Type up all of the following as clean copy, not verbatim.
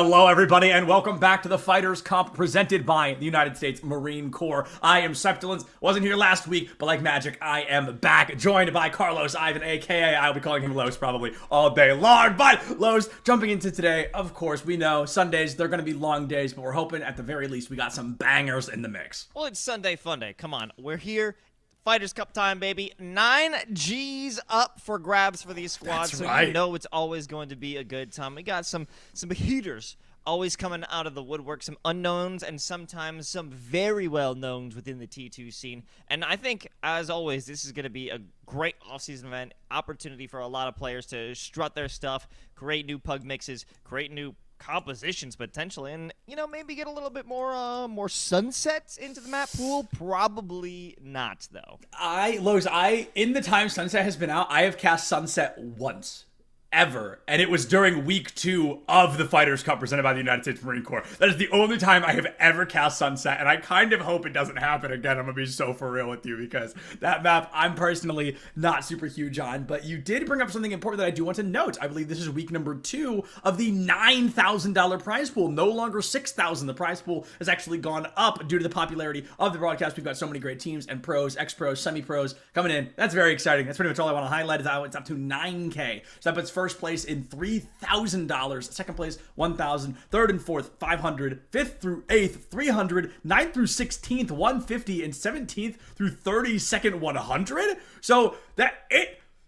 Hello, everybody, and welcome back to the Fighters Cup presented by the United States Marine Corps. I am Septilence. Wasn't here last week, but like magic, I am back, joined by Carlos Ivan, aka I'll be calling him Los probably all day long. But Los, jumping into today, of course, we know Sundays, they're going to be long days, but we're hoping at the very least we got some bangers in the mix. Well, it's Sunday Fun Day. Come on, we're here. Fighters Cup time, baby. 9 G's up for grabs for these squads, That's so right. you know it's always going to be a good time. We got some heaters always coming out of the woodwork, some unknowns, and sometimes some very well-knowns within the T2 scene. And I think, as always, this is going to be a great off-season event, opportunity for a lot of players to strut their stuff, create new pug mixes, create new compositions potentially, and maybe get a little bit more sunsets into the map pool. Probably not, though. Los, in the time Sunset has been out, I have cast Sunset once. Ever. And it was during week 2 of the Fighters Cup presented by the United States Marine Corps. That is the only time I have ever cast Sunset, and I kind of hope it doesn't happen again. I'm gonna be so for real with you, because that map I'm personally not super huge on. But you did bring up something important that I do want to note. I believe this is week number 2 of the $9,000 prize pool. No longer $6,000. The prize pool has actually gone up due to the popularity of the broadcast. We've got so many great teams and pros, ex-pros, semi-pros coming in. That's very exciting. That's pretty much all I want to highlight, is how it's up to 9K. So that puts first place in $3,000, second place $1,000, third and fourth $500, fifth through eighth $300, ninth through 16th $150, and 17th through 32nd $100. So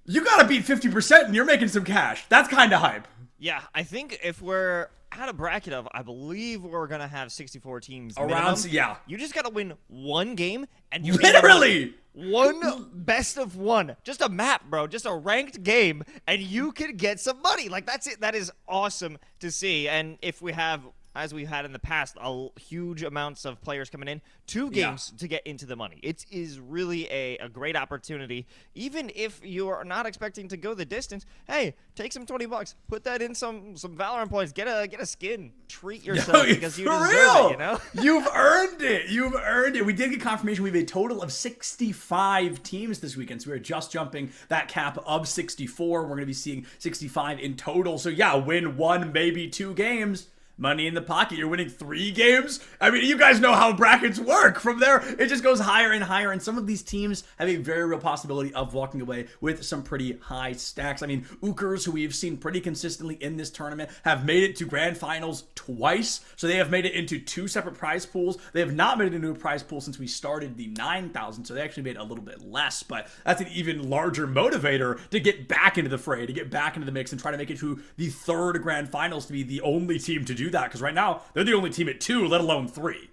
you gotta beat 50% and you're making some cash. That's kind of hype. Yeah, I think if we're at a bracket of, I believe we're going to have 64 teams Around, minimum, yeah. You just got to win one game, and you Literally! One best of one. Just a map, bro. Just a ranked game, and you can get some money. Like, that's it. That is awesome to see. And if we have, as we've had in the past, huge amounts of players coming in, 2 games to get into the money. It is really a great opportunity. Even if you are not expecting to go the distance, hey, take some $20, put that in some Valorant points, get a skin, treat yourself, because you deserve it. You've earned it. You've earned it. We did get confirmation we have a total of 65 teams this weekend, so we're just jumping that cap of 64. We're going to be seeing 65 in total. So yeah, win 1, maybe 2 games. Money in the pocket. You're winning 3 games. I mean, you guys know how brackets work. From there, it just goes higher and higher, and some of these teams have a very real possibility of walking away with some pretty high stacks. I mean, Ukers, who we've seen pretty consistently in this tournament, have made it to grand finals twice, so they have made it into 2 separate prize pools. They have not made it into a prize pool since we started the 9,000, so they actually made a little bit less, but that's an even larger motivator to get back into the fray, to get back into the mix and try to make it to the 3rd grand finals, to be the only team to do that, because right now they're the only team at 2, let alone 3.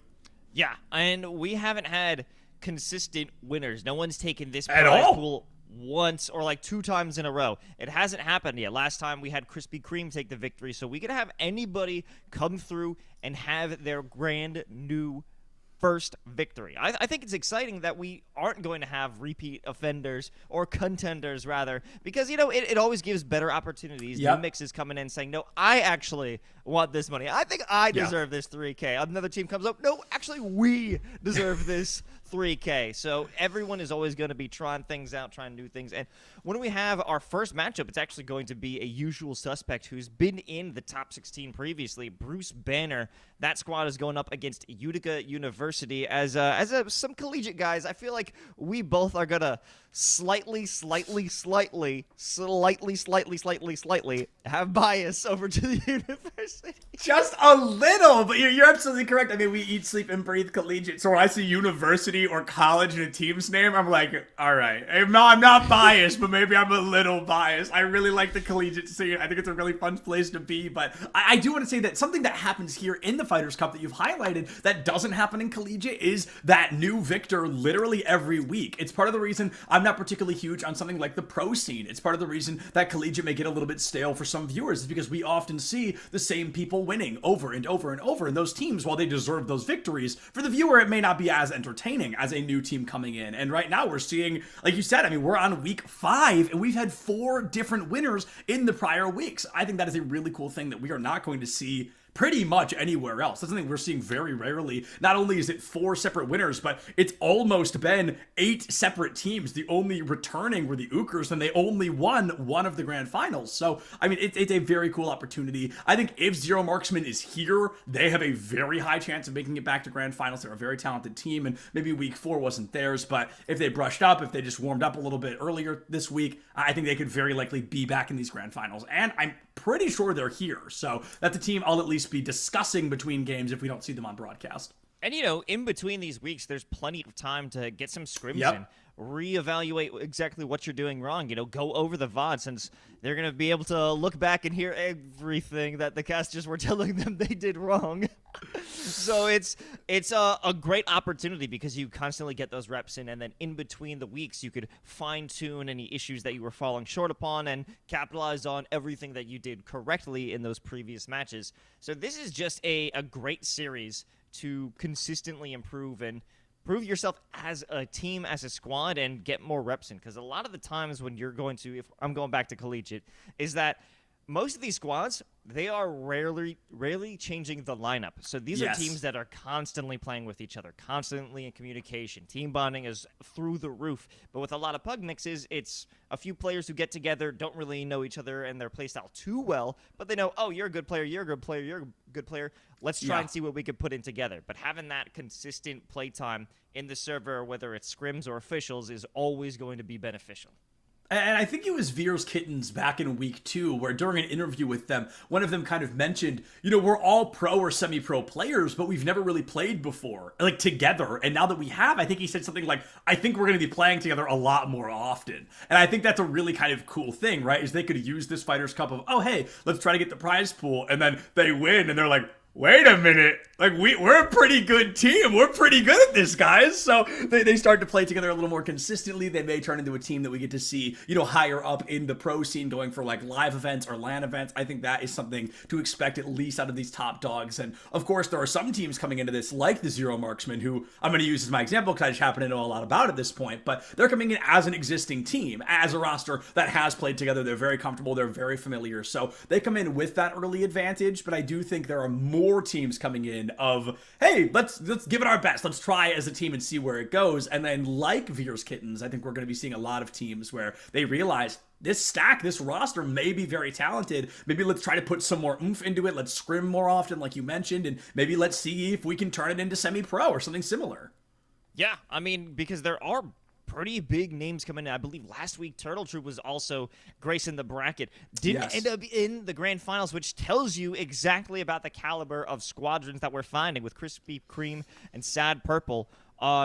Yeah, and we haven't had consistent winners. No one's taken this At prize all? pool once or like 2 times in a row. It hasn't happened yet. Last time we had Krispy Kreme take the victory, so we could have anybody come through and have their brand new first victory. I think it's exciting that we aren't going to have repeat offenders, or contenders rather, because it always gives better opportunities. Yep. New mixes coming in saying, no, I actually want this money. I think I deserve this 3K. Another team comes up, no, actually we deserve this 3K. So everyone is always going to be trying things out, trying new things. And when we have our first matchup, it's actually going to be a usual suspect who's been in the top 16 previously, Bruce Banner. That squad is going up against Utica University. As some collegiate guys, I feel like we both are going to slightly have bias over to the university. Just a little, but you're absolutely correct. I mean, we eat, sleep, and breathe collegiate. So when I see university or college in a team's name, I'm like, all right. I'm not biased, but maybe I'm a little biased. I really like the collegiate scene. I think it's a really fun place to be. But I do want to say that something that happens here in the Fighters Cup that you've highlighted that doesn't happen in collegiate is that new victor literally every week. It's part of the reason I'm not particularly huge on something like the pro scene. It's part of the reason that collegiate may get a little bit stale for some viewers, is because we often see the same people winning over and over and over. And those teams, while they deserve those victories, for the viewer, it may not be as entertaining as a new team coming in. And right now we're seeing, like you said, I mean, we're on week 5 and we've had 4 different winners in the prior weeks. I think that is a really cool thing that we are not going to see pretty much anywhere else. That's something we're seeing very rarely. Not only is it 4 separate winners, but it's almost been 8 separate teams. The only returning were the Ukers, and they only won one of the grand finals. So, I mean, it's a very cool opportunity. I think if Zero Marksman is here, they have a very high chance of making it back to grand finals. They're a very talented team, and maybe week 4 wasn't theirs, but if they brushed up, if they just warmed up a little bit earlier this week, I think they could very likely be back in these grand finals. And I'm pretty sure they're here. So that's a team I'll at least be discussing between games if we don't see them on broadcast. And, in between these weeks, there's plenty of time to get some scrims in, reevaluate exactly what you're doing wrong, go over the VOD, since they're going to be able to look back and hear everything that the casters were telling them they did wrong. So it's a great opportunity because you constantly get those reps in, and then in between the weeks, you could fine-tune any issues that you were falling short upon and capitalize on everything that you did correctly in those previous matches. So this is just a great series to consistently improve and prove yourself as a team, as a squad, and get more reps in. Because a lot of the times when you're going to, if I'm going back to collegiate, is that most of these squads, they are rarely changing the lineup. So these are teams that are constantly playing with each other, constantly in communication. Team bonding is through the roof. But with a lot of pug mixes, it's a few players who get together, don't really know each other and their playstyle too well, but they know, oh, you're a good player, you're a good player, you're a good player. Let's try and see what we can put in together. But having that consistent playtime in the server, whether it's scrims or officials, is always going to be beneficial. And I think it was Veer's Kittens back in week 2, where during an interview with them, one of them kind of mentioned, we're all pro or semi-pro players, but we've never really played before, like together. And now that we have, I think he said something like, I think we're going to be playing together a lot more often. And I think that's a really kind of cool thing, right? Is they could use this Fighters Cup of, oh, hey, let's try to get the prize pool. And then they win and they're like, wait a minute, like we're a pretty good team. We're pretty good at this, guys. So they start to play together a little more consistently. They may turn into a team that we get to see, higher up in the pro scene, going for like live events or LAN events. I think that is something to expect at least out of these top dogs. And of course, there are some teams coming into this like the Zero Marksman, who I'm going to use as my example because I just happen to know a lot about at this point, but they're coming in as an existing team, as a roster that has played together. They're very comfortable. They're very familiar. So they come in with that early advantage, but I do think there are more teams coming in of, hey, let's give it our best. Let's try as a team and see where it goes. And then like Veer's Kittens, I think we're going to be seeing a lot of teams where they realize this stack, this roster may be very talented. Maybe let's try to put some more oomph into it. Let's scrim more often, like you mentioned, and maybe let's see if we can turn it into semi-pro or something similar. Yeah, I mean, because there are pretty big names coming in. I believe last week Turtle Troop was also gracing the bracket. Didn't end up in the grand finals, which tells you exactly about the caliber of squadrons that we're finding, with Krispy Kreme and Sad Purple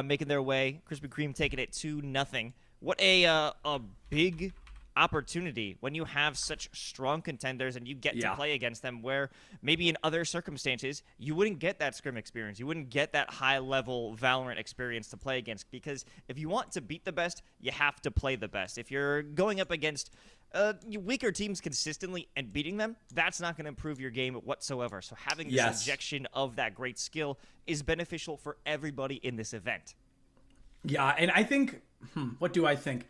making their way. Krispy Kreme taking it 2-0. What a big opportunity when you have such strong contenders and you get to play against them, where maybe in other circumstances you wouldn't get that scrim experience, you wouldn't get that high level Valorant experience to play against, because if you want to beat the best, you have to play the best. If you're going up against weaker teams consistently and beating them, that's not going to improve your game whatsoever. So having this injection of that great skill is beneficial for everybody in this event. Yeah, and I think, what do I think?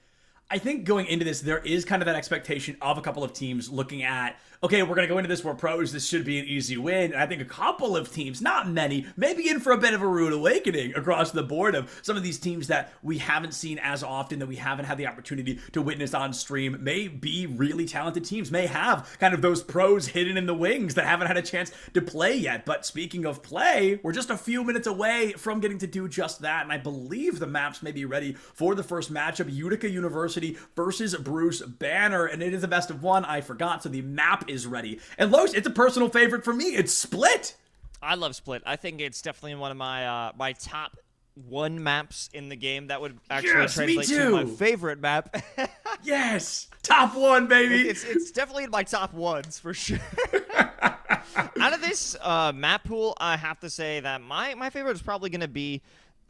I think going into this, there is kind of that expectation of a couple of teams looking at, okay, we're going to go into this, we're pros, this should be an easy win. And I think a couple of teams, not many, maybe in for a bit of a rude awakening across the board of some of these teams that we haven't seen as often, that we haven't had the opportunity to witness on stream, may be really talented teams, may have kind of those pros hidden in the wings that haven't had a chance to play yet. But speaking of play, we're just a few minutes away from getting to do just that. And I believe the maps may be ready for the first matchup, Utica University versus Bruce Banner, and it is a best of one. I forgot, so the map is ready. And Los, it's a personal favorite for me. It's Split. I love Split. I think it's definitely one of my my top 1 maps in the game. That would actually translate to my favorite map. Yes, top 1, baby. It's definitely in my top 1s for sure. Out of this map pool, I have to say that my favorite is probably going to be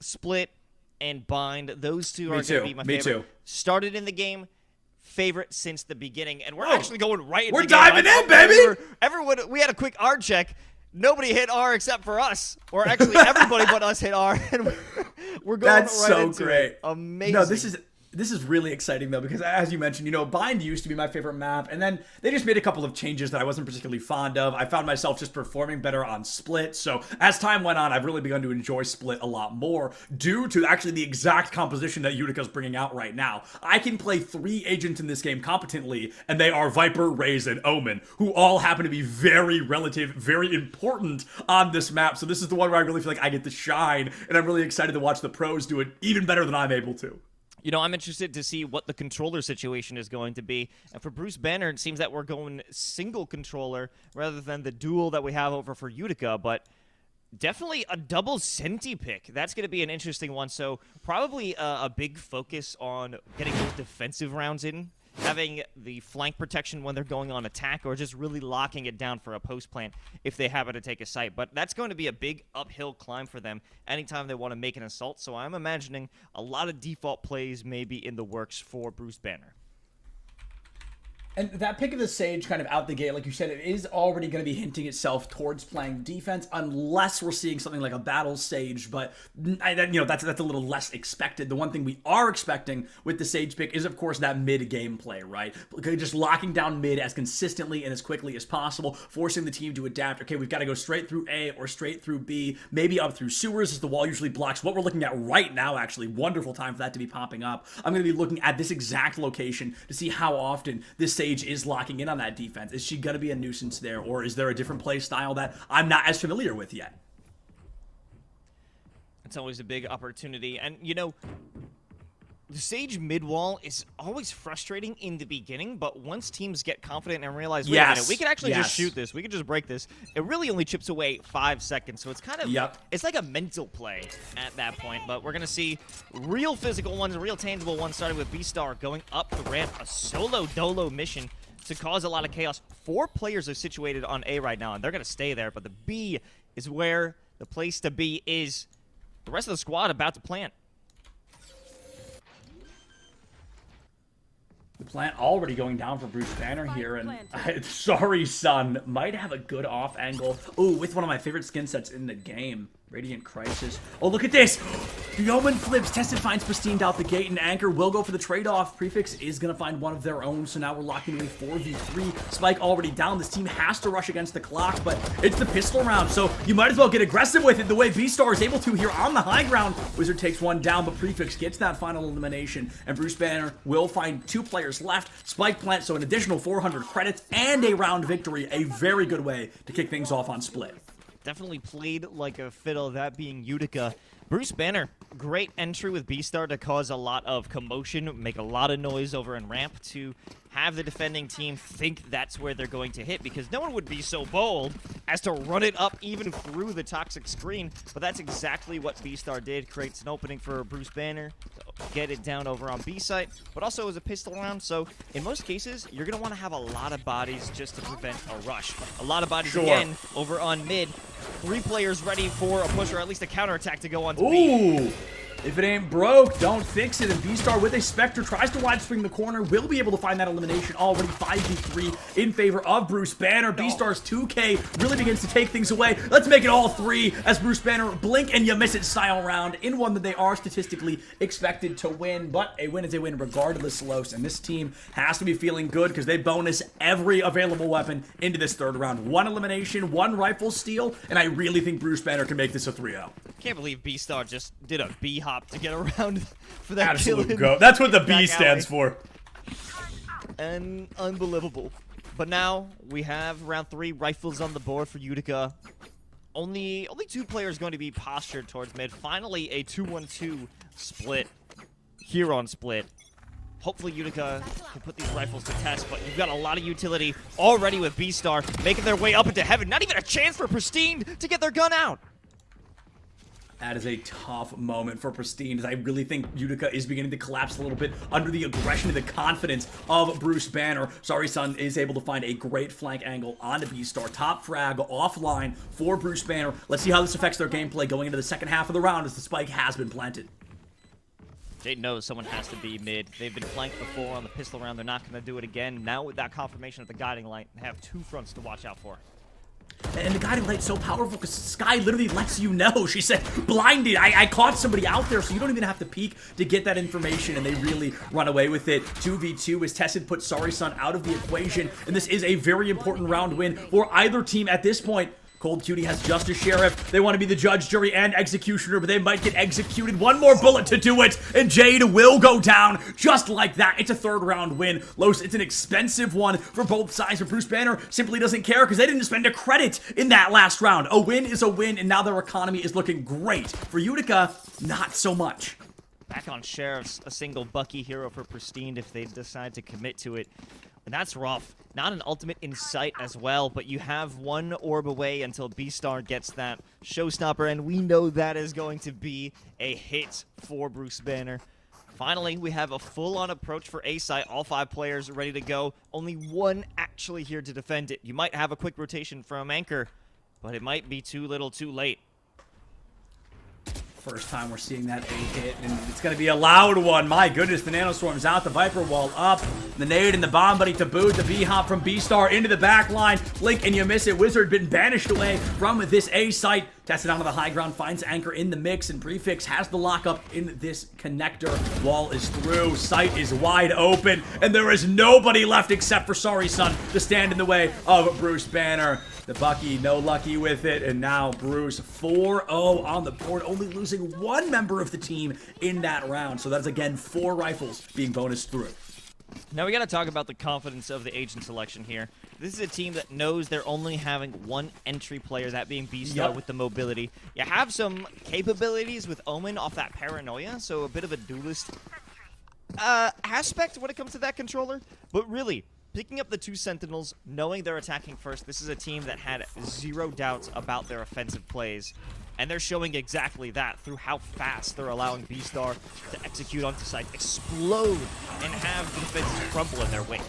Split and Bind. Those two are going to be my favorite. Me too. Started in the game, favorite since the beginning, and we're actually going right into the game. We're diving in, baby! Everyone, we had a quick R check. Nobody hit R except for us. Or actually, everybody but us hit R, and we're going right into it. Amazing. No, This is really exciting though, because as you mentioned, Bind used to be my favorite map, and then they just made a couple of changes that I wasn't particularly fond of. I found myself just performing better on Split, so as time went on, I've really begun to enjoy Split a lot more due to actually the exact composition that Utica's bringing out right now. I can play 3 agents in this game competently, and they are Viper, Raze, and Omen, who all happen to be very relative, very important on this map, so this is the one where I really feel like I get to shine, and I'm really excited to watch the pros do it even better than I'm able to. I'm interested to see what the controller situation is going to be. And for Bruce Banner, it seems that we're going single controller rather than the dual that we have over for Utica. But definitely a double Senti pick. That's going to be an interesting one. So probably a big focus on getting those defensive rounds in, having the flank protection when they're going on attack, or just really locking it down for a post plant if they happen to take a site. But that's going to be a big uphill climb for them anytime they want to make an assault. So I'm imagining a lot of default plays may be in the works for Bruce Banner. And that pick of the Sage kind of out the gate, like you said, it is already going to be hinting itself towards playing defense, unless we're seeing something like a Battle Sage, but that's a little less expected. The one thing we are expecting with the Sage pick is, of course, that mid-game play, right? Just locking down mid as consistently and as quickly as possible, forcing the team to adapt. Okay, we've got to go straight through A or straight through B, maybe up through sewers as the wall usually blocks what we're looking at right now, actually. Wonderful time for that to be popping up. I'm going to be looking at this exact location to see how often this Sage is locking in on that defense. Is she going to be a nuisance there, or is there a different play style that I'm not as familiar with yet? It's always a big opportunity. And, the Sage mid-wall is always frustrating in the beginning, but once teams get confident and realize, wait a minute, we can actually just shoot this, we can just break this, it really only chips away 5 seconds. So it's kind of, it's like a mental play at that point. But we're going to see real physical ones, real tangible ones, starting with B-Star going up the ramp, a solo dolo mission to cause a lot of chaos. 4 players are situated on A right now, and they're going to stay there, but the B is where the place to be is. The rest of the squad about to plant. The plant already going down for Bruce Banner here, and Sorry Sun might have a good off angle. Ooh, with one of my favorite skin sets in the game. Radiant Crisis. Oh, look at this! The Omen flips. Tested finds Pristine out the gate, and Anchor will go for the trade-off. Prefix is going to find one of their own, so now we're locking in 4v3. Spike already down. This team has to rush against the clock, but it's the pistol round, so you might as well get aggressive with it the way B-Star is able to here on the high ground. Wizard takes one down, but Prefix gets that final elimination, and Bruce Banner will find 2 players left. Spike plant, so an additional 400 credits and a round victory. A very good way to kick things off on Split. Definitely played like a fiddle, that being Utica. Bruce Banner, great entry with B-Star to cause a lot of commotion, make a lot of noise over in ramp, to have the defending team think that's where they're going to hit, because no one would be so bold as to run it up even through the toxic screen. But that's exactly what B-Star did. Creates an opening for Bruce Banner to get it down over on B site, but also as a pistol round. So in most cases, you're going to want to have a lot of bodies just to prevent a rush. A lot of bodies again over on mid. 3 players ready for a push, or at least a counterattack to go on to B. If it ain't broke, don't fix it. And B-Star with a Spectre tries to wide swing the corner. Will be able to find that elimination already. 5v3 in favor of Bruce Banner. B-Star's 2K really begins to take things away. Let's make it all 3 as Bruce Banner blink and you miss it style round in one that they are statistically expected to win. But a win is a win regardless, Los. And this team has to be feeling good because they bonus every available weapon into this 3rd round. 1 elimination, 1 rifle steal, and I really think Bruce Banner can make this a 3-0. Can't believe B-Star just did a B-hop to get around for that absolute go. That's what the B stands for. And unbelievable. But now we have round 3, rifles on the board for Utica. Only 2 players going to be postured towards mid. Finally, a 2-1-2 split here on Split. Hopefully Utica can put these rifles to test, but you've got a lot of utility already with B-Star making their way up into heaven. Not even a chance for Pristine to get their gun out. That is a tough moment for Pristine, as I really think Utica is beginning to collapse a little bit under the aggression and the confidence of Bruce Banner. Sorry Sun is able to find a great flank angle onto B-Star. Top frag offline for Bruce Banner. Let's see how this affects their gameplay going into the second half of the round as the spike has been planted. Jade knows someone has to be mid. They've been flanked before on the pistol round. They're not going to do it again. Now with that confirmation of the guiding light, they have 2 fronts to watch out for. And the guiding light's so powerful because Skye literally lets you know. She said, blinded, I caught somebody out there, so you don't even have to peek to get that information, and they really run away with it. 2v2 as Tessid puts Sorry Son out of the equation, and this is a very important round win for either team at this point. Cold Cutie has Justice Sheriff. They want to be the judge, jury, and executioner, but they might get executed. One more bullet to do it, and Jade will go down just like that. It's a third round win. Los, it's an expensive one for both sides, but Bruce Banner simply doesn't care because they didn't spend a credit in that last round. A win is a win, and now their economy is looking great. For Utica, not so much. Back on Sheriff's, a single Bucky hero for Pristine if they decide to commit to it. And that's rough. Not an ultimate in sight as well, but you have one orb away until B-Star gets that showstopper, and we know that is going to be a hit for Bruce Banner. Finally, we have a full-on approach for A-Site. All 5 players ready to go. Only one actually here to defend it. You might have a quick rotation from Anchor, but it might be too little too late. First time we're seeing that A hit, and it's going to be a loud one. My goodness, the Nanoswarm's out, the Viper Wall up, the nade and the bomb buddy to boot, the B-hop from B-Star into the back line. Blink and you miss it. Wizard been banished away from this A site. Tested onto the high ground, finds Anchor in the mix, and Prefix has the lockup in this connector. Wall is through, sight is wide open, and there is nobody left except for Sorry Son to stand in the way of Bruce Banner. The Bucky, no lucky with it, and now Bruce 4-0 on the board, only losing one member of the team in that round. So that's, again, 4 rifles being bonused through. Now we got to talk about the confidence of the agent selection here. This is a team that knows they're only having one entry player, that being B-Star with the mobility. You have some capabilities with Omen off that paranoia, so a bit of a duelist aspect when it comes to that controller. But really, picking up the 2 Sentinels, knowing they're attacking first, this is a team that had 0 doubts about their offensive plays. And they're showing exactly that through how fast they're allowing B-Star to execute onto site, explode, and have the defenses crumble in their wake.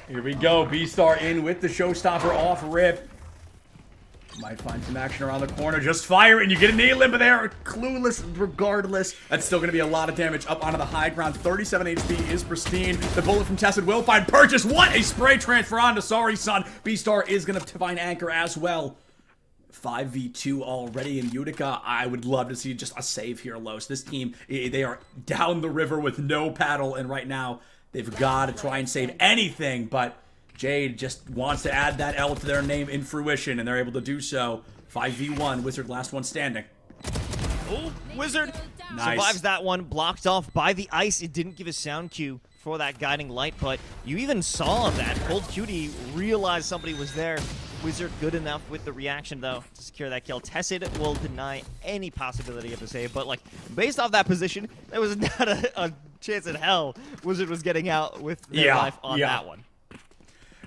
Here we go, B-Star in with the showstopper off rip. Might find some action around the corner. Just fire it and you get an A-limb there. Clueless regardless. That's still going to be a lot of damage up onto the high ground. 37 HP is Pristine. The bullet from Tessid will find Purchase. What a spray transfer onto Sorry Son. B-Star is going to find Anchor as well. 5v2 already in Utica. I would love to see just a save here, Los. This team, they are down the river with no paddle, and right now they've got to try and save anything, but Jade just wants to add that L to their name in fruition, and they're able to do so. 5v1, Wizard last one standing. Oh, Wizard nice. Survives that one, blocked off by the ice. It didn't give a sound cue for that guiding light, but you even saw that. Cold Cutie realized somebody was there. Wizard good enough with the reaction, though, to secure that kill. Tessid will deny any possibility of a save, but, like, based off that position, there was not a chance in hell Wizard was getting out with their life on that one.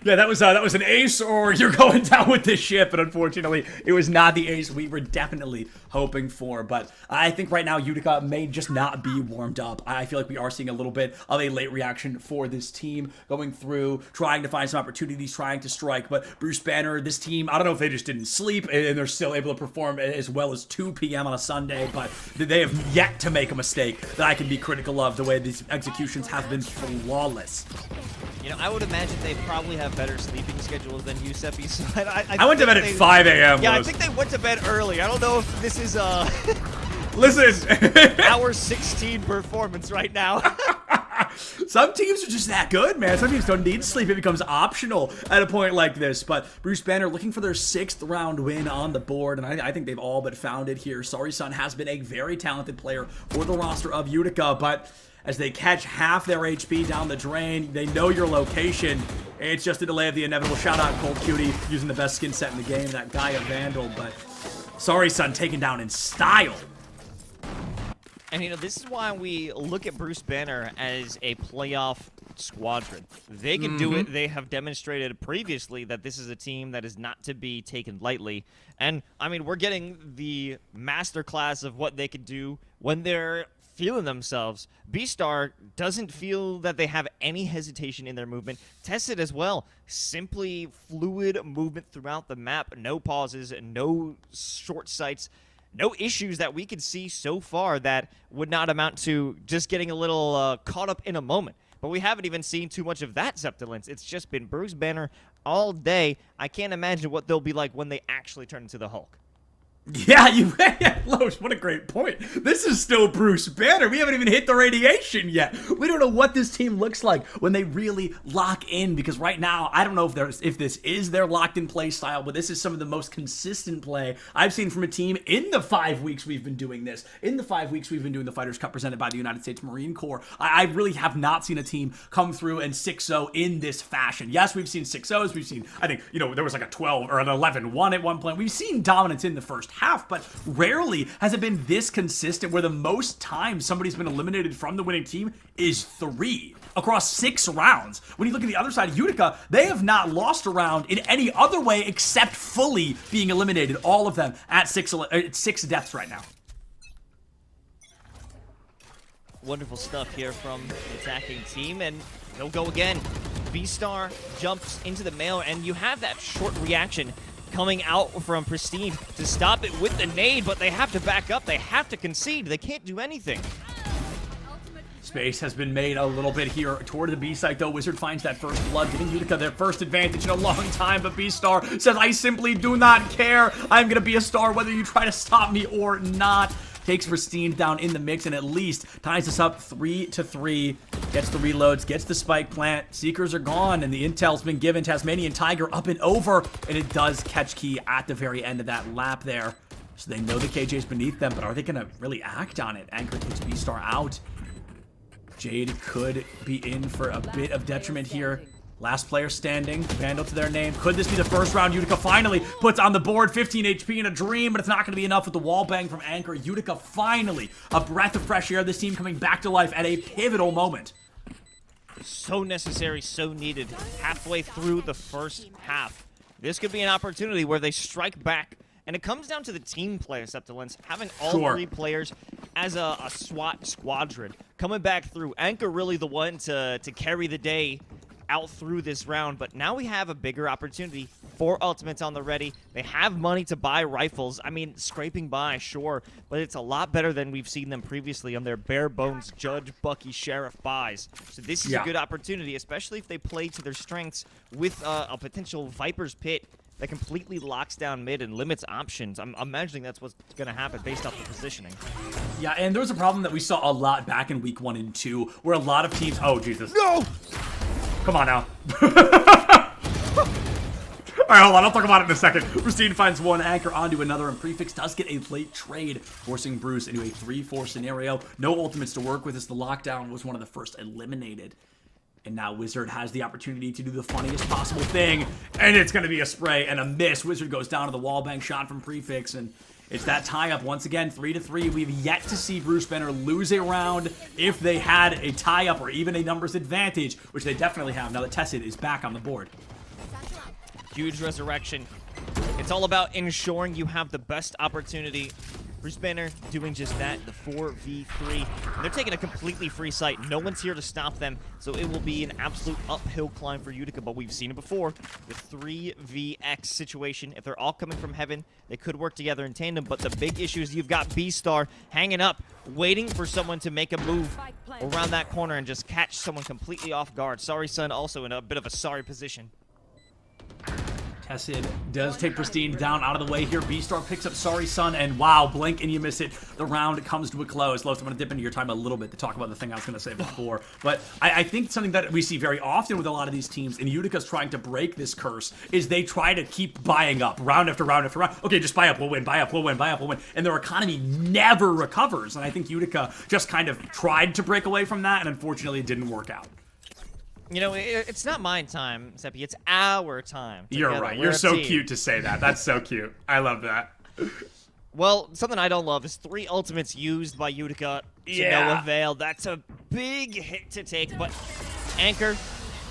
Yeah, that was an ace, or you're going down with this ship, but unfortunately, it was not the ace we were definitely hoping for. But I think right now, Utica may just not be warmed up. I feel like we are seeing a little bit of a late reaction for this team, going through, trying to find some opportunities, trying to strike. But Bruce Banner, this team, I don't know if they just didn't sleep, and they're still able to perform as well as 2 p.m. on a Sunday, but they have yet to make a mistake that I can be critical of, the way these executions have been flawless. You know, I would imagine they probably have better sleeping schedules than Giuseppe. So I went to bed at 5 a.m. Yeah, I think they went to bed early. I don't know if this is listen, hour 16 performance right now. Some teams are just that good, man. Some teams don't need sleep. It becomes optional at a point like this. But Bruce Banner looking for their 6th round win on the board, and I think they've all but found it here. Sorry Son has been a very talented player for the roster of Utica, but as they catch half their HP down the drain, they know your location. It's just a delay of the inevitable. Shout out Cold Cutie using the best skin set in the game, that Gaia Vandal, but Sorry Son taken down in style. And, you know, this is why we look at Bruce Banner as a playoff squadron. They can do it. They have demonstrated previously that this is a team that is not to be taken lightly. And, I mean, we're getting the masterclass of what they could do when they're feeling themselves. B-Star doesn't feel that they have any hesitation in their movement. Tested as well. Simply fluid movement throughout the map. No pauses, no short sights. No issues that we could see so far that would not amount to just getting a little caught up in a moment. but we haven't even seen too much of that Zeptalence. It's just been Bruce Banner all day. I can't imagine what they'll be like when they actually turn into the Hulk. Yeah, Loesch, what a great point. This is still Bruce Banner. We haven't even hit the radiation yet. We don't know what this team looks like when they really lock in, because right now, I don't know if this is their locked-in play style, but this is some of the most consistent play I've seen from a team in the 5 weeks we've been doing this. In the 5 weeks we've been doing the Fighters Cup presented by the United States Marine Corps, I really have not seen a team come through and 6-0 in this fashion. Yes, we've seen 6-0s. We've seen, I think, there was like a 12 or an 11-1 at one point. We've seen dominance in the first half, but rarely has it been this consistent where the most time somebody's been eliminated from the winning team is 3 across 6 rounds. When you look at the other side, Utica, they have not lost a round in any other way except fully being eliminated, all of them at 6 deaths right now. Wonderful stuff here from the attacking team, and they'll go again. Beastar jumps into the mail, and you have that short reaction coming out from Pristine to stop it with the nade, but they have to back up. They have to concede. They can't do anything. Space has been made a little bit here toward the B site, though. Wizard finds that first blood, giving Utica their first advantage in a long time, but Beastar says, I simply do not care. I'm going to be a star whether you try to stop me or not. Takes Pristine down in the mix and at least ties us up 3-3. Gets the reloads, gets the spike plant. Seekers are gone, and the intel's been given. Tasmanian Tiger up and over, and it does catch Key at the very end of that lap there. So they know the KJ's beneath them, but are they going to really act on it? Anchor takes Beastar out. Jade could be in for a bit of detriment here. Last player standing, Vandal to their name. Could this be the first round Utica finally puts on the board? 15 HP in a dream, but it's not going to be enough with the wall bang from Anchor. Utica finally, a breath of fresh air. This team coming back to life at a pivotal moment. So necessary, so needed. Halfway through the first half, this could be an opportunity where they strike back. And it comes down to the team play, Zeptalence, having all 3 players as a SWAT squadron. Coming back through, Anchor really the one to carry the day out through this round, but now we have a bigger opportunity. 4 ultimates on the ready. They have money to buy rifles. I mean, scraping by, sure, but it's a lot better than we've seen them previously on their bare bones Judge, Bucky, Sheriff buys. So this is a good opportunity, especially if they play to their strengths with a potential Viper's Pit that completely locks down mid and limits options. I'm imagining that's what's going to happen based off the positioning. Yeah, and there was a problem that we saw a lot back in week 1 and 2, where a lot of teams... Oh, Jesus. No! Come on now. All right, hold on. I'll talk about it in a second. Pristine finds one, Anchor onto another, and Prefix does get a late trade, forcing Bruce into a 3-4 scenario. No ultimates to work with as the lockdown was one of the first eliminated. And now Wizard has the opportunity to do the funniest possible thing, and it's going to be a spray and a miss. Wizard goes down to the wallbang shot from Prefix, and it's that tie-up once again, 3-3. We've yet to see Bruce Banner lose a round if they had a tie-up or even a numbers advantage, which they definitely have now that Tessid is back on the board. Huge resurrection. It's all about ensuring you have the best opportunity. Bruce Banner doing just that, the 4v3. And they're taking a completely free site. No one's here to stop them, so it will be an absolute uphill climb for Utica, but we've seen it before. The 3vx situation, if they're all coming from heaven, they could work together in tandem, but the big issue is you've got Beastar hanging up, waiting for someone to make a move around that corner and just catch someone completely off guard. Sorry Sun also in a bit of a sorry position. Tessid does take Pristine down out of the way here. Beastar picks up Sorry Sun, and wow, blink and you miss it. The round comes to a close. Loesch, I'm going to dip into your time a little bit to talk about the thing I was going to say before. But I think something that we see very often with a lot of these teams, and Utica's trying to break this curse, is they try to keep buying up round after round after round. Okay, just buy up, we'll win, buy up, we'll win, buy up, we'll win. And their economy never recovers. And I think Utica just kind of tried to break away from that, and unfortunately it didn't work out. You know, it's not my time, Seppi. It's our time. You're right. You're so cute to say that. That's so cute. I love that. Well, something I don't love is 3 ultimates used by Utica to no avail. That's a big hit to take, but Anchor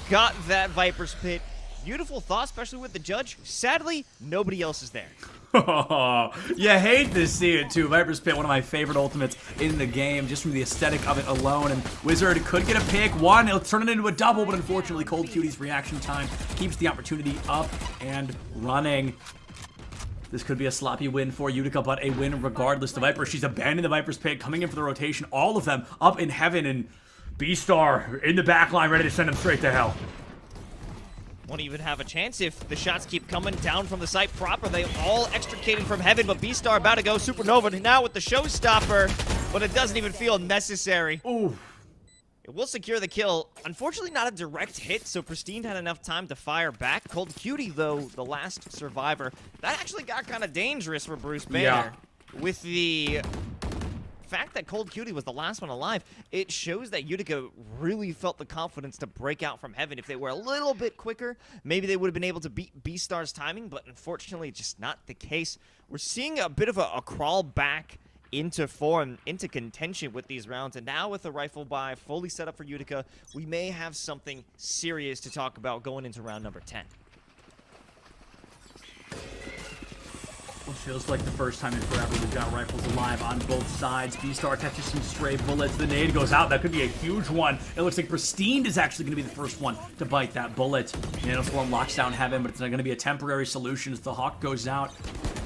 got that Viper's Pit. Beautiful thought, especially with the Judge. Sadly, nobody else is there. Oh, you hate to see it too. Viper's Pit, one of my favorite ultimates in the game, just from the aesthetic of it alone. And Wizard could get a pick. One, it'll turn it into a double, but unfortunately, Cold Cutie's reaction time keeps the opportunity up and running. This could be a sloppy win for Utica, but a win regardless. The Viper, she's abandoned the Viper's Pit, coming in for the rotation. All of them up in heaven, and B-Star in the back line, ready to send him straight to hell. Won't even have a chance if the shots keep coming down from the site proper. They all extricating from heaven, but B-Star about to go Supernova now with the showstopper, but it doesn't even feel necessary. Ooh. It will secure the kill. Unfortunately, not a direct hit, so Pristine had enough time to fire back. Cold Cutie, though, the last survivor. That actually got kind of dangerous for Bruce Banner. Yeah. With the fact that Cold Cutie was the last one alive, it shows that Utica really felt the confidence to break out from heaven. If they were a little bit quicker, maybe they would have been able to beat B-Star's timing, but unfortunately, just not the case. We're seeing a bit of a crawl back into form, into contention with these rounds, and now with the rifle buy fully set up for Utica, we may have something serious to talk about going into round number 10. Well, feels like the first time in forever we've got rifles alive on both sides. B-Star catches some stray bullets. The nade goes out. That could be a huge one. It looks like Pristine is actually going to be the first one to bite that bullet. Nanoswarm locks down heaven, but it's not going to be a temporary solution as the Hawk goes out.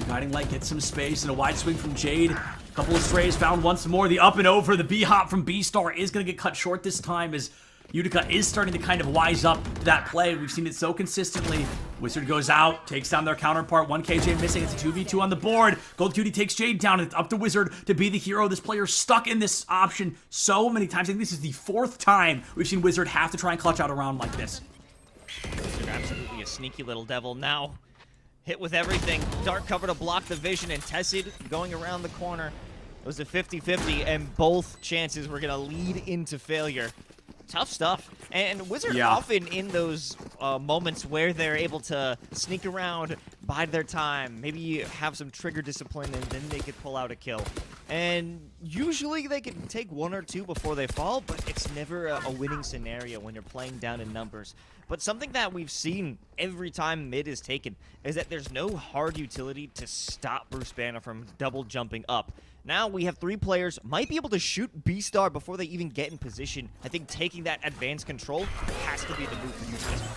Guiding Light gets some space and a wide swing from Jade. A couple of strays found once more. The up and over. The B-hop from B-Star is going to get cut short this time as Utica is starting to kind of wise up to that play. We've seen it so consistently. Wizard goes out, takes down their counterpart. 1KJ missing. It's a 2v2 on the board. Gold Cutie takes Jade down. It's up to Wizard to be the hero. This player stuck in this option so many times. I think this is the 4th time we've seen Wizard have to try and clutch out a round like this. Wizard absolutely a sneaky little devil now. Hit with everything. Dark cover to block the vision, and Tessid going around the corner. It was a 50-50, and both chances were going to lead into failure. Tough stuff. And Wizard often in those moments where they're able to sneak around, bide their time, maybe have some trigger discipline, and then they could pull out a kill. And usually they can take 1 or 2 before they fall, but it's never a winning scenario when you're playing down in numbers. But something that we've seen every time mid is taken is that there's no hard utility to stop Bruce Banner from double jumping up. Now we have 3 players, might be able to shoot B-Star before they even get in position. I think taking that advanced control has to be the move for Utica.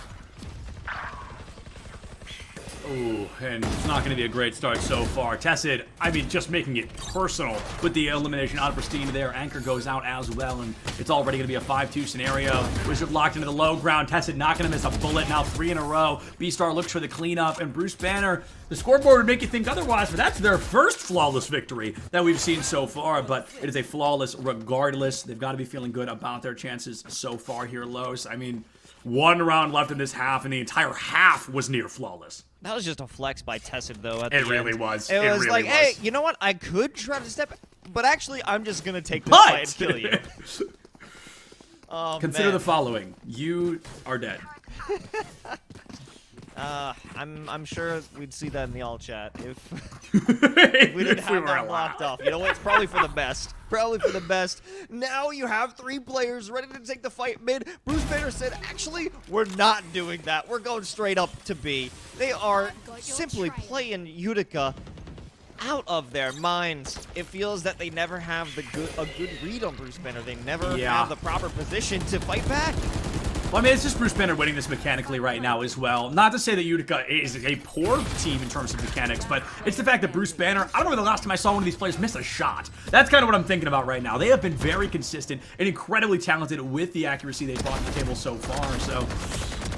Ooh, and it's not going to be a great start so far. Tessid, I mean, just making it personal with the elimination out of Pristine there. Anchor goes out as well, and it's already going to be a 5-2 scenario. Wizard locked into the low ground. Tessid not going to miss a bullet. Now 3 in a row. B-Star looks for the cleanup, and Bruce Banner, the scoreboard would make you think otherwise, but that's their first flawless victory that we've seen so far, but it is a flawless regardless. They've got to be feeling good about their chances so far here, Los. I mean, 1 round left in this half, and the entire half was near flawless. That was just a flex by Tessid, though. It really was. It was really like, was. hey, you know what? I could try to step, but actually, I'm just going to take this fight and kill you. Oh, Consider man. the following. You are dead. I'm sure we'd see that in the all chat if we didn't have that locked off. You know what? It's probably for the best. Probably for the best. Now you have 3 players ready to take the fight mid. Bruce Banner said, actually, we're not doing that. We're going straight up to B. They are simply playing Utica out of their minds. It feels that they never have a good read on Bruce Banner. They never have the proper position to fight back. Well, I mean, it's just Bruce Banner winning this mechanically right now as well. Not to say that Utica is a poor team in terms of mechanics, but it's the fact that Bruce Banner, I don't know the last time I saw one of these players miss a shot. That's kind of what I'm thinking about right now. They have been very consistent and incredibly talented with the accuracy they've brought to the table so far. So,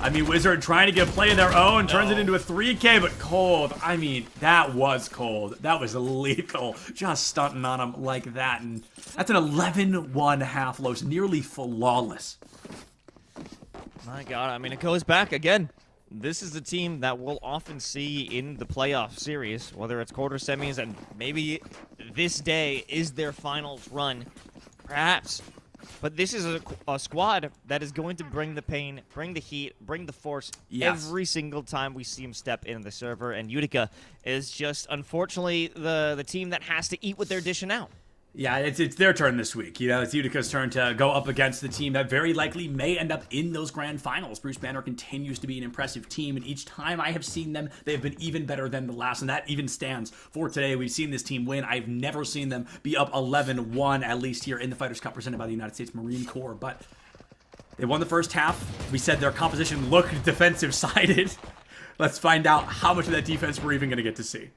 I mean, Wizard trying to get a play of their own, turns it into a 3K, but cold. I mean, that was cold. That was lethal. Just stunting on him like that. And that's an 11-1 half Los, nearly flawless. My God, I mean, it goes back again. This is the team that we'll often see in the playoff series, whether it's quarter semis and maybe this day is their finals run, perhaps. But this is a squad that is going to bring the pain, bring the heat, bring the force every single time we see them step into the server. And Utica is just, unfortunately, the team that has to eat what they're dishing out. Yeah, it's their turn this week. You know, it's Utica's turn to go up against the team that very likely may end up in those grand finals. Bruce Banner continues to be an impressive team, and each time I have seen them, they have been even better than the last, and that even stands for today. We've seen this team win. I've never seen them be up 11-1, at least here in the Fighters Cup presented by the United States Marine Corps, but they won the first half. We said their composition looked defensive-sided. Let's find out how much of that defense we're even going to get to see.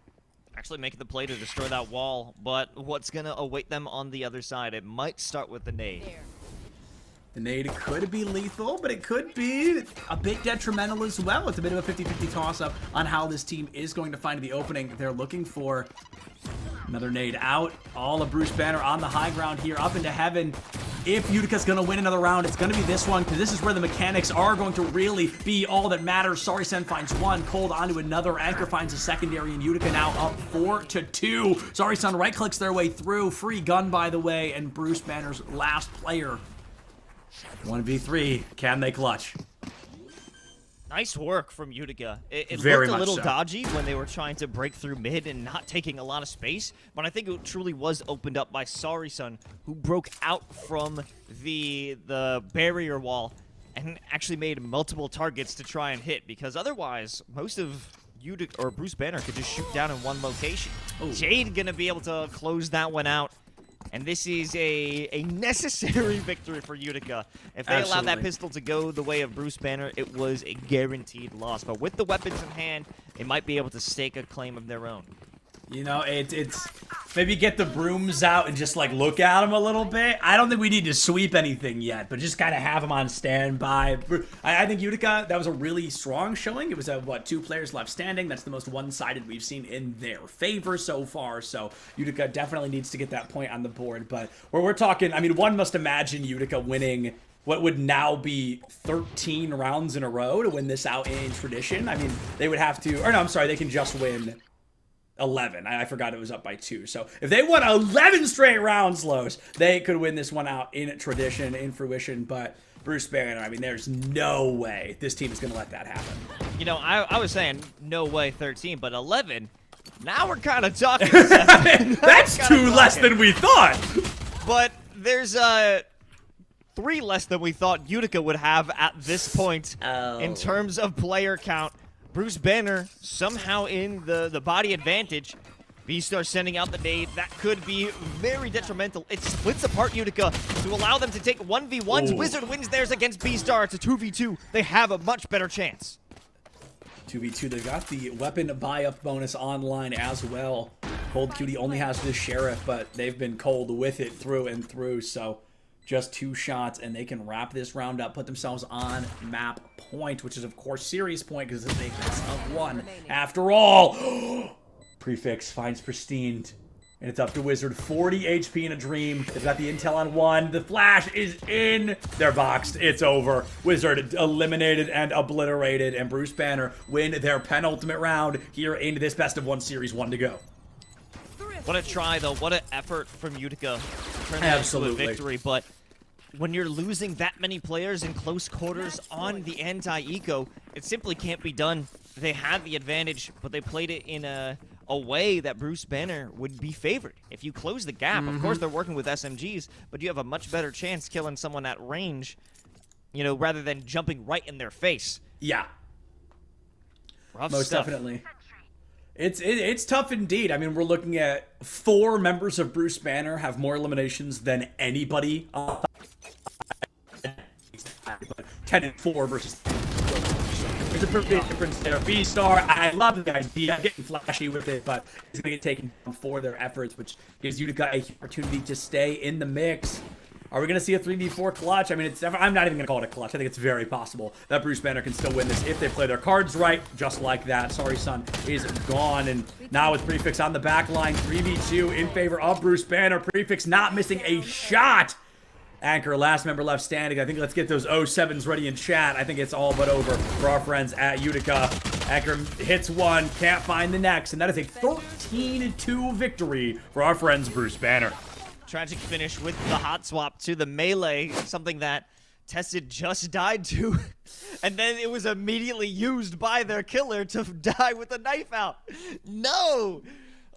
Actually making the play to destroy that wall, but what's going to await them on the other side? It might start with the nade. The nade could be lethal, but it could be a bit detrimental as well. It's a bit of a 50-50 toss-up on how this team is going to find the opening they're looking for. Another nade out. All of Bruce Banner on the high ground here, up into heaven. If Utica's going to win another round, it's going to be this one, because this is where the mechanics are going to really be all that matters. Sorry-Sen finds one, Cold onto another. Anchor finds a secondary, and Utica now up 4-2. Sorry-Sen right-clicks their way through. Free gun, by the way, and Bruce Banner's last player. 1v3. Can they clutch? Nice work from Utica. It Very looked a much little so. dodgy when they were trying to break through mid and not taking a lot of space, but I think it truly was opened up by Sorry-Sen, who broke out from the barrier wall and actually made multiple targets to try and hit, because otherwise most of Utica or Bruce Banner could just shoot down in one location. Ooh. Jade gonna be able to close that one out. And this is a necessary victory for Utica. If they allowed that Absolutely. pistol to go the way of Bruce Banner, it was a guaranteed loss. But with the weapons in hand, they might be able to stake a claim of their own. You know, it's maybe get the brooms out and just like look at them a little bit. I don't think we need to sweep anything yet, but just kind of have them on standby. I think Utica, that was a really strong showing. It was what, 2 players left standing. That's the most one-sided we've seen in their favor so far. So Utica definitely needs to get that point on the board. But where we're talking, I mean, one must imagine Utica winning what would now be 13 rounds in a row to win this out in tradition. I mean, they would have to, or no, I'm sorry, they can just win 11. I forgot it was up by 2. So if they won 11 straight rounds, Los, they could win this one out in tradition, in fruition. But Bruce Banner, I mean, there's no way this team is going to let that happen. You know, I was saying no way 13, but 11, now we're kind of talking. That's 2 less than we thought. But there's 3 less than we thought Utica would have at this point in terms of player count. Bruce Banner somehow in the body advantage. Beastar sending out the nade. That could be very detrimental. It splits apart Utica to allow them to take 1v1s. Ooh. Wizard wins theirs against Beastar. It's a 2v2. They have a much better chance. 2v2, they've got the weapon buy-up bonus online as well. Cold Cutie only has the Sheriff, but they've been cold with it through and through, so just 2 shots, and they can wrap this round up, put themselves on map point, which is, of course, series point, because it's a best of 1. After all, Prefix finds Pristine, and it's up to Wizard. 40 HP in a dream. They've got the intel on 1. The flash is in. They're boxed. It's over. Wizard eliminated and obliterated, and Bruce Banner win their penultimate round here in this best of 1 series. 1 to go. What a try, though. What an effort from Utica to turn that into a victory. But when you're losing that many players in close quarters on the anti-eco, it simply can't be done. They had the advantage, but they played it in a way that Bruce Banner would be favored. If you close the gap, of course they're working with SMGs, but you have a much better chance killing someone at range, you know, rather than jumping right in their face. Yeah. Rough Most stuff. definitely. It's tough indeed. I mean, we're looking at 4 members of Bruce Banner have more eliminations than anybody. 10 and 4 versus. There's a pretty big difference there. Beastar, I love the idea, getting flashy with it, but it's going to get taken down for their efforts, which gives Utica an opportunity to stay in the mix. Are we going to see a 3v4 clutch? I mean, I'm not even going to call it a clutch. I think it's very possible that Bruce Banner can still win this if they play their cards right, just like that. Sorry-Sen is gone, and now with Prefix on the back line, 3v2 in favor of Bruce Banner. Prefix not missing a shot. Anchor, last member left standing. I think let's get those 07s ready in chat. I think it's all but over for our friends at Utica. Anchor hits 1, can't find the next, and that is a 13-2 victory for our friends Bruce Banner. Tragic finish with the hot swap to the melee, something that Tested just died to, and then it was immediately used by their killer to die with a knife out. No!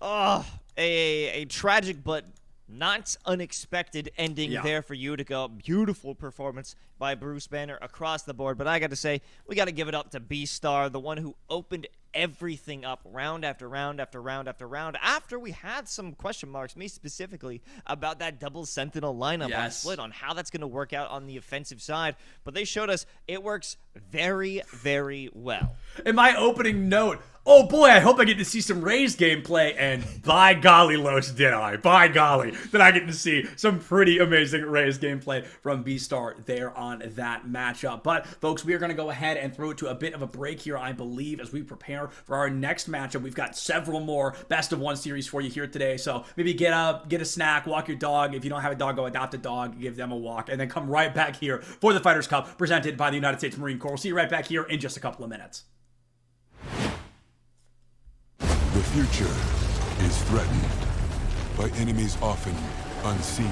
Oh, a tragic but not unexpected ending there for Utica. Beautiful performance by Bruce Banner across the board. But I got to say, we got to give it up to Beastar, the one who opened everything up round after round after round after round, after we had some question marks, me specifically, about that double Sentinel lineup on Split, on how that's going to work out on the offensive side. But they showed us it works very, very well. In my opening note, oh boy, I hope I get to see some Rays gameplay. And by golly, Los, did I. By golly, did I get to see some pretty amazing Rays gameplay from B-Star there on that matchup. But, folks, we are going to go ahead and throw it to a bit of a break here, I believe, as we prepare for our next matchup. We've got several more best of one series for you here today. So maybe get up, get a snack, walk your dog. If you don't have a dog, go adopt a dog, give them a walk, and then come right back here for the Fighters Cup presented by the United States Marine Corps. We'll see you right back here in just a couple of minutes. The future is threatened by enemies often unseen.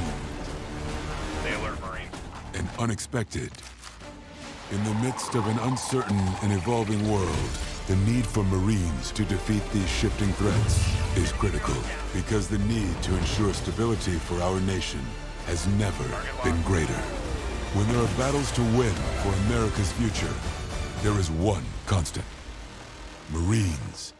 Stay alert, Marine. And unexpected. In the midst of an uncertain and evolving world, the need for Marines to defeat these shifting threats is critical, because the need to ensure stability for our nation has never been greater. When there are battles to win for America's future, there is one constant: Marines.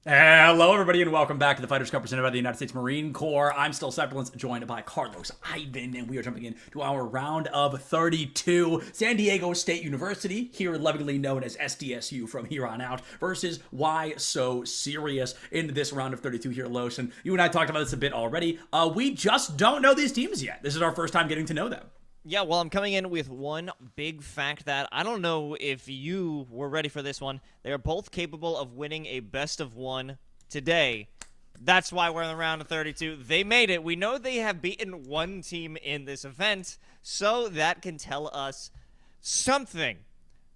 Hello, everybody, and welcome back to the Fighters Cup presented by the United States Marine Corps. I'm still Sepulence, joined by Carlos Ivan, and we are jumping into our round of 32. San Diego State University, here lovingly known as SDSU from here on out, versus Why So Serious in this round of 32 here, Los. And you and I talked about this a bit already. We just don't know these teams yet. This is our first time getting to know them. Yeah, well, I'm coming in with one big fact that I don't know if you were ready for this one. They are both capable of winning a best-of-1 today. That's why we're in the round of 32. They made it. We know they have beaten one team in this event, so that can tell us something.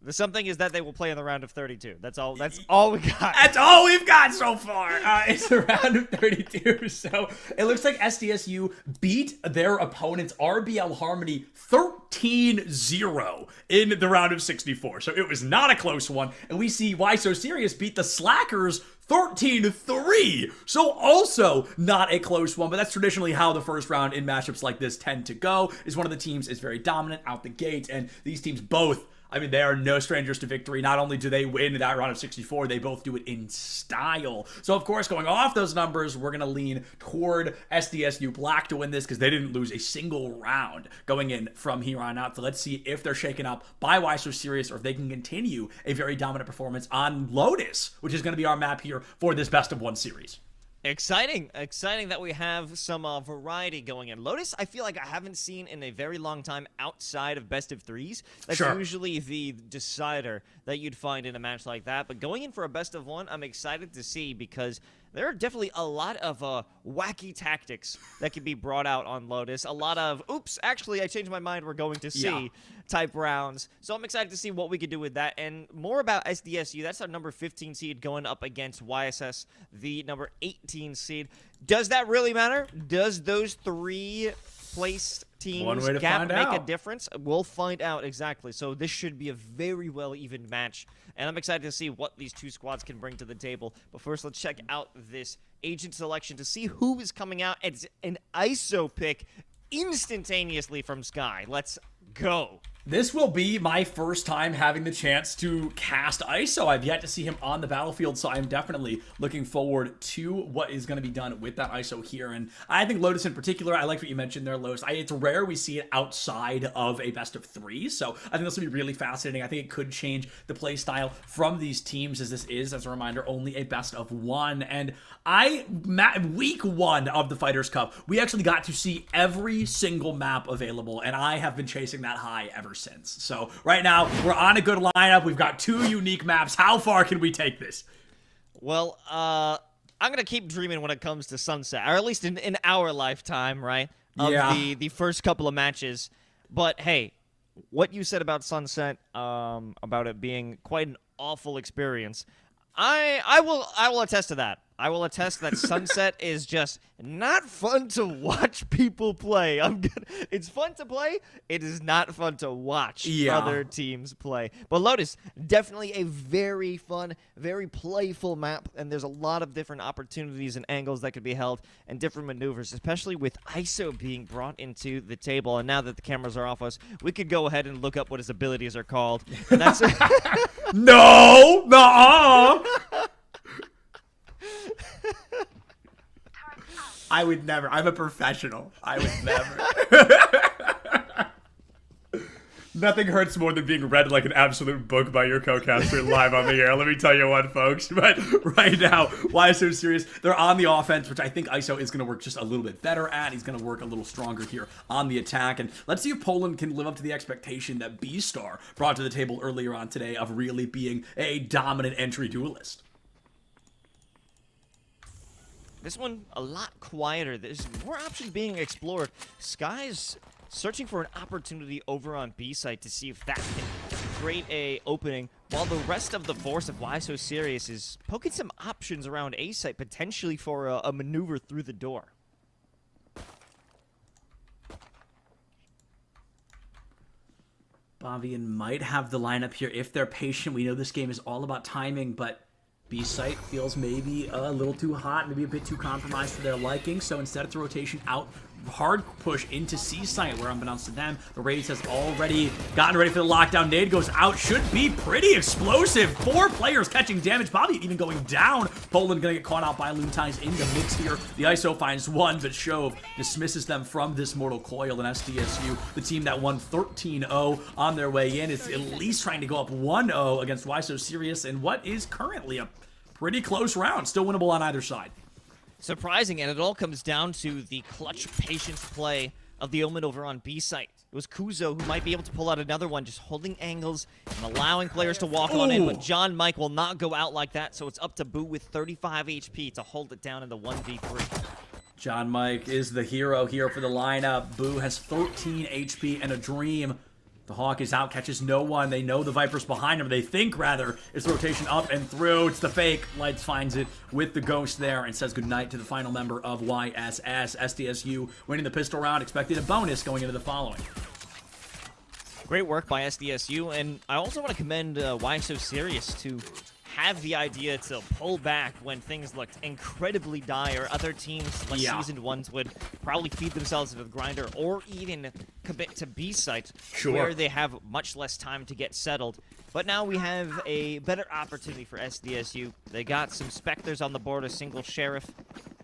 The something is that they will play in the round of 32. That's all we got. That's all we've got so far. It's the round of 32. So it looks like SDSU beat their opponent's RBL Harmony 13-0 in the round of 64. So it was not a close one. And we see Why So Serious beat the Slackers 13-3. So also not a close one, but that's traditionally how the first round in matchups like this tend to go, is one of the teams is very dominant out the gate, and these teams both, I mean, they are no strangers to victory. Not only do they win that round of 64, they both do it in style. So, of course, going off those numbers, we're going to lean toward SDSU Black to win this because they didn't lose a single round going in from here on out. So let's see if they're shaken up by Why So Serious or if they can continue a very dominant performance on Lotus, which is going to be our map here for this best-of-1 series. Exciting that we have some variety going in. Lotus, I feel like I haven't seen in a very long time outside of best of threes. That's usually the decider that you'd find in a match like that. But going in for a best of one, I'm excited to see because there are definitely a lot of wacky tactics that can be brought out on Lotus. A lot of, oops, actually, I changed my mind, we're going to see type rounds. So I'm excited to see what we can do with that. And more about SDSU, that's our number 15 seed going up against YSS, the number 18 seed. Does that really matter? Does those three placed teams gap make a difference? We'll find out exactly. So this should be a very well evened match, and I'm excited to see what these two squads can bring to the table. But first, let's check out this agent selection to see who is coming out. It's an ISO pick instantaneously from Sky. Let's go. This will be my first time having the chance to cast ISO. I've yet to see him on the battlefield, so I'm definitely looking forward to what is going to be done with that ISO here. And I think Lotus in particular, I like what you mentioned there, Lotus. It's rare we see it outside of a best of three, so I think this will be really fascinating. I think it could change the play style from these teams, as this is, as a reminder, only a best of one. And week one of the Fighters Cup, we actually got to see every single map available, and I have been chasing that high ever since. So right now, we're on a good lineup. We've got two unique maps. How far can we take this? Well, I'm going to keep dreaming when it comes to Sunset, or at least in our lifetime, right? Of the first couple of matches. But hey, what you said about Sunset, about it being quite an awful experience, I will attest to that. I will attest that Sunset is just not fun to watch people play. It's fun to play. It is not fun to watch other teams play. But Lotus, definitely a very fun, very playful map, and there's a lot of different opportunities and angles that could be held and different maneuvers, especially with ISO being brought into the table. And now that the cameras are off us, we could go ahead and look up what his abilities are called. And that's No! Nuh-uh! I would never. I'm a professional. I would never. Nothing hurts more than being read like an absolute book by your co-caster live on the air. Let me tell you what, folks. But right now, Why So Serious? They're on the offense, which I think ISO is going to work just a little bit better at. He's going to work a little stronger here on the attack. And let's see if Poland can live up to the expectation that B-Star brought to the table earlier on today of really being a dominant entry duelist. This one, a lot quieter. There's more options being explored. Sky's searching for an opportunity over on B site to see if that can create a opening, while the rest of the force of Why So Serious is poking some options around A site, potentially for a maneuver through the door. Bavian might have the lineup here if they're patient. We know this game is all about timing, but B-site feels maybe a little too hot, maybe a bit too compromised for their liking, so instead it's a rotation out hard push into C-Site, where unbeknownst to them, the Raze has already gotten ready for the lockdown. Nade goes out, should be pretty explosive. 4 players catching damage, Bobby even going down. Poland gonna get caught out by Lunetize in the mix here. The ISO finds one, but Shove dismisses them from this mortal coil, and SDSU, the team that won 13-0 on their way in, is at least trying to go up 1-0 against Why So Serious in what is currently a pretty close round. Still winnable on either side. Surprising, and it all comes down to the clutch patience play of the Omen over on B site. It was Kuzo who might be able to pull out another one, just holding angles and allowing players to walk on in, but John Mike will not go out like that, so it's up to Boo with 35 HP to hold it down in the 1v3. John Mike is the hero here for the lineup. Boo has 13 HP and a dream. The Hawk is out, catches no one. They know the Viper's behind him. They think, rather, it's the rotation up and through. It's the fake. Lights finds it with the Ghost there and says goodnight to the final member of YSS. SDSU winning the pistol round. Expected a bonus going into the following. Great work by SDSU, and I also want to commend Why So Serious to have the idea to pull back when things looked incredibly dire. Other teams, like seasoned ones, would probably feed themselves into the grinder or even commit to B site, where they have much less time to get settled. But now we have a better opportunity for SDSU. They got some Spectres on the board, a single Sheriff.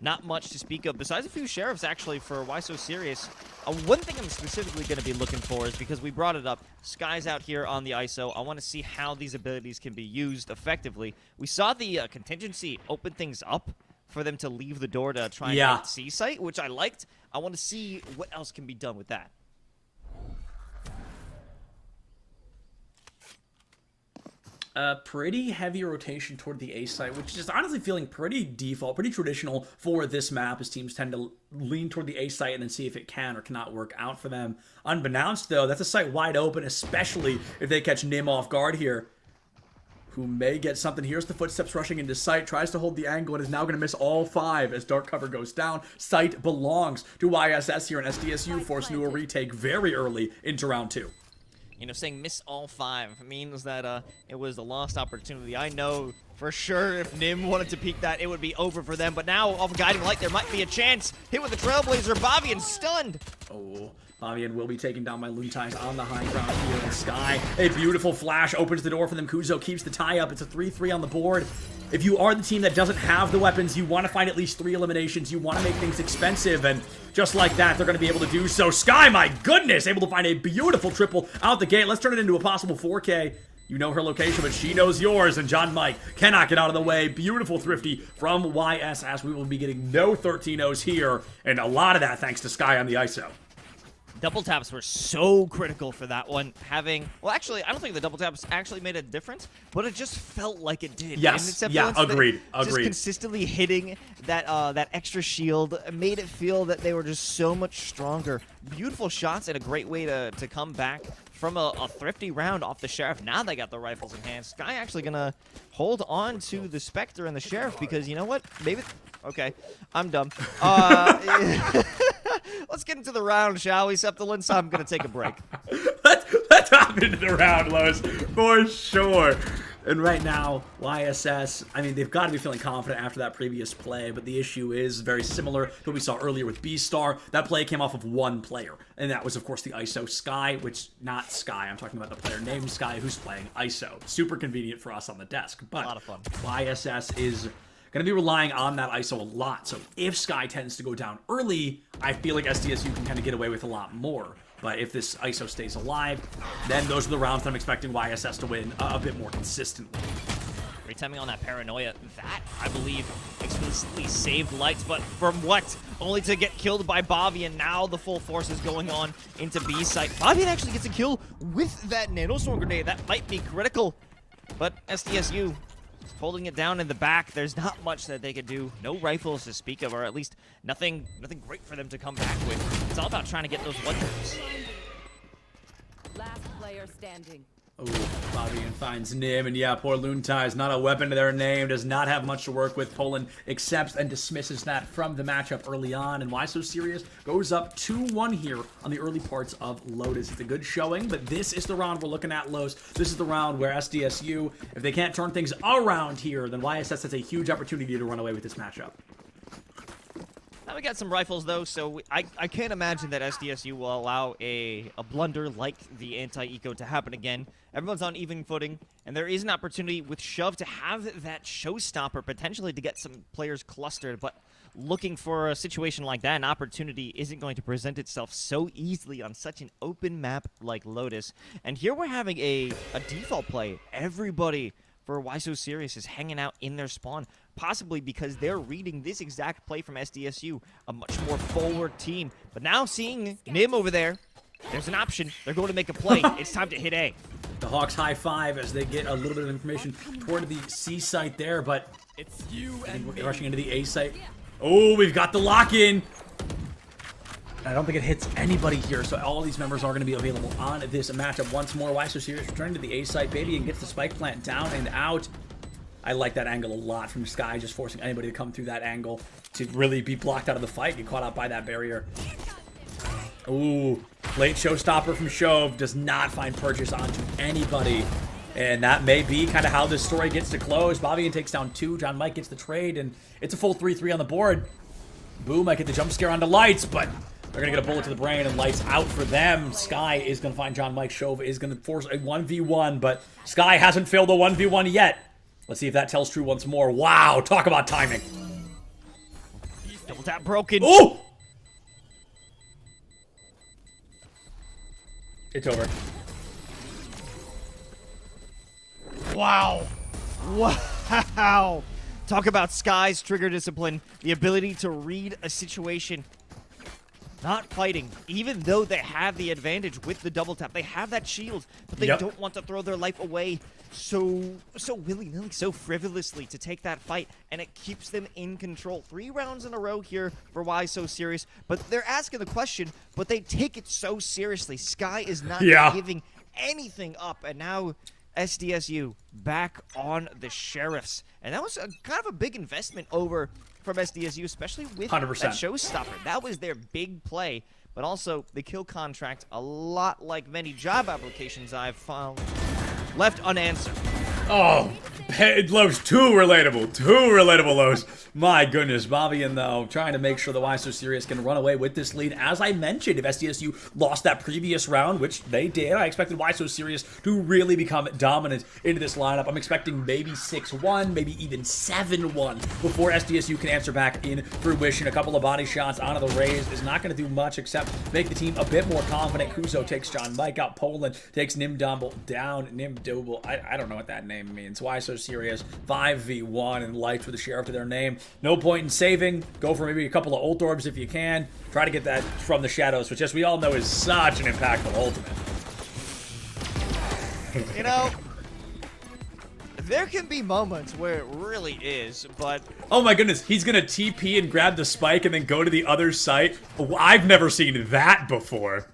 Not much to speak of, besides a few Sheriffs, actually, for Why So Serious. One thing I'm specifically going to be looking for is, because we brought it up, Sky's out here on the ISO. I want to see how these abilities can be used effectively. We saw the contingency open things up for them to leave the door to try and get C-Site, which I liked. I want to see what else can be done with that. Pretty heavy rotation toward the A site, which is honestly feeling pretty default, pretty traditional for this map, as teams tend to lean toward the A site and then see if it can or cannot work out for them. Unbeknownst, though, that's a site wide open, especially if they catch Nim off guard here, who may get something. Here's the footsteps rushing into sight, tries to hold the angle, and is now going to miss all 5 as dark cover goes down. Sight belongs to YSS here, and SDSU forced into a retake very early into round 2. You know, saying miss all 5 means that it was a lost opportunity. I know for sure if Nim wanted to peek that, it would be over for them. But now, off Guiding Light, there might be a chance. Hit with the Trailblazer, Bobbian stunned. Oh, Bobbian will be taken down by Lunetize on the high ground here in Sky. A beautiful flash opens the door for them. Kuzo keeps the tie up. It's a 3-3 on the board. If you are the team that doesn't have the weapons, you want to find at least 3 eliminations. You want to make things expensive, and just like that, they're going to be able to do so. Sky, my goodness, able to find a beautiful triple out the gate. Let's turn it into a possible 4K. You know her location, but she knows yours, and John Mike cannot get out of the way. Beautiful Thrifty from YSS. We will be getting no 13-0s here, and a lot of that thanks to Sky on the ISO. Double taps were so critical for that one. Well, actually, I don't think the double taps actually made a difference, but it just felt like it did. Yes, yeah, agreed. Just consistently hitting that that extra shield made it feel that they were just so much stronger. Beautiful shots and a great way to come back from a thrifty round off the Sheriff. Now they got the rifles in hand. Sky actually gonna hold on to the Spectre and the Sheriff, because you know what? Maybe. Okay, I'm dumb. Let's get into the round, shall we, Septilence? I'm going to take a break. Let's hop into the round, Lois, for sure. And right now, YSS, I mean, they've got to be feeling confident after that previous play, but the issue is very similar to what we saw earlier with B-Star. That play came off of one player, and that was, of course, the ISO Sky, which, not Sky, I'm talking about the player named Sky who's playing ISO. Super convenient for us on the desk, but a lot of fun. YSS is going to be relying on that ISO a lot. So if Sky tends to go down early, I feel like SDSU can kind of get away with a lot more. But if this ISO stays alive, then those are the rounds that I'm expecting YSS to win a bit more consistently. Great timing on that Paranoia. That, I believe, explicitly saved Lights, but from what? Only to get killed by Bobby, and now the full force is going on into B site. Bobby actually gets a kill with that Nanostorm grenade. That might be critical, but SDSU holding it down in the back. There's not much that they could do. No rifles to speak of, or at least nothing great for them to come back with. It's all about trying to get those wonders. Last player standing. Oh, Bobbian finds Nim, and yeah, poor Lunetize, not a weapon to their name, does not have much to work with. Poland accepts and dismisses that from the matchup early on, and Why So Serious goes up 2-1 here on the early parts of Lotus. It's a good showing, but this is the round we're looking at, Los. This is the round where SDSU, if they can't turn things around here, then YSS has a huge opportunity to run away with this matchup. Now we got some rifles, though, so I can't imagine that SDSU will allow a blunder like the anti-eco to happen again. Everyone's on even footing, and there is an opportunity with Shove to have that showstopper, potentially to get some players clustered, but looking for a situation like that, an opportunity isn't going to present itself so easily on such an open map like Lotus. And here we're having a default play. Everybody for Why So Serious is hanging out in their spawn, possibly because they're reading this exact play from SDSU, a much more forward team. But now seeing Nim over there, there's an option. They're going to make a play. It's time to hit A. The Hawks high five as they get a little bit of information toward the C site there, but it's we're rushing into the A site. Oh, we've got the lock-in. I don't think it hits anybody here, so all these members are going to be available on this matchup once more. Why So Serious returning to the A site, baby, and gets the spike plant down and out. I like that angle a lot from Sky, just forcing anybody to come through that angle to really be blocked out of the fight, get caught out by that barrier. Ooh, late showstopper from Shove does not find purchase onto anybody. And that may be kind of how this story gets to close. Bobby takes down 2. John Mike gets the trade, and it's a full 3-3 on the board. Boom, I get the jump scare onto Lights, but they're going to get a bullet to the brain, and Lights out for them. Sky is going to find John Mike. Shove is going to force a 1v1, but Sky hasn't failed a 1v1 yet. Let's see if that tells true once more. Wow, talk about timing. Double tap broken. Ooh! It's over. Wow. Wow. Talk about Sky's trigger discipline, the ability to read a situation. Not fighting, even though they have the advantage with the double tap. They have that shield, but they don't want to throw their life away so willy-nilly, so frivolously to take that fight, and it keeps them in control. 3 rounds in a row here for Why So Serious, but they're asking the question, but they take it so seriously. Sky is not giving anything up, and now SDSU back on the Sheriffs. And that was kind of a big investment over from SDSU, especially with 100%. that showstopper. That was their big play, but also the kill contract, a lot like many job applications I've found, left unanswered. Oh, Lowe's, too relatable, Lowe's. My goodness, Bobby and though trying to make sure the Why So Serious can run away with this lead. As I mentioned, if SDSU lost that previous round, which they did, I expected Why So Serious to really become dominant into this lineup. I'm expecting maybe 6-1, maybe even 7-1 before SDSU can answer back in fruition. A couple of body shots onto the Rays is not going to do much except make the team a bit more confident. Kuso takes John Mike out. Poland takes Nimdouble down. Nimdouble, I don't know what that name means. Why So Serious? 5v1 and Lights with a Sheriff to their name. No point in saving. Go for maybe a couple of ult orbs if you can. Try to get that from the shadows, which, as we all know, is such an impactful ultimate. You know, there can be moments where it really is, but... Oh my goodness, he's gonna TP and grab the spike and then go to the other site? I've never seen that before.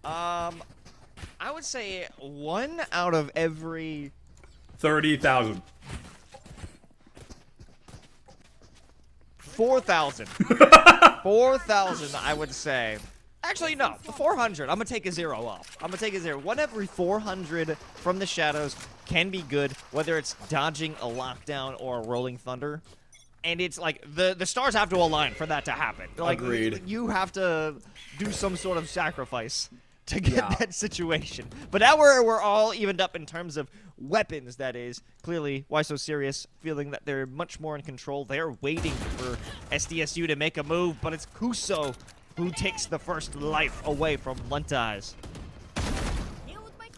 I would say 1 out of every... 30,000. 4,000. 4,000, I would say. Actually, no. 400. I'm going to take a 0 off. I'm going to take a 0. 1 every 400 from the shadows can be good, whether it's dodging a lockdown or a rolling thunder. And it's like, the stars have to align for that to happen. Like, agreed. You have to do some sort of sacrifice to get that situation. But now we're all evened up in terms of weapons, that is. Clearly, Why So Serious, feeling that they're much more in control. They're waiting for SDSU to make a move, but it's Kuso who takes the first life away from Luntize.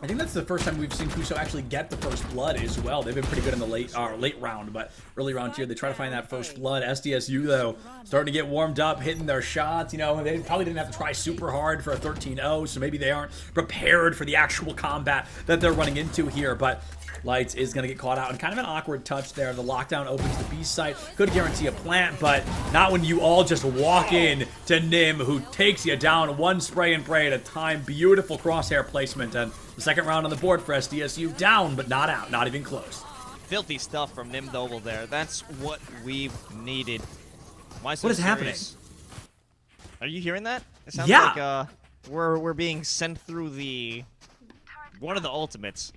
I think that's the first time we've seen Kuso actually get the first blood as well. They've been pretty good in the late round, but early round here, they try to find that first blood. SDSU, though, starting to get warmed up, hitting their shots. You know, they probably didn't have to try super hard for a 13-0, so maybe they aren't prepared for the actual combat that they're running into here, but Lights is going to get caught out, and kind of an awkward touch there. The lockdown opens the B site. Could guarantee a plant, but not when you all just walk in to Nim, who takes you down one spray and pray at a time. Beautiful crosshair placement, and the second round on the board for SDSU. Down, but not out. Not even close. Filthy stuff from Nimdouble there. That's what we've needed. Why so what is serious? happening? Are you hearing that? It sounds Yeah. like we're being sent through one of the ultimates.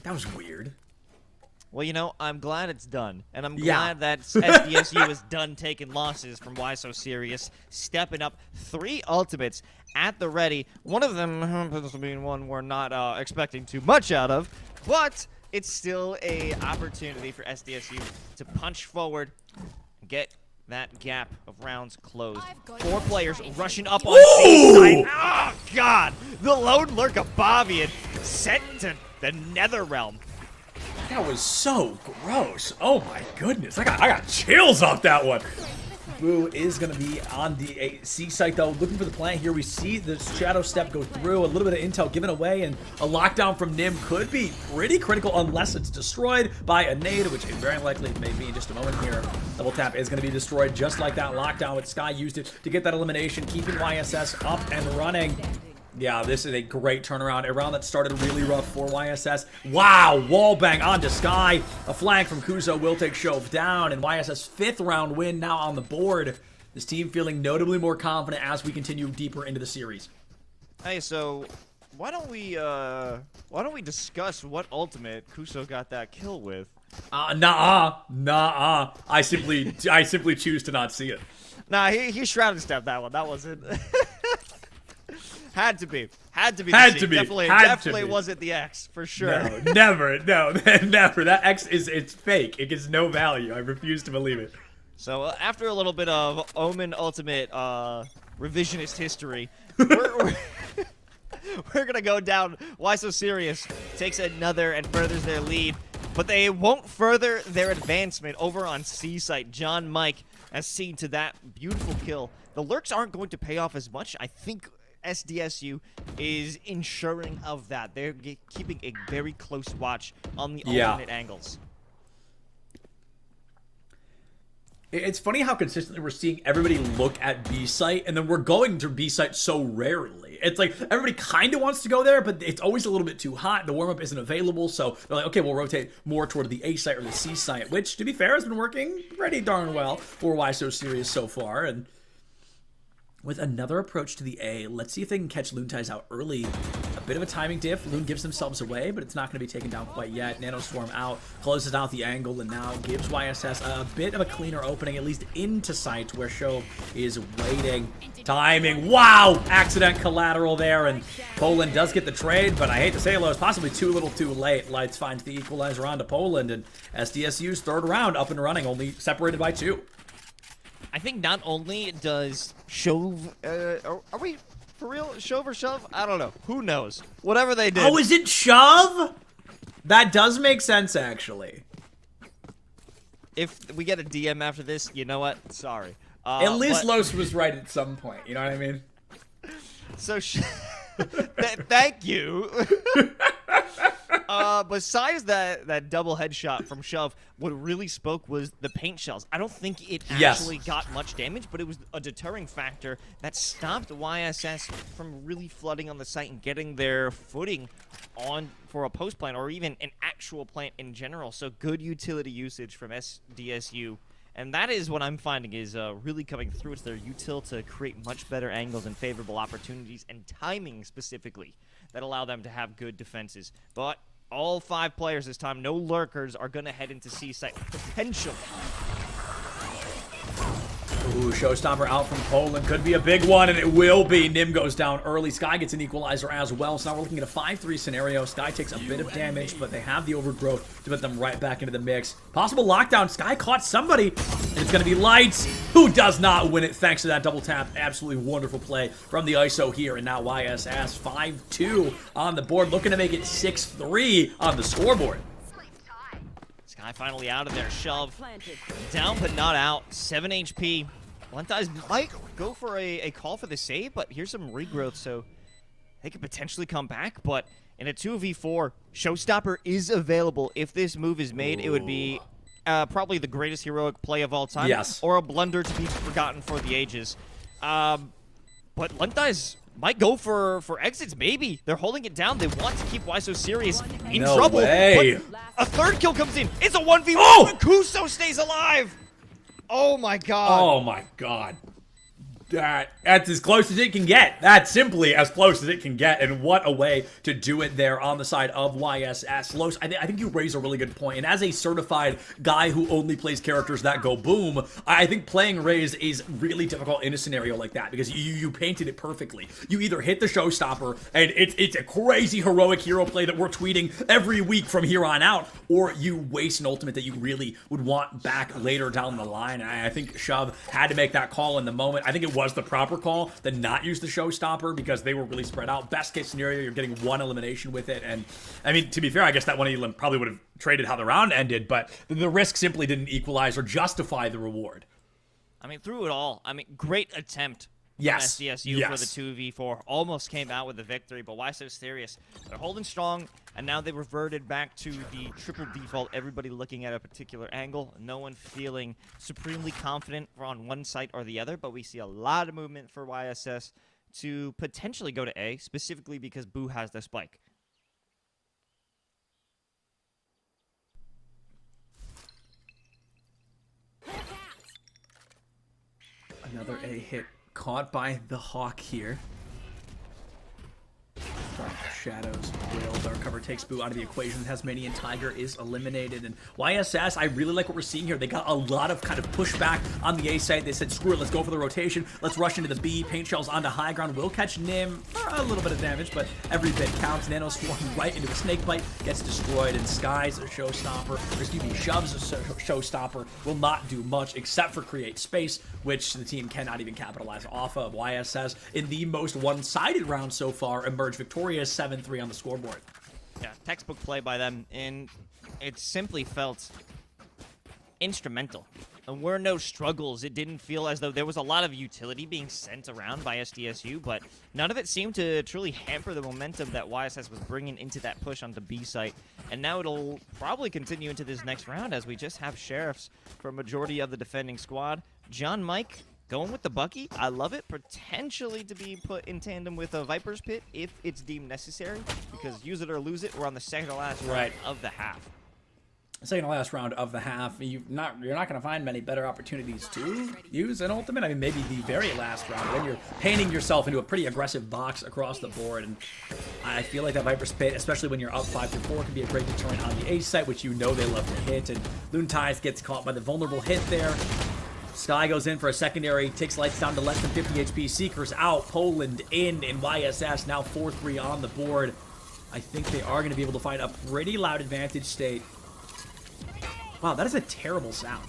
That was weird. Well, you know, I'm glad it's done. And I'm Yeah. glad that SDSU is done taking losses from Why So Serious, stepping up 3 ultimates at the ready. One of them being one we're not expecting too much out of, but it's still a opportunity for SDSU to punch forward and get that gap of rounds closed. 4 players rushing up on C side. Oh, God! The lone lurk of Bavian sent to the Nether Realm. That was so gross. Oh my goodness. I got chills off that one. Boo is going to be on the C site, though. Looking for the plant here. We see the Shadow Step go through. A little bit of intel given away, and a lockdown from Nim could be pretty critical unless it's destroyed by a nade, which is very likely it may be in just a moment here. Double tap is going to be destroyed just like that lockdown, with Sky used it to get that elimination, keeping YSS up and running. Yeah, this is a great turnaround. A round that started really rough for YSS. Wow, wallbang onto Sky. A flank from Kuzo will take Shove down, and YSS 5th round win now on the board. This team feeling notably more confident as we continue deeper into the series. Hey, so why don't we discuss what ultimate Kuso got that kill with? Nah. I simply choose to not see it. Nah, he shrouded stepped that one. That wasn't. Had to be. Definitely wasn't the X for sure. No, never. That X it's fake. It gets no value. I refuse to believe it. So after a little bit of Omen Ultimate revisionist history, we're gonna go down. Why So Serious takes another and furthers their lead, but they won't further their advancement over on C site. John Mike has seen to that beautiful kill. The lurks aren't going to pay off as much. I think SDSU is ensuring of that. They're keeping a very close watch on the alternate angles. It's funny how consistently we're seeing everybody look at B site, and then we're going to B site so rarely. It's like everybody kind of wants to go there, but it's always a little bit too hot. The warm-up isn't available, so they're like, okay, we'll rotate more toward the A site or the C site, which, to be fair, has been working pretty darn well for Why So Serious so far. And with another approach to the A, let's see if they can catch Lunetize out early. A bit of a timing diff. Loon gives themselves away, but it's not going to be taken down quite yet. Nanoswarm out, closes out the angle, and now gives YSS a bit of a cleaner opening, at least into sight, where Shove is waiting. Timing. Wow! Accident collateral there, and Poland does get the trade, but I hate to say it, it's possibly too little too late. Lights finds the equalizer onto Poland, and SDSU's 3rd round up and running, only separated by 2. I think not only does Shove, are we for real? Shove or Shove? I don't know. Who knows? Whatever they did. Oh, is it Shove? That does make sense, actually. If we get a DM after this, you know what? Sorry. At least Los was right at some point. You know what I mean? So, thank you. Besides that double headshot from Shove, what really spoke was the paint shells. I don't think it actually got much damage, but it was a deterring factor that stopped YSS from really flooding on the site and getting their footing on for a post plant or even an actual plant in general. So good utility usage from SDSU. And that is what I'm finding is really coming through. It's their util to create much better angles and favorable opportunities and timing specifically that allow them to have good defenses. But all 5 players this time, no lurkers, are going to head into C site potentially. Ooh, showstopper out from Poland. Could be a big one, and it will be. Nim goes down early. Sky gets an equalizer as well. So now we're looking at a 5-3 scenario. Sky takes a bit of damage, but they have the overgrowth to put them right back into the mix. Possible lockdown. Sky caught somebody, and it's going to be Lights, who does not win it thanks to that double tap. Absolutely wonderful play from the ISO here, and now YSS 5-2 on the board, looking to make it 6-3 on the scoreboard. Sky finally out of there. Shove down but not out. 7 HP. Lunetize might go for a call for the save, but here's some regrowth, so they could potentially come back. But in a 2v4, Showstopper is available. If this move is made, it would be probably the greatest heroic play of all time. Yes. Or a blunder to be forgotten for the ages. But Lunetize might go for exits, maybe. They're holding it down. They want to keep Why So Serious in trouble. Way. But a 3rd kill comes in. It's a 1v1. Oh! Kuso stays alive. Oh my god. Oh my god. That's as close as it can get. That's simply as close as it can get. And what a way to do it there on the side of YSS. Los, I think you raise a really good point. And as a certified guy who only plays characters that go boom, I think playing Raze is really difficult in a scenario like that because you painted it perfectly. You either hit the showstopper, and it's a crazy heroic hero play that we're tweeting every week from here on out, or you waste an ultimate that you really would want back later down the line. And I think Shove had to make that call in the moment. I think it was the proper call to not use the showstopper because they were really spread out. Best case scenario, you're getting one elimination with it. And I mean, to be fair, I guess that one elim probably would have traded how the round ended, but the risk simply didn't equalize or justify the reward. I mean, through it all, great attempt. Yes. SDSU for the 2v4 almost came out with the victory, but why so serious? They're holding strong, and now they reverted back to the triple default, everybody looking at a particular angle, no one feeling supremely confident on one side or the other, but we see a lot of movement for YSS to potentially go to A, specifically because Boo has the spike. Another A hit caught by the Hawk here. Shadows, Whale, Dark Cover takes Boo out of the equation. Tasmanian Tiger is eliminated. And YSS, I really like what we're seeing here. They got a lot of kind of pushback on the A side. They said, screw it, let's go for the rotation. Let's rush into the B. Paint Shells onto high ground. Will catch Nim for a little bit of damage, but every bit counts. Nano Swarm right into a Snake Bite, gets destroyed. And Sky's a showstopper, or excuse me, Shove's a showstopper, will not do much except for create space, which the team cannot even capitalize off of. YSS, in the most one-sided round so far, emerged victorious 7-3 on the scoreboard. Yeah, textbook play by them, and it simply felt instrumental. And were no struggles. It didn't feel as though there was a lot of utility being sent around by SDSU, but none of it seemed to truly hamper the momentum that YSS was bringing into that push onto B site. And now it'll probably continue into this next round as we just have Sheriffs for a majority of the defending squad. John Mike going with the Bucky. I love it. Potentially to be put in tandem with a Viper's Pit if it's deemed necessary, because use it or lose it. We're on the second to last round of the half. Second to last round of the half. You're not going to find many better opportunities to use an ultimate. I mean, maybe the very last round when you're painting yourself into a pretty aggressive box across the board. And I feel like that Viper's Pit, especially when you're up 5-4, can be a great deterrent on the A site, which you know they love to hit. And Loonties gets caught by the vulnerable hit there. Sky goes in for a secondary, takes lights down to less than 50 HP. Seekers out, Poland in, and YSS now 4-3 on the board. I think they are going to be able to find a pretty loud advantage state. Wow, that is a terrible sound.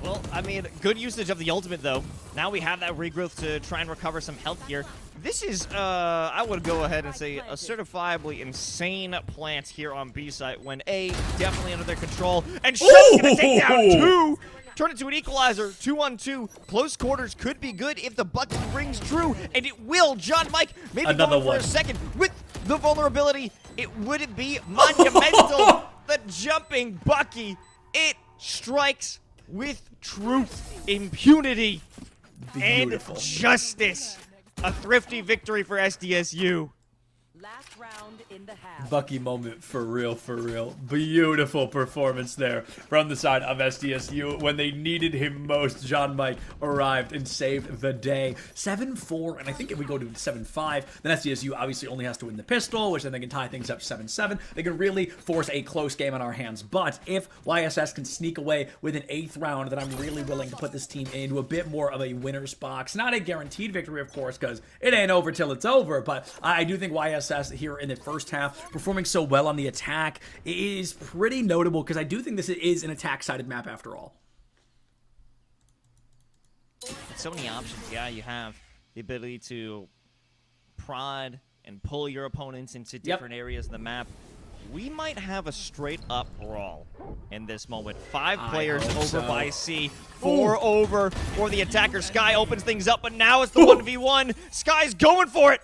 Well, I mean, good usage of the ultimate, though. Now we have that regrowth to try and recover some health here. This is, I would go ahead and say, a certifiably insane plant here on B site when A, definitely under their control, and Shove's gonna take down 2! Turn it to an equalizer, 2-on-2. Close quarters could be good if the Bucky rings true, and it will. John Mike maybe another going for one. a second with the vulnerability. It wouldn't be monumental. The jumping Bucky, it strikes with truth, impunity, Beautiful. and justice. A thrifty victory for SDSU. Last round in the half. Bucky moment for real, for real. Beautiful performance there from the side of SDSU. When they needed him most, John Mike arrived and saved the day. 7-4, and I think if we go to 7-5, then SDSU obviously only has to win the pistol, which then they can tie things up 7-7. They can really force a close game on our hands. But if YSS can sneak away with an 8th round, then I'm really willing to put this team into a bit more of a winner's box. Not a guaranteed victory, of course, because it ain't over till it's over, but I do think YSS here in the first half performing so well on the attack is pretty notable, because I do think this is an attack-sided map after all. So many options. Yeah, you have the ability to prod and pull your opponents into different areas of the map. We might have a straight-up brawl in this moment. 5 players over by C, 4 over for the attacker. Sky opens things up, but now it's the 1v1. Sky's going for it.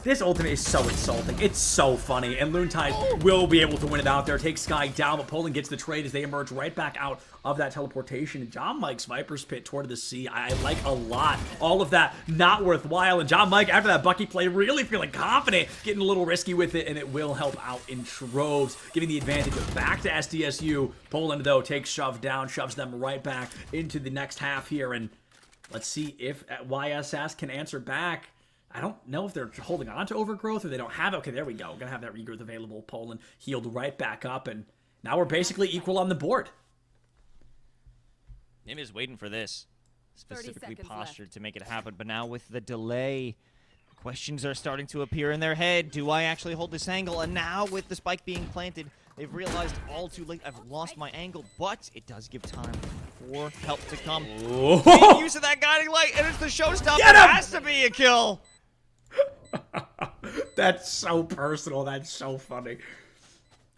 This ultimate is so insulting. It's so funny. And Loontide will be able to win it out there. Take Sky down, but Poland gets the trade as they emerge right back out of that teleportation. John Mike's Viper's Pit toward the sea. I like a lot. All of that not worthwhile. And John Mike, after that Bucky play, really feeling confident, getting a little risky with it, and it will help out in troves, giving the advantage back to SDSU. Poland, though, takes shove down, shoves them right back into the next half here. And let's see if YSS can answer back. I don't know if they're holding on to Overgrowth or they don't have it. Okay, there we go. Gonna have that regrowth available. Poland healed right back up, and now we're basically equal on the board. Nim is waiting for this. Specifically seconds postured left. to make it happen, but now with the delay, questions are starting to appear in their head. Do I actually hold this angle? And now with the spike being planted, they've realized all too late, I've lost my angle, but it does give time for help to come. Make use of that guiding light, and it's the showstopper. It has to be a kill. That's so personal. That's so funny.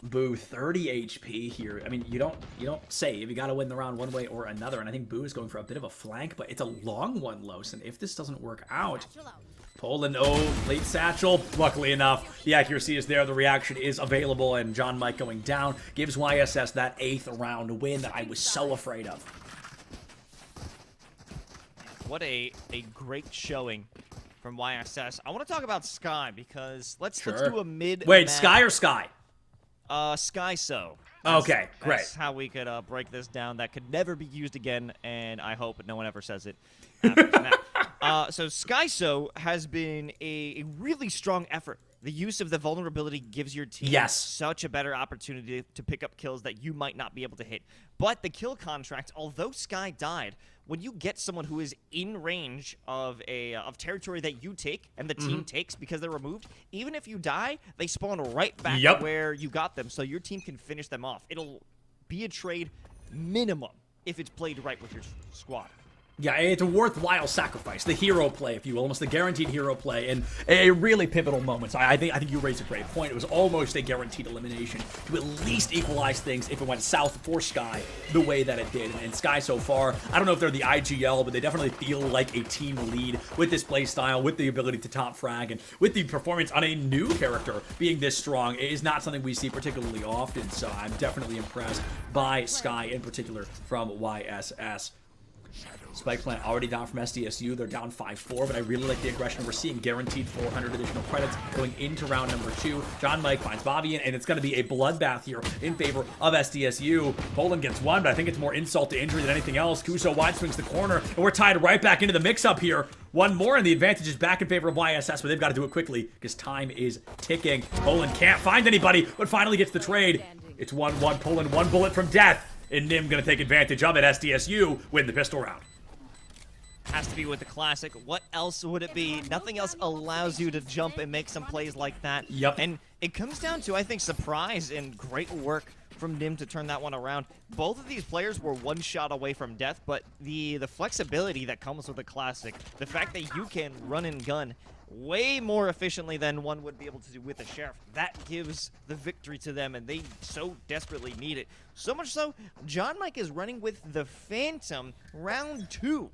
Boo, 30 HP here. I mean, you don't save. You got to win the round one way or another. And I think Boo is going for a bit of a flank, but it's a long one, Los. And if this doesn't work out, Poland, late satchel. Luckily enough, the accuracy is there. The reaction is available, and John Mike going down gives YSS that 8th round win that I was so afraid of. What a great showing from YSS. I want to talk about Sky because let's do a mid. Wait, Sky or Sky? Sky so. Okay, great. That's how we could break this down. That could never be used again, and I hope no one ever says it after that. So Sky so has been a really strong effort. The use of the vulnerability gives your team such a better opportunity to pick up kills that you might not be able to hit. But the kill contract, although Sky died, when you get someone who is in range of territory that you take and the team takes because they're removed, even if you die, they spawn right back where you got them, so your team can finish them off. It'll be a trade minimum if it's played right with your squad. Yeah, it's a worthwhile sacrifice. The hero play, if you will, almost the guaranteed hero play, and a really pivotal moment. So I think you raised a great point. It was almost a guaranteed elimination to at least equalize things if it went south for Sky the way that it did. And Sky so far, I don't know if they're the IGL, but they definitely feel like a team lead with this play style, with the ability to top frag, and with the performance on a new character being this strong. It is not something we see particularly often, so I'm definitely impressed by Sky in particular from YSS. Spike plant already down from SDSU. They're down 5-4, but I really like the aggression. We're seeing guaranteed 400 additional credits going into round number 2. John Mike finds Bobby, and it's going to be a bloodbath here in favor of SDSU. Poland gets one, but I think it's more insult to injury than anything else. Kuso wide swings the corner, and we're tied right back into the mix-up here. One more, and the advantage is back in favor of YSS, but they've got to do it quickly because time is ticking. Poland can't find anybody, but finally gets the trade. It's 1-1. Poland, one bullet from death, and Nim going to take advantage of it. SDSU win the pistol round. Has to be with the classic. What else would it be? Nothing else allows you to jump and make some plays like that. Yep. And it comes down to, I think, surprise and great work from Nim to turn that one around. Both of these players were one shot away from death, but the flexibility that comes with the classic, the fact that you can run and gun way more efficiently than one would be able to do with a Sheriff, that gives the victory to them, and they so desperately need it. So much so, John Mike is running with the Phantom round 2.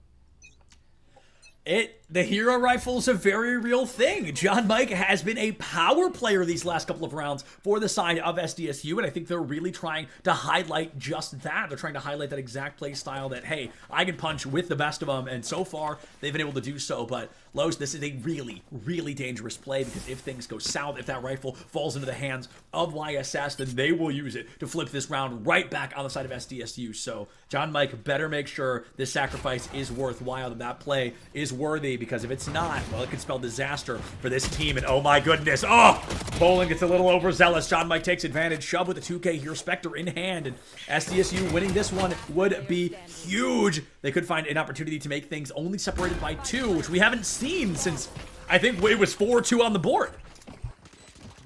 The hero rifle is a very real thing. John Mike has been a power player these last couple of rounds for the side of SDSU, and I think they're really trying to highlight just that. They're trying to highlight that exact play style that, hey, I can punch with the best of them, and so far, they've been able to do so. But, Los, this is a really, really dangerous play because if things go south, if that rifle falls into the hands of YSS, then they will use it to flip this round right back on the side of SDSU. So, John Mike better make sure this sacrifice is worthwhile, that play is worthy, because if it's not, well, it could spell disaster for this team. And oh my goodness, Poland gets a little overzealous. John Mike takes advantage, shove with a 2K here, Spectre in hand, and SDSU winning this one would be huge. They could find an opportunity to make things only separated by 2, which we haven't seen since, I think it was 4-2 on the board.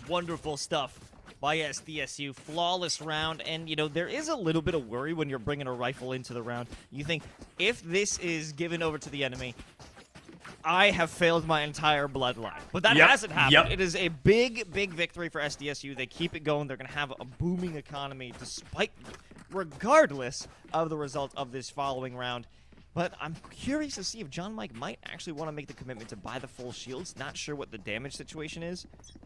Wonderful stuff by SDSU. Flawless round, and you know, there is a little bit of worry when you're bringing a rifle into the round. You think, if this is given over to the enemy, I have failed my entire bloodline. But that hasn't happened. It is a big, big victory for SDSU. They keep it going. They're going to have a booming economy regardless of the result of this following round. But I'm curious to see if John Mike might actually want to make the commitment to buy the full shields. Not sure what the damage situation is.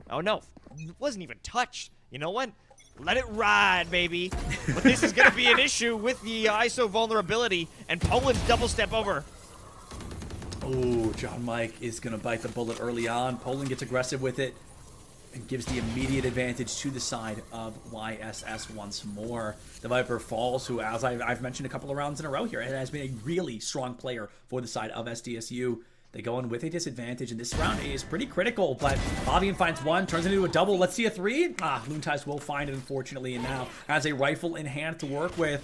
Oh, no. It wasn't even touched. You know what? Let it ride, baby. But this is going to be an issue with the ISO vulnerability, and Poland's double step over. Oh, John Mike is going to bite the bullet early on. Poland gets aggressive with it and gives the immediate advantage to the side of YSS once more. The Viper falls, who, as I've mentioned a couple of rounds in a row here, has been a really strong player for the side of SDSU. They go in with a disadvantage, and this round is pretty critical, but Avian finds one, turns it into a double. Let's see a three. Loonties will find it, unfortunately, and now has a rifle in hand to work with.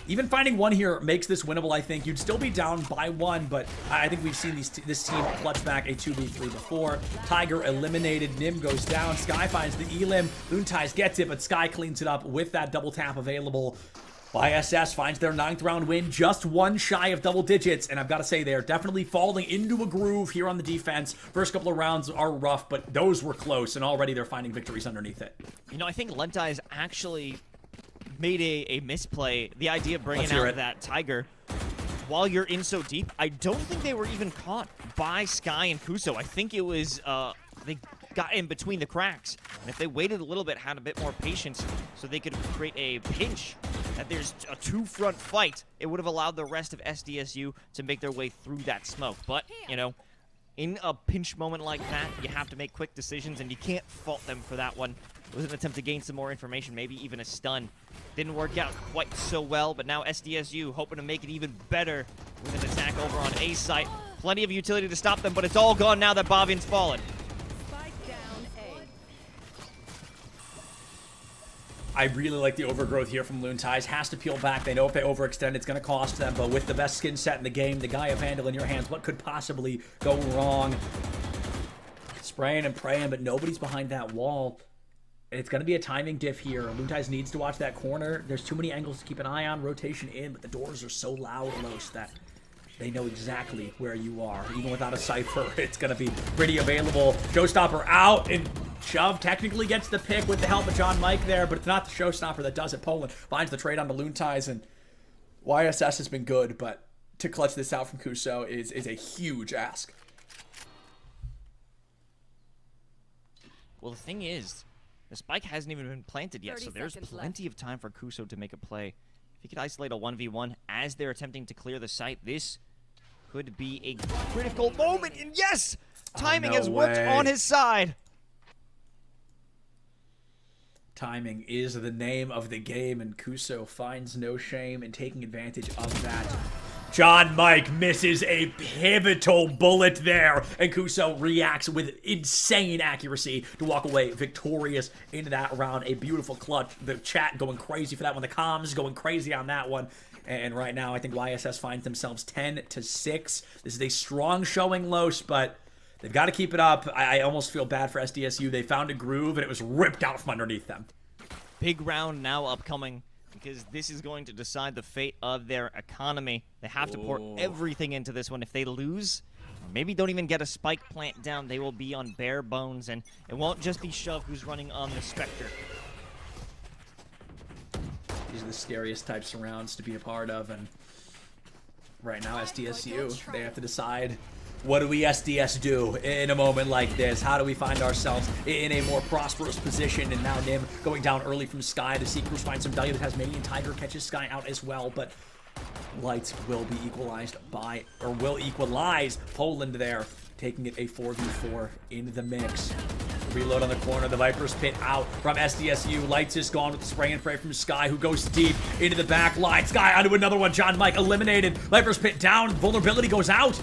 Even finding one here makes this winnable, I think. You'd still be down by one, but I think we've seen this team clutch back a 2v3 before. Tiger eliminated. Nim goes down. Sky finds the Elim. Loonties gets it, but Sky cleans it up with that double tap available. YSS finds their 9th round win, just one shy of double digits, and I've got to say they're definitely falling into a groove here on the defense. First couple of rounds are rough, but those were close, and already they're finding victories underneath it. You know, I think Loonties actually made a misplay. The idea of bringing out that Tiger while you're in so deep, I don't think they were even caught by Sky and Kuso. I think it was they got in between the cracks, and if they waited a little bit, had a bit more patience, so they could create a pinch that there's a two-front fight, it would have allowed the rest of SDSU to make their way through that smoke. But, you know, in a pinch moment like that, you have to make quick decisions, and you can't fault them for that one. It was an attempt to gain some more information, maybe even a stun. Didn't work out quite so well, but now SDSU hoping to make it even better with an attack over on A site. Plenty of utility to stop them, but it's all gone now that Bavian's fallen. Spike down A. I really like the overgrowth here from Loonties. Has to peel back. They know if they overextend, it's going to cost them. But with the best skin set in the game, the Gaia Vandal in your hands, what could possibly go wrong? Spraying and praying, but nobody's behind that wall. It's going to be a timing diff here. Loonties needs to watch that corner. There's too many angles to keep an eye on. Rotation in, but the doors are so loud, Los, that they know exactly where you are. Even without a Cypher, it's going to be pretty available. Showstopper out, and Shove technically gets the pick with the help of John Mike there, but it's not the Showstopper that does it. Poland finds the trade on the Loonties, and YSS has been good, but to clutch this out from Kuso is a huge ask. Well, the thing is, the spike hasn't even been planted yet, so there's plenty of time for Kuso to make a play. If he could isolate a 1v1 as they're attempting to clear the site, this could be a critical moment. And yes! Timing has worked on his side. Timing is the name of the game, and Kuso finds no shame in taking advantage of that. John Mike misses a pivotal bullet there, and Kuso reacts with insane accuracy to walk away victorious into that round. A beautiful clutch. The chat going crazy for that one. The comms going crazy on that one. And right now, I think YSS finds themselves 10-6. This is a strong showing, Los, but they've got to keep it up. I almost feel bad for SDSU. They found a groove, and it was ripped out from underneath them. Big round now upcoming, because this is going to decide the fate of their economy. They have to pour everything into this one. If they lose, or maybe don't even get a spike plant down, they will be on bare bones, and it won't just be Shove who's running on the Spectre. These are the scariest types of rounds to be a part of, and right now SDSU, they have to decide, what do we SDS do in a moment like this? How do we find ourselves in a more prosperous position? And now Nim going down early from Sky. The Seekers find some value. The Tasmanian Tiger catches Sky out as well, but Lights will be equalized by, or will equalize Poland there, taking it a 4v4 in the mix. Reload on the corner, the Viper's pit out from SDSU. Lights is gone with the spray and pray from Sky, who goes deep into the back line. Sky onto another one, John Mike eliminated. Viper's pit down, vulnerability goes out.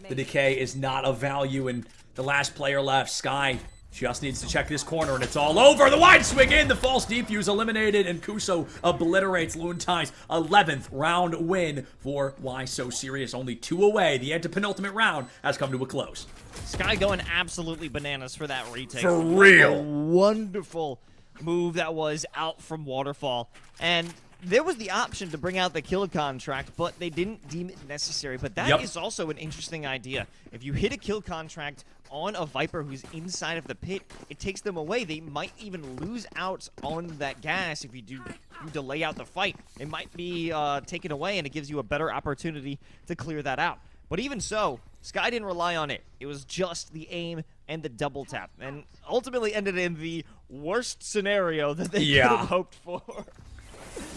The decay is not of value, and the last player left, Sky, just needs to check this corner, and it's all over. The wide swing in, the false defuse eliminated, and Kuso obliterates Loonties' 11th round win for Why So Serious. Only 2 away. The antepenultimate round has come to a close. Sky going absolutely bananas for that retake. For real. A wonderful move that was out from Waterfall. And there was the option to bring out the kill contract, but they didn't deem it necessary. But that is also an interesting idea. If you hit a kill contract on a Viper who's inside of the pit, it takes them away. They might even lose out on that gas if you do you delay out the fight, it might be taken away, and it gives you a better opportunity to clear that out. But even so, Sky didn't rely on it. It was just the aim and the double tap, and ultimately ended in the worst scenario that they could have hoped for.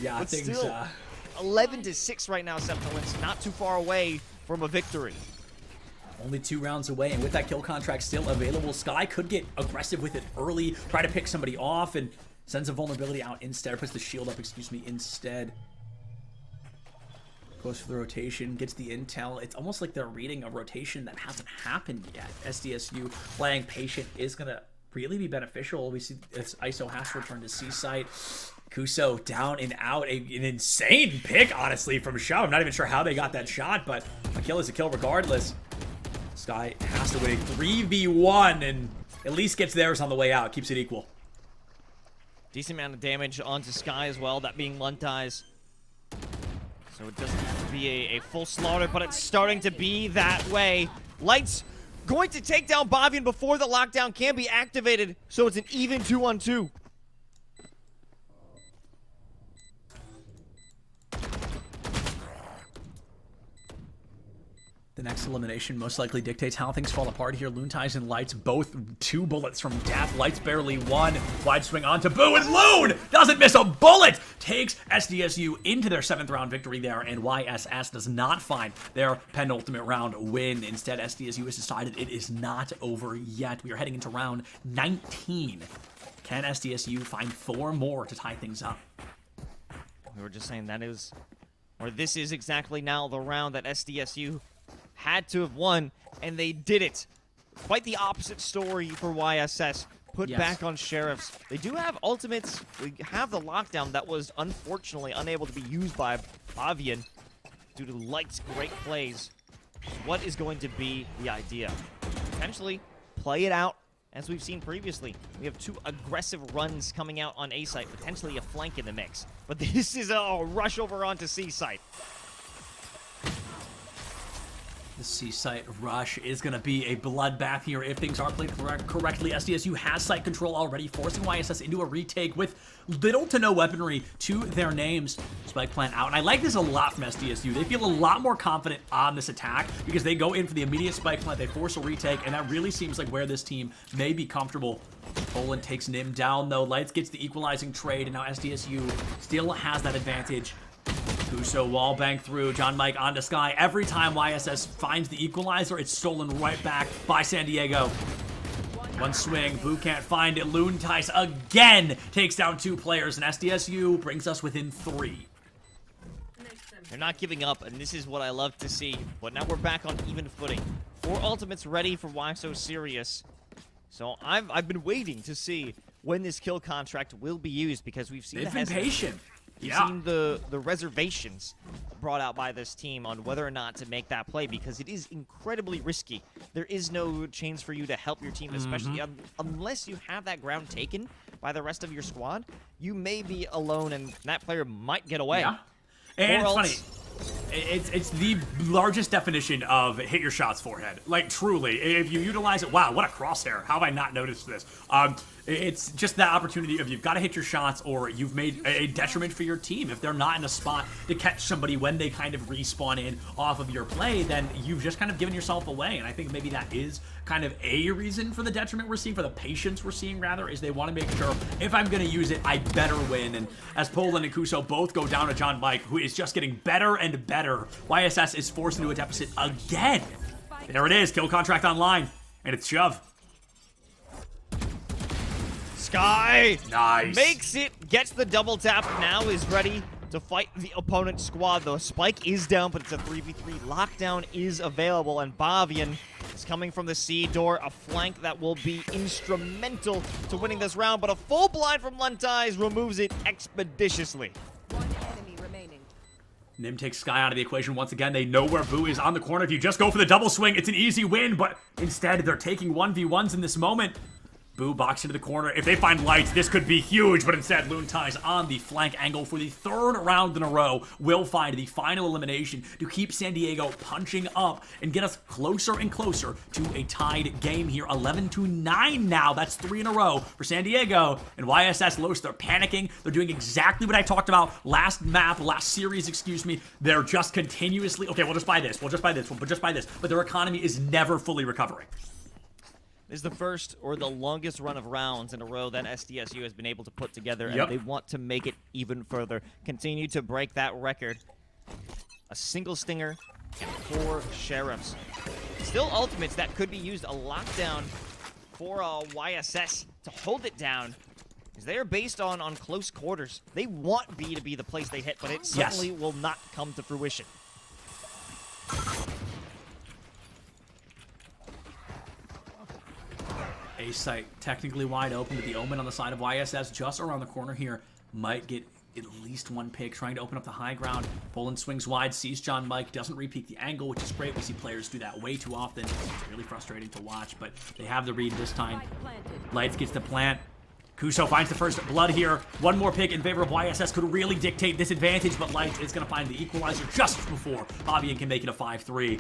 Yeah, But things. still, 11-6 right now, Septilence, not too far away from a victory. Only 2 rounds away, and with that kill contract still available, Sky could get aggressive with it early, try to pick somebody off, and sends a vulnerability out instead, or puts the shield up, excuse me, instead. Goes for the rotation, gets the intel. It's almost like they're reading a rotation that hasn't happened yet. SDSU playing patient is going to really be beneficial. We see this ISO has returned to C-Site. Kuso down and out. An insane pick, honestly, from Shove. I'm not even sure how they got that shot, but a kill is a kill regardless. Sky has to win a 3v1 and at least gets theirs on the way out. Keeps it equal. Decent amount of damage onto Sky as well, that being Luntai's. So it doesn't have to be a full slaughter, but it's starting to be that way. Lights going to take down Bavian before the lockdown can be activated, so it's an even 2-on-2. The next elimination most likely dictates how things fall apart here. Luntais and Lights, both 2 bullets from death. Lights barely 1. Wide swing onto Boo, and Loon doesn't miss a bullet! Takes SDSU into their 7th round victory there, and YSS does not find their penultimate round win. Instead, SDSU has decided it is not over yet. We are heading into round 19. Can SDSU find 4 more to tie things up? We were just saying this is exactly now the round that SDSU had to have won, and they did it. Quite the opposite story for YSS. Put back on Sheriffs. They do have ultimates. We have the lockdown that was unfortunately unable to be used by Bavian due to Light's great plays. What is going to be the idea? Potentially play it out as we've seen previously. We have 2 aggressive runs coming out on A site, potentially a flank in the mix. But this is a rush over onto C site. The C-Site rush is going to be a bloodbath here if things are played correctly. SDSU has site control already, forcing YSS into a retake with little to no weaponry to their names. Spike plant out, and I like this a lot from SDSU. They feel a lot more confident on this attack because they go in for the immediate spike plant, they force a retake, and that really seems like where this team may be comfortable. Poland takes Nim down, though. Lights gets the equalizing trade, and now SDSU still has that advantage. Kuso wallbang through, John Mike onto Sky. Every time YSS finds the equalizer, it's stolen right back by San Diego. One swing, Boo can't find it. Luntais again takes down 2 players, and SDSU brings us within 3. They're not giving up, and this is what I love to see. But now we're back on even footing. 4 ultimates ready for Why So Serious. So I've been waiting to see when this kill contract will be used, because we've seen They've been patient. We've seen the reservations brought out by this team on whether or not to make that play, because it is incredibly risky. There is no chance for you to help your team, especially unless you have that ground taken by the rest of your squad. You may be alone, and that player might get away. Yeah. And it's funny. It's the largest definition of hit your shots forehead. Like, truly, if you utilize it, wow, what a crosshair. How have I not noticed this? It's just that opportunity of you've got to hit your shots, or you've made a detriment for your team. If they're not in a spot to catch somebody when they kind of respawn in off of your play, then you've just kind of given yourself away. And I think maybe that is kind of a reason for the detriment we're seeing, for the patience we're seeing, rather, is they want to make sure if I'm going to use it, I better win. And as Poland and Kuso both go down to John Mike, who is just getting better and better, YSS is forced into a deficit again. There it is, kill contract online, and it's Shove. Sky Nice. makes it, gets the double tap, now is ready to fight the opponent's squad. The spike is down, but it's a 3v3. Lockdown is available, and Bavian is coming from the C door, a flank that will be instrumental to winning this round, but a full blind from Luntais removes it expeditiously. One enemy remaining. Nim takes Sky out of the equation once again. They know where Boo is on the corner. If you just go for the double swing, it's an easy win, but instead they're taking 1v1s in this moment. Boo box into the corner. If they find Lights, this could be huge, but instead Loon Ties on the flank angle for the third round in a row will find the final elimination to keep San Diego punching up and get us closer and closer to a tied game here. 11-9 now. That's 3 in a row for San Diego. And YSS Los, they're panicking. They're doing exactly what I talked about last series, excuse me. They're just continuously, okay, we'll just buy this. We'll just buy this. We'll just buy this. But their economy is never fully recovering. This is the first or the longest run of rounds in a row that SDSU has been able to put together, Yep. and they want to make it even further. Continue to break that record. A single stinger and 4 sheriffs. Still ultimates that could be used a lockdown for YSS to hold it down. Because they are based on close quarters. They want B to be the place they hit, but it certainly will not come to fruition. A site technically wide open, but the Omen on the side of YSS just around the corner here might get at least one pick, trying to open up the high ground. Poland swings wide, sees John Mike, doesn't repeat the angle, which is great. We see players do that way too often. It's really frustrating to watch, but they have the read this time. Lights gets the plant. Kuso finds the first blood here. One more pick in favor of YSS could really dictate this advantage, but Lights is going to find the equalizer just before Fabian can make it a 5-3.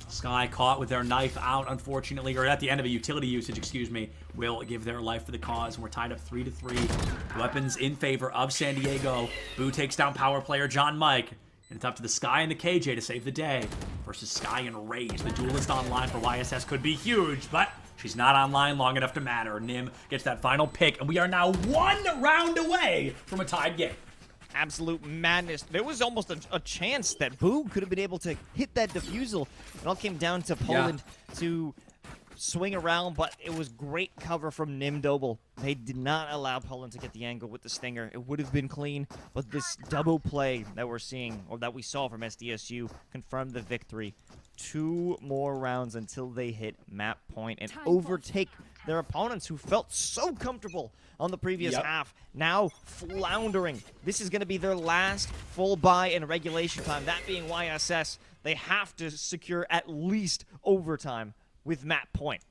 Sky caught with their knife out, unfortunately, or at the end of a utility usage, excuse me, will give their life for the cause. And we're tied up 3-3. Weapons in favor of San Diego. Boo takes down power player John Mike. And it's up to the Sky and the KJ to save the day versus Sky and Rage. The duelist online for YSS could be huge, but she's not online long enough to matter. Nim gets that final pick, and we are now 1 round away from a tied game. Absolute madness. There was almost a chance that Boo could have been able to hit that defusal. It all came down to Poland to swing around, but it was great cover from Nim Doble. They did not allow Poland to get the angle with the stinger. It would have been clean, but this double play that we're seeing, or that we saw from SDSU, confirmed the victory. 2 more rounds until they hit map point and overtake their opponents who felt so comfortable on the previous half, now floundering. This is going to be their last full buy in regulation time, that being YSS. They have to secure at least overtime with map point.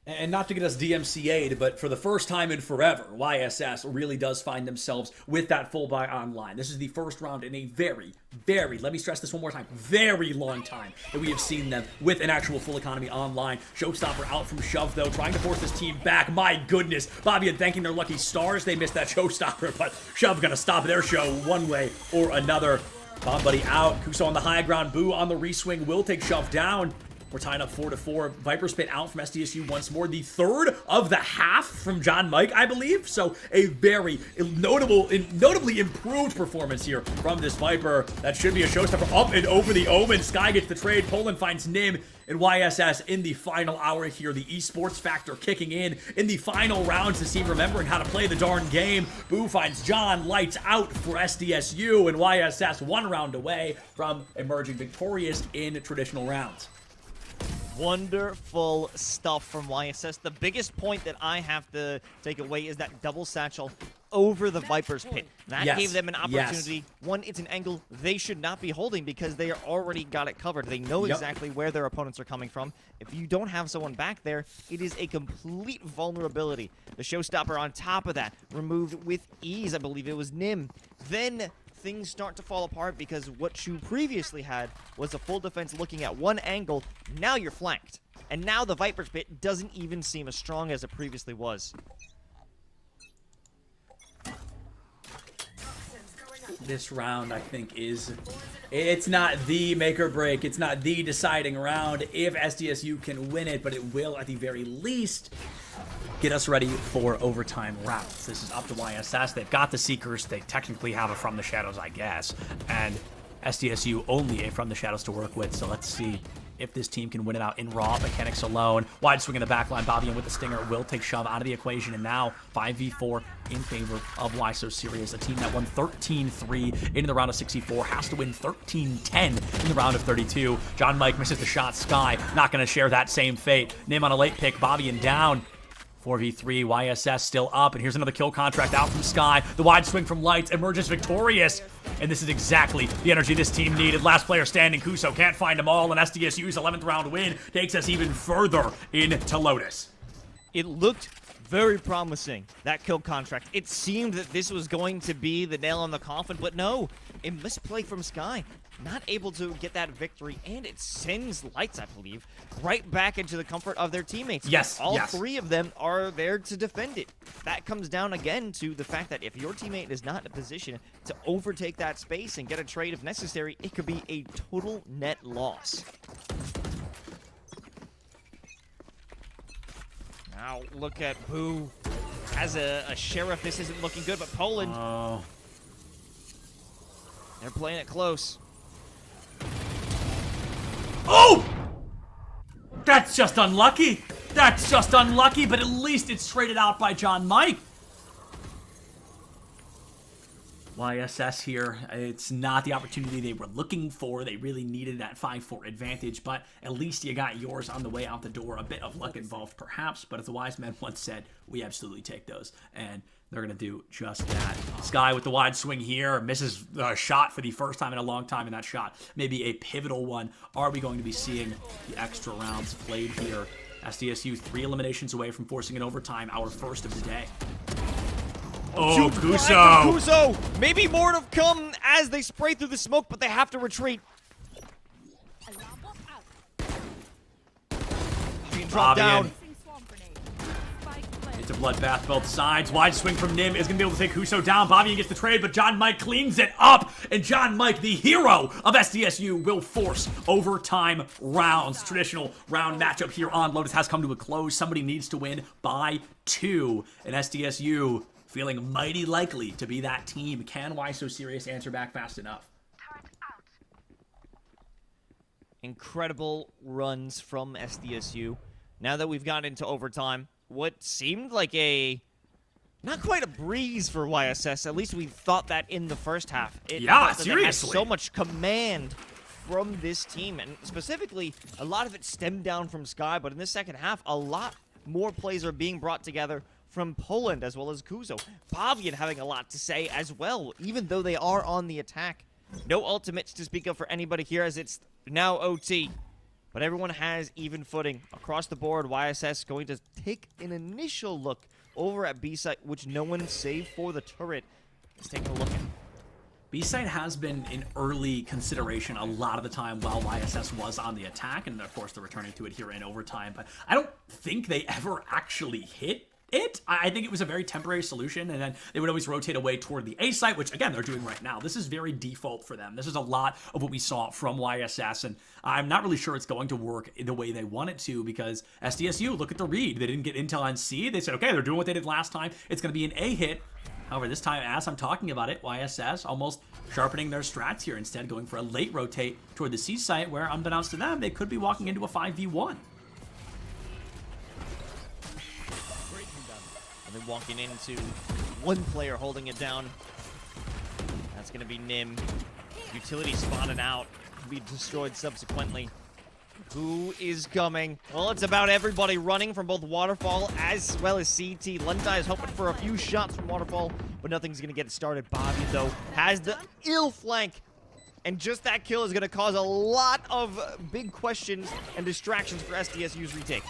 And not to get us DMCA'd, but for the first time in forever, YSS really does find themselves with that full buy online. This is the first round in a very, let me stress this one more time, very long time that we have seen them with an actual full economy online. Showstopper out from Shove, though, trying to force this team back. My goodness. Fabian thanking their lucky stars they missed that Showstopper, but Shove gonna stop their show one way or another. Bomb Buddy out. Kuso on the high ground. Boo on the reswing will take Shove down. We're tying up 4-4. Viper Spit out from SDSU once more. The third of the half from John Mike, I believe. So a very notably improved performance here from this Viper. That should be a showstopper. Up and over the Omen. Sky gets the trade. Poland finds Nim and YSS in the final hour here. The esports factor kicking in the final rounds. The team remembering how to play the darn game. Boo finds John. Lights out for SDSU, and YSS 1 round away from emerging victorious in traditional rounds. Wonderful stuff from YSS. The biggest point that I have to take away is that double satchel over the Viper's pit. That gave them an opportunity. One, it's an angle they should not be holding because they already got it covered. They know exactly where their opponents are coming from. If you don't have someone back there, it is a complete vulnerability. The Showstopper on top of that, removed with ease. I believe it was Nim. Then things start to fall apart because what you previously had was a full defense looking at one angle. Now you're flanked. And now the Viper's pit doesn't even seem as strong as it previously was. This round, I think, it's not the make or break. It's not the deciding round if SDSU can win it, but it will, at the very least, get us ready for overtime rounds. This is up to YSS. They've got the Seekers. They technically have a From the Shadows, I guess. And SDSU only a From the Shadows to work with, so let's see if this team can win it out in raw mechanics alone. Wide swing in the back line. Fabian with the stinger will take Shove out of the equation, and now 5v4 in favor of Why So Serious, a team that won 13-3 in the round of 64, has to win 13-10 in the round of 32. John Mike misses the shot. Sky not going to share that same fate. Nim on a late pick. Fabian down. 4v3, YSS still up, and here's another kill contract out from Sky. The wide swing from Lights emerges victorious, and this is exactly the energy this team needed. Last player standing, Kuso can't find them all, and SDSU's 11th round win takes us even further into Lotus. It looked very promising, that kill contract. It seemed that this was going to be the nail in the coffin, but no, a misplay from Sky. Not able to get that victory, and it sends Lights, I believe, right back into the comfort of their teammates. Yes, All yes. three of them are there to defend it. That comes down again to the fact that if your teammate is not in a position to overtake that space and get a trade if necessary, it could be a total net loss. Now look at Boo. As a sheriff, this isn't looking good, but Poland, Oh. they're playing it close. Oh! That's just unlucky. That's just unlucky, but at least it's traded out by John Mike. YSS here, it's not the opportunity they were looking for. They really needed that 5-4 advantage, but at least you got yours on the way out the door. A bit of luck involved, perhaps, but as the wise man once said, we absolutely take those, and they're going to do just that. Sky with the wide swing here, misses a shot for the first time in a long time, and that shot maybe a pivotal one. Are we going to be seeing the extra rounds played here? SDSU 3 eliminations away from forcing an overtime, our first of the day. Oh, Kuso! Kuso! Maybe more to come as they spray through the smoke, but they have to retreat. Being dropped down. Placing swarm grenade. Spike planted. It's a bloodbath both sides. Wide swing from Nim is going to be able to take Kuso down. Bobby gets the trade, but John Mike cleans it up. And John Mike, the hero of SDSU, will force overtime rounds. Traditional round matchup here on Lotus has come to a close. Somebody needs to win by 2. And SDSU feeling mighty likely to be that team. Can Why So Serious answer back fast enough? Incredible runs from SDSU. Now that we've gotten into overtime, what seemed like not quite a breeze for YSS. At least we thought that in the first half. Yeah, They had seriously. so much command from this team, and specifically, a lot of it stemmed down from Sky, but in the second half, a lot more plays are being brought together from Poland as well as Kuzo. Pavian having a lot to say as well, even though they are on the attack. No ultimates to speak of for anybody here as it's now OT. But everyone has even footing across the board. YSS going to take an initial look over at B-site, which no one save for the turret is taking a look at. B-side has been in early consideration a lot of the time while YSS was on the attack, and of course they're returning to it here in overtime, but I don't think they ever actually hit it. I think it was a very temporary solution, and then they would always rotate away toward the A site, which again they're doing right now. This is very default for them. This is a lot of what we saw from YSS, and I'm not really sure it's going to work the way they want it to, because SDSU, look at the read. They didn't get intel on C. They said, okay, they're doing what they did last time. It's going to be an A hit. However, this time, as I'm talking about it, YSS almost sharpening their strats here, instead going for a late rotate toward the C site, where unbeknownst to them, they could be walking into a 5v1. And then walking into one player holding it down. That's going to be Nim. Utility spotted out. Can be destroyed subsequently. Who is coming? Well, it's about everybody running from both Waterfall as well as CT. Luntai is hoping for a few shots from Waterfall, but nothing's going to get it started. Bobby, though, has the ill flank. And just that kill is going to cause a lot of big questions and distractions for SDSU's retake.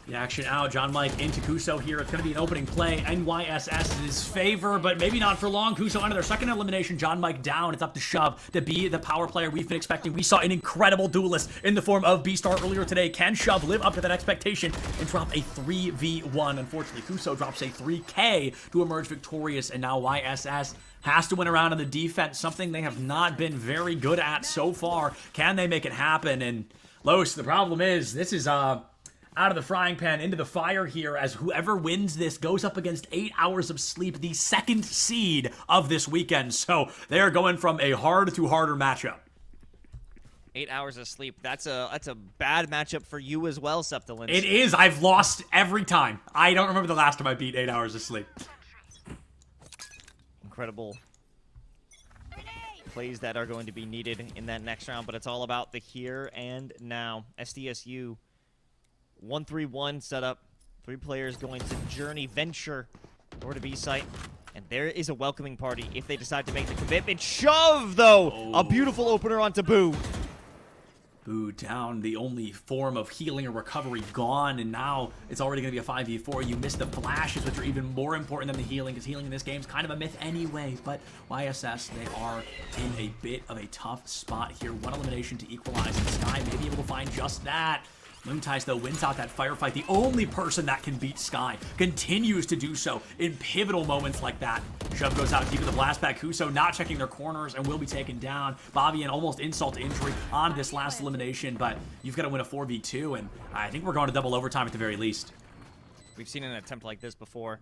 The action out. John Mike into Kuso here. It's going to be an opening play. NYSS in his favor, but maybe not for long. Kuso under their second elimination. John Mike down. It's up to Shove to be the power player we've been expecting. We saw an incredible duelist in the form of B-Star earlier today. Can Shove live up to that expectation and drop a 3v1? Unfortunately, Kuso drops a 3K to emerge victorious, and now YSS has to win around on the defense, something they have not been very good at so far. Can they make it happen? And Los, the problem is, this is out of the frying pan into the fire here, as whoever wins this goes up against 8 hours of sleep, the second seed of this weekend. So they're going from a hard to harder matchup. 8 hours of sleep. That's a bad matchup for you as well, Septilence. It is. I've lost every time. I don't remember the last time I beat 8 hours of sleep. Incredible plays that are going to be needed in that next round, but it's all about the here and now. SDSU 1-3-1 setup. 3 players going to journey, venture over to B-site. And there is a welcoming party if they decide to make the commitment. Shove, though! A beautiful opener onto Boo. Boo down, the only form of healing or recovery gone, and now it's already going to be a 5v4. You miss the flashes, which are even more important than the healing, because healing in this game is kind of a myth anyway. But YSS, they are in a bit of a tough spot here. One elimination to equalize, and Sky may be able to find just that. Moonties, though, wins out that firefight. The only person that can beat Sky continues to do so in pivotal moments like that. Shove goes out deep with the blast back. Kuso not checking their corners and will be taken down. Bavian almost insult to injury on this last elimination, but you've got to win a 4v2, and I think we're going to double overtime at the very least. We've seen an attempt like this before.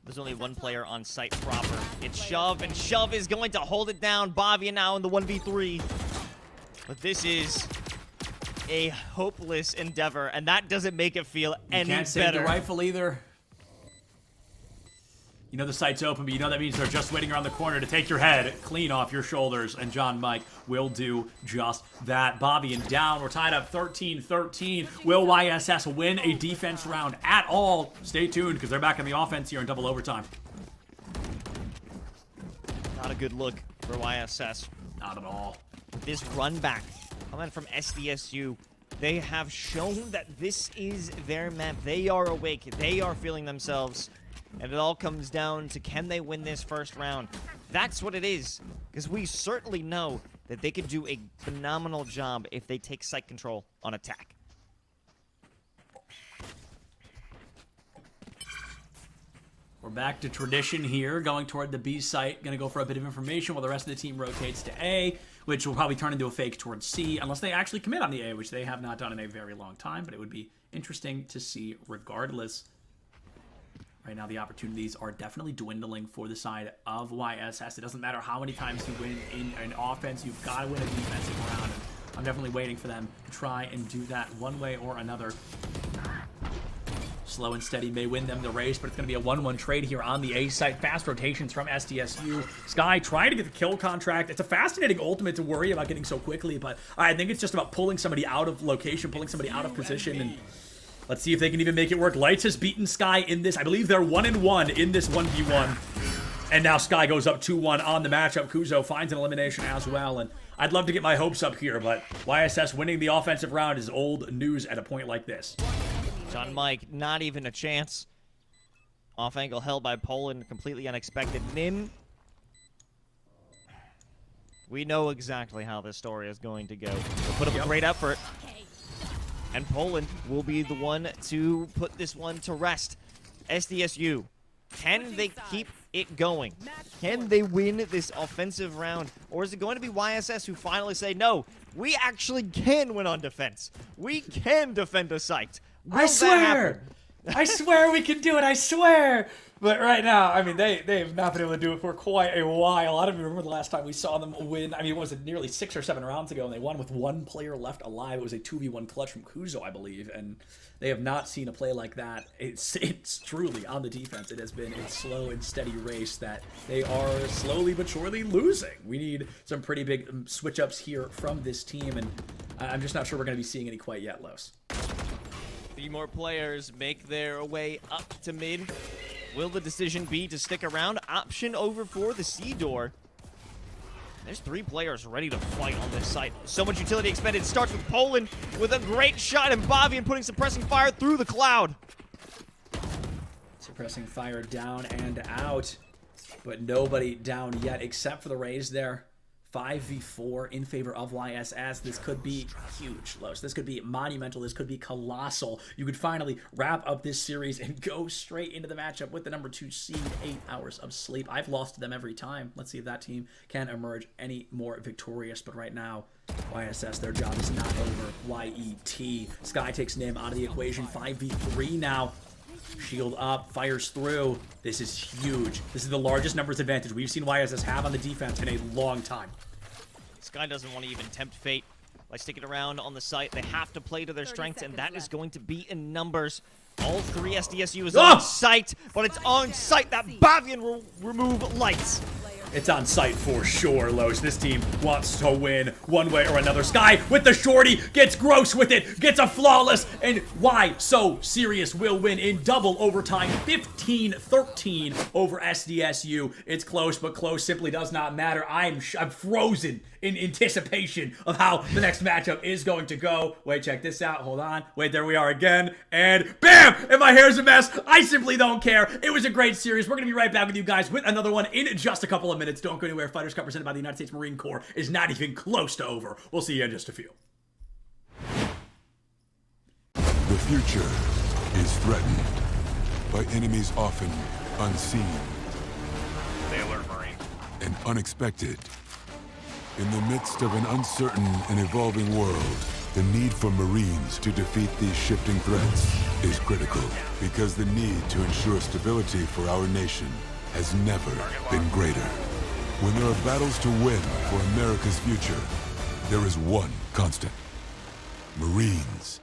There's only one player on site proper. It's Shove, and Shove is going to hold it down. Bavian now in the 1v3. But this is a hopeless endeavor, and that doesn't make it feel any Can't save better. the rifle either. You know the site's open, but you know that means they're just waiting around the corner to take your head clean off your shoulders, and John Mike will do just that. Bobby and down. We're tied up 13-13. Will YSS win a defense round at all? Stay tuned, because they're back in the offense here in double overtime. Not a good look for YSS. Not at all. This run back coming from SDSU, they have shown that this is their map. They are awake. They are feeling themselves. And it all comes down to, can they win this first round? That's what it is. Because we certainly know that they could do a phenomenal job if they take site control on attack. We're back to tradition here, going toward the B site. Going to go for a bit of information while the rest of the team rotates to A, which will probably turn into a fake towards C, unless they actually commit on the A, which they have not done in a very long time, but it would be interesting to see regardless. Right now, the opportunities are definitely dwindling for the side of YSS. It doesn't matter how many times you win in an offense, you've got to win a defensive round. And I'm definitely waiting for them to try and do that one way or another. Slow and steady may win them the race, but it's going to be a 1-1 trade here on the A site. Fast rotations from SDSU. Sky trying to get the kill contract. It's a fascinating ultimate to worry about getting so quickly, but I think it's just about pulling somebody out of location, pulling somebody out of position, and let's see if they can even make it work. Lights has beaten Sky in this. I believe they're 1-1 in this 1v1. And now Sky goes up 2-1 on the matchup. Kuzo finds an elimination as well, and I'd love to get my hopes up here, but YSS winning the offensive round is old news at a point like this. John Mike, not even a chance. Off angle held by Poland, completely unexpected. Nim, we know exactly how this story is going to go. They'll put up a great effort, and Poland will be the one to put this one to rest. SDSU, can they keep it going? Can they win this offensive round? Or is it going to be YSS who finally say, no, we actually can win on defense. We can defend a site. Will I that swear! happen? I swear we can do it, I swear! But right now, I mean, they have not been able to do it for quite a while. I don't even remember the last time we saw them win. I mean, was it nearly 6 or 7 rounds ago, and they won with one player left alive. It was a 2v1 clutch from Kuzo, I believe, and they have not seen a play like that. It's truly, on the defense, it has been a slow and steady race that they are slowly but surely losing. We need some pretty big switch-ups here from this team, and I'm just not sure we're going to be seeing any quite yet, Los. 3 more players make their way up to mid. Will the decision be to stick around? Option over for the C door. There's 3 players ready to fight on this site. So much utility expended. Starts with Poland with a great shot, and Bavian putting suppressing fire through the cloud. Suppressing fire down and out, but nobody down yet except for the Rays there. 5v4 in favor of YSS. This could be huge, Los. This could be monumental. This could be colossal. You could finally wrap up this series and go straight into the matchup with the number 2 seed. 8 hours of sleep. I've lost to them every time. Let's see if that team can emerge any more victorious. But right now, YSS, their job is not over. YET. Sky takes Nim out of the equation. 5v3 now. Shield up, fires through. This is huge. This is the largest numbers advantage we've seen YSS have on the defense in a long time. Sky doesn't want to even tempt fate by sticking around on the site. They have to play to their strengths, and that is going to be in numbers. All 3 SDSU is on site, but it's on site that Bavian will remove lights. It's on site for sure, Los. This team wants to win one way or another. Sky with the shorty, gets gross with it, gets a flawless, and why so serious will win in double overtime. 15-13 over SDSU. It's close, but close simply does not matter. I'm frozen in anticipation of how the next matchup is going to go. Wait, check this out. Hold on. Wait, there we are again. And bam! And my hair's a mess. I simply don't care. It was a great series. We're going to be right back with you guys with another one in just a couple of minutes. Don't go anywhere. Fighters Cup presented by the United States Marine Corps is not even close to over. We'll see you in just a few. The future is threatened by enemies often unseen They alert Marines. and unexpected. In the midst of an uncertain and evolving world, the need for Marines to defeat these shifting threats is critical, because the need to ensure stability for our nation has never been greater. When there are battles to win for America's future, there is one constant: Marines.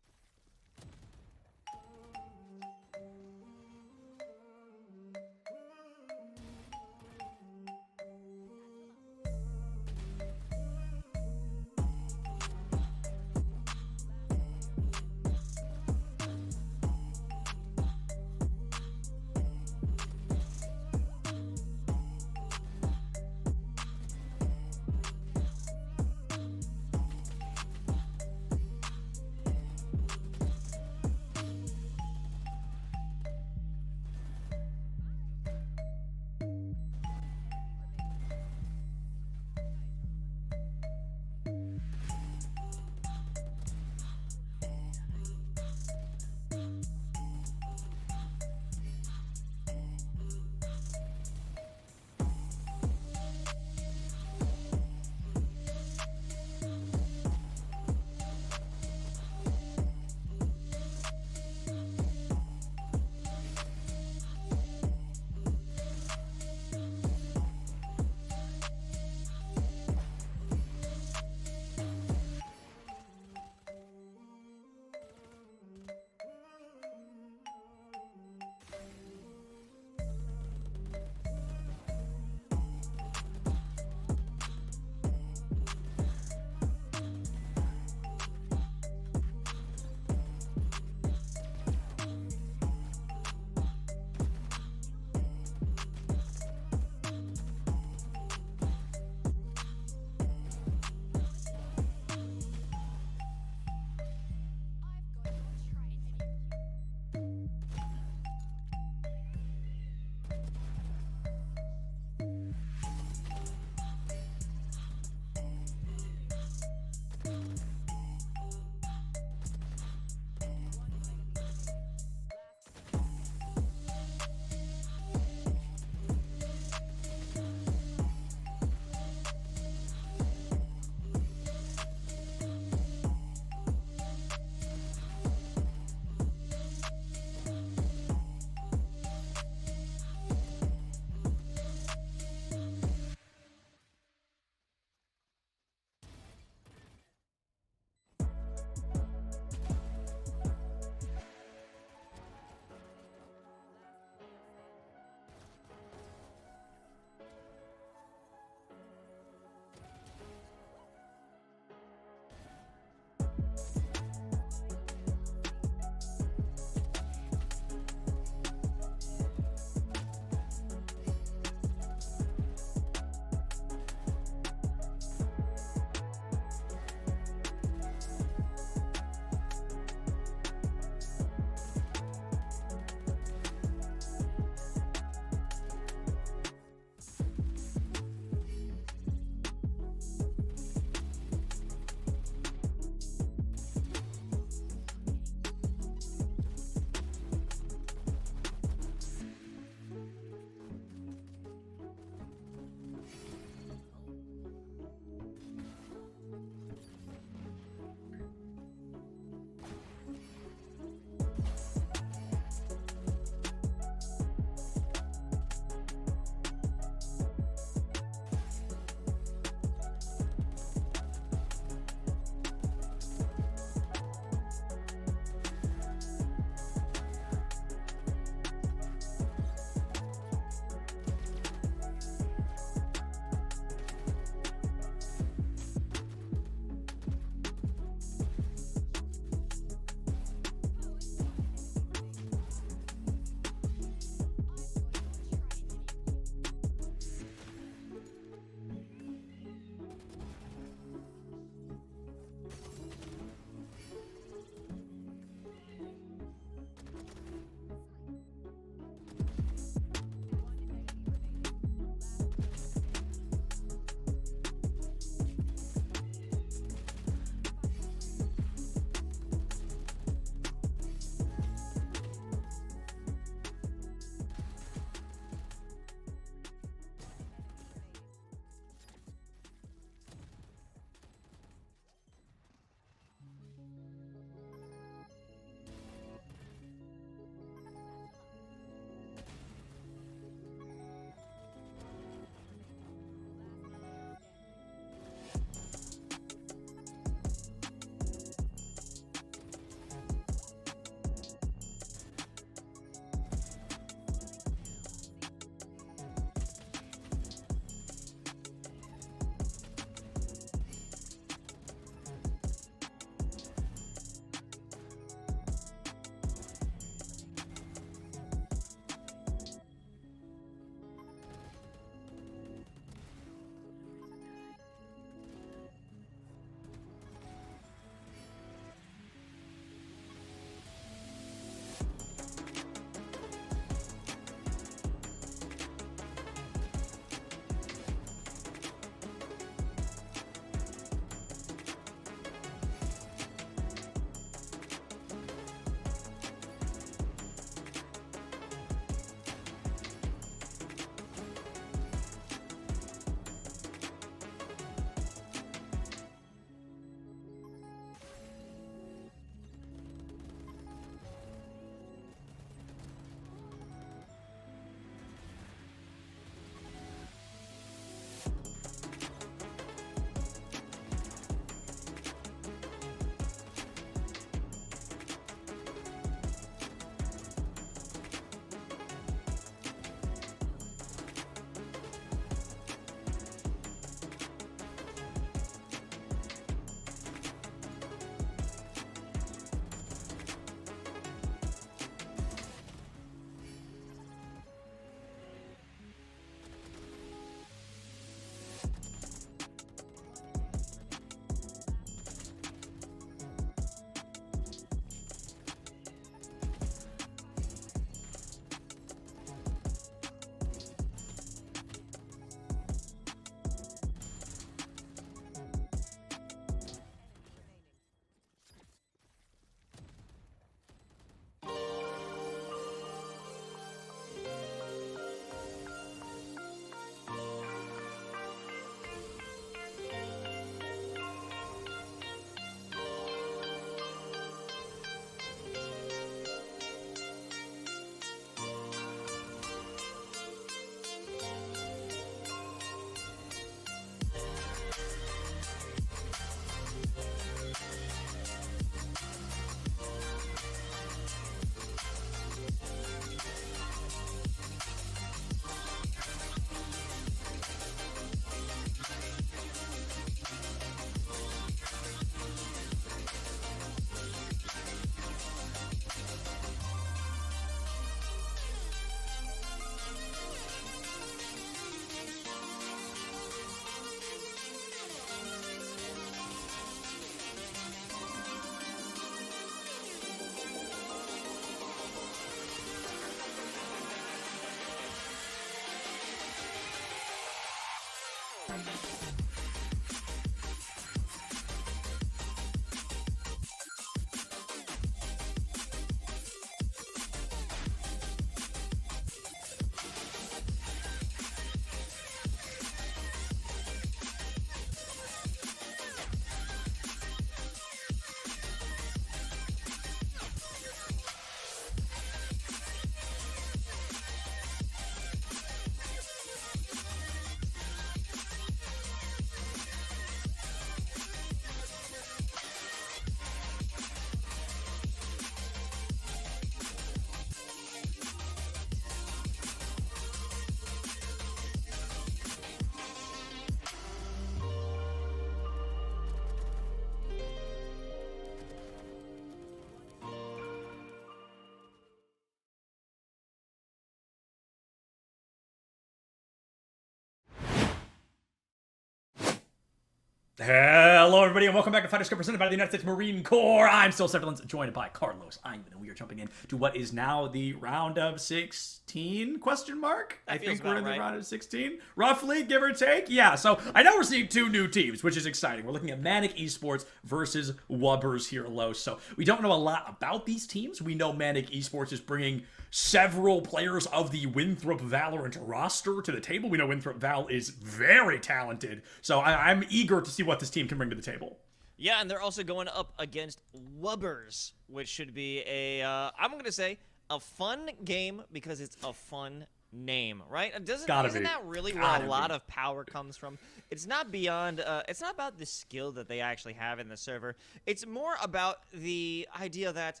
Hello, everybody, and welcome back to Fighters Cup presented by the United States Marine Corps. I'm still Severlance, joined by Carlos Ivan, and we are jumping in to what is now the round of 16? Question mark? I think we're in the round of 16, roughly, give or take. Yeah, so I know we're seeing two new teams, which is exciting. We're looking at Manic Esports versus Wubbers here, Los. So we don't know a lot about these teams. We know Manic Esports is bringing several players of the Winthrop Valorant roster to the table. We know Winthrop Val is very talented, so I'm eager to see what this team can bring to the table. Yeah, and they're also going up against Wubbers, which should be I'm going to say, a fun game because it's a fun name, right? Isn't that really where a lot of power comes from? It's not beyond, it's not about the skill that they actually have in the server. It's more about the idea that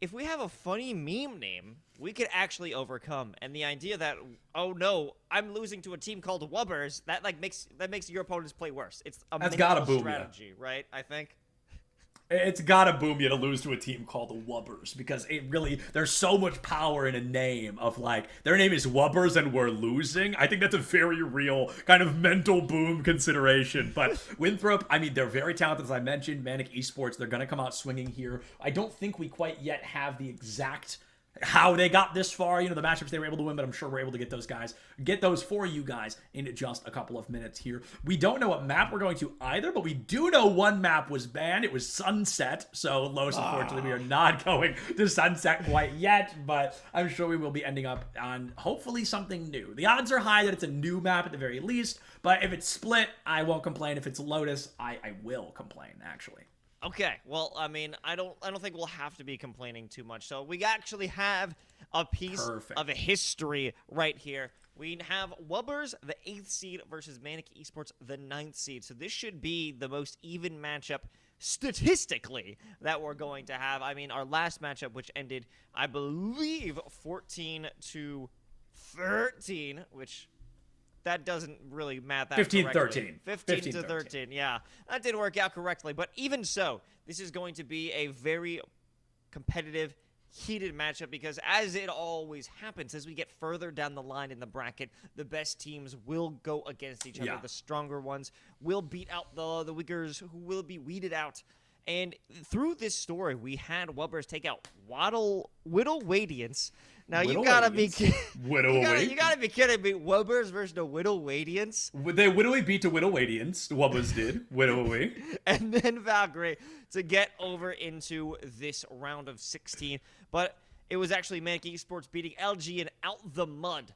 if we have a funny meme name, we could actually overcome. And the idea that, oh no, I'm losing to a team called Wubbers, that makes your opponents play worse. It's a mental strategy, right? I think. It's gotta boom you to lose to a team called the Wubbers, because it really, there's so much power in a name of like, their name is Wubbers and we're losing. I think that's a very real kind of mental boom consideration. But Winthrop, I mean, they're very talented, as I mentioned. Manic Esports, they're gonna come out swinging here. I don't think we quite yet have the exact how they got this far, the matchups they were able to win, but I'm sure we're able to get those for you guys in just a couple of minutes here. We don't know what map we're going to either, but we do know one map was banned. It was Sunset, so Los, unfortunately, we are not going to Sunset quite yet, but I'm sure we will be ending up on hopefully something new. The odds are high that it's a new map at the very least, but if it's Split, I won't complain. If it's Lotus, I will complain, actually. Okay, well, I mean, I don't think we'll have to be complaining too much. So we actually have a piece of a history right here. We have Wubbers, the 8th seed, versus Manic Esports, the 9th seed. So this should be the most even matchup statistically that we're going to have. I mean, our last matchup, which ended, I believe, 14-13, which that doesn't really math out 15-13. 15-13, yeah. That didn't work out correctly. But even so, this is going to be a very competitive, heated matchup because as it always happens, as we get further down the line in the bracket, the best teams will go against each other. Yeah. The stronger ones will beat out the weakers who will be weeded out. And through this story, we had Wubbers take out Whittle Wadiance. Now you gotta be kidding. You gotta be kidding me. Wubbers versus the Whittle Wadiance. They Whittle beat to Whittle Wadiance. Wubbers did. Whittle And then Valkyrie to get over into this round of 16. But it was actually Manic Esports beating LG and Out the Mud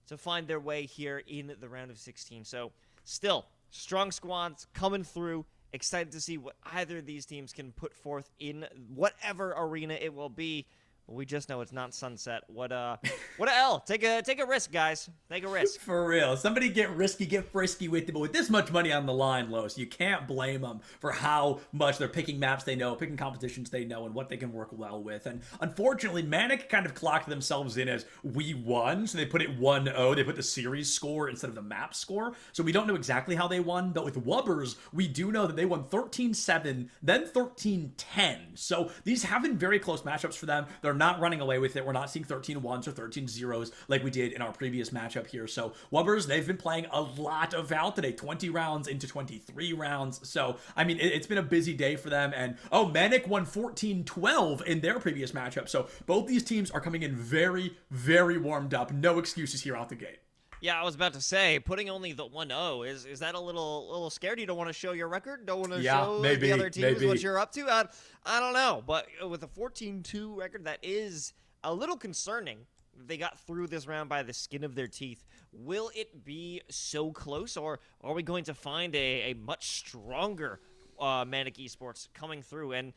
to find their way here in the round of 16. So still, strong squads coming through. Excited to see what either of these teams can put forth in whatever arena it will be. We just know it's not Sunset. What a L. Take a risk, guys. Take a risk. For real. Somebody get risky, get frisky with it. But with this much money on the line, Los, you can't blame them for how much they're picking maps they know, picking competitions they know, and what they can work well with. And unfortunately, Manic kind of clocked themselves in as we won. So they put it 1-0. They put the series score instead of the map score. So we don't know exactly how they won. But with Wubbers, we do know that they won 13-7, then 13-10. So these have been very close matchups for them. They're not running away with it. We're not seeing 13-1s or 13-0s like we did in our previous matchup here. So Wubbers, they've been playing a lot of Val today, 20 rounds into 23 rounds. So, I mean, it's been a busy day for them. And, Manic won 14-12 in their previous matchup. So both these teams are coming in very, very warmed up. No excuses here out the gate. Yeah, I was about to say, putting only the 1-0, is that a little scared? You don't want to show your record? Don't want to show maybe, the other teams maybe. what you're up to? I don't know. But with a 14-2 record, that is a little concerning. They got through this round by the skin of their teeth. Will it be so close, or are we going to find a much stronger Manic Esports coming through? And,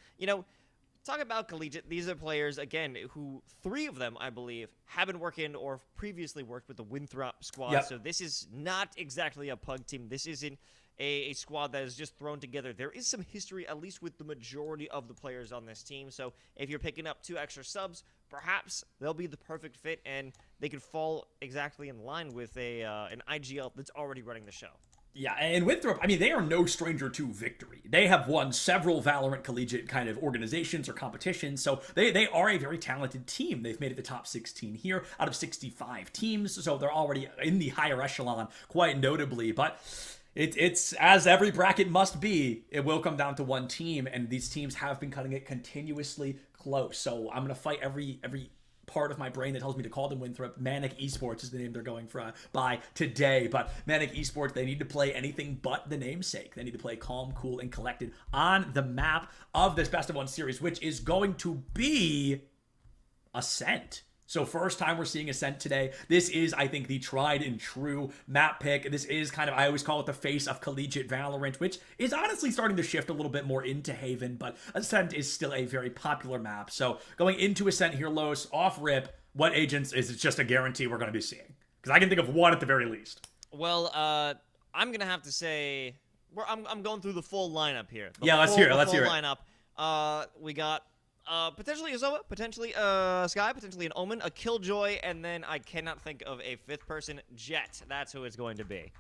talk about collegiate. These are players, again, who 3 of them, I believe, have been working or previously worked with the Winthrop squad. Yep. So this is not exactly a pug team. This isn't a squad that is just thrown together. There is some history, at least with the majority of the players on this team. So if you're picking up 2 extra subs, perhaps they'll be the perfect fit, and they could fall exactly in line with an IGL that's already running the show. Yeah, and Winthrop, they are no stranger to victory. They have won several Valorant collegiate kind of organizations or competitions, so they are a very talented team. They've made it the top 16 here out of 65 teams, so they're already in the higher echelon quite notably, but it's as every bracket must be, it will come down to one team, and these teams have been cutting it continuously close, so I'm going to fight every part of my brain that tells me to call them Winthrop. Manic Esports is the name they're going by today, but Manic Esports, they need to play anything but the namesake. They need to play calm, cool, and collected on the map of this best of 1 series, which is going to be Ascent. So first time we're seeing Ascent today. This is, I think, the tried and true map pick. This is kind of, I always call it the face of collegiate Valorant, which is honestly starting to shift a little bit more into Haven, but Ascent is still a very popular map. So going into Ascent here, Los, off rip, what agents is it just a guarantee we're going to be seeing? Because I can think of one at the very least. Well, I'm going to have to say, I'm going through the full lineup here. Let's hear it. Lineup. We got potentially a Zova, potentially a Skye, potentially an Omen, a Killjoy, and then I cannot think of a 5th person, Jett. That's who it's going to be.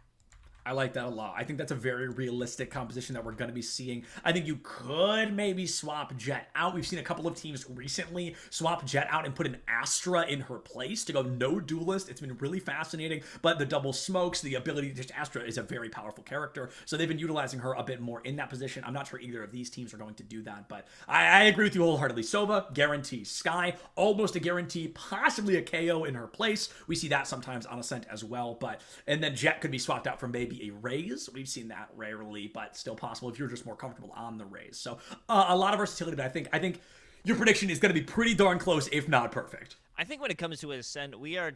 I like that a lot. I think that's a very realistic composition that we're going to be seeing. I think you could maybe swap Jett out. We've seen a couple of teams recently swap Jett out and put an Astra in her place to go no duelist. It's been really fascinating, but the double smokes, the ability to just Astra is a very powerful character, so they've been utilizing her a bit more in that position. I'm not sure either of these teams are going to do that, but I agree with you wholeheartedly. Sova, guarantee. Skye, almost a guarantee, possibly a KO in her place. We see that sometimes on Ascent as well, and then Jett could be swapped out for maybe a Raze. We've seen that rarely, but still possible if you're just more comfortable on the Raze. So a lot of versatility, but I think your prediction is going to be pretty darn close, if not perfect. I think when it comes to Ascent, we're in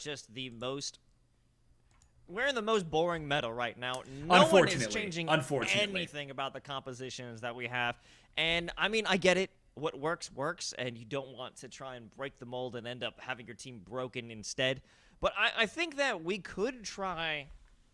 the most boring meta right now. No one is changing anything about the compositions that we have. And I get it. What works, and you don't want to try and break the mold and end up having your team broken instead. But I think that we could try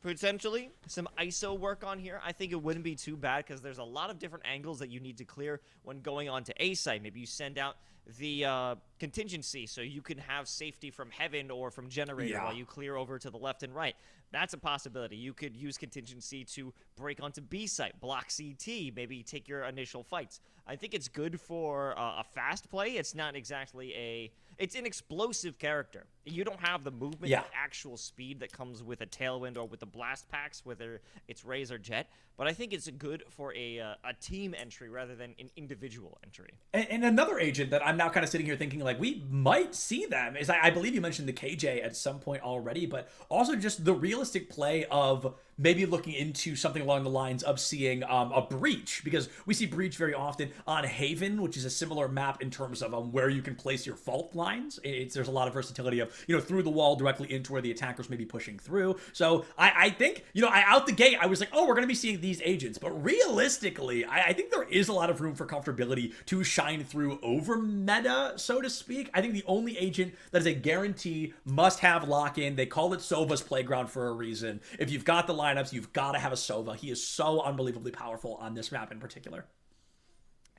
potentially some ISO work on here. I think it wouldn't be too bad because there's a lot of different angles that you need to clear when going on to A site. Maybe you send out the contingency so you can have safety from Heaven or from Generator while you clear over to the left and right. That's a possibility. You could use contingency to break onto B site, block CT, maybe take your initial fights. I think it's good for a fast play. It's not exactly it's an explosive character. You don't have the movement, the actual speed that comes with a Tailwind or with the blast packs, whether it's Raze or Jett. But I think it's good for a team entry rather than an individual entry. And another agent that I'm now kind of sitting here thinking like we might see them is I believe you mentioned the KJ at some point already, but also just the realistic play of maybe looking into something along the lines of seeing a Breach, because we see Breach very often on Haven, which is a similar map in terms of where you can place your fault lines. There's a lot of versatility of, through the wall directly into where the attackers may be pushing through. So I think, out the gate, I was like, we're going to be seeing these agents. But realistically, I think there is a lot of room for comfortability to shine through over meta, so to speak. I think the only agent that is a guarantee must-have lock-in, they call it Sova's Playground for a reason. If you've got the lineups, you've got to have a Sova. He is so unbelievably powerful on this map in particular.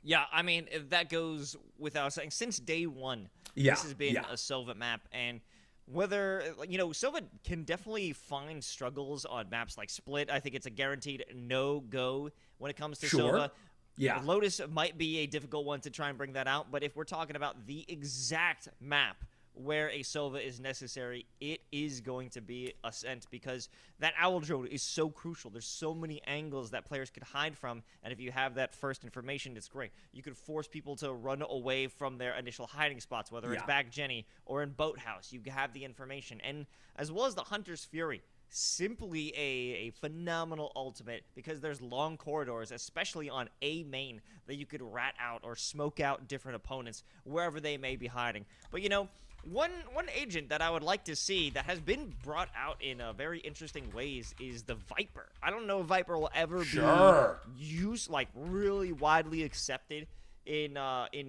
Yeah, if that goes without saying, since day one, this has been a Sova map, and whether, Sova can definitely find struggles on maps like Split. I think it's a guaranteed no-go when it comes to Sova. Yeah. Lotus might be a difficult one to try and bring that out, but if we're talking about the exact map where a Sova is necessary, it is going to be Ascent, because that Owl Drone is so crucial. There's so many angles that players could hide from, and if you have that first information, it's great. You could force people to run away from their initial hiding spots, whether it's back Jenny or in Boathouse. You have the information, and as well as the Hunter's Fury. simply a phenomenal ultimate because there's long corridors, especially on A main, that you could rat out or smoke out different opponents wherever they may be hiding. But you know, one agent that I would like to see that has been brought out in very interesting ways is the Viper. I don't know if Viper will ever be used, like really widely accepted in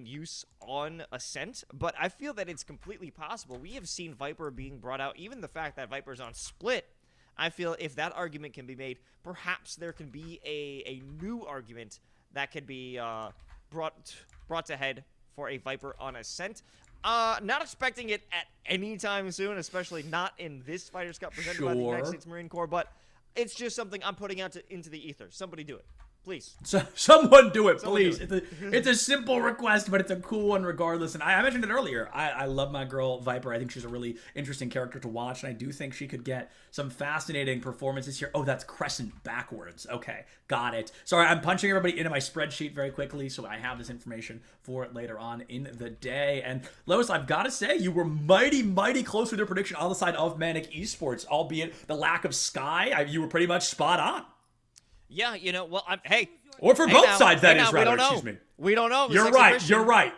use on Ascent, but I feel that it's completely possible. We have seen Viper being brought out, even the fact that Viper's on Split. I feel if that argument can be made, perhaps there can be a new argument that could be brought to head for a Viper on Ascent. Not expecting it at any time soon, especially not in this Fighters Cup presented by the United States Marine Corps, but it's just something I'm putting out into the ether. Somebody do it. Please. So, someone do it, please. It's a simple request, but it's a cool one regardless. And I mentioned it earlier. I love my girl Viper. I think she's a really interesting character to watch, and I do think she could get some fascinating performances here. Oh, that's Crescent backwards. Okay, got it. Sorry, I'm punching everybody into my spreadsheet very quickly, so I have this information for it later on in the day. And Lois, I've got to say, you were mighty, mighty close with your prediction on the side of Manic Esports, albeit the lack of Sky. You were pretty much spot on. Yeah, you know, well, hey. Or for both sides, that is, rather. We don't know. Excuse me. We don't know. You're right. You're right.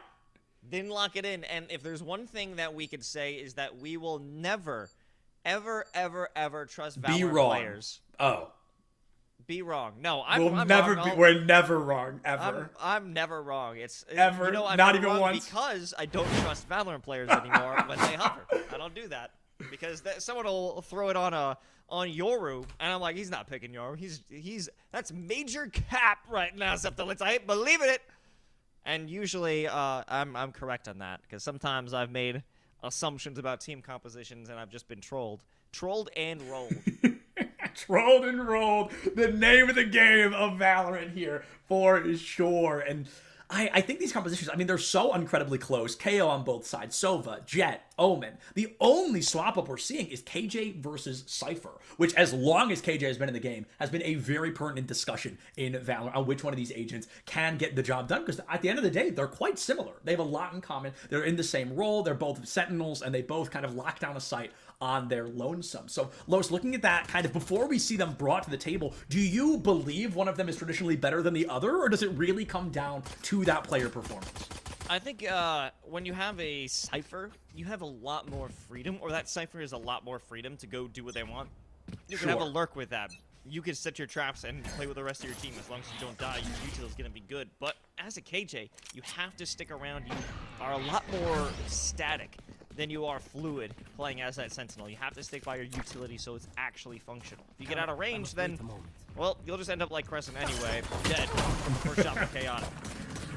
Didn't lock it in. And if there's one thing that we could say is that we will never, ever, ever, ever trust Valorant players. Oh. Be wrong. No, I'm never wrong. We're never wrong, ever. I'm never wrong. It's ever. You know, I'm not even wrong once. Because I don't trust Valorant players anymore when they hover. I don't do that because someone will throw it on Yoru, and I'm like, he's not picking Yoru. That's major cap right now, Septilis. I ain't believing it. And usually, I'm correct on that because sometimes I've made assumptions about team compositions and I've just been trolled and rolled. Trolled and rolled. The name of the game of Valorant here for sure. And I think these compositions, I mean, they're so incredibly close. KO on both sides. Sova, Jett, Omen. The only swap up we're seeing is KJ versus Cypher, which as long as KJ has been in the game, has been a very pertinent discussion in Valorant on which one of these agents can get the job done. Because at the end of the day, they're quite similar. They have a lot in common. They're in the same role. They're both Sentinels, and they both kind of lock down a site on their lonesome. So, Lois, looking at that kind of before we see them brought to the table, do you believe one of them is traditionally better than the other, or does it really come down to that player performance? I think when you have a Cypher, you have a lot more freedom, or that Cypher has a lot more freedom to go do what they want. You can have a lurk with that. You can set your traps and play with the rest of your team. As long as you don't die, your util is going to be good. But as a KJ, you have to stick around. You are a lot more static than you are fluid playing as that Sentinel. You have to stick by your utility so it's actually functional. If you get out of range, then, well, you'll just end up like Crescent anyway, dead. First shot for Chaotic.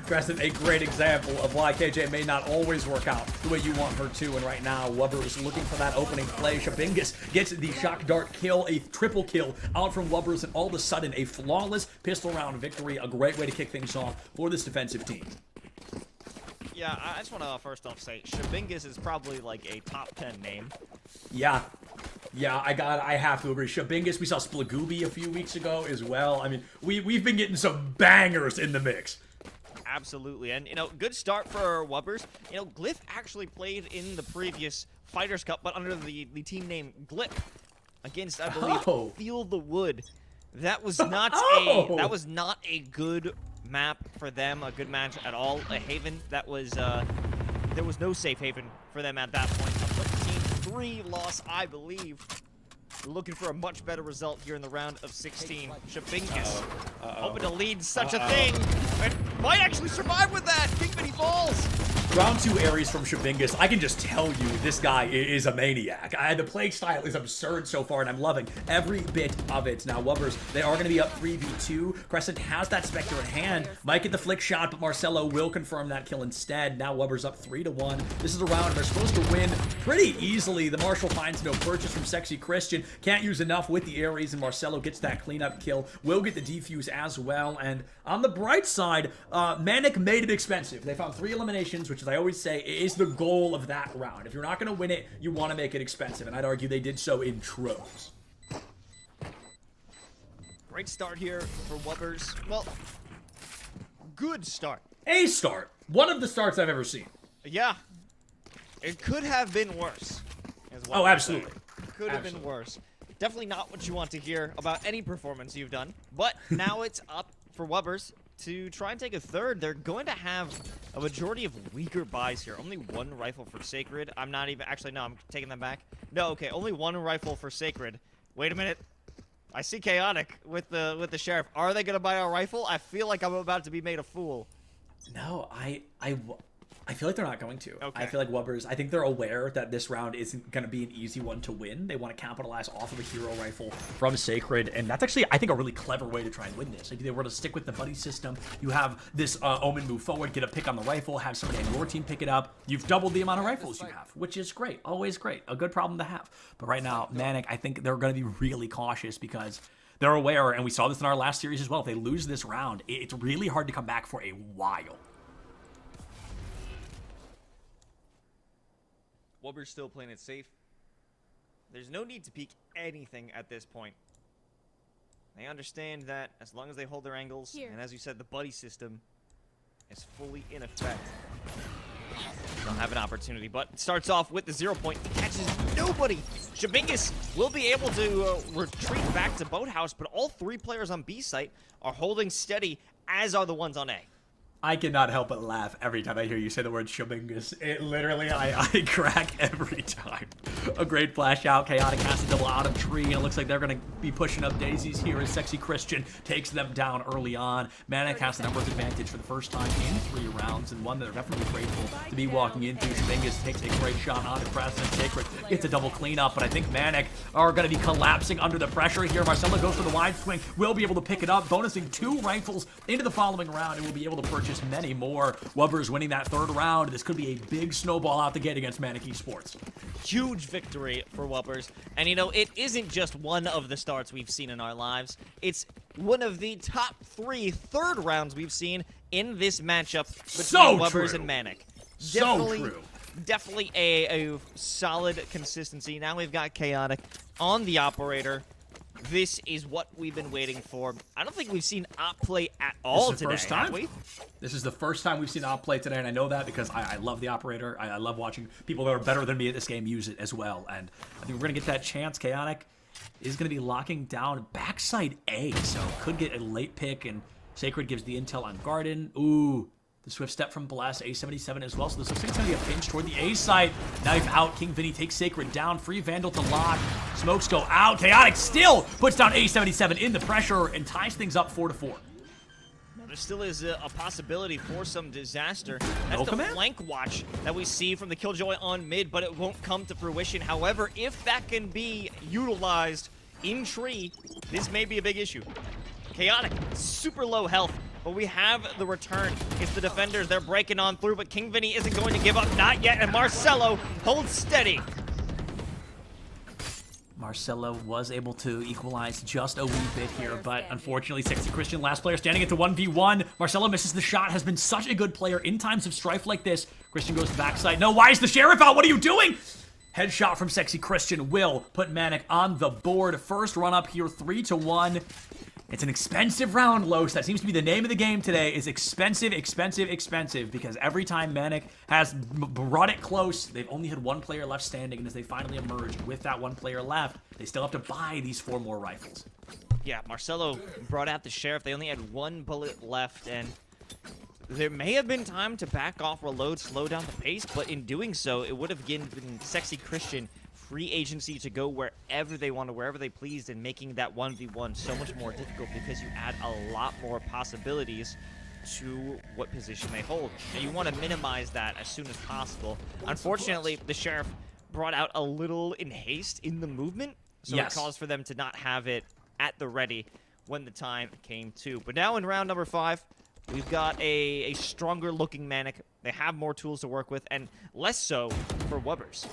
Crescent, a great example of why KJ may not always work out the way you want her to, and right now, Wubber is looking for that opening play. Shabingus gets the shock dart kill, a triple kill out from Wubbers, and all of a sudden, a flawless pistol round victory, a great way to kick things off for this defensive team. Yeah, I just want to first off say, Shabingus is probably like a top 10 name. Yeah, I have to agree. Shabingus, we saw Splagooby a few weeks ago as well. I mean, we've been getting some bangers in the mix. Absolutely, and you know, good start for Wubbers. You know, Glyph actually played in the previous Fighters Cup, but under the team name Glip against, I believe, Feel the Wood. That was not a good map for them, a good match at all. A Haven that was there was no safe haven for them at that point. A 13-3 loss, I believe. Looking for a much better result here in the round of 16. Shabingus hoping to lead such a thing, and might actually survive with that. Kingpin falls. Round 2 Ares from Shabingus. I can just tell you this guy is a maniac. The play style is absurd so far, and I'm loving every bit of it. Now, Wubbers, they are going to be up 3v2. Crescent has that Spectre in hand. Might get the flick shot, but Marcelo will confirm that kill instead. Now, Wubbers up 3-1. This is a round they're supposed to win pretty easily. The Marshal finds no purchase from Sexy Christian. Can't use enough with the Ares, and Marcelo gets that cleanup kill. Will get the defuse as well. And on the bright side, Manic made it expensive. They found 3 eliminations, which, as I always say, is the goal of that round. If you're not going to win it, you want to make it expensive, and I'd argue they did so in troves. Great start here for Wubbers. Well, good start. A start. One of the starts I've ever seen. Yeah. It could have been worse. Oh, absolutely. Could have been worse. Definitely not what you want to hear about any performance you've done. But now it's up for Wubbers to try and take a third. They're going to have a majority of weaker buys here. Only one rifle for Sacred. I'm not even... Actually, no, I'm taking them back. No, okay, only one rifle for Sacred. Wait a minute. I see Chaotic with the Sheriff. Are they going to buy a rifle? I feel like I'm about to be made a fool. No, I feel like they're not going to. Okay. I feel like Wubbers, I think they're aware that this round isn't going to be an easy one to win. They want to capitalize off of a hero rifle from Sacred, and that's actually, I think, a really clever way to try and win this. If they were to stick with the buddy system, you have this Omen move forward, get a pick on the rifle, have somebody on your team pick it up. You've doubled the amount of rifles you have, which is great. Always great. A good problem to have. But right now, Manic, I think they're going to be really cautious because they're aware, and we saw this in our last series as well, if they lose this round, it's really hard to come back for a while. Wubbers still playing it safe. There's no need to peek anything at this point. They understand that as long as they hold their angles, and as you said, the buddy system is fully in effect, they'll have an opportunity. But it starts off with the 0 point. He catches nobody. Shabingus will be able to retreat back to Boathouse, but all three players on B site are holding steady, as are the ones on A. I cannot help but laugh every time I hear you say the word Shabingus. It literally, I crack every time. A great flash out. Chaotic has to double out of tree, and it looks like they're going to be pushing up daisies here as Sexy Christian takes them down early on. Manic has the numbers advantage for the first time in 3 rounds, and one that they're definitely grateful to be walking into. Shabingus takes a great shot onto President Sacred. Gets a double cleanup, but I think Manic are going to be collapsing under the pressure here. Marcelo goes for the wide swing, will be able to pick it up, bonusing 2 rifles into the following round, and will be able to purchase many more. Wubbers winning that 3rd round. This could be a big snowball out the gate against Manic Esports. Huge victory for Wubbers. And you know, it isn't just one of the starts we've seen in our lives. It's one of the top 3 3rd rounds we've seen in this matchup between Wubbers and Manic. Definitely a solid consistency. Now we've got Chaotic on the operator. This is what we've been waiting for. I don't think we've seen Op play at all today, have we? This is the first time we've seen Op play today, and I know that because I love the operator. I love watching people that are better than me at this game use it as well, and I think we're going to get that chance. Chaotic is going to be locking down backside A, so could get a late pick, and Sacred gives the intel on Garden. Ooh. The swift step from Blast, A77 as well, so this looks like it's going to be a pinch toward the A side. Knife out, King Vinny takes Sacred down, free Vandal to lock. Smokes go out, Chaotic still puts down A77 in the pressure and ties things up 4-4. There still is a possibility for some disaster. That's the flank watch that we see from the Killjoy on mid, but it won't come to fruition. However, if that can be utilized in tree, this may be a big issue. Chaotic, super low health, but we have the return. It's the defenders, they're breaking on through, but King Vinny isn't going to give up, not yet, and Marcelo holds steady. Marcelo was able to equalize just a wee bit here, but unfortunately, Sexy Christian, last player standing at the 1v1. Marcelo misses the shot, has been such a good player in times of strife like this. Christian goes to backside. No, why is the Sheriff out? What are you doing? Headshot from Sexy Christian will put Manic on the board. First run up here, 3-1. It's an expensive round, Los. That seems to be the name of the game today, is expensive, expensive, expensive, because every time Manic has brought it close, they've only had 1 player left standing, and as they finally emerge with that 1 player left, they still have to buy these 4 more rifles. Yeah, Marcelo brought out the Sheriff. They only had 1 bullet left, and there may have been time to back off, reload, slow down the pace, but in doing so, it would have given Sexy Christian free agency to go wherever they wanted, wherever they pleased, and making that 1v1 so much more difficult because you add a lot more possibilities to what position they hold. And you want to minimize that as soon as possible. Unfortunately, the Sheriff brought out a little in haste in the movement, so it caused for them to not have it at the ready when the time came to. But now in round number 5, we've got a stronger looking Manic. They have more tools to work with, and less so for Wubbers.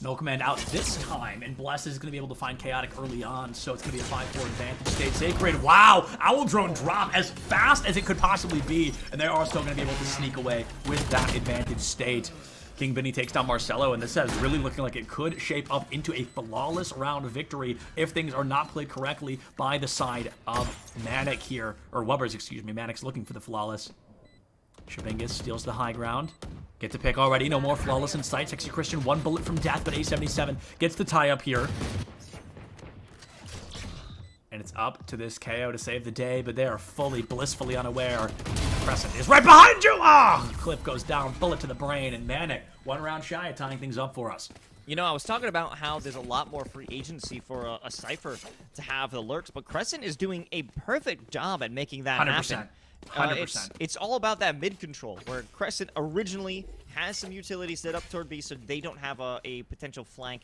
No command out this time, and Bless is going to be able to find Chaotic early on, so it's going to be a 5-4 advantage. State Sacred, wow! Owl Drone drop as fast as it could possibly be, and they are still going to be able to sneak away with that advantage state. King Vinny takes down Marcelo, and this is really looking like it could shape up into a flawless round victory if things are not played correctly by the side of Manic here, or Wubbers, excuse me. Manic's looking for the flawless. Shabingus steals the high ground. Get the pick already. No more flawless in sight. Sexy Christian, 1 bullet from death, but A77 gets the tie up here. And it's up to this KO to save the day, but they are fully, blissfully unaware. Crescent is right behind you! Ah! Cliff goes down, bullet to the brain, and Manic, 1 round shy of tying things up for us. You know, I was talking about how there's a lot more free agency for a Cypher to have the lurks, but Crescent is doing a perfect job at making that 100%. happen. 100%. It's all about that mid control, where Crescent originally has some utility set up toward B, so they don't have a potential flank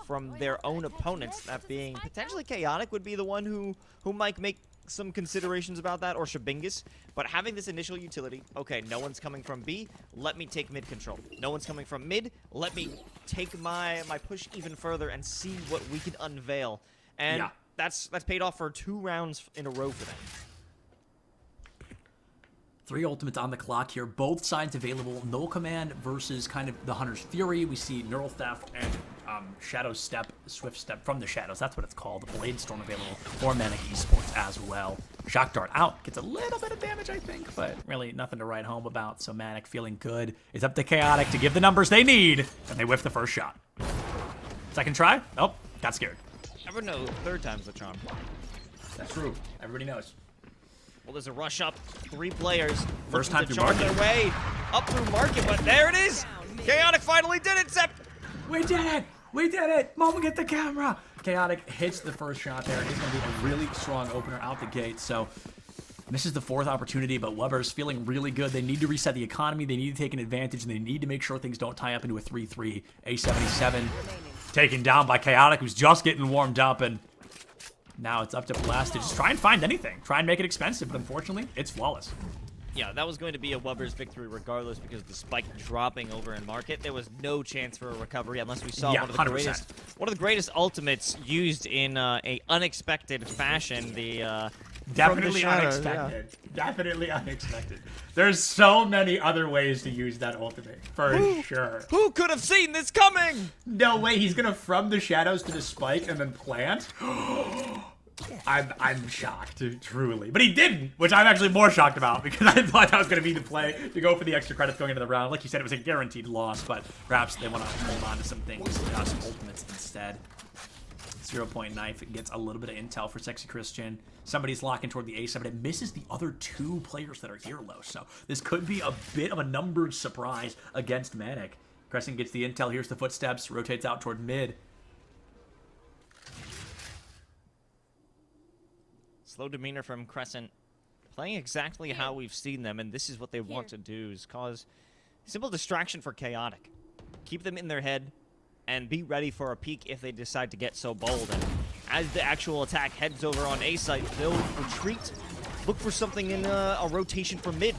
from their own opponents. That being potentially Chaotic would be the one who might make some considerations about that, or Shabingus. But having this initial utility, okay, no one's coming from B, let me take mid control. No one's coming from mid, let me take my push even further and see what we can unveil. And Yeah. that's paid off for 2 rounds in a row for them. 3 ultimates on the clock here. Both sides available. Null Command versus kind of the Hunter's Fury. We see Neural Theft and Shadow Step, Swift Step from the Shadows. That's what it's called. Blade Storm available for Manic Esports as well. Shock Dart out. Gets a little bit of damage, I think, but really nothing to write home about. So Manic feeling good. It's up to Chaotic to give the numbers they need, and they whiff the first shot. Second try. Nope. Got scared. Never know, 3rd time's the charm. That's true. Everybody knows. Well, there's a rush up. 3 players. First looking time to through charge market. their way up through market, but there it is. Chaotic finally did it, Zep. We did it! We did it! Mom, get the camera! Chaotic hits the first shot there. It's going to be a really strong opener out the gate. So misses the 4th opportunity, but Weber's feeling really good. They need to reset the economy. They need to take an advantage, and they need to make sure things don't tie up into a 3-3. A77 taken down by Chaotic, who's just getting warmed up, and now it's up to Blast to just try and find anything. Try and make it expensive, but unfortunately, it's flawless. Yeah, that was going to be a Weber's victory regardless, because the spike dropping over in market, there was no chance for a recovery unless we saw Yeah, one of the 100%. greatest ultimates used in a unexpected fashion. The Definitely shadows, unexpected. Definitely unexpected. There's so many other ways to use that ultimate, for sure. Who could have seen this coming? No way, he's gonna from the shadows to the spike and then plant? I'm shocked, truly. But he didn't, which I'm actually more shocked about, because I thought that was gonna be the play to go for the extra credits going into the round. Like you said, it was a guaranteed loss, but perhaps they want to hold on to some things, some ultimates instead. 0-point knife. It gets a little bit of intel for Sexy Christian. Somebody's locking toward the A7. It misses the other 2 players that are here low. So this could be a bit of a numbered surprise against Manic. Crescent gets the intel. Here's the footsteps. Rotates out toward mid. Slow demeanor from Crescent, playing exactly how we've seen them, and this is what they want to do, is cause simple distraction for Chaotic. Keep them in their head, and be ready for a peek if they decide to get so bold. And as the actual attack heads over on A site, they'll retreat, look for something in a rotation from mid.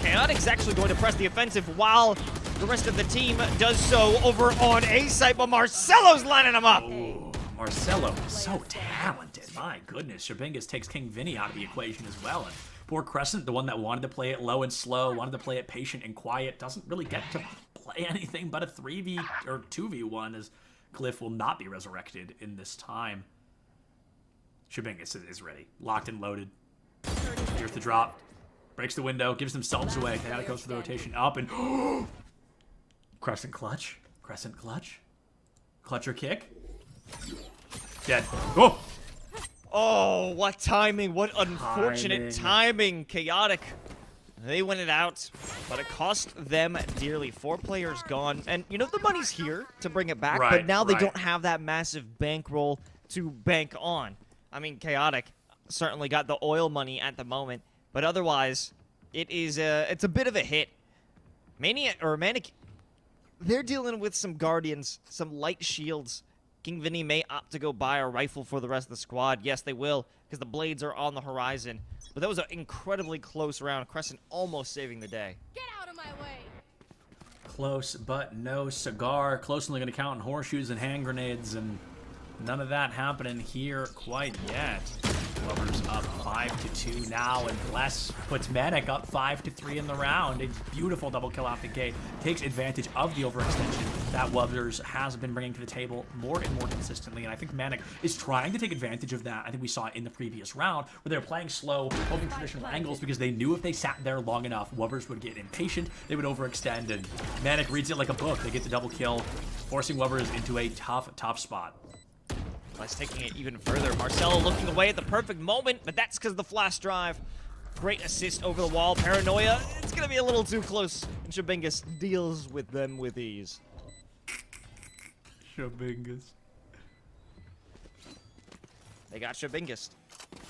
Chaotic's actually going to press the offensive while the rest of the team does so over on A site, but Marcelo's lining them up. Ooh, Marcelo is so talented. My goodness. Shabingus takes King Vinny out of the equation as well. And poor Crescent, the one that wanted to play it low and slow, wanted to play it patient and quiet, doesn't really get to play anything but a 3v or 2v1, as Cliff will not be resurrected in this time. Shabingus is ready. Locked and loaded. Here's the drop. Breaks the window, gives themselves away. Chaotic goes for the rotation up, and Crescent clutch. Crescent clutch. Clutcher kick. Dead. Oh! Oh, what timing. What unfortunate timing. Chaotic. They win it out, but it cost them dearly. 4 players gone. And, you know, the money's here to bring it back, but now they don't have that massive bankroll to bank on. I mean, Chaotic certainly got the oil money at the moment, but otherwise, it's a bit of a hit. Manic, they're dealing with some Guardians, some light shields. King Vinny may opt to go buy a rifle for the rest of the squad. Yes, they will, because the blades are on the horizon. But that was an incredibly close round. Crescent almost saving the day. Get out of my way! Close, but no cigar. Close only going to count in horseshoes and hand grenades, and none of that happening here quite yet. Lovers up 5-2 now, and Bless puts Manic up 5-3 in the round. A beautiful double kill out the gate. Takes advantage of the overextension that Lovers has been bringing to the table more and more consistently, and I think Manic is trying to take advantage of that. I think we saw it in the previous round, where they were playing slow, holding traditional angles, because they knew if they sat there long enough, Lovers would get impatient, they would overextend, and Manic reads it like a book. They get the double kill, forcing Lovers into a tough spot. Let's taking it even further. Marcelo looking away at the perfect moment, but that's because the flash drive. Great assist over the wall. Paranoia, it's going to be a little too close. And Shabingus deals with them with ease. Shabingus. They got Shabingus.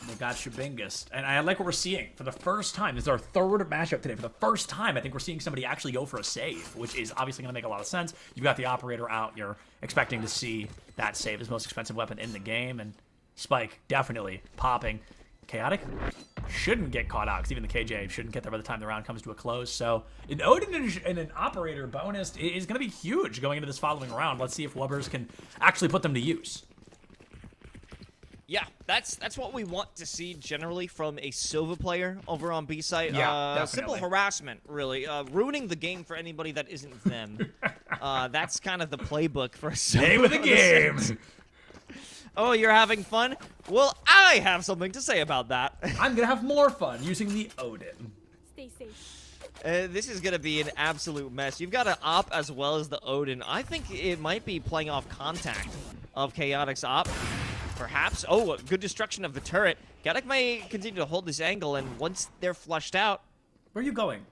They got Shabingus. And I like what we're seeing for the first time. This is our third matchup today. For the first time, I think we're seeing somebody actually go for a save, which is obviously going to make a lot of sense. You've got the operator out. You're expecting to see that save, his most expensive weapon in the game. And Spike definitely popping. Chaotic shouldn't get caught out, because even the KJ shouldn't get there by the time the round comes to a close. So an Odin and an operator bonus is going to be huge going into this following round. Let's see if Wubbers can actually put them to use. Yeah, that's what we want to see generally from a Sova player over on B site. Yeah, simple harassment, really. Ruining the game for anybody that isn't them. That's kind of the playbook for a Sova. Name of the game. Oh, you're having fun? Well, I have something to say about that. I'm going to have more fun using the Odin. Stay safe. This is going to be an absolute mess. You've got an op as well as the Odin. I think it might be playing off contact of Chaotic's op. Perhaps. Oh, a good destruction of the turret. Chaotic may continue to hold this angle, and once they're flushed out... Where are you going?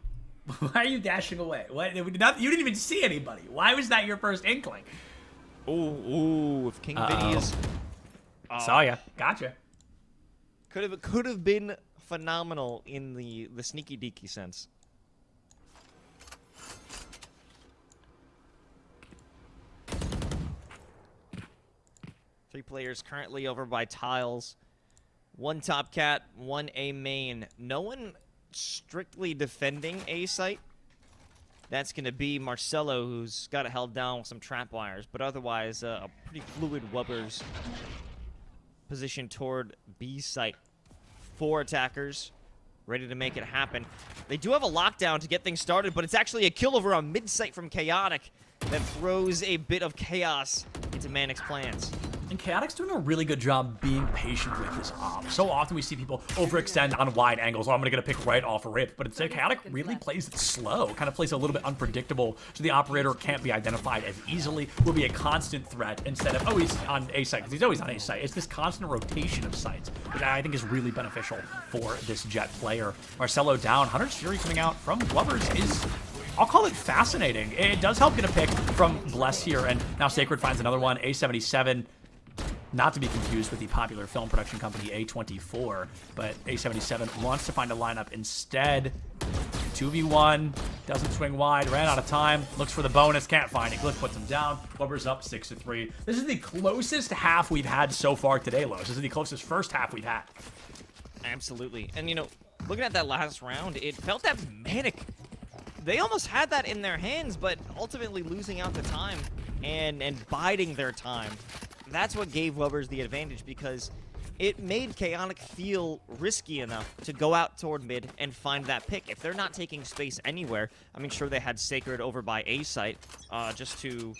Why are you dashing away? What, you didn't even see anybody. Why was that your first inkling? Ooh, if King Vinny is... Saw ya. Gotcha. Could have been phenomenal in the sneaky deaky sense. Three players currently over by tiles. One top cat, one A main. No one strictly defending A site. That's going to be Marcelo, who's got it held down with some trap wires. But otherwise, a pretty fluid Wubbers position toward B site. 4 attackers ready to make it happen. They do have a lockdown to get things started, but it's actually a kill over on mid site from Chaotic that throws a bit of chaos into Manic's plans. And Chaotic's doing a really good job being patient with this op. So often we see people overextend on wide angles. Oh, I'm going to get a pick right off a rip. But instead, Chaotic really plays it slow. Kind of plays a little bit unpredictable, so the operator can't be identified as easily. Will be a constant threat instead of, oh, he's on A site, because he's always on A site. It's this constant rotation of sites, which I think is really beneficial for this Jet player. Marcelo down. Hunter's Fury coming out from Wubbers is... I'll call it fascinating. It does help get a pick from Bless here, and now Sacred finds another one. A77, not to be confused with the popular film production company A24, but A77 wants to find a lineup instead. 2v1, doesn't swing wide, ran out of time, looks for the bonus, can't find it. Glyph puts him down. Wubbers up 6-3. This is the closest half we've had so far today, Lois. This is the closest first half we've had. Absolutely. And, you know, looking at that last round, it felt that Manic... They almost had that in their hands, but ultimately losing out the time and biding their time. That's what gave Wubbers the advantage, because it made Chaotic feel risky enough to go out toward mid and find that pick. If they're not taking space anywhere, I mean, sure, they had Sacred over by A site just to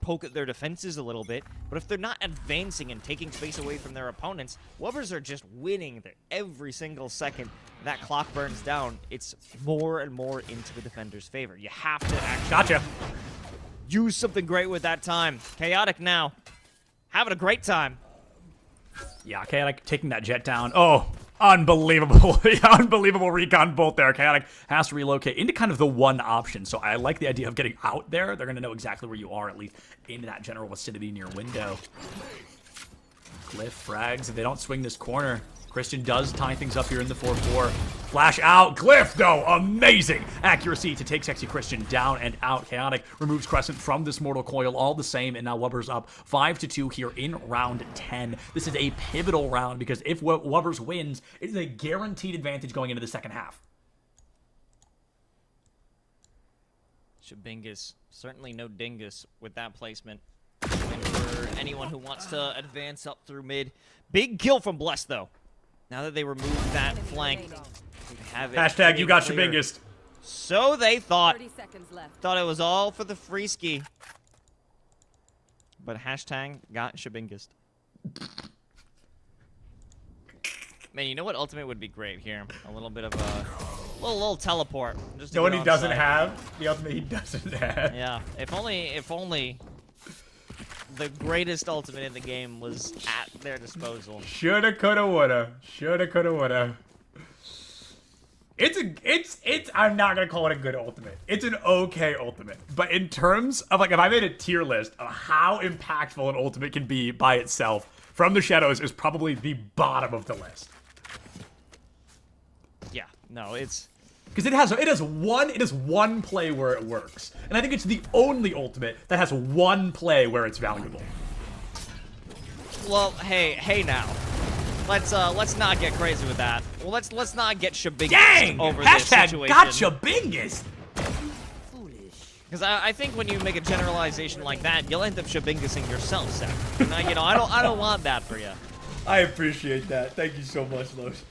poke at their defenses a little bit, but if they're not advancing and taking space away from their opponents, Wubbers are just winning every single second that clock burns down. It's more and more into the defender's favor. You have to actually use something great with that time. Chaotic now, having a great time. Yeah, Chaotic taking that Jet down. Oh, unbelievable. Unbelievable recon bolt there. Chaotic has to relocate into kind of the one option. So I like the idea of getting out there. They're going to know exactly where you are, at least in that general vicinity near window. Glyph frags. If they don't swing this corner, Christian does tie things up here in the 4-4. Flash out. Glyph, though, amazing accuracy to take Sexy Christian down and out. Chaotic removes Crescent from this Mortal Coil all the same, and now Wubbers up 5-2 here in round 10. This is a pivotal round, because if Wubbers wins, it is a guaranteed advantage going into the second half. Shabingus, certainly no dingus with that placement. And for anyone who wants to advance up through mid. Big kill from Bless, though. Now that they removed that flank, we have it Hashtag you got clear. Shabingist. So they thought. 30 seconds left. Thought it was all for the free ski. But hashtag got Shabingist. Man, you know what ultimate would be great here? A little bit of a little teleport. Just to The one get he on doesn't site. have. The ultimate he doesn't have. Yeah, if only the greatest ultimate in the game was at their disposal. Shoulda, coulda, woulda. Shoulda, coulda, woulda. It's I'm not gonna call it a good ultimate. It's an okay ultimate. But in terms of like if I made a tier list of how impactful an ultimate can be by itself, From the Shadows is probably the bottom of the list. Yeah, no, it's Because it has one play where it works. And I think it's the only ultimate that has one play where it's valuable. well, hey now. Let's not get crazy with that. Well, let's not get Shabingist Dang! over this Hashtag situation. gotcha bingus! Because I think when you make a generalization like that, you'll end up Shabingising yourself, Seth. And I don't want that for you. I appreciate that. Thank you so much, Los.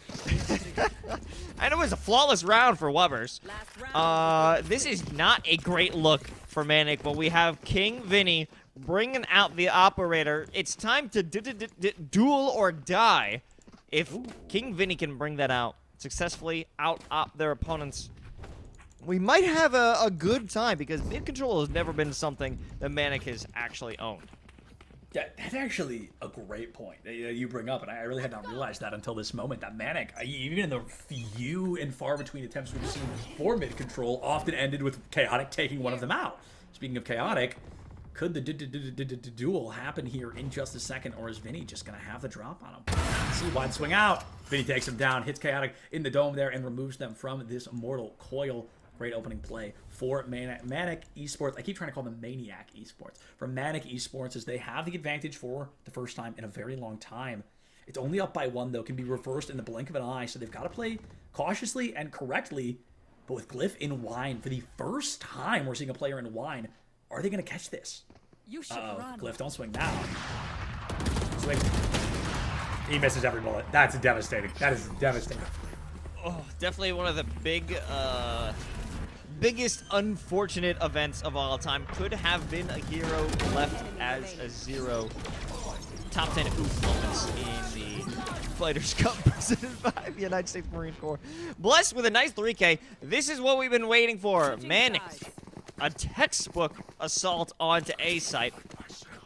And it was a flawless round for Wubbers. Last round. This is not a great look for Manic, but we have King Vinny bringing out the operator. It's time to duel or die. If King Vinny can bring that out successfully, out-op their opponents, we might have a good time, because mid control has never been something that Manic has actually owned. Yeah, that's actually a great point that you bring up, and I really had not realized that until this moment. That Manic, even in the few and far between attempts we've seen for mid control, often ended with Chaotic taking one of them out. Speaking of Chaotic, could the duel happen here in just a second, or is Vinny just gonna have the drop on him? Let's see, wide swing out. Vinny takes him down, hits Chaotic in the dome there, and removes them from this mortal coil. Great opening play for Manic Esports. I keep trying to call them Maniac Esports. For Manic Esports, as they have the advantage for the first time in a very long time. It's only up by one, though. Can be reversed in the blink of an eye. So they've got to play cautiously and correctly. But with Glyph in wine, for the first time we're seeing a player in wine, are they going to catch this? You should Uh-oh. run. Glyph, don't swing now. Swing. He misses every bullet. That's devastating. That is devastating. Oh, definitely one of the biggest unfortunate events of all time. Could have been a hero left as a zero. Top 10 oof moments in the Fighters Cup presented by the United States Marine Corps. Blessed with a nice 3K. This is what we've been waiting for. Manic, a textbook assault onto A site.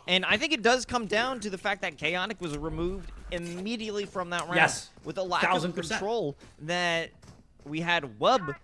And I think it does come down to the fact that Chaotic was removed immediately from that round. Yes. With the lack of 1000%. control that we had Wub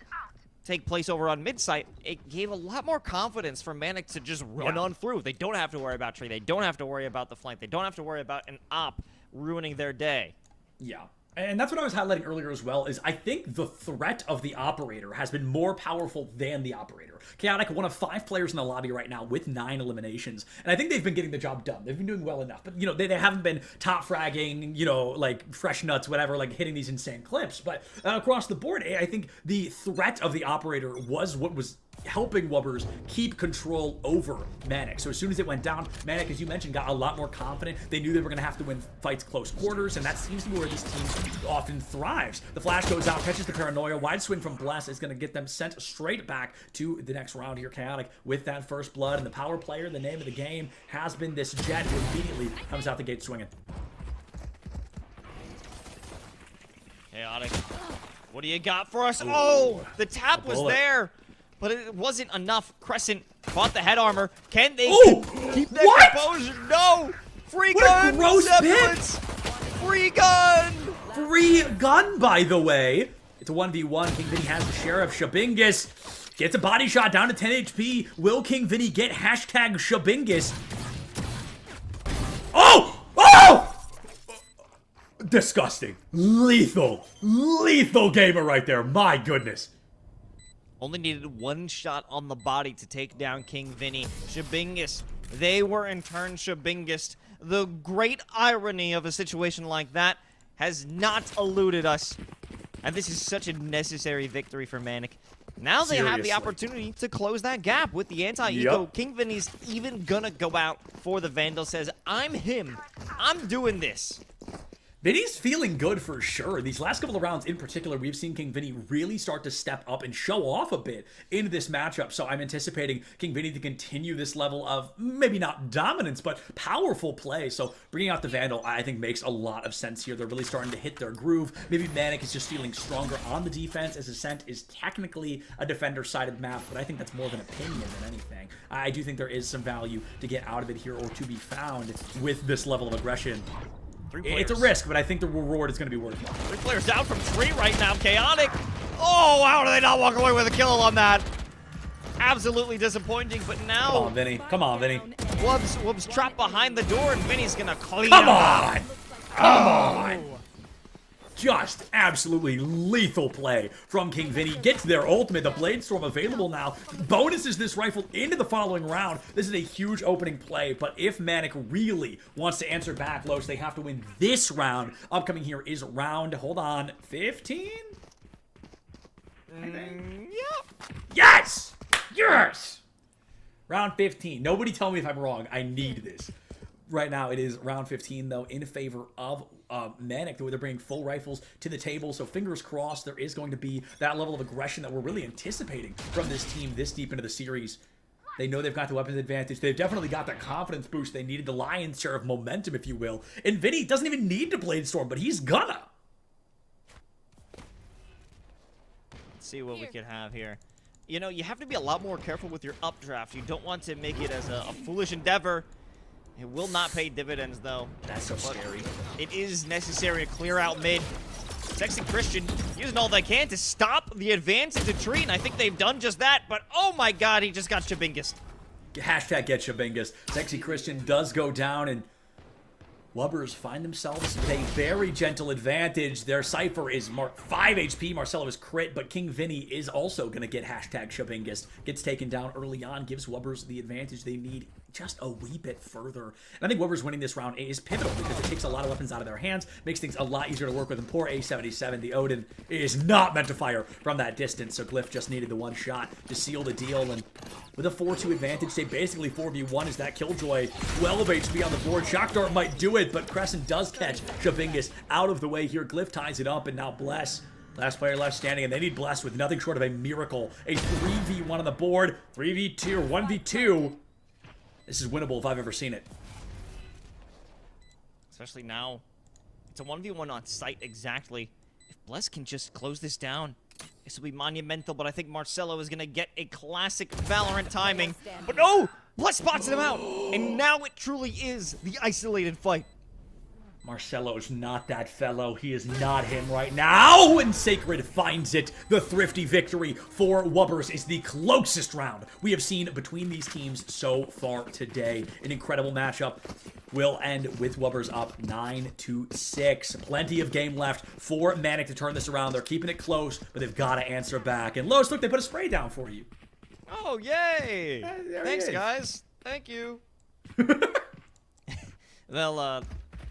take place over on mid-site, it gave a lot more confidence for Manic to just run on through. They don't have to worry about tree. They don't have to worry about the flank. They don't have to worry about an op ruining their day. Yeah. And that's what I was highlighting earlier as well, is I think the threat of the operator has been more powerful than the operator. Chaotic, one of 5 players in the lobby right now with 9 eliminations. And I think they've been getting the job done. They've been doing well enough. But, they haven't been top fragging, like fresh nuts, whatever, like hitting these insane clips. But across the board, I think the threat of the operator was what was helping Wubbers keep control over Manic. So as soon as it went down, Manic, as you mentioned, got a lot more confident. They knew they were going to have to win fights close quarters, and that seems to be where this team often thrives. The flash goes out, catches the paranoia. Wide swing from Bless is going to get them sent straight back to the next round here. Chaotic with that first blood, and the power player, the name of the game, has been this Jet, who immediately comes out the gate swinging. Chaotic, what do you got for us? Oh, the tap was bullet. there, but it wasn't enough. Crescent bought the head armor. Can they Ooh, keep their what? composure? No! Free What a gun! gross Zeppelins! Free gun! Free gun, by the way. It's a 1v1. King Vinny has the Sheriff. Shabingus gets a body shot down to 10 HP. Will King Vinny get hashtag Shabingus? Oh! Oh! Disgusting. Lethal. Lethal gamer right there. My goodness. Only needed one shot on the body to take down King Vinny. Shabingus, they were in turn Shabingus. The great irony of a situation like that has not eluded us. And this is such a necessary victory for Manic. Now they have the Seriously. opportunity to close that gap with the anti-ego. Yup. King Vinny's even gonna go out for the Vandal, says, I'm him. I'm doing this. Vinny's feeling good for sure. These last couple of rounds in particular, we've seen King Vinny really start to step up and show off a bit into this matchup. So I'm anticipating King Vinny to continue this level of maybe not dominance, but powerful play. So bringing out the Vandal, I think, makes a lot of sense here. They're really starting to hit their groove. Maybe Manic is just feeling stronger on the defense, as Ascent is technically a defender-sided map, but I think that's more of an opinion than anything. I do think there is some value to get out of it here, or to be found with this level of aggression. It's a risk, but I think the reward is going to be worth it. 3 players down from 3 right now. Chaotic. Oh, how do they not walk away with a kill on that? Absolutely disappointing, but now... Come on, Vinny. Come on, Vinny. Wubs trapped behind the door, and Vinny's going to clean Come up. on! Come on! Just absolutely lethal play from King Vinny. Gets their ultimate, the Blade Storm available now. Bonuses this rifle into the following round. This is a huge opening play, but if Manic really wants to answer back, Los, they have to win this round. Upcoming here is round, hold on, 15? Yeah. Yes! Yes! Round 15. Nobody tell me if I'm wrong. I need this. Right now, it is round 15, though, in favor of Manic, the way they're bringing full rifles to the table. So fingers crossed there is going to be that level of aggression that we're really anticipating from this team this deep into the series. They know they've got the weapons advantage. They've definitely got that confidence boost they needed, the lion's share of momentum, if you will. And Vinny doesn't even need to Blade Storm, but he's gonna. Let's see what we could have here. You know, you have to be a lot more careful with your updraft. You don't want to make it as a foolish endeavor. It will not pay dividends, though. That's so scary. It is necessary to clear out mid. Sexy Christian using all they can to stop the advance into Tree, and I think they've done just that, but oh my god, he just got Shabingus. Hashtag get Shabingus. Sexy Christian does go down, and Wubbers find themselves with a very gentle advantage. Their Cypher is 5 HP, Marcelo is crit, but King Vinny is also going to get hashtag Shabingus. Gets taken down early on, gives Wubbers the advantage they need just a wee bit further. And I think Wubbers winning this round is pivotal because it takes a lot of weapons out of their hands, makes things a lot easier to work with. And poor A77, the Odin, is not meant to fire from that distance, so Glyph just needed the one shot to seal the deal. And with a 4-2 advantage, they basically 4v1 as that Killjoy, 12 HP on the board. Shock Dart might do it, but Crescent does catch Shabingus out of the way here. Glyph ties it up, and now Bless, last player left standing, and they need Bless with nothing short of a miracle. A 3v1 on the board, 3v2 or 1v2. This is winnable if I've ever seen it. Especially now. It's a 1v1 on site exactly. If Bless can just close this down, this will be monumental, but I think Marcelo is going to get a classic Valorant timing. But no! Bless spots him out! And now it truly is the isolated fight. Marcelo's not that fellow. He is not him right now. And Sacred finds it. The thrifty victory for Wubbers is the closest round we have seen between these teams so far today. An incredible matchup will end with Wubbers up 9-6. Plenty of game left for Manic to turn this around. They're keeping it close, but they've got to answer back. And Los, look, they put a spray down for you. Oh, yay! Thanks, guys. Thank you.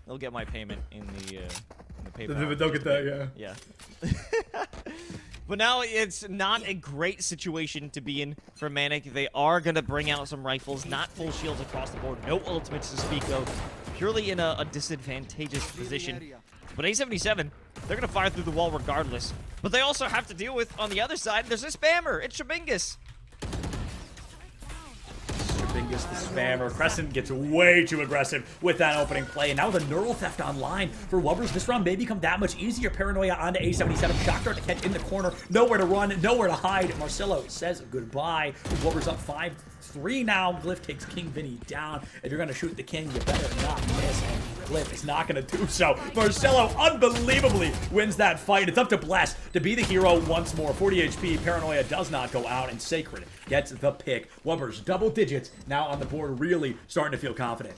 They'll get my payment in the PayPal. They'll get that, yeah. Yeah. But now it's not a great situation to be in for Manic. They are going to bring out some rifles, not full shields across the board, no ultimates to speak of, purely in a disadvantageous position. But A77, they're going to fire through the wall regardless. But they also have to deal with, on the other side, there's a spammer. It's Shabingus. Shabingus the spammer. Crescent gets way too aggressive with that opening play. And now with a Neural Theft online for Wubbers, this round may become that much easier. Paranoia onto A77. Shock Dart to catch in the corner. Nowhere to run, nowhere to hide. Marcelo says goodbye. Wubbers up 5-3 now. Glyph takes King Vinny down. If you're going to shoot the King, you better not miss. And Glyph is not going to do so. Marcelo unbelievably wins that fight. It's up to Bless to be the hero once more. 40 HP. Paranoia does not go out, and Sacred gets the pick. Wubbers double digits now on the board, really starting to feel confident.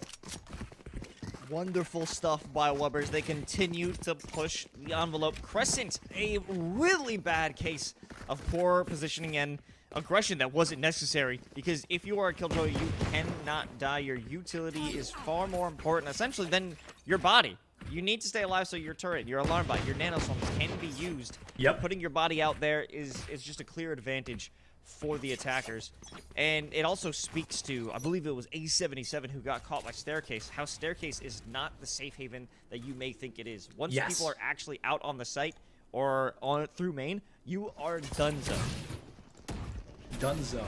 Wonderful stuff by Wubbers. They continue to push the envelope. Crescent, a really bad case of poor positioning and aggression that wasn't necessary, because if you are a Killjoy, you cannot die. Your utility is far more important, essentially, than your body. You need to stay alive, so your turret, your alarm bot, your nanoswarms can be used. Yep. Putting your body out there is just a clear advantage for the attackers. And it also speaks to, I believe it was A77 who got caught by Staircase, how Staircase is not the safe haven that you may think it is. Once people are actually out on the site or on through main, you are donezo. Dunzo,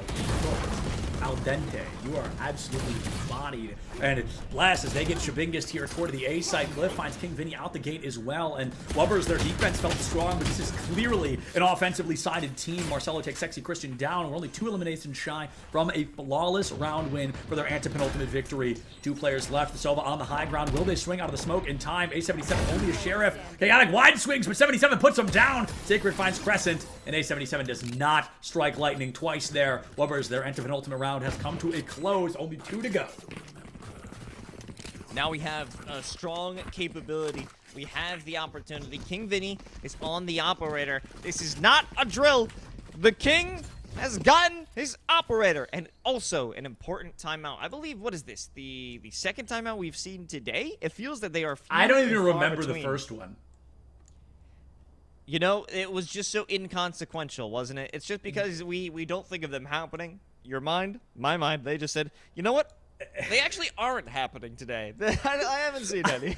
al dente. You are absolutely bodied. And last, as they get Shabingus here toward the A side, Glyph finds King Vinny out the gate as well. And Wubbers, their defense felt strong, but this is clearly an offensively sided team. Marcelo takes Sexy Christian down. We're only 2 eliminations shy from a flawless round win for their antepenultimate victory. 2 players left. The Sova on the high ground. Will they swing out of the smoke in time? A77 only a Sheriff. Chaotic wide swings, but 77 puts him down. Sacred finds Crescent, and A77 does not strike lightning twice there. Wubbers, their antepenultimate round has come to a close. Only 2 to go. Now we have a strong capability. We have the opportunity. King Vinny is on the operator. This is not a drill. The King has gotten his operator. And also an important timeout. I believe, what is this? The second timeout we've seen today? It feels that they are I don't even far remember between. the first one. You know, it was just so inconsequential, wasn't it? It's just because we don't think of them happening. Your mind, my mind, they just said, you know what? They actually aren't happening today. I haven't seen any.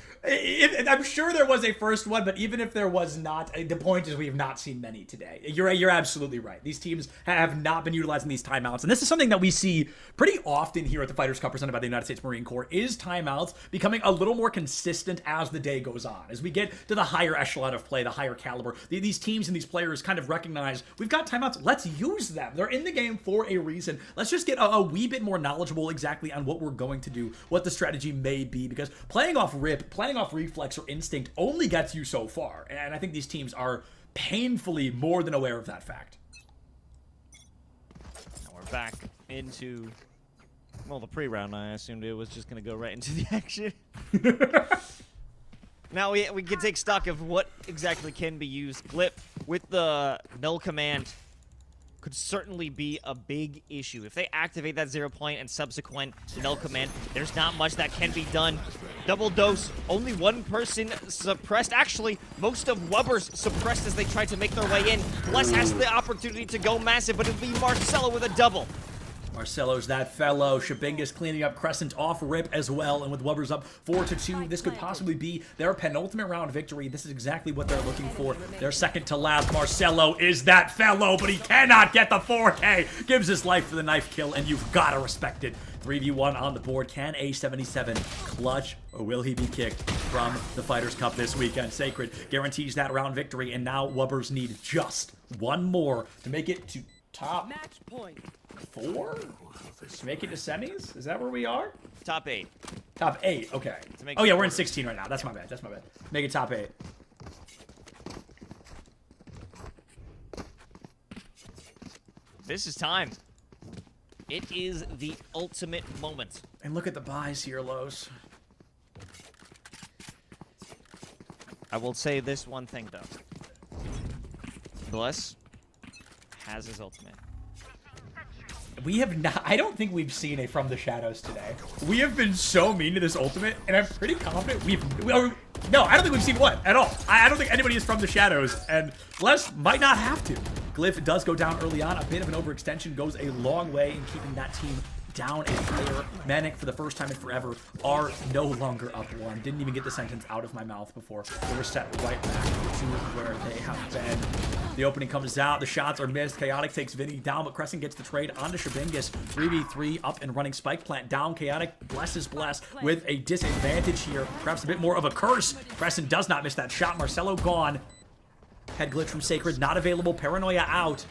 I'm sure there was a first one, but even if there was not, the point is we have not seen many today. You're absolutely right. These teams have not been utilizing these timeouts, and this is something that we see pretty often here at the Fighters Cup presented by the United States Marine Corps, is timeouts becoming a little more consistent as the day goes on. As we get to the higher echelon of play, the higher caliber, these teams and these players kind of recognize, we've got timeouts, let's use them. They're in the game for a reason. Let's just get a wee bit more knowledgeable exactly on what we're going to do, what the strategy may be, because playing off rip, playing off reflex or instinct only gets you so far, and I think these teams are painfully more than aware of that fact. Now we're back into, well, the pre-round. I assumed it was just going to go right into the action. Now we can take stock of what exactly can be used. Glyph with the null command could certainly be a big issue. If they activate that 0 point and subsequent null command, there's not much that can be done. Double dose, only one person suppressed. Actually, most of Wubbers suppressed as they try to make their way in. Bless has the opportunity to go massive, but it'll be Marcelo with a double. Marcelo's that fellow. Shabingus cleaning up Crescent off rip as well, and with Wubbers up 4-2, this could possibly be their penultimate round victory. This is exactly what they're looking for. They're second to last. Marcelo is that fellow, but he cannot get the 4K. Gives his life for the knife kill, and you've got to respect it. 3v1 on the board. Can A77 clutch, or will he be kicked from the Fighters Cup this weekend? Sacred guarantees that round victory, and now Wubbers need just one more to make it to top Match point. 4? To make it to semis? Is that where we are? Top 8. Top 8, okay. make Oh yeah, it we're in 16 right now. That's my bad. That's my bad. Make it top 8. This is time. It is the ultimate moment. And look at the buys here, Los. I will say this one thing, though. Bless has his ultimate. We have not, I don't think we've seen a From the Shadows today. We have been so mean to this ultimate, and I'm pretty confident no, I don't think we've seen one at all. I don't think anybody is From the Shadows, and Bless might not have to. Glyph does go down early on. A bit of an overextension goes a long way in keeping that team down a player. Manic, for the first time in forever, are no longer up 1. Didn't even get the sentence out of my mouth before they were set right back to where they have been. The opening comes out. The shots are missed. Chaotic takes Vinny down, but Crescent gets the trade onto Shabingus. 3v3 up and running. Spike plant down. Chaotic blesses Bless with a disadvantage here. Perhaps a bit more of a curse. Crescent does not miss that shot. Marcelo gone. Head glitch from Sacred not available. Paranoia out.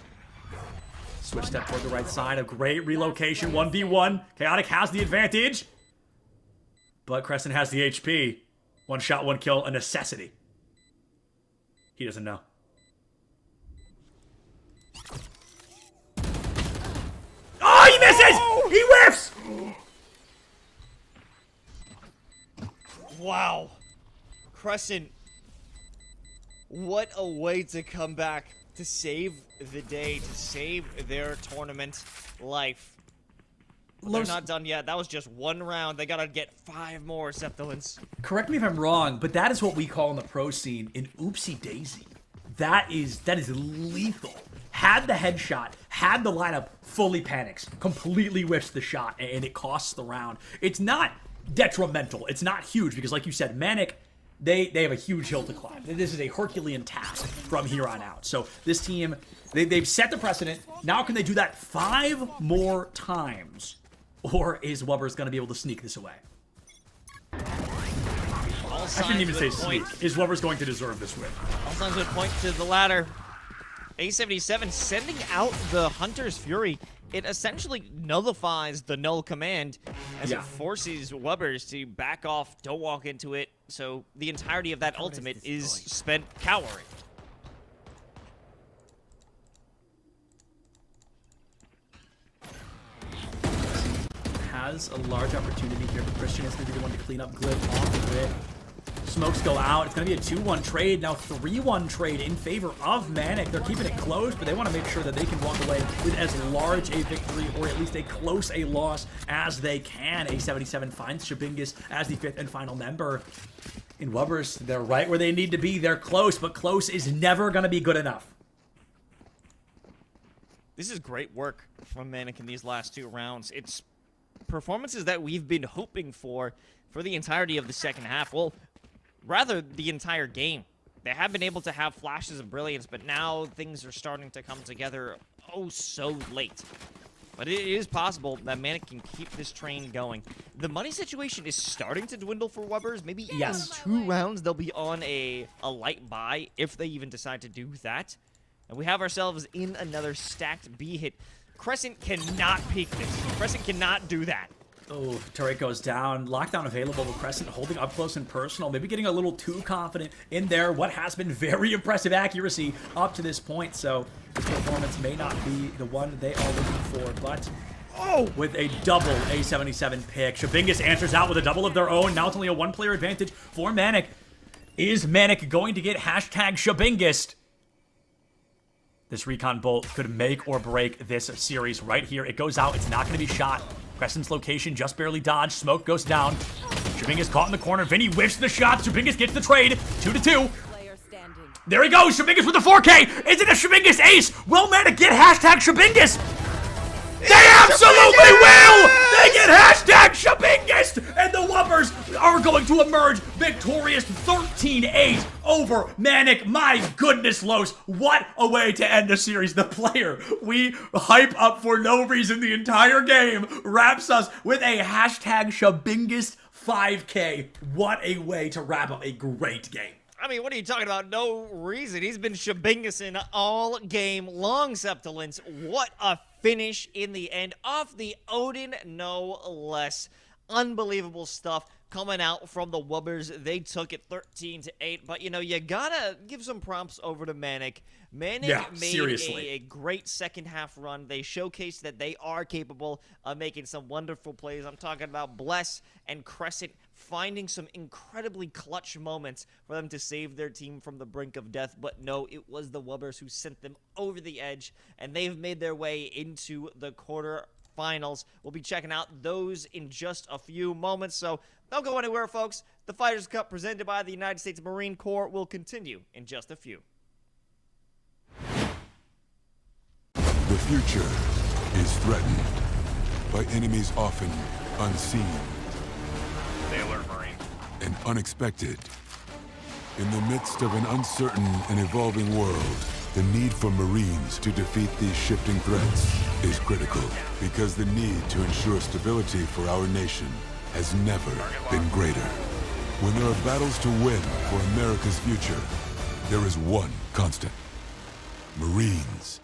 Switch step toward the right side. A great relocation. 1v1. Chaotic has the advantage. But Crescent has the HP. One shot, one kill. A necessity. He doesn't know. Oh, he misses! He whiffs! Wow. Crescent. What a way to come back to save the day, to save their tournament life. They're not done yet. That was just one round. They gotta get 5 more Septilins. Correct me if I'm wrong, but that is what we call in the pro scene an oopsie daisy. That is lethal. Had the headshot, had the lineup fully panics, completely whiffs the shot, and it costs the round. It's not detrimental. It's not huge because, like you said, Manic, they have a huge hill to climb. This is a Herculean task from here on out. So this team, they've set the precedent. Now can they do that 5 more times? Or is Wubbers going to be able to sneak this away? I shouldn't even say sneak. Is Wubbers going to deserve this win? All signs would point to the latter. A77 sending out the Hunter's Fury. It essentially nullifies the null command as it forces Wubbers to back off, don't walk into it. So the entirety of that ultimate is spent cowering. Has a large opportunity here, but Christian is going to be the one to clean up Glyph off the grid. Smokes go out. It's going to be a 2-1 trade. Now 3-1 trade in favor of Manic. They're keeping it close, but they want to make sure that they can walk away with as large a victory or at least a close a loss as they can. A77 finds Shabingus as the 5th and final member. In Wubbers, they're right where they need to be. They're close, but close is never going to be good enough. This is great work from Manic in these last 2 rounds. It's performances that we've been hoping for the entirety of the second half. Well, rather the entire game. They have been able to have flashes of brilliance, but now things are starting to come together oh so late. But it is possible that Manic can keep this train going. The money situation is starting to dwindle for Wubbers. Maybe in 2 rounds they'll be on a light buy if they even decide to do that. And we have ourselves in another stacked B hit. Crescent cannot peek this. Crescent cannot do that. Oh, turret goes down. Lockdown available. Crescent holding up close and personal. Maybe getting a little too confident in there. What has been very impressive accuracy up to this point. So this performance may not be the one they are looking for. But with a double A77 pick. Shabingus answers out with a double of their own. Now it's only a 1-player advantage for Manic. Is Manic going to get hashtag Shabingus? This Recon Bolt could make or break this series right here. It goes out. It's not going to be shot. Crescent's location just barely dodged. Smoke goes down. Shabingus caught in the corner. Vinny whiffs the shot. Shabingus gets the trade. 2-2. There he goes. Shabingus with the 4K. Is it a Shabingus ace? Will Manic get hashtag Shabingus? They absolutely will! They get hashtag Shabingus! And the Wubbers are going to emerge victorious 13-8 over Manic. My goodness, Los. What a way to end the series. The player we hype up for no reason the entire game wraps us with a hashtag Shabingus 5K. What a way to wrap up a great game. I mean, what are you talking about? No reason. He's been Shabingusing all game long, Septilence. What a finish in the end. Off the Odin, no less. Unbelievable stuff coming out from the Wubbers. They took it 13-8. But, you know, you gotta give some prompts over to Manic. Manic made a great second half run. They showcased that they are capable of making some wonderful plays. I'm talking about Bless and Crescent finding some incredibly clutch moments for them to save their team from the brink of death. But no, it was the Wubbers who sent them over the edge, and they've made their way into the quarterfinals. We'll be checking out those in just a few moments, so don't go anywhere, folks. The Fighters Cup presented by the United States Marine Corps will continue in just a few. The future is threatened by enemies often unseen They alert Marine. and unexpected. In the midst of an uncertain and evolving world, the need for Marines to defeat these shifting threats is critical, because the need to ensure stability for our nation has never been greater. When there are battles to win for America's future, there is one constant: Marines.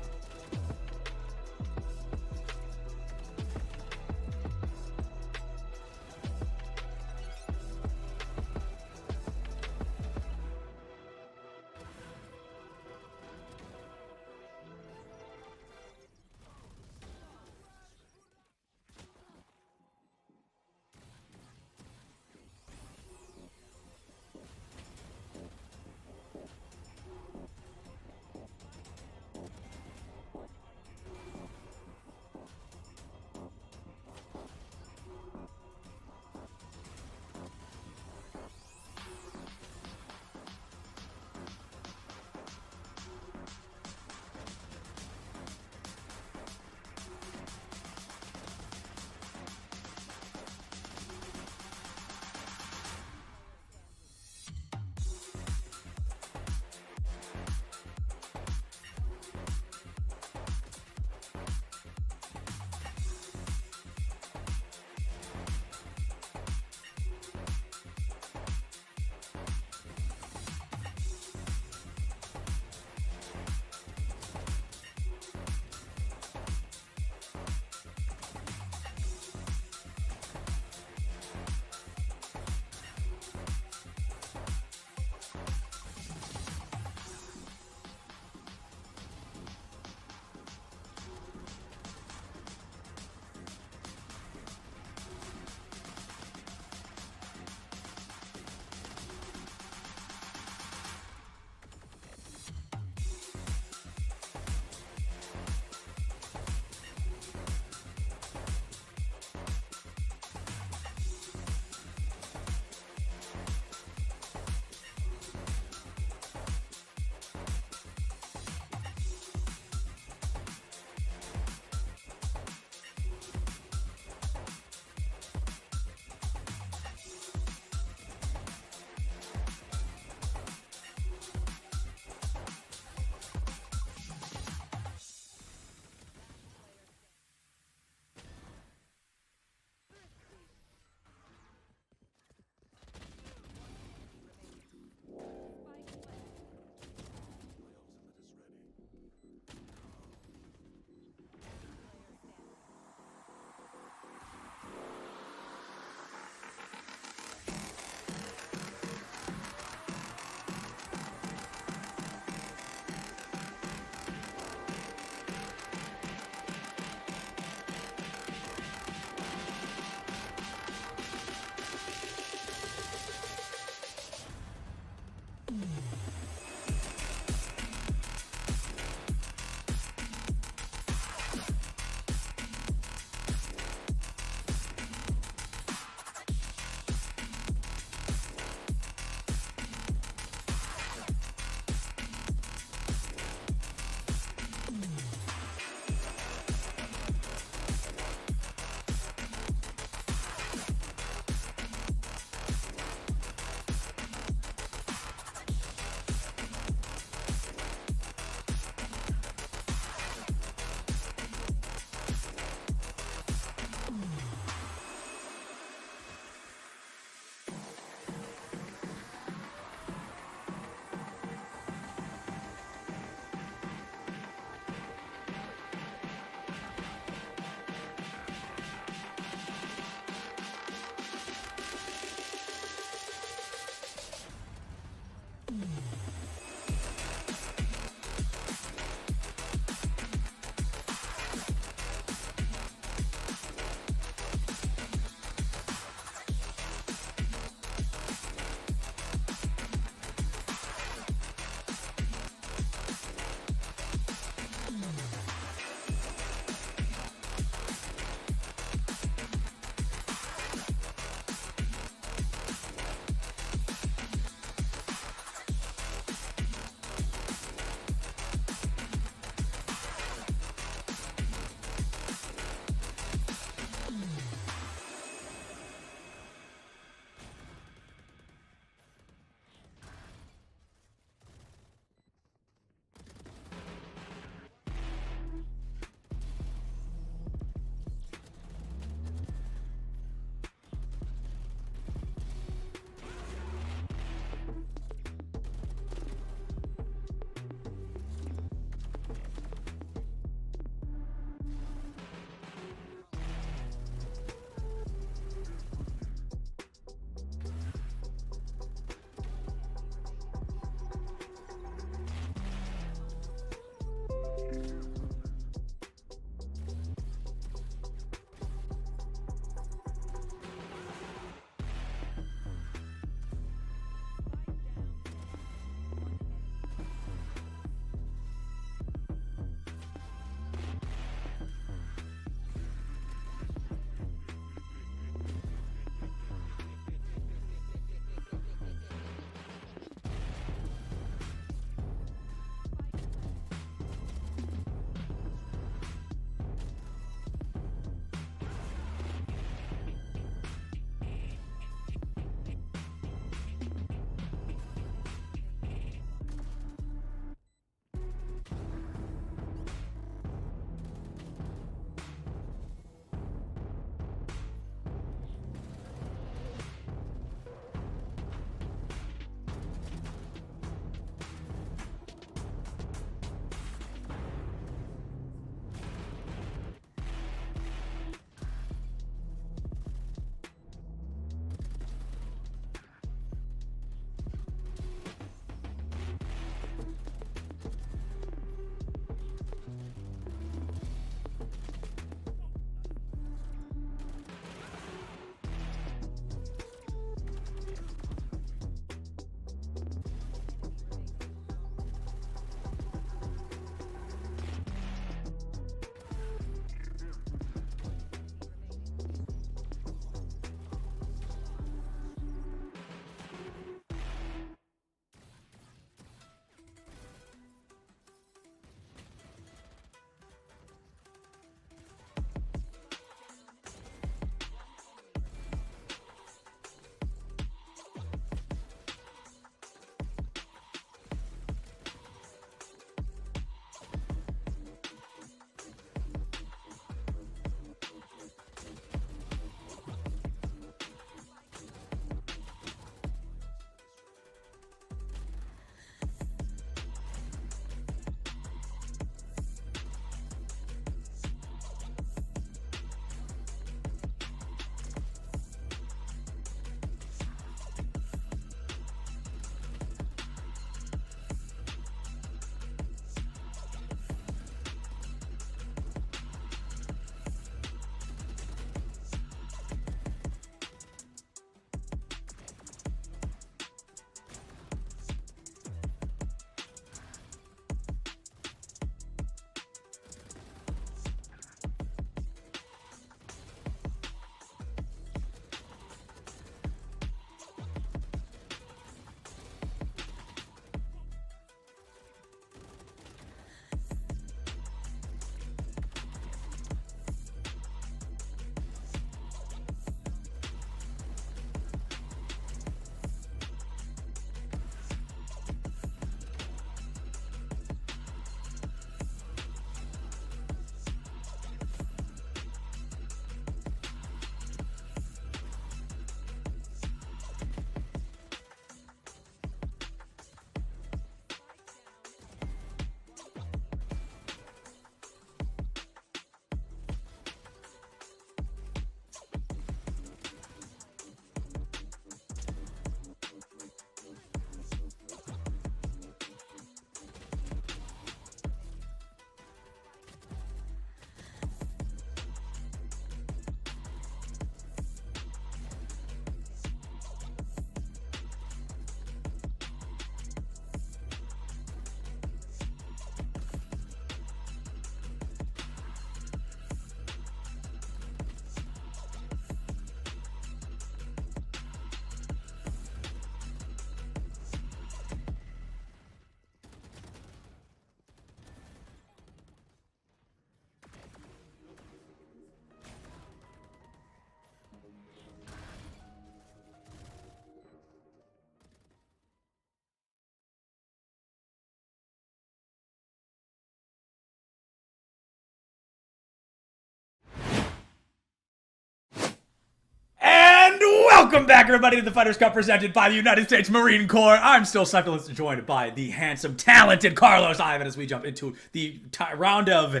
Welcome back, everybody, to the Fighters Cup presented by the United States Marine Corps. I'm still Cyclist, joined by the handsome, talented Carlos Ivan as we jump into the round of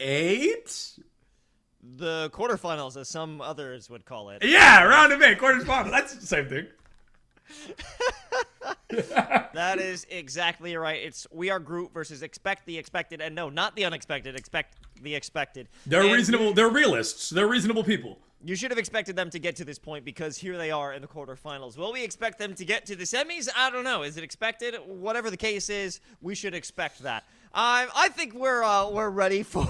8. The quarterfinals, as some others would call it. Yeah, round of 8, quarterfinals. That's the same thing. That is exactly right. We are Groot versus expect the expected, and no, not the unexpected. Expect the expected. They're And reasonable. They're realists. They're reasonable people. You should have expected them to get to this point because here they are in the quarterfinals. Will we expect them to get to the semis? I don't know. Is it expected? Whatever the case is, we should expect that. I think we're ready for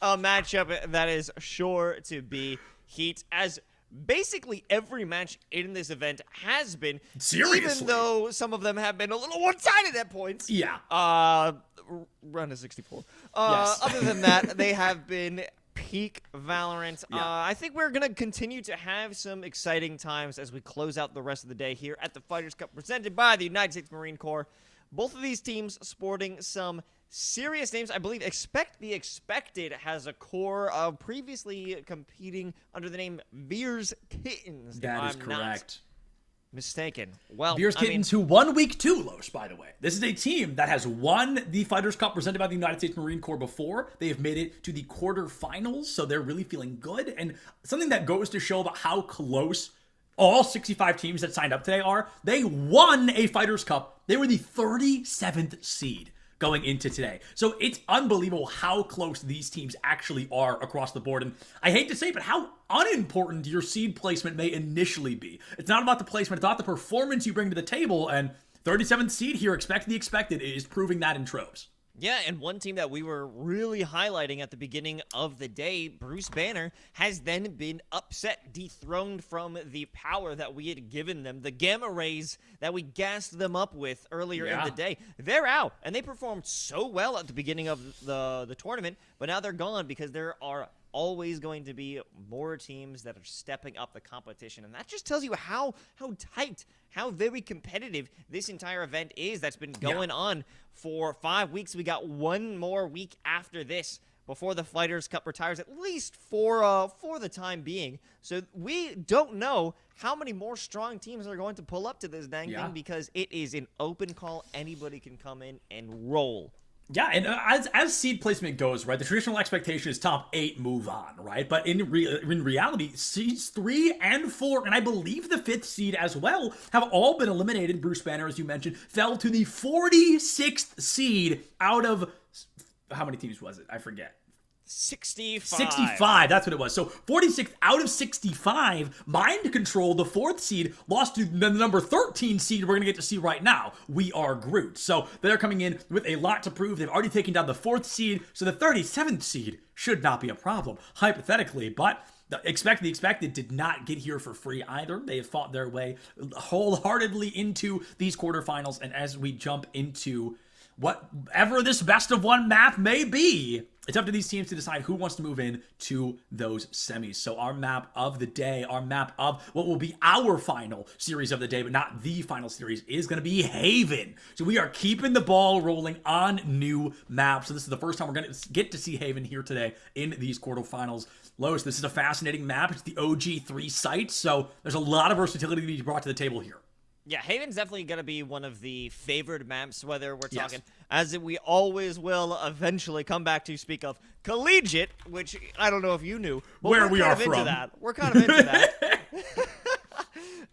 a matchup that is sure to be heat, as basically every match in this event has been. Seriously. Even though some of them have been a little one-sided at points. Yeah. Round of 64. Yes. Other than that, they have been peak Valorant. Yeah. I think we're going to continue to have some exciting times as we close out the rest of the day here at the Fighters Cup presented by the United States Marine Corps. Both of these teams sporting some serious names. I believe Expect the Expected has a core of previously competing under the name Veers Kittens. That is if I'm not correct. mistaken. Well, Veers I mean, Kittens, who won week 2, Los, by the way. This is a team that has won the Fighters Cup presented by the United States Marine Corps before. They have made it to the quarterfinals, so they're really feeling good. And something that goes to show about how close all 65 teams that signed up today are, they won a Fighters Cup. They were the 37th seed going into today. So it's unbelievable how close these teams actually are across the board. And I hate to say it, but how unimportant your seed placement may initially be. It's not about the placement, it's about the performance you bring to the table. And 37th seed here, Expect the Expected, is proving that in droves. yeah, and one team that we were really highlighting at the beginning of the day, Bruce Banner, has then been upset, dethroned from the power that we had given them, the gamma rays that we gassed them up with earlier in the day. They're out, and they performed so well at the beginning of the tournament, but now they're gone because there are always going to be more teams that are stepping up the competition. And that just tells you how tight, how very competitive this entire event is that's been going on for 5 weeks. We got one more week after this before the Fighters Cup retires, at least for the time being. So we don't know how many more strong teams are going to pull up to this dang thing because it is an open call. Anybody can come in and roll. Yeah, and as seed placement goes, right, the traditional expectation is top 8 move on, right? But in reality, seeds 3 and 4, and I believe the 5th seed as well, have all been eliminated. Bruce Banner, as you mentioned, fell to the 46th seed out of, how many teams was it? I forget. 65. That's what it was. So 46 out of 65. Mind Control, the 4th seed, lost to the number 13 seed we're going to get to see right now. We Are Groot. So they're coming in with a lot to prove. They've already taken down the 4th seed, so the 37th seed should not be a problem, hypothetically. But the Expected did not get here for free either. They have fought their way wholeheartedly into these quarterfinals. And as we jump into whatever this best of one map may be, it's up to these teams to decide who wants to move in to those semis. So our map of the day, our map of what will be our final series of the day, but not the final series, is going to be Haven. So we are keeping the ball rolling on new maps. So this is the first time we're going to get to see Haven here today in these quarterfinals. Los, this is a fascinating map. It's the OG3 site, so there's a lot of versatility to be brought to the table here. Yeah, Haven's definitely going to be one of the favored maps, whether we're talking, as we always will eventually come back to speak of Collegiate, which I don't know if you knew. But Where we are from. We're kind of into that.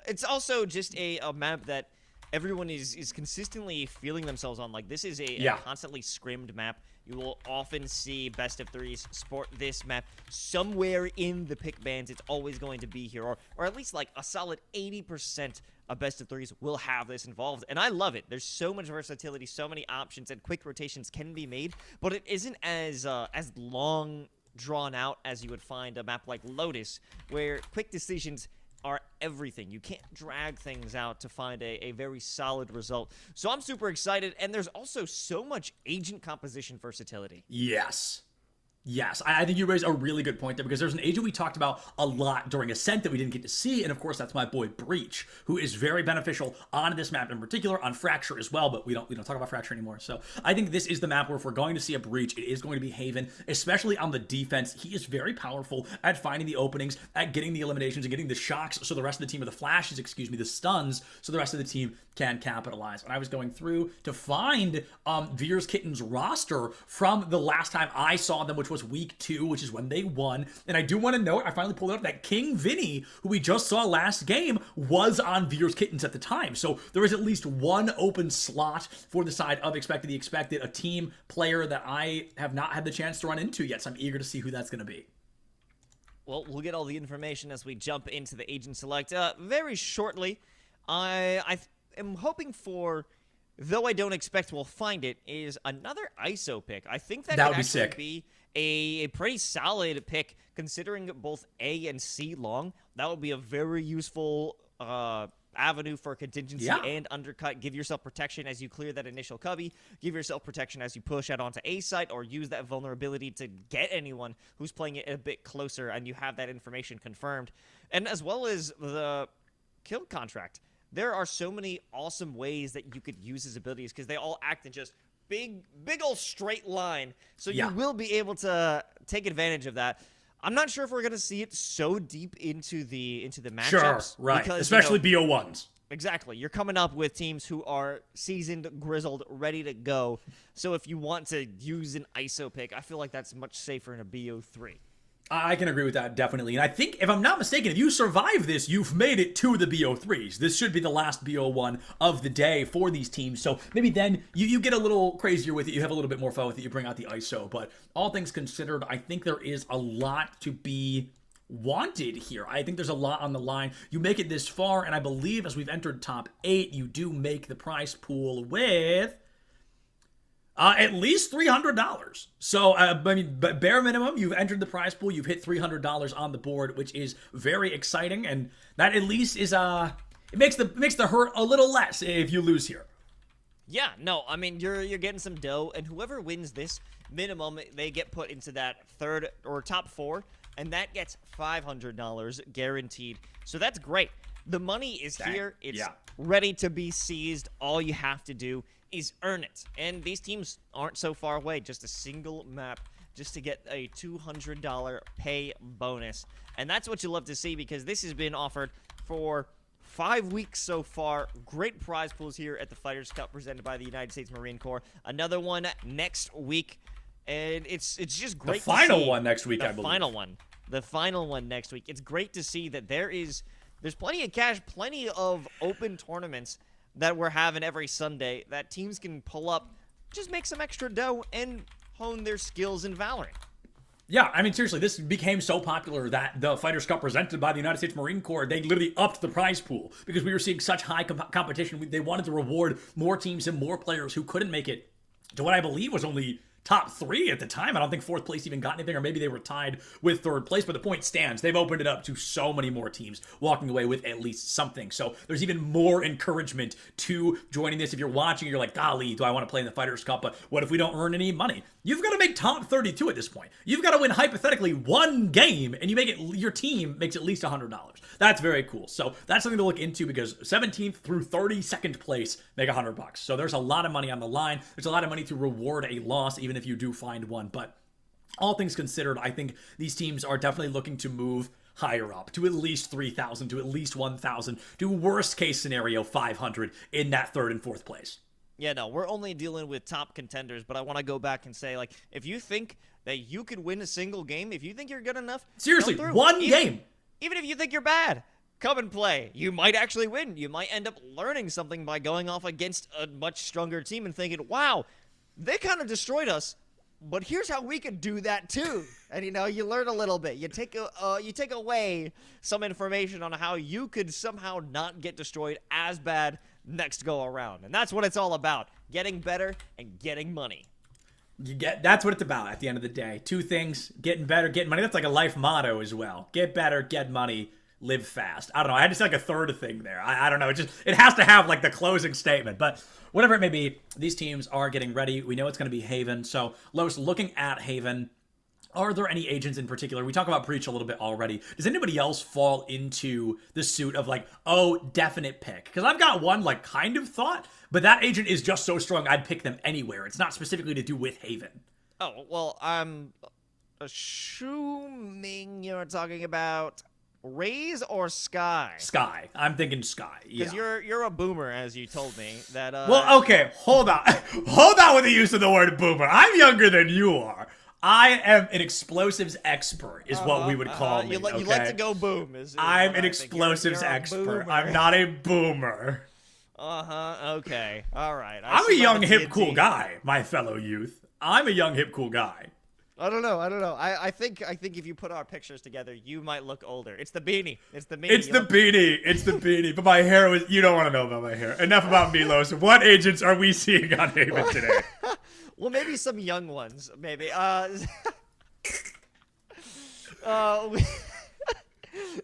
It's also just a map that everyone is consistently feeling themselves on. Like, this is a constantly scrimmed map. You will often see best of threes sport this map somewhere in the pick bands. It's always going to be here, or at least like a solid 80% of best of threes will have this involved, and I love it. There's so much versatility, so many options, and quick rotations can be made, but it isn't as long drawn out as you would find a map like Lotus, where quick decisions are everything. You can't drag things out to find a very solid result. So I'm super excited, and there's also so much agent composition versatility. Yes. Yes, I think you raise a really good point there because there's an agent we talked about a lot during Ascent that we didn't get to see, and of course that's my boy Breach, who is very beneficial on this map in particular, on Fracture as well, but we don't talk about Fracture anymore. So I think this is the map where if we're going to see a Breach, it is going to be Haven, especially on the defense. He is very powerful at finding the openings, at getting the eliminations, and getting the shocks so the rest of the team, or the flashes, excuse me, the stuns, so the rest of the team can capitalize. And I was going through to find Veers Kitten's roster from the last time I saw them, which was week 2, which is when they won. And I do want to note, I finally pulled up that King Vinny, who we just saw last game, was on Veers Kittens at the time. So there is at least one open slot for the side of Expected the Expected, a team player that I have not had the chance to run into yet. So I'm eager to see who that's going to be. Well, we'll get all the information as we jump into the Agent Select very shortly. I am hoping for, though I don't expect we'll find it, is another ISO pick. I think that would could be actually sick. be a pretty solid pick considering both A and C long. That would be a very useful avenue for contingency and undercut. Give yourself protection as you clear that initial cubby. Give yourself protection as you push out onto A site, or use that vulnerability to get anyone who's playing it a bit closer and you have that information confirmed. And as well as the kill contract. There are so many awesome ways that you could use his abilities because they all act in just big old straight line. So you will be able to take advantage of that. I'm not sure if we're going to see it so deep into the matchups. Sure, right. Because, especially BO1s. Exactly. You're coming up with teams who are seasoned, grizzled, ready to go. So if you want to use an ISO pick, I feel like that's much safer in a BO3. I can agree with that, definitely. And I think, if I'm not mistaken, if you survive this, you've made it to the BO3s. This should be the last BO1 of the day for these teams. So maybe then you get a little crazier with it. You have a little bit more fun with it. You bring out the ISO. But all things considered, I think there is a lot to be wanted here. I think there's a lot on the line. You make it this far, and I believe as we've entered top 8, you do make the prize pool with at least $300. So, I mean, but bare minimum, you've entered the prize pool. You've hit $300 on the board, which is very exciting, and that at least is it makes the hurt a little less if you lose here. Yeah, no, I mean, you're getting some dough, and whoever wins this, minimum, they get put into that third or top 4, and that gets $500 guaranteed. So that's great. The money is here. It's ready to be seized. All you have to do is earn it. And these teams aren't so far away. Just a single map just to get a $200 pay bonus. And that's what you love to see because this has been offered for 5 weeks so far. Great prize pools here at the Fighters Cup presented by the United States Marine Corps. Another one next week. And it's just great to see. The final one next week, I believe. The final one next week. It's great to see that there's plenty of cash, plenty of open tournaments that we're having every Sunday that teams can pull up, just make some extra dough, and hone their skills in Valorant. Yeah, I mean, seriously, this became so popular that the Fighters Cup presented by the United States Marine Corps, they literally upped the prize pool because we were seeing such high competition. They wanted to reward more teams and more players who couldn't make it to what I believe was only top 3 at the time. I don't think 4th place even got anything, or maybe they were tied with 3rd place, but the point stands. They've opened it up to so many more teams walking away with at least something. So there's even more encouragement to joining this. If you're watching, you're like, golly, do I want to play in the Fighters Cup? But what if we don't earn any money? You've got to make top 32 at this point. You've got to win hypothetically one game, and your team makes at least $100. That's very cool. So that's something to look into because 17th through 32nd place make $100. So there's a lot of money on the line. There's a lot of money to reward a loss, even if you do find one. But all things considered, I think these teams are definitely looking to move higher up to at least 3,000, to at least 1,000, to worst case scenario 500 in that 3rd and 4th place. Yeah, no, we're only dealing with top contenders, but I want to go back and say, like, if you think that you could win a single game, if you think you're good enough, seriously, come through. one game. Even if you think you're bad, come and play. You might actually win. You might end up learning something by going off against a much stronger team and thinking, wow, they kind of destroyed us, but here's how we could do that too. And, you learn a little bit. You take away some information on how you could somehow not get destroyed as bad next go around. And that's what it's all about, getting better and getting money. That's what it's about at the end of the day. 2 things: getting better, getting money. That's like a life motto as well. Get better, get money, live fast. I don't know. I had to say like a 3rd thing there. I don't know. It has to have like the closing statement. But whatever it may be, these teams are getting ready. We know it's going to be Haven. So Los, looking at Haven, Are there any agents in particular? We talk about Breach a little bit already. Does anybody else fall into the suit of like, oh, definite pick? Because I've got one like kind of thought, but that agent is just so strong I'd pick them anywhere. It's not specifically to do with Haven. Oh, well, I'm assuming you're talking about Raze or Sky. Sky. I'm thinking Sky. Yeah. Because you're a boomer, as you told me. That Well, okay, hold on. Hold on with the use of the word boomer. I'm younger than you are. I am an explosives expert, is what we would call me. You like to go boom. I'm an explosives expert. I'm not a boomer. Okay. All right. I'm a young, hip, cool guy, my fellow youth. I'm a young, hip, cool guy. I don't know. I think if you put our pictures together, you might look older. It's the beanie. It's the beanie. But my hair was. You don't want to know about my hair. Enough about Milos. What agents are we seeing on Haven today? Well, maybe some young ones. Maybe. I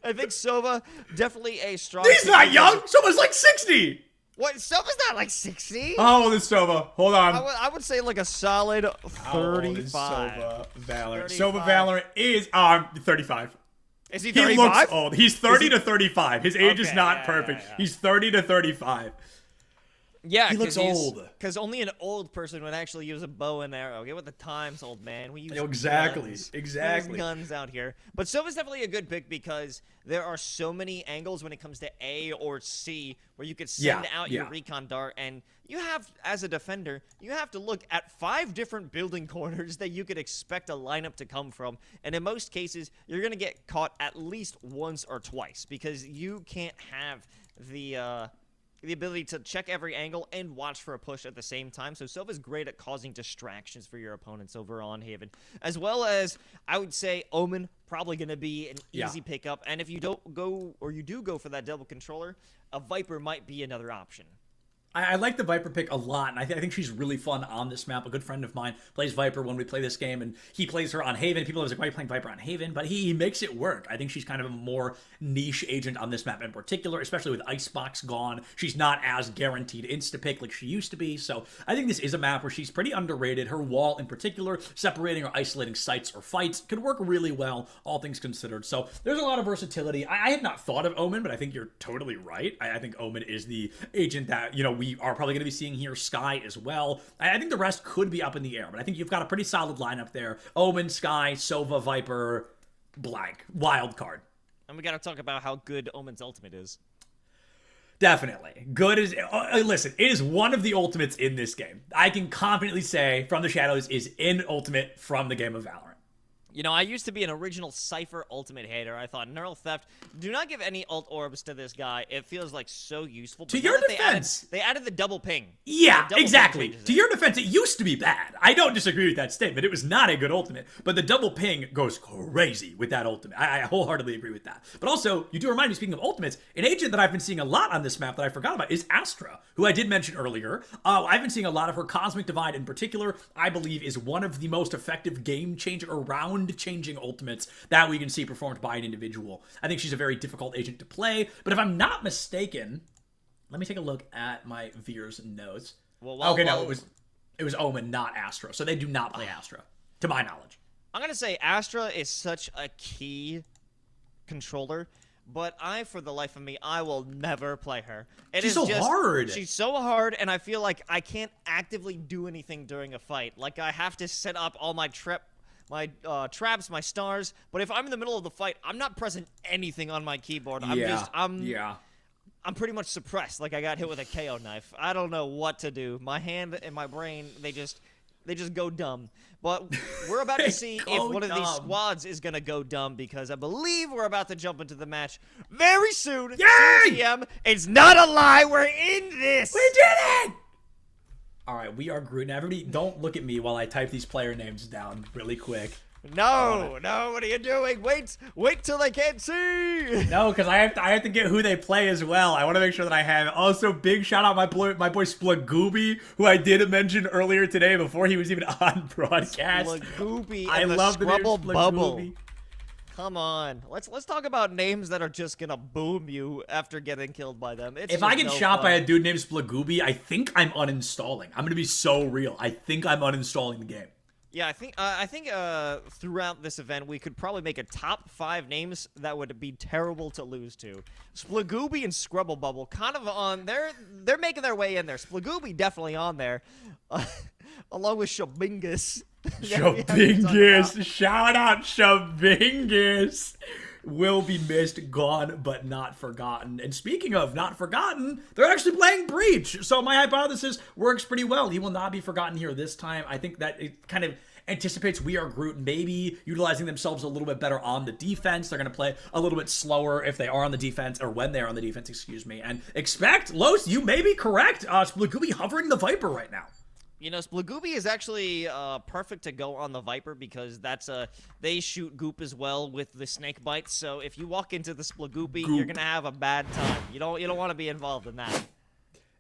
think Sova definitely a strong. He's not young. Sova's like 60. What? Sova's not like 60. How old is Sova? Hold on. I would say like a solid 35. How old is Sova Valorant? 35. Sova Valorant is 35. Is he He 35? looks old. He's 30 to 35. His age is Okay, not yeah, perfect. yeah. He's 30 to 35. Yeah, He looks old. Because only an old person would actually use a bow and arrow. Get with the times, old man. We use Exactly, guns. exactly. We use guns out here. But Sova's definitely a good pick because there are so many angles when it comes to A or C where you could send out your recon dart, and you have, as a defender, you have to look at 5 different building corners that you could expect a lineup to come from, and in most cases, you're going to get caught at least once or twice because you can't have the ability to check every angle and watch for a push at the same time. So Sova's great at causing distractions for your opponents over on Haven. As well as, I would say, Omen, probably going to be an easy pickup. And if you don't go, or you do go for that double controller, a Viper might be another option. I like the Viper pick a lot, and I think she's really fun on this map. A good friend of mine plays Viper when we play this game, and he plays her on Haven. People are like, why are you playing Viper on Haven? But he makes it work. I think she's kind of a more niche agent on this map in particular, especially with Icebox gone. She's not as guaranteed insta-pick like she used to be, so I think this is a map where she's pretty underrated. Her wall in particular, separating or isolating sites or fights, could work really well, all things considered. So there's a lot of versatility. I had not thought of Omen, but I think you're totally right. I think Omen is the agent that, we are probably going to be seeing here. Sky as well. I think the rest could be up in the air, but I think you've got a pretty solid lineup there. Omen, Sky, Sova, Viper, blank. Wild card. And we got to talk about how good Omen's ultimate is. Definitely. Good is... listen, it is one of the ultimates in this game. I can confidently say From the Shadows is an ultimate from the game of Valorant. I used to be an original Cypher ultimate hater. I thought Neural Theft, do not give any ult orbs to this guy. It feels like so useful. To your defense. They added the double ping. Yeah, exactly. To your defense, it used to be bad. I don't disagree with that statement. It was not a good ultimate, but the double ping goes crazy with that ultimate. I wholeheartedly agree with that. But also, you do remind me, speaking of ultimates, an agent that I've been seeing a lot on this map that I forgot about is Astra, who I did mention earlier. I've been seeing a lot of her. Cosmic Divide in particular, I believe, is one of the most effective game-changer or round-changing ultimates that we can see performed by an individual. I think she's a very difficult agent to play, but if I'm not mistaken, let me take a look at my Veer's notes. It was Omen, not Astra, so they do not play Astra, to my knowledge. I'm going to say Astra is such a key controller, but for the life of me, I will never play her. She's so hard. She's so hard, and I feel like I can't actively do anything during a fight. Like, I have to set up all my traps, my stars, but if I'm in the middle of the fight, I'm not pressing anything on my keyboard. I'm pretty much suppressed. Like I got hit with a KO knife. I don't know what to do. My hand and my brain, they just go dumb. But we're about to see if one of these squads is going to go dumb because I believe we're about to jump into the match very soon. Yay! 2 p.m. It's not a lie. We're in this. We did it! All right, we are Groot. Now, everybody, don't look at me while I type these player names down really quick. No, what are you doing? Wait till they can't see. No, because I have to get who they play as well. I want to make sure that I have. Also, big shout out my boy Splagooby, who I did mention earlier today before he was even on broadcast. Splagooby, I love the name bubble. Come on, let's talk about names that are just gonna boom you after getting killed by them. If I get shot by a dude named Splagooby, I think I'm uninstalling. I'm gonna be so real. I think I'm uninstalling the game. Yeah, I think throughout this event we could probably make a top 5 names that would be terrible to lose to. Splagooby and Scrubble Bubble kind of on they're making their way in there. Splagooby definitely on there, along with Shabingus. Shabingus, shout out Shabingus. Will be missed, gone, but not forgotten. And speaking of not forgotten, they're actually playing Breach. So my hypothesis works pretty well. He will not be forgotten here this time. I think that it kind of anticipates We Are Groot maybe utilizing themselves a little bit better on the defense. They're going to play a little bit slower if they are on the defense, or when they are on the defense, excuse me. And expect, Los, you may be correct. Splagooby hovering the Viper right now. You know, Splagooby is actually perfect to go on the Viper because they shoot goop as well with the snake bites. So if you walk into the Splagooby, you're gonna have a bad time. You don't want to be involved in that.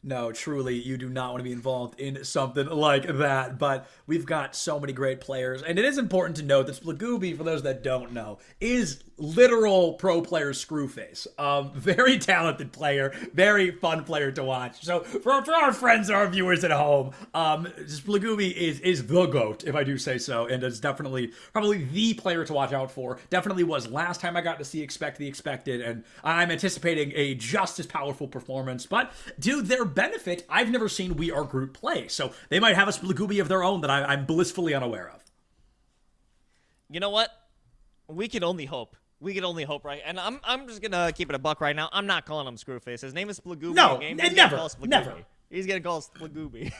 No, truly, you do not want to be involved in something like that, but we've got so many great players, and it is important to note that Splagooby, for those that don't know, is literal pro player Screwface. Very talented player, very fun player to watch. So for our friends, our viewers at home, Splagooby is the GOAT, if I do say so, and is definitely probably the player to watch out for. Definitely was last time I got to see Expect the Expected, and I'm anticipating a just as powerful performance, but to their benefit, I've never seen We Are Groot play, so they might have a Splagooby of their own that I'm blissfully unaware of. You know what? We can only hope. We can only hope, right? And I'm just gonna keep it a buck right now. I'm not calling him Screwface. His name is Splagooby. No, game. never. He's gonna call Splagooby.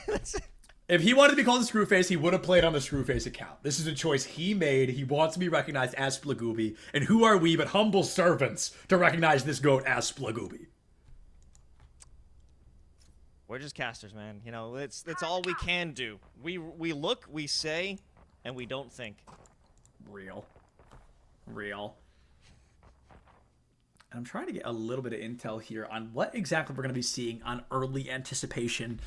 If he wanted to be called a Screwface, he would have played on the Screwface account. This is a choice he made. He wants to be recognized as Splagooby, and who are we but humble servants to recognize this GOAT as Splagooby? We're just casters, man. You know, that's all we can do. We look, we say, and we don't think. Real. I'm trying to get a little bit of intel here on what exactly we're going to be seeing on early anticipation,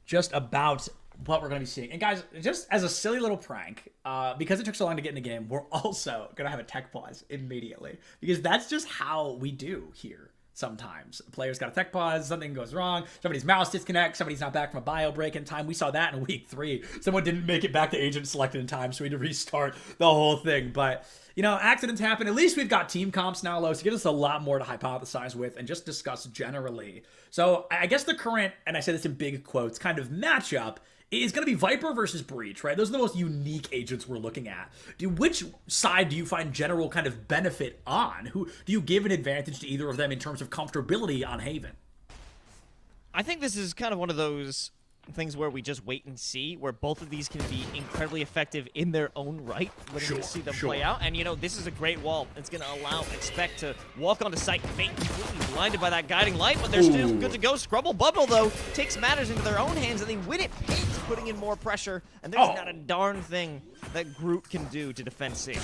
just about what we're going to be seeing. And guys, just as a silly little prank, because it took so long to get in the game, we're also going to have a tech pause immediately, because that's just how we do here. Sometimes players got a tech pause, something goes wrong, somebody's mouse disconnects, somebody's not back from a bio break in time. We saw that in week 3. Someone didn't make it back to agent selected in time, so we had to restart the whole thing. But, you know, accidents happen. At least we've got team comps now, Los, to give us a lot more to hypothesize with and just discuss generally. So I guess the current, and I say this in big quotes, kind of matchup is going to be Viper versus Breach, right? Those are the most unique agents we're looking at. Which side do you find general kind of benefit on? Who do you give an advantage to either of them in terms of comfortability on Haven? I think this is kind of one of those things where we just wait and see, where both of these can be incredibly effective in their own right when we see them play out. And, you know, this is a great wall. It's going to allow Expect to walk onto site. Fate completely blinded by that guiding light, but they're still good to go. Scrubble Bubble, though, takes matters into their own hands, and they win it paint, putting in more pressure. And there's not a darn thing that Groot can do to defend C.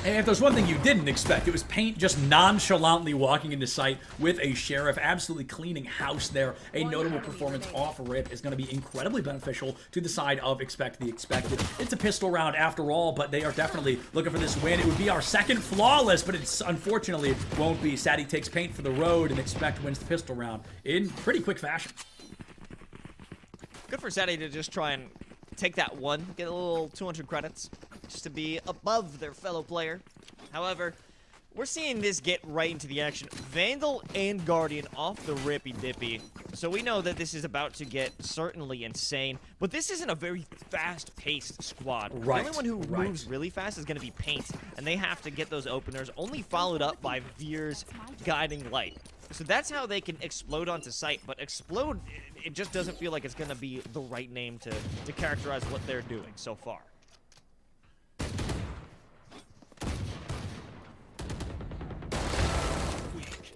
And if there's one thing you didn't expect, it was Paint just nonchalantly walking into sight with a Sheriff, absolutely cleaning house there. A notable performance off rip is going to be incredibly beneficial to the side of Expect the Expected. It's a pistol round after all, but they are definitely looking for this win. It would be our second flawless, but it's unfortunately it won't be. Sadie takes Paint for the road, and Expect wins the pistol round in pretty quick fashion. Good for Sadie to just try and take that one, get a little 200 credits, just to be above their fellow player. However, we're seeing this get right into the action. Vandal and Guardian off the rippy dippy. So we know that this is about to get certainly insane. But this isn't a very fast-paced squad. Right. The only one who moves really fast is going to be Paint. And they have to get those openers, only followed up by Veer's guiding light. So that's how they can explode onto site. But explode, it just doesn't feel like it's going to be the right name to characterize what they're doing so far.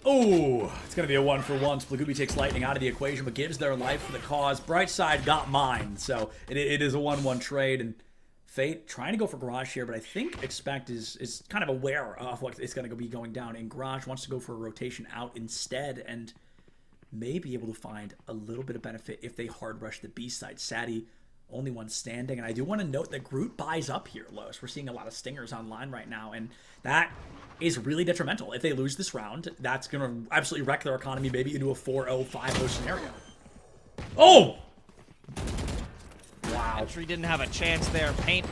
Oh, it's going to be a 1-for-1. Splagooby takes Lightning out of the equation, but gives their life for the cause. Brightside got mine, so it is a 1-1 trade. And Fate trying to go for Garage here, but I think Expect is kind of aware of what is going to be going down. And Garage wants to go for a rotation out instead, and may be able to find a little bit of benefit if they hard rush the B side. Sadie, only one standing. And I do want to note that Groot buys up here, Los. We're seeing a lot of stingers online right now, and that is really detrimental. If they lose this round, that's going to absolutely wreck their economy, maybe into a 4-0, 5-0 scenario. Oh! Wow. Entry didn't have a chance there. Paint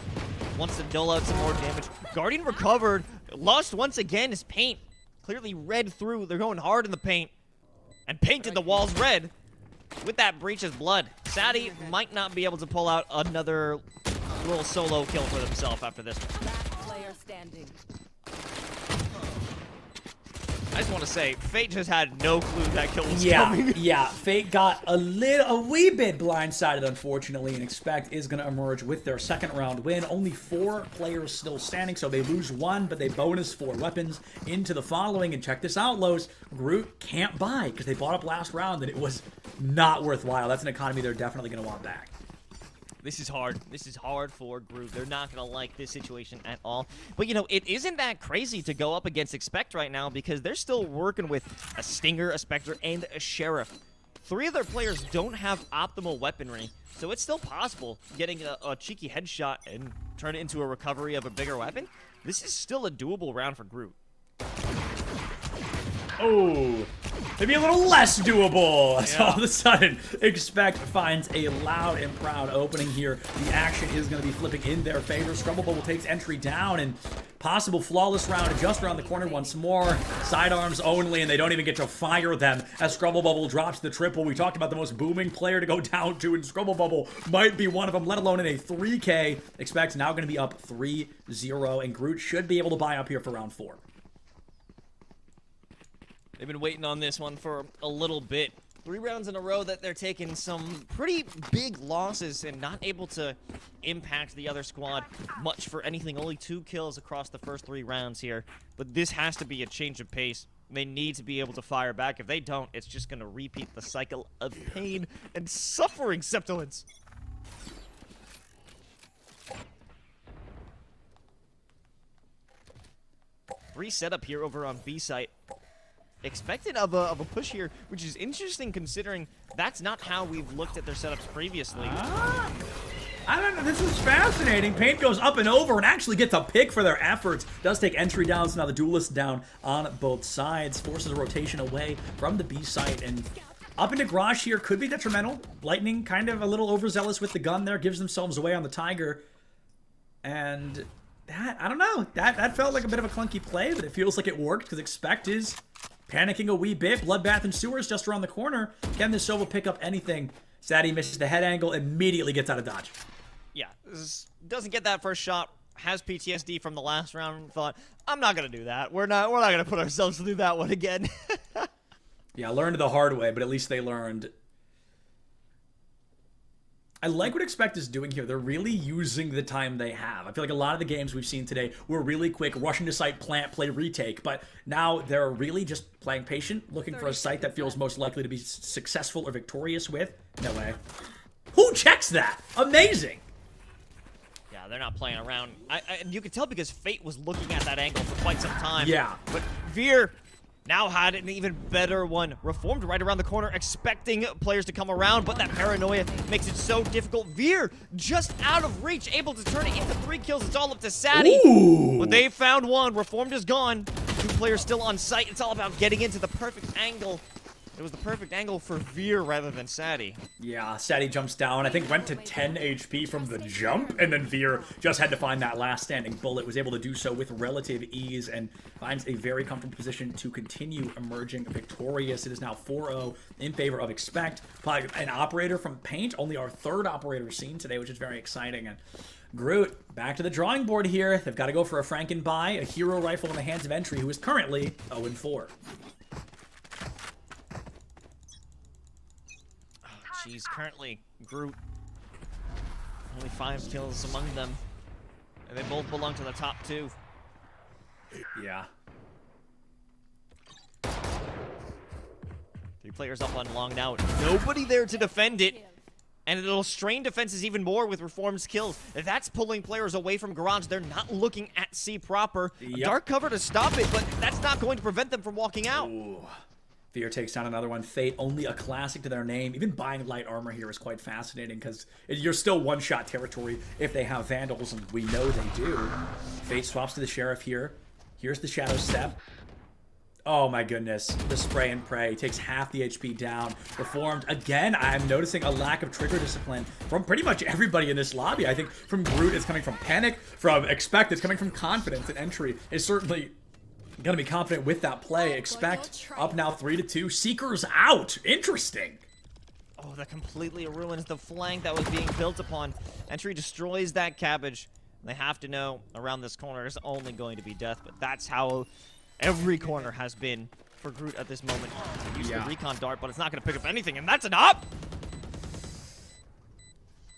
wants to dole out some more damage. Guardian recovered. Lost once again is Paint. Clearly red through. They're going hard in the paint. And painted the walls red. With that Breach's blood, Sadie might not be able to pull out another little solo kill for themselves after this one. Last player standing. I just want to say, Fate just had no clue that kill was coming. Yeah, Fate got a wee bit blindsided, unfortunately, and Expect is going to emerge with their second round win. Only 4 players still standing, so they lose 1, but they bonus 4 weapons into the following. And check this out, Lowe's. Groot can't buy because they bought up last round, and it was not worthwhile. That's an economy they're definitely going to want back. This is hard. This is hard for Groot. They're not going to like this situation at all. But, you know, it isn't that crazy to go up against Expect right now because they're still working with a Stinger, a Spectre, and a Sheriff. 3 of their players don't have optimal weaponry, so it's still possible getting a cheeky headshot and turn it into a recovery of a bigger weapon. This is still a doable round for Groot. Oh, maybe a little less doable. So all of a sudden, Expect finds a loud and proud opening here. The action is going to be flipping in their favor. Scrubble Bubble takes entry down, and possible flawless round just around the corner once more. Sidearms only, and they don't even get to fire them as Scrubble Bubble drops the triple. We talked about the most booming player to go down to, and Scrubble Bubble might be one of them, let alone in a 3K. Expect now going to be up 3-0, and Groot should be able to buy up here for round 4. They've been waiting on this one for a little bit. 3 rounds in a row that they're taking some pretty big losses and not able to impact the other squad much for anything. Only 2 kills across the first 3 rounds here. But this has to be a change of pace. They need to be able to fire back. If they don't, it's just going to repeat the cycle of pain and suffering, Septilence. Free setup here over on B site. Expected of a push here, which is interesting considering that's not how we've looked at their setups previously. I don't know. This is fascinating. Paint goes up and over and actually gets a pick for their efforts. Does take entry down, so now the duelist down on both sides. Forces a rotation away from the B site, and up into Garage here could be detrimental. Lightning kind of a little overzealous with the gun there, gives themselves away on the Tiger. And that, I don't know. That felt like a bit of a clunky play, but it feels like it worked because Expect is panicking a wee bit. Bloodbath and Sewers just around the corner. Can this Sova pick up anything? Sadie misses the head angle, immediately gets out of dodge. Yeah, doesn't get that first shot. Has PTSD from the last round. Thought, I'm not gonna do that. We're not gonna put ourselves through that one again. Yeah, learned the hard way, but at least they learned. I like what Expect is doing here. They're really using the time they have. I feel like a lot of the games we've seen today were really quick, rushing to site, plant, play, retake. But now they're really just playing patient, looking for a site that feels most likely to be successful or victorious with. No way. Who checks that? Amazing. Yeah, they're not playing around. And you can tell because Fate was looking at that angle for quite some time. Yeah. But Veer now had an even better one. Reformed right around the corner, expecting players to come around, but that paranoia makes it so difficult. Veer just out of reach, able to turn it into 3 kills. It's all up to Sadie. Ooh. But they found one. Reformed is gone. 2 players still on site. It's all about getting into the perfect angle. It was the perfect angle for Veer rather than Sadie. Yeah, Sadie jumps down. I think went to 10 HP from the jump, and then Veer just had to find that last standing bullet. Was able to do so with relative ease and finds a very comfortable position to continue emerging victorious. It is now 4-0 in favor of Expect. Probably an operator from Paint, only our 3rd operator seen today, which is very exciting. And Groot, back to the drawing board here. They've got to go for a Frankenbuy, a hero rifle in the hands of Entry, who is currently 0-4. Jeez, currently, Groot, only 5 kills among them. And they both belong to the top 2. Yeah. 3 players up on long now. Nobody there to defend it. And it'll strain defenses even more with Reformed's kills. That's pulling players away from Garage. They're not looking at C proper. Yep. Dark cover to stop it, but that's not going to prevent them from walking out. Ooh. Veer takes down another one. Fate, only a classic to their name. Even buying light armor here is quite fascinating because you're still one-shot territory if they have Vandals, and we know they do. Fate swaps to the Sheriff here. Here's the Shadow Step. Oh my goodness. The spray and pray takes half the HP down. Reformed again. I'm noticing a lack of trigger discipline from pretty much everybody in this lobby. I think from Groot it's coming from panic, from Expect it's coming from confidence, and Entry is certainly gonna be confident with that play. Expect up now 3-2. Seekers out. Interesting. Oh, that completely ruins the flank that was being built upon. Entry destroys that cabbage. They have to know around this corner is only going to be death, but that's how every corner has been for Groot at this moment. Use the recon dart, but it's not going to pick up anything, and that's an up!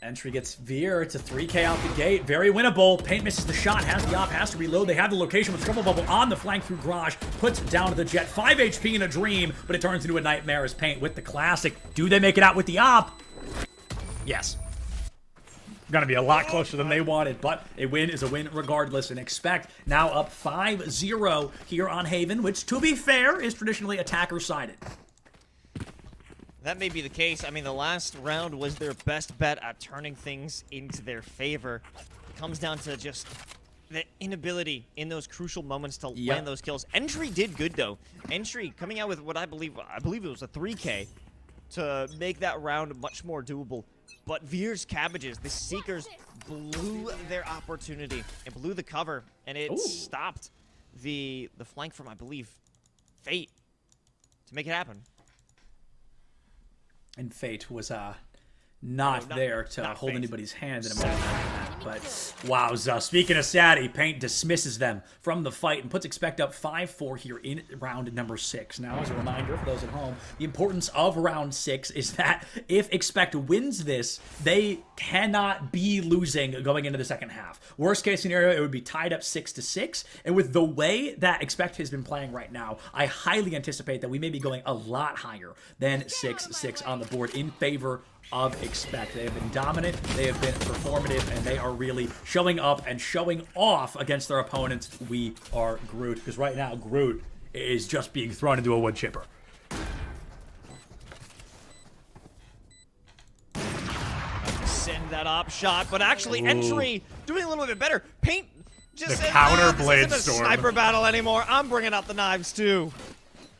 Entry gets Veer. It's a 3K out the gate. Very winnable. Paint misses the shot. Has the op. Has to reload. They have the location with Scrubble Bubble on the flank through Garage. Puts it down to the Jet. 5 HP in a dream, but it turns into a nightmare as Paint with the classic. Do they make it out with the op? Yes. Gonna be a lot closer than they wanted, but a win is a win regardless. And Expect now up 5-0 here on Haven, which, to be fair, is traditionally attacker-sided. That may be the case. I mean, the last round was their best bet at turning things into their favor. It comes down to just the inability in those crucial moments to land those kills. Entry did good, though. Entry coming out with what I believe it was a 3K to make that round much more doable. But Veer's Cabbages, the Seekers, blew their opportunity. It blew the cover, and it stopped the flank from, I believe, Fate to make it happen. And Fate was not there to hold Fate. anybody's hand in a moment like that. But wowza. Speaking of Sadie, Paint dismisses them from the fight and puts Expect up 5-4 here in round number 6. Now, as a reminder for those at home, the importance of round 6 is that if Expect wins this, they cannot be losing going into the second half. Worst case scenario, it would be tied up 6-6. And with the way that Expect has been playing right now, I highly anticipate that we may be going a lot higher than 6-6 on the board in favor of Expect. They have been dominant, they have been performative, and they are really showing up and showing off against their opponents. We are Groot, because right now Groot is just being thrown into a wood chipper. Send that op shot, but actually Entry doing a little bit better. Paint just The said, counter this blade isn't a storm." sniper battle anymore. I'm bringing out the knives too.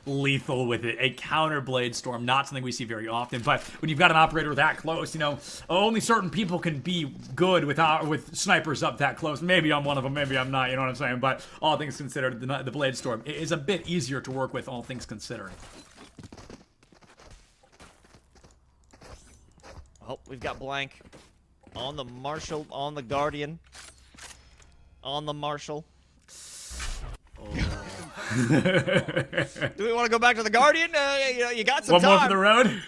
Lethal with it. A counter blade storm, not something we see very often, but when you've got an operator that close, you know, only certain people can be good with snipers up that close. Maybe I'm one of them, maybe I'm not, you know what I'm saying? But all things considered, the blade storm is a bit easier to work with, all things considered. Oh, we've got Blank on the Marshall, on the Guardian, on the Marshall. Do we want to go back to the Guardian? You got some One time. more for the road.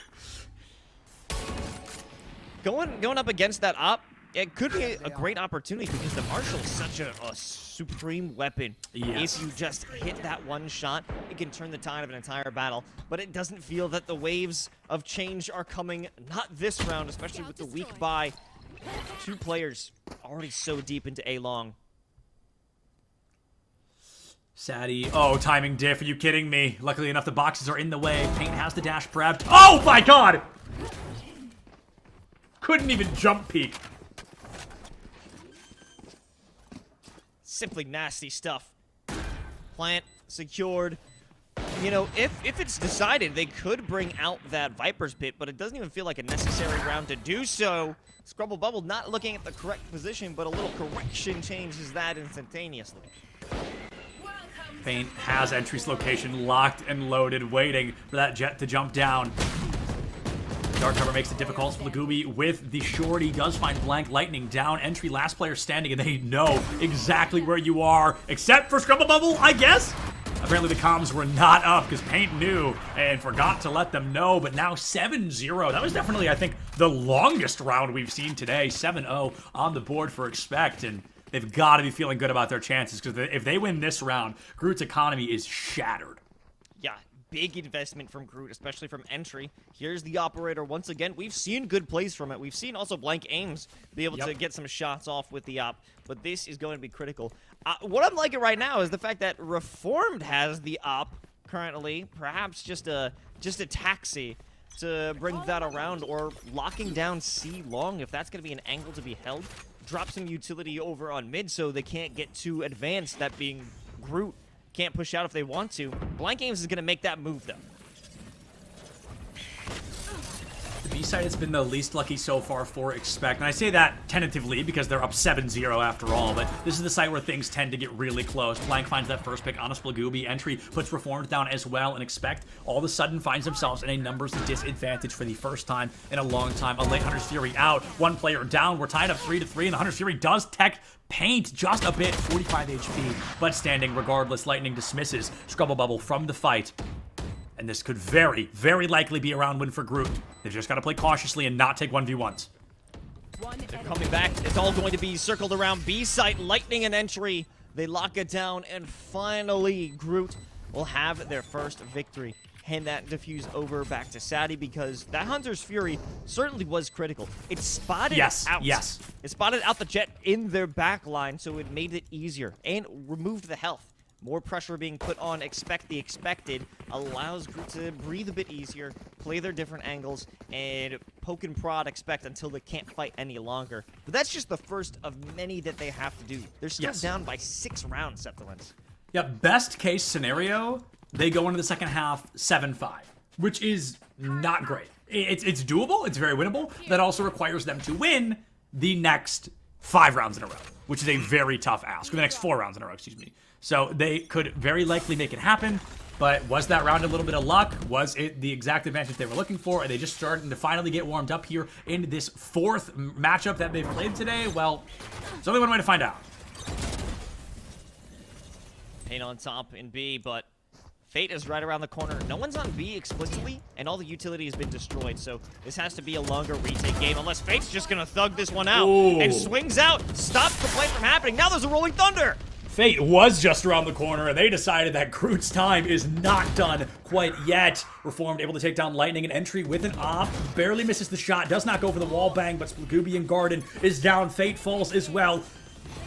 Going up against that op, it could be a great opportunity because the Marshall is such a supreme weapon. Yes. If you just hit that one shot, it can turn the tide of an entire battle. But it doesn't feel that the waves of change are coming, not this round, especially with the weak bye. 2 players already so deep into A-Long. Sadie. Oh, timing diff. Are you kidding me? Luckily enough, the boxes are in the way. Paint has the dash prepped. Oh my god! Couldn't even jump peek. Simply nasty stuff. Plant secured. You know, if it's decided, they could bring out that Viper's Pit, but it doesn't even feel like a necessary round to do so. Scrubble Bubble not looking at the correct position, but a little correction changes that instantaneously. Paint has Entry's location locked and loaded, waiting for that Jet to jump down. Dark cover makes it difficult for Lagooby with the short. He does find Blank Lightning down. Entry, last player standing, and they know exactly where you are, except for Scrubble Bubble, I guess? Apparently the comms were not up because Paint knew and forgot to let them know, but now 7-0. That was definitely, I think, the longest round we've seen today. 7-0 on the board for Expect, and they've got to be feeling good about their chances because if they win this round, Groot's economy is shattered. Yeah, big investment from Groot, especially from Entry. Here's the operator once again. We've seen good plays from it. We've seen also Blank Aims be able to get some shots off with the op, but this is going to be critical. What I'm liking right now is the fact that Reformed has the op currently, perhaps just a taxi to bring that around, or locking down C long if that's going to be an angle to be held. Drop some utility over on mid so they can't get too advanced, that being Groot can't push out if they want to. Blank Games is going to make that move, though. The B side has been the least lucky so far for Expect, and I say that tentatively because they're up 7-0 after all, but this is the site where things tend to get really close. Blank finds that first pick on a Splagooby. Entry puts Reformed down as well, and Expect all of a sudden finds themselves in a numbers disadvantage for the first time in a long time. A late Hunter's Fury out, one player down. We're tied up 3-3, and the Hunter's Fury does tech Paint just a bit, 45 HP, but standing regardless. Lightning dismisses Scrubble Bubble from the fight. And this could very, very likely be a round win for Groot. They've just got to play cautiously and not take 1v1s. They're coming back. It's all going to be circled around B site. Lightning and Entry. They lock it down, and finally, Groot will have their first victory. Hand that diffuse over back to Sadie because that Hunter's Fury certainly was critical. It spotted out. Yes. It spotted out the Jet in their back line, so it made it easier and removed the health. More pressure being put on Expect the Expected allows Groot to breathe a bit easier, play their different angles, and poke and prod Expect until they can't fight any longer. But that's just the first of many that they have to do. They're still down by 6 rounds, Septolins. Yeah, best case scenario, they go into the second half 7-5, which is not great. It's doable, it's very winnable. That also requires them to win the next 5 rounds in a row, which is a very tough ask. Or the next 4 rounds in a row, excuse me. So they could very likely make it happen, but was that round a little bit of luck? Was it the exact advantage they were looking for? Are they just starting to finally get warmed up here in this 4th matchup that they've played today? Well, there's only one way to find out. Paint on top in B, but Fate is right around the corner. No one's on B explicitly, and all the utility has been destroyed, so this has to be a longer retake game, unless Fate's just gonna thug this one out. Ooh. And swings out, stops the play from happening. Now there's a Rolling Thunder! Fate was just around the corner, and they decided that Groot's time is not done quite yet. Reformed able to take down Lightning and Entry with an op. Barely misses the shot, does not go for the wall bang, but Splagooby and Garden is down. Fate falls as well.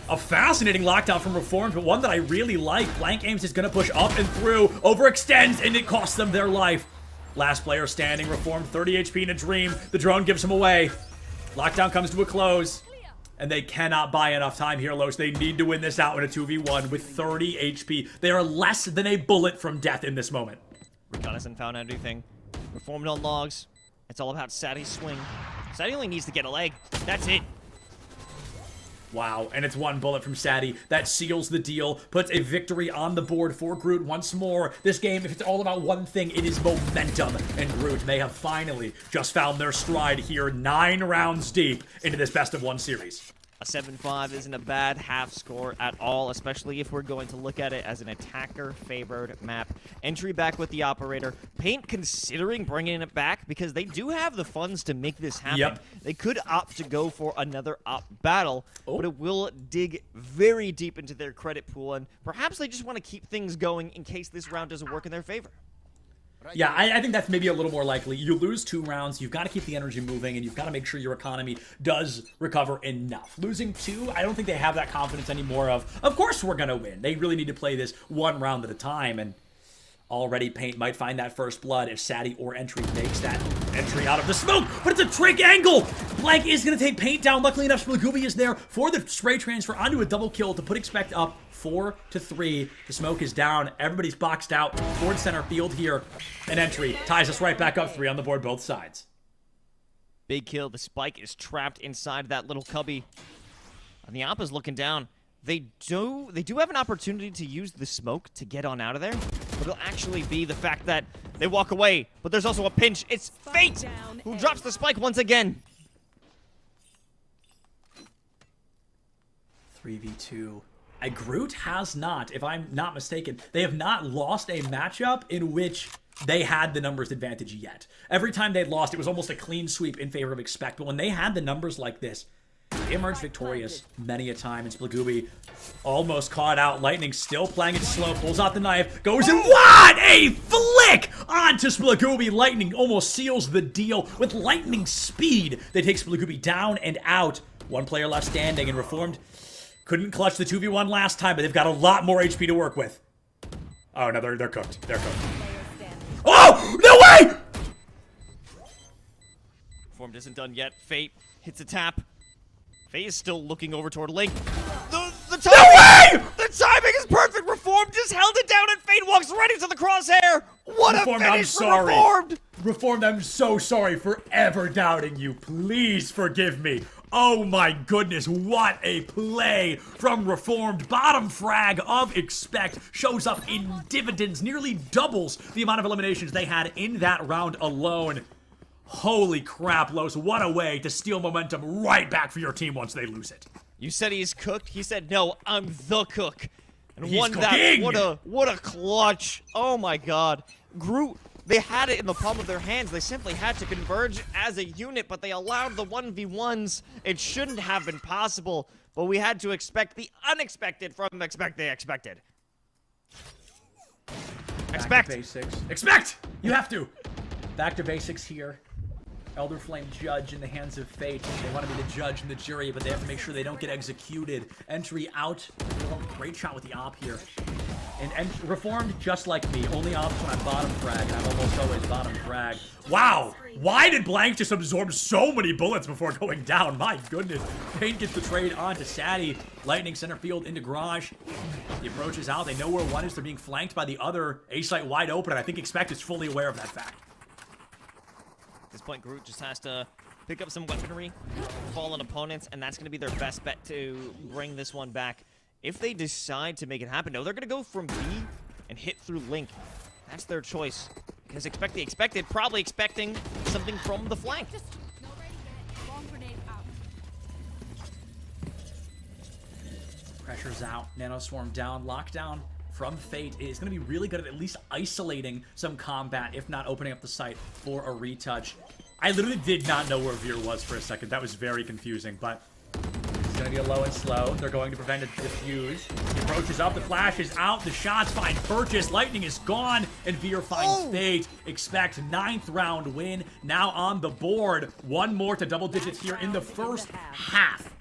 A fascinating lockdown from Reformed, but one that I really like. Blank Aims is going to push up and through, overextends, and it costs them their life. Last player standing, Reformed, 30 HP in a dream. The drone gives him away. Lockdown comes to a close. And they cannot buy enough time here, Los. They need to win this out in a 2v1 with 30 HP. They are less than a bullet from death in this moment. Reconnaissance found everything. Reformed on logs. It's all about Sadie's swing. Sadie only needs to get a leg. That's it. Wow, and it's 1 bullet from Sadie. That seals the deal, puts a victory on the board for Groot once more. This game, if it's all about one thing, it is momentum. And Groot, they have finally just found their stride here 9 rounds deep into this best-of-1 series. A 7-5 isn't a bad half score at all, especially if we're going to look at it as an attacker-favored map. Entry back with the Operator. Paint considering bringing it back because they do have the funds to make this happen. Yep. They could opt to go for another op battle, but it will dig very deep into their credit pool, and perhaps they just want to keep things going in case this round doesn't work in their favor. Yeah, I think that's maybe a little more likely. You lose 2 rounds, you've got to keep the energy moving, and you've got to make sure your economy does recover enough. Losing 2, I don't think they have that confidence anymore of course we're going to win. They really need to play this 1 round at a time, and already Paint might find that first blood if Sadie or Entry makes that entry out of the smoke, but it's a trick angle! Blank is going to take Paint down. Luckily enough, Splagooby is there for the spray transfer onto a double kill to put Expect up 4-3. The smoke is down. Everybody's boxed out towards center field here. An Entry ties us right back up 3 on the board, both sides. Big kill. The Spike is trapped inside that little cubby. And the Op is looking down. They do have an opportunity to use the smoke to get on out of there, but it'll actually be the fact that they walk away. But there's also a pinch. It's Fate who drops the Spike once again. 3v2. Groot has not, if I'm not mistaken, they have not lost a matchup in which they had the numbers advantage yet. Every time they'd lost, it was almost a clean sweep in favor of Expect, but when they had the numbers like this, they emerged victorious many a time, and Splagooby almost caught out. Lightning still playing it slow, pulls out the knife, goes in. What a flick onto Splagooby. Lightning almost seals the deal with lightning speed. They take Splagooby down and out. 1 player left standing, and Reformed couldn't clutch the 2v1 last time, but they've got a lot more HP to work with. Oh, no, they're cooked. They're cooked. Oh, no way! Reformed isn't done yet. Fate hits a tap. Fate is still looking over toward Link. The timing! No way! The timing is perfect! Reformed Reformed just held it down and Fate walks right into the crosshair. What Reformed, a I'm finish for sorry. Reformed. Reformed, I'm so sorry for ever doubting you. Please forgive me. Oh my goodness, what a play from Reformed. Bottom frag of Expect shows up in dividends, nearly doubles the amount of eliminations they had in that round alone. Holy crap, Los, what a way to steal momentum right back for your team once they lose it. You said he's cooked. He said, no, I'm the cook. And He's won that. cooking! What a clutch. Oh my god. Groot, they had it in the palm of their hands. They simply had to converge as a unit, but they allowed the 1v1s. It shouldn't have been possible, but we had to expect the unexpected from Expect they expected. Back Expect. to basics. Expect! You have to. Back to basics here. Elder Flame Judge in the hands of Fate. They want to be the judge and the jury, but they have to make sure they don't get executed. Entry out. Great shot with the op here. And Reformed, just like me, only ops when I'm bottom frag, and I'm almost always bottom frag. Wow! Why did Blank just absorb so many bullets before going down? My goodness. Pain gets the trade onto Sadie. Lightning center field into Garage. The approach is out. They know where one is. They're being flanked by the other. A-site wide open, and I think Expect is fully aware of that fact. At this point, Groot just has to pick up some weaponry, fallen opponents, and that's going to be their best bet to bring this one back. If they decide to make it happen, no, they're going to go from B and hit through Link. That's their choice. Because Expect the expected, probably expecting something from the flank. Just no ready yet. Bomb grenade out. Pressure's out. Nanoswarm down. Lockdown from Fate is going to be really good at least isolating some combat, if not opening up the site for a retouch. I literally did not know where Veer was for a second. That was very confusing, but it's going to be a low and slow. They're going to prevent a defuse. The approach is up. The flash is out. The shots find Purchase. Lightning is gone, and Veer finds Fate. Expect 9th round win now on the board. One more to double digits here in the first half.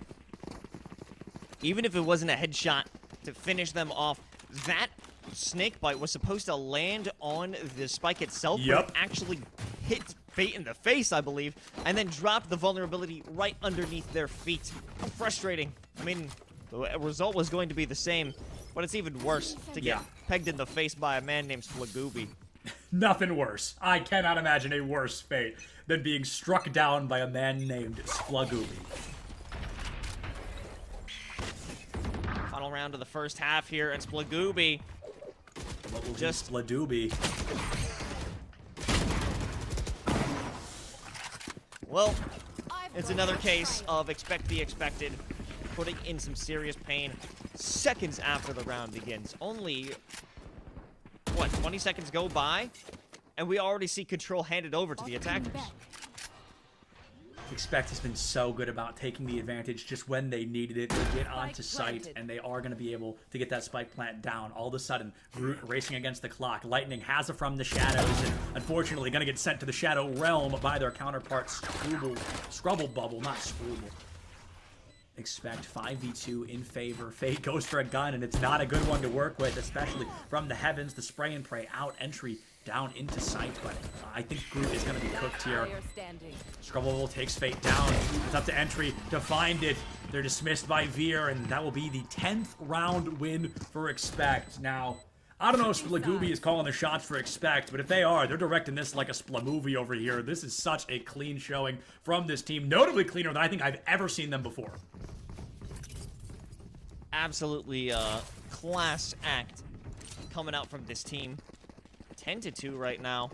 Even if it wasn't a headshot to finish them off, that snake bite was supposed to land on the spike itself, but Yep. it actually hit Fate in the face, I believe, and then dropped the vulnerability right underneath their feet. How frustrating. I mean, the result was going to be the same, but it's even worse to get Yeah. pegged in the face by a man named Slagooby. Nothing worse. I cannot imagine a worse fate than being struck down by a man named Splagooby. Final round of the first half here, and Slagooby What will Just- Splagooby? well, it's another case of expect the expected, putting in some serious pain seconds after the round begins. Only, what, 20 seconds go by, and we already see control handed over to the attackers. Expect has been so good about taking the advantage just when they needed it to get onto site, and they are going to be able to get that spike plant down. All of a sudden, Groot racing against the clock. Lightning has it from the shadows, and unfortunately going to get sent to the Shadow Realm by their counterpart, Scrubble Bubble, not Scrubble. Expect 5v2 in favor. Fate goes for a gun, and it's not a good one to work with, especially from the heavens. The spray and pray out entry down into sight, but I think Groot is going to be cooked here. Player standing. Scrubble takes Fate down. It's up to entry to find it. They're dismissed by Veer, and that will be the 10th round win for Expect. Now, I don't know if Splagooby is calling the shots for Expect, but if they are, they're directing this like a Splamovie over here. This is such a clean showing from this team. Notably cleaner than I think I've ever seen them before. Absolutely class act coming out from this team. 10-2 right now.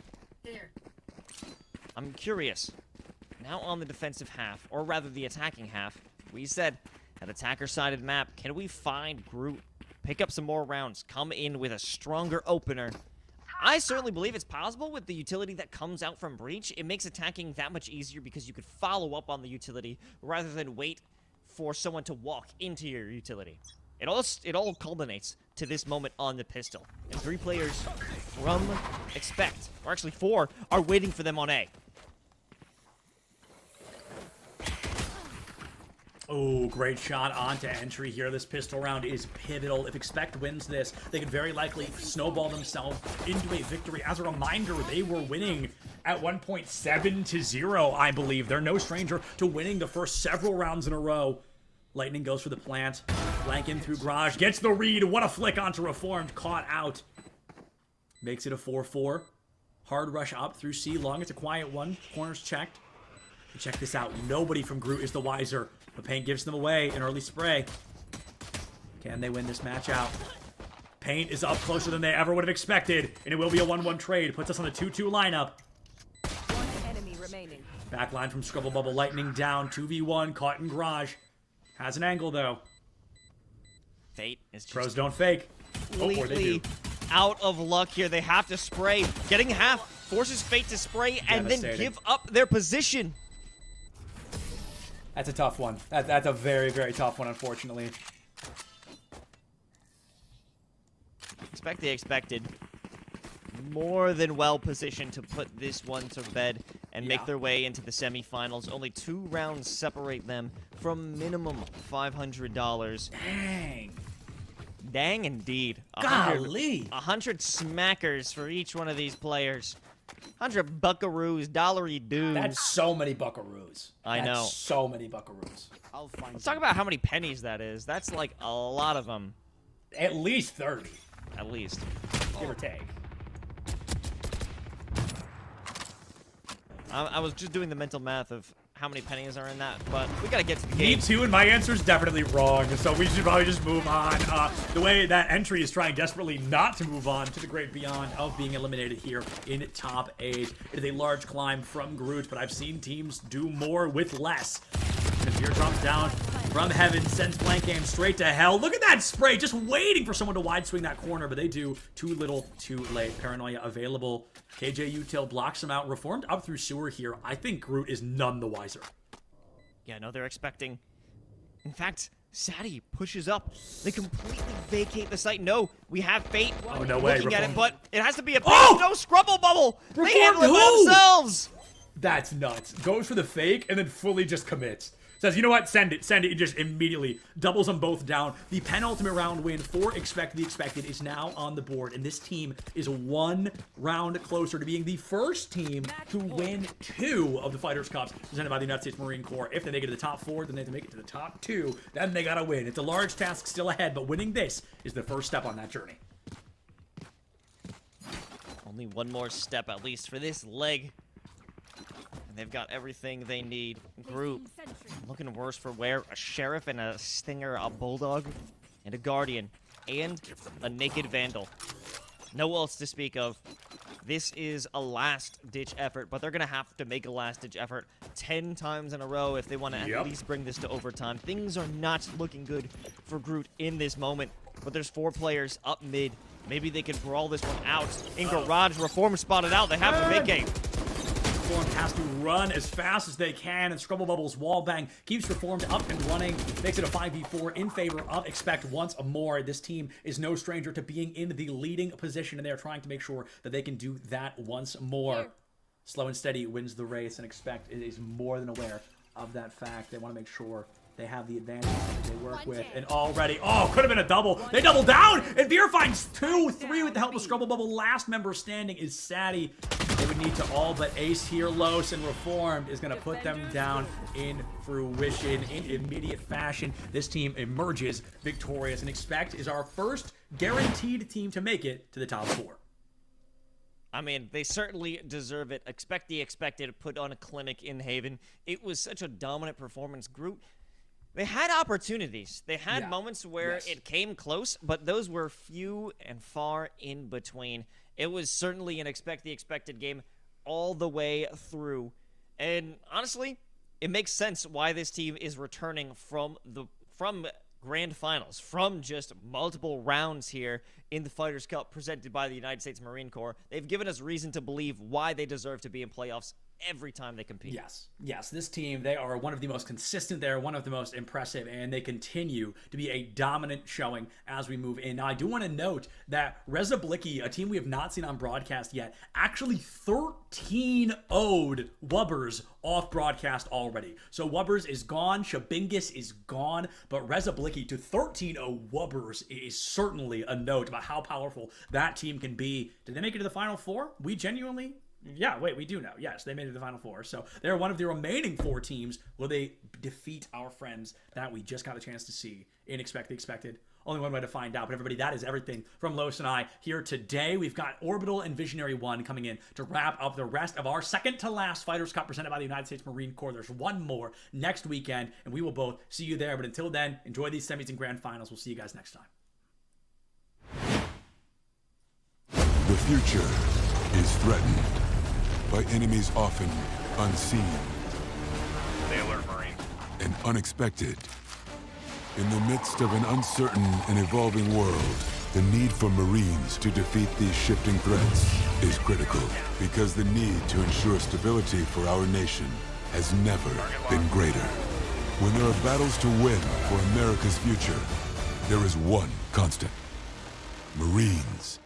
I'm curious. Now on the defensive half, or rather the attacking half, we said an attacker-sided map. Can we find Groot, pick up some more rounds, come in with a stronger opener? I certainly believe it's possible with the utility that comes out from Breach. It makes attacking that much easier because you could follow up on the utility rather than wait for someone to walk into your utility. It all culminates to this moment on the pistol. And 3 players from Expect, or actually 4, are waiting for them on A. Oh, great shot onto entry here. This pistol round is pivotal. If Expect wins this, they could very likely snowball themselves into a victory. As a reminder, they were winning at 1.7-0, I believe. They're no stranger to winning the first several rounds in a row. Lightning goes for the plant. Flank in through Garage. Gets the read. What a flick onto Reformed. Caught out. Makes it a 4-4. Hard rush up through C. Long. It's a quiet one. Corners checked. And check this out. Nobody from Groot is the wiser. But Paint gives them away. An early spray. Can they win this match out? Paint is up closer than they ever would have expected. And it will be a 1-1 trade. Puts us on a 2-2 lineup. One enemy remaining. Backline from Scrubble Bubble. Lightning down. 2v1. Caught in Garage. Has an angle, though. Fate is just Pros don't fake. Or they completely do. out of luck here. They have to spray. Getting half forces Fate to spray and then Devastating. give up their position. That's a tough one. That's a very, very tough one, unfortunately. Expect the expected. More than well positioned to put this one to bed and make Yeah. their way into the semifinals. Only 2 rounds separate them from minimum $500. Dang. Dang indeed. Golly. 100 smackers for each one of these players. 100 buckaroos, dollary dudes. That's so many buckaroos. I know. That's so many buckaroos. Let's talk about how many pennies that is. That's like a lot of them, At least 30, at least. give or take. I was just doing the mental math of how many pennies are in that, but we gotta get to the Me game. too, and my answer is definitely wrong, so we should probably just move on. The way that entry is trying desperately not to move on to the great beyond of being eliminated here in top 8. It is a large climb from Groot, but I've seen teams do more with less. The fear drops down from heaven, sends Blank Aim straight to hell. Look at that spray, just waiting for someone to wide swing that corner, but they do too little, too late. Paranoia available. KJ Util blocks him out. Reformed up through sewer here. I think Groot is none the wiser. Yeah, no, they're expecting. In fact, Sadie pushes up. They completely vacate the site. No, we have Fate Oh, no way, looking at it, Reformed. but it has to be a Fate. Oh! No Scrubble Bubble. They Reformed handle it by who? themselves. That's nuts. Goes for the fake and then fully just commits. Says, you know what? Send it. Send it. It just immediately doubles them both down. The penultimate round win for Expect the Expected is now on the board. And this team is 1 round closer to being the first team to win 2 of the Fighters Cups presented by the United States Marine Corps. If they make it to the top 4, then they have to make it to the top 2. Then they gotta win. It's a large task still ahead, but winning this is the first step on that journey. Only one more step, at least, for this leg. And they've got everything they need. Groot looking worse for wear. A Sheriff and a Stinger, a Bulldog, and a Guardian, and a Naked Vandal. No else to speak of. This is a last-ditch effort, but they're going to have to make a last-ditch effort 10 times in a row if they want to Yep. at least bring this to overtime. Things are not looking good for Groot in this moment, but there's 4 players up mid. Maybe they can brawl this one out. In Garage, Reform spotted out. They have to vacate. Reformed has to run as fast as they can, and Scrubble Bubble's wallbang keeps Reformed up and running, makes it a 5v4 in favor of Expect once more. This team is no stranger to being in the leading position, and they are trying to make sure that they can do that once more. Here. Slow and Steady wins the race, and Expect is more than aware of that fact. They want to make sure they have the advantage that they work with. And already, oh, could have been a double. They double down, and Veer finds 2, 3 with the help of Scrubble Bubble. Last member standing is Sadie. They would need to all but ace here. Los and Reformed is going to put them down in fruition in immediate fashion. This team emerges victorious, and Expect is our first guaranteed team to make it to the top 4. I mean, they certainly deserve it. Expect the Expected put on a clinic in Haven. It was such a dominant performance. Groot, they had opportunities. They had Yeah. moments where Yes. it came close, but those were few and far in between. It was certainly an Expect the Expected game all the way through. And honestly, it makes sense why this team is returning from Grand Finals, from just multiple rounds here in the Fighters Cup presented by the United States Marine Corps. They've given us reason to believe why they deserve to be in playoffs every time they compete. Yes, this team, they are one of the most consistent, they're one of the most impressive, and they continue to be a dominant showing as we move in. Now, I do want to note that Reza Blicki, a team we have not seen on broadcast yet, actually 13-0'd Wubbers off broadcast already. So Wubbers is gone, Shabingus is gone, but Reza Blicki to 13-0 Wubbers is certainly a note about how powerful that team can be. Did they make it to the Final Four? We genuinely Yeah, wait, we do know. Yes, they made it to the Final Four. So they're one of the remaining 4 teams. Will they defeat our friends that we just got a chance to see in Expect the Expected? Only one way to find out. But everybody, that is everything from Los and I here today. We've got Orbital and Visionary 1 coming in to wrap up the rest of our second to last Fighters Cup presented by the United States Marine Corps. There's one more next weekend, and we will both see you there. But until then, enjoy these semis and grand finals. We'll see you guys next time. The future is threatened by enemies often unseen They alert Marines. and unexpected. In the midst of an uncertain and evolving world, the need for Marines to defeat these shifting threats is critical because the need to ensure stability for our nation has never been greater. When there are battles to win for America's future, there is one constant: Marines.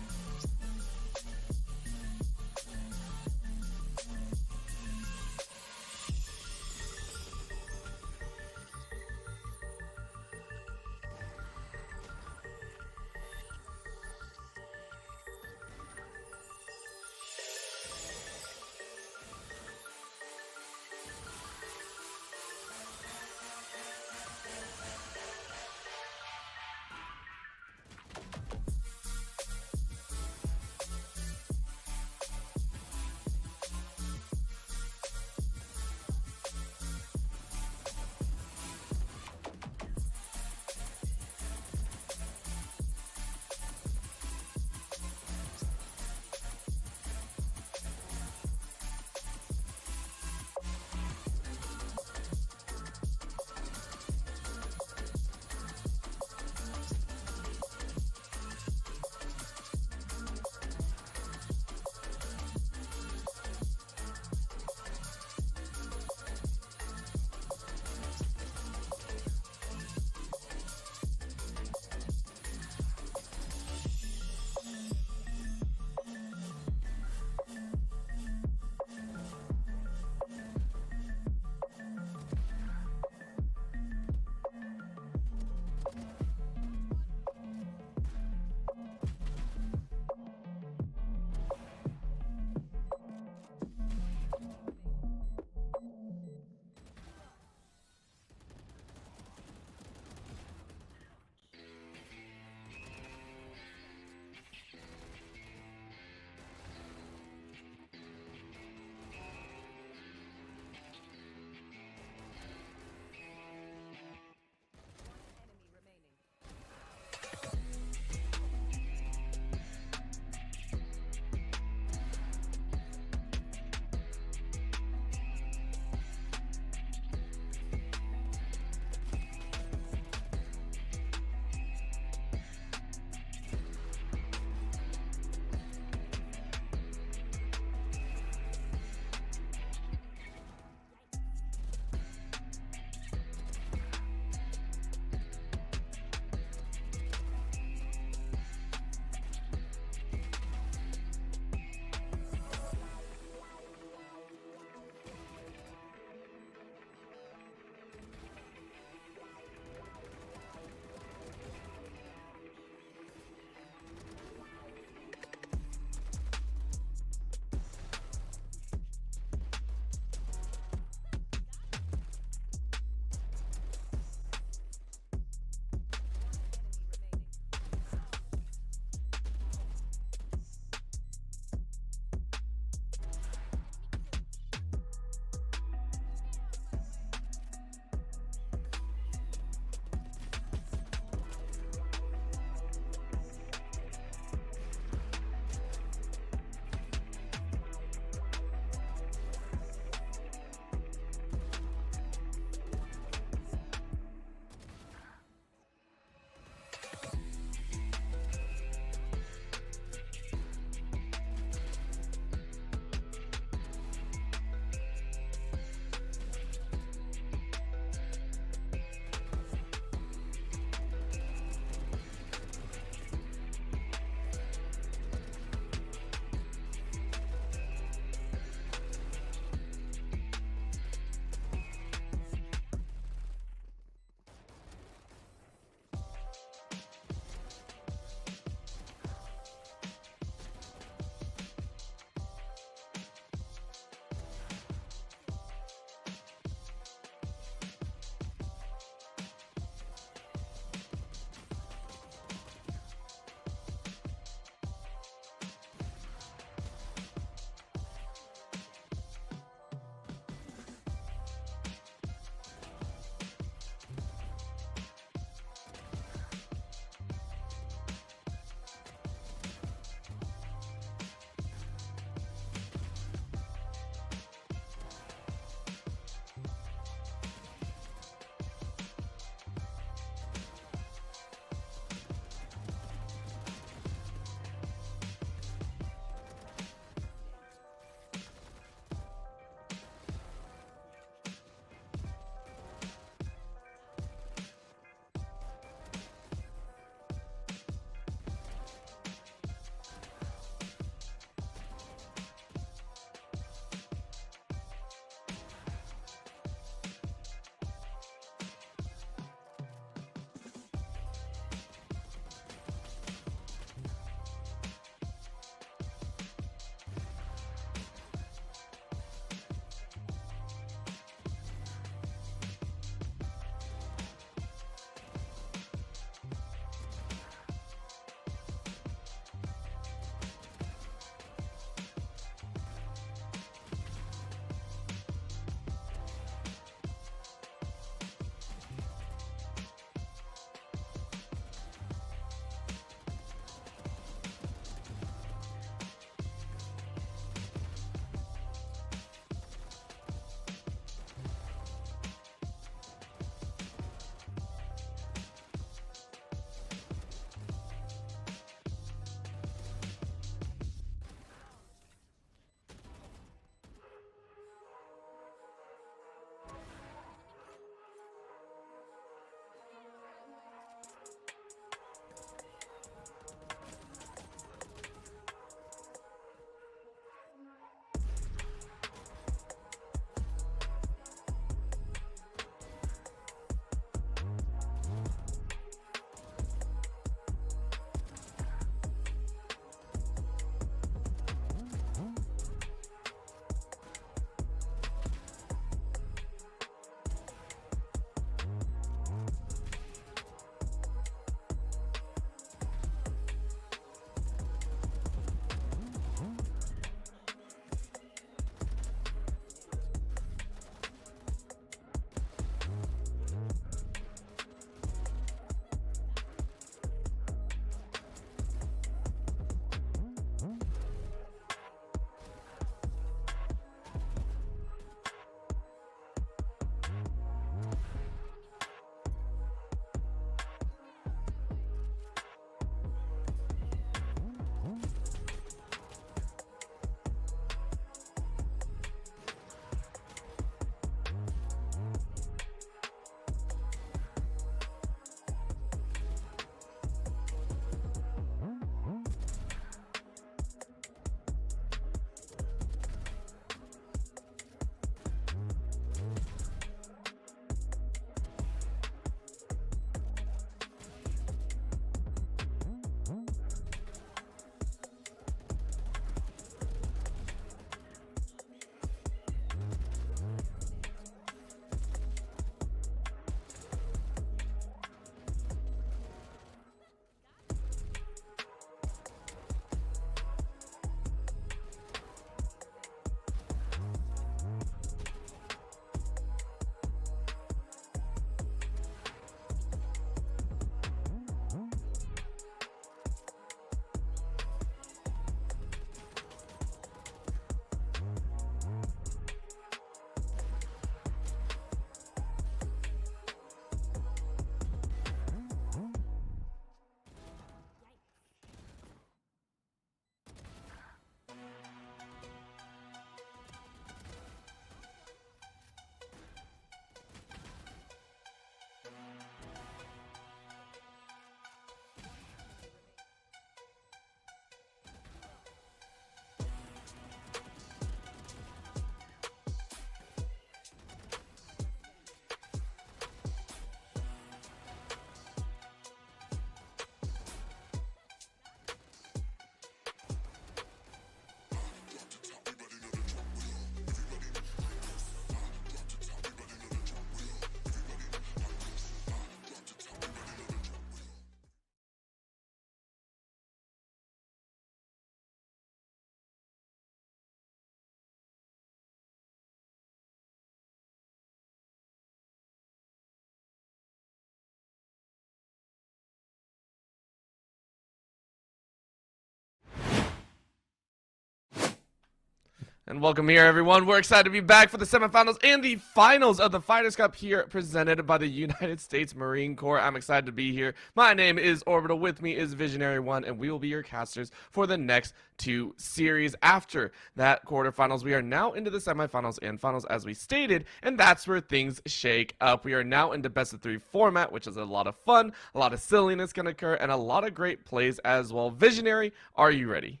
And welcome here, everyone. We're excited to be back for the semifinals and the finals of the Fighters Cup here, presented by the United States Marine Corps. I'm excited to be here. My name is Orbital. With me is Visionary One, and we will be your casters for the next 2 series. After that quarterfinals, we are now into the semifinals and finals, as we stated, and that's where things shake up. We are now into best of 3 format, which is a lot of fun, a lot of silliness can occur, and a lot of great plays as well. Visionary, are you ready?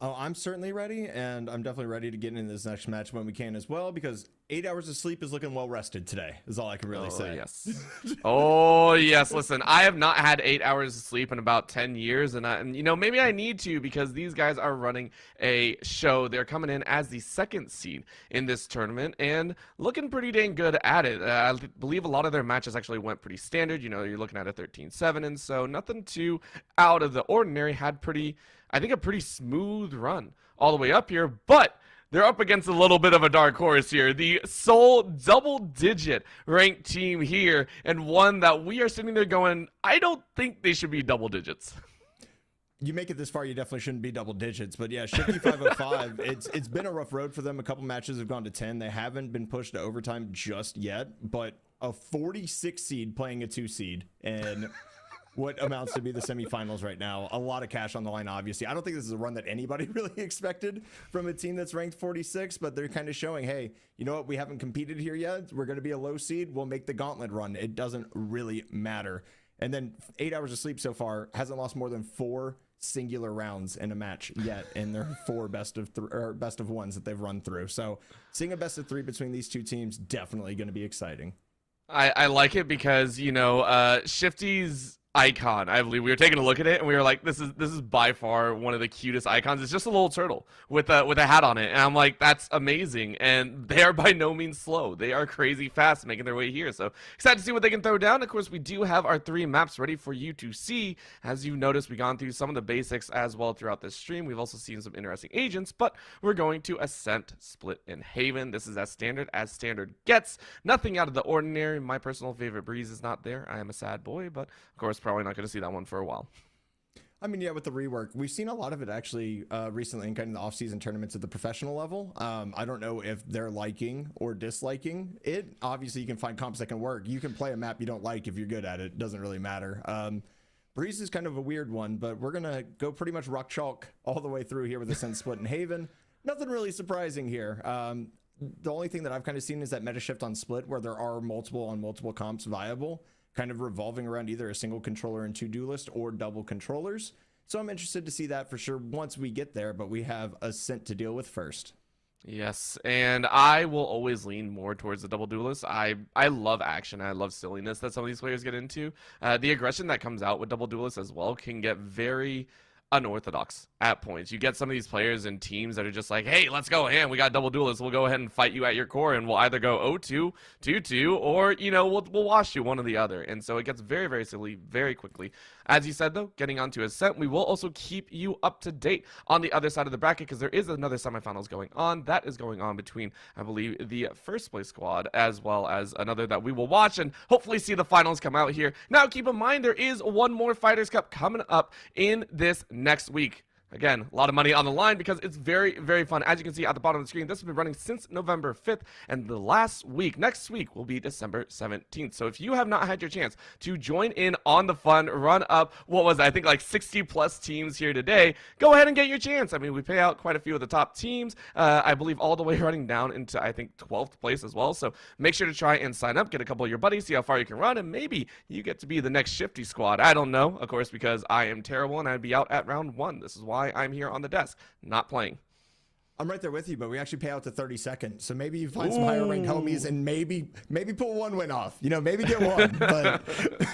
Oh, I'm certainly ready, and I'm definitely ready to get into this next match when we can as well, because 8 hours of sleep is looking well rested today, is all I can really say. Yes. Oh, yes. Listen, I have not had 8 hours of sleep in about 10 years, and you know, maybe I need to, because these guys are running a show. They're coming in as the 2nd seed in this tournament, and looking pretty dang good at it. I believe a lot of their matches actually went pretty standard. You know, you're looking at a 13-7, and so nothing too out of the ordinary. Had I think a pretty smooth run all the way up here, but they're up against a little bit of a dark horse here. The sole double-digit ranked team here, and one that we are sitting there going, I don't think they should be double digits. You make it this far, you definitely shouldn't be double digits, but yeah, Shifty 505, it's been a rough road for them. A couple matches have gone to 10. They haven't been pushed to overtime just yet, but a 46 seed playing a 2 seed, and what amounts to be the semifinals right now. A lot of cash on the line, obviously. I don't think this is a run that anybody really expected from a team that's ranked 46, but they're kind of showing, hey, you know what? We haven't competed here yet. We're going to be a low seed. We'll make the gauntlet run. It doesn't really matter. And then 8 hours of sleep so far, hasn't lost more than 4 singular rounds in a match yet in their 4 best of ones that they've run through. So seeing a best of 3 between these two teams, definitely going to be exciting. I like it because, you know, Shifty's icon, I believe we were taking a look at it and we were like, this is by far one of the cutest icons. It's just a little turtle with a hat on it, and I'm like, that's amazing. And they are by no means slow. They are crazy fast making their way here, so excited to see what they can throw down. Of course, we do have our 3 maps ready for you to see. As you've noticed, we've gone through some of the basics as well throughout this stream. We've also seen some interesting agents, but we're going to Ascent, Split, and Haven. This is as standard gets. Nothing out of the ordinary. My personal favorite, Breeze, is not there. I am a sad boy, but of course probably not going to see that one for a while. I mean, yeah, with the rework, we've seen a lot of it actually recently in kind of the off-season tournaments at the professional level. I don't know if they're liking or disliking it. Obviously, you can find comps that can work. You can play a map you don't like if you're good at it. It doesn't really matter. Breeze is kind of a weird one, but we're going to go pretty much rock chalk all the way through here with Ascent, Split, and Haven. Nothing really surprising here. The only thing that I've kind of seen is that meta shift on Split, where there are multiple comps viable, kind of revolving around either a single controller and 2 duelist or double controllers. So I'm interested to see that for sure once we get there, but we have Ascent to deal with first. Yes, and I will always lean more towards the double duelist. I love action. I love silliness that some of these players get into. The aggression that comes out with double duelists as well can get very unorthodox at points. You get some of these players and teams that are just like, hey, let's go ahead, we got double duelists, we'll go ahead and fight you at your core, and we'll either go 0-2, 2-2, or, you know, we'll wash you, one or the other. And so it gets very, very silly very quickly. As you said, though, getting onto Ascent, we will also keep you up to date on the other side of the bracket, because there is another semifinals going on. That is going on between, I believe, the first place squad as well as another that we will watch and hopefully see the finals come out here. Now, keep in mind, there is one more Fighters Cup coming up in this next week. Again, a lot of money on the line because it's very, very fun. As you can see at the bottom of the screen, this has been running since November 5th, and the last week, next week, will be December 17th. So if you have not had your chance to join in on the fun, run up, what was it, I think like 60 plus teams here today, go ahead and get your chance. I mean, we pay out quite a few of the top teams, I believe all the way running down into, I think, 12th place as well. So make sure to try and sign up, get a couple of your buddies, see how far you can run, and maybe you get to be the next Shifty squad. I don't know, of course, because I am terrible and I'd be out at round 1. This is why I'm here on the desk, not playing. I'm right there with you, but we actually pay out to 30 seconds. So maybe you find some higher ranked homies and maybe pull one win off. You know, maybe get one. But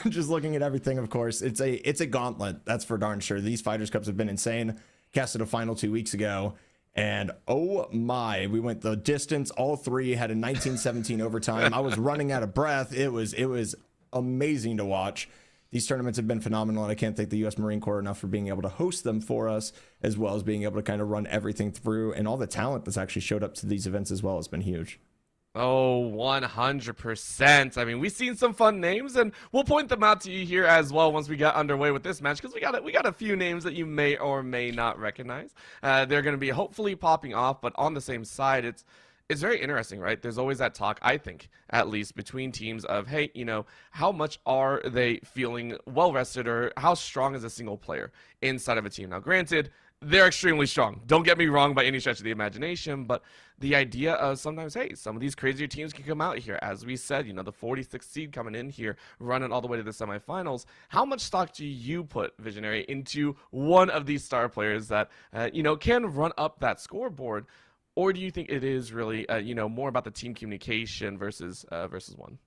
just looking at everything, of course, it's a gauntlet. That's for darn sure. These Fighters Cups have been insane. Casted a final 2 weeks ago, and oh my, we went the distance. All 3 had a 19-17 overtime. I was running out of breath. It was amazing to watch. These tournaments have been phenomenal, and I can't thank the U.S. Marine Corps enough for being able to host them for us, as well as being able to kind of run everything through, and all the talent that's actually showed up to these events as well has been huge. Oh, 100%. I mean, we've seen some fun names, and we'll point them out to you here as well once we get underway with this match, because we got a few names that you may or may not recognize. They're going to be hopefully popping off, but on the same side, it's very interesting, right? There's always that talk, I think, at least between teams of, hey, you know, how much are they feeling well rested, or how strong is a single player inside of a team? Now, granted, they're extremely strong. Don't get me wrong by any stretch of the imagination, but the idea of sometimes, hey, some of these crazier teams can come out here. As we said, you know, the 46th seed coming in here, running all the way to the semifinals. How much stock do you put, Visionary, into one of these star players that, you know, can run up that scoreboard? Or do you think it is really, you know, more about the team communication versus one?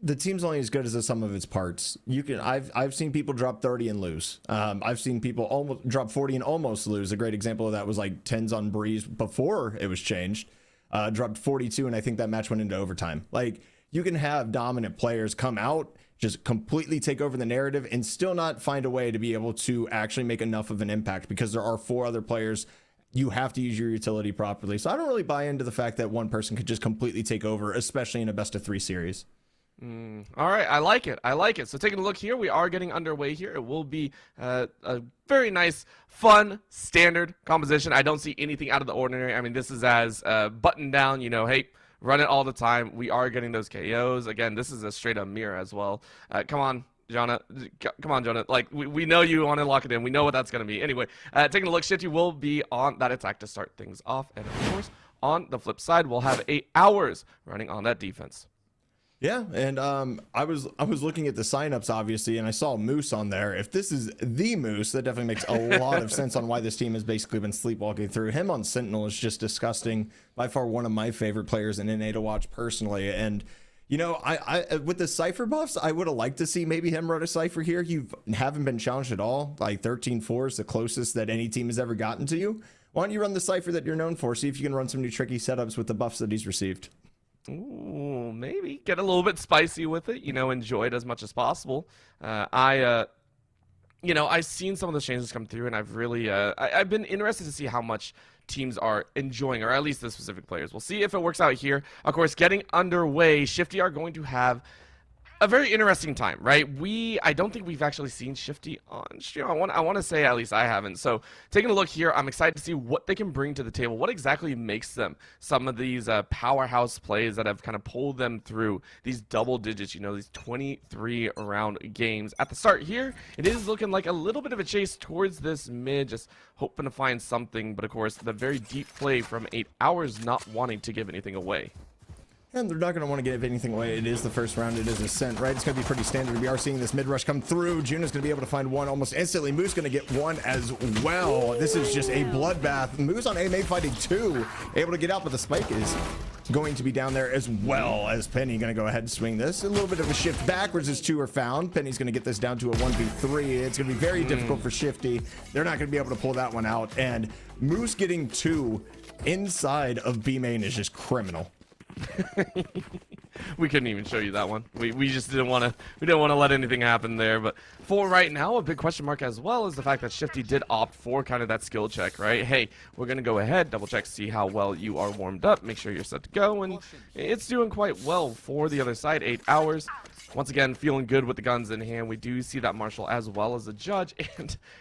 The team's only as good as the sum of its parts. I've seen people drop 30 and lose. I've seen people almost drop 40 and almost lose. A great example of that was like Tens on Breeze before it was changed. Dropped 42, and I think that match went into overtime. Like, you can have dominant players come out, just completely take over the narrative, and still not find a way to be able to actually make enough of an impact because there are 4 other players. You have to use your utility properly. So I don't really buy into the fact that one person could just completely take over, especially in a best-of-3 series. All right, I like it. I like it. So taking a look here, we are getting underway here. It will be a very nice, fun, standard composition. I don't see anything out of the ordinary. I mean, this is as buttoned down, you know, hey, run it all the time. We are getting those KOs. Again, this is a straight-up mirror as well. Come on, Jonah. Come on, Jonah. Like, we know you want to lock it in. We know what that's going to be. Anyway, taking a look, Shifty will be on that attack to start things off. And, of course, on the flip side, we'll have 8 hours running on that defense. Yeah, and I was looking at the signups, obviously, and I saw Moose on there. If this is the Moose, that definitely makes a lot of sense on why this team has basically been sleepwalking through. Him on Sentinel is just disgusting. By far one of my favorite players in NA to watch personally. And, you know, I with the Cypher buffs, I would have liked to see maybe him run a Cypher here. You haven't been challenged at all. Like 13-4 is the closest that any team has ever gotten to you. Why don't you run the Cypher that you're known for? See if you can run some new tricky setups with the buffs that he's received. Ooh, maybe get a little bit spicy with it, you know, enjoy it as much as possible. You know, I've seen some of the changes come through, and I've really, I've been interested to see how much teams are enjoying, or at least the specific players. We'll see if it works out here. Of course, getting underway, Shifty are going to have a very interesting time, right? I don't think we've actually seen Shifty on stream. I want to say at least I haven't. So taking a look here, I'm excited to see what they can bring to the table. What exactly makes them some of these powerhouse plays that have kind of pulled them through these double digits, you know, these 23 round games. At the start here, it is looking like a little bit of a chase towards this mid, just hoping to find something. But of course, the very deep play from 8 hours, not wanting to give anything away. And they're not going to want to give anything away. It is the first round. It is Ascent, right? It's going to be pretty standard. We are seeing this mid-rush come through. Juna's going to be able to find one almost instantly. Moose going to get one as well. This is just a bloodbath. Moose on AMA fighting 2. Able to get out, but the spike is going to be down there as well as Penny going to go ahead and swing this. A little bit of a shift backwards as 2 are found. Penny's going to get this down to a 1v3. It's going to be very difficult for Shifty. They're not going to be able to pull that one out. And Moose getting 2 inside of B main is just criminal. We couldn't even show you that one. We just didn't want to let anything happen there. But for right now, a big question mark as well is the fact that Shifty did opt for kind of that skill check, right? Hey, we're gonna go ahead, double check, see how well you are warmed up, make sure you're set to go, and it's doing quite well for the other side. 8 hours. Once again, feeling good with the guns in hand. We do see that Marshall as well as a judge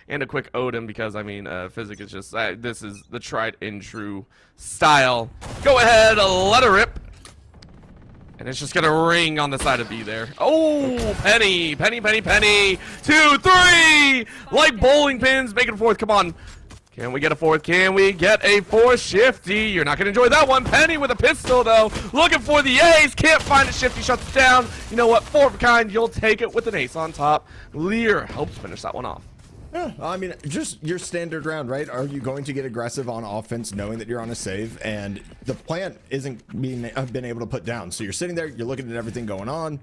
and a quick Odin, because I mean, Physic is just this is the tried and true style. Go ahead, let her rip. And it's just gonna ring on the side of B there. Oh, Penny. 2, 3! Like bowling pins, making a 4th. Come on. Can we get a 4th? Can we get a 4th? Shifty, you're not gonna enjoy that one. Penny with a pistol though. Looking for the ace. Can't find it. Shifty shuts it down. You know what? 4 of a kind. You'll take it with an ace on top. Lear helps finish that one off. Yeah, I mean, just your standard round, right? Are you going to get aggressive on offense knowing that you're on a save and the plant isn't been able to put down? So you're sitting there, you're looking at everything going on.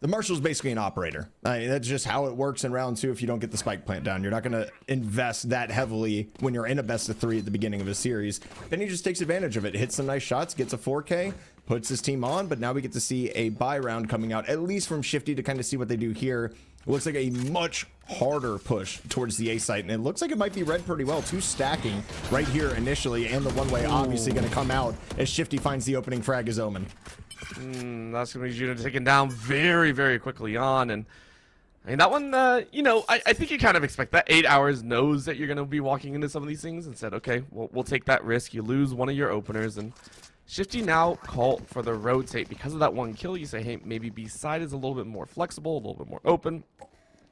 The Marshall's basically an operator. I mean, that's just how it works in round 2. If you don't get the spike plant down, you're not going to invest that heavily when you're in a best of 3 at the beginning of a series. Then he just takes advantage of it, hits some nice shots, gets a 4K, puts his team on, but now we get to see a buy round coming out, at least from Shifty, to kind of see what they do here. It looks like a much harder push towards the A site, and it looks like it might be read pretty well. 2 stacking right here initially, and the one way obviously going to come out as Shifty finds the opening frag as Omen. That's going to be Juno taken down very, very quickly on, and I mean, that one, you know, I think you kind of expect that. 8 Hours knows that you're going to be walking into some of these things and said, okay, we'll take that risk. You lose one of your openers, and Shifty now call for the rotate. Because of that one kill, you say, hey, maybe B side is a little bit more flexible, a little bit more open,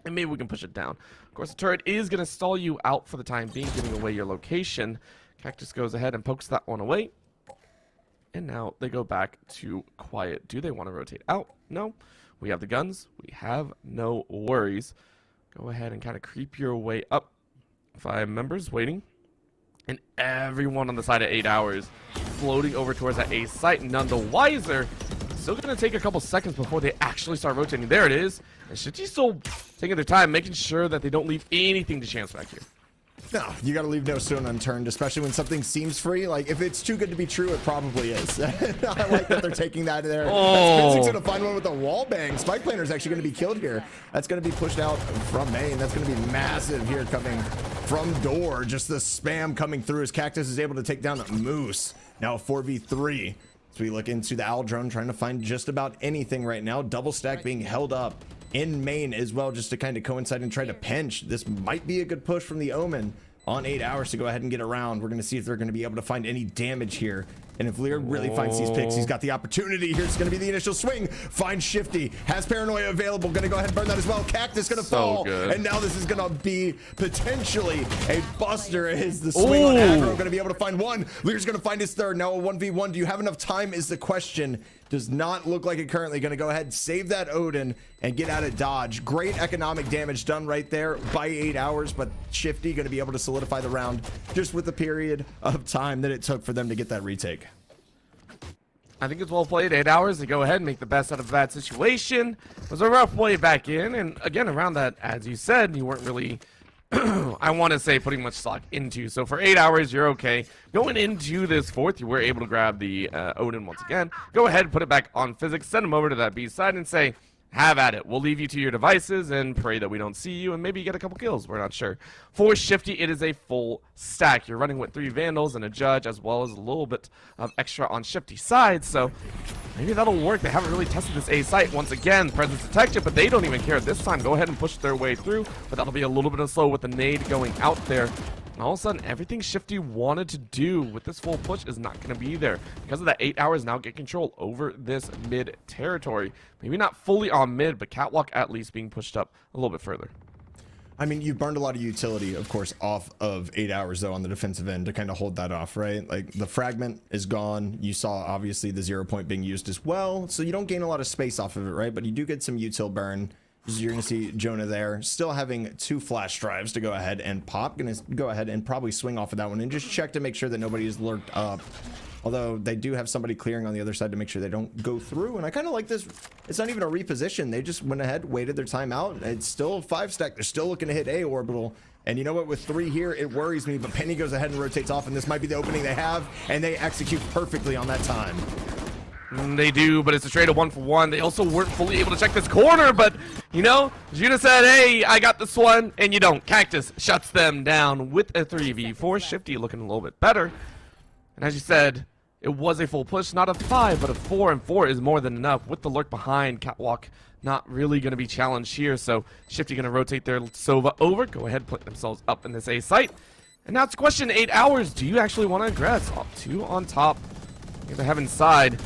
and maybe we can push it down. Of course, the turret is going to stall you out for the time being, giving away your location. Cactus goes ahead and pokes that one away. And now they go back to quiet. Do they want to rotate out? No. We have the guns. We have no worries. Go ahead and kind of creep your way up. 5 members waiting. And everyone on the side of 8 Hours floating over towards that A site. None the wiser. Still going to take a couple seconds before they actually start rotating. There it is. And Shifty's still taking their time, making sure that they don't leave anything to chance back here. No, you got to leave no stone unturned, especially when something seems free. Like, if it's too good to be true, it probably is. I like that they're taking that there. That's going to find one with a wall bang. Spike Planner is actually going to be killed here. That's going to be pushed out from main. That's going to be massive here coming from door. Just the spam coming through as Cactus is able to take down Moose. Now 4v3. So we look into the Owl Drone trying to find just about anything right now. Double stack being held up in main as well, just to kind of coincide and try to pinch. This might be a good push from the Omen on 8 Hours to go ahead and get around. We're going to see if they're going to be able to find any damage here. And if Lear really finds these picks, he's got the opportunity. Here's going to be the initial swing. Finds Shifty. Has Paranoia available. Going to go ahead and burn that as well. Cactus going to fall. Good. And now this is going to be potentially a buster. Is the swing on aggro going to be able to find one? Lear's going to find his third. Now a 1v1. Do you have enough time is the question. Does not look like it currently. Going to go ahead, save that Odin, and get out of dodge. Great economic damage done right there by 8 Hours, but Shifty going to be able to solidify the round just with the period of time that it took for them to get that retake. I think it's well played. 8 Hours to go ahead and make the best out of that situation. It was a rough way back in, and again, around that, as you said, you weren't really, I want to say, putting much stock into. So for 8 Hours, you're okay. Going into this fourth, you were able to grab the Odin once again. Go ahead, put it back on physics, send him over to that B side and say, have at it. We'll leave you to your devices and pray that we don't see you and maybe get a couple kills. We're not sure. For Shifty, it is a full stack. You're running with 3 Vandals and a Judge, as well as a little bit of extra on Shifty's side, so maybe that'll work. They haven't really tested this A site. Once again, presence detected, but they don't even care this time. Go ahead and push their way through, but that'll be a little bit of slow with the nade going out there. And all of a sudden, everything Shifty wanted to do with this full push is not going to be there. Because of that, 8 Hours now get control over this mid territory. Maybe not fully on mid, but Catwalk at least being pushed up a little bit further. I mean, you burned a lot of utility, of course, off of 8 Hours, though, on the defensive end to kind of hold that off, right? Like, the fragment is gone. You saw, obviously, the 0 point being used as well. So you don't gain a lot of space off of it, right? But you do get some util burn. You're going to see Jonah there still having 2 flash drives to go ahead and pop. Going to go ahead and probably swing off of that one and just check to make sure that nobody is lurked up. Although they do have somebody clearing on the other side to make sure they don't go through. And I kind of like this. It's not even a reposition. They just went ahead, waited their time out. It's still 5 stack. They're still looking to hit A orbital. And you know what? With 3 here, it worries me. But Penny goes ahead and rotates off. And this might be the opening they have. And they execute perfectly on that time. They do, but it's a trade of 1-for-1. They also weren't fully able to check this corner, but, you know, Juna said, hey, I got this one, and you don't. Cactus shuts them down with a 3v4. Shifty looking a little bit better. And as you said, it was a full push, not a 5, but a 4, and 4 is more than enough. With the lurk behind, Catwalk not really going to be challenged here, so Shifty going to rotate their Sova over. Go ahead, put themselves up in this A site. And now it's a question, 8 Hours, do you actually want to aggress? 2 on top. They have inside.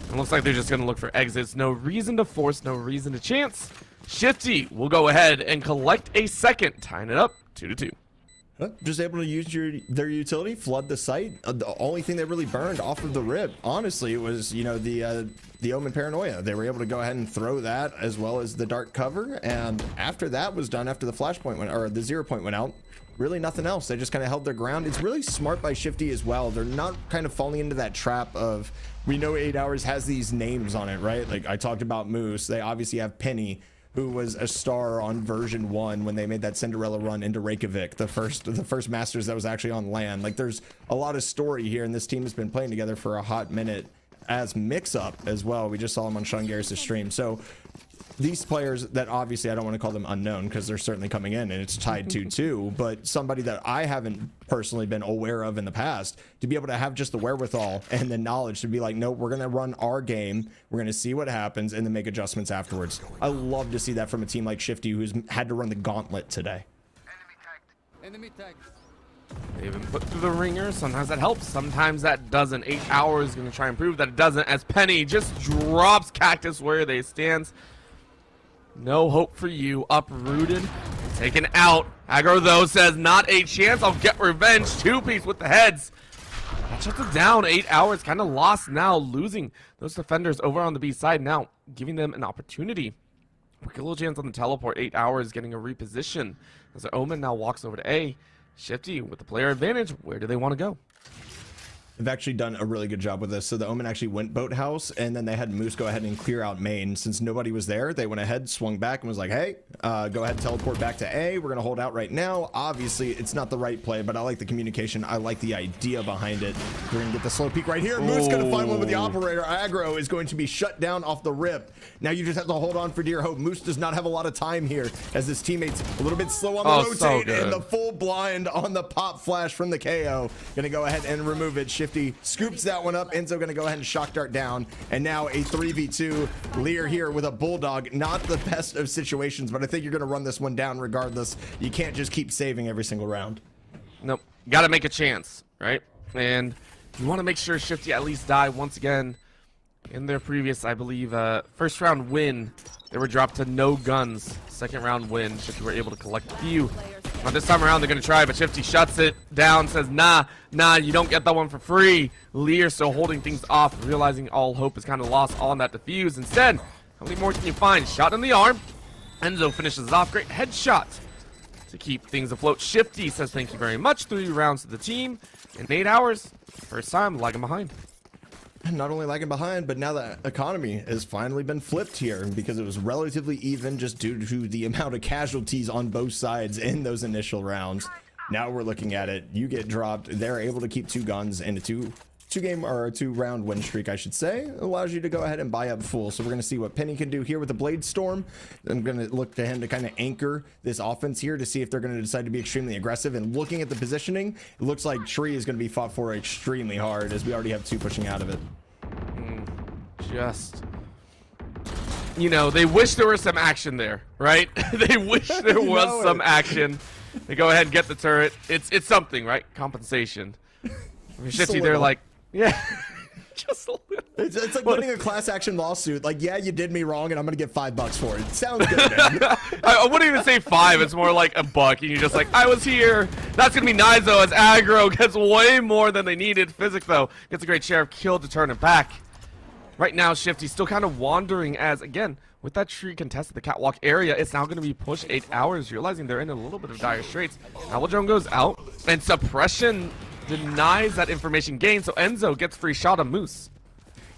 It looks like they're just going to look for exits. No reason to force, no reason to chance. Shifty will go ahead and collect a second, tying it up 2-2. Just able to use their utility, flood the site. The only thing they really burned off of the rip, honestly, was, you know, the Omen Paranoia. They were able to go ahead and throw that as well as the dark cover. And after that was done, after the flashpoint went, or the 0 point went out, really nothing else. They just kind of held their ground. It's really smart by Shifty as well. They're not kind of falling into that trap of, we know 8 Hours has these names on it, right? Like I talked about Moose. They obviously have Penny, who was a star on version 1 when they made that Cinderella run into Reykjavik, the first Masters that was actually on land. Like there's a lot of story here, and this team has been playing together for a hot minute. as Mix-Up as well. We just saw him on Sean Garris' stream. So these players that obviously I don't want to call them unknown because they're certainly coming in and it's tied 2-2, but somebody that I haven't personally been aware of in the past, to be able to have just the wherewithal and the knowledge to be like, no, we're going to run our game, we're going to see what happens and then make adjustments afterwards. I love to see that from a team like Shifty, who's had to run the gauntlet today. Enemy tag. They've been put through the ringer. Sometimes that helps. Sometimes that doesn't. 8 hours going to try and prove that it doesn't, as Penny just drops Cactus where they stands. No hope for you. Uprooted. Taken out. Aggro, though, says not a chance. I'll get revenge. Two-piece with the heads. That shuts it down. 8 hours. Kind of lost now. Losing those defenders over on the B side. Now giving them an opportunity. Quick little chance on the teleport. 8 hours getting a reposition. As the Omen now walks over to A. Shifty with the player advantage. Where do they want to go? They've actually done a really good job with this. So the Omen actually went Boathouse, and then they had Moose go ahead and clear out main. Since nobody was there, they went ahead, swung back, and was like, hey, go ahead and teleport back to A. We're going to hold out right now. Obviously, it's not the right play, but I like the communication. I like the idea behind it. We're going to get the slow peek right here. Moose going to find one with the operator. Aggro is going to be shut down off the rip. Now you just have to hold on for dear hope. Moose does not have a lot of time here, as his teammates a little bit slow on the rotate, and the full blind on the pop flash from the KO. Going to go ahead and remove it. Shifty scoops that one up. Enzo going to go ahead and shock dart down. And now a 3v2. Lear here with a bulldog. Not the best of situations, but I think you're going to run this one down regardless. You can't just keep saving every single round. Nope. Got to make a chance, right? And you want to make sure Shifty at least die once again. In their previous, I believe, first round win, they were dropped to no guns. Second round win, Shifty were able to collect a few. Now this time around, they're going to try, but Shifty shuts it down, says, nah, you don't get that one for free. Lear still holding things off, realizing all hope is kind of lost on that defuse. Instead, how many more can you find? Shot in the arm. Enzo finishes it off. Great headshot to keep things afloat. Shifty says thank you very much. 3 rounds to the team in 8 hours. First time lagging behind. Not only lagging behind, but now the economy has finally been flipped here because it was relatively even just due to the amount of casualties on both sides in those initial rounds. Now we're looking at it. You get dropped. They're able to keep 2 guns and a two round win streak, I should say. It allows you to go ahead and buy up full. So we're going to see what Penny can do here with the Blade Storm. I'm going to look to him to kind of anchor this offense here to see if they're going to decide to be extremely aggressive. And looking at the positioning, it looks like Tree is going to be fought for extremely hard, as we already have 2 pushing out of it. Just, you know, they wish there was some action there, right? They wish there was some action. They go ahead and get the turret. It's something, right? Compensation. Shifty, they're like, yeah. Just a little. It's like winning a class action lawsuit. Like, yeah, you did me wrong, and I'm gonna get $5 for it. Sounds good, man. I wouldn't even say 5. It's more like $1, and you're just like, I was here. That's gonna be nice though, as Aggro gets way more than they needed. Physic though gets a great share of kill to turn it back. Right now, Shifty's still kind of wandering, as again with that tree contested the catwalk area. It's now gonna be pushed 8 hours, realizing they're in a little bit of dire straits. Owl Drone goes out, and suppression denies that information gain, so Enzo gets free shot on Moose.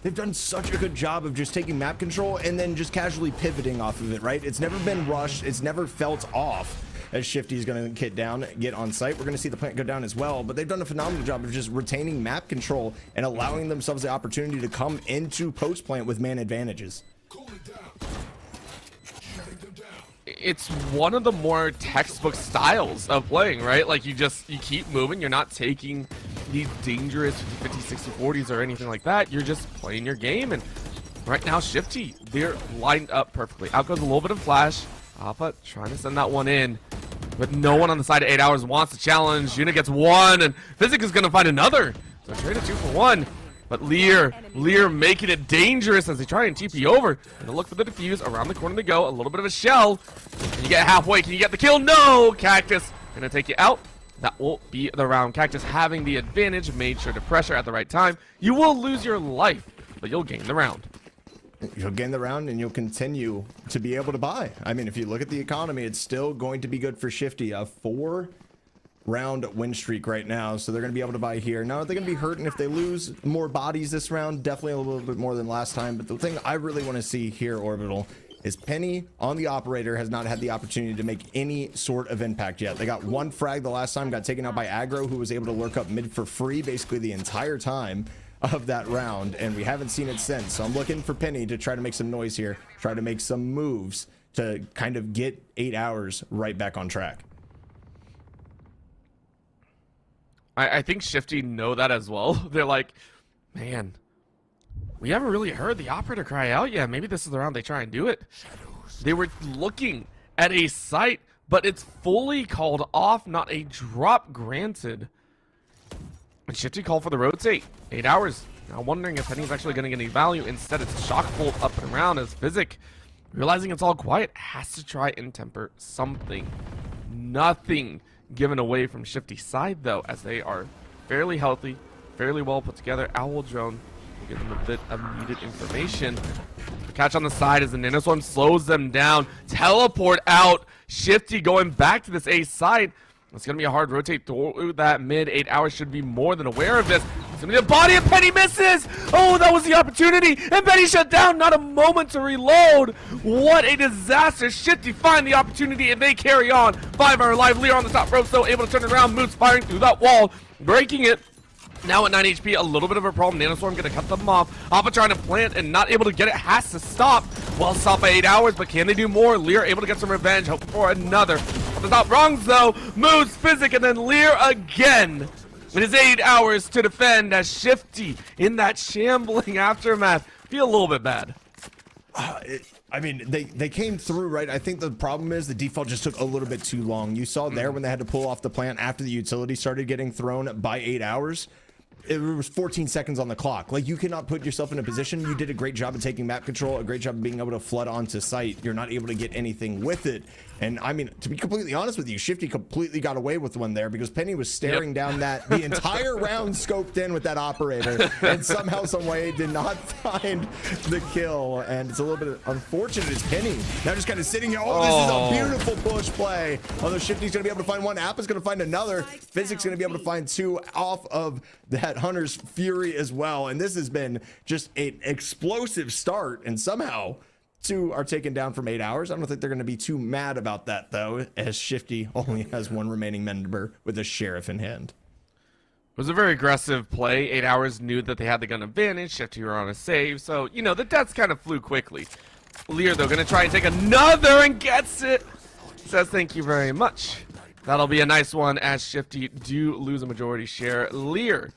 They've done such a good job of just taking map control and then just casually pivoting off of it, right? It's never been rushed. It's never felt off as Shifty is going to get on site. We're going to see the plant go down as well, but they've done a phenomenal job of just retaining map control and allowing themselves the opportunity to come into post plant with man advantages. It's one of the more textbook styles of playing, right? Like you keep moving. You're not taking these dangerous 50, 60, 40s or anything like that. You're just playing your game. And right now, Shifty, they're lined up perfectly. Out goes a little bit of flash. Alpha trying to send that one in, but no one on the side of 8 hours wants to challenge. Unit gets 1, and Physic is going to find another. So trade a 2 for 1. But Lear making it dangerous as they try and TP over. And they look for the defuse. Around the corner they go. A little bit of a shell. Can you get halfway? Can you get the kill? No! Cactus gonna take you out. That will be the round. Cactus having the advantage. Made sure to pressure at the right time. You will lose your life, but you'll gain the round. You'll gain the round and you'll continue to be able to buy. I mean, if you look at the economy, it's still going to be good for Shifty. A 4-round win streak right now, so they're going to be able to buy here. Now, are they going to be hurting if they lose more bodies this round? Definitely a little bit more than last time, but the thing I really want to see here, Orbital, is Penny on the operator has not had the opportunity to make any sort of impact yet. They got 1 frag the last time, got taken out by Aggro, who was able to lurk up mid for free basically the entire time. of that round, and we haven't seen it since. So I'm looking for Penny to try to make some noise here, try to make some moves to kind of get 8 Hours right back on track. I think Shifty know that as well. They're like, man, we haven't really heard the operator cry out yet. Maybe this is the round they try and do it. They were looking at a site, but it's fully called off, not a drop granted. And Shifty called for the rotate. 8 Hours. Now wondering if Penny's actually going to get any value. Instead, it's a shock bolt up and around as Physic, realizing it's all quiet, has to try and temper something. Nothing given away from Shifty's side, though, as they are fairly healthy, fairly well put together. Owl Drone will give them a bit of needed information. The catch on the side is the Nanoswarm slows them down. Teleport out. Shifty going back to this A side. It's going to be a hard rotate through that mid. 8 Hours should be more than aware of this. It's going to be the body, and Penny misses. Oh, that was the opportunity. And Penny shut down. Not a moment to reload. What a disaster. Shifty find the opportunity, and they carry on. 5 are alive. Lear on the top rope, still able to turn it around. Moose firing through that wall, breaking it. Now at 9 HP, a little bit of a problem. Nanoswarm going to cut them off. Appa trying to plant and not able to get it. Has to stop. Well, stop by 8 Hours, but can they do more? Lear able to get some revenge. Hope for another. The top rungs though. Moves Physic and then Lear again. It is 8 Hours to defend as Shifty in that shambling aftermath feel a little bit bad. I mean, they came through, right? I think the problem is the default just took a little bit too long. You saw there when they had to pull off the plant after the utility started getting thrown by 8 Hours. It was 14 seconds on the clock. Like, you cannot put yourself in a position. You did a great job of taking map control, a great job of being able to flood onto site. You're not able to get anything with it. And I mean, to be completely honest with you, Shifty completely got away with one there because Penny was staring down that the entire round scoped in with that operator and somehow, some way did not find the kill. And it's a little bit unfortunate as Penny now just kind of sitting here. Oh, this is a beautiful push play. Although Shifty's going to be able to find one, Appa's going to find another. Physic's going to be able to find 2 off of that Hunter's Fury as well. And this has been just an explosive start, and somehow 2 are taken down from 8 Hours. I don't think they're going to be too mad about that, though, as Shifty only has 1 remaining member with a Sheriff in hand. It was a very aggressive play. 8 Hours knew that they had the gun advantage. Shifty were on a save, so, you know, the deaths kind of flew quickly. Lear, though, going to try and take another and gets it. Says thank you very much. That'll be a nice one as Shifty do lose a majority share. Lear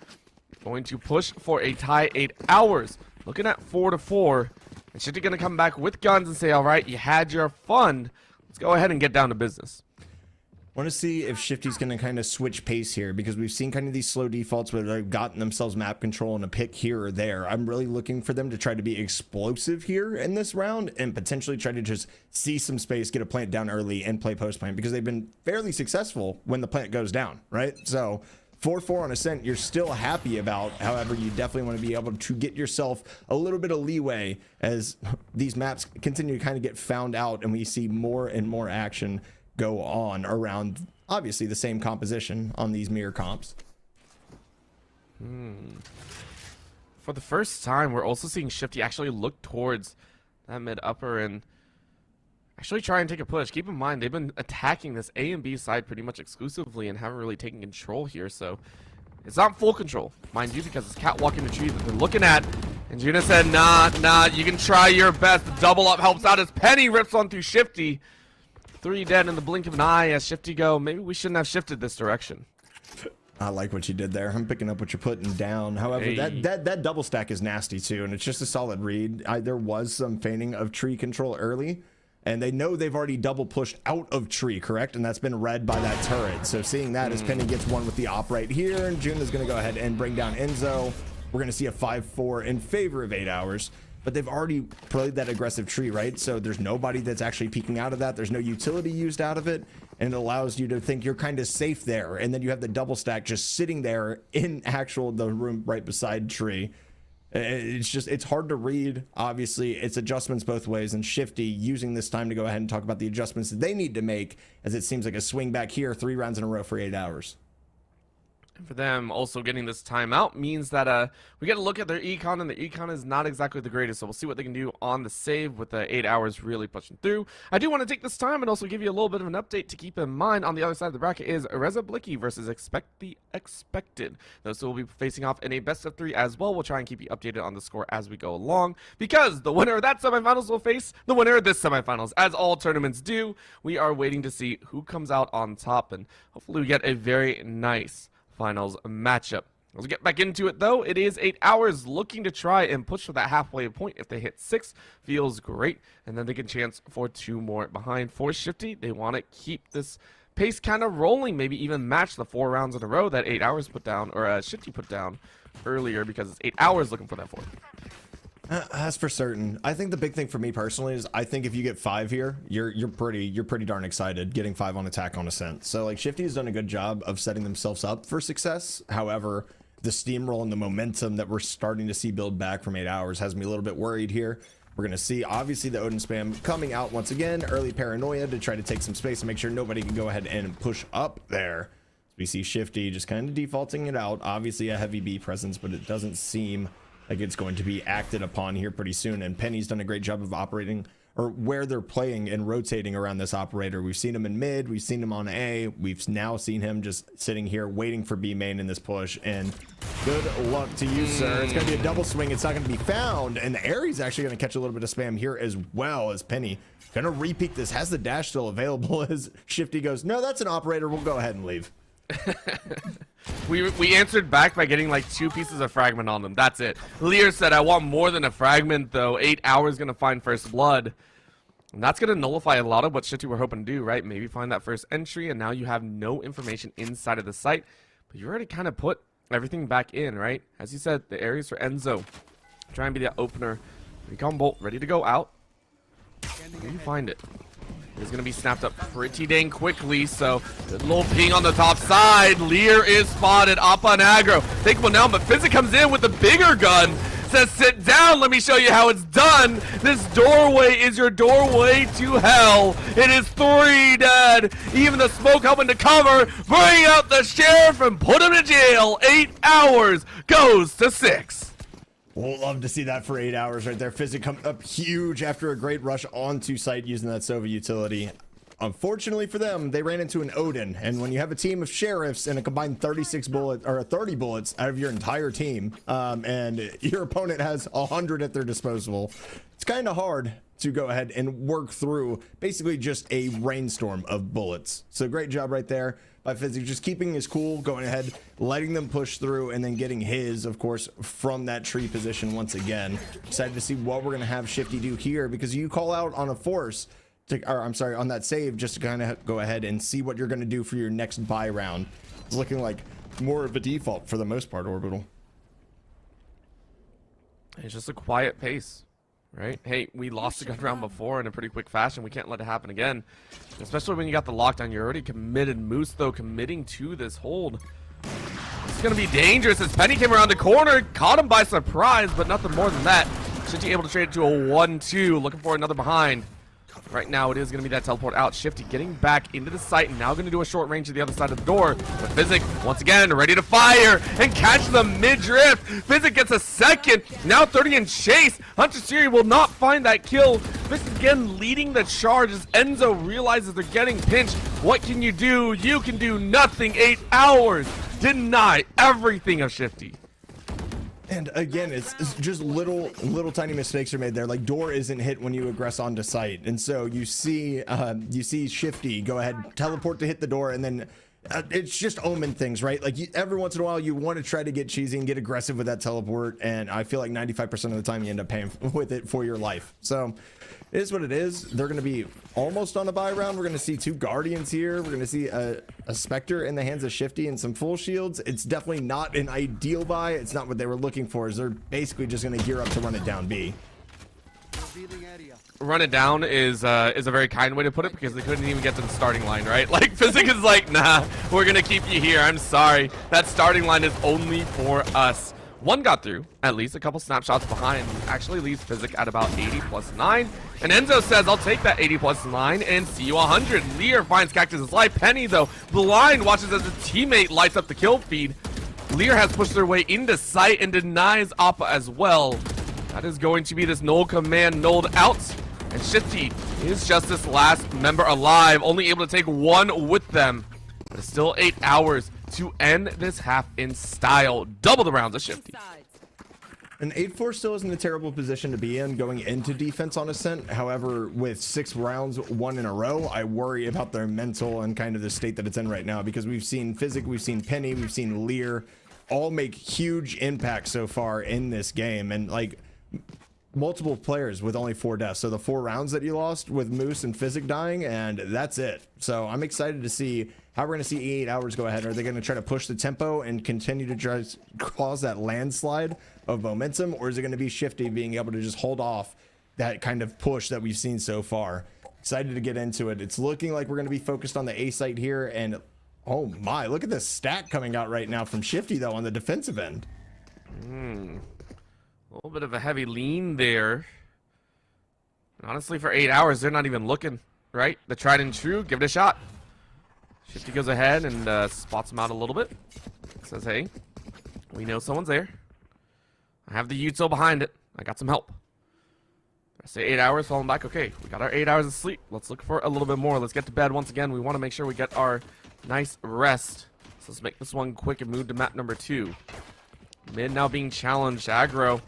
going to push for a tie. 8 Hours looking at 4-4. And Shifty going to come back with guns and say, all right, you had your fun. Let's go ahead and get down to business. Want to see if Shifty's going to kind of switch pace here, because we've seen kind of these slow defaults where they've gotten themselves map control and a pick here or there. I'm really looking for them to try to be explosive here in this round and potentially try to just see some space, get a plant down early and play post plant, because they've been fairly successful when the plant goes down, right? So 4-4 on Ascent, you're still happy about. However, you definitely want to be able to get yourself a little bit of leeway as these maps continue to kind of get found out and we see more and more action go on around, obviously, the same composition on these mirror comps. For the first time, we're also seeing Shifty actually look towards that mid upper and actually try and take a push. Keep in mind, they've been attacking this A and B side pretty much exclusively and haven't really taken control here, so it's not full control, mind you, because it's catwalking the tree that they're looking at. And Juna said, nah, you can try your best. The double up helps out as Penny rips on through Shifty. 3 dead in the blink of an eye as Shifty go, maybe we shouldn't have shifted this direction. I like what you did there. I'm picking up what you're putting down. However, that double stack is nasty too, and it's just a solid read. There was some feigning of tree control early, and they know they've already double pushed out of tree, correct? And that's been read by that turret. So seeing that as Penny gets one with the op right here, and June is going to go ahead and bring down Enzo. We're going to see a 5-4 in favor of 8 Hours. But they've already played that aggressive tree, right? So there's nobody that's actually peeking out of that. There's no utility used out of it. And it allows you to think you're kind of safe there. And then you have the double stack just sitting there in the room right beside tree. It's hard to read. Obviously, it's adjustments both ways. And Shifty using this time to go ahead and talk about the adjustments that they need to make, as it seems like a swing back here, 3 rounds in a row for 8 Hours. For them, also getting this timeout means that we get a look at their econ, and the econ is not exactly the greatest. So we'll see what they can do on the save with the 8 hours really pushing through. I do want to take this time and also give you a little bit of an update to keep in mind. On the other side of the bracket is Reza Blicky versus Expect the Expected. Those two will be facing off in a best of 3 as well. We'll try and keep you updated on the score as we go along, because the winner of that semifinals will face the winner of this semifinals. As all tournaments do, we are waiting to see who comes out on top, and hopefully we get a very nice finals matchup. Let's get back into it though. It is 8 hours, looking to try and push for that halfway point. If they hit 6, feels great, and then they can chance for 2 more behind. For Shifty, they want to keep this pace kind of rolling, maybe even match the 4 rounds in a row that 8 hours put down, or Shifty put down earlier, because it's 8 hours looking for that 4th. As for certain, I think the big thing for me personally is I think if you get 5 here, you're pretty darn excited getting 5 on attack on Ascent. So like Shifty has done a good job of setting themselves up for success. However, the steamroll and the momentum that we're starting to see build back from 8 hours has me a little bit worried here. We're going to see obviously the Odin spam coming out once again, early paranoia to try to take some space and make sure nobody can go ahead and push up there. We see Shifty just kind of defaulting it out. Obviously a heavy B presence, but it doesn't seem like it's going to be acted upon here pretty soon. And Penny's done a great job of operating, or where they're playing and rotating around this operator. We've seen him in mid, we've seen him on A, we've now seen him just sitting here waiting for B main in this push. And good luck to you, sir. It's going to be a double swing. It's not going to be found. And Aries actually going to catch a little bit of spam here as well, as Penny going to repeat this. Has the dash still available as Shifty goes, no, that's an operator. We'll go ahead and leave. We answered back by getting like 2 pieces of fragment on them. That's it. Lear said, I want more than a fragment though. 8 hours gonna find first blood. And that's gonna nullify a lot of what Shifty were hoping to do, right? Maybe find that first entry, and now you have no information inside of the site. But you already kind of put everything back in, right? As you said, the Aries for Enzo. Try and be the opener. Recon Bolt ready to go out. Where do you find it? It's going to be snapped up pretty dang quickly, so good little ping on the top side. Lear is spotted up on aggro. Take one down, but Physic comes in with the bigger gun. Says, sit down, let me show you how it's done. This doorway is your doorway to hell. It is 3 dead. Even the smoke helping to cover. Bring out the sheriff and put him to jail. 8 hours goes to 6. We'll love to see that for 8 hours right there. Physic come up huge after a great rush onto site using that Sova utility. Unfortunately for them, they ran into an Odin, and when you have a team of sheriffs and a combined 36 bullets or 30 bullets out of your entire team, and your opponent has 100 at their disposal, it's kind of hard to go ahead and work through basically just a rainstorm of bullets. So great job right there by Physic, just keeping his cool, going ahead, letting them push through, and then getting his, of course, from that tree position once again. Excited to see what we're going to have Shifty do here, because you call out on a force, or I'm sorry, on that save, just to kind of go ahead and see what you're going to do for your next buy round. It's looking like more of a default for the most part, Orbital. It's just a quiet pace, right? Hey, we lost a gun round before in a pretty quick fashion. We can't let it happen again, especially when you got the lockdown. You're already committed. Moose, though, committing to this hold. It's going to be dangerous as Penny came around the corner, caught him by surprise, but nothing more than that. Shifty able to trade it to a 1-2, looking for another behind. Right now, it is going to be that teleport out. Shifty getting back into the site, and now going to do a short range to the other side of the door. But Physic, once again, ready to fire and catch the mid-drift. Physic gets a second. Now 30 in chase. Hunter Siri will not find that kill. Physic again leading the charge as Enzo realizes they're getting pinched. What can you do? You can do nothing. 8 hours. Deny everything of Shifty. And again, it's just little tiny mistakes are made there. Like door isn't hit when you aggress onto site, and so you see Shifty go ahead, teleport to hit the door, and then it's just omen things, right? Like every once in a while, you want to try to get cheesy and get aggressive with that teleport, and I feel like 95% of the time you end up paying with it for your life. So it is what it is. They're going to be almost on a buy round. We're going to see 2 Guardians here. We're going to see a Spectre in the hands of Shifty and some full shields. It's definitely not an ideal buy. It's not what they were looking for. Is they're basically just going to gear up to run it down B. Run it down is a very kind way to put it, because they couldn't even get to the starting line, right? Like Physic is like, nah, we're going to keep you here. I'm sorry. That starting line is only for us. One got through, at least a couple snapshots behind. Actually leaves Physic at about 80 plus 9. And Enzo says, I'll take that 80 plus 9 and see you 100. Lear finds Cactus's life. Penny, though, blind, watches as his teammate lights up the kill feed. Lear has pushed their way into sight and denies Appa as well. That is going to be this null command nulled out. And Shifty is just this last member alive, only able to take one with them. But it's still 8 hours to end this half in style. Double the rounds of Shifty. And 8-4 still isn't a terrible position to be in going into defense on Ascent. However, with 6 rounds, 1 in a row, I worry about their mental and kind of the state that it's in right now, because we've seen Physic, we've seen Penny, we've seen Lear all make huge impacts so far in this game. And like multiple players with only 4 deaths. So the 4 rounds that you lost with Moose and Physic dying, and that's it. So I'm excited to see how we're going to see 8 hours go ahead. Are they going to try to push the tempo and continue to try to cause that landslide of momentum, or is it going to be Shifty being able to just hold off that kind of push that we've seen so far? Excited to get into it. It's looking like we're going to be focused on the A site here, and oh my, look at this stack coming out right now from Shifty though on the defensive end. A little bit of a heavy lean there. Honestly, for 8 hours, they're not even looking, right? The tried and true, give it a shot. Shifty goes ahead and spots him out a little bit. Says, hey, we know someone's there. I have the util behind it. I got some help. I say 8 hours, falling back. Okay, we got our 8 hours of sleep. Let's look for a little bit more. Let's get to bed once again. We want to make sure we get our nice rest. So let's make this one quick and move to map number 2. Mid now being challenged. Aggro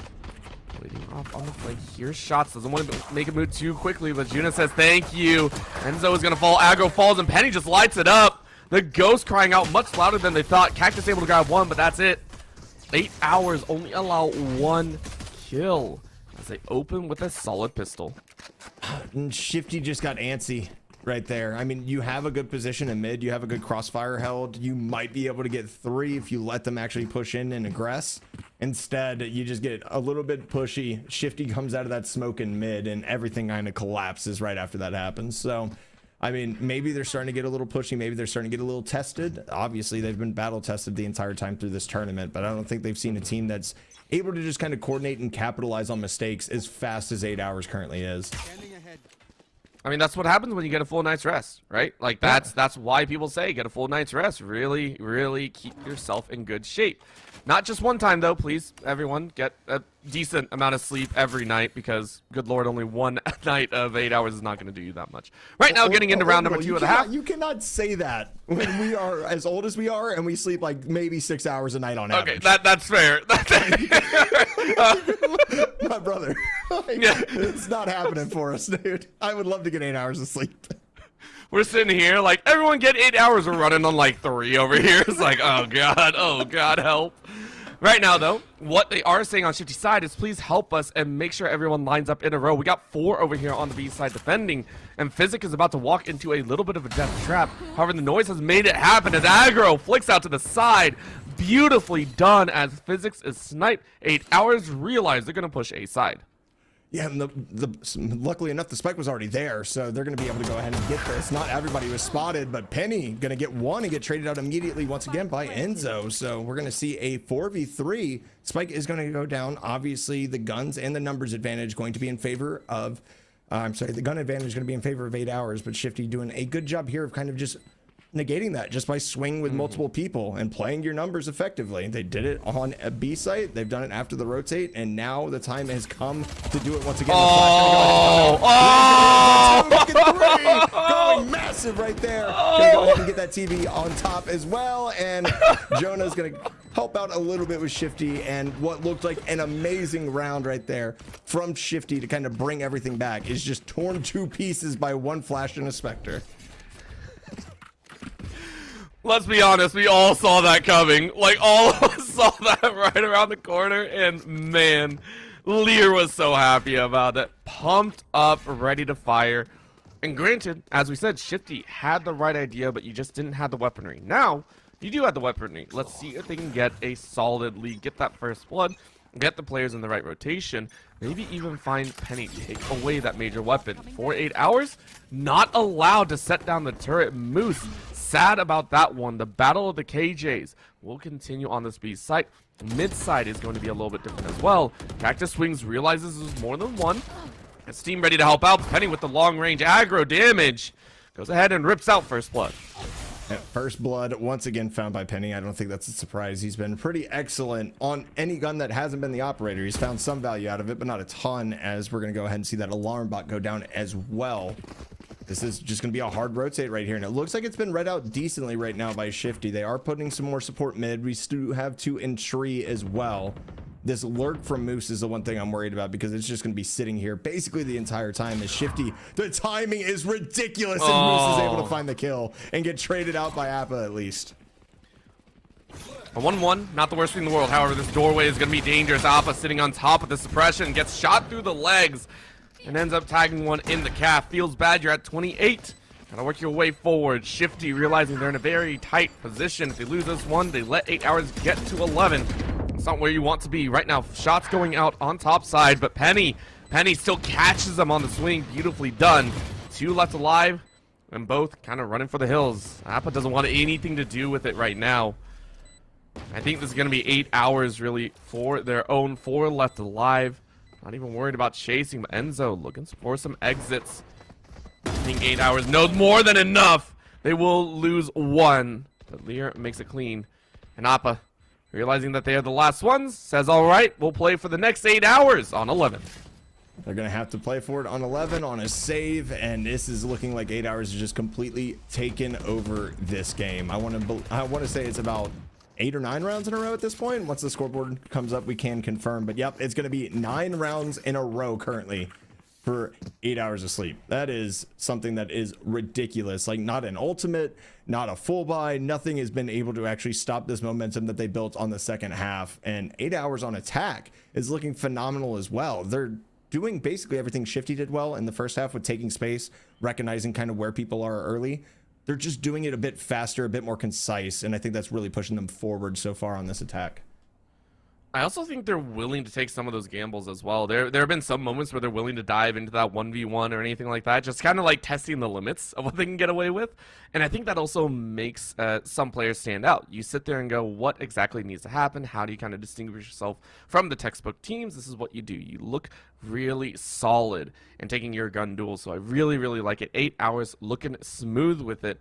waiting off on the flank. Here's shots. Doesn't want to make a move too quickly, but Juna says thank you. Enzo is going to fall. Aggro falls, and Penny just lights it up. The Ghost crying out much louder than they thought. Cactus able to grab one, but that's it. 8 hours only allow 1 kill as they open with a solid pistol. And Shifty just got antsy right there. I mean, you have a good position in mid. You have a good crossfire held. You might be able to get 3 if you let them actually push in and aggress. Instead, you just get a little bit pushy. Shifty comes out of that smoke in mid, and everything kind of collapses right after that happens. So, I mean, maybe they're starting to get a little pushy. Maybe they're starting to get a little tested. Obviously, they've been battle tested the entire time through this tournament, but I don't think they've seen a team that's able to just kind of coordinate and capitalize on mistakes as fast as 8 hours currently is. Standing ahead. I mean, that's what happens when you get a full night's rest, right? Like, that's why people say get a full night's rest. Really, really keep yourself in good shape. Not just one time, though. Please, everyone, get a decent amount of sleep every night, because, good Lord, only one night of 8 hours is not going to do you that much. Right now, getting into round number 2 of the half. You cannot say that when we are as old as we are and we sleep like maybe 6 hours a night on average. Okay, that's fair. My brother. Like, Yeah. It's not happening for us, dude. I would love to get 8 hours of sleep. We're sitting here like, everyone get 8 hours. We're running on like 3 over here. It's like, oh God, help. Right now, though, what they are saying on Shifty's side is please help us and make sure everyone lines up in a row. We got 4 over here on the B side defending, and Physic is about to walk into a little bit of a death trap. However, the noise has made it happen as Aggro flicks out to the side. Beautifully done as Physics is sniped. 8 hours, realize they're going to push A side. Yeah, and luckily enough, the spike was already there, so they're going to be able to go ahead and get this. Not everybody was spotted, but Penny going to get one and get traded out immediately once again by Enzo. So we're going to see a 4v3. Spike is going to go down. Obviously, the guns and the numbers advantage going to be in favor of... the gun advantage is going to be in favor of 8 hours, but Shifty doing a good job here of kind of just negating that just by swinging with multiple people and playing your numbers effectively. They did it on a B site. They've done it after the rotate, and now the time has come to do it once again. Going massive right there. Gonna go ahead and get that TV on top as well, and Jonah's gonna help out a little bit with Shifty, and what looked like an amazing round right there from Shifty to kind of bring everything back is just torn to pieces by one flash and a Spectre. Let's be honest, we all saw that coming. Like, all of us saw that right around the corner, and man, Lear was so happy about it. Pumped up, ready to fire. And granted, as we said, Shifty had the right idea, but you just didn't have the weaponry. Now, you do have the weaponry. Let's see if they can get a solid lead, get that first blood, get the players in the right rotation, maybe even find Penny, take away that major weapon. For 8 hours, not allowed to set down the turret. Moose, sad about that one. The battle of the KJs will continue on this B site. Mid side is going to be a little bit different as well. Cactus Swings realizes there's more than one. It's Team ready to help out. Penny with the long range aggro damage. Goes ahead and rips out First Blood. First Blood, once again found by Penny. I don't think that's a surprise. He's been pretty excellent on any gun that hasn't been the operator. He's found some value out of it, but not a ton, as we're going to go ahead and see that alarm bot go down as well. This is just going to be a hard rotate right here, and it looks like it's been read out decently right now by Shifty. They are putting some more support mid. We still have 2 in tree as well. This lurk from Moose is the one thing I'm worried about, because it's just going to be sitting here basically the entire time as Shifty. The timing is ridiculous, and Moose is able to find the kill and get traded out by Appa at least. A 1-1, not the worst thing in the world. However, this doorway is going to be dangerous. Appa sitting on top of the suppression, gets shot through the legs, and ends up tagging one in the calf. Feels bad, you're at 28. Gotta work your way forward. Shifty realizing they're in a very tight position. If they lose this one, they let 8 Hours get to 11. It's not where you want to be right now. Shots going out on top side, but Penny still catches them on the swing. Beautifully done. 2 left alive, and both kind of running for the hills. Appa doesn't want anything to do with it right now. I think this is going to be 8 Hours really for their own. 4 left alive. Not even worried about chasing, but Enzo looking for some exits. I think 8 Hours knows more than enough. They will lose 1, but Lear makes it clean. And Appa, realizing that they are the last ones, says, all right, we'll play for the next 8 Hours on 11. They're going to have to play for it on 11 on a save, and this is looking like 8 Hours has just completely taken over this game. I want to say it's about 8 or 9 rounds in a row at this point. Once the scoreboard comes up, we can confirm, but yep, it's going to be 9 rounds in a row currently for 8 Hours of sleep. That is something that is ridiculous. Like, not an ultimate, not a full buy, nothing has been able to actually stop this momentum that they built on the second half. And 8 Hours on attack is looking phenomenal as well. They're doing basically everything Shifty did well in the first half with taking space, recognizing kind of where people are early. They're just doing it a bit faster, a bit more concise, and I think that's really pushing them forward so far on this attack. I also think they're willing to take some of those gambles as well. There have been some moments where they're willing to dive into that 1v1 or anything like that, just kind of like testing the limits of what they can get away with. And I think that also makes some players stand out. You sit there and go, what exactly needs to happen? How do you kind of distinguish yourself from the textbook teams? This is what you do. You look really solid in taking your gun duel. So I really, really like it. 8 Hours looking smooth with it.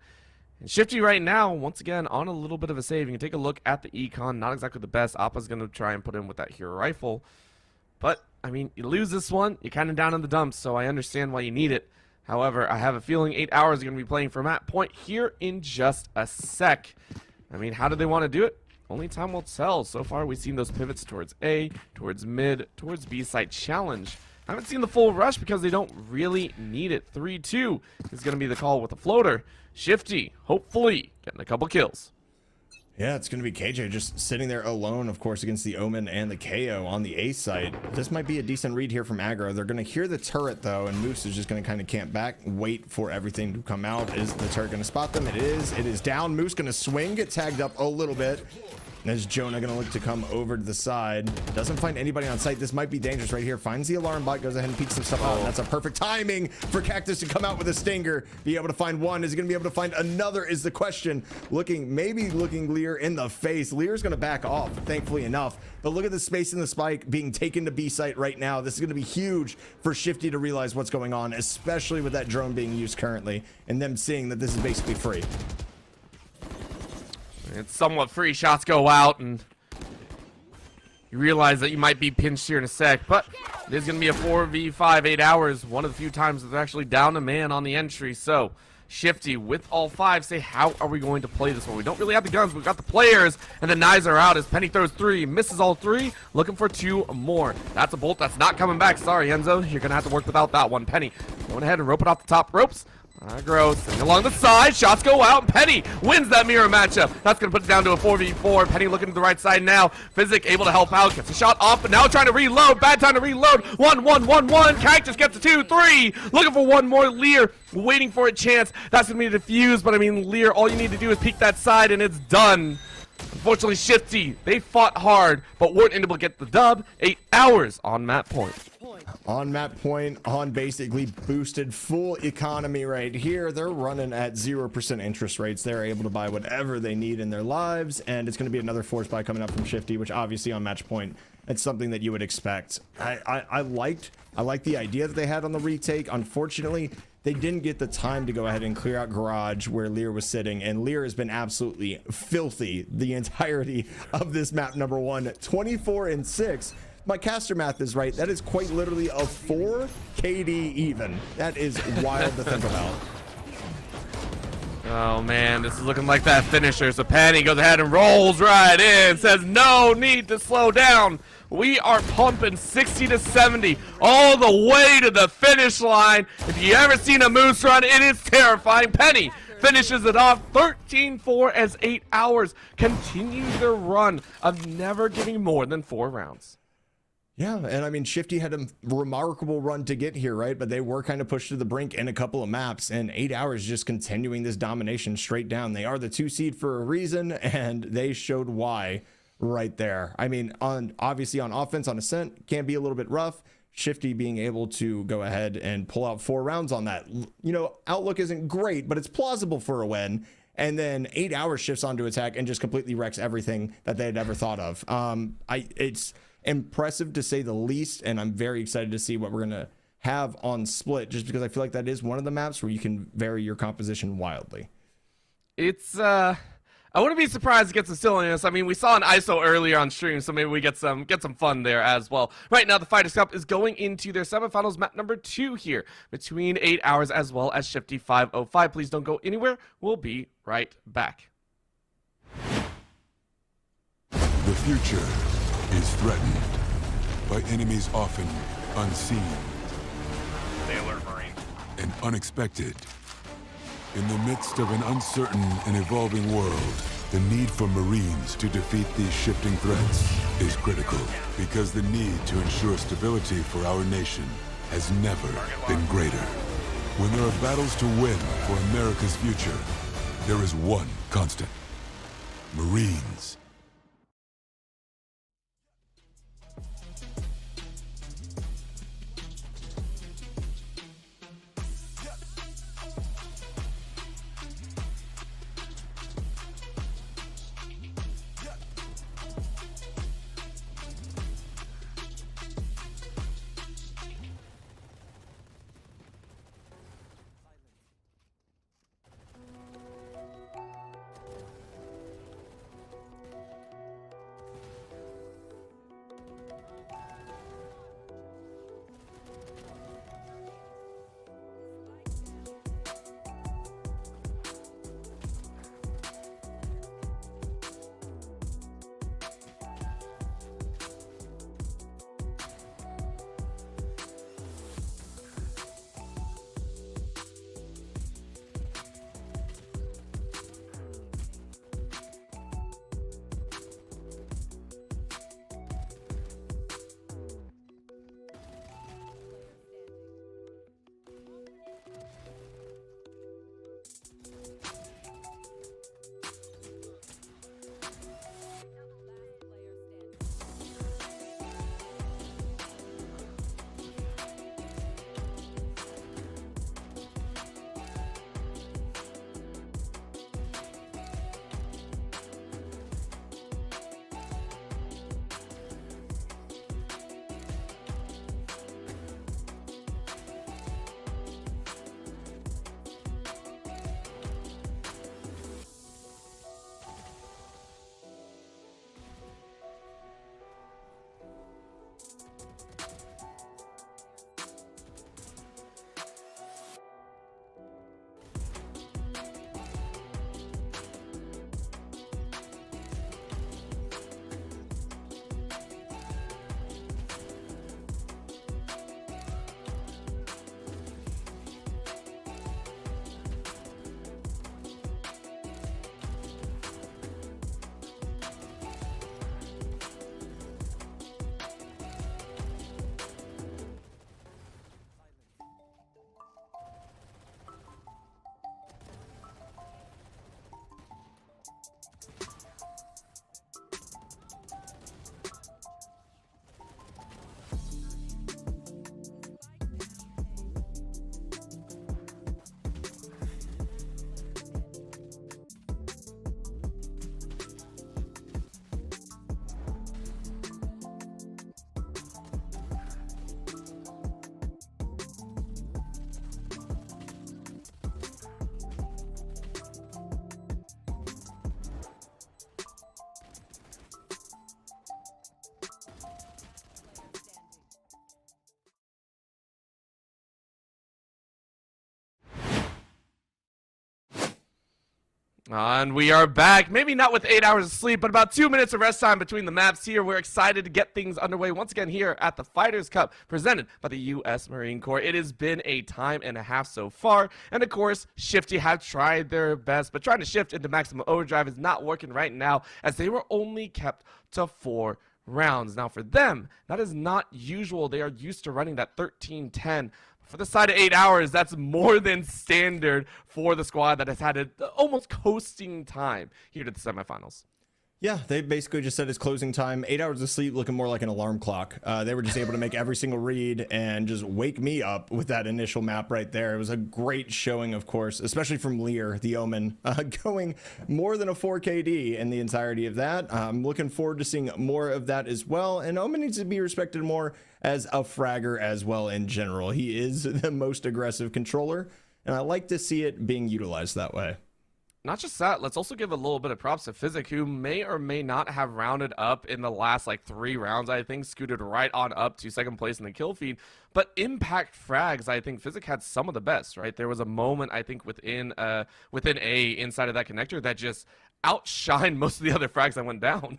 And Shifty right now, once again, on a little bit of a save. You can take a look at the econ. Not exactly the best. Appa's going to try and put in with that hero rifle. But, I mean, you lose this one, you're kind of down in the dumps, so I understand why you need it. However, I have a feeling 8 Hours are going to be playing for Map Point here in just a sec. I mean, how do they want to do it? Only time will tell. So far, we've seen those pivots towards A, towards mid, towards B site challenge. I haven't seen the full rush because they don't really need it. 3-2 is going to be the call with the floater. Shifty, hopefully, getting a couple kills. Yeah, it's going to be KJ just sitting there alone, of course, against the Omen and the KO on the A site. This might be a decent read here from Aggro. They're going to hear the turret, though, and Moose is just going to kind of camp back, wait for everything to come out. Is the turret going to spot them? It is. It is down. Moose going to swing, get tagged up a little bit. And there's Jonah going to look to come over to the side. Doesn't find anybody on site. This might be dangerous right here. Finds the alarm bot, goes ahead and peeks some stuff out. And that's a perfect timing for Cactus to come out with a stinger. Be able to find one. Is he going to be able to find another is the question. Maybe looking Lear in the face. Lear's going to back off, thankfully enough. But look at the space in the spike being taken to B site right now. This is going to be huge for Shifty to realize what's going on, especially with that drone being used currently and them seeing that this is basically free. It's somewhat free. Shots go out, and you realize that you might be pinched here in a sec, but it is going to be a 4v5, 8 Hours. One of the few times that they're actually down a man on the entry. So, Shifty with all 5 say, how are we going to play this one? We don't really have the guns, we've got the players, and the knives are out as Penny throws 3, misses all 3, looking for 2 more. That's a bolt that's not coming back. Sorry, Enzo, you're going to have to work without that one. Penny going ahead and rope it off the top ropes. Aggro sitting along the side, shots go out, and Penny wins that mirror matchup. That's going to put it down to a 4v4. Penny looking to the right side now. Physic able to help out, gets a shot off, but now trying to reload. Bad time to reload. 1-1-1-1. Cactus gets a 2-3. Looking for one more. Lear waiting for a chance. That's going to be defused, but I mean, Lear, all you need to do is peek that side, and it's done. Unfortunately, Shifty, they fought hard, but weren't able to get the dub. 8 Hours on Map Point. On map point, on basically boosted full economy right here. They're running at 0% interest rates. They're able to buy whatever they need in their lives, and it's going to be another force buy coming up from Shifty, which obviously on match point, it's something that you would expect. I liked the idea that they had on the retake. Unfortunately, they didn't get the time to go ahead and clear out garage where Lear was sitting, and Lear has been absolutely filthy the entirety of this map number 1. 24-6. My caster math is right. That is quite literally a 4 KD even. That is wild to think about. Oh man, this is looking like that finisher. So Penny goes ahead and rolls right in, says no need to slow down. We are pumping 60 to 70 all the way to the finish line. If you ever seen a Moose run, it is terrifying. Penny finishes it off 13-4 as 8 hours continues their run of never giving more than 4 rounds. Yeah, and I mean, Shifty had a remarkable run to get here, right? But they were kind of pushed to the brink in a couple of maps, and 8 hours just continuing this domination straight down. They are the 2 seed for a reason, and they showed why right there. I mean, obviously on offense, on Ascent, can be a little bit rough. Shifty being able to go ahead and pull out 4 rounds on that. You know, outlook isn't great, but it's plausible for a win. And then 8 hours shifts onto attack and just completely wrecks everything that they had ever thought of. It's impressive to say the least, and I'm very excited to see what we're gonna have on Split, just because I feel like that is one of the maps where you can vary your composition wildly. It's I wouldn't be surprised to get some silliness. I mean, we saw an ISO earlier on stream, so maybe we get some fun there as well. Right now, the Fighters Cup is going into their semifinals, map number 2 here, between 8 hours as well as Shifty 505. Please don't go anywhere. We'll be right back. The future is threatened by enemies often unseen They alert Marines. and unexpected. In the midst of an uncertain and evolving world, the need for Marines to defeat these shifting threats is critical, because the need to ensure stability for our nation has never been greater. When there are battles to win for America's future, there is one constant: Marines. And we are back, maybe not with 8 hours of sleep, but about 2 minutes of rest time between the maps here. We're excited to get things underway once again here at the Fighters Cup, presented by the U.S. Marine Corps. It has been a time and a half so far, and of course, Shifty have tried their best, but trying to shift into maximum overdrive is not working right now, as they were only kept to 4 rounds. Now for them, that is not usual. They are used to running that 13-10. For the side of 8 hours, that's more than standard for the squad that has had an almost coasting time here to the semifinals. Yeah, they basically just said it's closing time. 8 hours of sleep looking more like an alarm clock. They were just able to make every single read and just wake me up with that initial map right there. It was a great showing, of course, especially from Lear, the Omen, going more than a 4KD in the entirety of that. I'm looking forward to seeing more of that as well. And Omen needs to be respected more as a fragger as well in general. He is the most aggressive controller, and I like to see it being utilized that way. Not just that, let's also give a little bit of props to Physic, who may or may not have rounded up in the last like 3 rounds, I think, scooted right on up to second place in the kill feed. But impact frags, I think Physic had some of the best, right? There was a moment, I think, within A inside of that connector that just outshined most of the other frags that went down.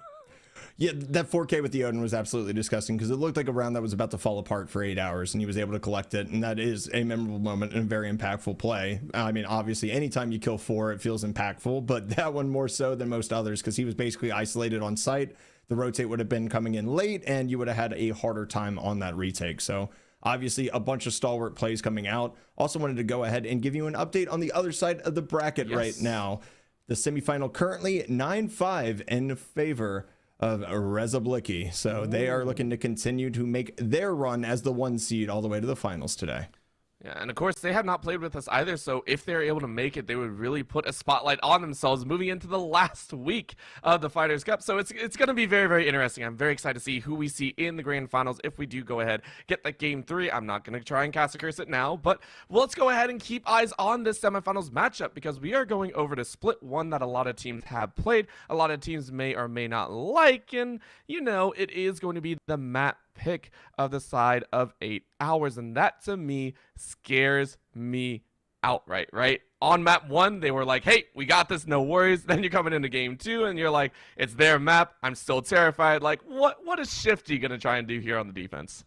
Yeah, that 4K with the Odin was absolutely disgusting because it looked like a round that was about to fall apart for 8 hours, and he was able to collect it, and that is a memorable moment and a very impactful play. I mean, obviously, anytime you kill 4, it feels impactful, but that one more so than most others because he was basically isolated on site. The rotate would have been coming in late, and you would have had a harder time on that retake. So obviously, a bunch of stalwart plays coming out. Also wanted to go ahead and give you an update on the other side of the bracket right now. The semifinal currently 9-5 in favor of Rezablicki. So they are looking to continue to make their run as the 1 seed all the way to the finals today. Yeah, and of course, they have not played with us either, so if they're able to make it, they would really put a spotlight on themselves moving into the last week of the Fighters Cup. So it's going to be very, very interesting. I'm very excited to see who we see in the grand finals if we do go ahead, get that game 3. I'm not going to try and cast a curse it now, but let's go ahead and keep eyes on this semifinals matchup because we are going over to split 1 that a lot of teams have played, a lot of teams may or may not like, and, you know, it is going to be the map pick of the side of 8 hours, and that to me scares me outright, right? On map 1, they were like, hey, we got this, no worries. Then you're coming into game 2 and you're like, it's their map, I'm still terrified. Like, what is Shifty gonna try and do here on the defense?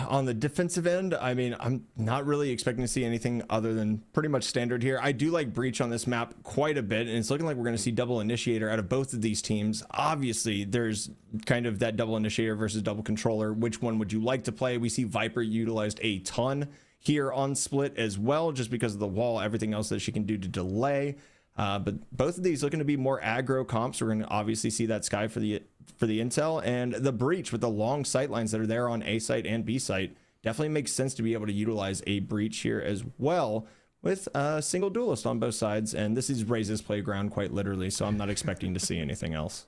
On the defensive end, I mean, I'm not really expecting to see anything other than pretty much standard here. I do like Breach on this map quite a bit, and it's looking like we're going to see double initiator out of both of these teams. Obviously, there's kind of that double initiator versus double controller. Which one would you like to play? We see Viper utilized a ton here on Split as well, just because of the wall, everything else that she can do to delay. But both of these looking to be more aggro comps. We're going to obviously see that Sky for the intel, and the Breach with the long sight lines that are there on A site and B site definitely makes sense to be able to utilize a Breach here as well with a single duelist on both sides. And this is Raze's playground quite literally, so I'm not expecting to see anything else.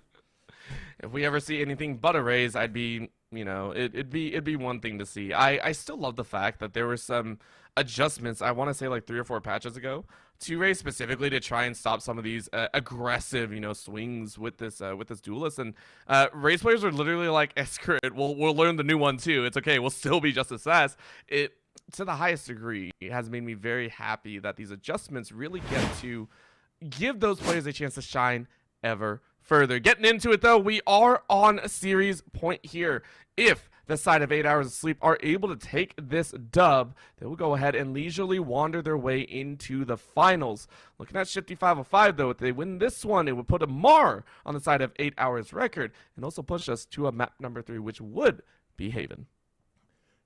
If we ever see anything but a Raze, I'd be, you know, it'd be one thing to see. I still love the fact that there were some adjustments, I want to say like 3 or 4 patches ago, to Raze specifically to try and stop some of these aggressive, you know, swings with this duelist. And Raze players are literally like, screw it, we'll learn the new one too. It's okay, we'll still be just as fast. It, to the highest degree, has made me very happy that these adjustments really get to give those players a chance to shine ever further. Getting into it though, we are on a series point here. If the side of 8 hours of sleep are able to take this dub, they will go ahead and leisurely wander their way into the finals. Looking at Shifty 505 though, if they win this one, it would put a mar on the side of 8 hours record and also push us to a map number 3, which would be Haven.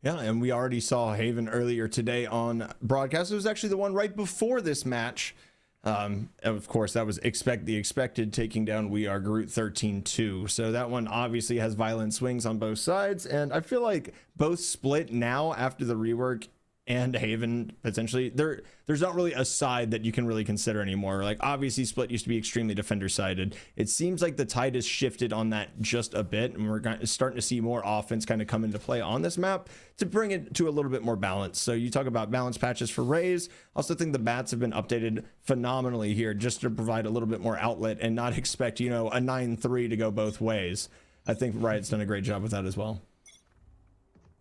Yeah, and we already saw Haven earlier today on broadcast. It was actually the one right before this match. Of course, that was the expected taking down We Are Groot 13-2. So that one obviously has violent swings on both sides. And I feel like both Split now after the rework and Haven potentially, there's not really a side that you can really consider anymore. Like obviously Split used to be extremely defender sided. It seems like the tide has shifted on that just a bit, and we're starting to see more offense kind of come into play on this map to bring it to a little bit more balance. So you talk about balance patches for Raze. Also think the bats have been updated phenomenally here just to provide a little bit more outlet and not expect, you know, a 9-3 to go both ways. I think Riot's done a great job with that as well.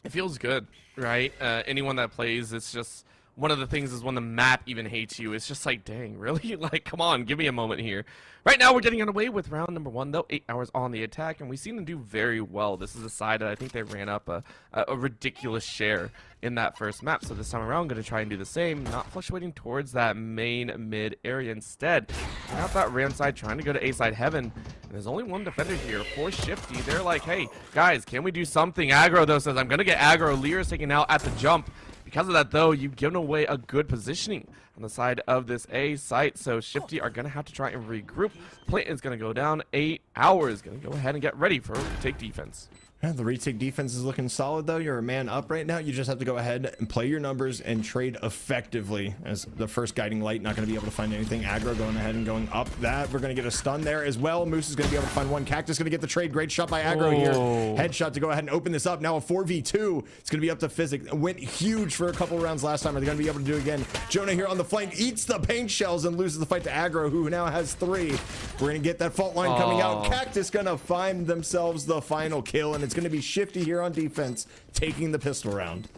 It feels good, right? Anyone that plays, it's just one of the things is when the map even hates you. It's just like, dang, really? Like, come on, give me a moment here. Right now, we're getting underway with round number 1, though. 8 hours on the attack, and we seem to do very well. This is a side that I think they ran up a ridiculous share in that first map. So this time around, going to try and do the same, not fluctuating towards that main mid area. Instead, out that ram side, trying to go to A side heaven. And there's only one defender here for Shifty. They're like, hey, guys, can we do something? Aggro, though, says, I'm going to get aggro. Lear is taken out at the jump. Because of that, though, you've given away a good positioning on the side of this A site, so Shifty are going to have to try and regroup. Plant is going to go down. 8 hours. Going to go ahead and get ready for retake defense. Yeah, the retake defense is looking solid, though. You're a man up right now. You just have to go ahead and play your numbers and trade effectively as the first guiding light. Not going to be able to find anything. Aggro going ahead and going up that. We're going to get a stun there as well. Moose is going to be able to find one. Cactus going to get the trade. Great shot by Aggro here. Headshot to go ahead and open this up. Now a 4v2. It's going to be up to Physic. Went huge for a couple rounds last time. Are they going to be able to do it again? Jonah here on the flank eats the paint shells and loses the fight to Aggro, who now has 3. We're going to get that fault line coming out. Cactus going to find themselves the final kill, and it's going to be Shifty here on defense, taking the pistol round.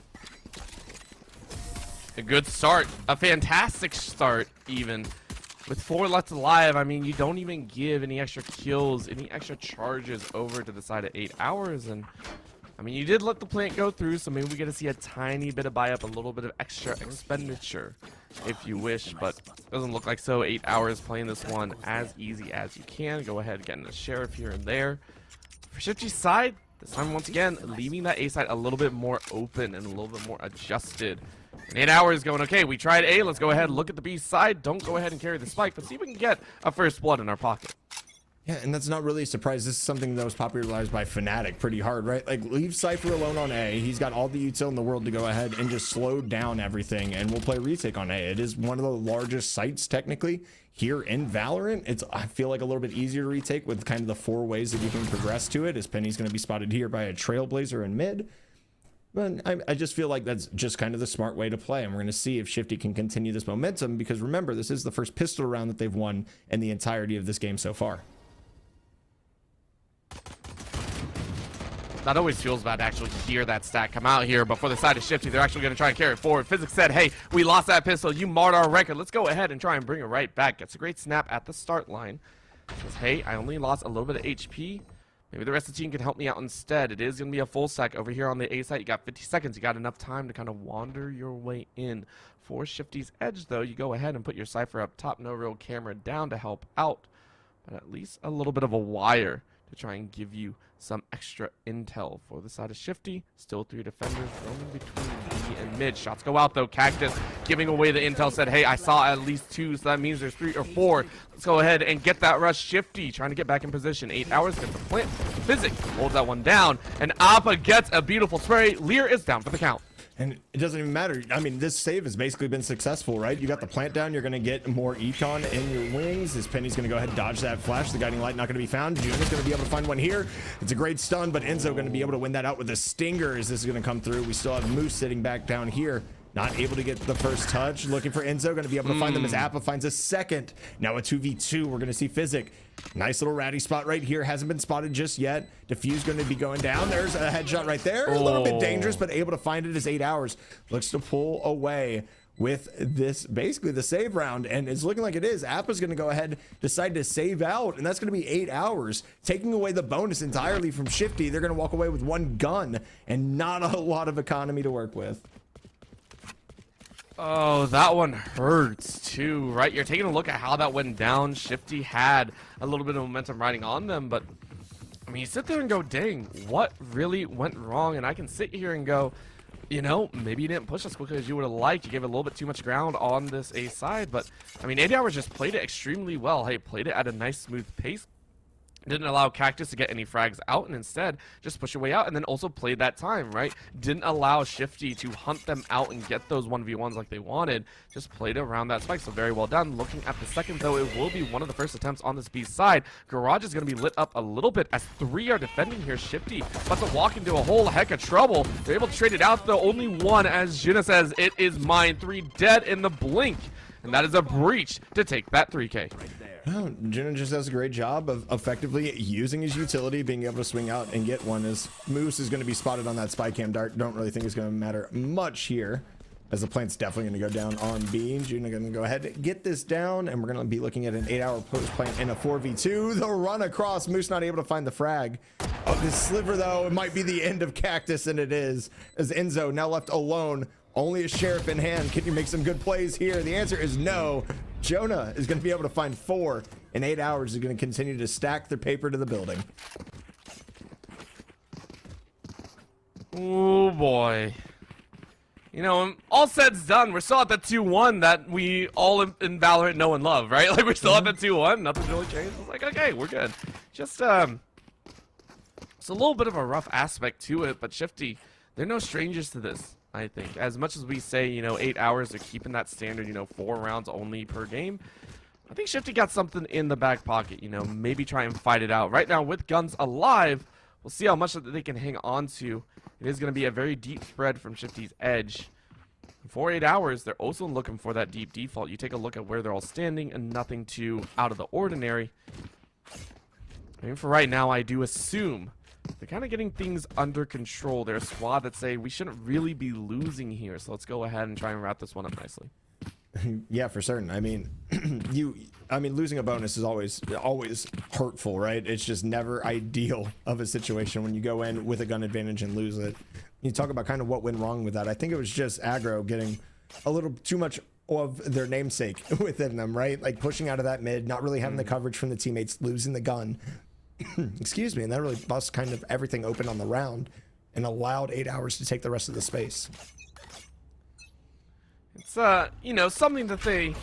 A good start, a fantastic start even. With 4 left alive, I mean, you don't even give any extra kills, any extra charges over to the side of 8 hours. And I mean, you did let the plant go through, so maybe we get to see a tiny bit of buy up, a little bit of extra expenditure if you wish, but doesn't look like so. 8 hours playing this one as easy as you can. Go ahead, getting a sheriff here and there. For Shifty's side, this time, once again, leaving that A side a little bit more open and a little bit more adjusted. And 8 hours going, okay, we tried A. Let's go ahead and look at the B side. Don't go ahead and carry the spike, but see if we can get a first blood in our pocket. Yeah, and that's not really a surprise. This is something that was popularized by Fnatic pretty hard, right? Like, leave Cypher alone on A. He's got all the util in the world to go ahead and just slow down everything, and we'll play retake on A. It is one of the largest sites, technically, here in Valorant. It's, I feel like, a little bit easier to retake with kind of the 4 ways that you can progress to it, as Penny's going to be spotted here by a Trailblazer in mid. But I just feel like that's just kind of the smart way to play, and we're going to see if Shifty can continue this momentum, because remember, this is the first pistol round that they've won in the entirety of this game so far. That always feels bad to actually hear that stat come out here, but for the side of Shifty, they're actually going to try and carry it forward. Physics said, hey, we lost that pistol. You marred our record. Let's go ahead and try and bring it right back. Gets a great snap at the start line. Says, hey, I only lost a little bit of HP. Maybe the rest of the team can help me out instead. It is going to be a full stack over here on the A side. You got 50 seconds. You got enough time to kind of wander your way in. For Shifty's edge, though, you go ahead and put your Cypher up top. No real camera down to help out, but at least a little bit of a wire to try and give you some extra intel. For the side of Shifty, still 3 defenders roaming between B and mid. Shots go out, though. Cactus giving away the intel, said, hey, I saw at least 2, so that means there's 3 or 4. Let's go ahead and get that rush. Shifty trying to get back in position. 8 hours, gets the plant. Physic holds that one down, and Appa gets a beautiful spray. Lear is down for the count. And it doesn't even matter. I mean, this save has basically been successful, right? You got the plant down. You're going to get more econ in your wings. This Penny's going to go ahead and dodge that flash. The guiding light not going to be found. Juna's going to be able to find one here. It's a great stun, but Enzo going to be able to win that out with a stinger as this is going to come through. We still have Moose sitting back down here. Not able to get the first touch. Looking for Enzo. Going to be able to find them as Appa finds a second. Now a 2v2. We're going to see Physic. Nice little ratty spot right here. Hasn't been spotted just yet. Diffuse going to be going down. There's a headshot right there. A little bit dangerous, but able to find it as 8 hours. Looks to pull away with this, basically the save round, and it's looking like it is. Appa's going to go ahead, decide to save out, and that's going to be 8 hours, taking away the bonus entirely from Shifty. They're going to walk away with 1 gun and not a lot of economy to work with. Oh, that one hurts too, right? You're taking a look at how that went down. Shifty had a little bit of momentum riding on them, but I mean, you sit there and go, dang, what really went wrong? And I can sit here and go, you know, maybe you didn't push as quickly as you would have liked. You gave it a little bit too much ground on this A side, but I mean, 8 hours just played it extremely well. Hey, played it at a nice, smooth pace. Didn't allow Cactus to get any frags out, and instead just push your way out, and then also played that time, right? Didn't allow Shifty to hunt them out and get those 1v1s like they wanted. Just played around that spike, so very well done. Looking at the second, though, it will be one of the first attempts on this B side. Garage is going to be lit up a little bit as 3 are defending here. Shifty about to walk into a whole heck of trouble. They're able to trade it out, though. Only one, as Juna says, it is mine. 3 dead in the blink, and that is a breach to take that 3K. Well, Juna just does a great job of effectively using his utility, being able to swing out and get one, as Moose is going to be spotted on that spy cam dart. Don't really think it's going to matter much here. as the plant's definitely going to go down on B. Juna going to go ahead and get this down, and we're going to be looking at an 8-hour post plant in a 4v2. The run across, Moose not able to find the frag. Oh, this sliver, though, it might be the end of Cactus, and it is, as Enzo now left alone, only a sheriff in hand. Can you make some good plays here? The answer is no. Jonah is going to be able to find 4 in 8 hours. Is going to continue to stack their paper to the building. Oh boy. You know, all said's done. We're still at the 2-1 that we all in Valorant know and love, right? Like, we're still at the 2-1. Nothing's really changed. It's like, okay, we're good. Just, it's a little bit of a rough aspect to it, but Shifty, they're no strangers to this, I think. As much as we say, you know, 8 hours, they're keeping that standard, you know, 4 rounds only per game. I think Shifty got something in the back pocket, you know, maybe try and fight it out. Right now, with guns alive, we'll see how much that they can hang on to. It is going to be a very deep spread from Shifty's edge. For 8 hours, they're also looking for that deep default. You take a look at where they're all standing and nothing too out of the ordinary. I mean, for right now, I do assume they're kind of getting things under control. They're a squad that say we shouldn't really be losing here. So let's go ahead and try and wrap this one up nicely. Yeah, for certain. I mean, losing a bonus is always hurtful, right? It's just never ideal of a situation when you go in with a gun advantage and lose it. You talk about kind of what went wrong with that. I think it was just aggro getting a little too much of their namesake within them, right? Like pushing out of that mid, not really having the coverage from the teammates, losing the gun. Excuse me, and that really bust kind of everything open on the round and allowed 8 hours to take the rest of the space. It's you know, something that they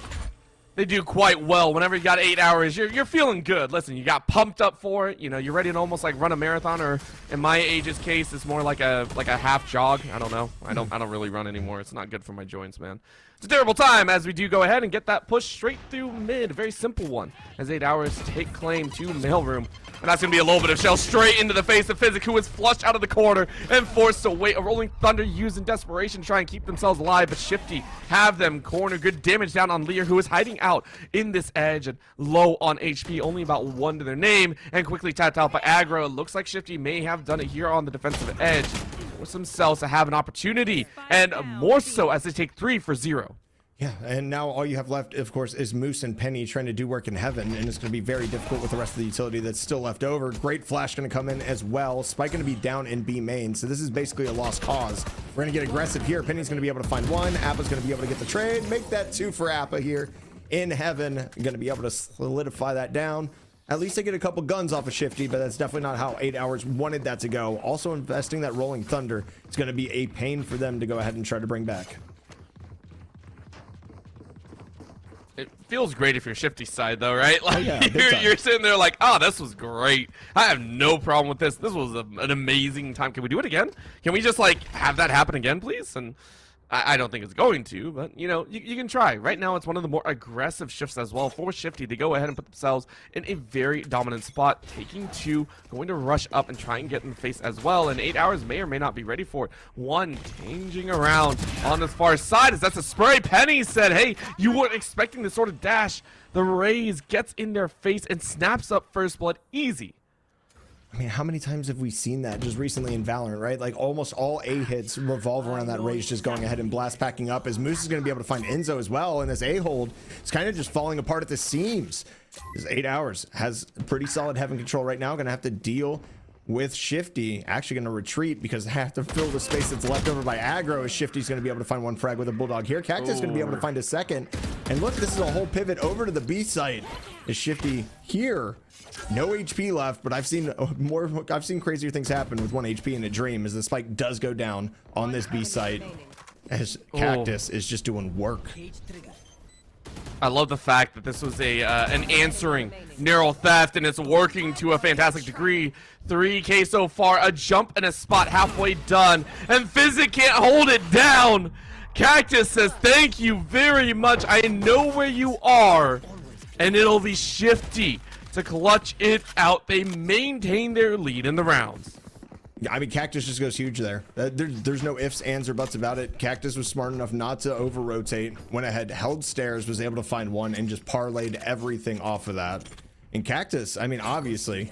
do quite well. Whenever you got 8 hours, you're feeling good. Listen, you got pumped up for it. You know, you're ready to almost like run a marathon, or in my age's case, it's more like a half jog. I don't know. I don't really run anymore. It's not good for my joints, man. It's a terrible time as we do go ahead and get that push straight through mid. A very simple one as 8 hours take claim to mailroom. And that's going to be a little bit of shell straight into the face of Physic, who is flushed out of the corner and forced to wait. A Rolling Thunder used in desperation to try and keep themselves alive, but Shifty have them cornered. Good damage down on Lear, who is hiding out in this edge and low on HP, only about 1 to their name, and quickly tapped out by aggro. It looks like Shifty may have done it here on the defensive edge. Force themselves to have an opportunity, and more so as they take 3 for 0. Yeah, and now all you have left, of course, is Moose and Penny trying to do work in heaven, and it's going to be very difficult with the rest of the utility that's still left over. Great Flash going to come in as well. Spike going to be down in B main, so this is basically a lost cause. We're going to get aggressive here. Penny's going to be able to find 1. Appa's going to be able to get the trade, make that 2 for Appa here in heaven. Going to be able to solidify that down. At least they get a couple guns off of Shifty, but that's definitely not how 8 hours wanted that to go. Also investing that Rolling Thunder is going to be a pain for them to go ahead and try to bring back. It feels great if you're Shifty side, though, right? Like, yeah, you're sitting there like, oh, this was great. I have no problem with this. This was an amazing time. Can we do it again? Can we just, like, have that happen again, please? And I don't think it's going to, but, you know, you can try. Right now, it's one of the more aggressive shifts as well. For Shifty, they go ahead and put themselves in a very dominant spot, taking 2, going to rush up and try and get in the face as well, and 8 hours may or may not be ready for it. 1 changing around on the far side as that's a spray. Penny said, hey, you weren't expecting this sort of dash. The Raze gets in their face and snaps up first blood easy. I mean, how many times have we seen that just recently in Valorant, right? Like almost all A hits revolve around that Rage just going ahead and blast packing up, as Moose is going to be able to find Enzo as well, and this A hold is kind of just falling apart at the seams. This 8 hours has pretty solid heaven control right now. Going to have to deal with Shifty. Actually going to retreat because they have to fill the space that's left over by aggro, as Shifty's going to be able to find 1 frag with a Bulldog here. Cactus going to be able to find a second. And look, this is a whole pivot over to the B site. Is Shifty here? No HP left, but I've seen crazier things happen with 1 HP in a dream, as the spike does go down on this B site, as Cactus is just doing work. I love the fact that this was an answering narrow theft, and it's working to a fantastic degree. 3K so far, a jump and a spot halfway done, and Physic can't hold it down. Cactus says, thank you very much. I know where you are, and it'll be Shifty to clutch it out. They maintain their lead in the rounds. I mean, Cactus just goes huge there. There's no ifs, ands, or buts about it. Cactus was smart enough not to over-rotate. Went ahead, held stairs, was able to find 1, and just parlayed everything off of that. And Cactus, I mean, obviously,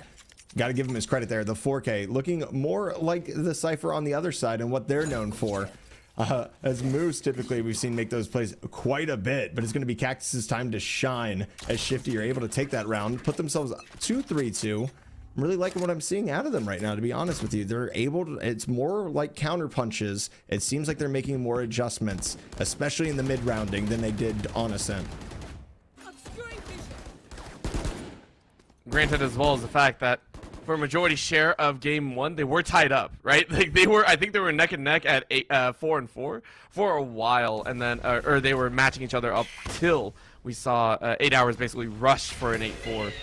got to give him his credit there. The 4K looking more like the Cypher on the other side and what they're known for. As Moose, typically we've seen make those plays quite a bit, but it's going to be Cactus's time to shine as Shifty are able to take that round, put themselves 2-3-2. I'm really liking what I'm seeing out of them right now, to be honest with you. They're able to, it's more like counter punches. It seems like they're making more adjustments, especially in the mid rounding, than they did on Ascent. Granted, as well as the fact that for a majority share of game one, they were tied up, right? Like I think they were neck and neck at 4-4 for a while, and then or they were matching each other up till we saw 8 Hours basically rush for an 8-4.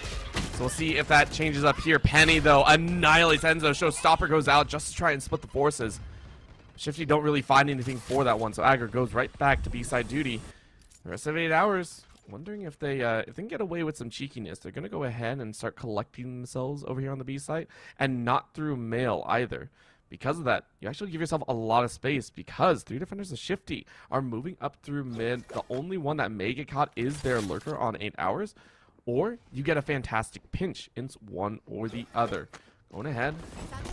So we'll see if that changes up here. Penny, though, annihilates Enzo. Showstopper goes out just to try and split the forces. Shifty don't really find anything for that one, so Aggro goes right back to B-side duty. The rest of 8 Hours, wondering if they can get away with some cheekiness. They're going to go ahead and start collecting themselves over here on the B-side, and not through mail either. Because of that, you actually give yourself a lot of space because 3 defenders of Shifty are moving up through mid. The only one that may get caught is their Lurker on 8 Hours. Or you get a fantastic pinch in one or the other. Going ahead.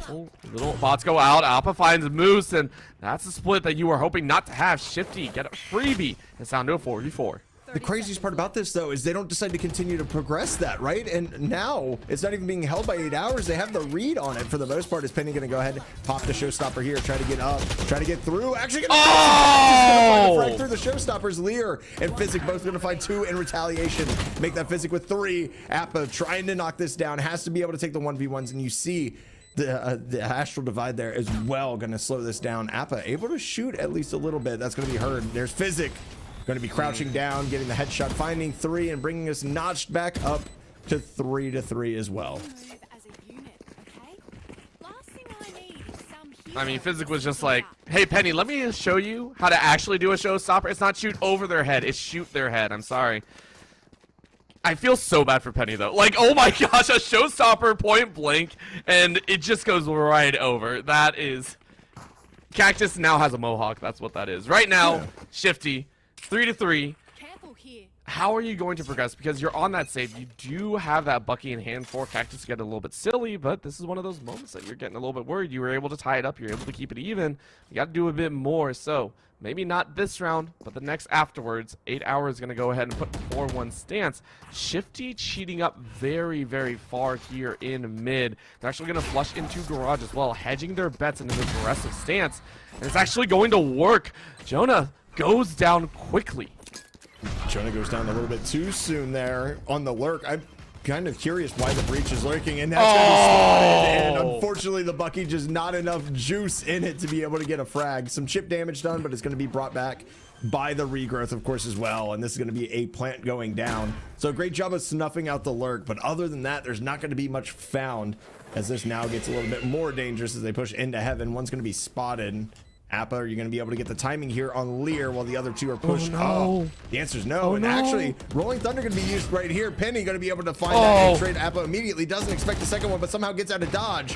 Oh, little bots go out. Alpha finds Moose, and that's the split that you were hoping not to have. Shifty get a freebie. It's down to a 4v4. The craziest part about this, though, is they don't decide to continue to progress that, right? And now it's not even being held by 8 Hours. They have the read on it for the most part. Is Penny going to go ahead, pop the Showstopper here, try to get up, try to get through? Actually, going to find the frag through the Showstoppers. Lear and Physic both going to find 2 in retaliation. Make that Physic with 3. Appa trying to knock this down, has to be able to take the 1v1s, and you see the Astral Divide there as well going to slow this down. Appa able to shoot at least a little bit. That's going to be heard. There's Physic. Going to be crouching down, getting the headshot, finding 3, and bringing us notched back up to 3-3 as well. I mean, Physic was just like, hey, Penny, let me show you how to actually do a Showstopper. It's not shoot over their head. It's shoot their head. I'm sorry. I feel so bad for Penny, though. Like, oh my gosh, a Showstopper point blank, and it just goes right over. That is... Cactus now has a Mohawk. That's what that is. Right now, yeah. Shifty... 3-3. How are you going to progress? Because you're on that save. You do have that Bucky in hand for Cactus to get a little bit silly, but this is one of those moments that you're getting a little bit worried. You were able to tie it up. You're able to keep it even. You got to do a bit more. So maybe not this round, but the next afterwards. 8 Hours going to go ahead and put 4-1 stance. Shifty cheating up very, very far here in mid. They're actually going to flush into Garage as well, hedging their bets into this aggressive stance. And it's actually going to work. Jonah goes down quickly. Jonah goes down a little bit too soon there on the lurk. I'm kind of curious why the breach is lurking, and that's going to be spotted. And unfortunately, the Bucky just not enough juice in it to be able to get a frag. Some chip damage done, but it's going to be brought back by the regrowth, of course, as well. And this is going to be a plant going down. So great job of snuffing out the lurk. But other than that, there's not going to be much found as this now gets a little bit more dangerous as they push into heaven. One's going to be spotted. Appa, are you going to be able to get the timing here on Lear while the other 2 are pushed? Oh, the answer is no. And actually, Rolling Thunder going to be used right here. Penny going to be able to find that and trade. Appa immediately doesn't expect the second one, but somehow gets out of dodge.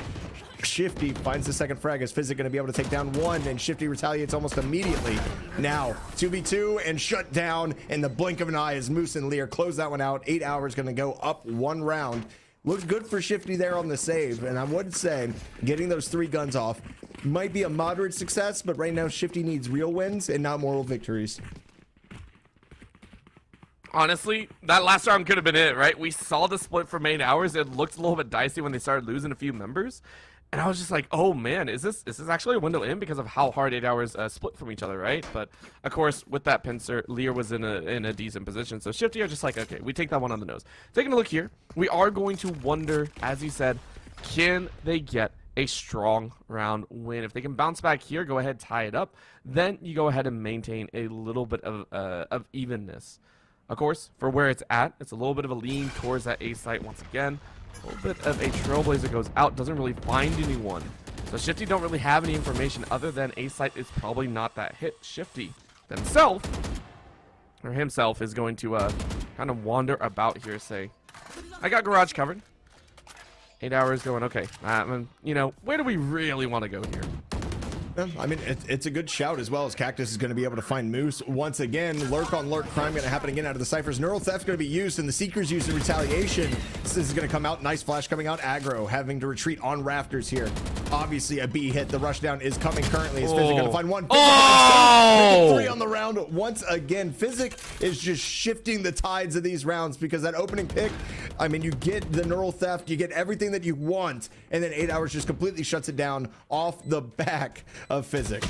Shifty finds the second frag as Physic going to be able to take down 1, and Shifty retaliates almost immediately. Now 2v2 and shut down in the blink of an eye as Moose and Lear close that one out. 8 Hours going to go up 1 round. Looked good for Shifty there on the save, and I would say getting those 3 guns off might be a moderate success, but right now Shifty needs real wins and not moral victories. Honestly, that last round could have been it, right? We saw the split from 8 Hours. It looked a little bit dicey when they started losing a few members. And I was just like, oh man, is this actually a window in because of how hard 8 Hours split from each other, right? But of course, with that pincer, Lear was in a decent position. So Shifty are just like, okay, we take that one on the nose. Taking a look here, we are going to wonder, as he said, can they get a strong round win? If they can bounce back here, go ahead, tie it up, then you go ahead and maintain a little bit of evenness. Of course, for where it's at, it's a little bit of a lean towards that A site once again. A little bit of a Trailblazer goes out, doesn't really find anyone. So Shifty don't really have any information other than A site is probably not that hit. Shifty himself is going to kind of wander about here, say, I got Garage covered. 8 Hours going, okay, you know, where do we really want to go here? I mean, it's a good shout as well as Cactus is going to be able to find Moose once again. Lurk on lurk crime going to happen again out of the Cyphers. Neural Theft going to be used, and the Seekers used in retaliation. This is going to come out. Nice flash coming out. Aggro having to retreat on rafters here. obviously a B hit. The rush down is coming currently. Is Physic going to find one? Oh! 3 on the round once again. Physic is just shifting the tides of these rounds because that opening pick, I mean, you get the neural theft, you get everything that you want, and then 8 hours just completely shuts it down off the back of Physic.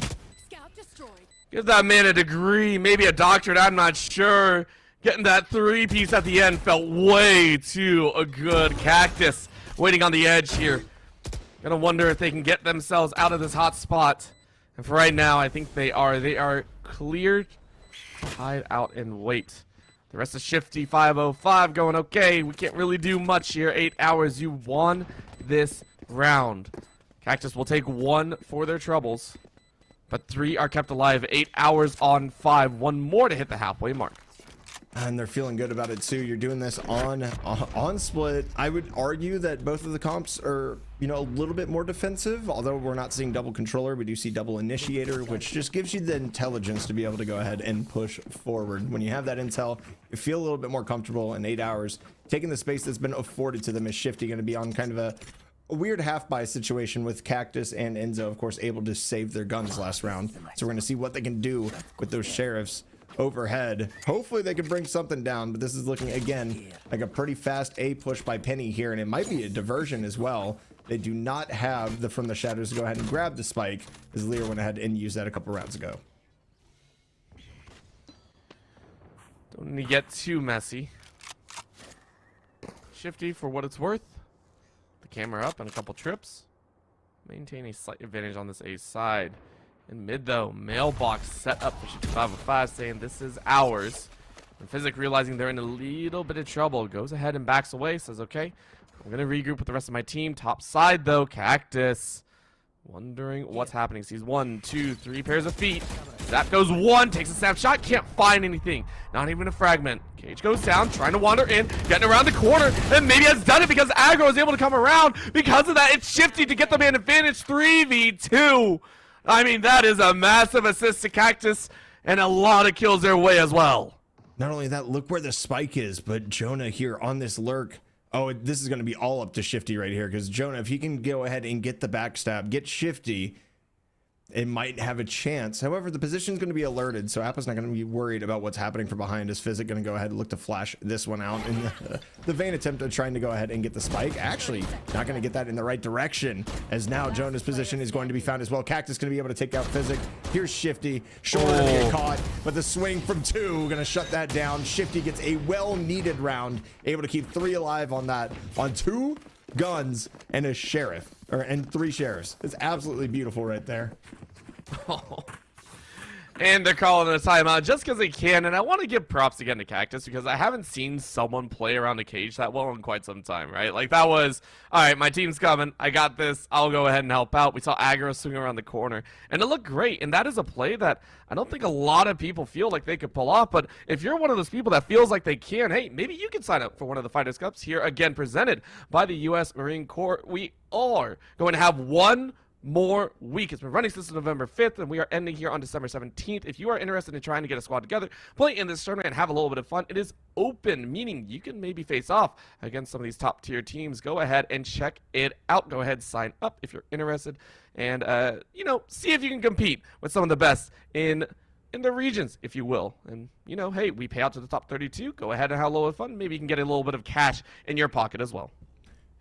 Scout destroyed. Give that man a degree, maybe a doctorate, I'm not sure. Getting that 3-piece at the end felt way too good. Cactus waiting on the edge here. Gonna wonder if they can get themselves out of this hot spot. And for right now, I think they are. They are cleared. Hide out and wait. The rest of Shifty 505 going okay. We can't really do much here. 8 hours. You won this round. Cactus will take 1 for their troubles. But 3 are kept alive. 8 hours on 5. 1 more to hit the halfway mark. And they're feeling good about it too. You're doing this on split. I would argue that both of the comps are, you know, a little bit more defensive. Although we're not seeing double controller, we do see double initiator, which just gives you the intelligence to be able to go ahead and push forward. When you have that intel, you feel a little bit more comfortable in 8 hours. Taking the space that's been afforded to them is Shifty going to be on kind of a weird half-buy situation with Cactus and Enzo, of course, able to save their guns last round. So we're going to see what they can do with those sheriffs overhead. Hopefully they can bring something down, but this is looking again like a pretty fast A push by Penny here, and it might be a diversion as well. They do not have the From the Shadows to go ahead and grab the spike, as Lear went ahead and used that a couple rounds ago. Don't need to get too messy. Shifty for what it's worth. The camera up and a couple trips. Maintain a slight advantage on this A side. In mid though, mailbox set up for Shifty 505 saying this is ours. And Physic realizing they're in a little bit of trouble, goes ahead and backs away, says okay, I'm gonna regroup with the rest of my team. Top side though, Cactus. Wondering what's happening. Sees 1, 2, 3 pairs of feet. Zap goes 1, takes a snapshot, can't find anything. Not even a fragment. Cage goes down, trying to wander in, getting around the corner, and maybe has done it because Aggro is able to come around. Because of that, it's Shifty to get the man advantage. 3v2. I mean, that is a massive assist to Cactus, and a lot of kills their way as well. Not only that, look where the spike is, but Jonah here on this lurk. Oh, this is going to be all up to Shifty right here, because Jonah, if he can go ahead and get the backstab, get Shifty, it might have a chance. However, the position is going to be alerted, so Appa's not going to be worried about what's happening from behind. Is Physic going to go ahead and look to flash this one out in the vain attempt of trying to go ahead and get the spike? Actually, not going to get that in the right direction, as now Jonah's position is going to be found as well. Cactus going to be able to take out Physic. Here's Shifty, sure to get caught, but the swing from 2 going to shut that down. Shifty gets a well-needed round, able to keep 3 alive on that, on 2 guns and a sheriff, and 3 sheriffs. It's absolutely beautiful right there. And they're calling it a timeout just because they can, and I want to give props again to Cactus because I haven't seen someone play around a cage that well in quite some time, right? Like, that was, all right, my team's coming, I got this, I'll go ahead and help out. We saw Aggro swing around the corner, and it looked great, and that is a play that I don't think a lot of people feel like they could pull off, but if you're one of those people that feels like they can, hey, maybe you can sign up for one of the Fighters Cups here, again, presented by the U.S. Marine Corps. We are going to have one more week. It's been running since November 5th, and we are ending here on December 17th. If you are interested in trying to get a squad together, play in this tournament, and have a little bit of fun, it is open, meaning you can maybe face off against some of these top tier teams. Go ahead and check it out. Go ahead, sign up if you're interested, and you know, see if you can compete with some of the best in the regions, if you will. And you know, hey, we pay out to the top 32. Go ahead and have a little bit of fun. Maybe you can get a little bit of cash in your pocket as well.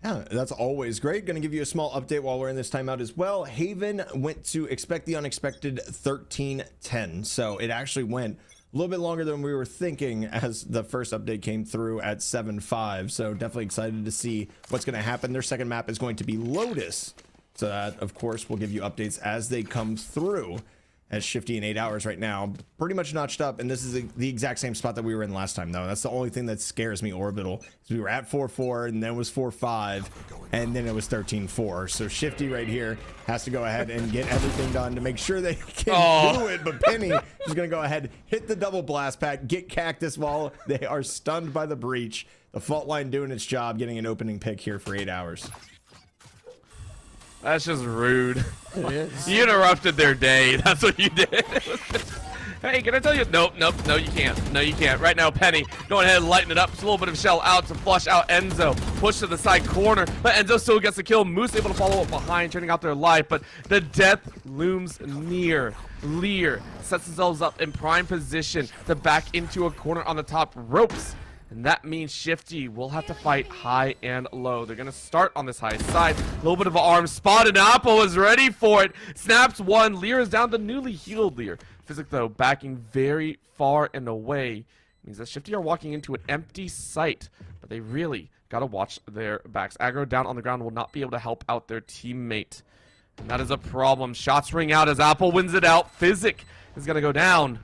Yeah, that's always great. Going to give you a small update while we're in this timeout as well. Haven went to expect the unexpected 13-10. So it actually went a little bit longer than we were thinking as the first update came through at 7-5. So definitely excited to see what's going to happen. Their second map is going to be Lotus. So that, of course, will give you updates as they come through. As Shifty in 8 hours right now, pretty much notched up, and this is the exact same spot that we were in last time, though. That's the only thing that scares me, Orbital. So we were at 4-4, and then it was 4-5, and then it was 13-4. So Shifty right here has to go ahead and get everything done to make sure they can do it. But Penny is going to go ahead, hit the double blast pack, get Cactus while they are stunned by the breach. The fault line doing its job, getting an opening pick here for 8 hours. That's just rude. You interrupted their day. That's what you did. Hey, can I tell you? Nope, no, you can't. No, you can't. Right now, Penny going ahead and lighten it up. Just a little bit of shell out to flush out Enzo. Push to the side corner, but Enzo still gets the kill. Moose able to follow up behind, turning out their life, but the death looms near. Lear sets themselves up in prime position to back into a corner on the top ropes. And that means Shifty will have to fight high and low. They're going to start on this high side. A little bit of an arm spot, and Apple is ready for it. Snaps one. Lear is down to newly healed Lear. Physic, though, backing very far and away. Means that Shifty are walking into an empty site. But they really got to watch their backs. Aggro down on the ground will not be able to help out their teammate. And that is a problem. Shots ring out as Apple wins it out. Physic is going to go down.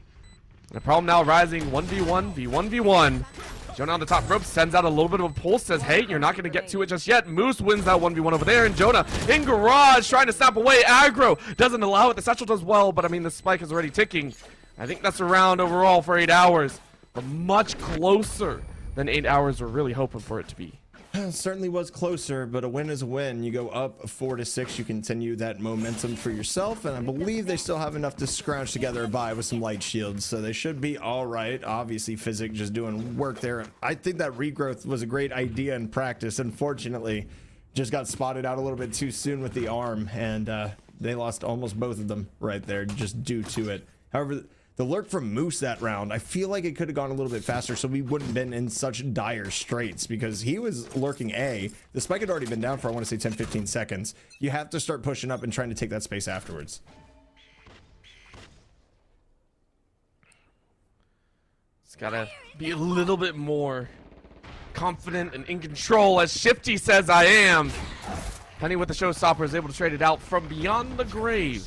And the problem now rising 1v1, v1v1. Jonah on the top rope sends out a little bit of a pulse, says, hey, you're not going to get to it just yet. Moose wins that 1v1 over there, and Jonah in garage trying to snap away. Aggro doesn't allow it. The satchel does well, but I mean, the spike is already ticking. I think that's a round overall for 8 hours, but much closer than 8 hours we're really hoping for it to be. Certainly was closer, but a win is a win. You go up 4-6, you continue that momentum for yourself, and I believe they still have enough to scrounge together a bye with some light shields, so they should be all right. Obviously, Physic just doing work there. I think that regrowth was a great idea in practice. Unfortunately, just got spotted out a little bit too soon with the arm, and they lost almost both of them right there just due to it. However, the lurk from Moose that round, I feel like it could have gone a little bit faster so we wouldn't have been in such dire straits because he was lurking A. The spike had already been down for, I want to say, 10-15 seconds. You have to start pushing up and trying to take that space afterwards. It's got to be a little bit more confident and in control, as Shifty says I am. Penny with the showstopper is able to trade it out from beyond the grave.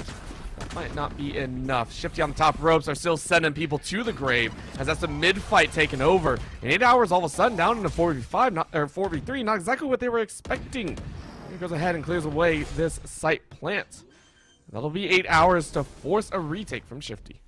That might not be enough. Shifty on the top ropes are still sending people to the grave as that's the mid-fight taken over. In 8 hours, all of a sudden, down into 4v5, or 4v3, not exactly what they were expecting. He goes ahead and clears away this site plant. That'll be 8 hours to force a retake from Shifty.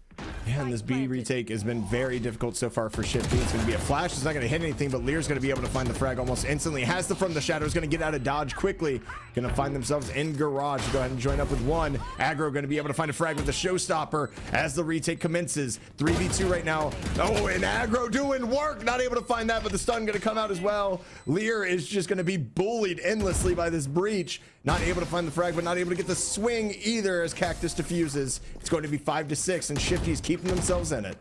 Yeah, and this B retake has been very difficult so far for Shifty. It's going to be a flash. It's not going to hit anything, but Lear's going to be able to find the frag almost instantly. Has the from the shadows, going to get out of dodge quickly. Going to find themselves in garage. Go ahead and join up with one. Aggro going to be able to find a frag with the showstopper as the retake commences. 3v2 right now. Oh, and Aggro doing work. Not able to find that, but the stun going to come out as well. Lear is just going to be bullied endlessly by this breach. Not able to find the frag, but not able to get the swing either as Cactus diffuses. It's going to be 5-6, and Shifty's keeping themselves in it.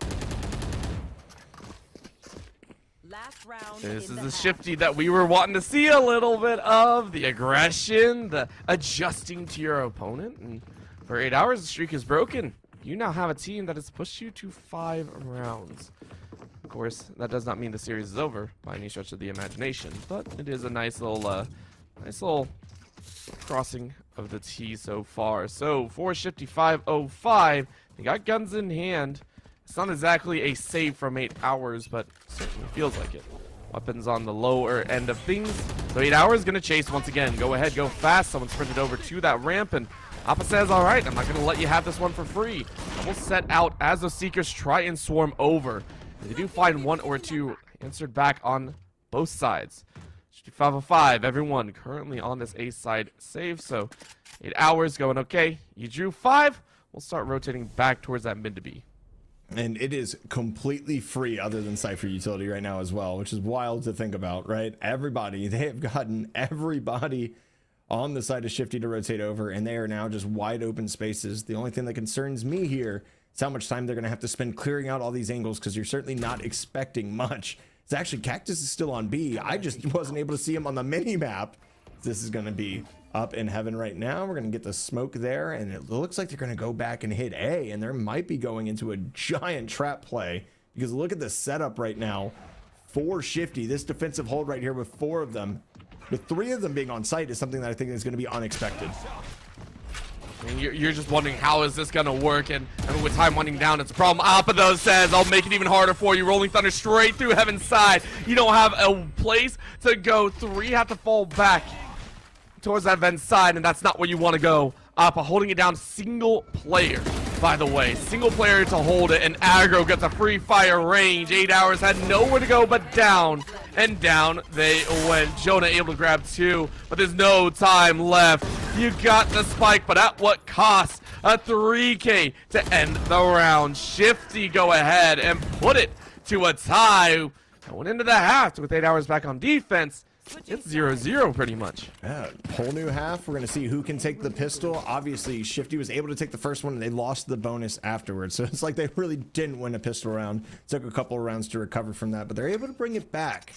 Last round. This is the Shifty that we were wanting to see a little bit of. The aggression, the adjusting to your opponent. And for 8 hours, the streak is broken. You now have a team that has pushed you to 5 rounds. Of course, that does not mean the series is over by any stretch of the imagination, but it is a nice little crossing of the T so far. So for Shifty 505, they got guns in hand. It's not exactly a save from 8 hours, but certainly feels like it. Weapons on the lower end of things. So 8 hours gonna chase once again. Go ahead, go fast. Someone sprinted over to that ramp, and Appa says, all right, I'm not gonna let you have this one for free. We'll set out as the Seekers try and swarm over. They do find one or two answered back on both sides. 505, everyone currently on this A side save, so 8 hours going okay. You drew 5, we'll start rotating back towards that mid to B. And it is completely free other than Cypher utility right now as well, which is wild to think about, right? Everybody, they have gotten everybody on the side of Shifty to rotate over, and they are now just wide open spaces. The only thing that concerns me here is how much time they're going to have to spend clearing out all these angles, because you're certainly not expecting much. It's actually Cactus is still on B. I just wasn't able to see him on the mini map. This is going to be up in heaven right now. We're going to get the smoke there, and it looks like they're going to go back and hit A, and there might be going into a giant trap play, because look at the setup right now for Shifty. This defensive hold right here with 4 of them, with 3 of them being on site, is something that I think is going to be unexpected. I mean, you're just wondering, how is this gonna work? And I mean, with time winding down, it's a problem. Appa though says, I'll make it even harder for you. Rolling Thunder straight through Heaven's side. You don't have a place to go. 3 have to fall back towards that Heaven's side, and that's not where you want to go. Appa holding it down, single player, by the way. Single player to hold it, and Aggro gets a free fire range. 8 hours had nowhere to go but down, and down they went. Jonah able to grab 2, but there's no time left. You got the spike, but at what cost? A 3K to end the round. Shifty go ahead and put it to a tie. Going into the half with 8 hours back on defense. It's 0-0 pretty much. Yeah, whole new half. We're going to see who can take the pistol. Obviously, Shifty was able to take the first one, and they lost the bonus afterwards. So it's like they really didn't win a pistol round. Took a couple of rounds to recover from that, but they're able to bring it back.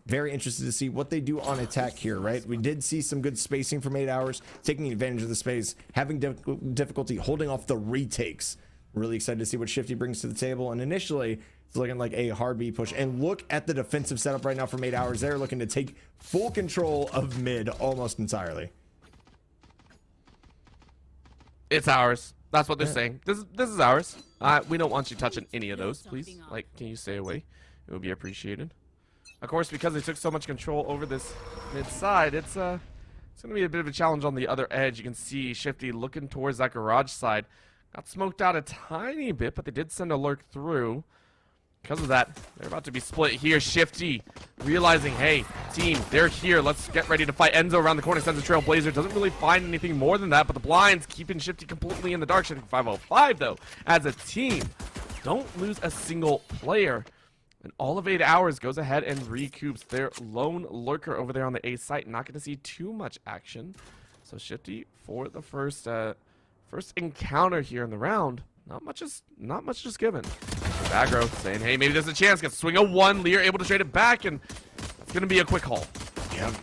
Very interested to see what they do on attack here, right? We did see some good spacing from 8 hours, taking advantage of the space, having difficulty holding off the retakes. Really excited to see what Shifty brings to the table. And initially, it's looking like a hard B push. And look at the defensive setup right now from 8 hours. They're looking to take full control of mid almost entirely. It's ours. That's what they're saying. This is ours. We don't want you touching any of those, please. Like, can you stay away? It would be appreciated. Of course, because they took so much control over this mid side, it's going to be a bit of a challenge on the other edge. You can see Shifty looking towards that garage side. Got smoked out a tiny bit, but they did send a lurk through. Because of that, they're about to be split here. Shifty realizing, hey, team, they're here. Let's get ready to fight. Enzo around the corner sends a Trailblazer. Doesn't really find anything more than that, but the blinds keeping Shifty completely in the dark. Shifty 505, though, as a team. Don't lose a single player. And all of 8 hours goes ahead and recoups their lone lurker over there on the A site. Not going to see too much action. So Shifty for the first encounter here in the round. Not much just given. Aggro saying, hey, maybe there's a chance. Gets swing a 1. Lear able to trade it back, and it's going to be a quick haul. Yep.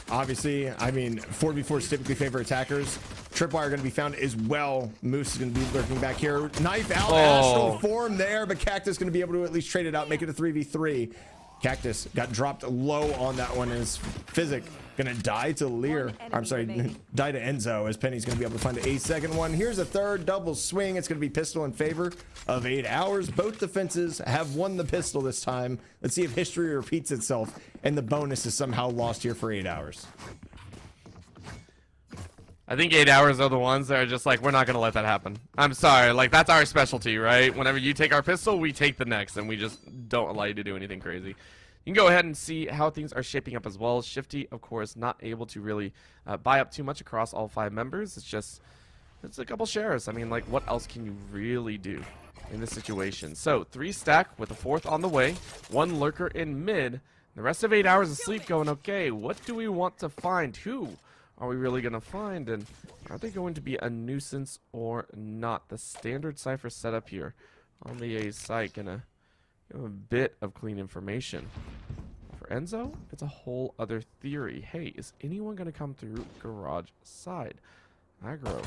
Obviously, I mean, 4v4s typically favor attackers. Tripwire going to be found as well. Moose is going to be lurking back here. Knife out, astral form there, but Cactus going to be able to at least trade it out, make it a 3v3. Cactus got dropped low on that one as Physic gonna die to Lear. I'm sorry, die to Enzo as Penny's gonna be able to find a second one. Here's a third double swing. It's gonna be pistol in favor of 8 hours. Both defenses have won the pistol this time. Let's see if history repeats itself and the bonus is somehow lost here for 8 hours. I think 8 hours are the ones that are just like, we're not going to let that happen. I'm sorry. Like, that's our specialty, right? Whenever you take our pistol, we take the next, and we just don't allow you to do anything crazy. You can go ahead and see how things are shaping up as well. Shifty, of course, not able to really buy up too much across all 5 members. It's a couple shares. I mean, like, what else can you really do in this situation? So, 3 stack with a 4th on the way. 1 lurker in mid. The rest of 8 hours of sleep going, okay, what do we want to find? Who are we really going to find? And are they going to be a nuisance or not? The standard Cypher setup here on the A site. Gonna give a bit of clean information. For Enzo, it's a whole other theory. Hey, is anyone going to come through garage side? Aggro.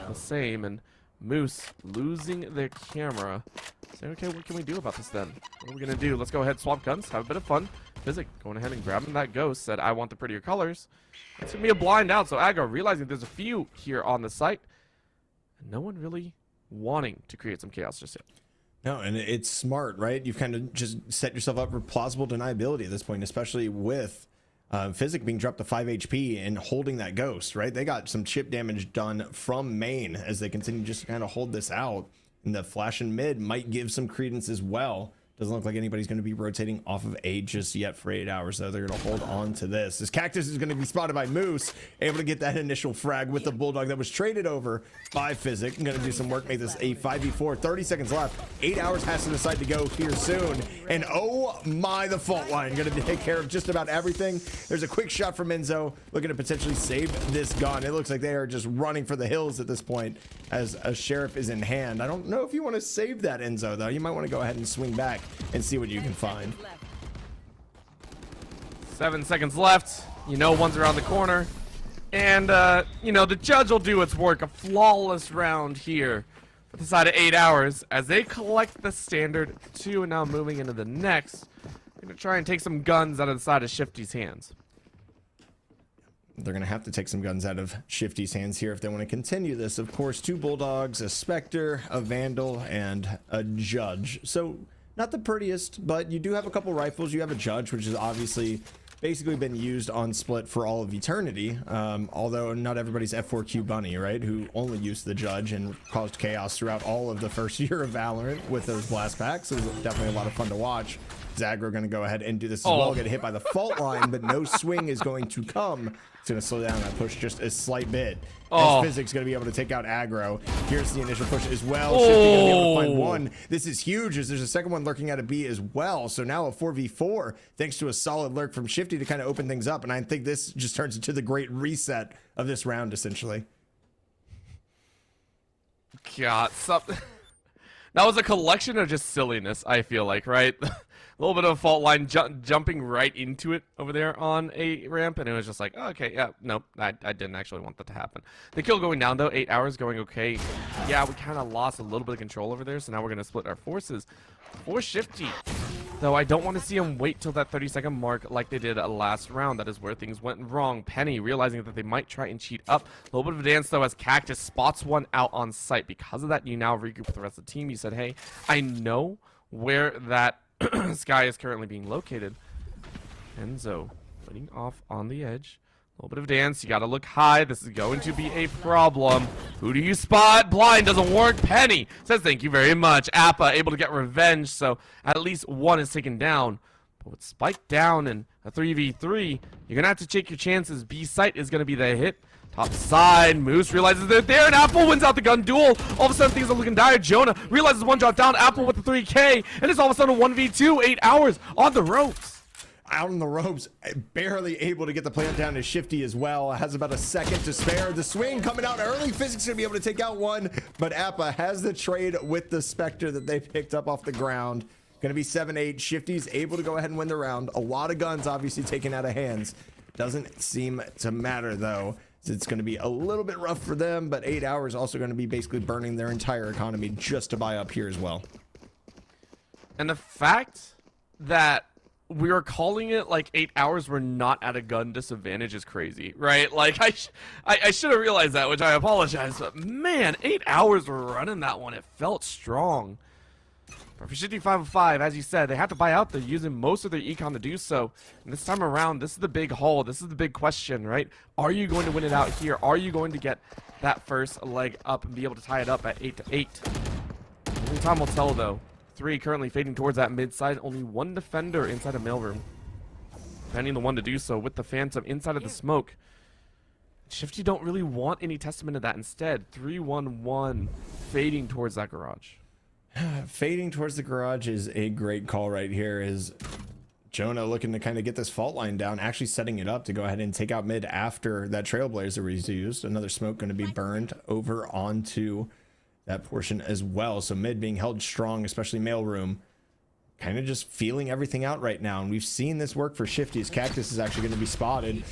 The same, and Moose losing their camera. Say, okay, what can we do about this then? What are we going to do? Let's go ahead, swap guns, have a bit of fun. Physic going ahead and grabbing that ghost, said, I want the prettier colors. It's going to be a blind out, so Aggro realizing there's a few here on the site. And no one really wanting to create some chaos just yet. No, and it's smart, right? You've kind of just set yourself up for plausible deniability at this point, especially with Physic being dropped to 5 HP and holding that ghost, right? They got some chip damage done from main as they continue just to kind of hold this out. And the flash in mid might give some credence as well. Doesn't look like anybody's going to be rotating off of A just yet for 8 hours, though. They're going to hold on to this. This Cactus is going to be spotted by Moose, able to get that initial frag with the Bulldog that was traded over by Physic. I'm going to do some work, make this a 5v4. 30 seconds left. 8 hours has to decide to go here soon. And oh my, the fault line. Going to take care of just about everything. There's a quick shot from Enzo, looking to potentially save this gun. It looks like they are just running for the hills at this point as a sheriff is in hand. I don't know if you want to save that, Enzo, though. You might want to go ahead and swing back and see what you can find. 7 seconds left. You know one's around the corner. And, you know, the judge will do its work. A flawless round here for the side of 8 hours as they collect the standard 2 and now moving into the next. They're going to try and take some guns out of the side of Shifty's hands. They're going to have to take some guns out of Shifty's hands here if they want to continue this. Of course, 2 Bulldogs, a Spectre, a Vandal, and a Judge. So not the prettiest, but you do have a couple rifles. You have a Judge, which has obviously basically been used on Split for all of eternity. Although not everybody's F4Q Bunny, right? Who only used the Judge and caused chaos throughout all of the first year of Valorant with those blast packs. It was definitely a lot of fun to watch. Aggro going to go ahead and do this as well. Get hit by the fault line, but no swing is going to come. It's going to slow down that push just a slight bit. As Physics going to be able to take out Aggro. Here's the initial push as well. Shifty going to be able to find one. This is huge as there's a second one lurking at a B as well. So now a 4v4 thanks to a solid lurk from Shifty to kind of open things up. And I think this just turns into the great reset of this round, essentially. God, that was a collection of just silliness, I feel like, right? A little bit of a fault line jumping right into it over there on a ramp, and it was just like, oh, okay, yeah, nope, I didn't actually want that to happen. The kill going down, though, 8 hours going okay. Yeah, we kind of lost a little bit of control over there, so now we're going to split our forces. For Shifty, though, I don't want to see him wait till that 30-second mark like they did last round. That is where things went wrong. Penny realizing that they might try and cheat up. A little bit of a dance, though, as Cactus spots one out on sight. Because of that, you now regroup with the rest of the team. You said, hey, I know where that Sky is currently being located. Enzo putting off on the edge. A little bit of dance. You got to look high. This is going to be a problem. Who do you spot? Blind doesn't work. Penny says thank you very much. Appa able to get revenge, so at least one is taken down. But with Spike down and a 3v3, you're going to have to take your chances. B site is going to be the hit. Top side, Moose realizes they're there, and Apple wins out the gun duel. All of a sudden, things are looking dire. Jonah realizes one drop down. Apple with the 3K, and it's all of a sudden a 1v2. 8 hours on the ropes. Out on the ropes, barely able to get the plant down to Shifty as well. Has about a second to spare. The swing coming out early. Physics gonna be able to take out one, but Appa has the trade with the Spectre that they picked up off the ground. Gonna be 7-8. Shifty's able to go ahead and win the round. A lot of guns obviously taken out of hands. Doesn't seem to matter though. It's going to be a little bit rough for them, but 8 hours also going to be basically burning their entire economy just to buy up here as well. And the fact that we were calling it like 8 hours we're not at a gun disadvantage is crazy, right? Like I should have realized that, which I apologize, but man, 8 hours we're running that one. It felt strong. But for Shifty 505, as you said, they have to buy out. They're using most of their econ to do so. And this time around, this is the big haul. This is the big question, right? Are you going to win it out here? Are you going to get that first leg up and be able to tie it up at 8-8? Only time will tell, though. 3 currently fading towards that mid side. Only one defender inside a mailroom. Finding the one to do so with the Phantom inside of the smoke. Shifty don't really want any testament of that. Instead, 3-1-1 fading towards that garage. Fading towards the garage is a great call right here. Is Jonah looking to kind of get this fault line down, actually setting it up to go ahead and take out mid after that Trailblazer was used. Another smoke going to be burned over onto that portion as well. So mid being held strong, especially mailroom. Kind of just feeling everything out right now. And we've seen this work for Shifty as Cactus is actually going to be spotted.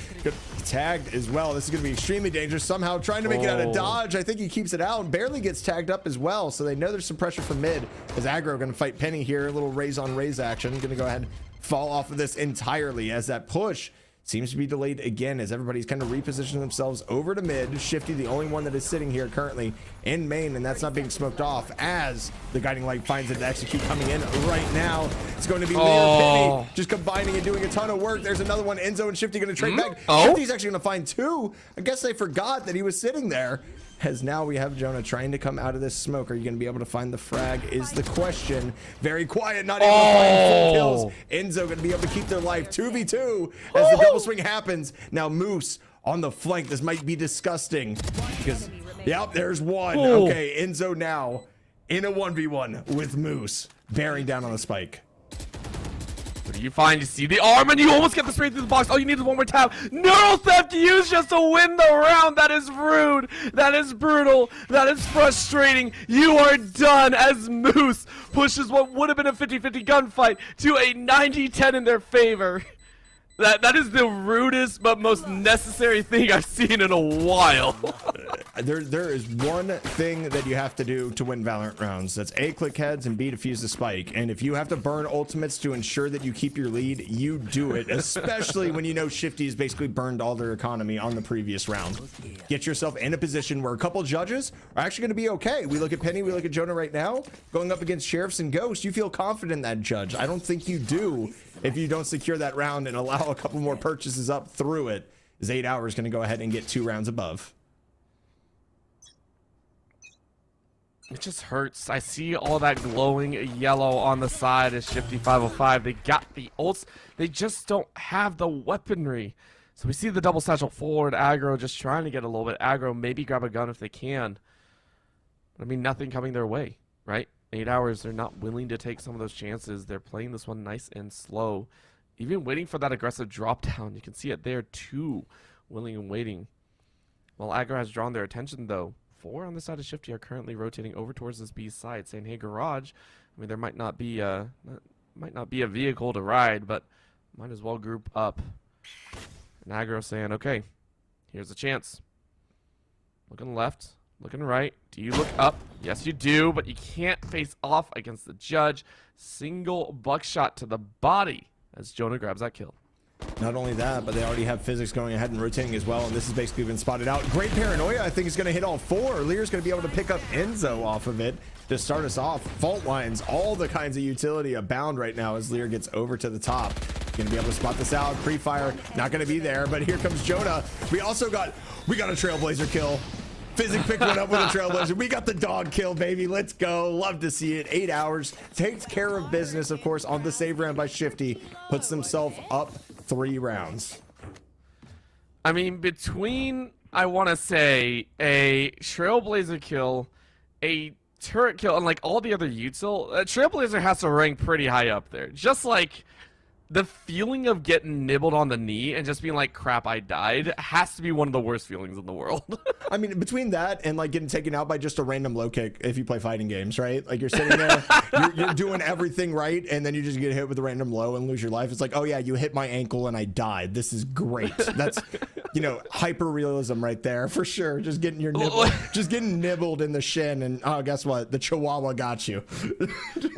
Tagged as well. This is going to be extremely dangerous. Somehow trying to make it out of dodge. I think he keeps it out. Barely gets tagged up as well. So they know there's some pressure from mid. As Aggro going to fight Penny here. A little raise on raise action. Going to go ahead and fall off of this entirely as that push seems to be delayed again as everybody's kind of repositioning themselves over to mid. Shifty, the only one that is sitting here currently in main, and that's not being smoked off as the guiding light finds it to execute coming in right now. It's going to be Lear Penny just combining and doing a ton of work. There's another one. Enzo and Shifty going to trade back. Shifty's actually going to find 2. I guess they forgot that he was sitting there. As now we have Jonah trying to come out of this smoke. Are you going to be able to find the frag is the question. Very quiet, not able to find full kills. Enzo going to be able to keep their life. 2v2 as the double swing happens. Now Moose on the flank. This might be disgusting because, yep, there's one. Okay, Enzo now in a 1v1 with Moose bearing down on the spike. What do you find? You see the arm and you almost get the straight through the box. All you need is one more tap. Neural Theft used just to win the round. That is rude. That is brutal. That is frustrating. You are done as Moose pushes what would have been a 50-50 gunfight to a 90-10 in their favor. That is the rudest but most necessary thing I've seen in a while. There is one thing that you have to do to win Valorant rounds. That's A, click heads, and B, defuse the spike. And if you have to burn ultimates to ensure that you keep your lead, you do it. Especially when you know Shifty's basically burned all their economy on the previous round. Get yourself in a position where a couple judges are actually going to be okay. We look at Penny, we look at Jonah right now. Going up against Sheriffs and Ghost, you feel confident in that judge. I don't think you do if you don't secure that round and allow a couple more purchases up through it. Is 8 hours going to go ahead and get 2 rounds above. It just hurts. I see all that glowing yellow on the side as Shifty 505. They got the ults. They just don't have the weaponry. So we see the double satchel forward. Aggro just trying to get a little bit aggro. Maybe grab a gun if they can. I mean, nothing coming their way, right? 8 hours. They're not willing to take some of those chances. They're playing this one nice and slow. Even waiting for that aggressive drop down. You can see it there too. Willing and waiting. Well, Aggro has drawn their attention though. 4 on the side of Shifty are currently rotating over towards this B side, saying, "Hey, Garage, I mean, there might not be a vehicle to ride, but might as well group up." And Aggro saying, "Okay, here's a chance. Looking left, looking right. Do you look up? Yes, you do, but you can't face off against the judge. Single buckshot to the body as Jonah grabs that kill." Not only that, but they already have Physics going ahead and rotating as well, and this has basically been spotted out. Great Paranoia, I think, is going to hit all 4. Lear's going to be able to pick up Enzo off of it to start us off. Fault lines, all the kinds of utility abound right now as Lear gets over to the top. Going to be able to spot this out. Pre-fire, not going to be there, but here comes Jonah. We got a Trailblazer kill. Physics picked one up with a Trailblazer. We got the dog kill, baby. Let's go. Love to see it. 8 hours. Takes care of business, of course, on the save round by Shifty. Puts himself up 3 rounds. I mean, between, I want to say, a Trailblazer kill, a turret kill, and like all the other util, Trailblazer has to rank pretty high up there. Just like the feeling of getting nibbled on the knee and just being like, crap, I died, has to be one of the worst feelings in the world. I mean, between that and like getting taken out by just a random low kick if you play fighting games, right? Like you're sitting there, you're doing everything right, and then you just get hit with a random low and lose your life. It's like, oh yeah, you hit my ankle and I died. This is great. That's, you know, hyper realism right there for sure. Just getting your just getting nibbled in the shin, and oh, guess what? The Chihuahua got you.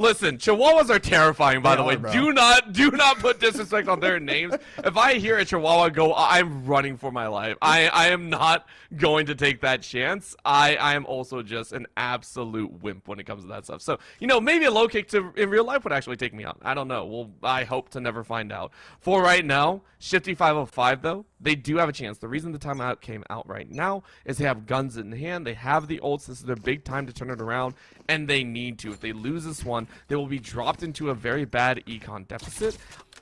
Listen, Chihuahuas are terrifying, by the way. Bro. Do not put disrespect on their names. If I hear a Chihuahua go, I'm running for my life. I am not going to take that chance. I am also just an absolute wimp when it comes to that stuff. So, you know, maybe a low kick in real life would actually take me out. I don't know. Well, I hope to never find out. For right now, Shifty 505 though, they do have a chance. The reason the timeout came out right now is they have guns in hand. They have the ults. This is their big time to turn it around, and they need to. If they lose this one, they will be dropped into a very bad econ deficit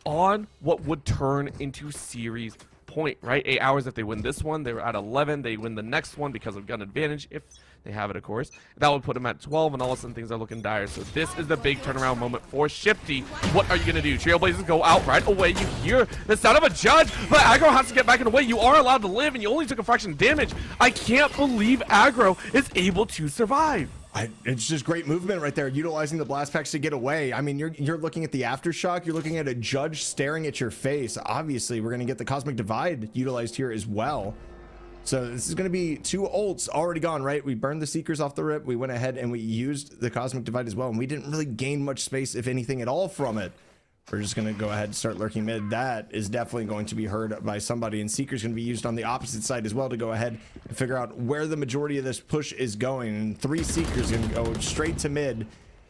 on what would turn into series point, right? 8 hours if they win this one. They were at 11. They win the next one because of gun advantage, if they have it, of course. That would put them at 12, and all of a sudden things are looking dire. So this is the big turnaround moment for Shifty. What are you going to do? Trailblazers go out right away. You hear the sound of a judge, but Aggro has to get back in the way. You are allowed to live, and you only took a fraction of damage. I can't believe Aggro is able to survive. It's just great movement right there, utilizing the blast packs to get away. I mean, you're looking at the aftershock. You're looking at a judge staring at your face. Obviously, we're going to get the Cosmic Divide utilized here as well. So this is going to be 2 ults already gone, right? We burned the Seekers off the rip. We went ahead and we used the Cosmic Divide as well, and we didn't really gain much space, if anything at all, from it. We're just going to go ahead and start lurking mid. That is definitely going to be heard by somebody, and Seeker's going to be used on the opposite side as well to go ahead and figure out where the majority of this push is going. And 3 Seekers going to go straight to mid.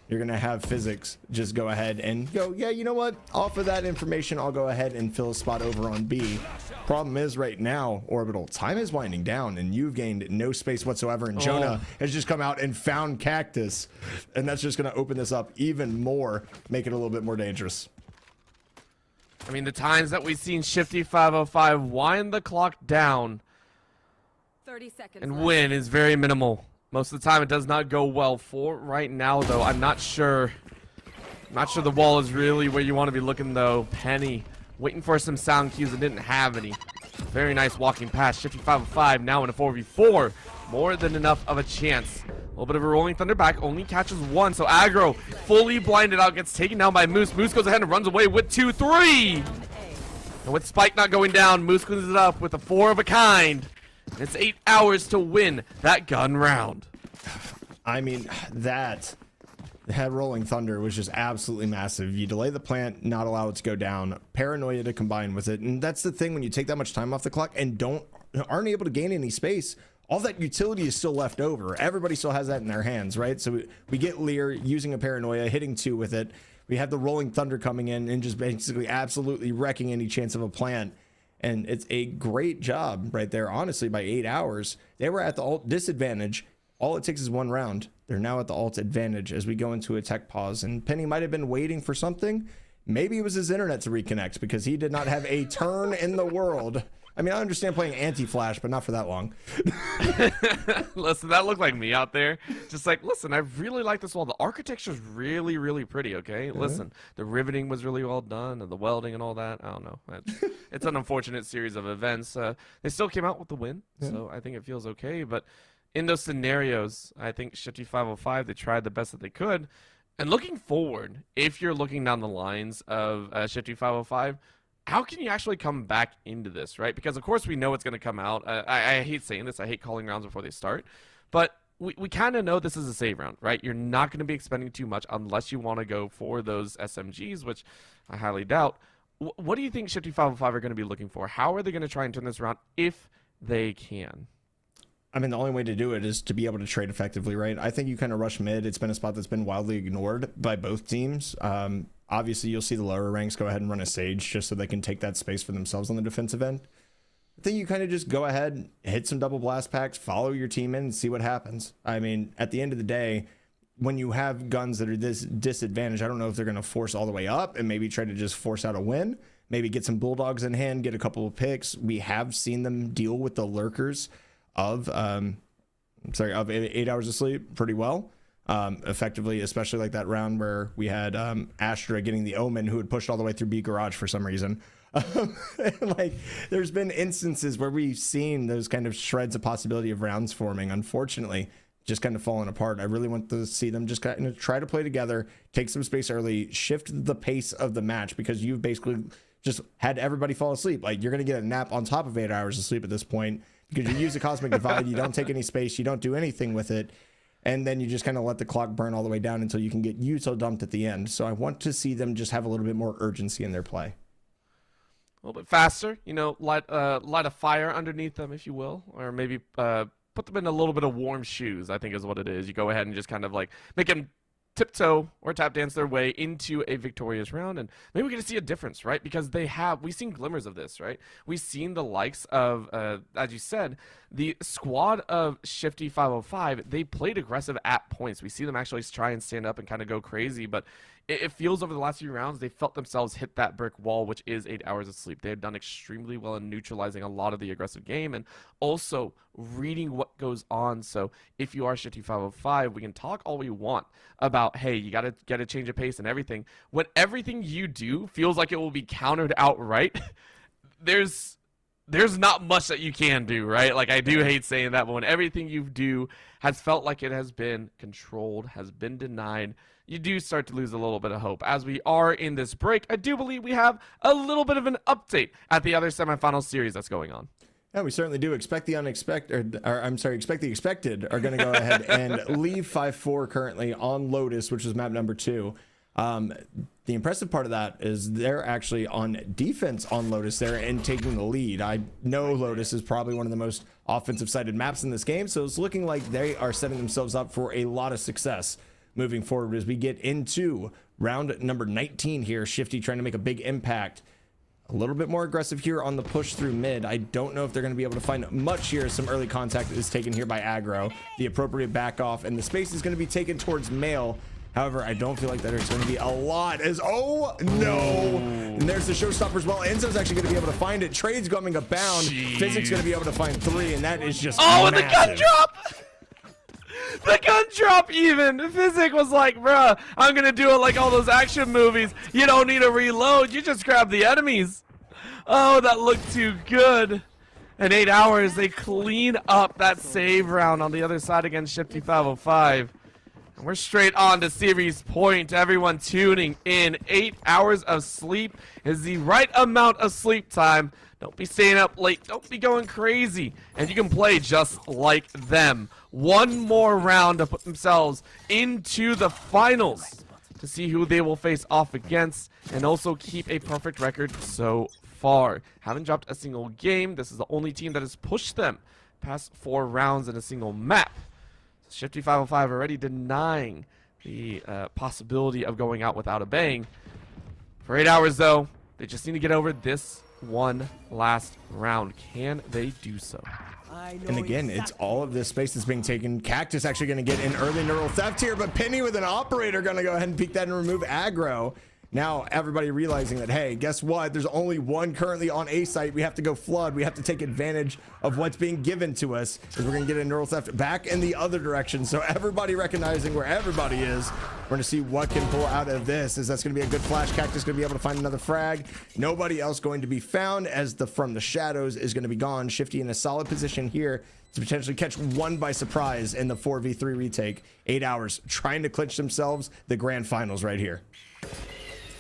You're going to have Physics just go ahead and go, yeah, you know what? Off of that information, I'll go ahead and fill a spot over on B. Problem is right now, Orbital, time is winding down, and you've gained no space whatsoever. And Jonah has just come out and found Cactus, and that's just going to open this up even more, make it a little bit more dangerous. I mean, the times that we've seen Shifty 505 wind the clock down 30 seconds and left. win is very minimal. Most of the time, it does not go well. For right now, though, I'm not sure. The wall is really where you want to be looking, though. Penny waiting for some sound cues and didn't have any. Very nice walking past. Shifty 505 now in a 4v4. More than enough of a chance. A little bit of a rolling thunder back, only catches 1. So Aggro fully blinded out, gets taken down by Moose. Moose goes ahead and runs away with 2-3. And with Spike not going down, Moose cleans it up with a 4 of a kind. And it's 8 hours to win that gun round. I mean, that rolling thunder was just absolutely massive. You delay the plant, not allow it to go down, Paranoia to combine with it. And that's the thing, when you take that much time off the clock and aren't able to gain any space, all that utility is still left over. Everybody still has that in their hands, right? So we get Lear using a Paranoia, hitting 2 with it. We have the rolling thunder coming in and just basically absolutely wrecking any chance of a plant. And it's a great job right there, honestly, by 8 hours. They were at the ult disadvantage. All it takes is 1 round. They're now at the alt advantage as we go into a tech pause. And Penny might have been waiting for something. Maybe it was his internet to reconnect because he did not have a turn in the world. I mean, I understand playing anti-flash, but not for that long. Listen, that looked like me out there. Just like, listen, I really like this wall. The architecture's really, really pretty, okay? Listen, the riveting was really well done, and the welding and all that. I don't know. It's an unfortunate series of events. They still came out with the win, so I think it feels okay. But in those scenarios, I think Shifty 505, they tried the best that they could. And looking forward, if you're looking down the lines of Shifty 505, how can you actually come back into this, right? Because, of course, we know it's going to come out. I hate saying this. I hate calling rounds before they start. But we kind of know this is a save round, right? You're not going to be expending too much unless you want to go for those SMGs, which I highly doubt. What do you think Shifty 505 are going to be looking for? How are they going to try and turn this around if they can? I mean, the only way to do it is to be able to trade effectively, right? I think you kind of rush mid. It's been a spot that's been wildly ignored by both teams. Obviously, you'll see the lower ranks go ahead and run a Sage just so they can take that space for themselves on the defensive end. I think you kind of just go ahead, hit some double blast packs, follow your team in, and see what happens. I mean, at the end of the day, when you have guns that are this disadvantaged, I don't know if they're going to force all the way up and maybe try to just force out a win. Maybe get some bulldogs in hand, get a couple of picks. We have seen them deal with the lurkers of 8 hours of sleep pretty well. Effectively, especially like that round where we had Astra getting the Omen, who had pushed all the way through B garage for some reason. Like, there's been instances where we've seen those kind of shreds of possibility of rounds forming, unfortunately, just kind of falling apart. I really want to see them just kind of try to play together, take some space early, shift the pace of the match, because you've basically just had everybody fall asleep. Like, you're going to get a nap on top of 8 hours of sleep at this point, because you use a Cosmic Divide, you don't take any space, you don't do anything with it. And then you just kind of let the clock burn all the way down until you can get Util dumped at the end. So I want to see them just have a little bit more urgency in their play. A little bit faster, you know, light a fire underneath them, if you will, or maybe put them in a little bit of warm shoes, I think is what it is. You go ahead and just kind of like make them tiptoe or tap dance their way into a victorious round, and maybe we're going to see a difference, right? Because we've seen glimmers of this, right? We've seen the likes of, as you said, the squad of Shifty 505, they played aggressive at points. We see them actually try and stand up and kind of go crazy, but it feels over the last few rounds, they felt themselves hit that brick wall, which is 8 hours of sleep. They have done extremely well in neutralizing a lot of the aggressive game and also reading what goes on. So if you are Shifty 505, we can talk all we want about, hey, you got to get a change of pace and everything. When everything you do feels like it will be countered outright, there's not much that you can do, right? Like, I do hate saying that, but when everything you do has felt like it has been controlled, has been denied, you do start to lose a little bit of hope. As we are in this break, I do believe we have a little bit of an update at the other semifinal series that's going on. Yeah, we certainly do. Expect the unexpected, expect the expected are going to go ahead and leave 5-4 currently on Lotus, which is map number 2. The impressive part of that is they're actually on defense on Lotus there and taking the lead. I know Lotus is probably one of the most offensive sided maps in this game, so it's looking like they are setting themselves up for a lot of success moving forward as we get into round number 19 here. Shifty trying to make a big impact. A little bit more aggressive here on the push through mid. I don't know if they're going to be able to find much here. Some early contact is taken here by Aggro. The appropriate back off, and the space is going to be taken towards Mail. However, I don't feel like that there's going to be a lot as, oh no, and there's the showstopper as well. Enzo's actually going to be able to find it. Trade's coming abound. Physics going to be able to find 3, and that is just massive. And the gun drop! The gun drop even! Physic was like, bruh, I'm going to do it like all those action movies. You don't need to reload, you just grab the enemies. Oh, that looked too good. In 8 hours, they clean up that save round on the other side against Shifty 505. And we're straight on to series point. Everyone tuning in. 8 hours of sleep is the right amount of sleep time. Don't be staying up late. Don't be going crazy. And you can play just like them. One more round to put themselves into the finals to see who they will face off against and also keep a perfect record so far. Haven't dropped a single game. This is the only team that has pushed them past 4 rounds in a single map. Shifty 505 already denying the possibility of going out without a bang. For 8 hours, though, they just need to get over this one last round. Can they do so? And again, it's all of this space that's being taken. Cactus actually going to get an early neural theft here, but Penny with an operator going to go ahead and peek that and remove aggro. Now everybody realizing that, hey, guess what? There's only one currently on A site. We have to go flood. We have to take advantage of what's being given to us, because we're going to get a neural theft back in the other direction. So everybody recognizing where everybody is. We're going to see what can pull out of this. Is that's going to be a good flash. Cactus going to be able to find another frag. Nobody else going to be found, as the From the Shadows is going to be gone. Shifty in a solid position here to potentially catch one by surprise in the 4v3 retake. 8 hours trying to clinch themselves the grand finals right here.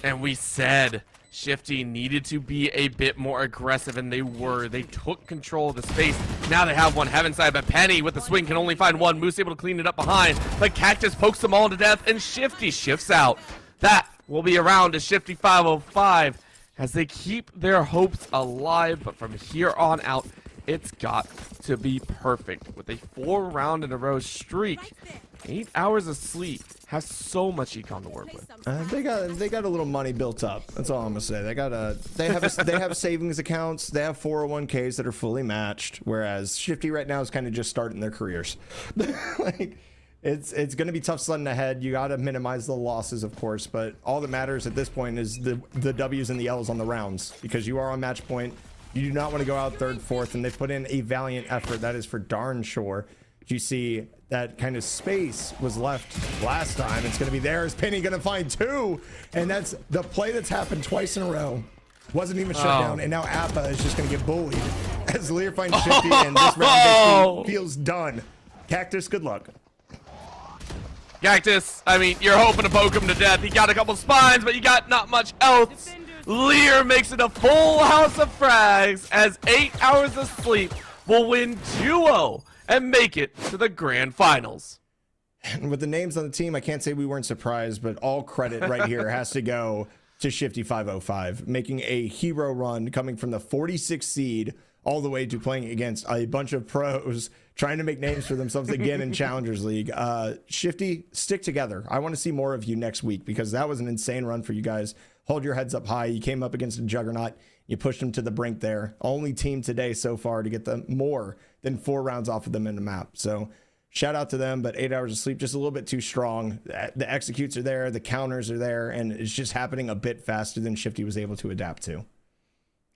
And we said Shifty needed to be a bit more aggressive, and they were. They took control of the space. Now they have one heaven side, but Penny with the swing can only find one. Moose able to clean it up behind, but Cactus pokes them all to death, and Shifty shifts out. That will be around to Shifty 505 as they keep their hopes alive, but from here on out, it's got to be perfect. With a 4-round-in-a-row streak, 8 hours of sleep has so much econ to work with. They got a little money built up. That's all I'm gonna say. They have savings accounts. They have 401ks that are fully matched. Whereas Shifty right now is kind of just starting their careers. Like, it's gonna be tough sledding ahead. You gotta minimize the losses, of course. But all that matters at this point is the W's and the L's on the rounds, because you are on match point. You do not want to go out third, fourth, and they put in a valiant effort. That is for darn sure. You see that kind of space was left last time. It's going to be there. Is Penny going to find two? And that's the play that's happened twice in a row. Wasn't even shut down, and now Appa is just going to get bullied as Lear finds Shifty, and this round basically feels done. Cactus, good luck. Cactus, I mean, you're hoping to poke him to death. He got a couple spines, but you got not much else. Lear makes it a full house of frags as 8 hours of sleep will win 2-0 and make it to the grand finals. And with the names on the team, I can't say we weren't surprised, but all credit right here has to go to Shifty 505, making a hero run coming from the 46th seed all the way to playing against a bunch of pros trying to make names for themselves again in Challengers League. Shifty, stick together. I want to see more of you next week, because that was an insane run for you guys. Hold your heads up high. You came up against a juggernaut. You pushed them to the brink there. Only team today so far to get them more than 4 rounds off of them in the map. So shout out to them, but 8 hours of sleep, just a little bit too strong. The executes are there, the counters are there, and it's just happening a bit faster than Shifty was able to adapt to.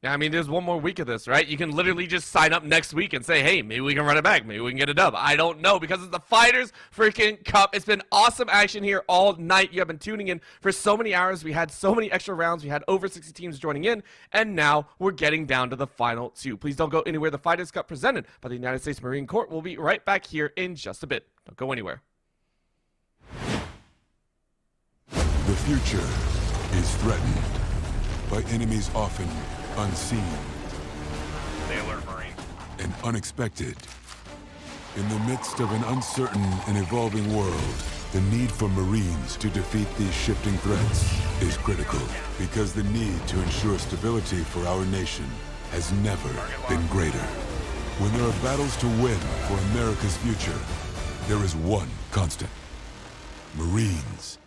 Yeah, I mean, there's one more week of this, right? You can literally just sign up next week and say, hey, maybe we can run it back. Maybe we can get a dub. I don't know, because it's the Fighters freaking Cup. It's been awesome action here all night. You have been tuning in for so many hours. We had so many extra rounds. We had over 60 teams joining in, and now we're getting down to the final 2. Please don't go anywhere. The Fighters Cup presented by the United States Marine Corps will be right back here in just a bit. Don't go anywhere. The future is threatened by enemies often unseen Sailor Marine. and unexpected. In the midst of an uncertain and evolving world, the need for Marines to defeat these shifting threats is critical, because the need to ensure stability for our nation has never been greater. When there are battles to win for America's future, there is one constant: Marines.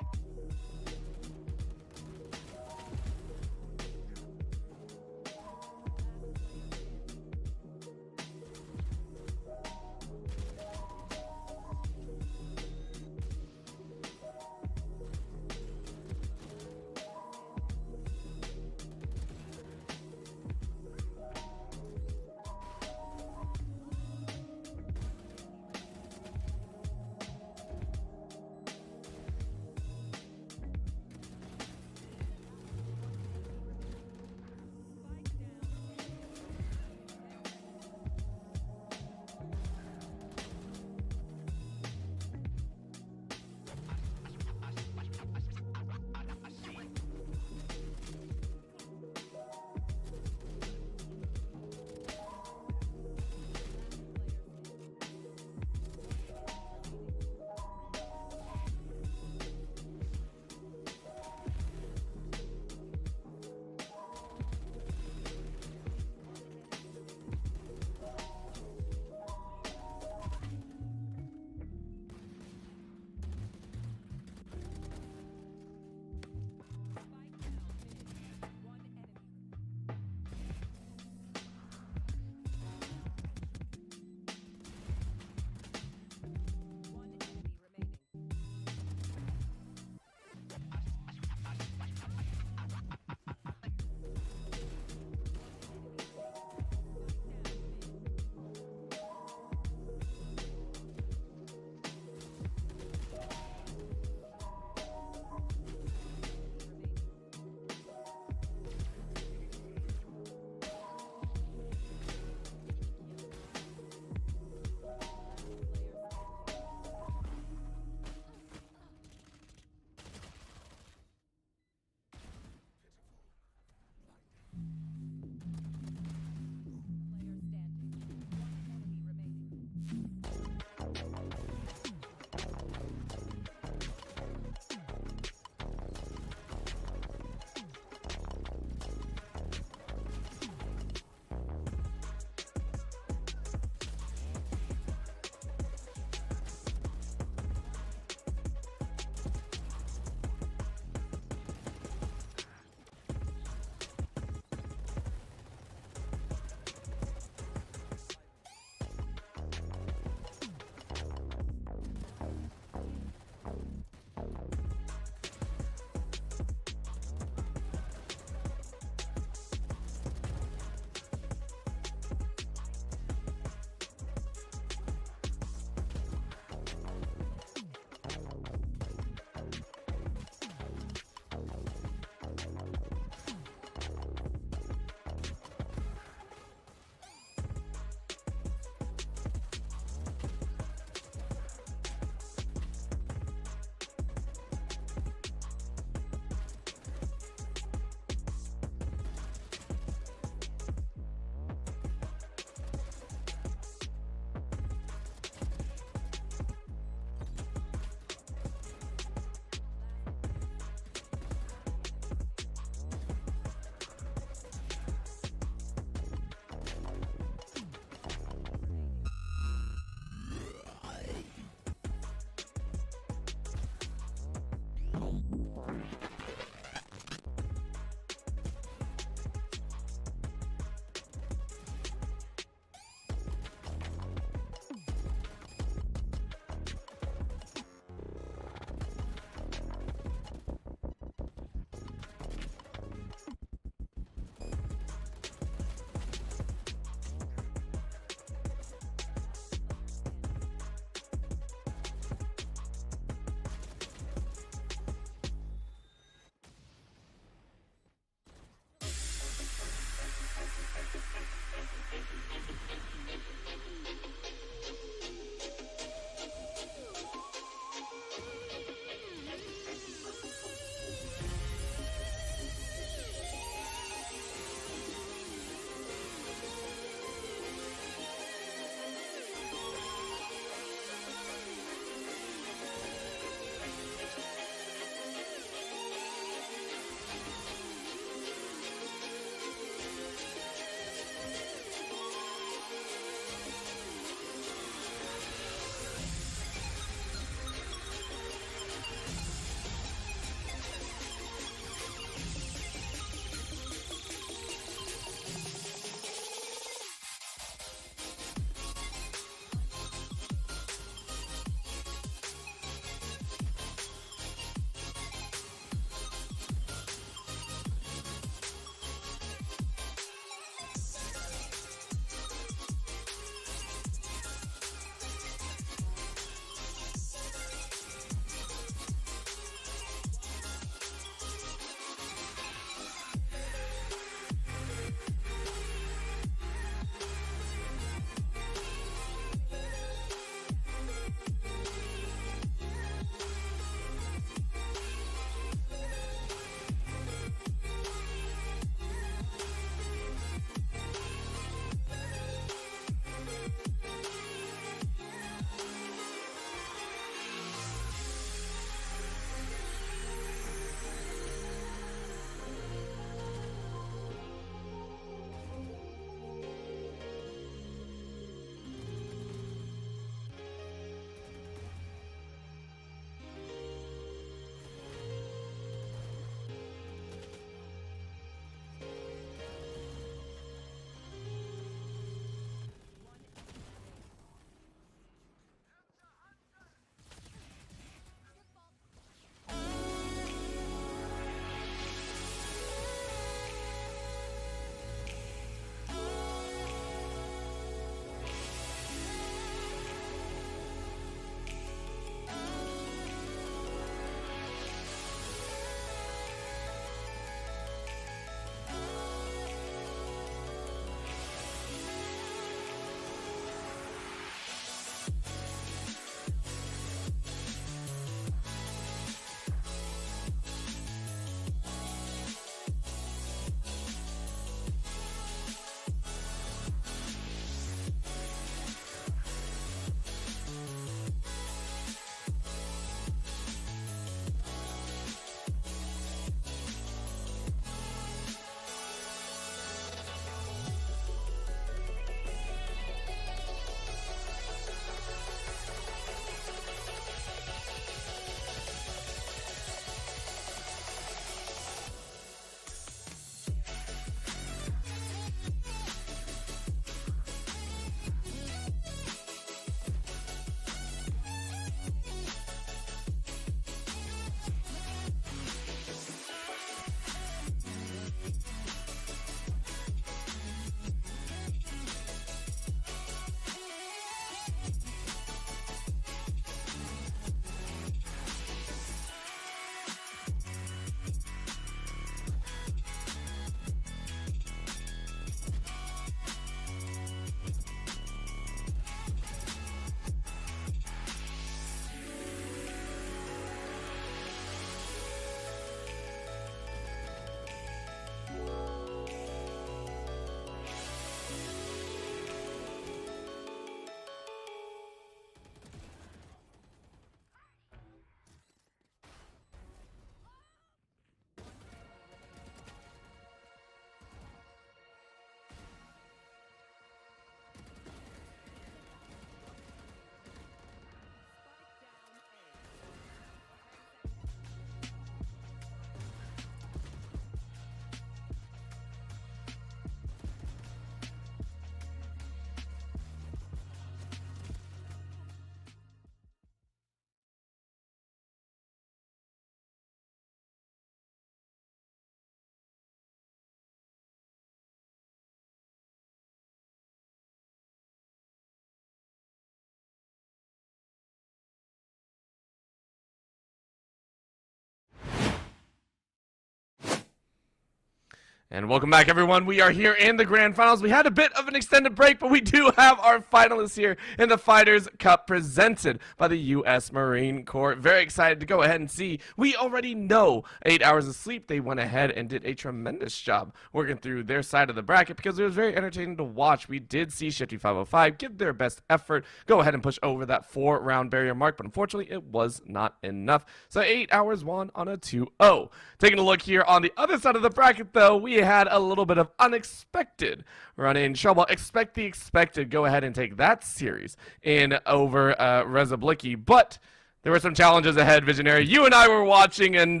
And welcome back, everyone. We are here in the grand finals. We had a bit of an extended break, but we do have our finalists here in the Fighters Cup presented by the U.S. Marine Corps. Very excited to go ahead and see. We already know 8 hours of sleep. They went ahead and did a tremendous job working through their side of the bracket because it was very entertaining to watch. We did see Shifty 505 give their best effort, go ahead and push over that 4-round barrier mark, but unfortunately it was not enough. So 8 hours won on a 2-0. Taking a look here on the other side of the bracket, though, we had a little bit of unexpected run in trouble. Expect the expected. Go ahead and take that series in over Reza Blicky, but there were some challenges ahead. Visionary, you and I were watching, and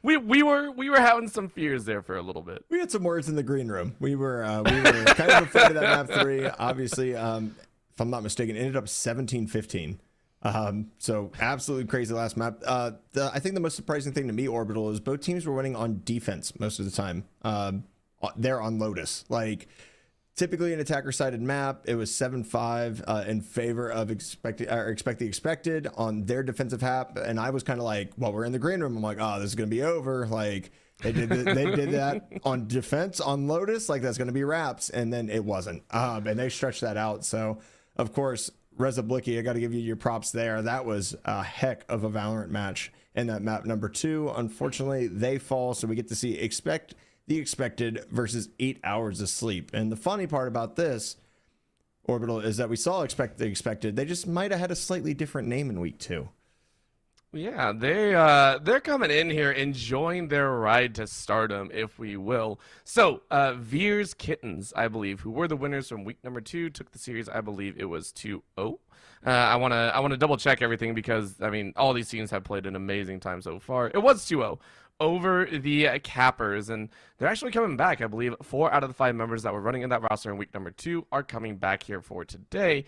we were having some fears there for a little bit. We had some words in the green room. We were kind of afraid of that map 3. Obviously, if I'm not mistaken, it ended up 17-15. So absolutely crazy last map. I think the most surprising thing to me, Orbital, is both teams were winning on defense most of the time. They're on Lotus. Like, typically an attacker-sided map, it was 7-5 in favor of expect the expected on their defensive half, and I was kind of like, well, we're in the green room. I'm like, oh, this is gonna be over. Like, they did that on defense on Lotus, like that's gonna be wraps, and then it wasn't. And they stretched that out. So, of course, Reza Blicky, I got to give you your props there. That was a heck of a Valorant match in that map number 2. Unfortunately, they fall, so we get to see expect the expected versus 8 hours of sleep. And the funny part about this, Orbital, is that we saw expect the expected. They just might have had a slightly different name in week 2. Yeah, they're coming in here enjoying their ride to stardom, if we will. So, Veers Kittens, I believe, who were the winners from week number 2, took the series. I believe it was 2-0. I wanna double check everything because I mean all these teams have played an amazing time so far. It was 2-0 over the Cappers, and they're actually coming back. I believe 4 out of the 5 members that were running in that roster in week number 2 are coming back here for today,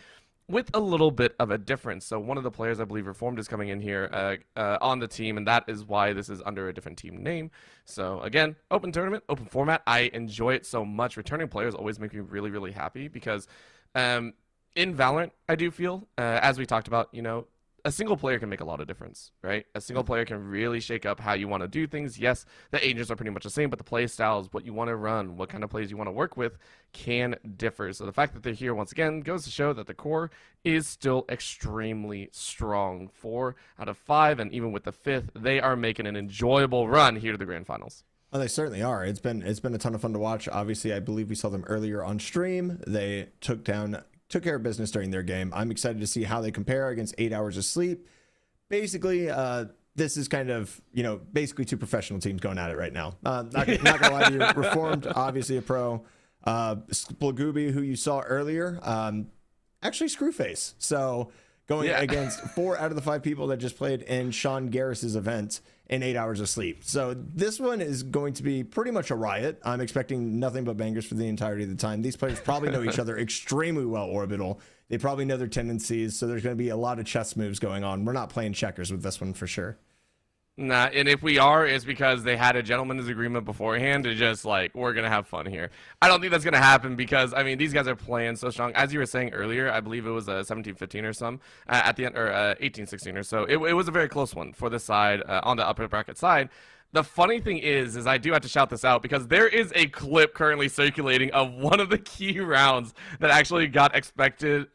with a little bit of a difference. So one of the players, I believe, Reformed, is coming in here on the team, and that is why this is under a different team name. So again, open tournament, open format. I enjoy it so much. Returning players always make me really, really happy because in Valorant, I do feel, as we talked about, you know, a single player can make a lot of difference, right? A single player can really shake up how you want to do things. Yes, the agents are pretty much the same, but the play styles, what you want to run, what kind of plays you want to work with can differ. So the fact that they're here once again goes to show that the core is still extremely strong. 4 out of 5, and even with the 5th, they are making an enjoyable run here to the grand finals. Oh, they certainly are. It's been a ton of fun to watch. Obviously, I believe we saw them earlier on stream. They took care of business during their game. I'm excited to see how they compare against 8 hours of sleep. Basically, this is kind of, you know, basically 2 professional teams going at it right now. Not gonna lie to you. Reformed, obviously a pro. Splagooby, who you saw earlier, actually Screwface. So going against 4 out of the 5 people that just played in Sean Garris's event in 8 hours of sleep. So this one is going to be pretty much a riot. I'm expecting nothing but bangers for the entirety of the time. These players probably know each other extremely well, Orbital. They probably know their tendencies, so there's going to be a lot of chess moves going on. We're not playing checkers with this one for sure. Nah, and if we are, it's because they had a gentleman's agreement beforehand to just, like, we're going to have fun here. I don't think that's going to happen because, I mean, these guys are playing so strong. As you were saying earlier, I believe it was 17-15 or some at the end, or 18-16 or so. It was a very close one for this side, on the upper bracket side. The funny thing is I do have to shout this out because there is a clip currently circulating of one of the key rounds that actually got expect the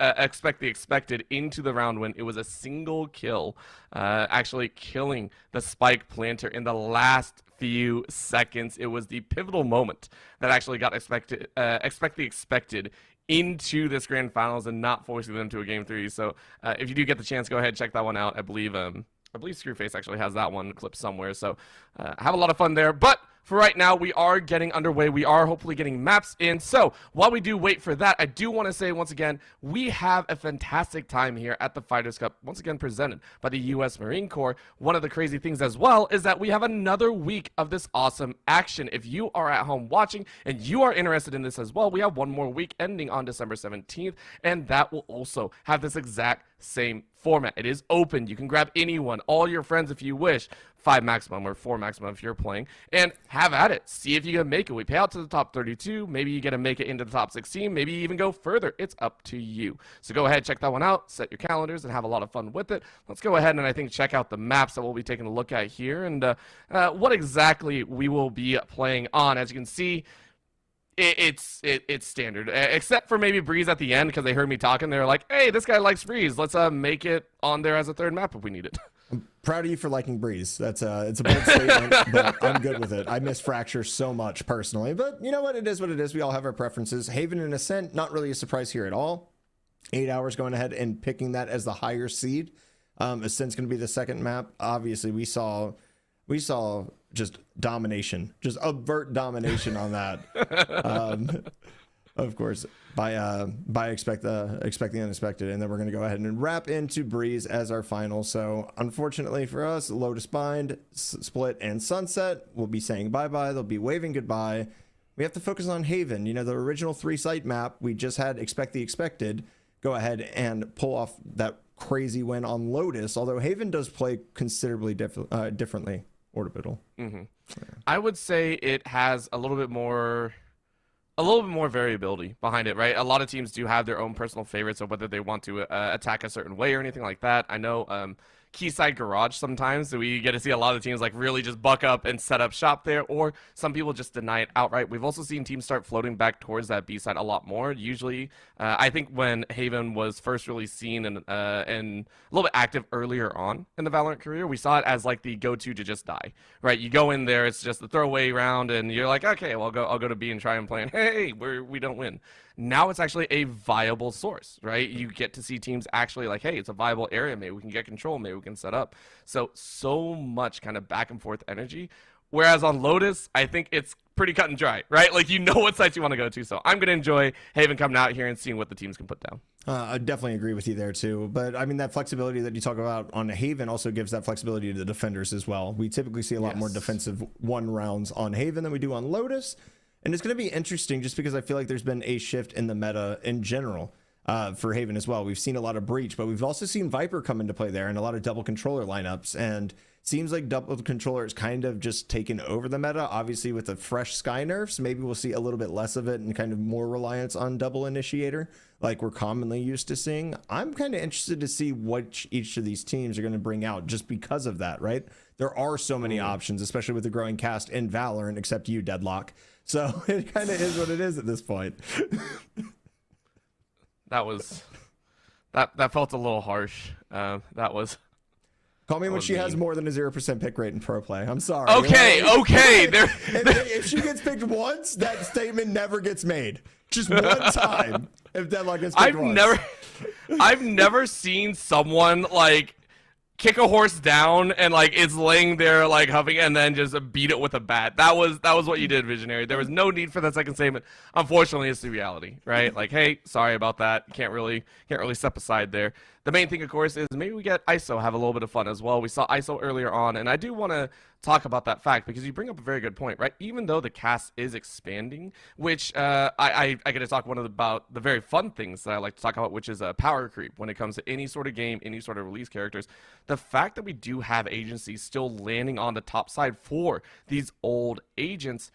expected into the round when it was a single kill, actually killing the spike planter in the last few seconds. It was the pivotal moment that actually got expect the expected into this grand finals and not forcing them to a game 3. So if you do get the chance, go ahead, check that one out. I believe Screwface actually has that one clip somewhere, so have a lot of fun there. But for right now, we are getting underway. We are hopefully getting maps in. So while we do wait for that, I do want to say once again, we have a fantastic time here at the Fighters Cup, once again presented by the U.S. Marine Corps. One of the crazy things as well is that we have another week of this awesome action. If you are at home watching and you are interested in this as well, we have one more week ending on December 17th, and that will also have this exact same format. It is open. You can grab anyone, all your friends if you wish. 5 maximum or 4 maximum if you're playing, and have at it. See if you can make it. We pay out to the top 32. Maybe you get to make it into the top 16. Maybe even go further. It's up to you. So go ahead, check that one out, set your calendars, and have a lot of fun with it. Let's go ahead and I think check out the maps that we'll be taking a look at here and what exactly we will be playing on. As you can see, it's standard, except for maybe Breeze at the end, because they heard me talking. They're like, hey, this guy likes Breeze. Let's make it on there as a third map if we need it. I'm proud of you for liking Breeze. That's it's a bold statement, but I'm good with it. I miss Fracture so much personally, but you know what? It is what it is. We all have our preferences. Haven and Ascent, not really a surprise here at all. 8 hours going ahead and picking that as the higher seed. Ascent's going to be the second map. Obviously, we saw just domination, just overt domination on that. Of course, by expect the unexpected, and then we're going to go ahead and wrap into Breeze as our final. So unfortunately for us, Lotus Bind, Split, and Sunset will be saying bye-bye. They'll be waving goodbye. We have to focus on Haven. You know, the original 3-site map, we just had Expect the Expected go ahead and pull off that crazy win on Lotus, although Haven does play considerably differently. Orbital. Mm-hmm. Yeah. I would say it has a little bit more variability behind it, right? A lot of teams do have their own personal favorites of whether they want to attack a certain way or anything like that. I know Quayside Garage sometimes, so we get to see a lot of teams like really just buck up and set up shop there, or some people just deny it outright. We've also seen teams start floating back towards that B side a lot more. Usually, I think when Haven was first really seen and a little bit active earlier on in the Valorant career, we saw it as like the go-to to just die, right? You go in there, it's just a throwaway round, and you're like, okay, well, I'll go to B and try and play, and hey, we don't win. Now it's actually a viable source, right? You get to see teams actually like, hey, it's a viable area. Maybe we can get control. Maybe we can set up. So much kind of back and forth energy. Whereas on Lotus, I think it's pretty cut and dry, right? Like, you know what sites you want to go to. So I'm going to enjoy Haven coming out here and seeing what the teams can put down. I definitely agree with you there too. But I mean, that flexibility that you talk about on Haven also gives that flexibility to the defenders as well. We typically see a lot more defensive 1 rounds on Haven than we do on Lotus. And it's going to be interesting just because I feel like there's been a shift in the meta in general for Haven as well. We've seen a lot of Breach, but we've also seen Viper come into play there and a lot of double controller lineups. And seems like double controller is kind of just taken over the meta. Obviously, with the fresh Sky nerfs, maybe we'll see a little bit less of it and kind of more reliance on double initiator like we're commonly used to seeing. I'm kind of interested to see what each of these teams are going to bring out just because of that, right? There are so many options, especially with the growing cast in Valorant, except you, Deadlock. So it kind of is what it is at this point. That felt a little harsh. That was. Call me when she has more than a 0% pick rate in pro play. I'm sorry. Okay. If she gets picked once, that statement never gets made. Just one time. If Deadlock gets picked once. I've never seen someone like kick a horse down and like it's laying there like huffing and then just beat it with a bat. That was what you did, Visionary. There was no need for that second statement. Unfortunately, it's the reality, right? Like, hey, sorry about that. Can't really step aside there. The main thing, of course, is maybe we get ISO have a little bit of fun as well. We saw ISO earlier on, and I do want to talk about that fact because you bring up a very good point, right? Even though the cast is expanding, which I get to talk about the very fun things that I like to talk about, which is power creep when it comes to any sort of game, any sort of release characters. The fact that we do have agencies still landing on the top side for these old agents,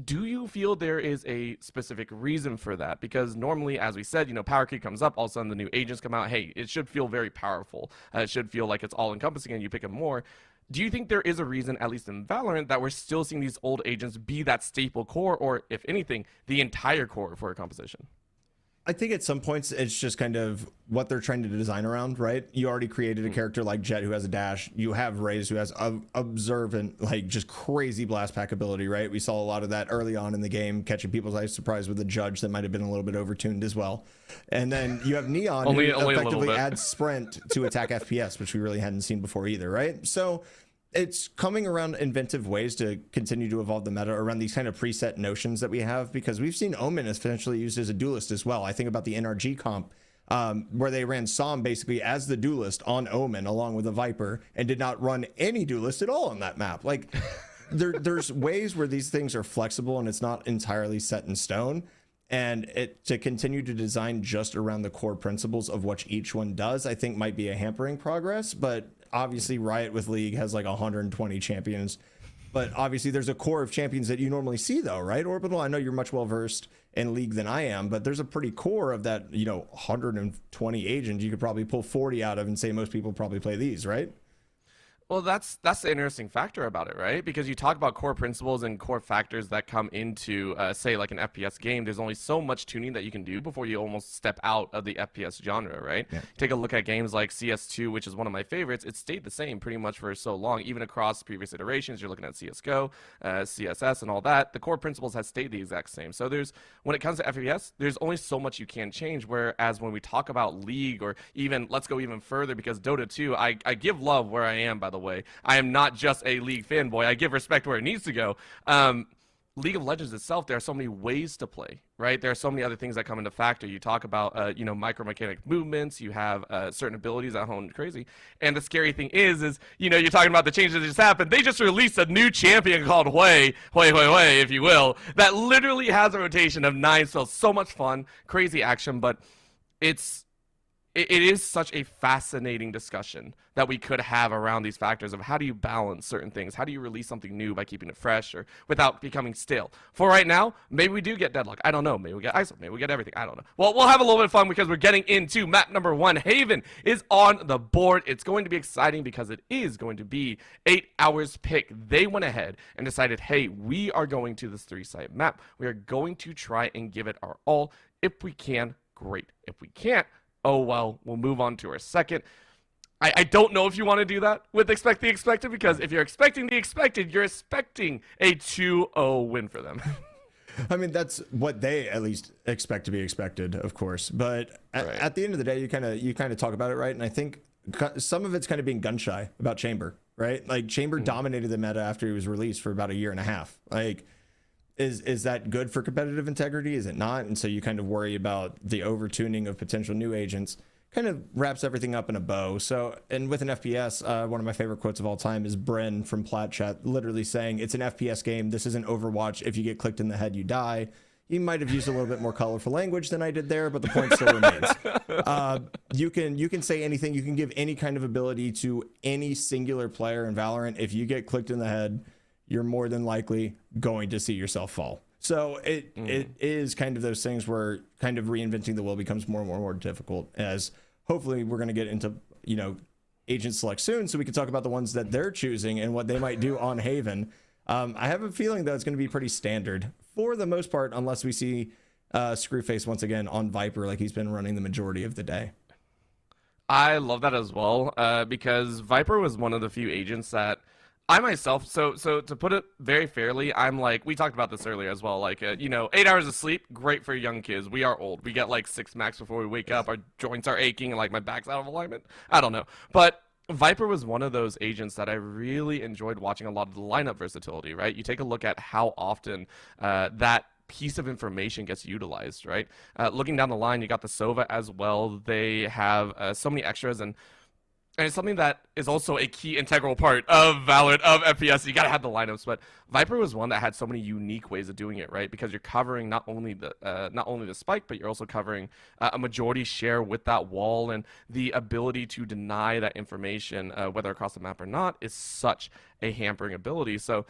do you feel there is a specific reason for that? Because normally, as we said, power creep comes up, all of a sudden the new agents come out. Hey, it should feel very powerful. It should feel like it's all encompassing and you pick them more. Do you think there is a reason, at least in Valorant, that we're still seeing these old agents be that staple core, or if anything, the entire core for a composition? I think at some points it's just kind of what they're trying to design around, right? You already created a character like Jett who has a dash. You have Raze who has observant, like just crazy blast pack ability, right? We saw a lot of that early on in the game, catching people's eyes surprised with a judge that might have been a little bit overtuned as well. And then you have Neon who effectively adds sprint to attack FPS, which we really hadn't seen before either, right? So it's coming around inventive ways to continue to evolve the meta around these kind of preset notions that we have, because we've seen Omen essentially used as a duelist as well. I think about the NRG comp where they ran Som basically as the duelist on Omen along with a Viper and did not run any duelist at all on that map. Like there's ways where these things are flexible and it's not entirely set in stone. And to continue to design just around the core principles of what each one does, I think might be a hampering progress. But obviously Riot with League has like 120 champions, but obviously there's a core of champions that you normally see though, right? Orbital, I know you're much well versed in League than I am, but there's a pretty core of that, 120 agents you could probably pull 40 out of and say most people probably play these, right? Well, that's the interesting factor about it, right? Because you talk about core principles and core factors that come into, say, like an FPS game. There's only so much tuning that you can do before you almost step out of the FPS genre, right? Yeah. Take a look at games like CS2, which is one of my favorites. It stayed the same pretty much for so long, even across previous iterations. You're looking at CSGO, CSS, and all that. The core principles have stayed the exact same. So when it comes to FPS, there's only so much you can change. Whereas when we talk about League, or even let's go even further, because Dota 2, I give love where I am, by the way. I am not just a League fanboy. I give respect where it needs to go. League of Legends itself, there are so many ways to play, right? There are so many other things that come into factor. You talk about, micromechanic movements. You have certain abilities that hone crazy. And the scary thing is, you're talking about the changes that just happened. They just released a new champion called Hwei, if you will, that literally has a rotation of 9 spells. So much fun, crazy action, but it is such a fascinating discussion that we could have around these factors of how do you balance certain things? How do you release something new by keeping it fresh or without becoming stale? For right now, maybe we do get Deadlock. I don't know. Maybe we get ISO. Maybe we get everything. I don't know. Well, we'll have a little bit of fun because we're getting into map number 1. Haven is on the board. It's going to be exciting because it is going to be 8 hours pick. They went ahead and decided, hey, we are going to this 3-site map. We are going to try and give it our all. If we can, great. If we can't, oh, well, we'll move on to our second. I don't know if you want to do that with expect the expected, because if you're expecting the expected, you're expecting a 2-0 win for them. I mean, that's what they at least expect to be expected, of course. But at the end of the day, you kind of talk about it, right? And I think some of it's kind of being gun shy about Chamber, right? Like Chamber dominated the meta after he was released for about a year and a half. Like, is that good for competitive integrity? Is it not? And so you kind of worry about the overtuning of potential new agents. Kind of wraps everything up in a bow. So, and with an FPS, one of my favorite quotes of all time is Bren from Plat Chat literally saying, it's an FPS game. This isn't Overwatch. If you get clicked in the head, you die. He might have used a little bit more colorful language than I did there, but the point still remains. You can say anything. You can give any kind of ability to any singular player in Valorant. If you get clicked in the head, you're more than likely going to see yourself fall. So it is kind of those things where kind of reinventing the wheel becomes more and more difficult, as hopefully we're going to get into, agent select soon, so we can talk about the ones that they're choosing and what they might do on Haven. I have a feeling that it's going to be pretty standard for the most part, unless we see Screwface once again on Viper like he's been running the majority of the day. I love that as well, because Viper was one of the few agents that I myself, so to put it very fairly, I'm like, we talked about this earlier as well, like, 8 hours of sleep, great for young kids. We are old. We get like 6 max before we wake up. Our joints are aching and like my back's out of alignment. I don't know. But Viper was one of those agents that I really enjoyed watching a lot of the lineup versatility, right? You take a look at how often that piece of information gets utilized, right? Looking down the line, you got the Sova as well. They have so many extras, and it's something that is also a key integral part of Valorant, of FPS. You gotta have the lineups, but Viper was one that had so many unique ways of doing it, right? Because you're covering not only the spike, but you're also covering a majority share with that wall, and the ability to deny that information, whether across the map or not, is such a hampering ability. So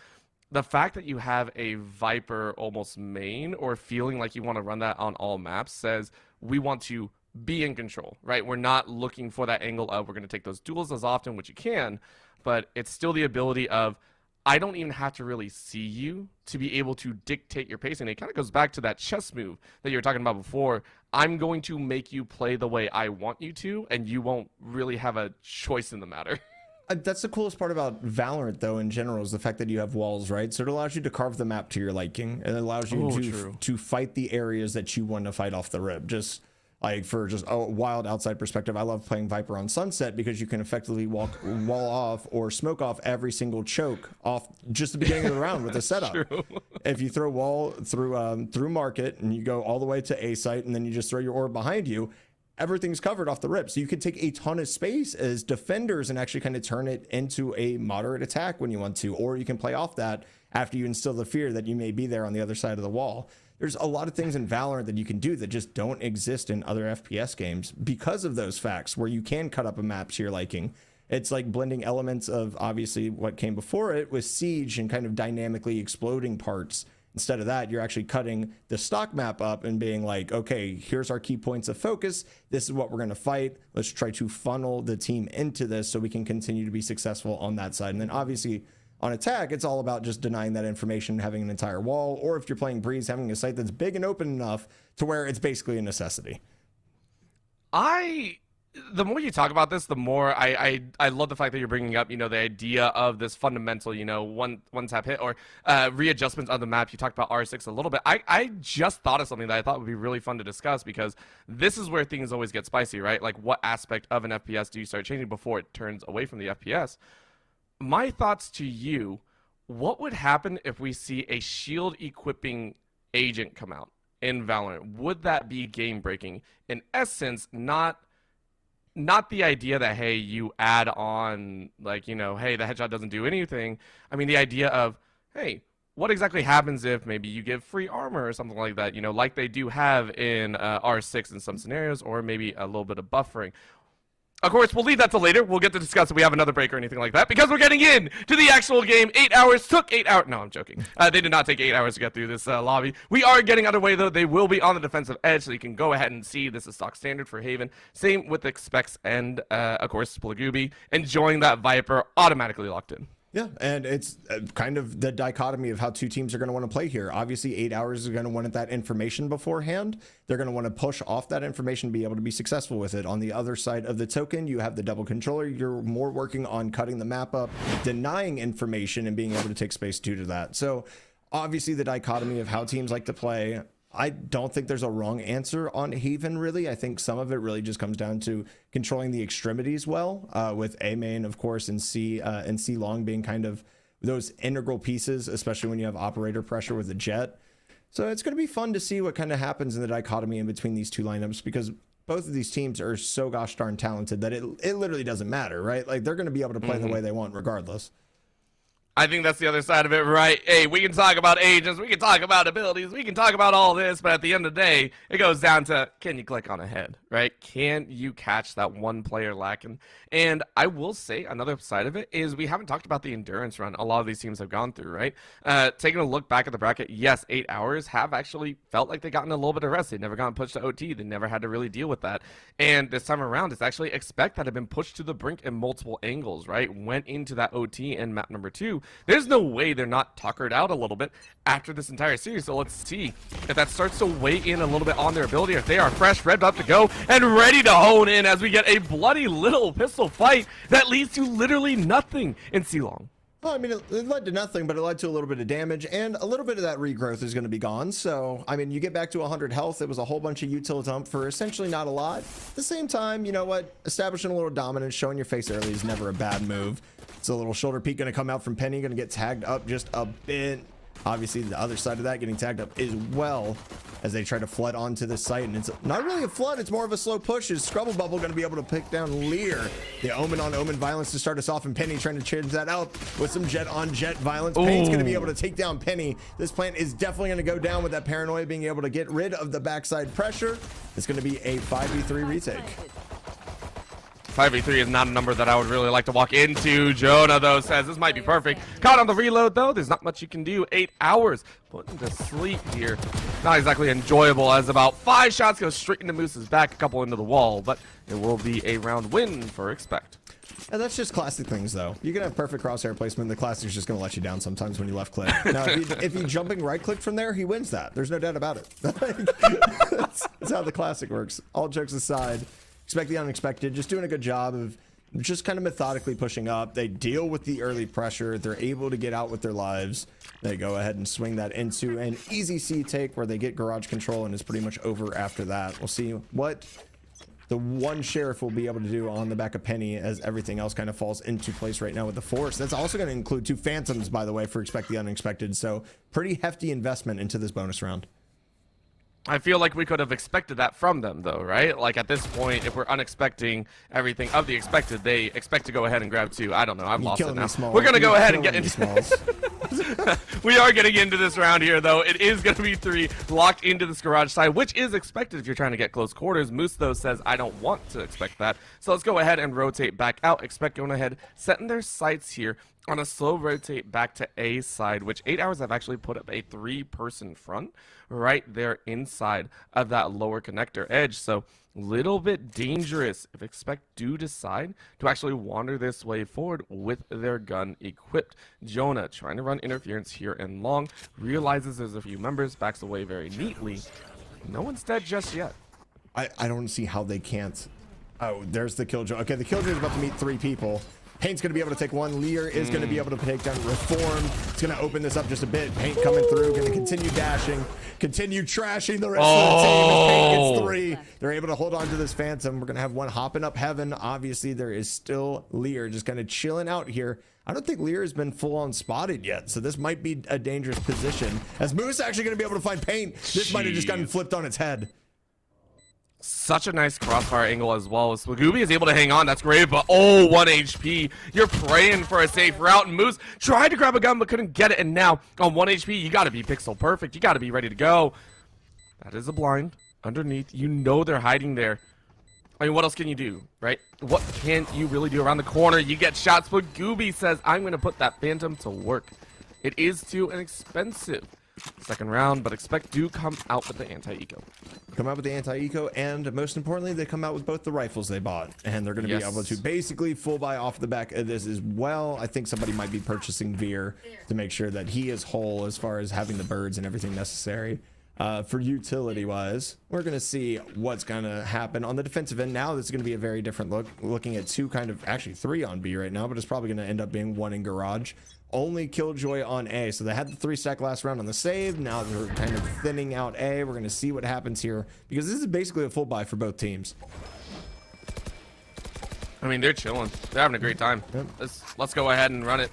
the fact that you have a Viper almost main, or feeling like you want to run that on all maps, says we want to be in control, right? We're not looking for that angle of we're going to take those duels as often, which you can, but it's still the ability of I don't even have to really see you to be able to dictate your pacing. It kind of goes back to that chess move that you were talking about before. I'm going to make you play the way I want you to, and you won't really have a choice in the matter. That's the coolest part about Valorant, though, in general, is the fact that you have walls, right? So it allows you to carve the map to your liking. It allows you to fight the areas that you want to fight off the rip. Just like for just a wild outside perspective, I love playing Viper on Sunset because you can effectively wall off or smoke off every single choke off just the beginning of the round with a setup. True. If you throw wall through market and you go all the way to A site and then you just throw your orb behind you, everything's covered off the rip. So you can take a ton of space as defenders and actually kind of turn it into a moderate attack when you want to, or you can play off that after you instill the fear that you may be there on the other side of the wall. There's a lot of things in Valorant that you can do that just don't exist in other FPS games because of those facts, where you can cut up a map to your liking It's like blending elements of obviously what came before it with Siege and kind of dynamically exploding parts. Instead of that, you're actually cutting the stock map up and being like, okay, here's our key points of focus. This is what we're going to fight. Let's try to funnel the team into this so we can continue to be successful on that side. And then obviously on attack, it's all about just denying that information, having an entire wall, or if you're playing Breeze, having a site that's big and open enough to where it's basically a necessity. The more you talk about this, the more I love the fact that you're bringing up, the idea of this fundamental, one tap hit or readjustments on the map. You talked about R6 a little bit. I just thought of something that I thought would be really fun to discuss, because this is where things always get spicy, right? Like, what aspect of an FPS do you start changing before it turns away from the FPS? My thoughts to you, what would happen if we see a shield equipping agent come out in Valorant? Would that be game breaking? In essence, not the idea that, hey, you add on, like, hey, the headshot doesn't do anything. I mean, the idea of, hey, what exactly happens if maybe you give free armor or something like that, like they do have in R6 in some scenarios, or maybe a little bit of buffering. Of course, we'll leave that till later. We'll get to discuss if we have another break or anything like that, because we're getting in to the actual game. 8 hours took 8 hours. No, I'm joking. They did not take 8 hours to get through this lobby. We are getting underway, though. They will be on the defensive edge, so you can go ahead and see this is stock standard for Haven. Same with Expects and, of course, Splagubi. Enjoying that Viper automatically locked in. Yeah, and it's kind of the dichotomy of how two teams are going to want to play here. Obviously, 8 hours is going to want that information beforehand. They're going to want to push off that information to be able to be successful with it. On the other side of the token, you have the double controller. You're more working on cutting the map up, denying information, and being able to take space due to that. So obviously, the dichotomy of how teams like to play. I don't think there's a wrong answer on Haven, really. I think some of it really just comes down to controlling the extremities well, with A main, of course, and C long being kind of those integral pieces, especially when you have operator pressure with the Jet. So it's going to be fun to see what kind of happens in the dichotomy in between these two lineups, because both of these teams are so gosh darn talented that it literally doesn't matter, right? Like, they're going to be able to play the way they want regardless. I think that's the other side of it, right? Hey, we can talk about agents, we can talk about abilities, we can talk about all this, but at the end of the day, it goes down to, can you click on a head, right? Can you catch that one player lacking? And I will say another side of it is we haven't talked about the endurance run a lot of these teams have gone through, right? Taking a look back at the bracket, yes, 8 hours have actually felt like they've gotten a little bit of rest. They've never gotten pushed to OT. They never had to really deal with that. And this time around, it's actually Expect that have been pushed to the brink in multiple angles, right? Went into that OT in map number 2. There's no way they're not tuckered out a little bit after this entire series. So let's see if that starts to weigh in a little bit on their ability, if they are fresh, revved up to go, and ready to hone in as we get a bloody little pistol fight that leads to literally nothing in C-Long. Well, I mean, it led to nothing, but it led to a little bit of damage, and a little bit of that regrowth is going to be gone. So, I mean, you get back to 100 health. It was a whole bunch of util dump for essentially not a lot. At the same time, you know what? Establishing a little dominance, showing your face early is never a bad move. It's a little shoulder peek going to come out from Penny, going to get tagged up just a bit. Obviously, the other side of that getting tagged up as well as they try to flood onto this site. And it's not really a flood, it's more of a slow push. Is Scrubble Bubble going to be able to pick down Lear? The Omen on Omen violence to start us off, and Penny trying to change that out with some Jet on Jet violence. Payne's going to be able to take down Penny. This plant is definitely going to go down with that paranoia, being able to get rid of the backside pressure. It's going to be a 5v3 retake. 5v3 is not a number that I would really like to walk into. Jonah, though, says this might be perfect. Caught on the reload, though. There's not much you can do. 8 hours. Putting to sleep here. Not exactly enjoyable, as about 5 shots go straight into Moose's back, a couple into the wall, but it will be a round win for Expect. And that's just classic things, though. You can have perfect crosshair placement. The classic's just going to let you down sometimes when you left click. Now, if you jumping right click from there, he wins that. There's no doubt about it. That's how the classic works. All jokes aside, Expect the unexpected, just doing a good job of just kind of methodically pushing up. They deal with the early pressure. They're able to get out with their lives. They go ahead and swing that into an easy C take where they get garage control, and it's pretty much over after that. We'll see what the one Sheriff will be able to do on the back of Penny as everything else kind of falls into place right now with the Force. That's also going to include 2 Phantoms, by the way, for Expect the unexpected. So pretty hefty investment into this bonus round. I feel like we could have expected that from them, though, right? Like, at this point, if we're unexpecting everything of the expected, they expect to go ahead and grab 2. I don't know. I've lost it now. We're going to go ahead and get into We are getting into this round here, though. It is going to be 3 locked into this garage side, which is expected if you're trying to get close quarters. Moose, though, says, I don't want to expect that. So let's go ahead and rotate back out. Expect going ahead, setting their sights here on a slow rotate back to A side, which 8 Hours have actually put up a 3-person front right there inside of that lower connector edge. So little bit dangerous if Expect do decide to actually wander this way forward with their gun equipped. Jonah trying to run interference here and long, realizes there's a few members, backs away very neatly. No one's dead just yet. I don't see how they can't. Oh, there's the Killjoy. Okay, the Killjoy is about to meet 3 people. Paint's going to be able to take 1. Lear is going to be able to take down Reform. It's going to open this up just a bit. Paint coming through, going to continue dashing, continue trashing the rest of the team. As Paint gets 3. They're able to hold on to this Phantom. We're going to have one hopping up heaven. Obviously, there is still Lear just kind of chilling out here. I don't think Lear has been full on spotted yet, so this might be a dangerous position. As Moose actually going to be able to find Paint. This might have just gotten flipped on its head. Such a nice crossfire angle as well. Swagooby is able to hang on. That's great, but oh, 1 HP. You're praying for a safe route, and Moose tried to grab a gun but couldn't get it, and now on 1 HP, you got to be pixel perfect. You got to be ready to go. That is a blind underneath. You know they're hiding there. I mean, what else can you do, right? What can you really do around the corner? You get shots, but Gooby says, I'm going to put that Phantom to work. It is too inexpensive. Second round, but Expect do come out with the anti-eco. Come out with the anti-eco, and most importantly, they come out with both the rifles they bought, and they're going to be able to basically full buy off the back of this as well. I think somebody might be purchasing Veer to make sure that he is whole as far as having the birds and everything necessary. For utility wise, we're going to see what's going to happen on the defensive end. Now this is going to be a very different look, looking at 2, kind of actually 3 on B right now, but it's probably going to end up being 1 in garage. Only Killjoy on A. So they had the 3-stack last round on the save. Now they're kind of thinning out A. We're going to see what happens here, because this is basically a full buy for both teams. I mean, they're chilling. They're having a great time. Yep. Let's go ahead and run it.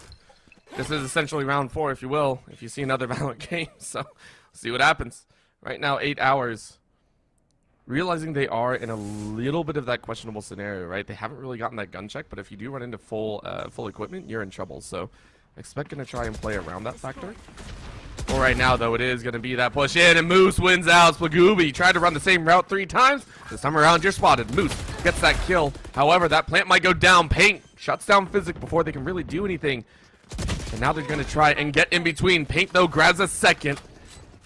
This is essentially round 4, if you will, if you see another Valorant game. So see what happens. Right now, 8 Hours. Realizing they are in a little bit of that questionable scenario, right? They haven't really gotten that gun check, but if you do run into full equipment, you're in trouble. So Expect going to try and play around that factor. Well, right now, though, it is going to be that push in, and Moose wins out. Swagooby tried to run the same route 3 times. This time around, you're spotted. Moose gets that kill. However, that plant might go down. Paint shuts down Physic before they can really do anything. And now they're going to try and get in between. Paint, though, grabs a second.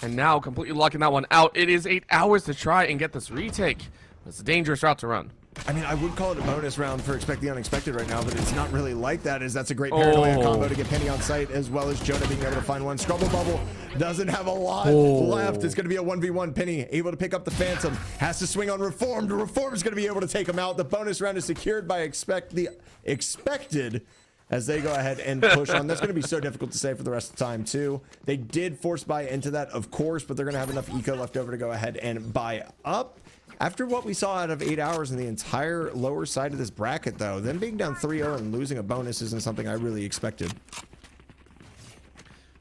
And now completely locking that one out. It is 8 Hours to try and get this retake. It's a dangerous route to run. I mean, I would call it a bonus round for Expect the Unexpected right now, but it's not really like that, as that's a great paranoia combo to get Penny on site, as well as Jonah being able to find one. Scrubble Bubble doesn't have a lot left. It's going to be a 1v1. Penny able to pick up the Phantom. Has to swing on Reformed. Reform is going to be able to take him out. The bonus round is secured by Expect the Expected, as they go ahead and push on. That's going to be so difficult to say for the rest of the time, too. They did force buy into that, of course, but they're going to have enough eco left over to go ahead and buy up. After what we saw out of 8 Hours in the entire lower side of this bracket, though, them being down 3-0 and losing a bonus isn't something I really expected.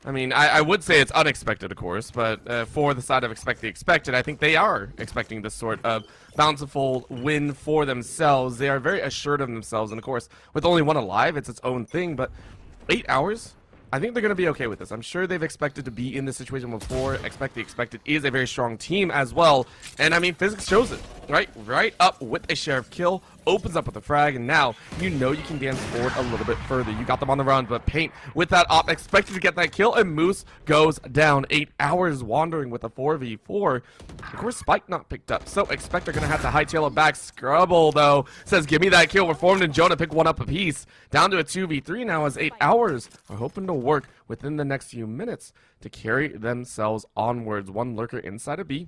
I mean, I would say it's unexpected, of course, but for the side of Expect the Expected, I think they are expecting this sort of bountiful win for themselves. They are very assured of themselves, and of course, with only 1 alive, it's its own thing, but 8 Hours, I think they're going to be okay with this. I'm sure they've expected to be in this situation before. Expect the Expected is a very strong team as well. And I mean, Physics shows it, right? Right up with a Sheriff kill, opens up with a frag, and now you know you can dance forward a little bit further. You got them on the run, but Paint with that op expected to get that kill, and Moose goes down. 8 Hours wandering with a 4v4. Of course, Spike not picked up, so Expect are going to have to hightail it back. Scrubble, though, says, give me that kill. Reformed and Jonah pick one up apiece. Down to a 2v3 now, as 8 Hours are hoping to work within the next few minutes to carry themselves onwards. 1 lurker inside of B.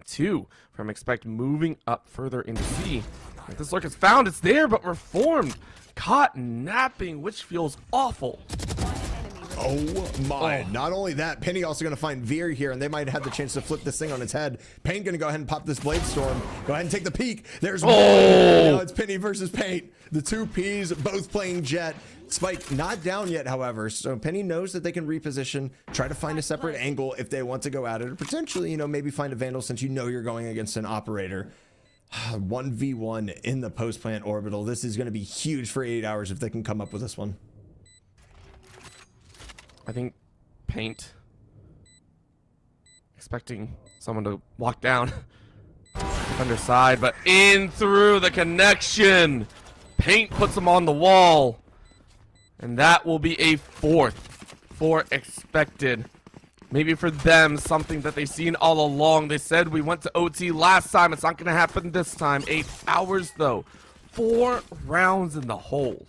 2 from Expect moving up further into C. If this lurk is found, it's there, but Reformed caught napping, which feels awful. Oh my. Not only that, Penny also going to find Veer here, and they might have the chance to flip this thing on its head. Pain going to go ahead and pop this Blade Storm. Go ahead and take the peek. There's one. Now it's Penny versus Paint. The two Ps both playing Jet. Spike not down yet, however, so Penny knows that they can reposition, try to find a separate angle if they want to go at it, or potentially, you know, maybe find a Vandal since you know you're going against an Operator. 1v1 in the post-plant orbital. This is going to be huge for 8 hours if they can come up with this one. I think Paint expecting someone to walk down underside, but in through the connection. Paint puts him on the wall, and that will be a 4th for expected. Maybe for them, something that they've seen all along. They said we went to OT last time. It's not going to happen this time. 8 hours, though. 4 rounds in the hole.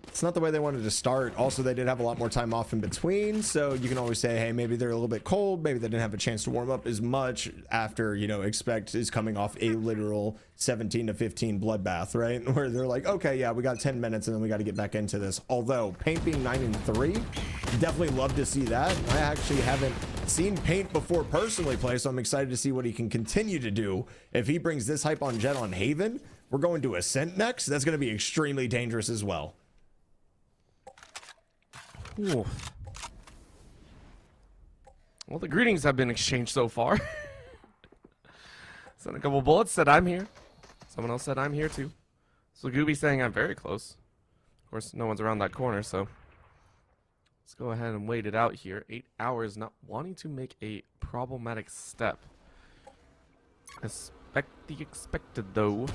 It's not the way they wanted to start. Also, they did have a lot more time off in between, so you can always say, hey, maybe they're a little bit cold. Maybe they didn't have a chance to warm up as much after, you know, Expect is coming off a literal 17 to 15 bloodbath, right? Where they're like, okay, yeah, we got 10 minutes and then we got to get back into this. Although Paint being 9-3, definitely love to see that. I actually haven't seen Paint before personally play, so I'm excited to see what he can continue to do. If he brings this hype on Jet on Haven, we're going to Ascent next. That's going to be extremely dangerous as well. Ooh. Well, the greetings have been exchanged so far. Sent a couple bullets, said I'm here. Someone else said I'm here too. So Gooby saying I'm very close. Of course, no one's around that corner, so let's go ahead and wait it out here. 8 hours, not wanting to make a problematic step. Expect the expected, though.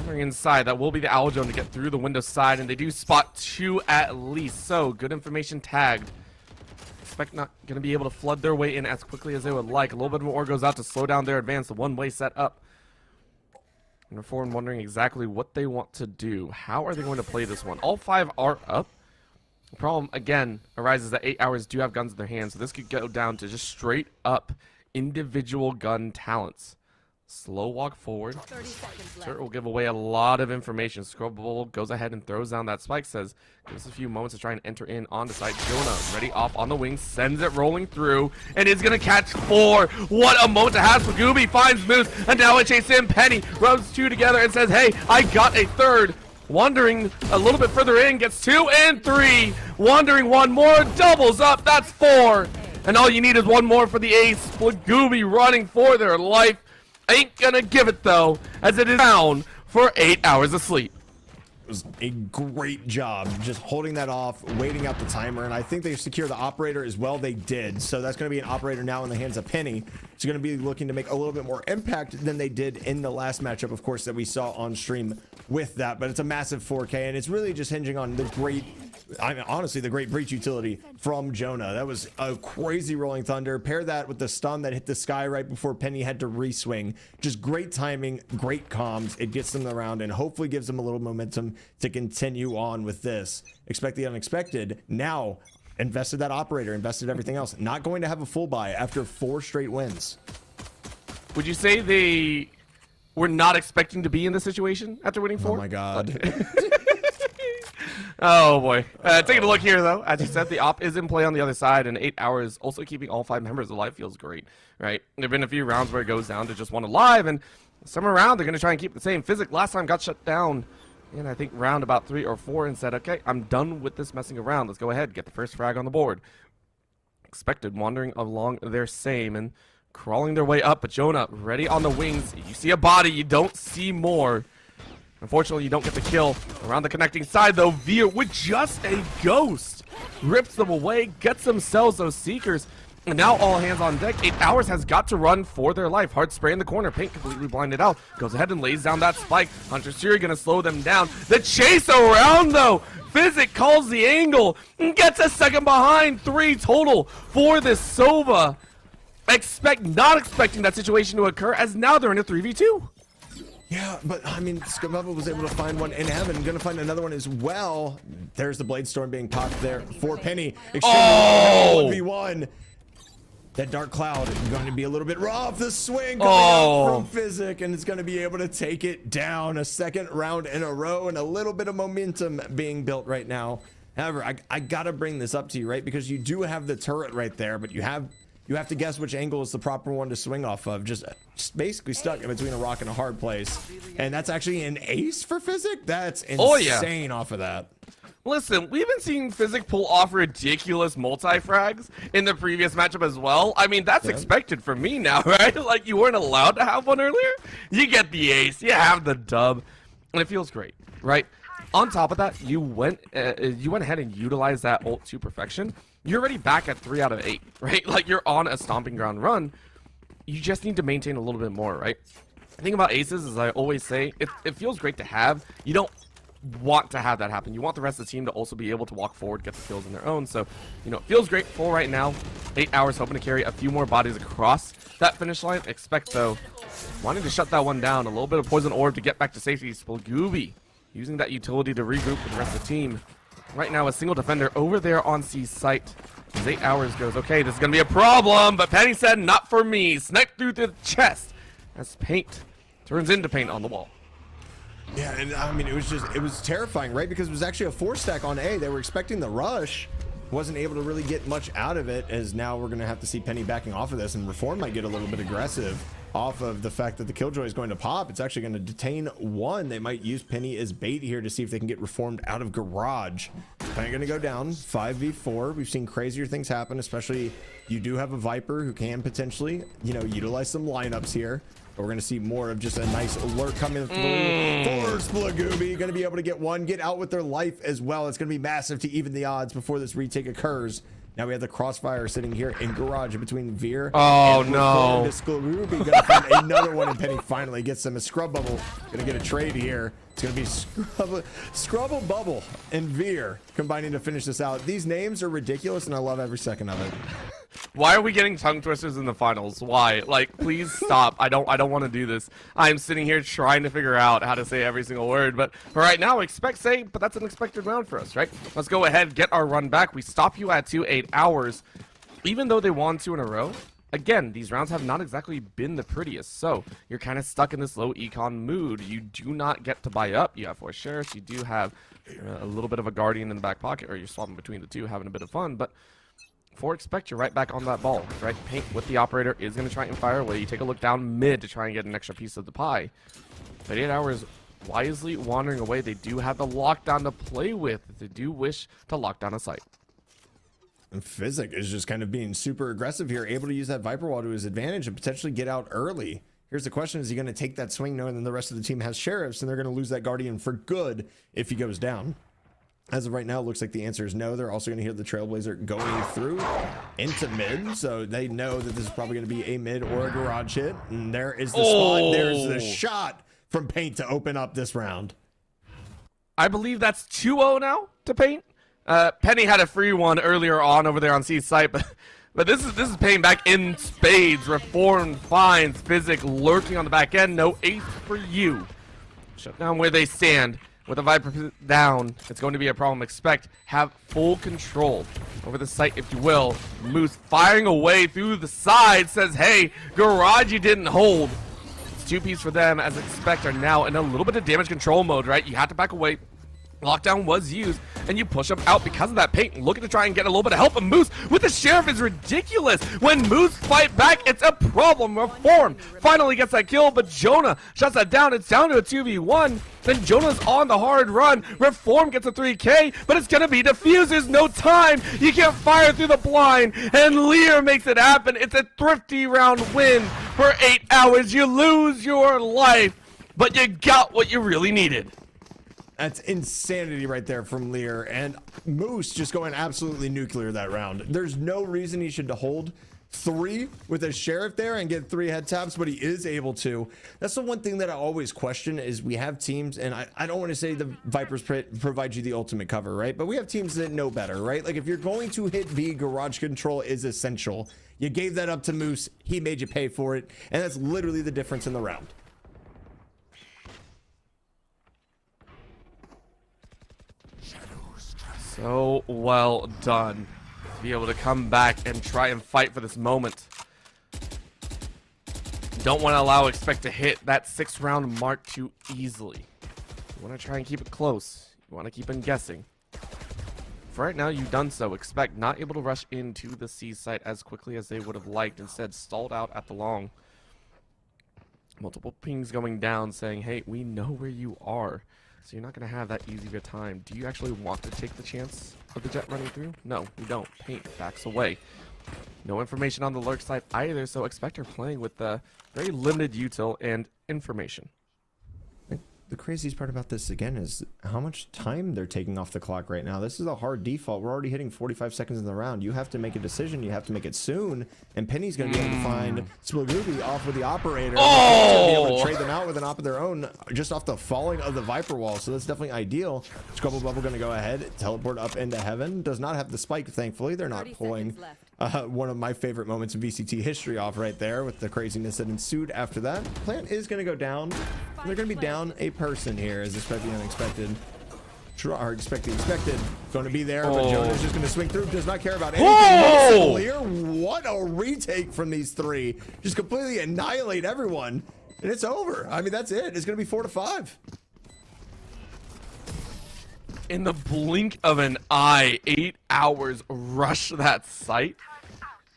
Inside, that will be the Owl Drone to get through the window side, and they do spot 2 at least. So good information tagged. Expect not going to be able to flood their way in as quickly as they would like. A little bit more goes out to slow down their advance. The one-way set up. And Foreign wondering exactly what they want to do. How are they going to play this one? All 5 are up. The problem again arises that 8 hours do have guns in their hands, so this could go down to just straight up individual gun talents. Slow walk forward. 30 seconds left. Turret will give away a lot of information. Scrubble goes ahead and throws down that spike. Says, give us a few moments to try and enter in onto site. Jonah ready off on the wing, sends it rolling through, and is gonna catch 4. What a moment to have for Gooby. Finds Moose, and now it chases in. Penny rubs 2 together and says, hey, I got a 3rd. Wandering a little bit further in, gets 2 and 3. Wandering 1 more, doubles up. That's 4. And all you need is 1 more for the ace. With Gooby running for their life. Ain't gonna give it though, as it is down for 8 hours of sleep. It was a great job just holding that off, waiting out the timer, and I think they secure the Operator as well. They did, so that's going to be an Operator now in the hands of Penny. It's going to be looking to make a little bit more impact than they did in the last matchup, of course, that we saw on stream with that. But it's a massive 4K, and it's really just hinging on the great, I mean, honestly, the great breach utility from Jonah. That was a crazy Rolling Thunder. Pair that with the stun that hit the sky right before Penny had to reswing. Just great timing, great comms. It gets them around and hopefully gives them a little momentum to continue on with this. Expect the unexpected. Now, invested that Operator, invested everything else. Not going to have a full buy after 4 straight wins. Would you say they were not expecting to be in this situation after winning 4? Oh my God. Oh boy. Taking a look here though, as you said, the op is in play on the other side, and 8 hours also keeping all 5 members alive feels great, right? There have been a few rounds where it goes down to just 1 alive, and some around they're going to try and keep the same. Physic last time got shut down, and I think round about 3 or 4 and said, okay, I'm done with this messing around. Let's go ahead, get the first frag on the board. Expected wandering along their same and crawling their way up, but Jonah ready on the wings. You see a body, you don't see more. Unfortunately, you don't get the kill. Around the connecting side, though, Veer with just a ghost rips them away, gets themselves those Seekers, and now all hands on deck. 8 hours has got to run for their life. Hard spray in the corner. Paint completely blinded out. Goes ahead and lays down that spike. Hunter Siri gonna slow them down. The chase around, though. Physic calls the angle and gets a second behind. 3 total for this Sova. Not expecting that situation to occur, as now they're in a 3v2. Yeah, but I mean, Scabubba was able to find one in heaven. Gonna find another one as well. There's the Blade Storm being popped there for Penny. Extremely 1v1. That Dark Cloud is going to be a little bit rough. The swing coming out from Physic, and it's going to be able to take it down a second round in a row, and a little bit of momentum being built right now. However, I got to bring this up to you, right? Because you do have the turret right there, but you have You have to guess which angle is the proper one to swing off of. Just basically stuck in between a rock and a hard place. And that's actually an ace for Physic? That's insane off of that. Listen, we've been seeing Physic pull off ridiculous multi-frags in the previous matchup as well. I mean, that's expected from me now, right? Like, you weren't allowed to have one earlier. You get the ace, you have the dub, and it feels great, right? On top of that, you went ahead and utilized that ult to perfection. You're already back at 3 out of 8, right? Like, you're on a stomping ground run. You just need to maintain a little bit more, right? The thing about aces, as I always say, it feels great to have. You don't want to have that happen. You want the rest of the team to also be able to walk forward, get the kills on their own. So, you know, it feels great full right now. 8 hours, hoping to carry a few more bodies across that finish line. Expect, though, wanting to shut that one down. A little bit of poison orb to get back to safety. Spilgooby using that utility to regroup with the rest of the team. Right now, a single defender over there on C's site. As 8 hours goes, okay, this is going to be a problem, but Penny said, not for me. Sniped through the chest as paint turns into paint on the wall. Yeah, and I mean, it was terrifying, right? Because it was actually a 4-stack on A. They were expecting the rush. Wasn't able to really get much out of it, as now we're going to have to see Penny backing off of this, and Reform might get a little bit aggressive off of the fact that the Killjoy is going to pop. It's actually going to detain one. They might use Penny as bait here to see if they can get Reformed out of Garage. Penny going to go down 5v4. We've seen crazier things happen, especially you do have a Viper who can potentially, you know, utilize some lineups here. But we're going to see more of just a nice alert coming through for Spilgooby. Going to be able to get one, get out with their life as well. It's going to be massive to even the odds before this retake occurs. Now we have the crossfire sitting here in Garage in between Veer. Oh, no. Spilgooby going to find another one, and Penny finally gets them. A Scrub Bubble going to get a trade here. It's going to be Scrubble Bubble and Veer combining to finish this out. These names are ridiculous, and I love every second of it. Why are we getting tongue twisters in the finals? Why? Like, please stop. I don't want to do this. I'm sitting here trying to figure out how to say every single word, but for right now, expect say, but that's an expected round for us, right? Let's go ahead, get our run back. We stop you at 8 hours. Even though they won 2 in a row, again, these rounds have not exactly been the prettiest, so you're kind of stuck in this low econ mood. You do not get to buy up. You have 4 sheriffs. You do have a little bit of a guardian in the back pocket, or you're swapping between the two, having a bit of fun, but for expect, you're right back on that ball, right? Paint with the operator is going to try and fire away. You take a look down mid to try and get an extra piece of the pie. But 8 hours wisely wandering away. They do have the lockdown to play with. They do wish to lock down a site. And Physic is just kind of being super aggressive here, able to use that Viper Wall to his advantage and potentially get out early. Here's the question, is he going to take that swing knowing that the rest of the team has sheriffs, and they're going to lose that Guardian for good if he goes down? As of right now, it looks like the answer is no. They're also going to hear the Trailblazer going through into mid, so they know that this is probably going to be a mid or a Garage hit. And there is the spawn. There's the shot from Paint to open up this round. I believe that's 2-0 now to Paint. Penny had a free one earlier on over there on C's site, but this is Paint back in spades. Reformed finds Physic lurking on the back end. No ace for you. Shut down where they stand. With a Viper down, it's going to be a problem. Expect, have full control over the site, if you will. Moose firing away through the side says, hey, Garage, you didn't hold. It's 2-piece for them, as Expect are now in a little bit of damage control mode, right? You have to back away. Lockdown was used, and you push them out because of that Paint. Looking to try and get a little bit of help, and Moose with the Sheriff is ridiculous. When Moose fight back, it's a problem. Reform finally gets that kill, but Jonah shuts that down. It's down to a 2v1. Then Jonah's on the hard run. Reform gets a 3K, but it's going to be defused. There's no time. You can't fire through the blind, and Lear makes it happen. It's a thrifty round win for 8 hours. You lose your life, but you got what you really needed. That's insanity right there from Lear, and Moose just going absolutely nuclear that round. There's no reason he should hold 3 with a Sheriff there and get 3 head taps, but he is able to. That's the one thing that I always question is we have teams, and I don't want to say the Vipers provide you the ultimate cover, right? But we have teams that know better, right? Like if you're going to hit B, Garage control is essential. You gave that up to Moose, he made you pay for it, and that's literally the difference in the round. So well done to be able to come back and try and fight for this moment. Don't want to allow Expect to hit that 6th round mark too easily. You want to try and keep it close. You want to keep them guessing. For right now, you've done so. Expect not able to rush into the C site as quickly as they would have liked. Instead, stalled out at the long. Multiple pings going down saying, hey, we know where you are. So you're not going to have that easy of a time. Do you actually want to take the chance of the jet running through? No, we don't. Paint backs away. No information on the lurk side either, so Expector playing with the very limited util and information. The craziest part about this again is how much time they're taking off the clock right now. This is a hard default. We're already hitting 45 seconds in the round. You have to make a decision. You have to make it soon. And Penny's going to be able to find Splagooby off with the operator. Oh! Be able to trade them out with an op of their own just off the falling of the Viper wall. So that's definitely ideal. Scrubble Bubble going to go ahead, teleport up into heaven. Does not have the spike, thankfully. They're not pulling one of my favorite moments in VCT history off right there with the craziness that ensued after that. Plant is going to go down. They're going to be down a person here, as expected unexpected. Or expected. Going to be there, but Jonah's just going to swing through. Does not care about anything. Clear. What a retake from these three. Just completely annihilate everyone. And it's over. I mean, that's it. It's going to be 4-5. In the blink of an eye, 8 hours rush that site.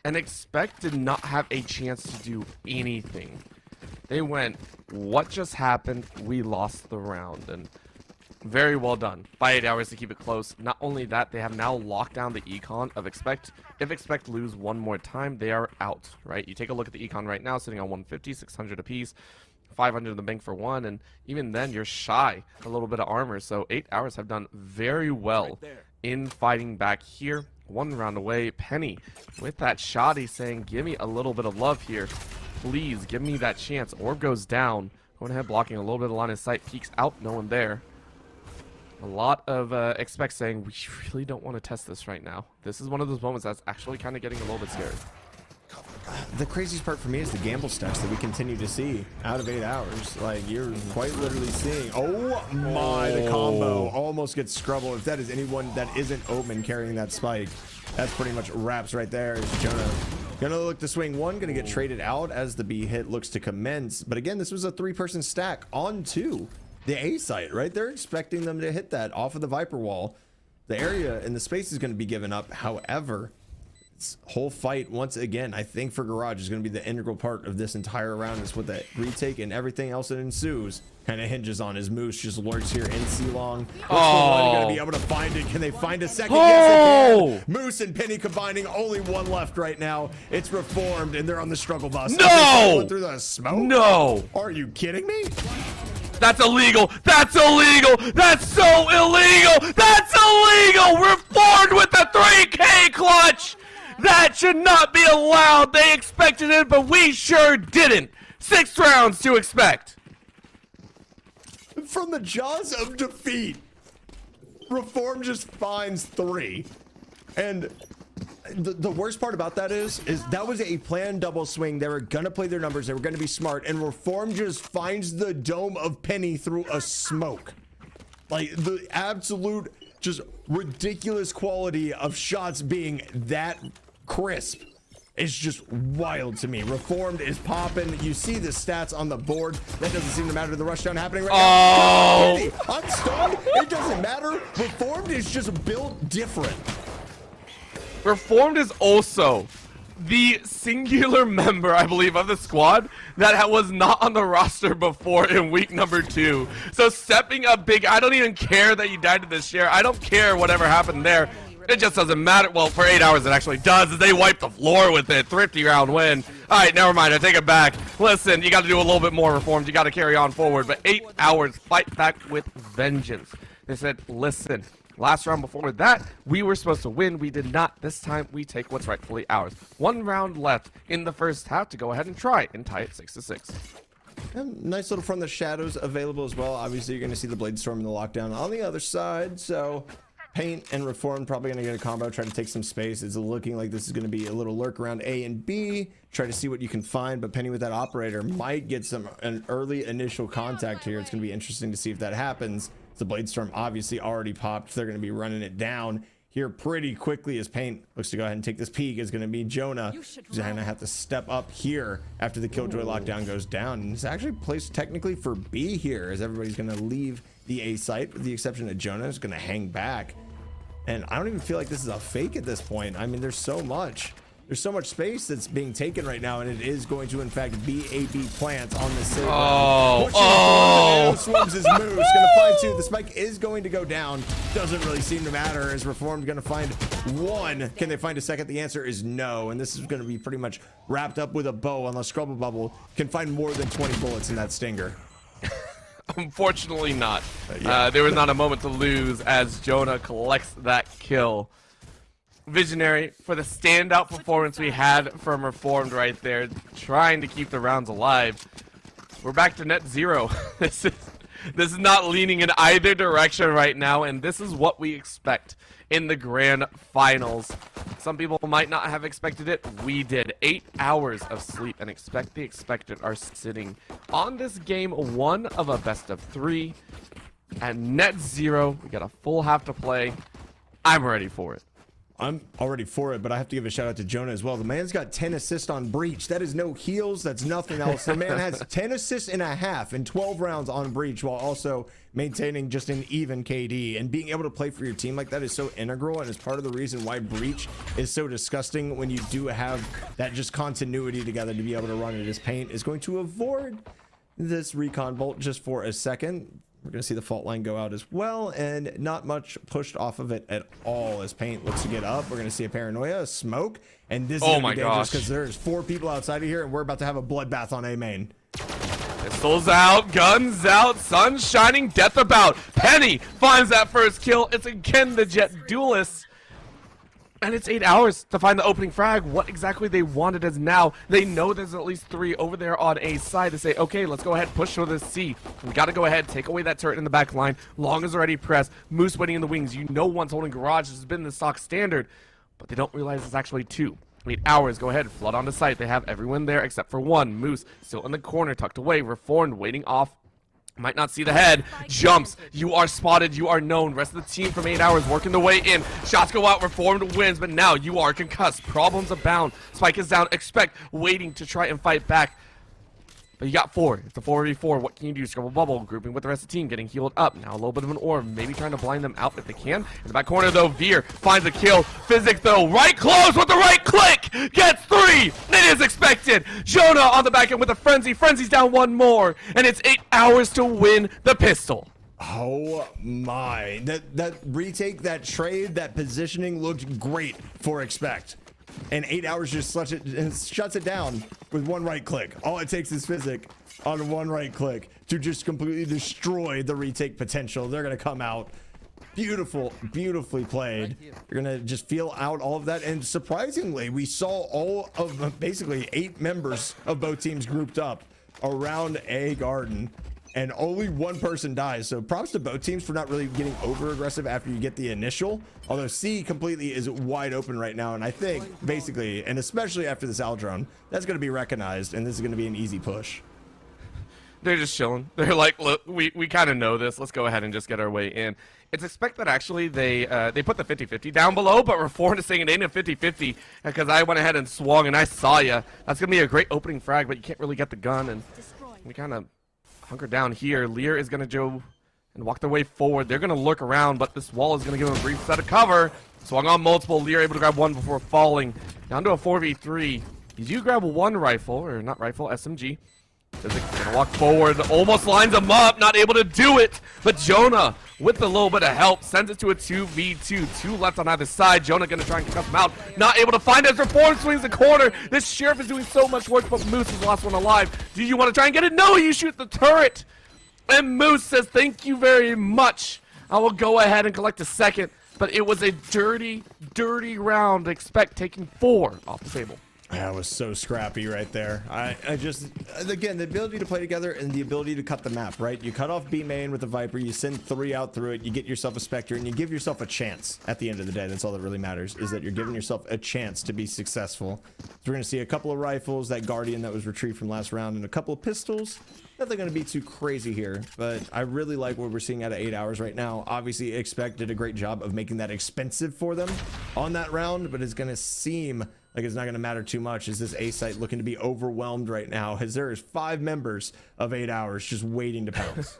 And Expect did not have a chance to do anything. They went, what just happened? We lost the round. And very well done. By 8 hours to keep it close. Not only that, they have now locked down the econ of Expect. If Expect lose one more time, they are out, right? You take a look at the econ right now, sitting on 150, 600 apiece. 500 in the bank for one, and even then you're shy a little bit of armor. So 8 hours have done very well in fighting back here. One round away. Penny with that shoddy saying, give me a little bit of love here. Please give me that chance. Orb goes down. Going ahead, blocking a little bit of line of sight. Peeks out, no one there. A lot of Expect saying, we really don't want to test this right now. This is one of those moments that's actually kind of getting a little bit scary. The craziest part for me is the gamble stacks that we continue to see out of 8 hours. Like, you're quite literally seeing, oh my, the combo almost gets Scrubble. If that is anyone that isn't Omen carrying that spike, that's pretty much wraps right there. Is Jonah gonna look to swing one, gonna get traded out as the B hit looks to commence. But again, this was a 3-person stack onto the A site, right? They're expecting them to hit that off of the Viper wall. The area and the space is going to be given up. However, this whole fight, once again, I think for Garage is going to be the integral part of this entire round. Is what that retake and everything else that ensues kind of hinges on. As Moose just lurks here in C-Long. Going to be able to find it. Can they find a second? Yes, they can. Moose and Penny combining, only one left right now. It's Reformed, and they're on the struggle bus. No! Through the smoke? No! Are you kidding me? That's illegal! That's illegal! That's so illegal! That's illegal! Reformed with the 3K clutch! That should not be allowed! They expected it, but we sure didn't! 6 rounds to expect! From the jaws of defeat, Reform just finds 3. And the worst part about that is that was a planned double swing. They were gonna play their numbers, they were gonna be smart, and Reform just finds the dome of Penny through a smoke. Like, the absolute just ridiculous quality of shots being that crisp is just wild to me. Reformed is popping. You see the stats on the board. That doesn't seem to matter. The rushdown happening right now. Penny, unstunned. It doesn't matter. Reformed is just built different. Reformed is also the singular member, I believe, of the squad that was not on the roster before in week number 2. So stepping up big, I don't even care that you died to this share. I don't care whatever happened there. It just doesn't matter. Well, for 8 hours it actually does, as they wipe the floor with it. Thrifty round win. All right, never mind. I take it back. Listen, you got to do a little bit more, Reformed. You got to carry on forward. But 8 hours, fight back with vengeance. They said, listen, last round before that, we were supposed to win. We did not. This time, we take what's rightfully ours. 1 round left in the first half to go ahead and try and tie it 6-6. Nice little From the Shadows available as well. Obviously, you're going to see the Blade Storm and the lockdown on the other side. So Paint and Reform probably going to get a combo, try to take some space. It's looking like this is going to be a little lurk around A and B. Try to see what you can find, but Penny with that operator might get an early initial contact here. It's going to be interesting to see if that happens. The Blade Storm obviously already popped. They're going to be running it down here pretty quickly as Paint looks to go ahead and take this peek. Is going to be Jonah, who's going to have to step up here after the Killjoy lockdown goes down. And it's actually placed technically for B here, as everybody's going to leave the A site, with the exception of Jonah, is going to hang back. And I don't even feel like this is a fake at this point. I mean, there's so much space that's being taken right now, and it is going to in fact be a B plant on this save round. Swarms his moves, gonna find 2. The spike is going to go down. Doesn't really seem to matter, as Reformed gonna find 1. Can they find a second? The answer is no, and this is gonna be pretty much wrapped up with a bow unless Scrubble Bubble can find more than 20 bullets in that stinger. Unfortunately not. There was not a moment to lose as Jonah collects that kill. Visionary for the standout performance we had from Reformed right there, trying to keep the rounds alive. We're back to net 0. This is not leaning in either direction right now, and this is what we expect in the grand finals. Some people might not have expected it. We did. 8 hours of sleep and expect the expected are sitting on this game 1 of a best of 3 at net 0. We got a full half to play. I'm ready for it. I'm already for it, but I have to give a shout out to Jonah as well. The man's got 10 assists on Breach. That is no heals. That's nothing else. The man has 10 assists and a half in 12 rounds on Breach, while also maintaining just an even KD. And being able to play for your team like that is so integral, and is part of the reason why Breach is so disgusting when you do have that just continuity together to be able to run it as Paint is going to avoid this recon bolt just for a second. We're going to see the fault line go out as well, and not much pushed off of it at all as Paint looks to get up. We're going to see a Paranoia, a smoke, and this is going to be dangerous because there's 4 people outside of here, and we're about to have a bloodbath on A main. Pistols out, guns out, sun shining, death about. Penny finds that first kill. It's again the Jet Duelist. And it's 8 hours to find the opening frag. What exactly they wanted is now. They know there's at least 3 over there on A side to say, okay, let's go ahead and push for this C. We got to go ahead, take away that turret in the back line. Long is already pressed. Moose waiting in the wings. You know one's holding garage. This has been the stock standard. But they don't realize it's actually 2. 8 hours, go ahead, flood onto site. They have everyone there except for 1. Moose still in the corner, tucked away. Reformed waiting off. Might not see the head. Jumps. You are spotted. You are known. Rest of the team from 8 hours working the way in. Shots go out. Reformed wins, but now you are concussed. Problems abound. Spike is down. Expect waiting to try and fight back. But you got 4. It's a 4v4. What can you do? Scrubble Bubble, grouping with the rest of the team, getting healed up. Now a little bit of an orb, maybe trying to blind them out if they can. In the back corner, though, Veer finds a kill. Physics, though, right close with the right click. Gets 3. It is expected. Jonah on the back end with a Frenzy. Frenzy's down 1 more. And it's 8 hours to win the pistol. Oh my. That retake, that trade, that positioning looked great for Expect. And 8 hours just shuts it down with 1 right click. All it takes is Physic on 1 right click to just completely destroy the retake potential. They're going to come out. Beautifully played. You're going to just feel out all of that. And surprisingly, we saw all of basically 8 members of both teams grouped up around A garden. And only 1 person dies. So props to both teams for not really getting over aggressive after you get the initial. Although C completely is wide open right now. And I think basically, and especially after this Aldrone, that's going to be recognized. And this is going to be an easy push. They're just chilling. They're like, look, we kind of know this. Let's go ahead and just get our way in. It's expected actually they put the 50-50 down below, but Reformed is saying it ain't a 50-50 because I went ahead and swung and I saw ya. That's going to be a great opening frag, but you can't really get the gun. And we kind of hunker down here. Lear is going to go and walk their way forward. They're going to lurk around, but this wall is going to give them a brief set of cover. Swung on multiple. Lear able to grab 1 before falling. Down to a 4v3. You do grab 1 rifle, or not rifle, SMG. Gonna walk forward, almost lines him up, not able to do it. But Jonah, with a little bit of help, sends it to a 2v2. 2 left on either side. Jonah gonna try and cut him out. Not able to find it as Reformed swings the corner. This Sheriff is doing so much work, but Moose is the last one alive. Do you want to try and get it? No, you shoot the turret. And Moose says, thank you very much. I will go ahead and collect a second. But it was a dirty round. Expect taking 4 off the table. That was so scrappy right there. I just, again, the ability to play together and the ability to cut the map, right? You cut off B main with the Viper, you send 3 out through it, you get yourself a Spectre, and you give yourself a chance at the end of the day. That's all that really matters, is that you're giving yourself a chance to be successful. So we're going to see a couple of rifles, that Guardian that was retrieved from last round, and a couple of pistols. Nothing going to be too crazy here, but I really like what we're seeing out of 8 hours right now. Obviously, Expect did a great job of making that expensive for them on that round, but it's going to seem like it's not going to matter too much. Is this A site looking to be overwhelmed right now, as there is 5 members of 8 hours just waiting to pounce.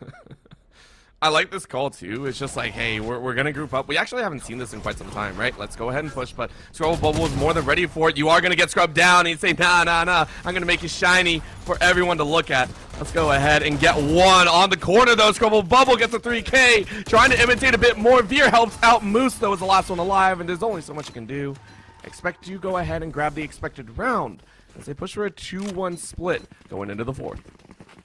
I like this call too. It's just like, hey, we're gonna group up. We actually haven't seen this in quite some time, right? Let's go ahead and push, but Scrubble Bubble is more than ready for it. You are gonna get scrubbed down, and you say, nah, I'm gonna make you shiny for everyone to look at. Let's go ahead and get one on the corner though. Scrubble Bubble gets a 3K, trying to imitate a bit more. Veer helps out. Moose though is the last one alive, and there's only so much you can do. Expect you go ahead and grab the expected round as they push for a 2-1 split going into the fourth.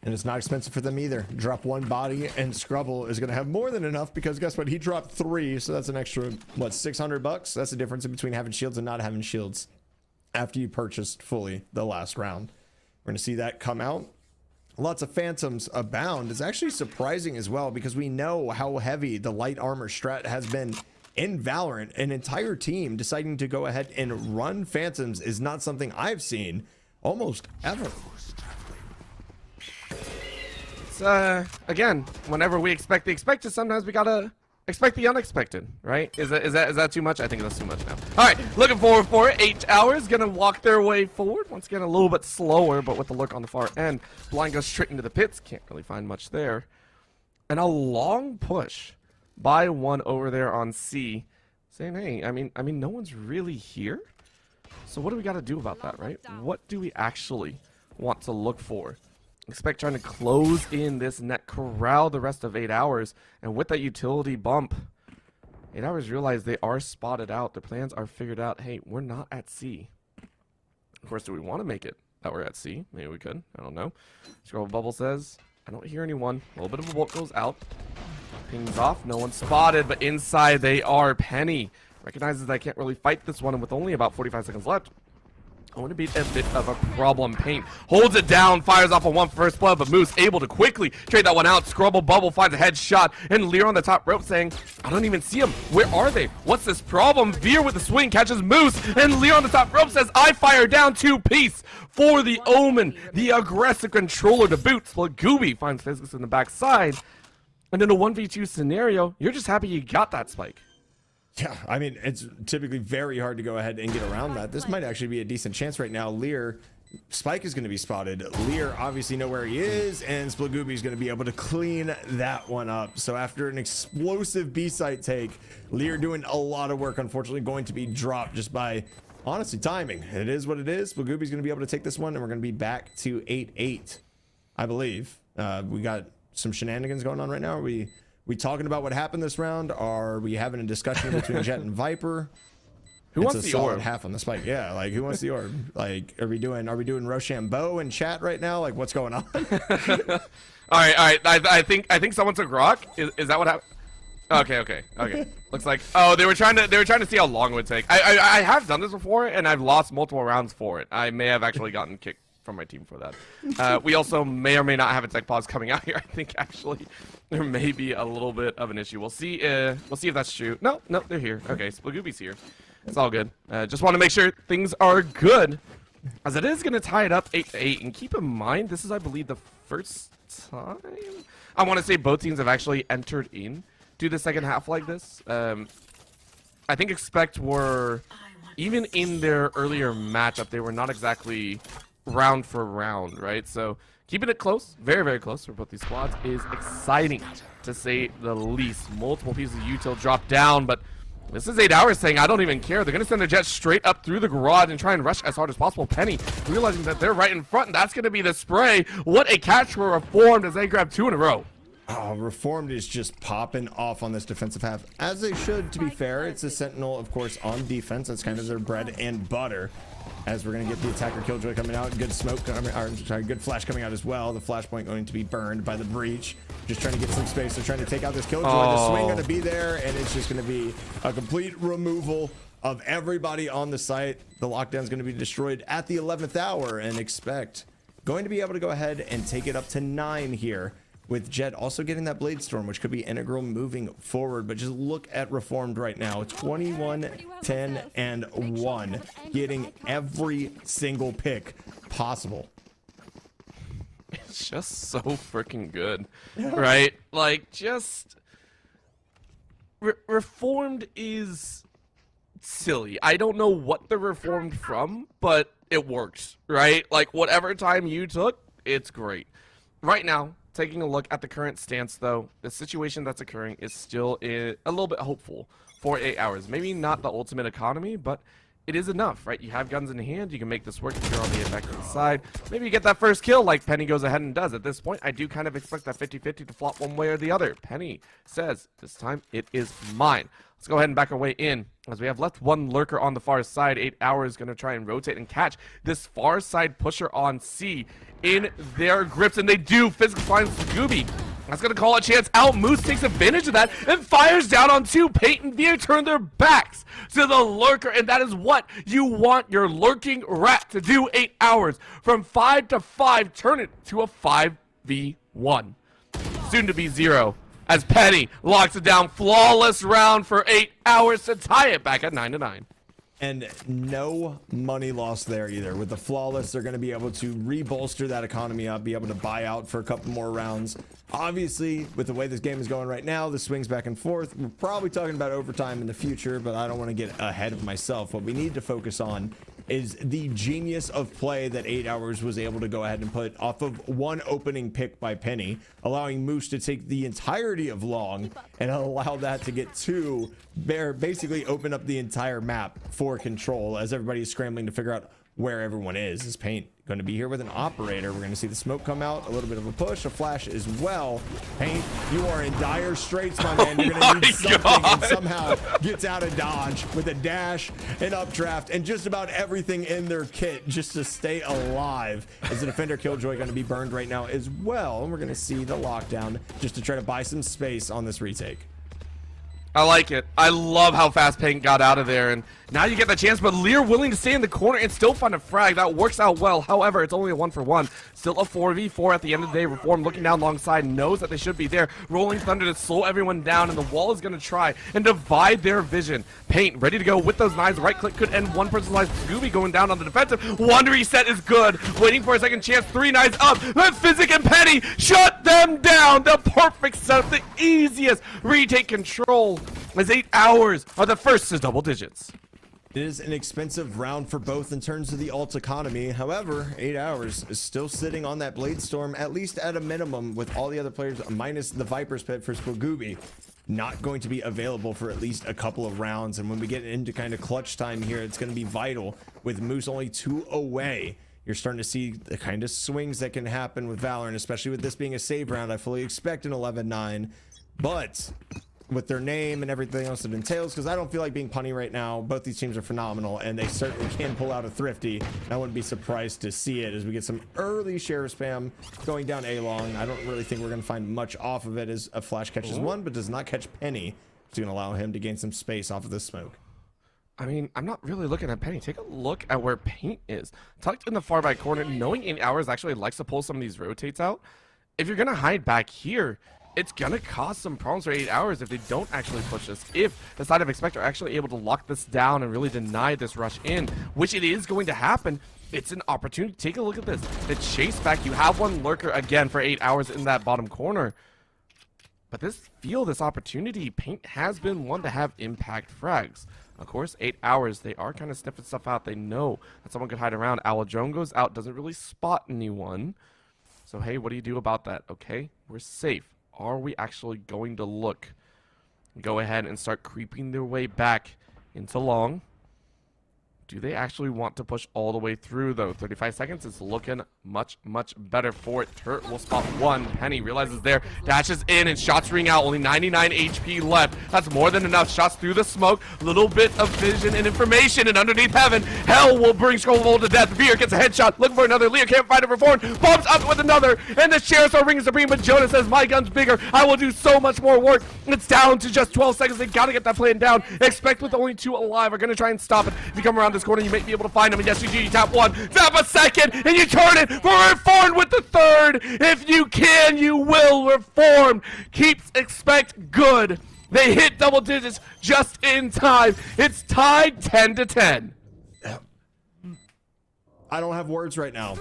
And it's not expensive for them either. Drop one body, and Scrubble is going to have more than enough because guess what? He dropped 3, so that's an extra, what, $600? That's the difference in between having shields and not having shields after you purchased fully the last round. We're going to see that come out. Lots of Phantoms abound. It's actually surprising as well because we know how heavy the light armor strat has been in Valorant. An entire team deciding to go ahead and run Phantoms is not something I've seen almost ever. Again, whenever we expect the expected, sometimes we gotta expect the unexpected, right? Is that too much? I think that's too much now. All right, looking forward for it. H-Hours gonna walk their way forward. Once again, a little bit slower, but with the look on the far end. Blind goes straight into the pits. Can't really find much there. And a long push by one over there on C, saying, hey, I mean, no one's really here. So what do we got to do about that, right? What do we actually want to look for? Expect trying to close in this net, corral the rest of 8 Hours, and with that utility bump, 8 Hours realize they are spotted out. Their plans are figured out. Hey, we're not at C. Of course, do we want to make it that we're at C? Maybe we could. I don't know. Scrubble Bubble says, I don't hear anyone. A little bit of a bolt goes out. Pings off. No one spotted, but inside they are. Penny recognizes that I can't really fight this one, and with only about 45 seconds left, I want to be a bit of a problem. Paint holds it down, fires off on one first blood, but Moose able to quickly trade that one out. Scrubble Bubble finds a headshot, and Lear on the top rope saying, I don't even see him. Where are they? What's this problem? Veer with the swing catches Moose, and Lear on the top rope says, I fire down 2-piece for the Omen. The aggressive controller to boot. Split finds Physics in the backside. And in a 1v2 scenario, you're just happy you got that spike. Yeah, I mean, it's typically very hard to go ahead and get around that. This might actually be a decent chance right now. Lear, Spike is going to be spotted. Lear obviously know where he is, and Splagooby is going to be able to clean that one up. So after an explosive B-site take, Lear doing a lot of work, unfortunately going to be dropped just by, honestly, timing. It is what it is. Splagooby's going to be able to take this one, and we're going to be back to 8-8, I believe. We got some shenanigans going on right now. Are we talking about what happened this round? Are we having a discussion between Jet and Viper? Who wants the orb? Half on the spike. Yeah, like who wants the orb? Like, are we doing Rochambeau in chat right now? Like, what's going on? all right. I think someone took Rock. Is that what happened? Okay. Looks like they were trying to see how long it would take. I have done this before and I've lost multiple rounds for it. I may have actually gotten kicked from my team for that. We also may or may not have a tech pause coming out here. I think actually there may be a little bit of an issue. We'll see if that's true. No, they're here. Okay, Splagooby's here. It's all good. Just want to make sure things are good, as it is going to tie it up 8-8. And keep in mind, this is, I believe, the first time I want to say both teams have actually entered in to the second half like this. I think Expect were, even in their earlier matchup, they were not exactly round for round, right? So keeping it close, very, very close for both these squads is exciting, to say the least. Multiple pieces of util drop down, but this is 8 Hours saying, I don't even care. They're going to send their jet straight up through the garage and try and rush as hard as possible. Penny realizing that they're right in front, and that's going to be the spray. What a catch for Reformed as they grab 2 in a row. Oh, Reformed is just popping off on this defensive half, as they should, to be fair. It's a Sentinel, of course, on defense. That's kind of their bread and butter. As we're going to get the attacker Killjoy coming out, good smoke coming, good flash coming out as well. The flashpoint going to be burned by the breach. Just trying to get some space. They're trying to take out this Killjoy. The swing going to be there, and it's just going to be a complete removal of everybody on the site. The lockdown's going to be destroyed at the 11th hour, and Expect going to be able to go ahead and take it up to 9 here, with Jet also getting that Blade Storm, which could be integral moving forward. But just look at Reformed right now. 21, 10, and 1. Getting every single pick possible. It's just so freaking good, right? Like, just... Reformed is silly. I don't know what they're Reformed from, but it works, right? Like, whatever time you took, it's great. Right now, taking a look at the current stance, though, the situation that's occurring is still a little bit hopeful for 8 hours. Maybe not the ultimate economy, but it is enough, right? You have guns in hand. You can make this work if you're on the effective side. Maybe you get that first kill like Penny goes ahead and does. At this point, I do kind of expect that 50-50 to flop one way or the other. Penny says, this time it is mine. Let's go ahead and back our way in, as we have left one lurker on the far side. 8 hours going to try and rotate and catch this far side pusher on C in their grips, and they do. Physics finds Scooby. That's going to call a chance out. Moose takes advantage of that and fires down on 2. Peyton and Veer turn their backs to the lurker, and that is what you want your lurking rat to do. 8 hours. From 5 to 5, turn it to a 5v1. Soon to be 0. As Penny locks it down. Flawless round for 8 hours to tie it back at 9-9. And no money lost there either. With the flawless, they're going to be able to re-bolster that economy up, be able to buy out for a couple more rounds. Obviously, with the way this game is going right now, the swings back and forth. We're probably talking about overtime in the future, but I don't want to get ahead of myself. What we need to focus on is the genius of play that 8 hours was able to go ahead and put off of one opening pick by Penny, allowing Moose to take the entirety of long and allow that to get 2. Basically open up the entire map for control as everybody is scrambling to figure out where everyone is. Is Paint going to be here with an operator? We're going to see the smoke come out, a little bit of a push, a flash as well. Paint, you are in dire straits, my man. You're going to need something, and somehow gets out of dodge with a dash, an updraft, and just about everything in their kit just to stay alive. Is the defender Killjoy going to be burned right now as well? And we're going to see the lockdown just to try to buy some space on this retake. I like it. I love how fast Paint got out of there, and now you get the chance, but Lear willing to stay in the corner and still find a frag. That works out well. However, it's only a 1-for-1. Still a 4v4 at the end of the day. Reform looking down alongside, knows that they should be there. Rolling Thunder to slow everyone down, and the wall is going to try and divide their vision. Paint ready to go with those knives. Right click could end one person's life. Scooby going down on the defensive. One reset is good. Waiting for a second chance. 3 knives up. Physic and Penny shut them down. The perfect setup. The easiest retake control. As 8 hours are the first to double digits. It is an expensive round for both in terms of the alt economy. However, 8 hours is still sitting on that Blade Storm, at least at a minimum, with all the other players minus the Viper's Pit for Spogooby not going to be available for at least a couple of rounds. And when we get into kind of clutch time here, it's going to be vital. With Moose only 2 away, you're starting to see the kind of swings that can happen with Valorant, especially with this being a save round. I fully expect an 11-9, but with their name and everything else it entails, because I don't feel like being punny right now. Both these teams are phenomenal, and they certainly can pull out a Thrifty. I wouldn't be surprised to see it as we get some early share spam going down A-long. I don't really think we're going to find much off of it, as a flash catches one, but does not catch Penny. It's going to allow him to gain some space off of this smoke. I mean, I'm not really looking at Penny. Take a look at where Paint is. Tucked in the far back corner, knowing 8 hours actually likes to pull some of these rotates out. If you're going to hide back here, it's going to cause some problems for 8 hours if they don't actually push this. If the side of Expect are actually able to lock this down and really deny this rush in, which it is going to happen, it's an opportunity. Take a look at this. The chase back, you have one lurker again for 8 hours in that bottom corner. But this opportunity, Paint has been one to have impact frags. Of course, 8 hours, they are kind of sniffing stuff out. They know that someone could hide around. Aladrone goes out, doesn't really spot anyone. So, hey, what do you do about that? Okay, we're safe. Are we actually going to look? Go ahead and start creeping their way back into long. Do they actually want to push all the way through, though? 35 seconds is looking much, much better for it. Turret will spot one. Penny realizes there, dashes in, and shots ring out. Only 99 HP left. That's more than enough. Shots through the smoke. Little bit of vision and information, and underneath heaven, Hell will bring Skullbolt to death. Veer gets a headshot. Looking for another. Lear can't find it for Forn. Bombs up with another, and the Sheriffs are ringing supreme, but Jonas says, my gun's bigger. I will do so much more work. It's down to just 12 seconds. They gotta get that plan down. Expect with only 2 alive are gonna try and stop it. If you come around this corner, you may be able to find him, and yes you do. You tap 1, tap a 2nd, and you turn it for Reformed with the 3rd. If you can, you will. Reformed keeps Expect good. They hit double digits just in time. It's tied 10-10. I don't have words right now.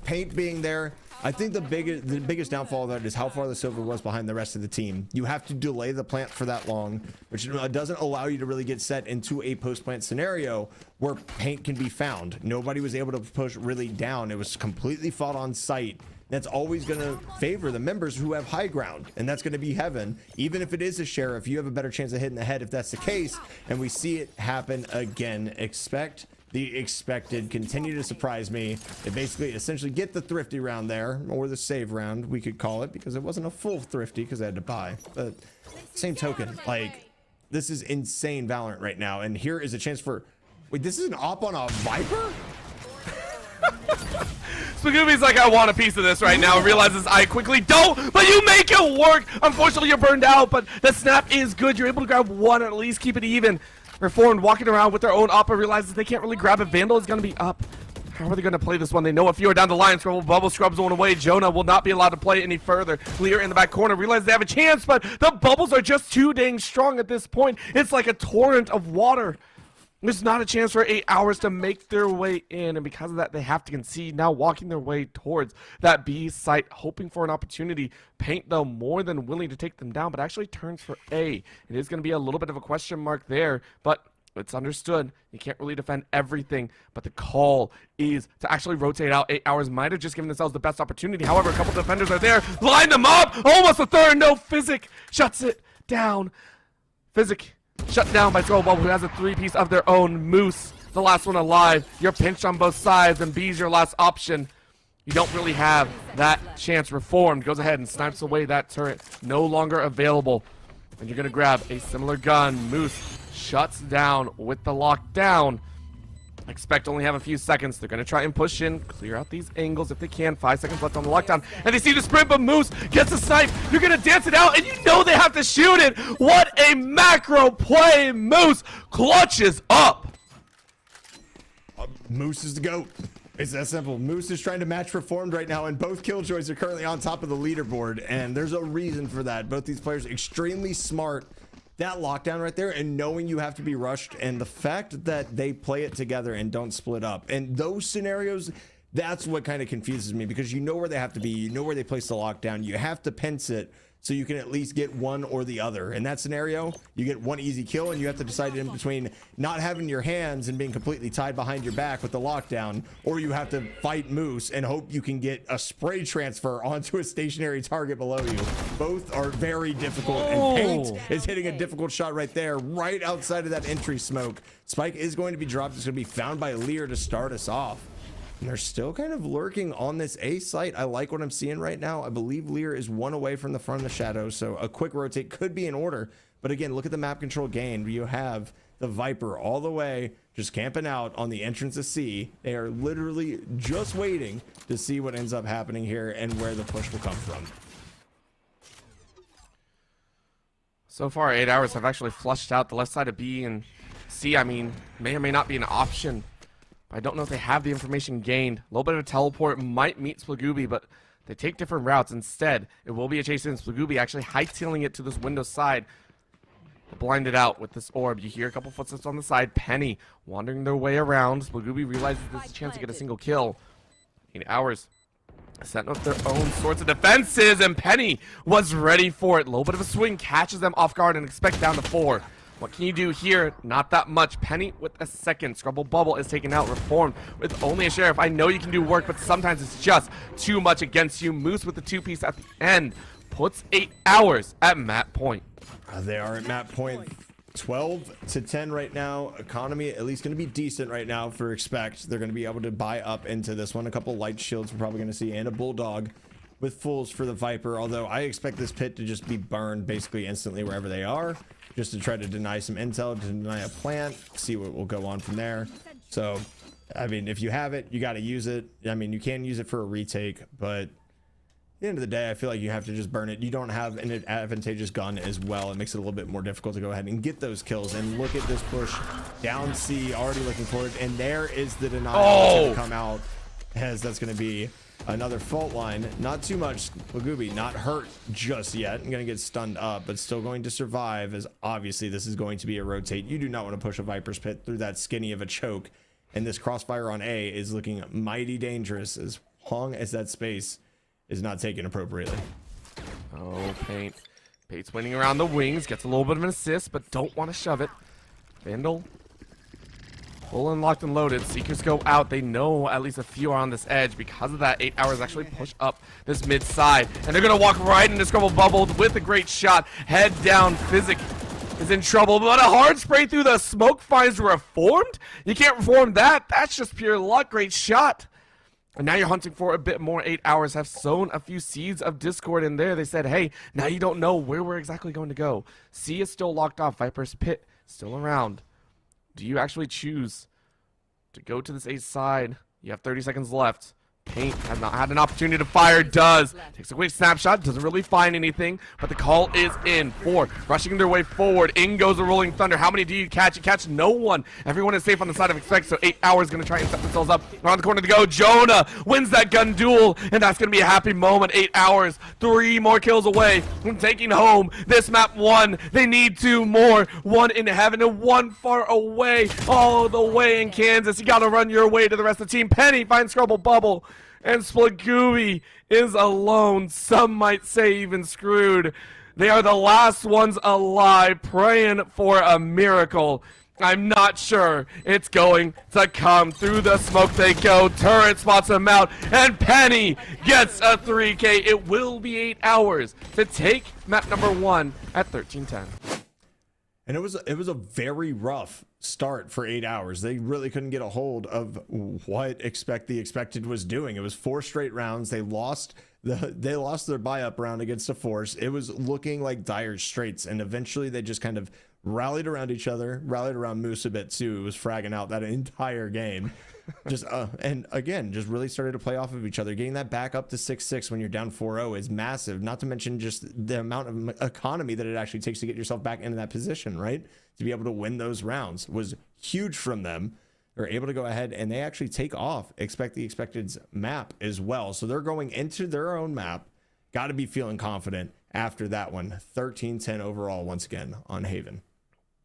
Paint being there, I think the biggest downfall of that is how far the Silver was behind the rest of the team. You have to delay the plant for that long, which doesn't allow you to really get set into a post-plant scenario where Paint can be found. Nobody was able to push really down. It was completely fought on site That's always going to favor the members who have high ground, and that's going to be Heaven. Even if it is a Sheriff, you have a better chance of hitting the head if that's the case, and we see it happen again. Expect the expected. Continue to surprise me. They basically essentially get the thrifty round there, or the save round, we could call it, because it wasn't a full thrifty because I had to buy. But same token, like, this is insane Valorant right now, and here is a chance for... Wait, this is an op on a Viper? Spagooby's like, I want a piece of this right now. Realizes I quickly don't, but you make it work. Unfortunately, you're burned out, but the snap is good. You're able to grab one, or at least keep it even. Reformed walking around with their own Oppa realizes they can't really grab it. Vandal is going to be up. How are they going to play this one? They know a few are down the line. Scrubble Bubble scrubs one away. Jonah will not be allowed to play any further. Lear in the back corner realizes they have a chance, but the bubbles are just too dang strong at this point. It's like a torrent of water. There's not a chance for 8 hours to make their way in, and because of that, they have to concede. Now walking their way towards that B site, hoping for an opportunity. Paint, though, more than willing to take them down, but actually turns for A. It is going to be a little bit of a question mark there, but it's understood. You can't really defend everything, but the call is to actually rotate out. 8 hours might have just given themselves the best opportunity. However, a couple defenders are there. Line them up! Almost a third. No, Physic shuts it down. Physic shut down by Scrubble Bubble, who has a 3-piece of their own. Moose, the last one alive. You're pinched on both sides, and B's your last option. You don't really have that chance. Reformed goes ahead and snipes away that turret. No longer available. And you're going to grab a similar gun. Moose shuts down with the lockdown. Expect only have a few seconds. They're going to try and push in, clear out these angles if they can. 5 seconds left on the lockdown. And they see the sprint, but Moose gets a snipe. You're going to dance it out, and you know they have to shoot it. What a macro play. Moose clutches up. Moose is the GOAT. It's that simple. Moose is trying to match Reformed right now, and both Killjoys are currently on top of the leaderboard, and there's a reason for that. Both these players extremely smart. That lockdown right there, and knowing you have to be rushed, and the fact that they play it together and don't split up, and those scenarios, that's what kind of confuses me, because you know where they have to be, you know where they place the lockdown, you have to pinch it so you can at least get one or the other. In that scenario, you get one easy kill, and you have to decide in between not having your hands and being completely tied behind your back with the lockdown, or you have to fight Moose and hope you can get a spray transfer onto a stationary target below you. Both are very difficult, and Paint is hitting a difficult shot right there, right outside of that entry smoke. Spike is going to be dropped. It's going to be found by Lear to start us off. And they're still kind of lurking on this A site. I like what I'm seeing right now. I believe Lear is one away from the front of the shadow, so a quick rotate could be in order. But again, look at the map control gain. You have the Viper all the way just camping out on the entrance of C. They are literally just waiting to see what ends up happening here and where the push will come from. So far, 8 hours have actually flushed out the left side of B, and C, I mean, may or may not be an option. I don't know if they have the information gained. A little bit of a teleport might meet Splagooby, but they take different routes. Instead, it will be a chase in. Splagooby actually hightailing it to this window side. Blinded out with this orb. You hear a couple footsteps on the side. Penny wandering their way around. Splagooby realizes there's a chance to get a single kill. 8 hours. Setting up their own sorts of defenses, and Penny was ready for it. A little bit of a swing catches them off guard, and expect down to 4. What can you do here? Not that much. Penny with a second. Scrubble Bubble is taken out. Reformed with only a Sheriff. I know you can do work, but sometimes it's just too much against you. Moose with the 2-piece at the end puts 8 hours at map point. They are at map point. 12-10 right now. Economy at least going to be decent right now for Expect. They're going to be able to buy up into this one. A couple light shields we're probably going to see, and a Bulldog with fools for the Viper. Although I expect this pit to just be burned basically instantly wherever they are, just to try to deny some intel, to deny a plant, see what will go on from there. So, I mean, if you have it, you got to use it. I mean, you can use it for a retake, but at the end of the day, I feel like you have to just burn it. You don't have an advantageous gun as well. It makes it a little bit more difficult to go ahead and get those kills. And look at this push down C, already looking for it. And there is the denial that's going to come out, as that's going to be another fault line. Not too much. Splagooby not hurt just yet. I'm going to get stunned up, but still going to survive, as obviously this is going to be a rotate. You do not want to push a Viper's Pit through that skinny of a choke. And this crossfire on A is looking mighty dangerous as long as that space is not taken appropriately. Oh, Paint's winning around the wings. Gets a little bit of an assist, but don't want to shove it. Vandal Full and locked and loaded. Seekers go out. They know at least a few are on this edge. Because of that, 8 hours actually push up this mid side. And they're going to walk right into Scrubble Bubble with a great shot. Head down. Physic is in trouble. But a hard spray through the smoke finds Reformed. You can't reform that. That's just pure luck. Great shot. And now you're hunting for a bit more. 8 hours have sown a few seeds of discord in there. They said, hey, now you don't know where we're exactly going to go. C is still locked off. Viper's Pit still around. Do you actually choose to go to this A side? You have 30 seconds left. Paint has not had an opportunity to fire. Does. Takes a quick snapshot. Doesn't really find anything. But the call is in. 4 rushing their way forward. In goes the Rolling Thunder. How many do you catch? You catch no one. Everyone is safe on the side of Expect. So 8 hours going to try and set themselves up. Around the corner to go. Jonah wins that gun duel. And that's going to be a happy moment. 8 hours. 3 more kills away from taking home this map 1. They need 2 more. 1 in heaven and 1 far away. All the way in Kansas. You got to run your way to the rest of the team. Penny finds Scrubble Bubble. And Splagooey is alone. Some might say even screwed. They are the last ones alive, praying for a miracle. I'm not sure it's going to come. Through the smoke they go. Turret spots him out. And Penny gets a 3K. It will be 8 hours to take map number 1 at 1310. And it was a very rough start for 8 hours. They really couldn't get a hold of what the Expected was doing. It was 4 straight rounds. They lost their buy-up round against a Force. It was looking like dire straits, and eventually they just kind of rallied around each other, rallied around Moose a bit too, who was fragging out that entire game. And again, just really started to play off of each other. Getting that back up to 6-6 when you're down 4-0 is massive, not to mention just the amount of economy that it actually takes to get yourself back into that position, right? To be able to win those rounds was huge from them. They're able to go ahead and they actually take off Expect the Expected's map as well. So they're going into their own map. Got to be feeling confident after that one. 13-10 overall once again on Haven.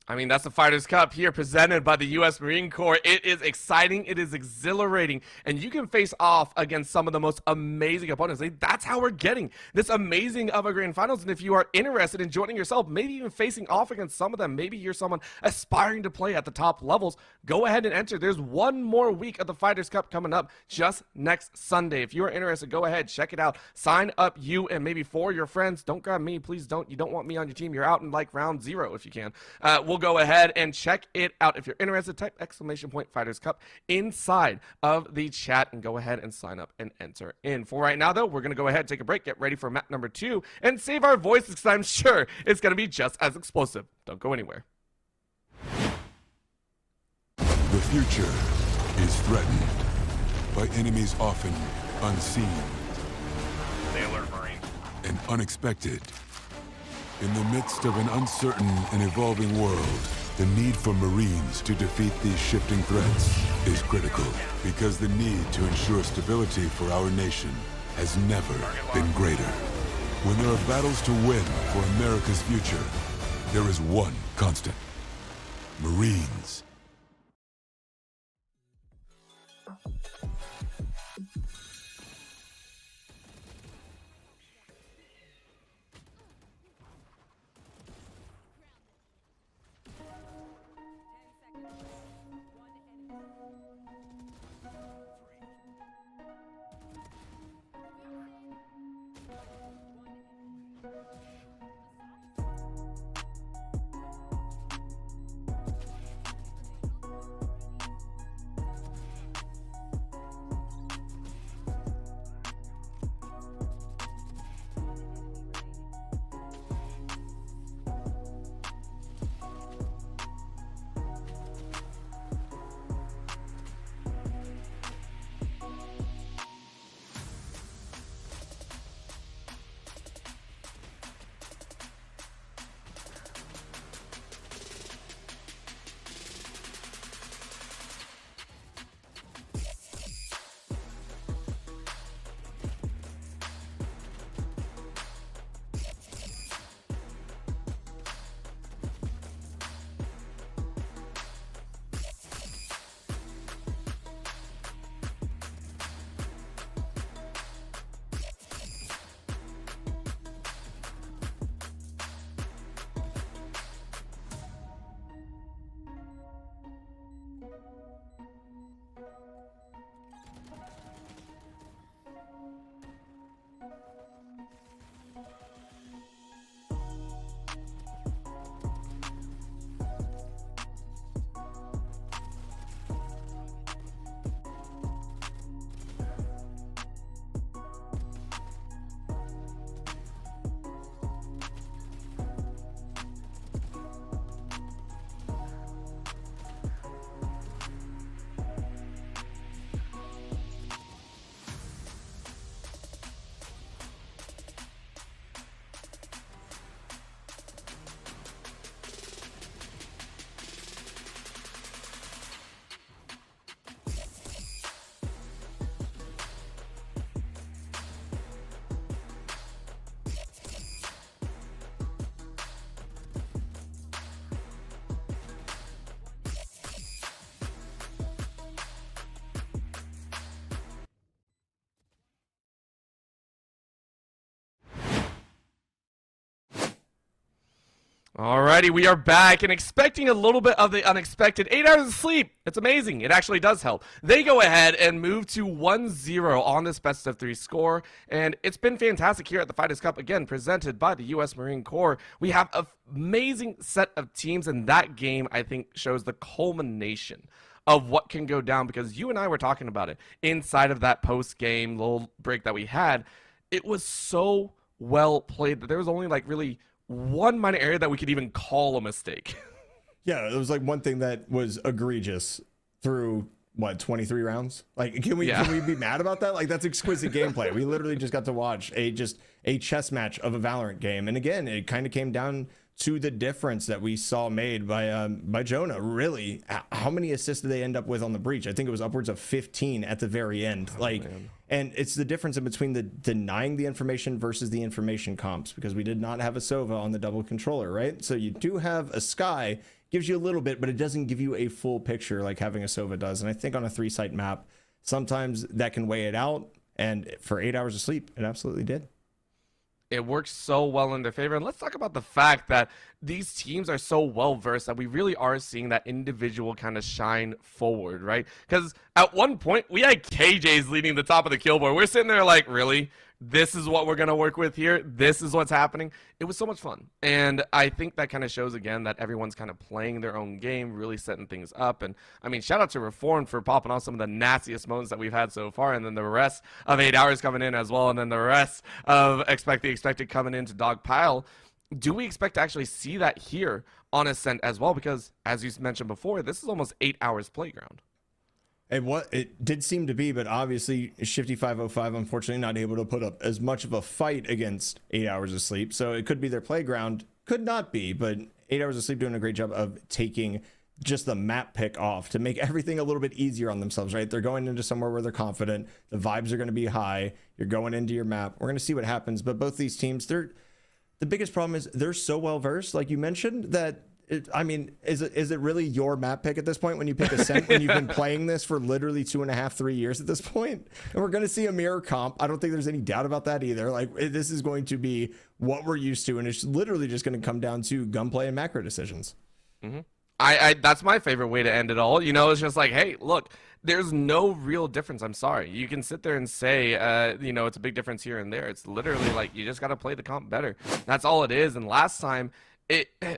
I mean, that's the Fighters Cup here presented by the U.S. Marine Corps. It is exciting. It is exhilarating. And you can face off against some of the most amazing opponents. That's how we're getting this amazing of a grand finals. And if you are interested in joining yourself, maybe even facing off against some of them, maybe you're someone aspiring to play at the top levels, go ahead and enter. There's one more week of the Fighters Cup coming up just next Sunday. If you are interested, go ahead, check it out. Sign up you and maybe 4 your friends. Don't grab me, please don't. You don't want me on your team. You're out in like round 0 if you can. We'll go ahead and check it out. If you're interested, type !Fighters Cup inside of the chat and go ahead and sign up and enter in. For right now, though, we're going to go ahead, take a break, get ready for map number 2, and save our voices because I'm sure it's going to be just as explosive. Don't go anywhere. The future is threatened by enemies often unseen They alert Marines. and unexpected. In the midst of an uncertain and evolving world, the need for Marines to defeat these shifting threats is critical because the need to ensure stability for our nation has never been greater. When there are battles to win for America's future, there is one constant: Marines. Alrighty, we are back and expecting a little bit of the unexpected. 8 hours of sleep. It's amazing. It actually does help. They go ahead and move to 1-0 on this best of 3 score. And it's been fantastic here at the Fighters Cup, again, presented by the U.S. Marine Corps. We have an amazing set of teams, and that game, I think, shows the culmination of what can go down, because you and I were talking about it inside of that post-game little break that we had. It was so well played that there was only like really one minor area that we could even call a mistake. Yeah, it was like one thing that was egregious through what, 23 rounds? Like, can we be mad about that? Like, that's exquisite gameplay. We literally just got to watch a chess match of a Valorant game, and again, it kind of came down to the difference that we saw made by Jonah. Really, how many assists did they end up with on the breach? I think it was upwards of 15 at the very end. And it's the difference in between the denying the information versus the information comps, because we did not have a Sova on the double controller, right? So you do have a Sky, gives you a little bit, but it doesn't give you a full picture like having a Sova does. And I think on a 3-site map, sometimes that can weigh it out. And for 8 hours of sleep, it absolutely did. It works so well in their favor. And let's talk about the fact that these teams are so well versed that we really are seeing that individual kind of shine forward, right? Because at one point we had KJs leading the top of the kill board. We're sitting there like, really? This is what we're going to work with here? This is what's happening? It was so much fun. And I think that kind of shows again that everyone's kind of playing their own game, really setting things up. And I mean, shout out to Reform for popping off some of the nastiest moments that we've had so far. And then the rest of 8 hours coming in as well. And then the rest of the expected coming into Dogpile. Do we expect to actually see that here on Ascent as well? Because as you mentioned before, this is almost 8 hours playground. It did seem to be, but obviously Shifty 505 unfortunately not able to put up as much of a fight against 8 hours of sleep. So it could be their playground, could not be, but 8 hours of sleep doing a great job of taking just the map pick off to make everything a little bit easier on themselves, right? They're going into somewhere where they're confident. The vibes are going to be high. You're going into your map. We're going to see what happens. But both these teams, the biggest problem is they're so well versed, like you mentioned, that is it really your map pick at this point when you pick Ascent when you've been playing this for literally 2.5, 3 years at this point? And we're going to see a mirror comp. I don't think there's any doubt about that either. Like, this is going to be what we're used to, and it's literally just going to come down to gunplay and macro decisions. Mm-hmm. That's my favorite way to end it all. You know, it's just like, hey, look, there's no real difference. I'm sorry. You can sit there and say, it's a big difference here and there. It's literally like you just got to play the comp better. That's all it is. And last time,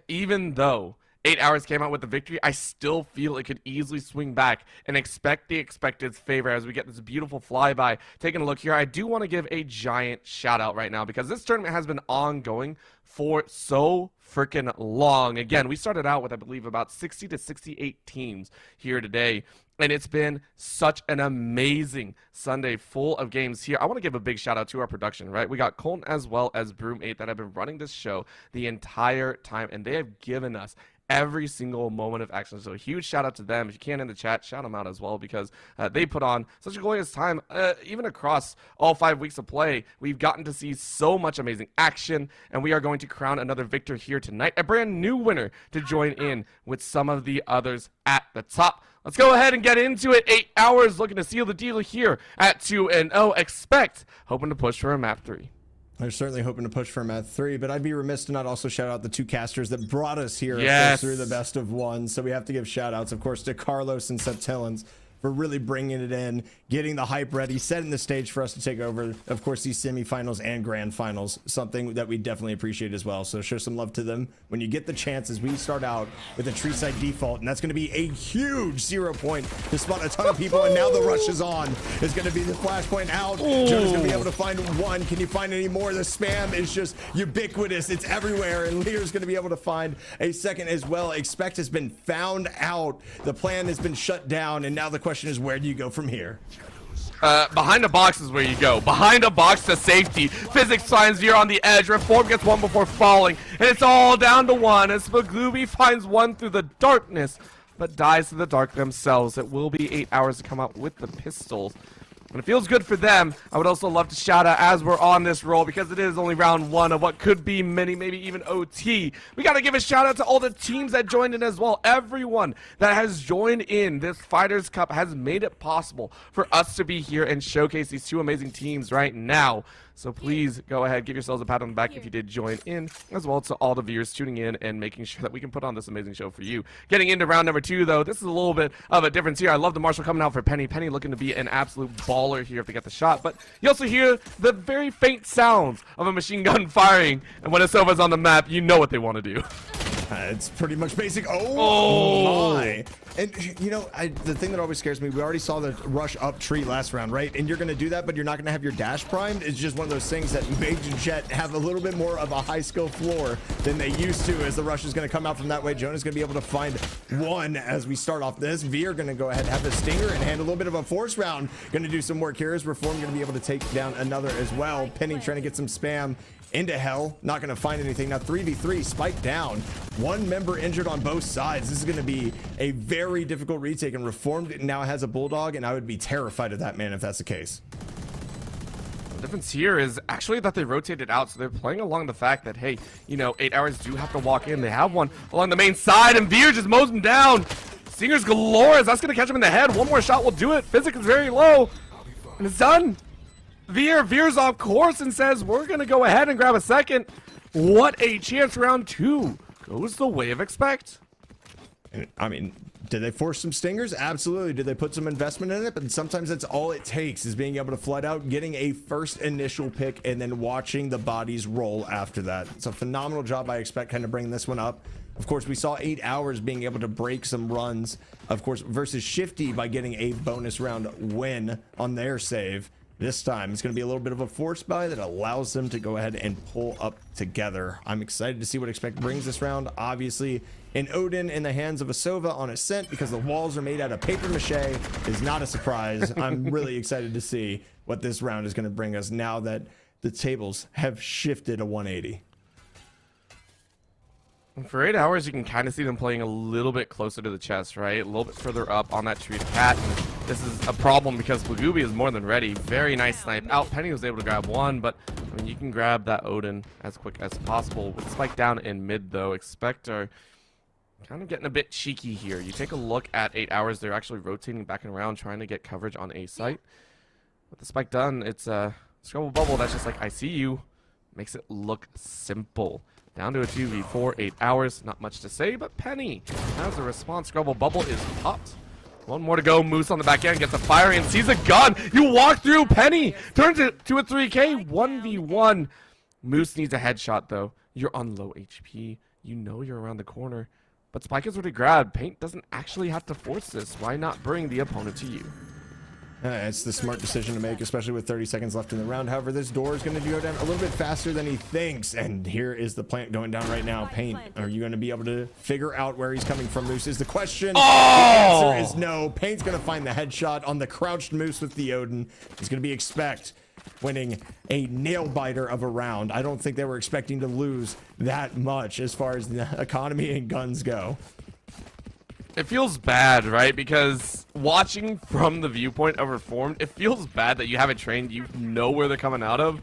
even though 8 hours came out with the victory, I still feel it could easily swing back and expect the expected favor as we get this beautiful flyby. Taking a look here, I do want to give a giant shout out right now because this tournament has been ongoing for so freaking long. Again, we started out with, I believe, about 60 to 68 teams here today. And it's been such an amazing Sunday full of games here. I want to give a big shout out to our production, right? We got Colton as well as Broom8 that have been running this show the entire time, and they have given us every single moment of action. So a huge shout out to them. If you can in the chat, shout them out as well because they put on such a glorious time. Even across all 5 weeks of play, we've gotten to see so much amazing action, and we are going to crown another victor here tonight. A brand new winner to join in with some of the others at the top. Let's go ahead and get into it. 8 hours looking to seal the deal here at 2-0. Expect, hoping to push for a map 3. They're certainly hoping to push for map 3, but I'd be remiss to not also shout out the two casters that brought us here through the best of one. So we have to give shout outs, of course, to Carlos and Septillans for really bringing it in, getting the hype ready, setting the stage for us to take over, of course, these semifinals and grand finals, something that we definitely appreciate as well. So show some love to them when you get the chance as we start out with a tree side default, and that's going to be a huge 0 point to spawn a ton of people, and now the rush is on. It's going to be the flashpoint out. Jonah's going to be able to find one. Can you find any more? The spam is just ubiquitous. It's everywhere, and Lear's going to be able to find a second as well. Expect has been found out. The plan has been shut down, and now the question is, where do you go from here? Behind a box is where you go. Behind a box to safety. Physics finds Veer on the edge. Reform gets one before falling. And it's all down to one as Spagooby finds one through the darkness, but dies to the dark themselves. It will be 8 hours to come out with the pistols. And it feels good for them. I would also love to shout out as we're on this roll because it is only round 1 of what could be many, maybe even OT. We got to give a shout out to all the teams that joined in as well. Everyone that has joined in this Fighters Cup has made it possible for us to be here and showcase these two amazing teams right now. So please go ahead, give yourselves a pat on the back if you did join in, as well to all the viewers tuning in and making sure that we can put on this amazing show for you. Getting into round number 2, though, this is a little bit of a difference here. I love the Marshall coming out for Penny. Penny looking to be an absolute baller here if they get the shot, but you also hear the very faint sounds of a machine gun firing, and when Asova's on the map, you know what they want to do. It's pretty much basic. Oh my. And, you know, the thing that always scares me, we already saw the rush up tree last round, right? And you're going to do that, but you're not going to have your dash primed. It's just one of those things that Mage and Jet have a little bit more of a high skill floor than they used to, as the rush is going to come out from that way. Jonah's going to be able to find one as we start off this. Veer going to go ahead and have the stinger and hand a little bit of a force round. Going to do some work here as Reform going to be able to take down another as well. Penny trying to get some spam into hell, not going to find anything. Now 3v3, Spike down, one member injured on both sides. This is going to be a very difficult retake, and Reformed now has a Bulldog, and I would be terrified of that man if that's the case. The difference here is actually that they rotated out, so they're playing along the fact that, hey, you know, 8 Hours do have to walk in. They have one along the main side, and Veer just mows him down. Stingers galore, as that's going to catch him in the head. One more shot will do it. Physics is very low, and it's done. Veers off course and says, we're going to go ahead and grab a second. What a chance. Round 2 goes the way of Expect. I mean, did they force some stingers? Absolutely. Did they put some investment in it? But sometimes that's all it takes, is being able to flood out, getting a first initial pick, and then watching the bodies roll after that. It's a phenomenal job by Expect kind of bringing this one up. Of course, we saw 8 Hours being able to break some runs, of course, versus Shifty by getting a bonus round win on their save. This time, it's going to be a little bit of a force buy that allows them to go ahead and pull up together. I'm excited to see what Expect brings this round. Obviously, an Odin in the hands of a Sova on Ascent, because the walls are made out of paper mache, is not a surprise. I'm really excited to see what this round is going to bring us now that the tables have shifted a 180. For 8 Hours, you can kind of see them playing a little bit closer to the chest, right? A little bit further up on that tree to cat. And this is a problem because Blagubi is more than ready. Very nice snipe out. Penny was able to grab one, but I mean, you can grab that Odin as quick as possible. With Spike down in mid, though, Expect are kind of getting a bit cheeky here. You take a look at 8 Hours. They're actually rotating back and around, trying to get coverage on A site. With the Spike done, it's a Scrubble Bubble that's just like, I see you. Makes it look simple. Down to a 2v4, 8 Hours. Not much to say, but Penny has a response. Scrubble Bubble is popped. One more to go. Moose on the back end gets a fire and sees a gun. You walk through. Penny turns it to a 3K. 1v1. Moose needs a headshot, though. You're on low HP. You know you're around the corner. But Spike is already grabbed. Paint doesn't actually have to force this. Why not bring the opponent to you? It's the smart decision to make, especially with 30 seconds left in the round. However, this door is going to go down a little bit faster than he thinks. And here is the plant going down right now. Paint, are you going to be able to figure out where he's coming from, Moose, is the question. The answer is no. Paint's going to find the headshot on the crouched Moose with the Odin. He's going to be Expect winning a nail biter of a round. I don't think they were expecting to lose that much as far as the economy and guns go. It feels bad, right? Because watching from the viewpoint of Reformed, it feels bad that you haven't trained. You know where they're coming out of.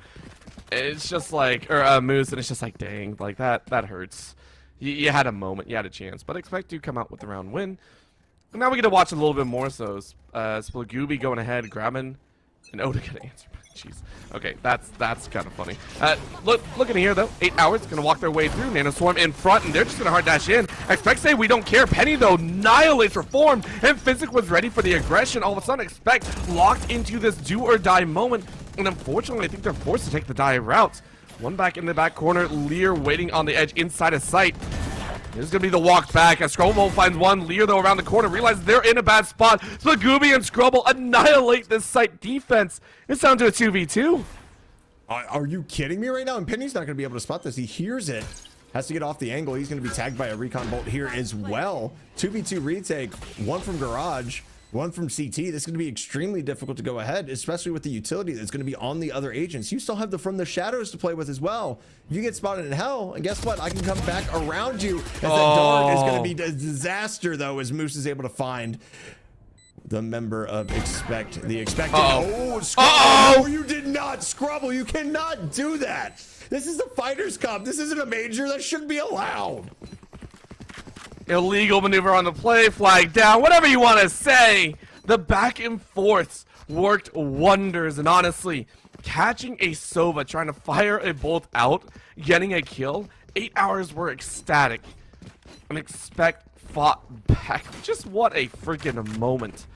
It's just like, or Moose, and it's just like, dang, like that hurts. You had a moment, you had a chance, but Expect to come out with the round win. And now we get to watch a little bit more. So Splagubi going ahead, grabbing an Oda gonna answer. Jeez. Okay, that's kind of funny. Looking here though, 8 Hours gonna walk their way through. Nano Swarm in front, and they're just gonna hard dash in. Expect say we don't care. Penny though annihilates Reformed, and Physic was ready for the aggression. All of a sudden, Expect locked into this do or die moment, and unfortunately, I think they're forced to take the die route. One back in the back corner, Lear waiting on the edge inside of sight. This is going to be the walk back as Scrubble finds one. Lear, though, around the corner realizes they're in a bad spot. So Gooby and Scrubble annihilate this site defense. It's down to a 2v2. Are you kidding me right now? And Penny's not going to be able to spot this. He hears it. Has to get off the angle. He's going to be tagged by a recon bolt here as well. 2v2 retake. One from Garage. One from CT. This is going to be extremely difficult to go ahead, especially with the utility that's going to be on the other agents. You still have the From the Shadows to play with as well. If you get spotted in hell, and guess what? I can come back around you. As that dart is going to be a disaster, though, as Moose is able to find the member of Expect. The Expected. Oh, Scrubble. No, you did not. Scrubble, you cannot do that. This is the Fighters Cup. This isn't a major. That shouldn't be allowed. Illegal maneuver on the play, flag down, whatever you want to say. The back and forths worked wonders, and honestly, catching a Sova, trying to fire a bolt out, getting a kill. 8 hours were ecstatic. And Expect fought back. Just what a freaking moment.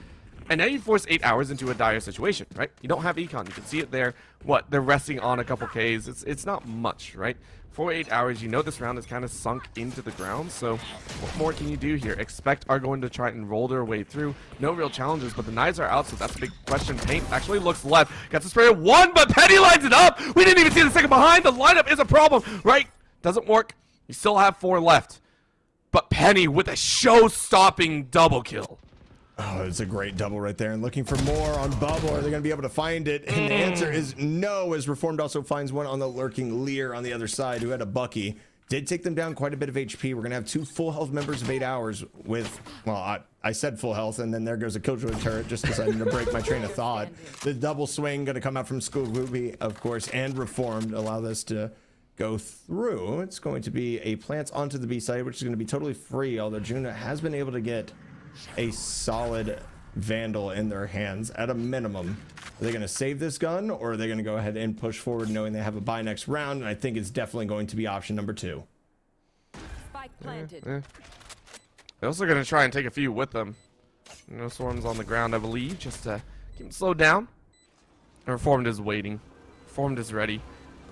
And now you force 8 hours into a dire situation, right? You don't have econ. You can see it there. What? They're resting on a couple Ks. It's not much, right? For 8 hours, you know this round is kind of sunk into the ground, so what more can you do here? Expect are going to try and roll their way through. No real challenges, but the knives are out, so that's a big question. Paint actually looks left. Got the spray of one, but Penny lines it up! We didn't even see the second behind! The lineup is a problem, right? Doesn't work. You still have 4 left. But Penny with a show-stopping double kill. Oh, it's a great double right there. And looking for more on Bubble. Are they going to be able to find it? And the answer is no, as Reformed also finds one on the lurking Lear on the other side, who had a Bucky. Did take them down quite a bit of HP. We're going to have 2 full health members of 8 hours with, well, I said full health, and then there goes a Killjoy turret just deciding to break my train of thought. The double swing going to come out from School Ruby, of course, and Reformed. Allow this to go through. It's going to be a Plants onto the B side, which is going to be totally free, although Juna has been able to get a solid Vandal in their hands at a minimum. Are they going to save this gun, or are they going to go ahead and push forward knowing they have a buy next round? And I think it's definitely going to be option number 2. Spike planted. They're also going to try and take a few with them. No swarms on the ground, I believe, just to keep them slowed down. And Reformed is waiting. Reformed is ready.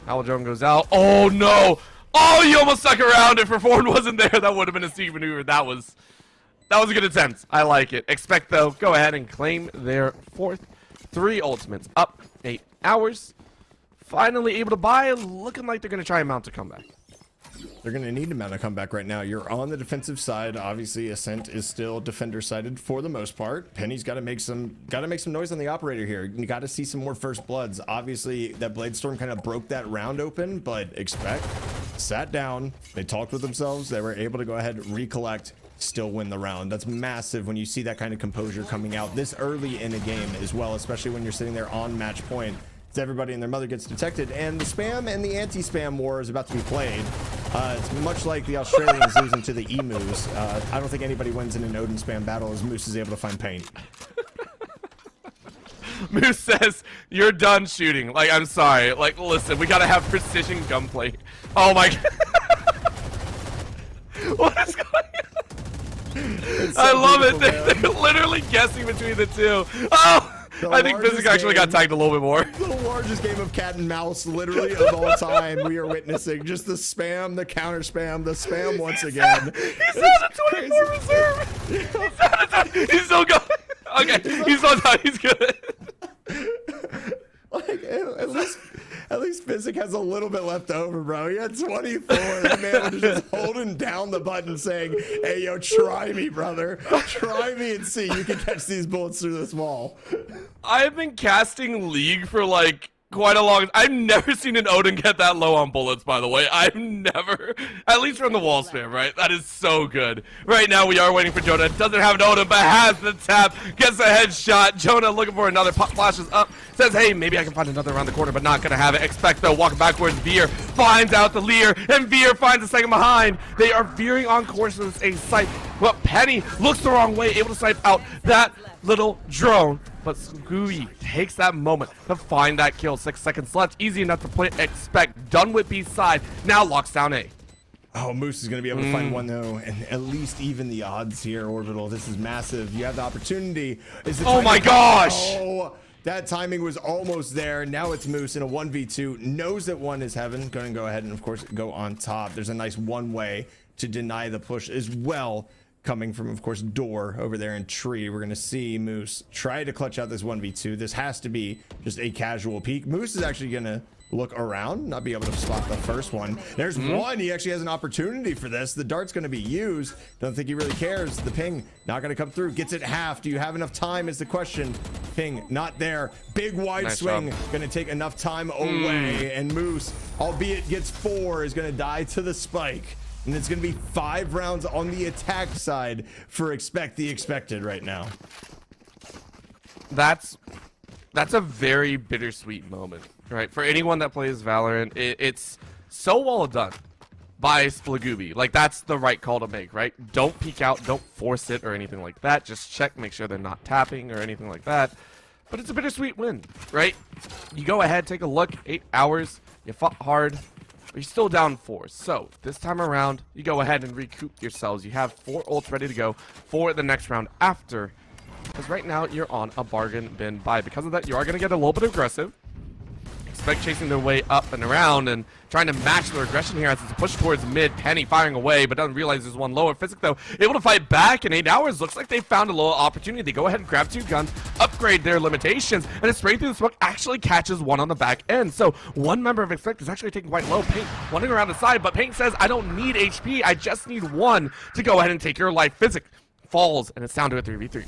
Aladrome goes out. Oh, no! Oh, you almost stuck around. If Reformed wasn't there, that would have been a sneak maneuver. That was a good attempt. I like it. Expect, though, go ahead and claim their 4th. 3 ultimates up 8 hours. Finally able to buy. Looking like they're going to try and mount a comeback. They're going to need to mount a comeback right now. You're on the defensive side. Obviously, Ascent is still defender-sided for the most part. Penny's got to make some noise on the operator here. You got to see some more first bloods. Obviously, that Blade Storm kind of broke that round open, but Expect sat down. They talked with themselves. They were able to go ahead and recollect, still win the round. That's massive when you see that kind of composure coming out this early in a game as well, especially when you're sitting there on match point. Everybody and their mother gets detected, and the spam and the anti-spam war is about to be played. It's much like the Australians losing to the emus. I don't think anybody wins in an Odin spam battle as Moose is able to find Paint. Moose says, you're done shooting. Like, I'm sorry. Like, listen, we gotta have precision gunplay. Oh my god. What is going on? I love it. They're literally guessing between the two. Oh! I think Physic actually got tagged a little bit more. The largest game of cat and mouse, literally, of all time, we are witnessing. Just the spam, the counter spam, the spam once again. He's on a 24 reserve. He's still going. Okay, he's on time. He's good. Like, at least Physic has a little bit left over, bro. He had 24. The man was just holding down the button saying, hey, yo, try me, brother. Try me and see. You can catch these bullets through this wall. I've been casting League for like quite a long. I've never seen an Odin get that low on bullets, by the way. I've never, at least from the wall spam, right? That is so good. Right now we are waiting for Jonah. Doesn't have an Odin, but has the tap. Gets a headshot. Jonah looking for another. Pop flashes up. Says, hey, maybe I can find another around the corner, but not gonna have it. Expect though, walking backwards. Veer finds out the Lear, and Veer finds a second behind. They are veering on course with a sight. Well, Penny looks the wrong way, able to snipe out that little drone. But Scooby takes that moment to find that kill. 6 seconds left. Easy enough to play. Expect. Done with B side. Now locks down A. Oh, Moose is going to be able to find one, though, and at least even the odds here, Orbital. This is massive. You have the opportunity. Oh, my gosh. Oh, that timing was almost there. Now it's Moose in a 1v2. Knows that one is heaven. Going to go ahead and, of course, go on top. There's a nice one-way to deny the push as well. Coming from, of course, Door over there in Tree. We're going to see Moose try to clutch out this 1v2. This has to be just a casual peek. Moose is actually going to look around, not be able to spot the first one. There's one. He actually has an opportunity for this. The dart's going to be used. Don't think he really cares. The ping not going to come through. Gets it half. Do you have enough time is the question. Ping not there. Big wide Nice swing. job. Going to take enough time away. And Moose, albeit gets 4, is going to die to the spike. And it's going to be 5 rounds on the attack side for Expect the Expected right now. That's a very bittersweet moment, right? For anyone that plays Valorant, it's so well done by Splagooby. Like, that's the right call to make, right? Don't peek out, don't force it or anything like that. Just check, make sure they're not tapping or anything like that. but it's a bittersweet win, right? You go ahead, take a look, 8 hours, you fought hard, but you're still down 4. So this time around, you go ahead and recoup yourselves. You have 4 ults ready to go for the next round after, because right now you're on a bargain bin buy. Because of that, you are going to get a little bit aggressive. Expect chasing their way up and around and trying to match their aggression here as it's pushed towards mid. Penny firing away, but doesn't realize there's one lower. Physic, though, able to fight back in 8 hours. Looks like they found a little opportunity. They go ahead and grab 2 guns, upgrade their limitations, and a spray through the smoke actually catches one on the back end. So one member of Expect is actually taking quite low. Paint running around the side, but Paint says, I don't need HP. I just need 1 to go ahead and take your life. Physic falls, and it's down to a 3v3.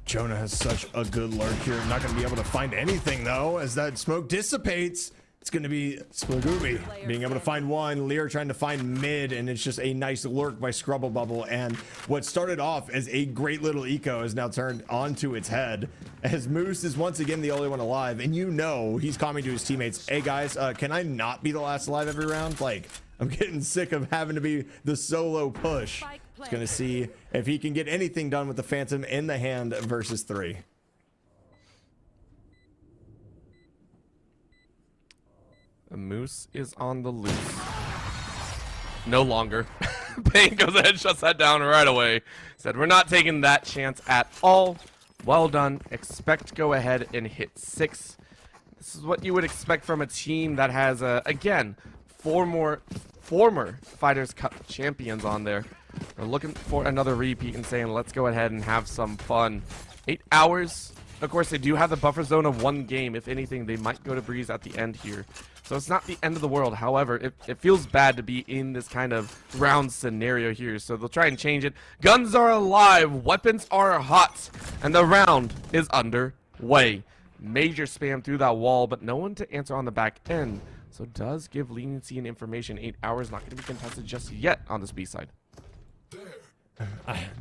Jonah has such a good lurk here. Not going to be able to find anything, though, as that smoke dissipates. It's going to be Splagooby being able to find 1. Lear trying to find mid, and it's just a nice lurk by Scrubble Bubble. And what started off as a great little eco is now turned onto its head, as Moose is once again the only one alive. And you know he's calling to his teammates, hey, guys, can I not be the last alive every round? Like, I'm getting sick of having to be the solo push. He's going to see if he can get anything done with the Phantom in the hand versus 3. The Moose is on the loose. No longer. Pain goes ahead and shuts that down right away. Said, we're not taking that chance at all. Well done. Expect go ahead and hit 6. This is what you would expect from a team that has, again, 4 more former Fighters Cup champions on there. They're looking for another repeat and saying, let's go ahead and have some fun. 8 hours. Of course, they do have the buffer zone of 1 game. If anything, they might go to Breeze at the end here. So it's not the end of the world. However, it feels bad to be in this kind of round scenario here. So they'll try and change it. Guns are alive. Weapons are hot. And the round is underway. Major spam through that wall, but no one to answer on the back end. So it does give leniency and information. 8 hours not going to be contested just yet on this B side.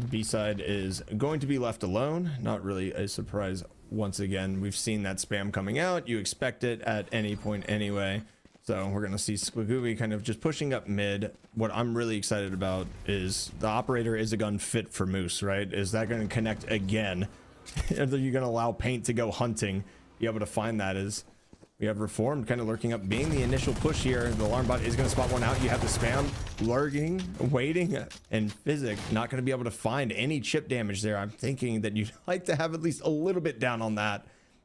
B-side is going to be left alone. Not really a surprise once again. We've seen that spam coming out. You expect it at any point anyway. So we're going to see Squigooey kind of just pushing up mid. What I'm really excited about is the operator is a gun fit for Moose, right? Is that going to connect again? Are you going to allow Paint to go hunting? Be able to find that is... We have Reformed kind of lurking up, being the initial push here. The alarm bot is going to spot one out. You have the spam lurking, waiting, and Physic not going to be able to find any chip damage there. I'm thinking that you'd like to have at least a little bit down on that,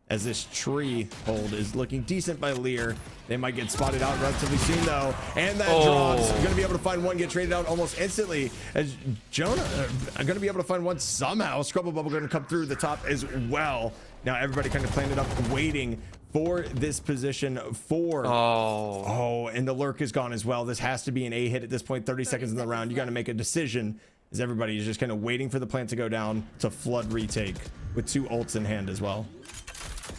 as this tree hold is looking decent by Lear. They might get spotted out relatively soon, though. And that drops. Going to be able to find 1, get traded out almost instantly. As Jonah going to be able to find 1 somehow. Scrubble Bubble going to come through the top as well. Now everybody kind of planted up, waiting for this position for... Oh, and the lurk is gone as well. This has to be an A hit at this point. 30 seconds in the round. You got to make a decision, as everybody is just kind of waiting for the plant to go down to flood retake with 2 ults in hand as well.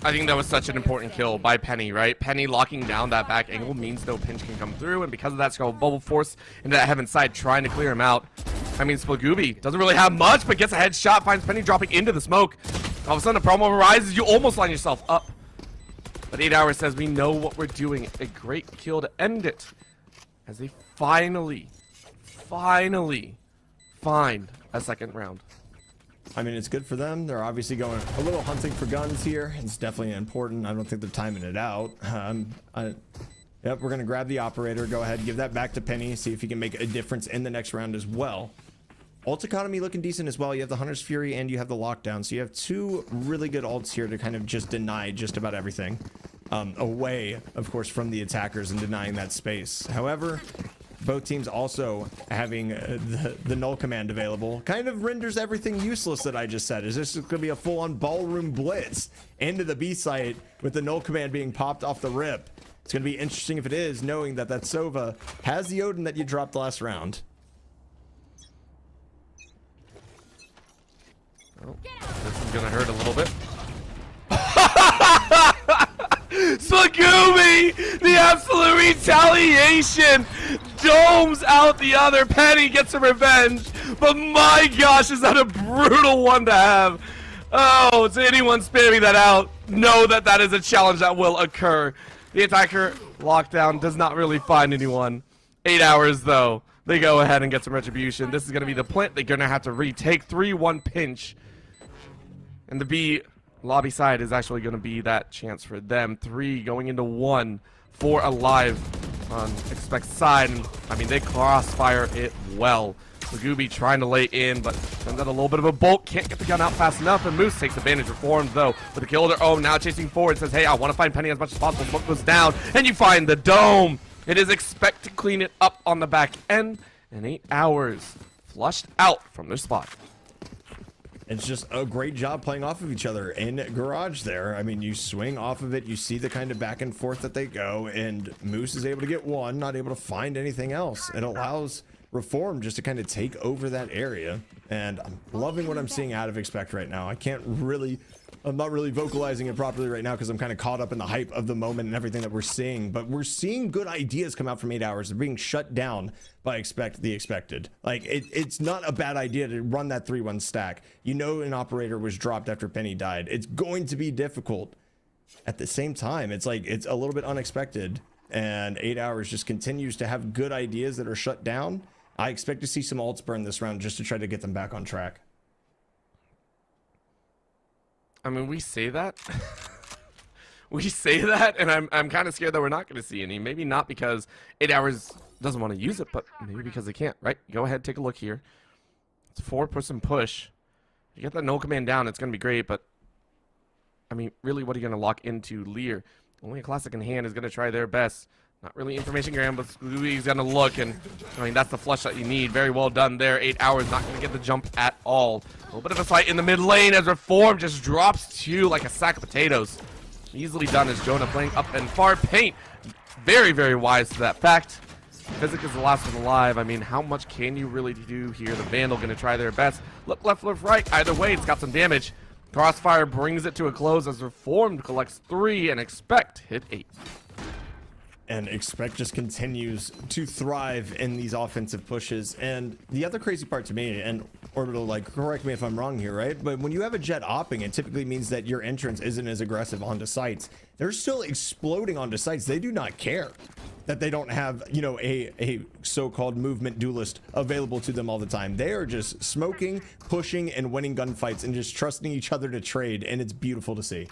I think that was such an important kill by Penny, right? Penny locking down that back angle means no pinch can come through, and because of that, Skull Bubble Force into that Heaven side, trying to clear him out. I mean, Splagooby doesn't really have much, but gets a headshot, finds Penny dropping into the smoke. All of a sudden, the problem arises. You almost line yourself up. But 8 hours says, we know what we're doing. A great kill to end it. As they finally find a second round. I mean, it's good for them. They're obviously going a little hunting for guns here. It's definitely important. I don't think they're timing it out. Yep, we're going to grab the operator. Go ahead, give that back to Penny. See if he can make a difference in the next round as well. Ult economy looking decent as well. You have the Hunter's Fury and you have the Lockdown. So you have 2 really good ults here to kind of just deny just about everything. Away, of course, from the attackers and denying that space. However, both teams also having the null command available kind of renders everything useless that I just said. Is this going to be a full-on ballroom blitz into the B site with the null command being popped off the rip? It's going to be interesting if it is, knowing that that Sova has the Odin that you dropped last round. Oh, this is gonna hurt a little bit. Splagooby! The absolute retaliation! Domes out the other. Penny gets a revenge. But my gosh, is that a brutal one to have. Oh, to anyone spamming that out, know that that is a challenge that will occur. The attacker lockdown does not really find anyone. 8 hours though. They go ahead and get some retribution. This is going to be the plant they're going to have to retake. 3-1 pinch. And the B Lobby side is actually going to be that chance for them. 3 going into 1. 4 alive on Expect side. And, I mean, they crossfire it well. Magooby trying to lay in, but sends out a little bit of a bolt. Can't get the gun out fast enough, and Moose takes advantage. Reformed, though, with a kill of their own. Now chasing forward. Says, hey, I want to find Penny as much as possible. Smoke goes down, and you find the dome. It is Expect to clean it up on the back end. And 8 hours flushed out from their spot. It's just a great job playing off of each other in Garage there. I mean, you swing off of it, you see the kind of back and forth that they go, and Moose is able to get one, not able to find anything else. It allows Reform just to kind of take over that area, and I'm loving what I'm seeing out of Expect right now. I'm not really vocalizing it properly right now because I'm kind of caught up in the hype of the moment and everything that we're seeing, but we're seeing good ideas come out from 8 hours. They're being shut down by Expect the Expected. Like, it's not a bad idea to run that 3-1 stack. You know, an operator was dropped after Penny died. It's going to be difficult. At the same time, it's like, it's a little bit unexpected, and 8 hours just continues to have good ideas that are shut down. I expect to see some ults burn this round just to try to get them back on track. I mean, we say that. We say that, and I'm kind of scared that we're not going to see any. Maybe not because 8 hours doesn't want to use it, but maybe because they can't, right? Go ahead, take a look here. It's a 4-person push. You get that no command down, it's going to be great, but I mean, really, what are you going to lock into? Lear, only a classic in hand, is going to try their best. Not really information gram, but Scooby's going to look, and I mean, that's the flush that you need. Very well done there. 8 hours, not going to get the jump at all. A little bit of a fight in the mid lane as Reform just drops to like a sack of potatoes. Easily done as Jonah playing up and far. Paint, very, very wise to that fact. Physic is the last one alive. I mean, how much can you really do here? The Vandal going to try their best. Look left, look right. Either way, it's got some damage. Crossfire brings it to a close as Reformed collects 3 and Expect hit 8. And Expect just continues to thrive in these offensive pushes. And the other crazy part to me, and Orbital, like, correct me if I'm wrong here, right? But when you have a Jet opping, it typically means that your entrance isn't as aggressive onto sites. They're still exploding onto sites. They do not care that they don't have, you know, a so-called movement duelist available to them all the time. They are just smoking, pushing, and winning gunfights and just trusting each other to trade. And it's beautiful to see.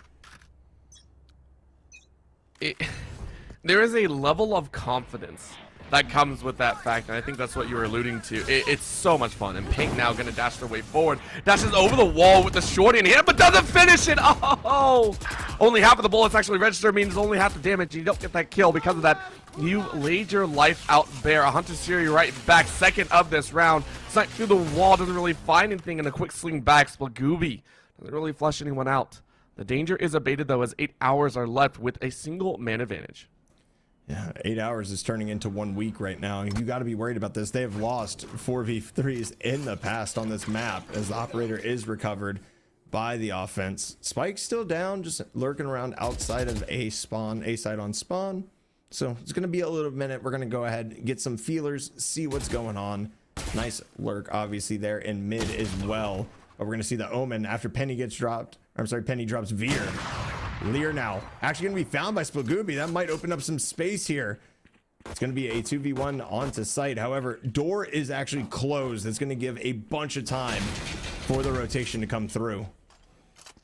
There is a level of confidence that comes with that fact, and I think that's what you were alluding to. It's so much fun, and Pink now going to dash their way forward. Dashes over the wall with the shorty in hand, but doesn't finish it! Oh! Only half of the bullets actually register, means only half the damage. You don't get that kill because of that. You laid your life out there. A Hunter Siri right back, second of this round. Sniped through the wall, doesn't really find anything, and a quick swing back. Splagooby doesn't really flush anyone out. The danger is abated, though, as 8 hours are left with a single man advantage. Yeah, 8 hours is turning into 1 week right now. You got to be worried about this. They have lost 4v3s in the past on this map as the operator is recovered by the offense. Spike's still down, just lurking around outside of A spawn, A side on spawn. So it's going to be a little minute. We're going to go ahead and get some feelers, see what's going on. Nice lurk, obviously, there in mid as well. But we're going to see the Omen after Penny gets dropped. I'm sorry, Penny drops Veer. Lear now actually going to be found by Splagooby. That might open up some space here. It's going to be a 2v1 onto site. However, door is actually closed. It's going to give a bunch of time for the rotation to come through.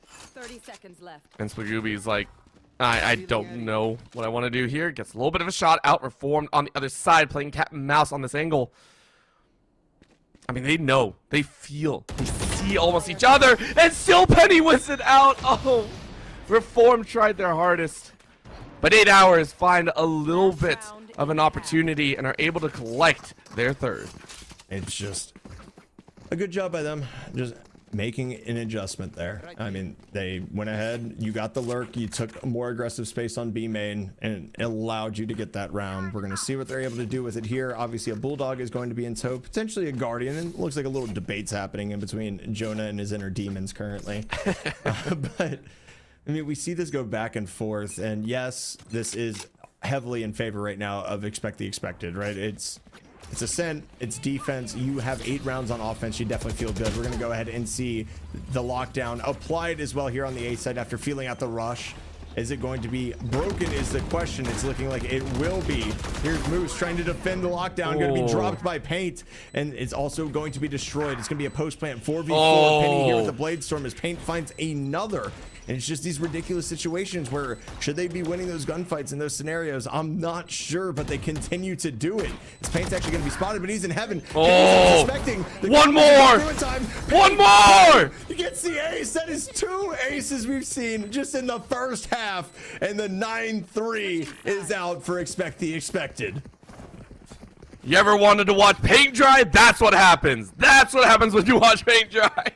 30 seconds left. And Splagooby's like, I don't know what I want to do here. Gets a little bit of a shot out. Reformed on the other side, playing cat and mouse on this angle. I mean, they know. They feel. They see almost each other. And still Penny wins it out. Oh. Reform tried their hardest, but 8 hours find a little bit of an opportunity and are able to collect their third. It's just a good job by them, just making an adjustment there. I mean, they went ahead, you got the lurk, you took more aggressive space on B main, and it allowed you to get that round. We're going to see what they're able to do with it here. Obviously, a Bulldog is going to be in tow, potentially a Guardian, and it looks like a little debate's happening in between Jonah and his inner demons currently. But I mean, we see this go back and forth, and yes, this is heavily in favor right now of Expect the Expected, right? It's Ascent, it's defense. You have 8 rounds on offense. You definitely feel good. We're going to go ahead and see the lockdown applied as well here on the A side after feeling out the rush. Is it going to be broken is the question. It's looking like it will be. Here's Moose trying to defend the lockdown. Going to be dropped by Paint, and it's also going to be destroyed. It's going to be a post plant 4v4. Penny here with the Blade Storm as Paint finds another And it's just these ridiculous situations where should they be winning those gunfights in those scenarios? I'm not sure, but they continue to do it. His Paint's actually going to be spotted, but he's in heaven. Oh, one more! One more! He gets the ace. That is 2 aces we've seen just in the first half. And the 9-3 is out for Expect the Expected. You ever wanted to watch paint dry? That's what happens. That's what happens when you watch paint dry.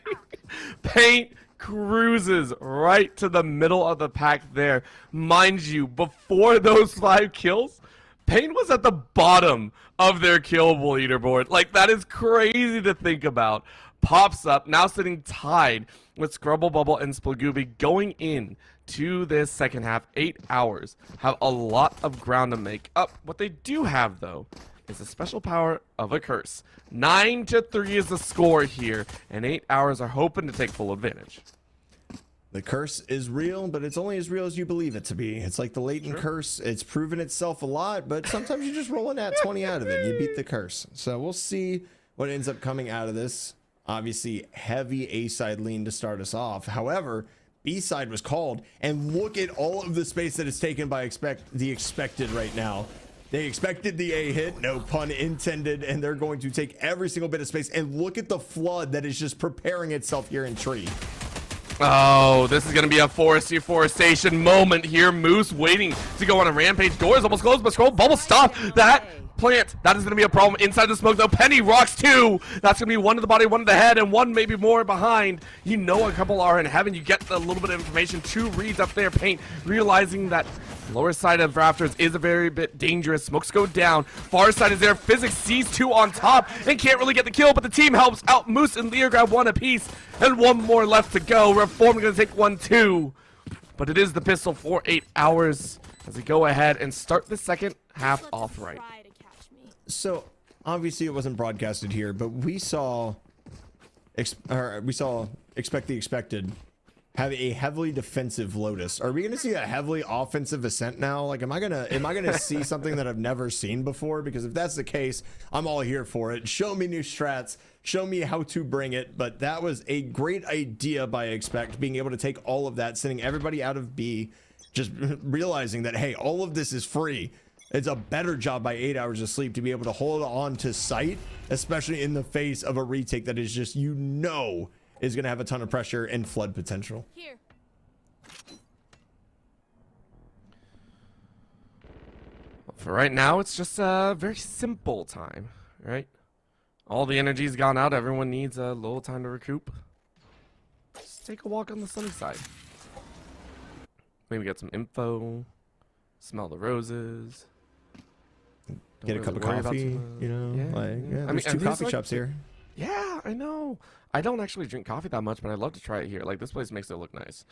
Paint cruises right to the middle of the pack there. Mind you, before those 5 kills, Paint was at the bottom of their kill leaderboard. Like, that is crazy to think about. Pops up, now sitting tied with Scrubble Bubble and Splagooby going in to this second half. 8 hours. Have a lot of ground to make up. What they do have, though, is the special power of a curse. 9-3 is the score here, and 8 hours are hoping to take full advantage. The curse is real, but it's only as real as you believe it to be. It's like the latent curse. It's proven itself a lot, but sometimes you just roll an at 20 out of it. You beat the curse. So we'll see what ends up coming out of this. Obviously, heavy A-side lean to start us off. However, B-side was called, and look at all of the space that is taken by the expected right now. They expected the A hit, no pun intended, and they're going to take every single bit of space. And look at the flood that is just preparing itself here in Tree. Oh, this is going to be a forestation moment here. Moose waiting to go on a rampage. Doors almost closed, but Scroll Bubble stop that plant. That is going to be a problem inside the smoke, though. Penny rocks 2. That's going to be 1 to the body, 1 to the head, and 1 maybe more behind. You know a couple are in heaven. You get a little bit of information. 2 reads up there. Paint realizing that lower side of Rafters is a very bit dangerous. Smokes go down. Far side is there. Physics sees 2 on top and can't really get the kill, but the team helps out. Moose and Lear grab 1 apiece, and 1 more left to go. Reform going to take 1 too. But it is the pistol for 8 hours as we go ahead and start the second half off right. So obviously it wasn't broadcasted here, but we saw Expect the Expected have a heavily defensive Lotus. Are we going to see a heavily offensive Ascent now? Like, am I gonna see something that I've never seen before? Because if that's the case, I'm all here for it. Show me new strats. Show me how to bring it. But that was a great idea by Expect, being able to take all of that, sending everybody out of B, just realizing that, hey, all of this is free. It's a better job by 8 hours of sleep to be able to hold on to sight, especially in the face of a retake that is just, you know, is going to have a ton of pressure and flood potential. Here. For right now, it's just a very simple time, right? All the energy's gone out. Everyone needs a little time to recoup. Just take a walk on the sunny side. Maybe get some info. Smell the roses. Get a cup of coffee, you know? Yeah. I mean, 2 coffee shops here. Yeah, I know. I don't actually drink coffee that much, but I'd love to try it here. Like, this place makes it look nice.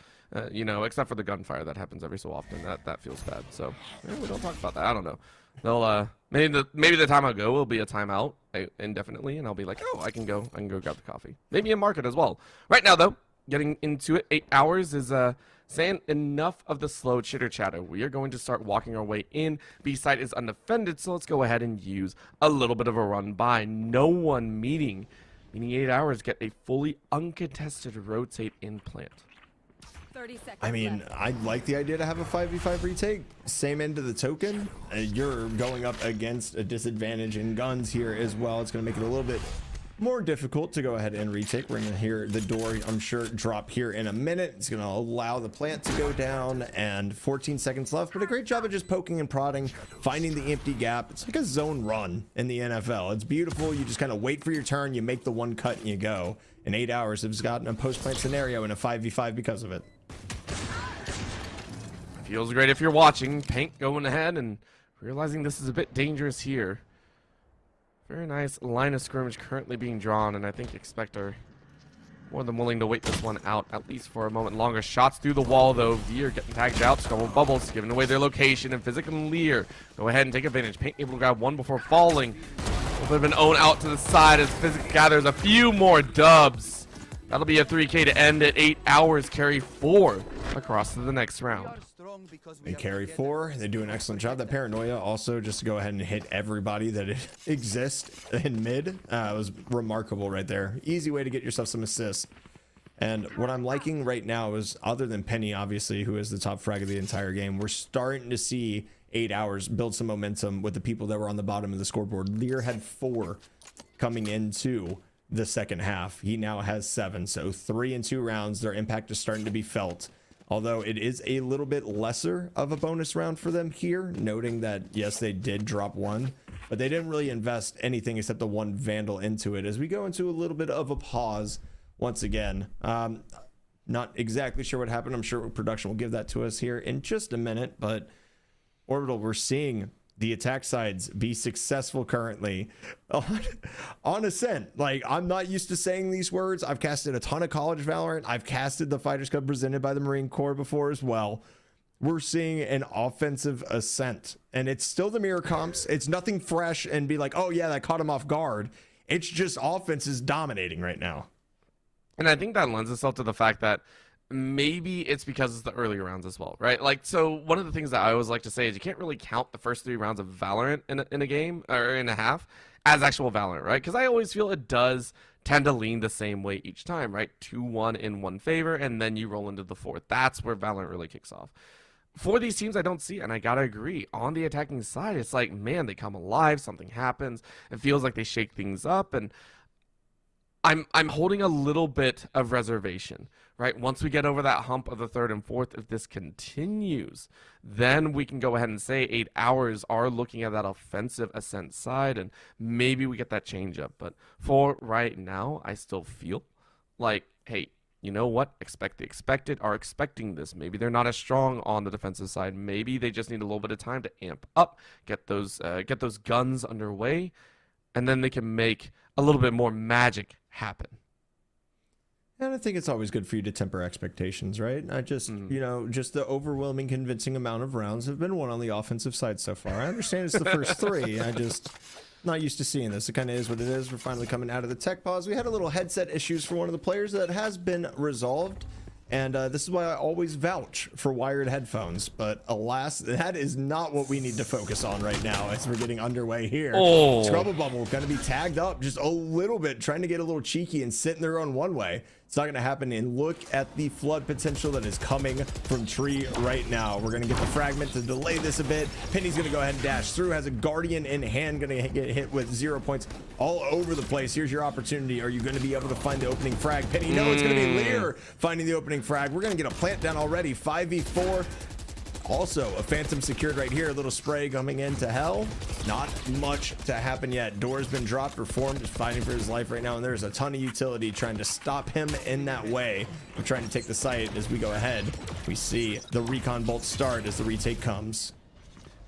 You know, except for the gunfire that happens every so often. That feels bad. So, we don't talk about that. I don't know. They'll, maybe the time I go will be a timeout indefinitely, and I'll be like, oh, I can go grab the coffee. Maybe in market as well. Right now, though, getting into it, 8 hours is, saying enough of the slow chitter chatter. We are going to start walking our way in. B-side is undefended, so let's go ahead and use a little bit of a run by. No one meaning 8 hours get a fully uncontested rotate in plant. 30 seconds I mean, left. I like the idea to have a 5v5 retake. Same end of the token. You're going up against a disadvantage in guns here as well. It's going to make it a little bit more difficult to go ahead and retake. We're going to hear the door, I'm sure, drop here in a minute. It's going to allow the plant to go down, and 14 seconds left, but a great job of just poking and prodding, finding the empty gap. It's like a zone run in the NFL. It's beautiful. You just kind of wait for your turn, you make the one cut, and you go. In 8 hours, it's gotten a post-plant scenario in a 5v5 because of it. Feels great if you're watching. Paint going ahead and realizing this is a bit dangerous here. Very nice line of scrimmage currently being drawn, and I think Expect are more than willing to wait this one out, at least for a moment longer. Shots through the wall, though. Veer getting tagged out. Scrubble Bubbles giving away their location, and Physic and Lear go ahead and take advantage. Paint able to grab 1 before falling. A little bit of an own out to the side as Physic gathers a few more dubs. That'll be a 3K to end at 8 hours. Carry 4 across to the next round. They carry 4. They do an excellent job. That Paranoia also, just to go ahead and hit everybody that exists in mid, was remarkable right there. Easy way to get yourself some assists. And what I'm liking right now is, other than Penny, obviously, who is the top frag of the entire game, we're starting to see 8 Hours build some momentum with the people that were on the bottom of the scoreboard. Lear had 4 coming into the second half. He now has 7. So 3 in 2 rounds. Their impact is starting to be felt. Although it is a little bit lesser of a bonus round for them here, noting that, yes, they did drop 1, but they didn't really invest anything except the 1 Vandal into it. As we go into a little bit of a pause once again, not exactly sure what happened. I'm sure production will give that to us here in just a minute, but Orbital, we're seeing the attack sides be successful currently on Ascent. Like, I'm not used to saying these words. I've casted a ton of college Valorant. I've casted the Fighters Cup presented by the Marine Corps before as well. We're seeing an offensive Ascent, and it's still the mirror comps. It's nothing fresh and be like, oh yeah, that caught him off guard. It's just offense is dominating right now. And I think that lends itself to the fact that maybe it's because it's the earlier rounds as well, right? Like, so one of the things that I always like to say is you can't really count the first 3 rounds of Valorant in a game or in a half as actual Valorant, right? Because I always feel it does tend to lean the same way each time, right? 2-1 in one favor, and then you roll into the 4th. That's where Valorant really kicks off. For these teams, I don't see it, and I gotta agree. On the attacking side, it's like, man, they come alive, something happens. It feels like they shake things up, and I'm holding a little bit of reservation, right? Once we get over that hump of the 3rd and 4th, if this continues, then we can go ahead and say 8 Hours are looking at that offensive Ascent side, and maybe we get that change up. But for right now, I still feel like, hey, you know what? Expect the expected are expecting this. Maybe they're not as strong on the defensive side. Maybe they just need a little bit of time to amp up, get those guns underway, and then they can make a little bit more magic happen. And I think it's always good for you to temper expectations, right? I just, you know, just the overwhelming, convincing amount of rounds have been won on the offensive side so far. I understand it's the first 3. I just not used to seeing this. It kind of is what it is. We're finally coming out of the tech pause. We had a little headset issues for one of the players that has been resolved. And this is why I always vouch for wired headphones. But alas, that is not what we need to focus on right now as we're getting underway here. Oh. Scrubble Bubble going to be tagged up just a little bit, trying to get a little cheeky and sit in their own one way. It's not going to happen. And look at the flood potential that is coming from Tree right now. We're going to get the fragment to delay this a bit. Penny's going to go ahead and dash through. Has a Guardian in hand. Going to get hit with 0 points all over the place. Here's your opportunity. Are you going to be able to find the opening frag? Penny, no, it's going to be Lear finding the opening frag. We're going to get a plant down already. 5v4. Also, a Phantom secured right here. A little spray coming into hell. Not much to happen yet. Door's been dropped. Reformed is fighting for his life right now, and there's a ton of utility trying to stop him in that way. We're trying to take the site as we go ahead. We see the recon bolt start as the retake comes.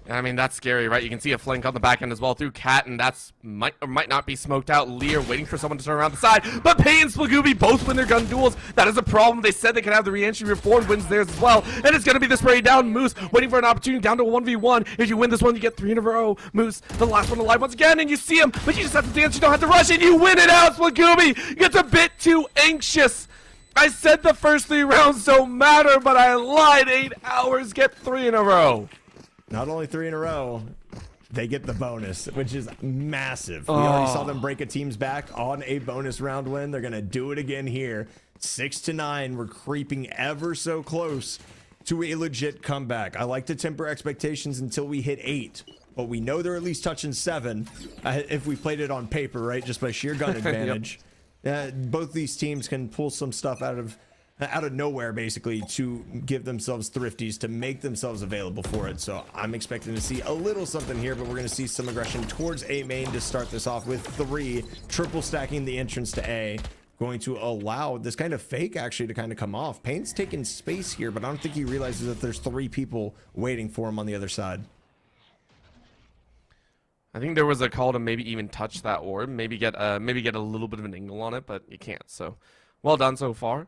I mean, that's scary, right? You can see a flank on the back end as well through Cat, and that's might or might not be smoked out. Lear waiting for someone to turn around the side, but Pei and Splagooby both win their gun duels. That is a problem. They said they could have the re-entry. Reformed wins theirs as well, and it's going to be the spray down. Moose waiting for an opportunity down to a 1v1. If you win this one, you get 3 in a row. Moose, the last one alive once again, and you see him, but you just have to dance. You don't have to rush, and you win it out. Splagooby gets a bit too anxious. I said the first 3 rounds don't matter, but I lied. 8 Hours get 3 in a row. Not only 3 in a row, they get the bonus, which is massive. We already saw them break a team's back on a bonus round win. They're going to do it again here. 6-9. We're creeping ever so close to a legit comeback. I like to temper expectations until we hit 8, but we know they're at least touching 7 if we played it on paper, right? Just by sheer gun advantage. Both these teams can pull some stuff out of nowhere, basically, to give themselves thrifties, to make themselves available for it. So I'm expecting to see a little something here, but we're going to see some aggression towards A main to start this off with 3, triple stacking the entrance to A, going to allow this kind of fake actually to kind of come off. Payne's taking space here, but I don't think he realizes that there's 3 people waiting for him on the other side. I think there was a call to maybe even touch that orb, maybe get a little bit of an angle on it, but you can't. So well done so far.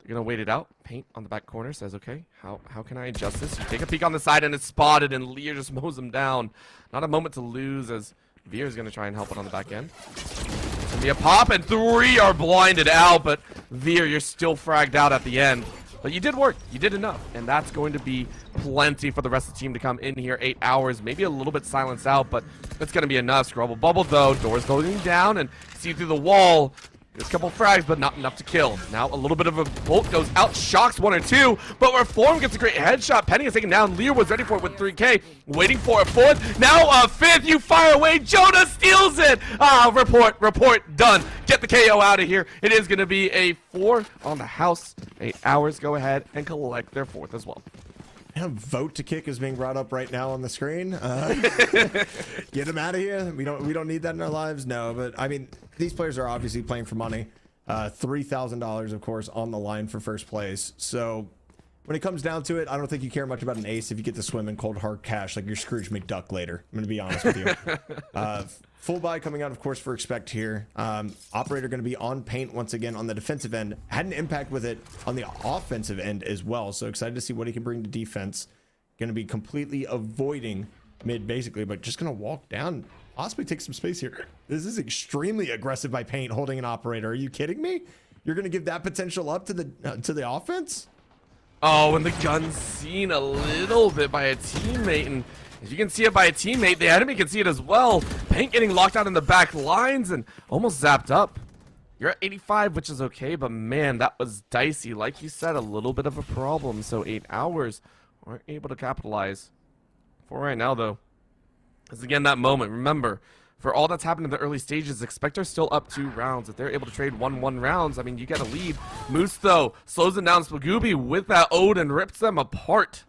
You're gonna wait it out. Paint on the back corner says, okay, how can I adjust this? You take a peek on the side and it's spotted, and Lear just mows him down. Not a moment to lose as Veer's gonna try and help it on the back end. It's gonna be a pop, and 3 are blinded out, but Veer, you're still fragged out at the end. But you did work. You did enough, and that's going to be plenty for the rest of the team to come in here. 8 Hours, maybe a little bit silenced out, but it's gonna be enough. Scrubble Bubble though, doors closing down, and see through the wall. There's a couple frags, but not enough to kill. Now a little bit of a bolt goes out, shocks 1 or 2, but Reform gets a great headshot. Penny is taken down. Lear was ready for it with 3K, waiting for a 4th. Now a 5th, you fire away. Jonah steals it. Report, done. Get the KO out of here. It is going to be a 4 on the house. 8 hours, go ahead and collect their 4th as well. Vote to kick is being brought up right now on the screen. Get him out of here. We don't need that in our lives. No, but I mean, these players are obviously playing for money. $3,000, of course, on the line for first place. So when it comes down to it, I don't think you care much about an ace if you get to swim in cold hard cash like you're Scrooge McDuck later. I'm going to be honest with you. Full buy coming out, of course, for Expect here. Operator going to be on paint once again on the defensive end. Had an impact with it on the offensive end as well. So excited to see what he can bring to defense. Going to be completely avoiding mid, basically, but just going to walk down. Possibly take some space here. This is extremely aggressive by paint holding an operator. Are you kidding me? You're going to give that potential up to the offense? Oh, and the gun's seen a little bit by a teammate, and as you can see it by a teammate, the enemy can see it as well. Paint getting locked out in the back lines and almost zapped up. You're at 85, which is okay, but man, that was dicey. Like you said, a little bit of a problem. So 8 hours weren't able to capitalize. For right now, though, is again that moment. Remember, for all that's happened in the early stages, Expector still up 2 rounds. If they're able to trade 1-1 rounds, I mean, you get a lead. Moose, though, slows it down. Spagooby with that ode and rips them apart.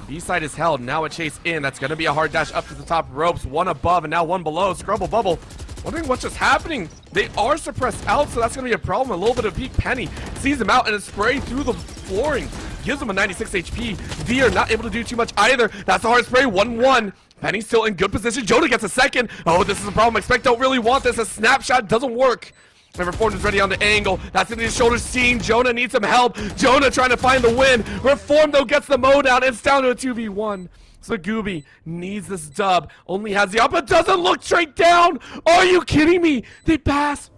B-side is held. Now a chase in. That's going to be a hard dash up to the top ropes. 1 above and now 1 below. Scrubble Bubble wondering what's just happening. They are suppressed out, so that's going to be a problem. A little bit of peek. Penny sees him out and is spraying through the flooring. Gives him a 96 HP. Veer not able to do too much either. That's a hard spray. 1-1. Penny still in good position. Jonah gets a second. Oh, this is a problem. Expect don't really want this. A snapshot doesn't work. And Reformed is ready on the angle. That's into his shoulder seam. Jonah needs some help. Jonah trying to find the win. Reformed, though, gets the mow down. It's down to a 2v1. So Gooby needs this dub. Only has the up, but doesn't look straight down. Are you kidding me? They pass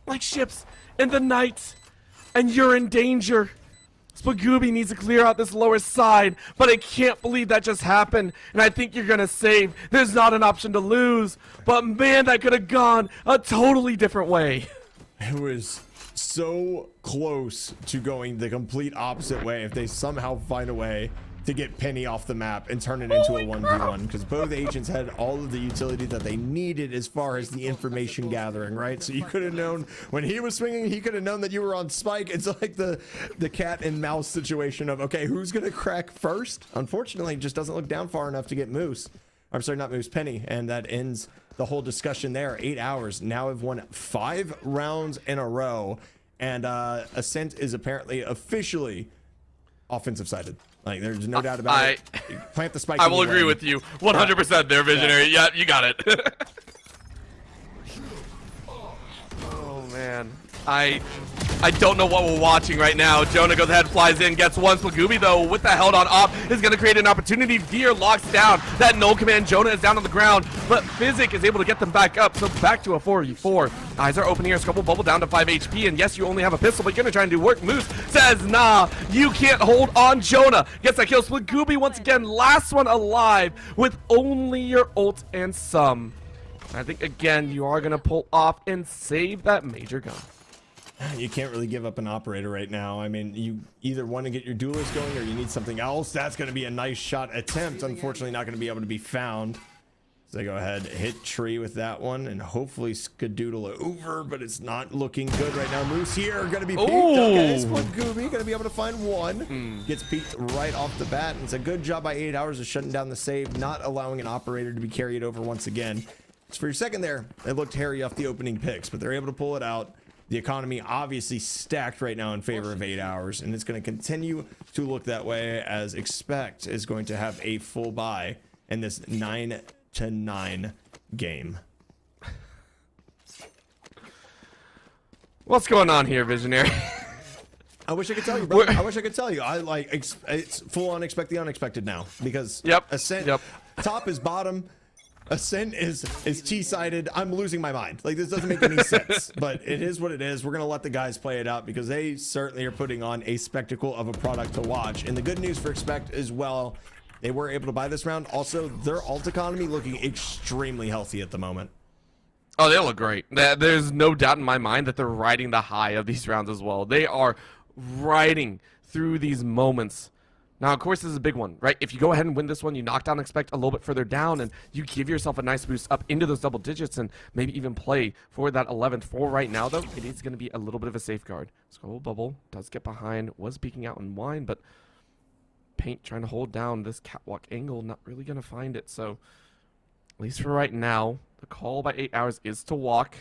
like ships in the night. And you're in danger. Spagooby needs to clear out this lower side, but I can't believe that just happened, and I think you're going to save. There's not an option to lose, but man, that could have gone a totally different way. It was so close to going the complete opposite way if they somehow find a way to get Penny off the map and turn it into a 1v1, because both agents had all of the utility that they needed as far as the information gathering, right? So you could have known when he was swinging, he could have known that you were on spike. It's like the cat and mouse situation of, okay, who's gonna crack first? Unfortunately, it just doesn't look down far enough to get Moose. I'm sorry, not Moose, Penny, and that ends the whole discussion there. 8 hours now have won 5 rounds in a row, and Ascent is apparently officially offensive sided. Like, there's no doubt about it. Plant the spike. I will agree with you 100% there, Visionary. Yeah, you got it. Oh man, I don't know what we're watching right now. Jonah goes ahead, flies in, gets one. Spagooby, though, with the held on op, is going to create an opportunity. Veer locks down that null command. Jonah is down on the ground, but Physic is able to get them back up. So back to a 4v4. Eyes are open here. Scrubble Bubble down to 5 HP. And yes, you only have a pistol, but you're going to try and do work. Moose says, nah, you can't hold on. Jonah gets that kill. Spagooby once again, last one alive with only your ult and some. I think, again, you are going to pull off and save that major gun. You can't really give up an operator right now. I mean, you either want to get your duelist going or you need something else. That's going to be a nice shot attempt. Unfortunately, not going to be able to be found. So they go ahead, hit tree with that one, and hopefully skadoodle over, but it's not looking good right now. Moose here going to be peeked. Okay, Spagooby going to be able to find one. Gets peeked right off the bat, and it's a good job by 8 hours of shutting down the save, not allowing an operator to be carried over once again. So for your second there, it looked hairy off the opening picks, but they're able to pull it out. The economy obviously stacked right now in favor of 8 hours, and it's going to continue to look that way as Expect is going to have a full buy in this 9-9 game. What's going on here, Visionary? I wish I could tell you, bro. I wish I could tell you. I like it's full on expect the unexpected now, because Ascent top is bottom. Ascent is T-sided. I'm losing my mind. Like, this doesn't make any sense, but it is what it is. We're going to let the guys play it out because they certainly are putting on a spectacle of a product to watch. And the good news for Expect as well, they were able to buy this round. Also, their alt economy looking extremely healthy at the moment. Oh, they look great. There's no doubt in my mind that they're riding the high of these rounds as well. They are riding through these moments. Now, of course, this is a big one, right? If you go ahead and win this one, you knock down Expect a little bit further down, and you give yourself a nice boost up into those double digits and maybe even play for that 11th. For right now, though, it is going to be a little bit of a safeguard. Skull Bubble does get behind, was peeking out in wine, but Paint trying to hold down this catwalk angle, not really going to find it. So, at least for right now, the call by 8 hours is to walk.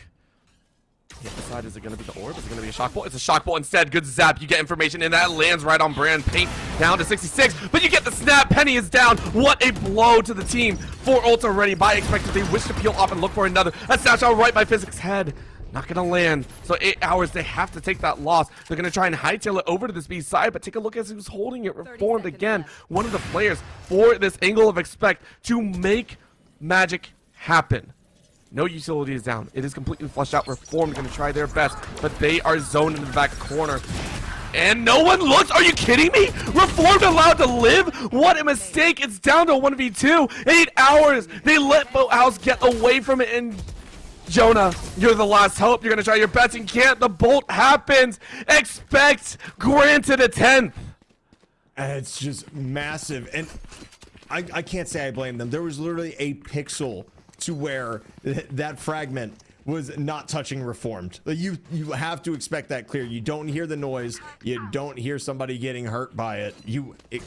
What side is it going to be? The orb? Is it going to be a shock bolt? It's a shock bolt instead. Good zap. You get information, and that lands right on brand. Paint down to 66, but you get the snap. Penny is down. What a blow to the team. 4 ults already by Expected. They wish to peel off and look for another. A snapshot right by Physics' head. Not going to land. So 8 hours, they have to take that loss. They're going to try and hightail it over to this B side, but take a look as who's holding it. Reformed again. One of the players for this angle of Expect to make magic happen. No utility is down. It is completely flushed out. Reformed going to try their best, but they are zoned in the back corner. And no one looks. Are you kidding me? Reformed allowed to live? What a mistake. It's down to 1v2. 8 hours. They let Boathouse get away from it. And Jonah, you're the last hope. You're going to try your best and can't. The bolt happens. Expect granted a 10th. It's just massive. And I can't say I blame them. There was literally a pixel to where that fragment was not touching Reformed. You have to expect that clear. You don't hear the noise. You don't hear somebody getting hurt by it.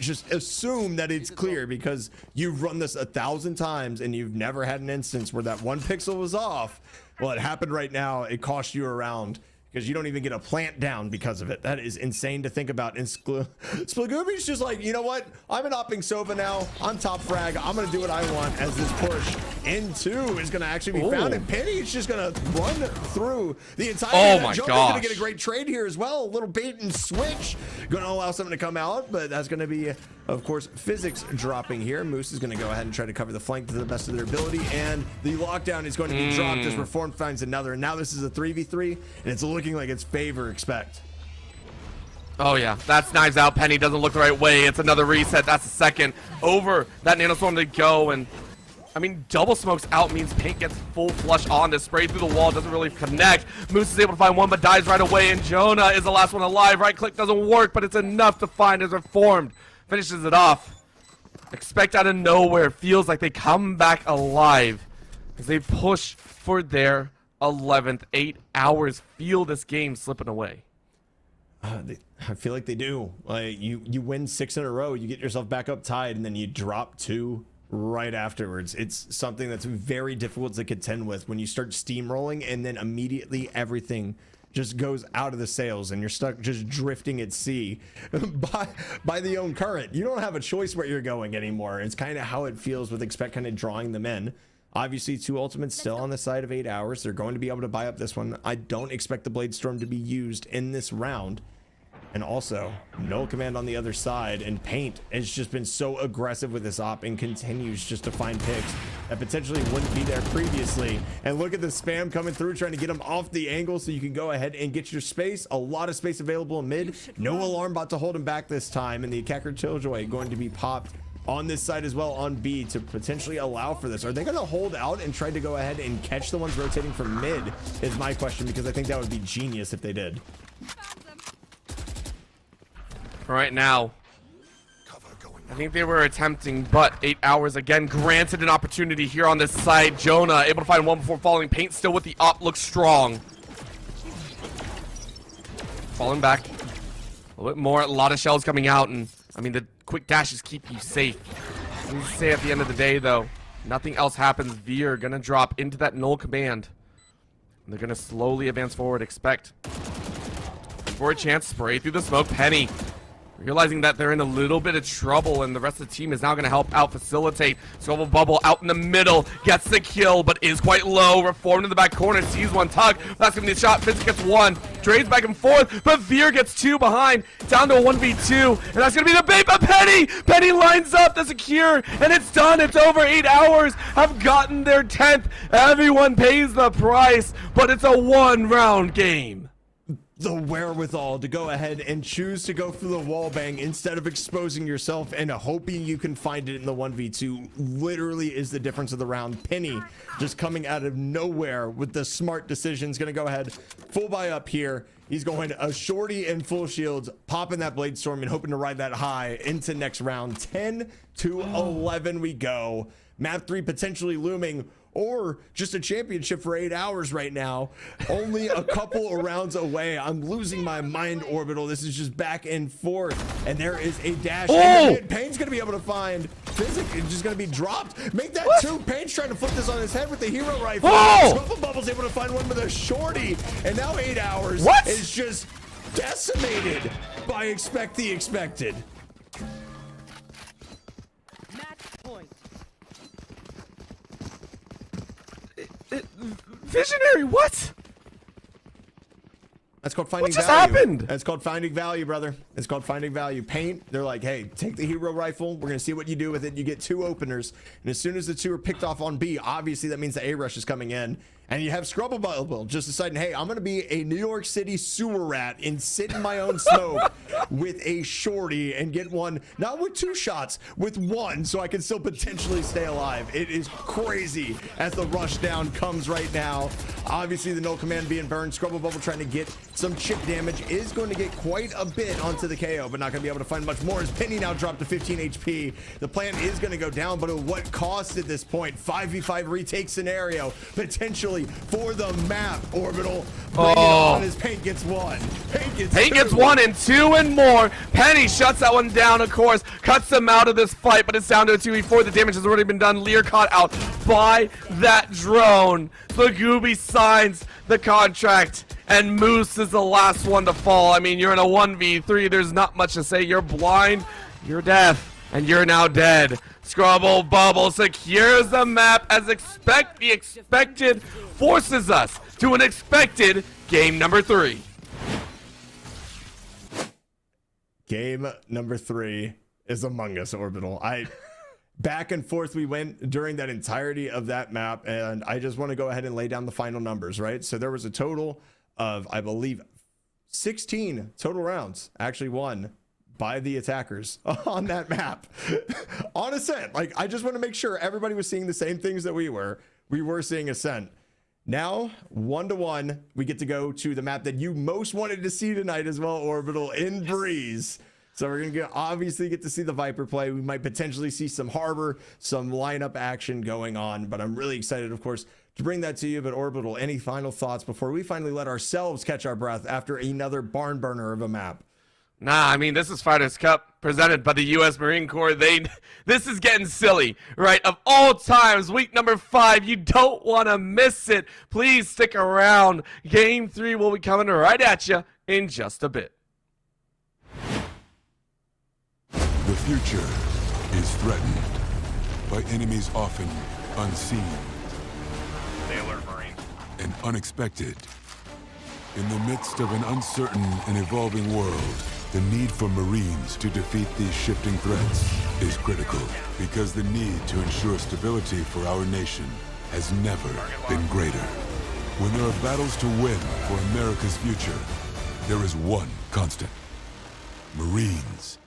Just assume that it's clear because you've run this 1,000 times and you've never had an instance where that one pixel was off. Well, it happened right now. It cost you a round because you don't even get a plant down because of it. That is insane to think about. And Splagooby's just like, you know what? I'm an Opping Sova now. I'm top frag. I'm going to do what I want as this push N2 is going to actually be found. And Penny is just going to run through the entire Oh my gosh. Going to get a great trade here as well. A little bait and switch. Going to allow something to come out, but that's going to be, of course, Physics dropping here. Moose is going to go ahead and try to cover the flank to the best of their ability. And the lockdown is going to be dropped as Reformed finds another. And now this is a 3v3, and it's looking like it's favor Expect. Oh yeah, that's Knives Out. Penny doesn't look the right way. It's another reset. That's the second over that Nanostorm to go. And I mean, double smokes out means Paint gets full flush on. This spray through the wall doesn't really connect. Moose is able to find one, but dies right away. And Jonah is the last one alive. Right click doesn't work, but it's enough to find as Reformed finishes it off. Expect out of nowhere. Feels like they come back alive as they push for their 11th. 8 hours. Feel this game slipping away. I feel like they do. Like you win 6 in a row, you get yourself back up tied, and then you drop 2 right afterwards. It's something that's very difficult to contend with when you start steamrolling, and then immediately everything just goes out of the sails, and you're stuck just drifting at sea by the own current. You don't have a choice where you're going anymore. It's kind of how it feels with Expect kind of drawing them in. Obviously, 2 ultimates still on the side of 8 hours. They're going to be able to buy up this one. I don't expect the Blade Storm to be used in this round. And also, no command on the other side, and Paint has just been so aggressive with this op and continues just to find picks that potentially wouldn't be there previously. And look at the spam coming through, trying to get him off the angle so you can go ahead and get your space. A lot of space available in mid. No alarm bot to hold him back this time, and the Kacker Killjoy going to be popped on this side as well on B to potentially allow for this. Are they going to hold out and try to go ahead and catch the ones rotating from mid is my question, because I think that would be genius if they did. Right now, I think they were attempting, but 8 hours again granted an opportunity here on this side. Jonah able to find one before falling. Paint still with the op, looks strong. Falling back a little bit more. A lot of shells coming out, and I mean the quick dashes keep you safe. I need to say at the end of the day though, nothing else happens. Veer gonna drop into that null command, and they're gonna slowly advance forward. Expect for a chance. Spray through the smoke. Penny realizing that they're in a little bit of trouble, and the rest of the team is now going to help out facilitate. Skull Bubble out in the middle, gets the kill, but is quite low. Reformed in the back corner, sees one tug. That's going to be the shot. Physics gets 1. Trades back and forth, but Veer gets 2 behind. Down to a 1v2, and that's going to be the bait, but Penny lines up the secure, and it's done. It's over. 8 hours have gotten their 10th. Everyone pays the price, but it's a 1-round game. the wherewithal to go ahead and choose to go for the wall bang instead of exposing yourself and hoping you can find it in the 1v2 literally is the difference of the round. Penny just coming out of nowhere with the smart decisions, gonna go ahead full buy up here. He's going a shorty and full shields, popping that blade storm and hoping to ride that high into next round. 10-11 we go. Map 3 potentially looming, or just a championship for 8 hours right now. Only a couple of rounds away. I'm losing my mind, Orbital. This is just back and forth. And there is a dash. And Pain's going to be able to find Physic. It's just going to be dropped. Make that two. Pain's trying to flip this on his head with the hero rifle. Scuffle Bubble's able to find one with a shorty. And now 8 hours is just decimated by Expect the Expected. Match point. Visionary, what? That's called finding What just value. happened? That's called finding value, brother. It's called finding value. Paint, they're like, hey, take the hero rifle. We're going to see what you do with it. You get 2 openers. And as soon as the 2 are picked off on B, obviously that means the A rush is coming in. And you have Scrubble Bubble just deciding, hey, I'm going to be a New York City sewer rat and sit in my own smoke with a shorty and get one, not with 2 shots, with 1, so I can still potentially stay alive. It is crazy as the rush down comes right now. Obviously, the null command being burned. Scrubble Bubble trying to get some chip damage is going to get quite a bit onto the KO, but not going to be able to find much more as Penny now dropped to 15 HP. The plan is going to go down, but at what cost at this point? 5v5 retake scenario, potentially for the map. Orbital, bring it on as Paint gets 1. Paint gets 1 and 2 and more. Penny shuts that one down, of course, cuts them out of this fight, but it's down to a 2v4. The damage has already been done. Lear caught out by that drone. The Gooby signs the contract, and Moose is the last one to fall. I mean, you're in a 1v3. There's not much to say. You're blind, you're deaf, and you're now dead. Scrubble Bubble secures the map as the expected forces us to an expected game number 3. Game number 3 is Among Us, Orbital. Back and forth we went during that entirety of that map, and I just want to go ahead and lay down the final numbers, right? So there was a total of, I believe, 16 total rounds actually won by the attackers on that map. On Ascent. Like, I just want to make sure everybody was seeing the same things that we were. We were seeing Ascent. Now, 1-1, we get to go to the map that you most wanted to see tonight as well, Orbital, in Breeze. So we're going to obviously get to see the Viper play. We might potentially see some Harbor, some lineup action going on, but I'm really excited, of course, to bring that to you. But Orbital, any final thoughts before we finally let ourselves catch our breath after another barn burner of a map? Nah, I mean, this is Fighters Cup presented by the U.S. Marine Corps. This is getting silly, right? Of all times, week number 5, you don't want to miss it. Please stick around. Game 3 will be coming right at you in just a bit. The future is threatened by enemies often unseen They alert Marines. and unexpected. In the midst of an uncertain and evolving world, the need for Marines to defeat these shifting threats is critical, because the need to ensure stability for our nation has never been greater. When there are battles to win for America's future, there is one constant: Marines.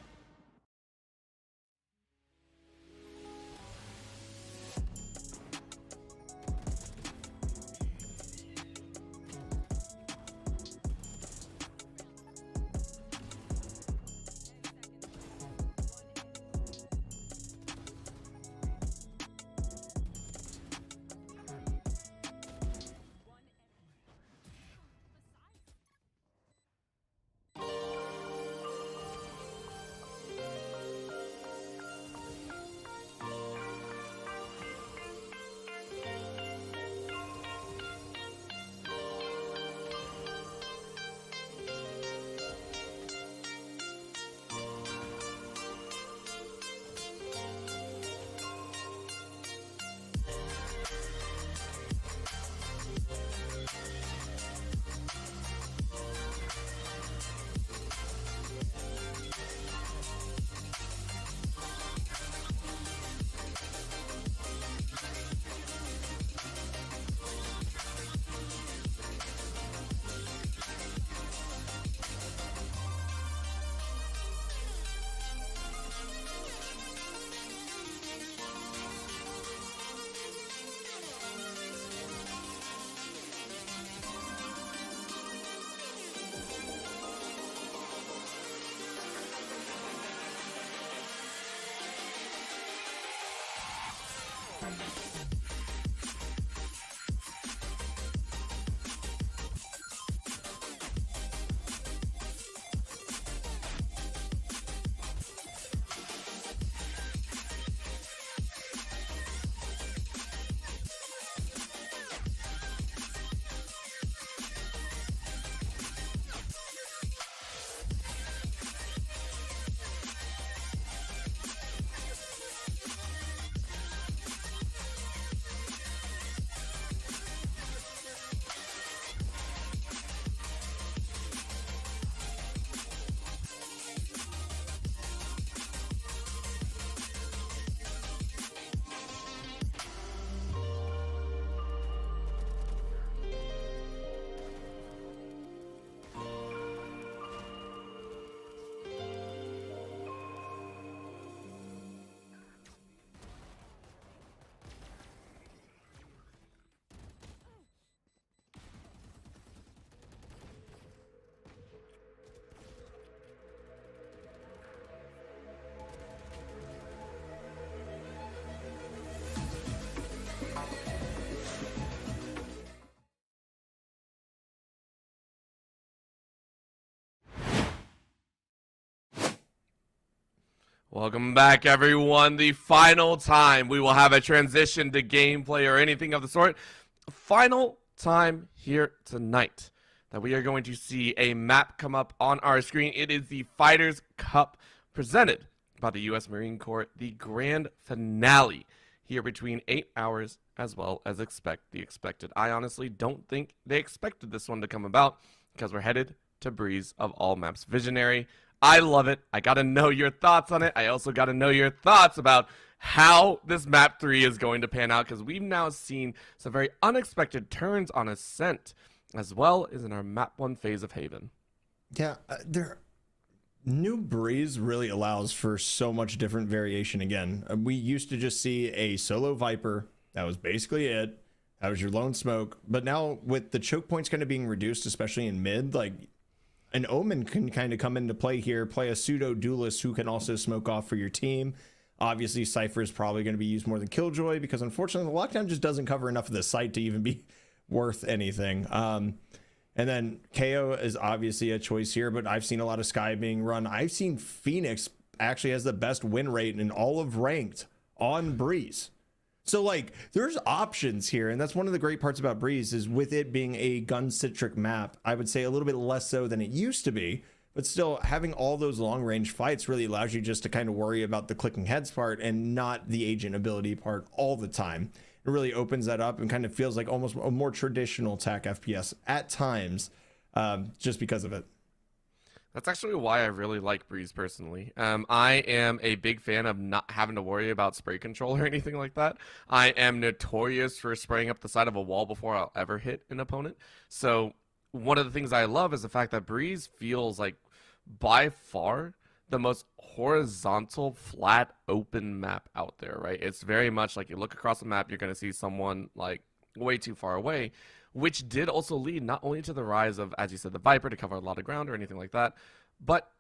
Welcome back, everyone. The final time we will have a transition to gameplay or anything of the sort. Final time here tonight that we are going to see a map come up on our screen. It is the Fighters Cup presented by the U.S. Marine Corps, the grand finale here between 8 hours as well as the expected. I honestly don't think they expected this one to come about because we're headed to Breeze of all maps Visionary. I love it. I got to know your thoughts on it. I also got to know your thoughts about how this map 3 is going to pan out, because we've now seen some very unexpected turns on Ascent, as well as in our map 1 phase of Haven. Yeah, New Breeze really allows for so much different variation again. We used to just see a solo Viper. That was basically it. That was your lone smoke. But now with the choke points kind of being reduced, especially in mid, like an Omen can kind of come into play here, play a pseudo duelist who can also smoke off for your team. Obviously, Cypher is probably going to be used more than Killjoy because unfortunately the lockdown just doesn't cover enough of the site to even be worth anything. And then KO is obviously a choice here, but I've seen a lot of Sky being run. I've seen Phoenix actually has the best win rate in all of ranked on Breeze. So like there's options here, and that's one of the great parts about Breeze is with it being a gun-centric map, I would say a little bit less so than it used to be, but still having all those long-range fights really allows you just to kind of worry about the clicking heads part and not the agent ability part all the time. It really opens that up and kind of feels like almost a more traditional TAC FPS at times, just because of it. That's actually why I really like Breeze personally. I am a big fan of not having to worry about spray control or anything like that. I am notorious for spraying up the side of a wall before I'll ever hit an opponent. So one of the things I love is the fact that Breeze feels like by far the most horizontal, flat, open map out there, right? It's very much like you look across the map, you're going to see someone like way too far away, which did also lead not only to the rise of, as you said, the Viper to cover a lot of ground or anything like that, but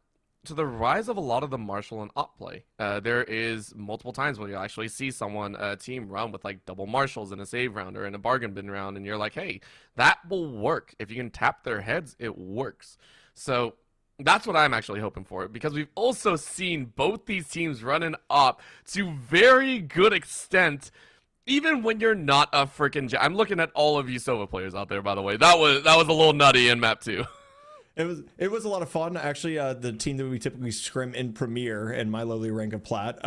to the rise of a lot of the Marshall and Op play. There is multiple times where you actually see someone, a team run with like double Marshalls in a save round or in a bargain bin round, and you're like, hey, that will work. If you can tap their heads, it works. So that's what I'm actually hoping for, because we've also seen both these teams running up to very good extent. Even when you're not a freaking I'm looking at all of you Sova players out there, by the way. That was a little nutty in map 2. It was a lot of fun. Actually, the team that we typically scrim in Premier in my lowly rank of Plat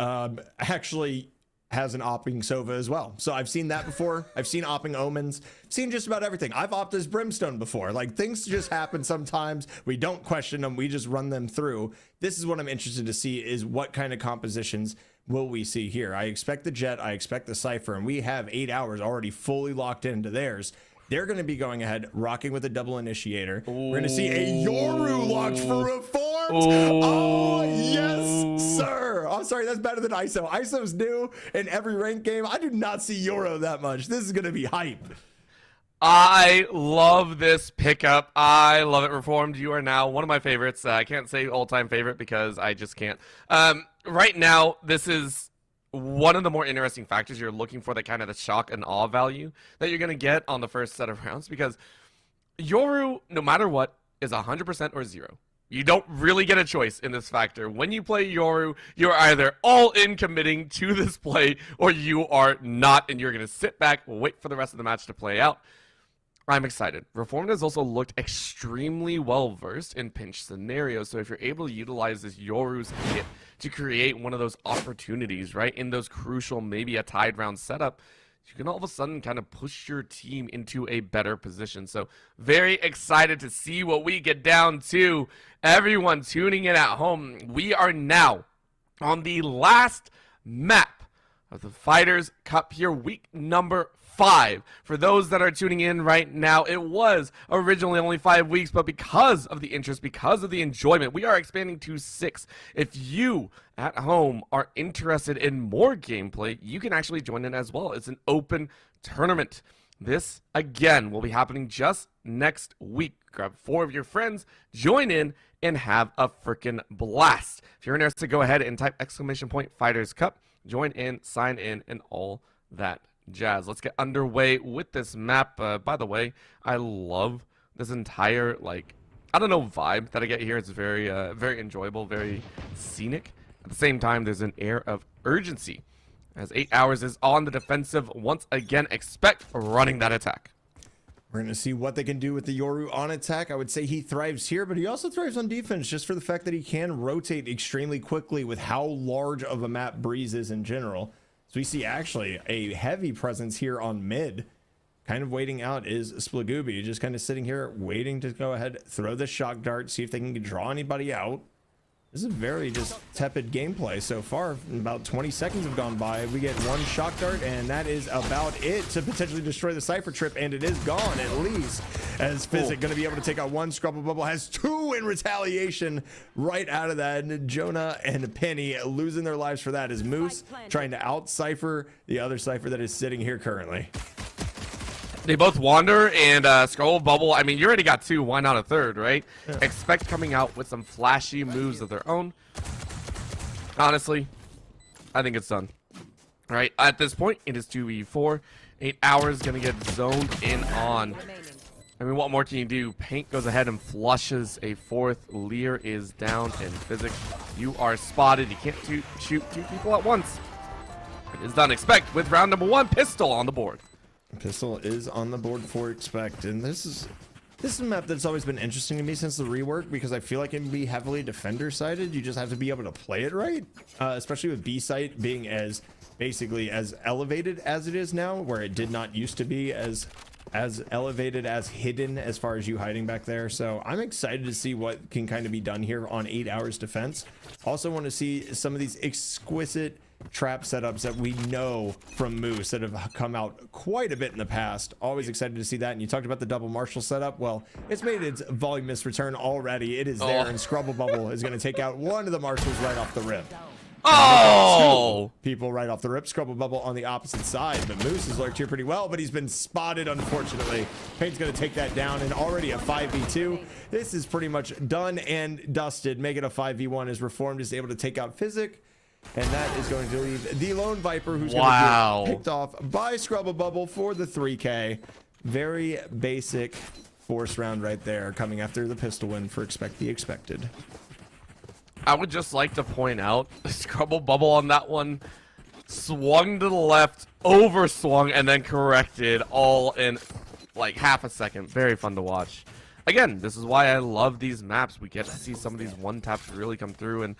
actually has an opping Sova as well. So I've seen that before. I've seen opping Omens. Seen just about everything. I've opted as Brimstone before. Like, things just happen sometimes. We don't question them. We just run them through. This is what I'm interested to see, is what kind of compositions will we see here. I expect the Jet. I expect the Cypher. And we have 8 hours already fully locked into theirs. They're going to be going ahead, rocking with a double initiator. We're going to see a Yoru launch for Reformed. Oh, yes, sir. I'm sorry, that's better than ISO. ISO's new in every ranked game. I do not see Yoru that much. This is going to be hype. I love this pickup. I love it. Reformed, you are now one of my favorites. I can't say all-time favorite because I just can't. Right now, this is one of the more interesting factors you're looking for, that kind of the shock and awe value that you're going to get on the first set of rounds, because Yoru, no matter what, is 100% or 0. You don't really get a choice in this factor. When you play Yoru, you're either all in committing to this play, or you are not, and you're going to sit back, wait for the rest of the match to play out. I'm excited. Reformed has also looked extremely well-versed in pinch scenarios, so if you're able to utilize this Yoru's hit to create one of those opportunities, right, in those crucial, maybe a tied round setup, you can all of a sudden kind of push your team into a better position. So very excited to see what we get down to. Everyone tuning in at home, we are now on the last map of the Fighters Cup here, week number 5. For those that are tuning in right now, it was originally only 5 weeks, but because of the interest, because of the enjoyment, we are expanding to 6. If you at home are interested in more gameplay, you can actually join in as well. It's an open tournament. This, again, will be happening just next week. Grab 4 of your friends, join in, and have a freaking blast. If you're interested, go ahead and type !Fighters Cup, join in, sign in, and all that jazz. Let's get underway with this map. By the way, I love this entire, like, I don't know, vibe that I get here. It's very very enjoyable, very scenic. At the same time, there's an air of urgency as 8 Hours is on the defensive once again. Expect running that attack. We're going to see what they can do with the Yoru on attack. I would say he thrives here, but he also thrives on defense just for the fact that he can rotate extremely quickly with how large of a map Breeze is in general. So we see actually a heavy presence here on mid. Kind of waiting out is Splagooby, just kind of sitting here waiting to go ahead, throw the shock dart, see if they can draw anybody out. This is very just tepid gameplay so far. About 20 seconds have gone by. We get one shock dart, and that is about it to potentially destroy the Cypher Trip, and it is gone at least. As Physic going to be able to take out one, Scrubble Bubble has two in retaliation right out of that. And Jonah and Penny losing their lives for that as Moose trying to out-Cypher the other Cypher that is sitting here currently. They both wander and Scroll Bubble. I mean, you already got two. Why not a third, right? Yeah. Expect coming out with some flashy moves of their own. Honestly, I think it's done. All right, at this point, it is 2v4. 8 Hours going to get zoned in on. I mean, what more can you do? Paint goes ahead and flushes a fourth. Lear is down in Physics. You are spotted. You can't shoot two people at once. It is done. Expect with round number 1. Pistol on the board. Pistol is on the board for Expect, and this is a map that's always been interesting to me since the rework, because I feel like it can be heavily defender sided. You just have to be able to play it right, especially with B site being as basically as elevated as it is now, where it did not used to be as elevated, as hidden as far as you hiding back there. So I'm excited to see what can kind of be done here on 8 Hours defense. Also want to see some of these exquisite trap setups that we know from Moose that have come out quite a bit in the past. Always excited to see that. And you talked about the double Marshall setup. Well, it's made its voluminous return already. It is there, and Scrubble Bubble is going to take out one of the Marshalls right off the rip. Oh! People right off the rip. Scrubble Bubble on the opposite side, but Moose has lurked here pretty well, but he's been spotted, unfortunately. Paint's going to take that down, and already a 5v2. This is pretty much done and dusted. Make it a 5v1 as Reformed is able to take out Physic. And that is going to leave the lone Viper, who's going to get picked off by Scrubble Bubble for the 3K. Very basic force round right there, coming after the pistol win for Expect the Expected. I would just like to point out, Scrubble Bubble on that one swung to the left, overswung, and then corrected all in like half a second. Very fun to watch. Again, this is why I love these maps. We get to see some of these one taps really come through, and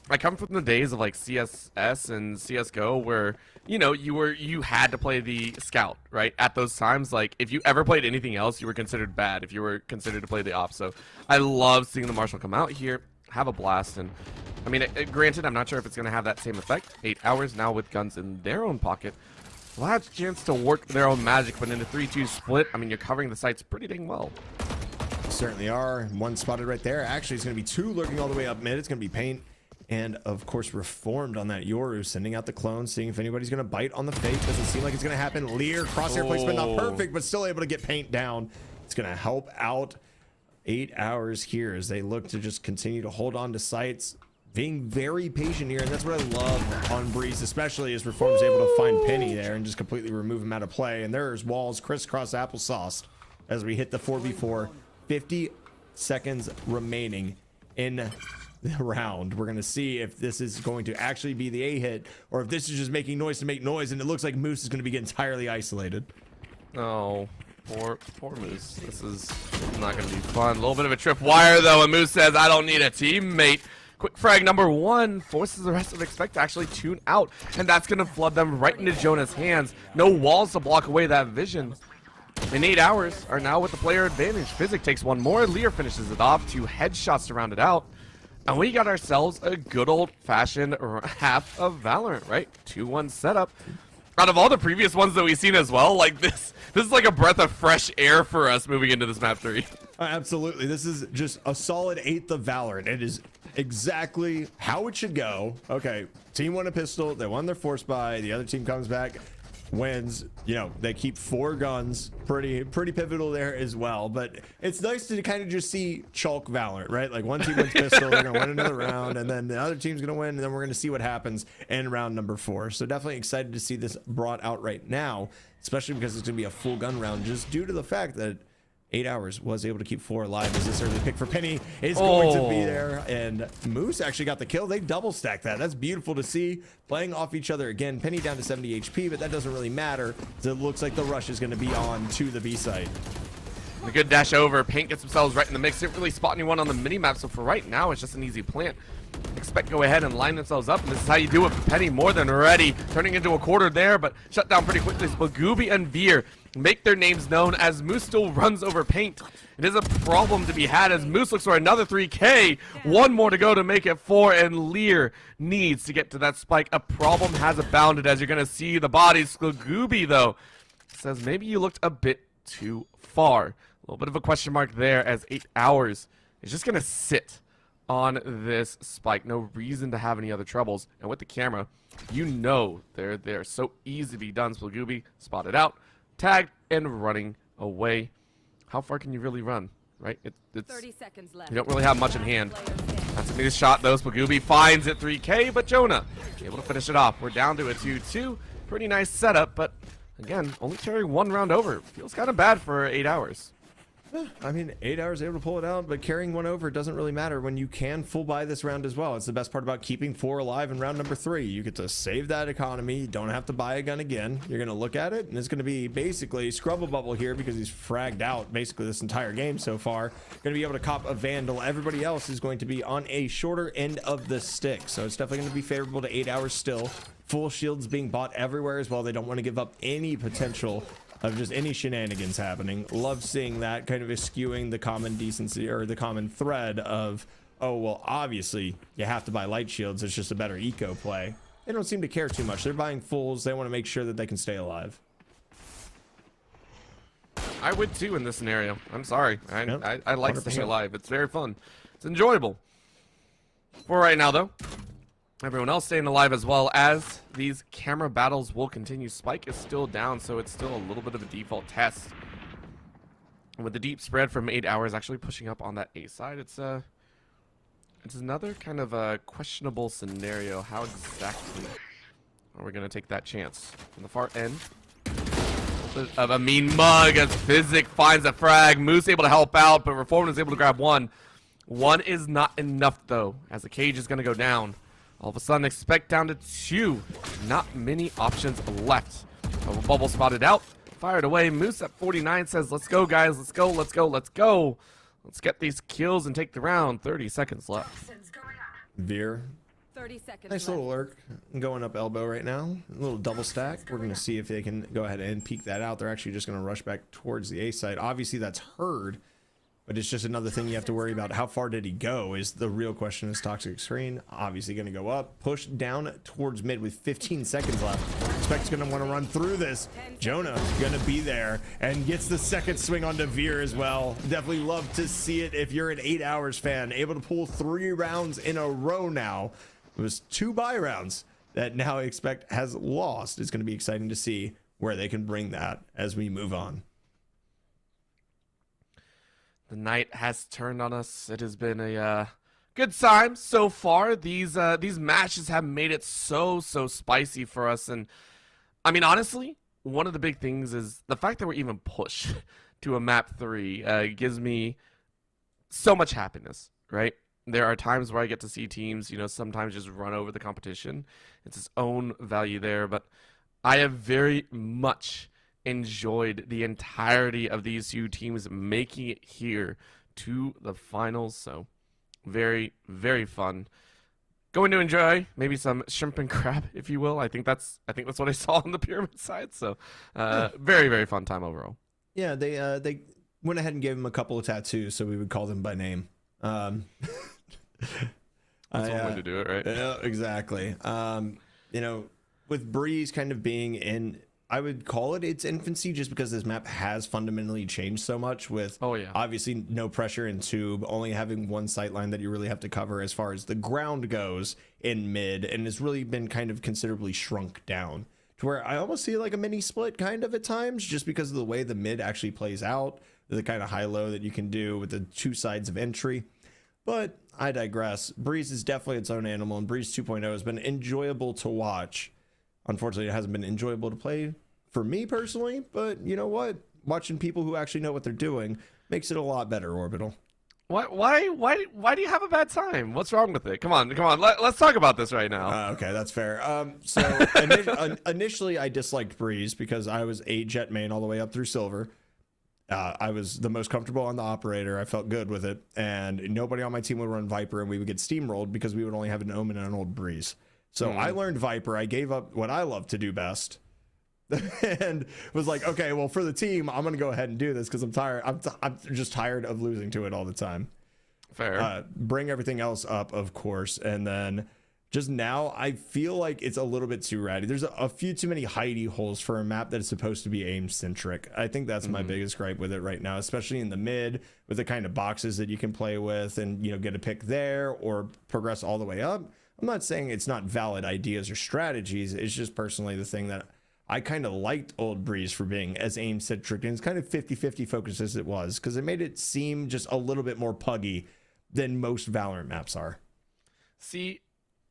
I come from the days of like CSS and CSGO where, you know, you had to play the scout, right? At those times, like if you ever played anything else, you were considered bad if you were considered to play the op. So I love seeing the Marshall come out here, have a blast, and I mean, granted, I'm not sure if it's going to have that same effect. 8 Hours now with guns in their own pocket. Last chance to work their own magic, but in a 3-2 split, I mean, you're covering the sites pretty dang well. Certainly are. One spotted right there. Actually, it's going to be two lurking all the way up mid. It's going to be Paint. And of course, Reformed on that Yoru, sending out the clone, seeing if anybody's going to bite on the fake. Doesn't seem like it's going to happen. Lear, crosshair placement, not perfect, but still able to get Paint down. It's going to help out 8 Hours here as they look to just continue to hold on to sites, being very patient here. And that's what I love on Breeze, especially as Reform's able to find Penny there and just completely remove him out of play. And there's Walls crisscross applesauce as we hit the 4v4. 50 seconds remaining in the round. We're going to see if this is going to actually be the A hit or if this is just making noise to make noise, and it looks like Moose is going to be entirely isolated. Oh, poor Moose. This is not going to be fun. A little bit of a tripwire though, and Moose says, I don't need a teammate. Quick frag number 1 forces the rest of Expect to actually tune out, and that's going to flood them right into Jonah's hands. No walls to block away that vision. And 8 Hours are now with the player advantage. Physic takes one more. Lear finishes it off. 2 headshots to round it out. And we got ourselves a good old-fashioned half of Valorant, right? 2-1 setup. Out of all the previous ones that we've seen as well, like this is like a breath of fresh air for us moving into this map 3. Absolutely. This is just a solid 8th of Valorant. It is exactly how it should go. Okay, team won a pistol. They won their force buy. The other team comes back, wins. You know, they keep 4 guns. Pretty pivotal there as well. But it's nice to kind of just see chalk Valorant, right? Like one team wins pistol, they're gonna win another round, and then the other team's gonna win, and then we're gonna see what happens in round number 4. So definitely excited to see this brought out right now, especially because it's gonna be a full gun round, just due to the fact that 8 Hours was able to keep 4 alive as this early pick for Penny is going to be there. And Moose actually got the kill. They double stacked that. That's beautiful to see. Playing off each other again. Penny down to 70 HP, but that doesn't really matter. So it looks like the rush is going to be on to the B site. A good dash over. Paint gets themselves right in the mix. Didn't really spot anyone on the mini-map, so for right now, it's just an easy plant. Expect go ahead and line themselves up, and this is how you do it. Penny more than ready, turning into a quarter there, but shut down pretty quickly. Spagooby and Veer make their names known as Moose still runs over Paint. It is a problem to be had as Moose looks for another 3K. One more to go to make it 4, and Lear needs to get to that spike. A problem has abounded as you're going to see the bodies. Spagooby, though, says maybe you looked a bit too far. A little bit of a question mark there as 8 Hours is just going to sit on this spike. No reason to have any other troubles. And with the camera, you know they're so easy to be done. Spagooby spotted out, tagged, and running away. How far can you really run, right? It's 30 seconds left. you don't really have much in hand. That's a nice shot, though. Spagooby finds it 3K, but Jonah able to finish it off. We're down to a 2-2. Pretty nice setup, but again, only carrying 1 round over. Feels kind of bad for 8 Hours. I mean, 8 Hours able to pull it out, but carrying 1 over doesn't really matter when you can full buy this round as well. It's the best part about keeping 4 alive in round number 3. You get to save that economy. You don't have to buy a gun again. You're going to look at it, and it's going to be basically Scrubble Bubble here because he's fragged out basically this entire game so far. Going to be able to cop a Vandal. Everybody else is going to be on a shorter end of the stick, so it's definitely going to be favorable to 8 Hours still. Full shields being bought everywhere as well. They don't want to give up any potential of just any shenanigans happening. Love seeing that, kind of eschewing the common decency or the common thread of, oh, well, obviously you have to buy light shields. It's just a better eco play. They don't seem to care too much. They're buying fulls. They want to make sure that they can stay alive. I would too in this scenario. I'm sorry. Yep, I like 100%. staying alive. It's very fun. It's enjoyable. For right now, though, everyone else staying alive as well as these camera battles will continue. Spike is still down, so it's still a little bit of a default test. With the deep spread from 8 Hours actually pushing up on that A side, it's another kind of a questionable scenario. How exactly are we going to take that chance? On the far end of a mean mug as Physic finds a frag. Moose able to help out, but Reformed is able to grab 1. 1 is not enough, though, as the cage is going to go down. All of a sudden, expect down to 2. Not many options left. Bubble spotted out, fired away. Moose at 49 says, let's go, guys. Let's go, let's go, let's go. Let's get these kills and take the round. 30 seconds left. Veer. 30 seconds Nice left. little lurk going up elbow right now. A little double stack. We're going to see if they can go ahead and peek that out. They're actually just going to rush back towards the A side. Obviously, that's heard. But it's just another thing you have to worry about. How far did he go is the real question. Is Toxic Screen obviously going to go up, push down towards mid with 15 seconds left. Spec's going to want to run through this. Jonah going to be there and gets the second swing onto Veer as well. Definitely love to see it if you're an 8 Hours fan. Able to pull 3 rounds in a row now. It was 2 buy rounds that now Expect has lost. It's going to be exciting to see where they can bring that as we move on. The night has turned on us. It has been a good time so far. These matches have made it so spicy for us. And I mean, honestly, one of the big things is the fact that we're even pushed to a map 3 gives me so much happiness, right? There are times where I get to see teams, you know, sometimes just run over the competition. It's its own value there, but I have very much enjoyed the entirety of these 2 teams making it here to the finals. So very, very fun. Going to enjoy maybe some shrimp and crab, if you will. I think that's what I saw on the pyramid side. So very, very fun time overall. Yeah, they went ahead and gave him a couple of tattoos, so we would call them by name. That's one way to do it, right? Yeah, exactly. You know, with Breeze kind of being in, I would call it its infancy just because this map has fundamentally changed so much with obviously no pressure in tube, only having one sight line that you really have to cover as far as the ground goes in mid, and it's really been kind of considerably shrunk down to where I almost see like a mini split kind of at times just because of the way the mid actually plays out, the kind of high-low that you can do with the 2 sides of entry. But I digress. Breeze is definitely its own animal, and Breeze 2.0 has been enjoyable to watch. Unfortunately, it hasn't been enjoyable to play for me personally, but you know what? Watching people who actually know what they're doing makes it a lot better, Orbital. Why do you have a bad time? What's wrong with it? Come on. Let's talk about this right now. Okay, that's fair. So initially, I disliked Breeze because I was a Jet main all the way up through Silver. I was the most comfortable on the operator. I felt good with it, and nobody on my team would run Viper, and we would get steamrolled because we would only have an Omen and an old Breeze. So I learned Viper. I gave up what I love to do best, and was like, okay, well, for the team, I'm gonna go ahead and do this because I'm tired. I'm just tired of losing to it all the time. Fair. Bring everything else up, of course, and then just now I feel like it's a little bit too ratty. There's a few too many hidey holes for a map that is supposed to be aim centric. I think that's my biggest gripe with it right now, especially in the mid with the kind of boxes that you can play with and, you know, get a pick there or progress all the way up. I'm not saying it's not valid ideas or strategies. It's just personally the thing that I kind of liked Old Breeze for being as aim centric, and it's kind of 50-50 focus as it was, because it made it seem just a little bit more puggy than most Valorant maps are. See,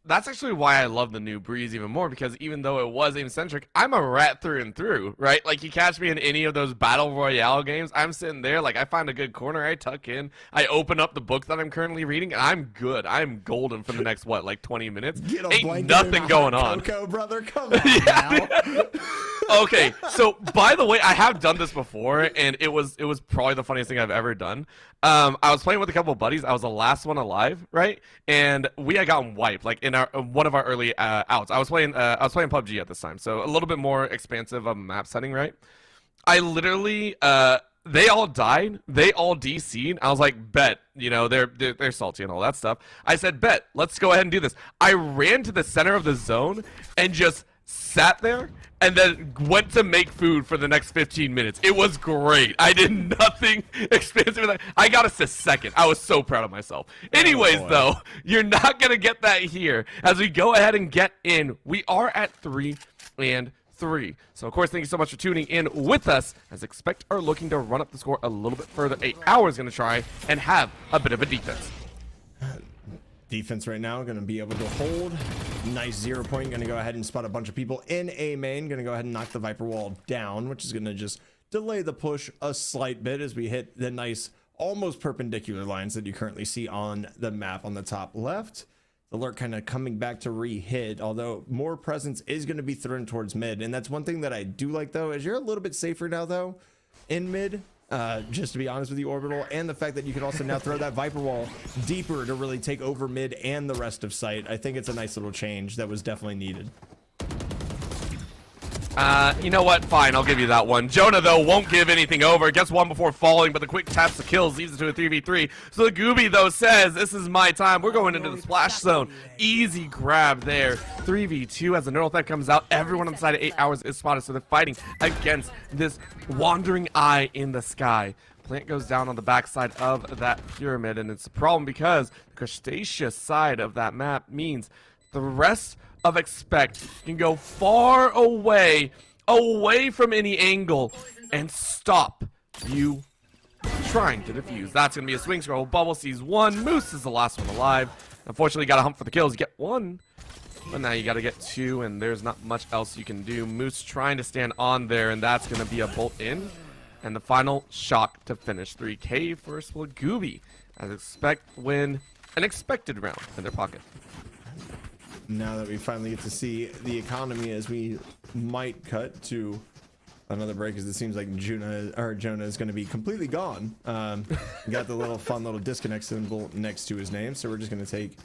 that's actually why I love the new Breeze even more, because even though it was aim-centric, I'm a rat through and through, right? Like, you catch me in any of those Battle Royale games, I'm sitting there, like, I find a good corner, I tuck in, I open up the book that I'm currently reading, and I'm good. I'm golden for the next, what, like 20 minutes? Ain't nothing going on. Coco, brother, come on now. Okay, so by the way, I have done this before, and it was probably the funniest thing I've ever done. I was playing with a couple of buddies. I was the last one alive, right? And we had gotten wiped, like in one of our early outs. I was playing PUBG at this time, so a little bit more expansive of a map setting, right? I literally they all died. They all DC'd. I was like, bet, you know, they're salty and all that stuff. I said, bet, let's go ahead and do this. I ran to the center of the zone and just sat there and then went to make food for the next 15 minutes. It was great. I did nothing expensive. I got us to second. I was so proud of myself. Anyways, though, you're not going to get that here. As we go ahead and get in, we are at 3-3. So, of course, thank you so much for tuning in with us. As Expect are looking to run up the score a little bit further. 8 Hours going to try and have a bit of a defense. Defense right now going to be able to hold. Nice 0 point. Going to go ahead and spot a bunch of people in A main. Going to go ahead and knock the Viper wall down, which is going to just delay the push a slight bit as we hit the nice almost perpendicular lines that you currently see on the map on the top left. The lurk kind of coming back to re-hit, although more presence is going to be thrown towards mid. And that's one thing that I do like, though, is you're a little bit safer now, though, in mid. Just to be honest with you, Orbital, and the fact that you can also now throw that Viper wall deeper to really take over mid and the rest of site. I think it's a nice little change that was definitely needed. You know what? Fine, I'll give you that one. Jonah, though, won't give anything over. Gets one before falling, but the quick taps the kills leads it to a 3v3. So the Gooby, though, says, this is my time. We're going into the splash zone. Easy grab there. 3v2 as the neural theft comes out. Everyone inside of 8 Hours is spotted, so they're fighting against this wandering eye in the sky. Plant goes down on the backside of that pyramid, and it's a problem because the Crustacea side of that map means the rest of Expect can go far away from any angle and stop you trying to defuse. That's gonna be a swing scroll. Bubble sees one. Moose is the last one alive. Unfortunately, you gotta hump for the kills. You get one, but now you gotta get two, and there's not much else you can do. Moose trying to stand on there, and that's gonna be a bolt in. And the final shock to finish. 3K for Split Gooby, as Expect win an expected round in their pocket. Now that we finally get to see the economy, as we might cut to another break, as it seems like Jonah is going to be completely gone. Got the little fun little disconnect symbol next to his name, so we're just going to take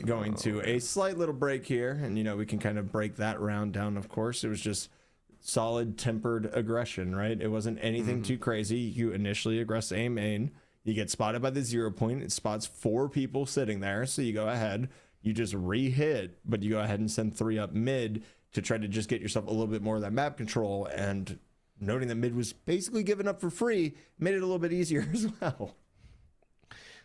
going to a slight little break here, and you know, we can kind of break that round down. Of course, it was just solid tempered aggression, right? It wasn't anything too crazy. You initially aggress A main. You get spotted by the 0 point. It spots 4 people sitting there. So you go ahead, you just re-hit, but you go ahead and send 3 up mid to try to just get yourself a little bit more of that map control. And noting that mid was basically given up for free made it a little bit easier as well.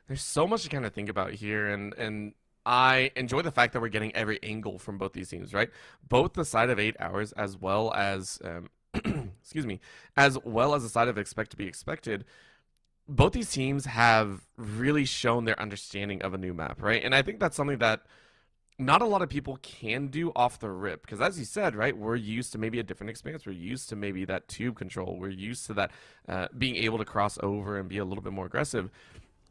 There's so much to kind of think about here, and I enjoy the fact that we're getting every angle from both these teams, right? Both the side of 8 Hours as well as, excuse me, as well as the side of Expect to be Expected. Both these teams have really shown their understanding of a new map, right? And I think that's something that not a lot of people can do off the rip, because as you said, right, we're used to maybe a different experience. We're used to maybe that tube control. We're used to that being able to cross over and be a little bit more aggressive.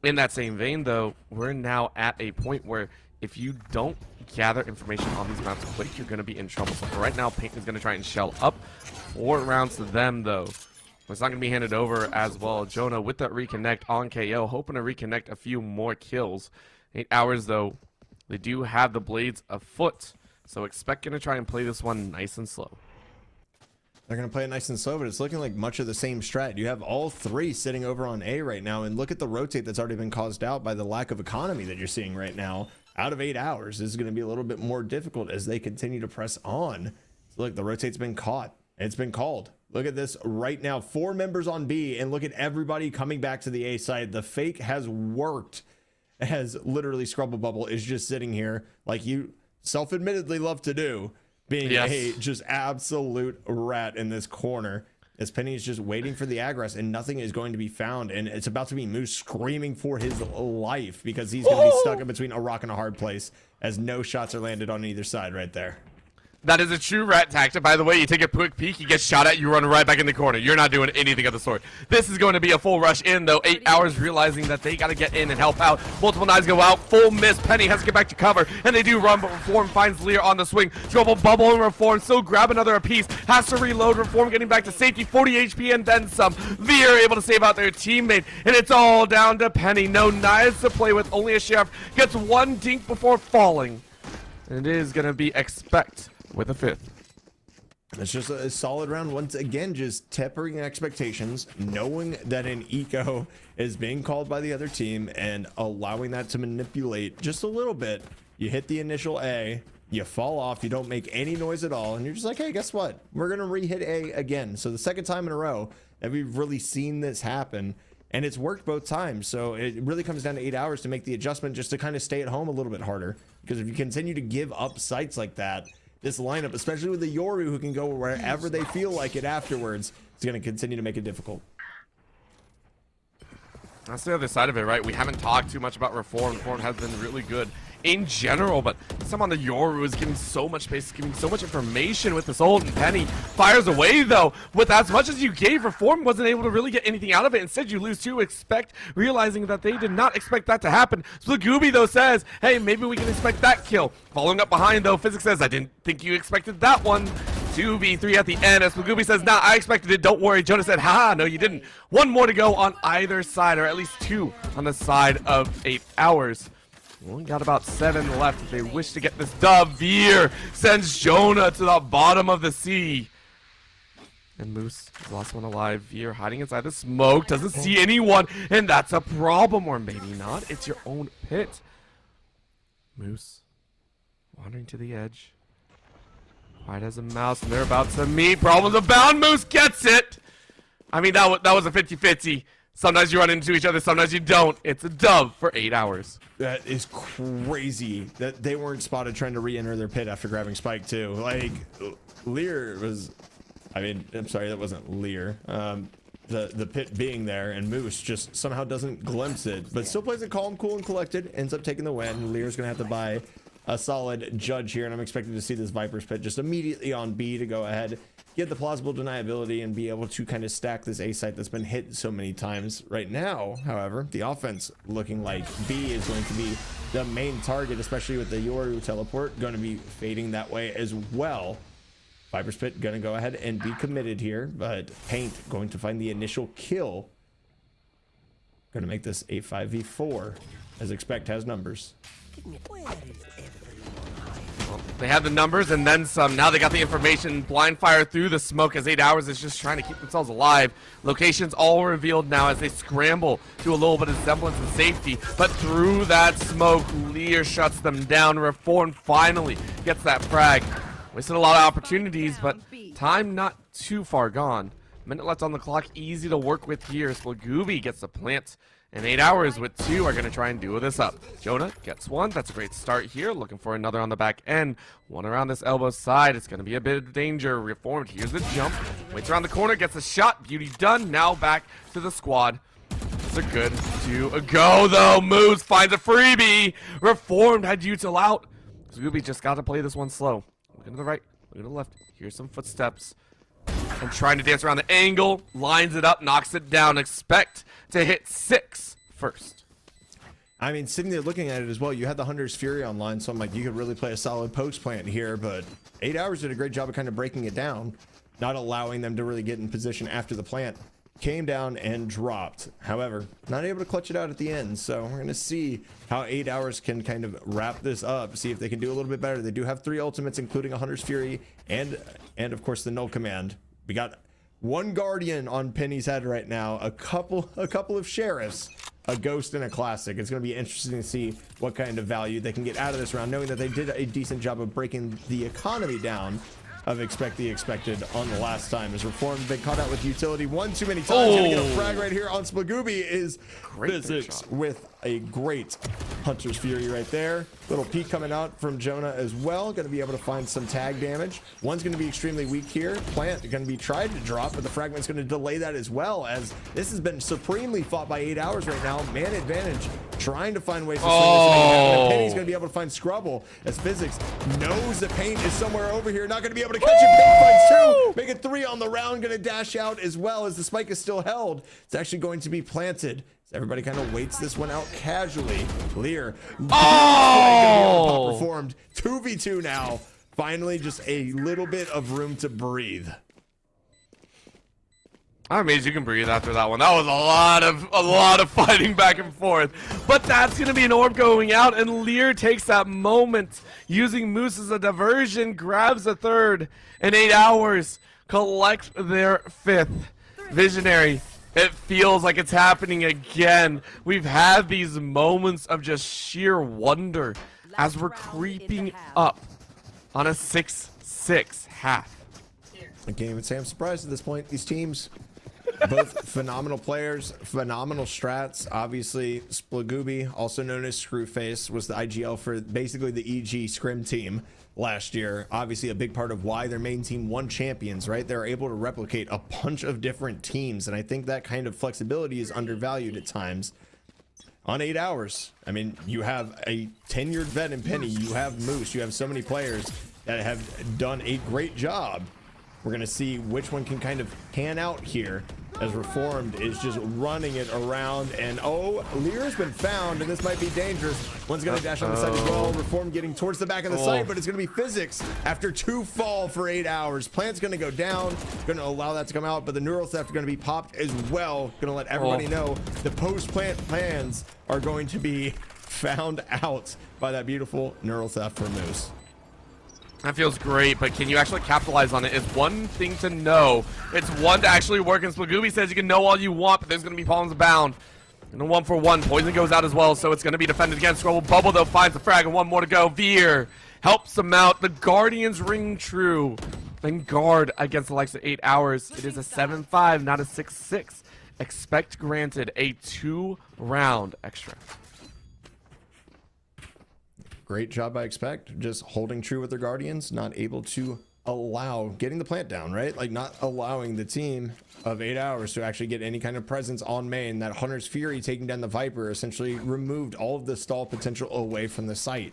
In that same vein, though, we're now at a point where if you don't gather information on these maps quick, you're going to be in trouble. So for right now, Paint is going to try and shell up. 4 rounds to them, though. It's not going to be handed over as well. Jonah with that reconnect on KO, hoping to reconnect a few more kills. 8 hours, though. They do have the blades afoot, so expect going to try and play this one nice and slow. They're going to play it nice and slow, but it's looking like much of the same strat. You have all 3 sitting over on A right now, and look at the rotate that's already been caused out by the lack of economy that you're seeing right now. Out of 8 hours, this is going to be a little bit more difficult as they continue to press on. So look, the rotate's been caught. It's been called. Look at this right now. 4 members on B, and look at everybody coming back to the A side. The fake has worked, as literally Scrubble Bubble is just sitting here like you self-admittedly love to do, being a just absolute rat in this corner, as Penny is just waiting for the aggress and nothing is going to be found, and it's about to be Moose screaming for his life because he's going to be stuck in between a rock and a hard place as no shots are landed on either side right there. That is a true rat tactic. By the way, you take a quick peek, you get shot at, you run right back in the corner. You're not doing anything of the sort. This is going to be a full rush in, though. 8 hours realizing that they got to get in and help out. Multiple knives go out. Full miss. Penny has to get back to cover, and they do run, but Reform finds Lear on the swing. Trouble Bubble and Reform still grab another apiece. Has to reload. Reform getting back to safety. 40 HP and then some. Lear able to save out their teammate, and it's all down to Penny. No knives to play with. Only a Sheriff gets 1 dink before falling. And it is going to be Expect with a 5th. It's just a solid round once again, just tempering expectations, knowing that an eco is being called by the other team and allowing that to manipulate just a little bit. You hit the initial A, you fall off, you don't make any noise at all, and you're just like, hey, guess what? We're gonna re-hit A again. So the second time in a row that we've really seen this happen, and it's worked both times. So it really comes down to 8 hours to make the adjustment, just to kind of stay at home a little bit harder, because if you continue to give up sites like that, this lineup, especially with the Yoru who can go wherever they feel like it afterwards, is going to continue to make it difficult. That's the other side of it, right? We haven't talked too much about Reform. Reform has been really good in general, but someone on the Yoru is giving so much space, giving so much information with this ult, and Penny fires away, though. With as much as you gave, Reform wasn't able to really get anything out of it. Instead, you lose to Expect, realizing that they did not expect that to happen. Splagooby, though, says, hey, maybe we can expect that kill. Following up behind, though, Physics says, I didn't think you expected that one. 2v3 at the end, as Splagooby says, nah, I expected it, don't worry. Jonah said, haha, no, you didn't. 1 more to go on either side, or at least 2 on the side of 8 hours. Only got about 7 left if they wish to get this dub. Veer sends Jonah to the bottom of the sea. And Moose is the last one alive. Veer hiding inside the smoke, doesn't see anyone, and that's a problem. Or maybe not, it's your own pit. Moose wandering to the edge. Quiet as a mouse, and they're about to meet. Problems abound. Moose gets it. I mean, that was a 50-50. Sometimes you run into each other, sometimes you don't. It's a dub for 8 hours. That is crazy that they weren't spotted trying to re-enter their pit after grabbing Spike too. Like, Lear was, I mean, I'm sorry, that wasn't Lear. The pit being there, and Moose just somehow doesn't glimpse it, but still plays it calm, cool, and collected. Ends up taking the win. Lear's gonna have to buy a solid judge here, and I'm expecting to see this Viper's pit just immediately on B to go ahead, get the plausible deniability, and be able to kind of stack this A site that's been hit so many times. Right now, however, the offense looking like B is going to be the main target, especially with the Yoru teleport going to be fading that way as well. Viper's pit going to go ahead and be committed here, but Paint going to find the initial kill. Going to make this a 5v4 as Expect has numbers. Well, they have the numbers and then some. Now they got the information. Blind fire through the smoke as 8 hours is just trying to keep themselves alive. Locations all revealed now as they scramble to a little bit of semblance of safety. But through that smoke, Lear shuts them down. Reform finally gets that frag. Wasted a lot of opportunities, but time not too far gone. Minute left on the clock, easy to work with here. Splagooby gets the plant. And 8 hours with 2 are going to try and duo this up. Jonah gets 1. That's a great start here. Looking for another on the back end. 1 around this elbow side. It's going to be a bit of danger. Reformed. Here's the jump. Waits around the corner. Gets a shot. Beauty done. Now back to the squad. It's a good 2 go, though. Moves. Finds a freebie. Reformed had util out. Scooby just got to play this one slow. Looking to the right, looking to the left. Here's some footsteps. And trying to dance around the angle. Lines it up, knocks it down. Expect to hit 6 first. I mean, sitting there looking at it as well, you had the Hunter's Fury online, so I'm like, you could really play a solid post plant here, but 8 Hours did a great job of kind of breaking it down, not allowing them to really get in position after the plant. Came down and dropped. However, not able to clutch it out at the end, so we're going to see how 8 Hours can kind of wrap this up, see if they can do a little bit better. They do have 3 ultimates, including a Hunter's Fury and of course the Null Command. We got 1 Guardian on Penny's head right now, a couple of Sheriffs, a Ghost, and a Classic. It's going to be interesting to see what kind of value they can get out of this round, knowing that they did a decent job of breaking the economy down of Expect the Expected on the last time. As Reformed been caught out with utility one too many times. Gonna get a frag right here on Splagooby is Physics with a great Hunter's Fury right there. Little peek coming out from Jonah as well. Gonna be able to find some tag damage. One's gonna be extremely weak here. Plant gonna be tried to drop, but the fragment's gonna delay that as well, as this has been supremely fought by 8 Hours right now. Man advantage, trying to find ways to swing this thing. Penny's gonna be able to find Scrubble, as Physics knows the paint is somewhere over here. Not gonna be able to catch it. Paint finds 2. Make it 3 on the round. Gonna dash out as well, as the spike is still held. It's actually going to be planted. Everybody kind of waits this one out casually. Lear. Oh! Reformed. 2v2 now. Finally, just a little bit of room to breathe. I'm amazed you can breathe after that one. That was a lot of fighting back and forth. But that's going to be an orb going out, and Lear takes that moment, using Moose as a diversion, grabs a 3rd, and 8 Hours collect their 5th. Visionary. It feels like it's happening again. We've had these moments of just sheer wonder as we're creeping up on a 6-6 half. I can't even say I'm surprised at this point. These teams, both phenomenal players, phenomenal strats. Obviously, Splagooby, also known as Screwface, was the IGL for basically the EG Scrim team last year. Obviously a big part of why their main team won champions, right? They're able to replicate a bunch of different teams, and I think that kind of flexibility is undervalued at times on 8 Hours. I mean, you have a tenured vet in Penny, you have Moose, you have so many players that have done a great job. We're gonna see which one can kind of pan out here, as Reformed is just running it around, and Lear's been found, and this might be dangerous. One's gonna dash on the side as well. Reformed getting towards the back of the site, but it's gonna be Physics after 2 fall for 8 Hours. Plant's gonna go down, gonna allow that to come out, but the Neural Theft are gonna be popped as well. Gonna let everybody know the post-plant plans are going to be found out by that beautiful Neural Theft for Moose. That feels great, but can you actually capitalize on it? It's one thing to know. It's one to actually work, and Splagooby says you can know all you want, but there's going to be palms bound. And a 1-for-1. Poison goes out as well, so it's going to be defended against. Scrubble Bubble, though, finds the frag, and 1 more to go. Veer helps him out. The Guardians ring true. Then guard against the likes of 8 Hours. It is a 7-5, not a 6-6. Expect granted a 2-round extra. Great job by Expect, just holding true with their Guardians, not able to allow getting the plant down, right? Like not allowing the team of 8 Hours to actually get any kind of presence on main. That Hunter's Fury taking down the Viper essentially removed all of the stall potential away from the site.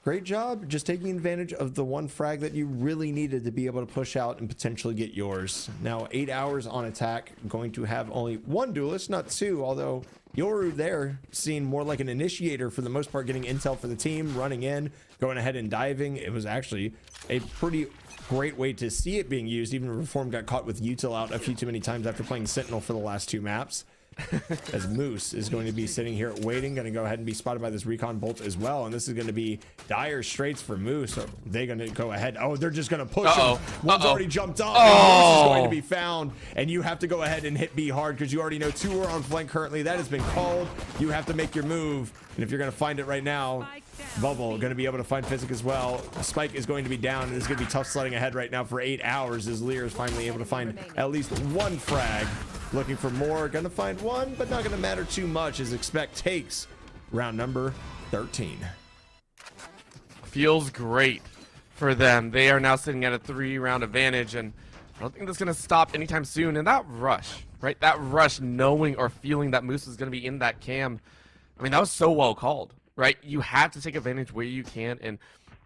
Great job just taking advantage of the 1 frag that you really needed to be able to push out and potentially get yours. Now 8 Hours on attack, going to have only 1 duelist, not 2, although Yoru there seemed more like an initiator for the most part, getting intel for the team, running in, going ahead and diving. It was actually a pretty great way to see it being used. Even Reform got caught with util out a few too many times after playing Sentinel for the last 2 maps. As Moose is going to be sitting here waiting, going to go ahead and be spotted by this recon bolt as well, and this is going to be dire straits for Moose. So they're going to go ahead. They're just going to push him. One's already jumped off. Moose is going to be found, and you have to go ahead and hit B hard because you already know 2 are on flank currently. That has been called. You have to make your move, and if you're going to find it right now, Bubble going to be able to find Physic as well. Spike is going to be down, and it's going to be tough sledding ahead right now for 8 Hours as Lear is finally able to find at least 1 frag. Looking for more, gonna find 1, but not gonna matter too much as Expect takes round number 13. Feels great for them. They are now sitting at a 3-round advantage, and I don't think that's gonna stop anytime soon. And that rush, right? That rush, knowing or feeling that Moose is gonna be in that cam. I mean, that was so well called, right? You have to take advantage where you can, and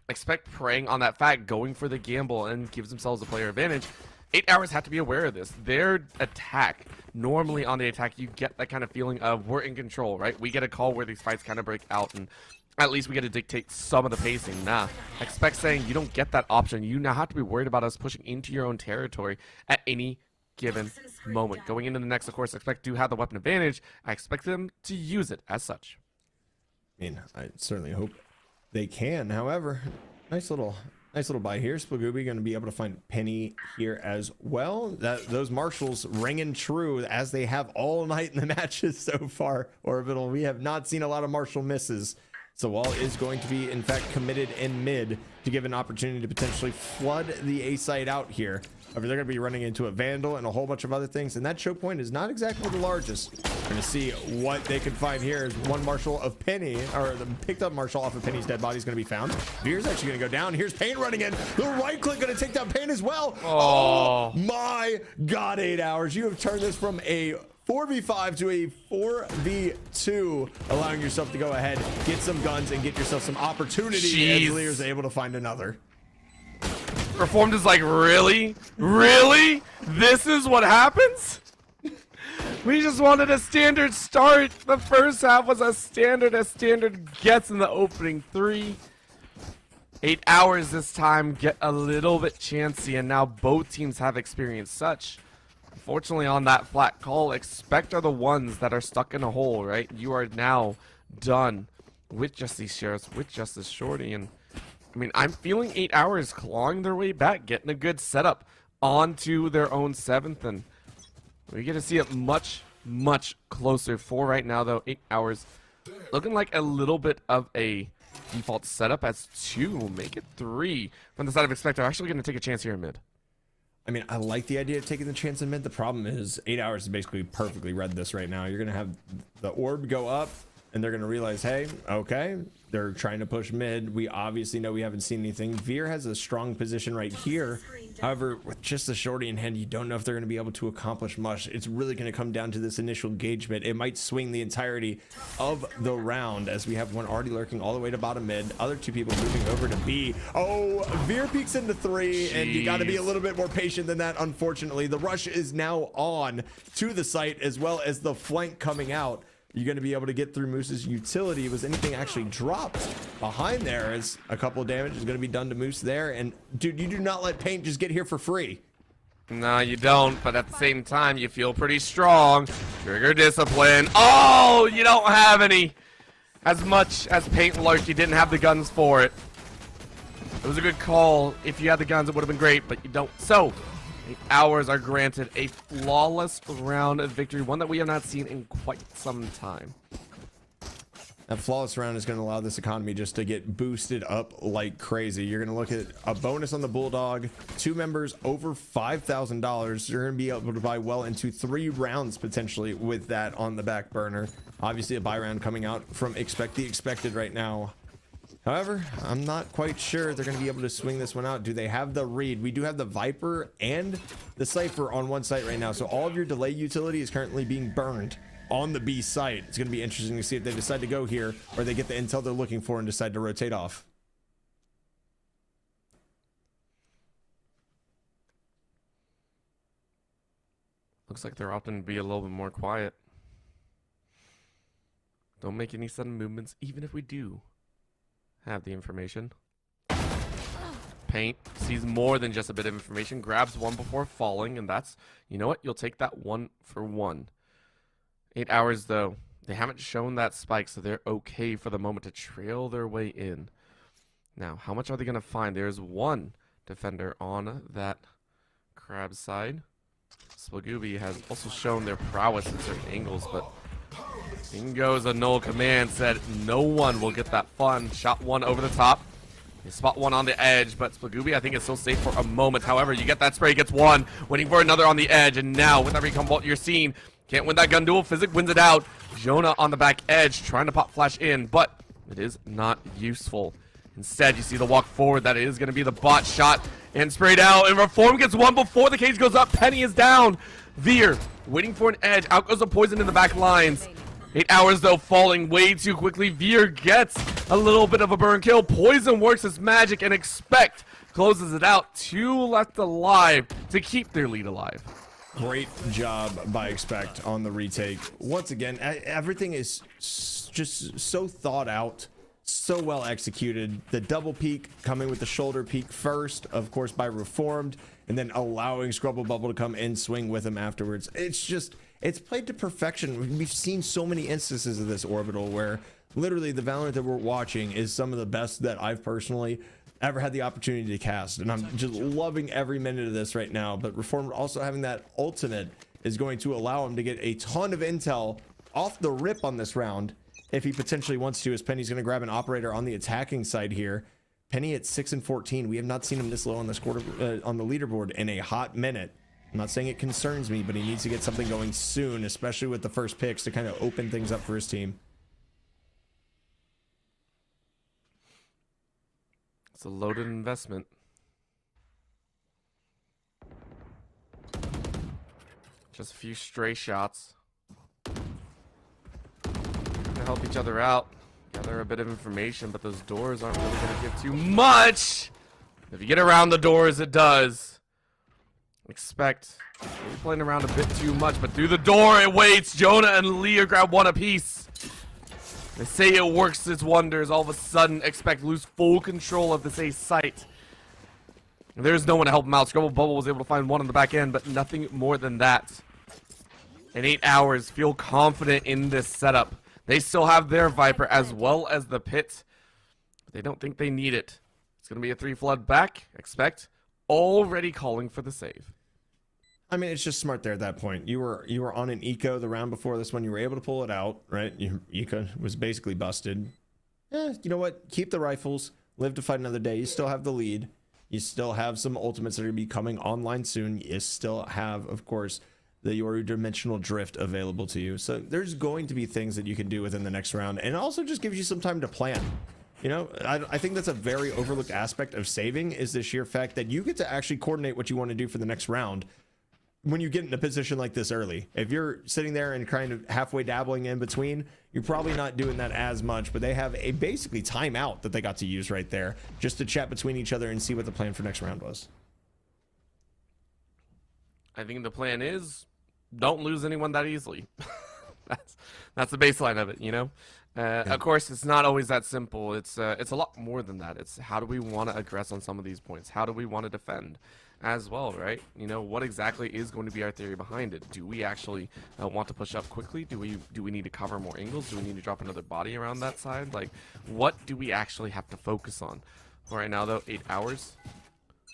expect preying on that fact, going for the gamble, and gives themselves a player advantage. 8 Hours have to be aware of this. Their attack, normally on the attack, you get that kind of feeling of we're in control, right? We get a call where these fights kind of break out, and at least we get to dictate some of the pacing. Nah, expect saying you don't get that option. You now have to be worried about us pushing into your own territory at any given moment. Going into the next, of course, expect to have the weapon advantage. I expect them to use it as such. I mean, I certainly hope they can. However, nice little buy here. Splagooby going to be able to find Penny here as well. Those marshals ringing true as they have all night in the matches so far. Orbital, we have not seen a lot of marshal misses. So Wall is going to be, in fact, committed in mid to give an opportunity to potentially flood the A site out here. However, they're going to be running into a Vandal and a whole bunch of other things, and that choke point is not exactly the largest. We're going to see what they can find here. Is one Marshal of Penny, or the picked up Marshal off of Penny's dead body is going to be found. Veer's actually going to go down. Here's Pain running in. The right click going to take down Pain as well. Oh my God, 8 Hours. You have turned this from a 4v5 to a 4v2, allowing yourself to go ahead, get some guns, and get yourself some opportunity. As Lear's able to find another. Reformed is like, really? Really? This is what happens? We just wanted a standard start. The first half was as standard gets in the opening 3. 8 Hours this time get a little bit chancy, and now both teams have experienced such. Unfortunately, on that flat call, expect are the ones that are stuck in a hole, right? You are now done with just these shares, with just this shorty, and I mean, I'm feeling 8 Hours clawing their way back, getting a good setup onto their own 7th, and we get to see it much, much closer. For right now, though, 8 Hours looking like a little bit of a default setup as 2, make it 3 from the side of Expect. Are actually going to take a chance here in mid. I mean, I like the idea of taking the chance in mid. The problem is 8 Hours is basically perfectly read this right now. You're going to have the orb go up, and they're going to realize, hey, okay, they're trying to push mid. We obviously know we haven't seen anything. Veer has a strong position right here. However, with just the shorty in hand, you don't know if they're going to be able to accomplish much. It's really going to come down to this initial engagement. It might swing the entirety of the round, as we have one already lurking all the way to bottom mid. Other 2 people moving over to B. Oh, Veer peeks into 3, and you got to be a little bit more patient than that, unfortunately. The rush is now on to the site, as well as the flank coming out. You're going to be able to get through Moose's utility. Was anything actually dropped behind there? As a couple of damage is going to be done to Moose there. And dude, you do not let Paint just get here for free. No, you don't, but at the same time, you feel pretty strong. Trigger discipline. Oh, you don't have any. As much as Paint lurked, you didn't have the guns for it. It was a good call. If you had the guns, it would have been great, but you don't. So 8 Hours are granted a flawless round of victory, one that we have not seen in quite some time. That flawless round is going to allow this economy just to get boosted up like crazy. You're going to look at a bonus on the Bulldog, 2 members over $5,000. You're going to be able to buy well into 3 rounds potentially with that on the back burner. Obviously a buy round coming out from Expect the Expected right now. However, I'm not quite sure they're going to be able to swing this one out. Do they have the read? We do have the Viper and the Cypher on one site right now. So all of your delay utility is currently being burned on the B site. It's going to be interesting to see if they decide to go here or they get the intel they're looking for and decide to rotate off. Looks like they're opting to be a little bit more quiet. Don't make any sudden movements, even if we do have the information. Paint sees more than just a bit of information, grabs one before falling, and that's, you know what, you'll take that 1 for 1. 8 Hours, though, they haven't shown that spike, so they're okay for the moment to trail their way in. Now, how much are they going to find? There's one defender on that crab side. Splagooby has also shown their prowess in certain angles, but in goes a null command, said no one will get that fun. Shot one over the top. You spot one on the edge, but Splagooby, I think, is still safe for a moment. However, you get that spray, gets one, waiting for another on the edge, and now with every combo you're seeing, can't win that gun duel. Physic wins it out. Jonah on the back edge, trying to pop flash in, but it is not useful. Instead, you see the walk forward. That is going to be the bot shot and sprayed out. And Reform gets one before the cage goes up. Penny is down. Veer waiting for an edge. Out goes the poison in the back lines. 8 Hours, though, falling way too quickly. Veer gets A little bit of a burn kill. Poison works its magic, and Expect closes it out. 2 left alive to keep their lead alive. Great job by Expect on the retake. Once again, everything is just so thought out, so well executed. The double peek coming with the shoulder peek first, of course, by Reformed, and then allowing Scrubble Bubble to come and swing with him afterwards. It's played to perfection. We've seen so many instances of this Orbital where literally the Valorant that we're watching is some of the best that I've personally ever had the opportunity to cast, and I'm just loving every minute of this right now. But Reformed also having that ultimate is going to allow him to get a ton of intel off the rip on this round if he potentially wants to, as Penny's going to grab an operator on the attacking side here. Penny at 6 and 14. We have not seen him this low on the score on the leaderboard in a hot minute. I'm not saying it concerns me, but he needs to get something going soon, especially with the first picks to kind of open things up for his team. It's a loaded investment. Just a few stray shots to help each other out, gather a bit of information, but those doors aren't really going to give too much. If you get around the doors, it does. Expect maybe playing around a bit too much, but through the door it waits. Jonah and Leah grab one apiece. They say it works its wonders. All of a sudden, Expect lose full control of this A site. There's no one to help him out. Scrubble Bubble was able to find one on the back end, but nothing more than that. In 8 hours, feel confident in this setup. They still have their Viper as well as the Pit. But they don't think they need it. It's going to be a 3 flood back. Expect already calling for the save. I mean, it's just smart there at that point. You were on an eco the round before this one. You were able to pull it out, right? Your eco was basically busted. You know what? Keep the rifles. Live to fight another day. You still have the lead. You still have some ultimates that are going to be coming online soon. You still have, of course, the Yoru Dimensional Drift available to you. So there's going to be things that you can do within the next round. And it also just gives you some time to plan. You know, I think that's a very overlooked aspect of saving, is the sheer fact that you get to actually coordinate what you want to do for the next round when you get in a position like this early. If you're sitting there and kind of halfway dabbling in between, you're probably not doing that as much, but they have a basically timeout that they got to use right there just to chat between each other and see what the plan for next round was. I think the plan is don't lose anyone that easily. That's the baseline of it, you know? Of course, it's not always that simple. It's a lot more than that. It's how do we want to aggress on some of these points? How do we want to defend as well, right? You know, what exactly is going to be our theory behind it? Do we actually want to push up quickly? Do we need to cover more angles? Do we need to drop another body around that side? Like, what do we actually have to focus on? For right now, though, 8 hours.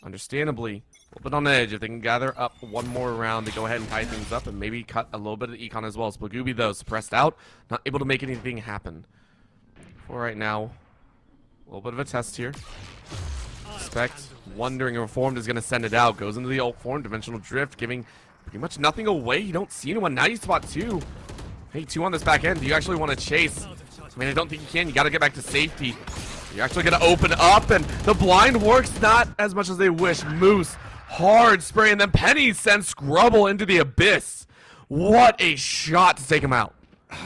Understandably, a little bit on edge. If they can gather up one more round to go ahead and tie things up and maybe cut a little bit of the econ as well. Spagooby, though, suppressed out, not able to make anything happen. For right now, a little bit of a test here. Expect, wondering if Reformed is going to send it out. Goes into the ult form, Dimensional Drift, giving pretty much nothing away. You don't see anyone. Now you spot 2. Hey, 2 on this back end. Do you actually want to chase? I mean, I don't think you can. You got to get back to safety. You're actually going to open up, and the blind works not as much as they wish. Moose, hard spray, and then Penny sends Scrubble into the abyss. What a shot to take him out.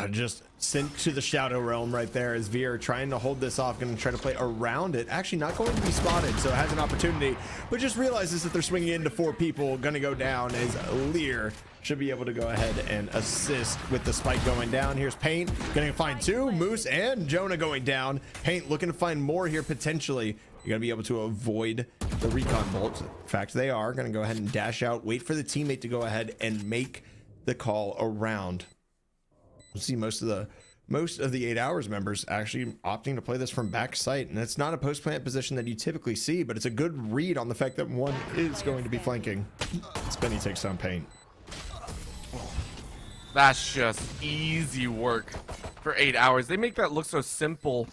Just sent to the Shadow Realm right there as Veer trying to hold this off, going to try to play around it. Actually not going to be spotted, so has an opportunity, but just realizes that they're swinging into 4 people. Going to go down as Lear should be able to go ahead and assist with the spike going down. Here's Paint going to find 2. Moose and Jonah going down. Paint looking to find more here potentially. You're going to be able to avoid the recon bolt. In fact, they are going to go ahead and dash out, wait for the teammate to go ahead and make the call around. We'll see most of the 8 hours members actually opting to play this from back site, and it's not a post plant position that you typically see, but it's a good read on the fact that one is going to be flanking. Spenny takes down Paint. That's just easy work for 8 hours. They make that look so simple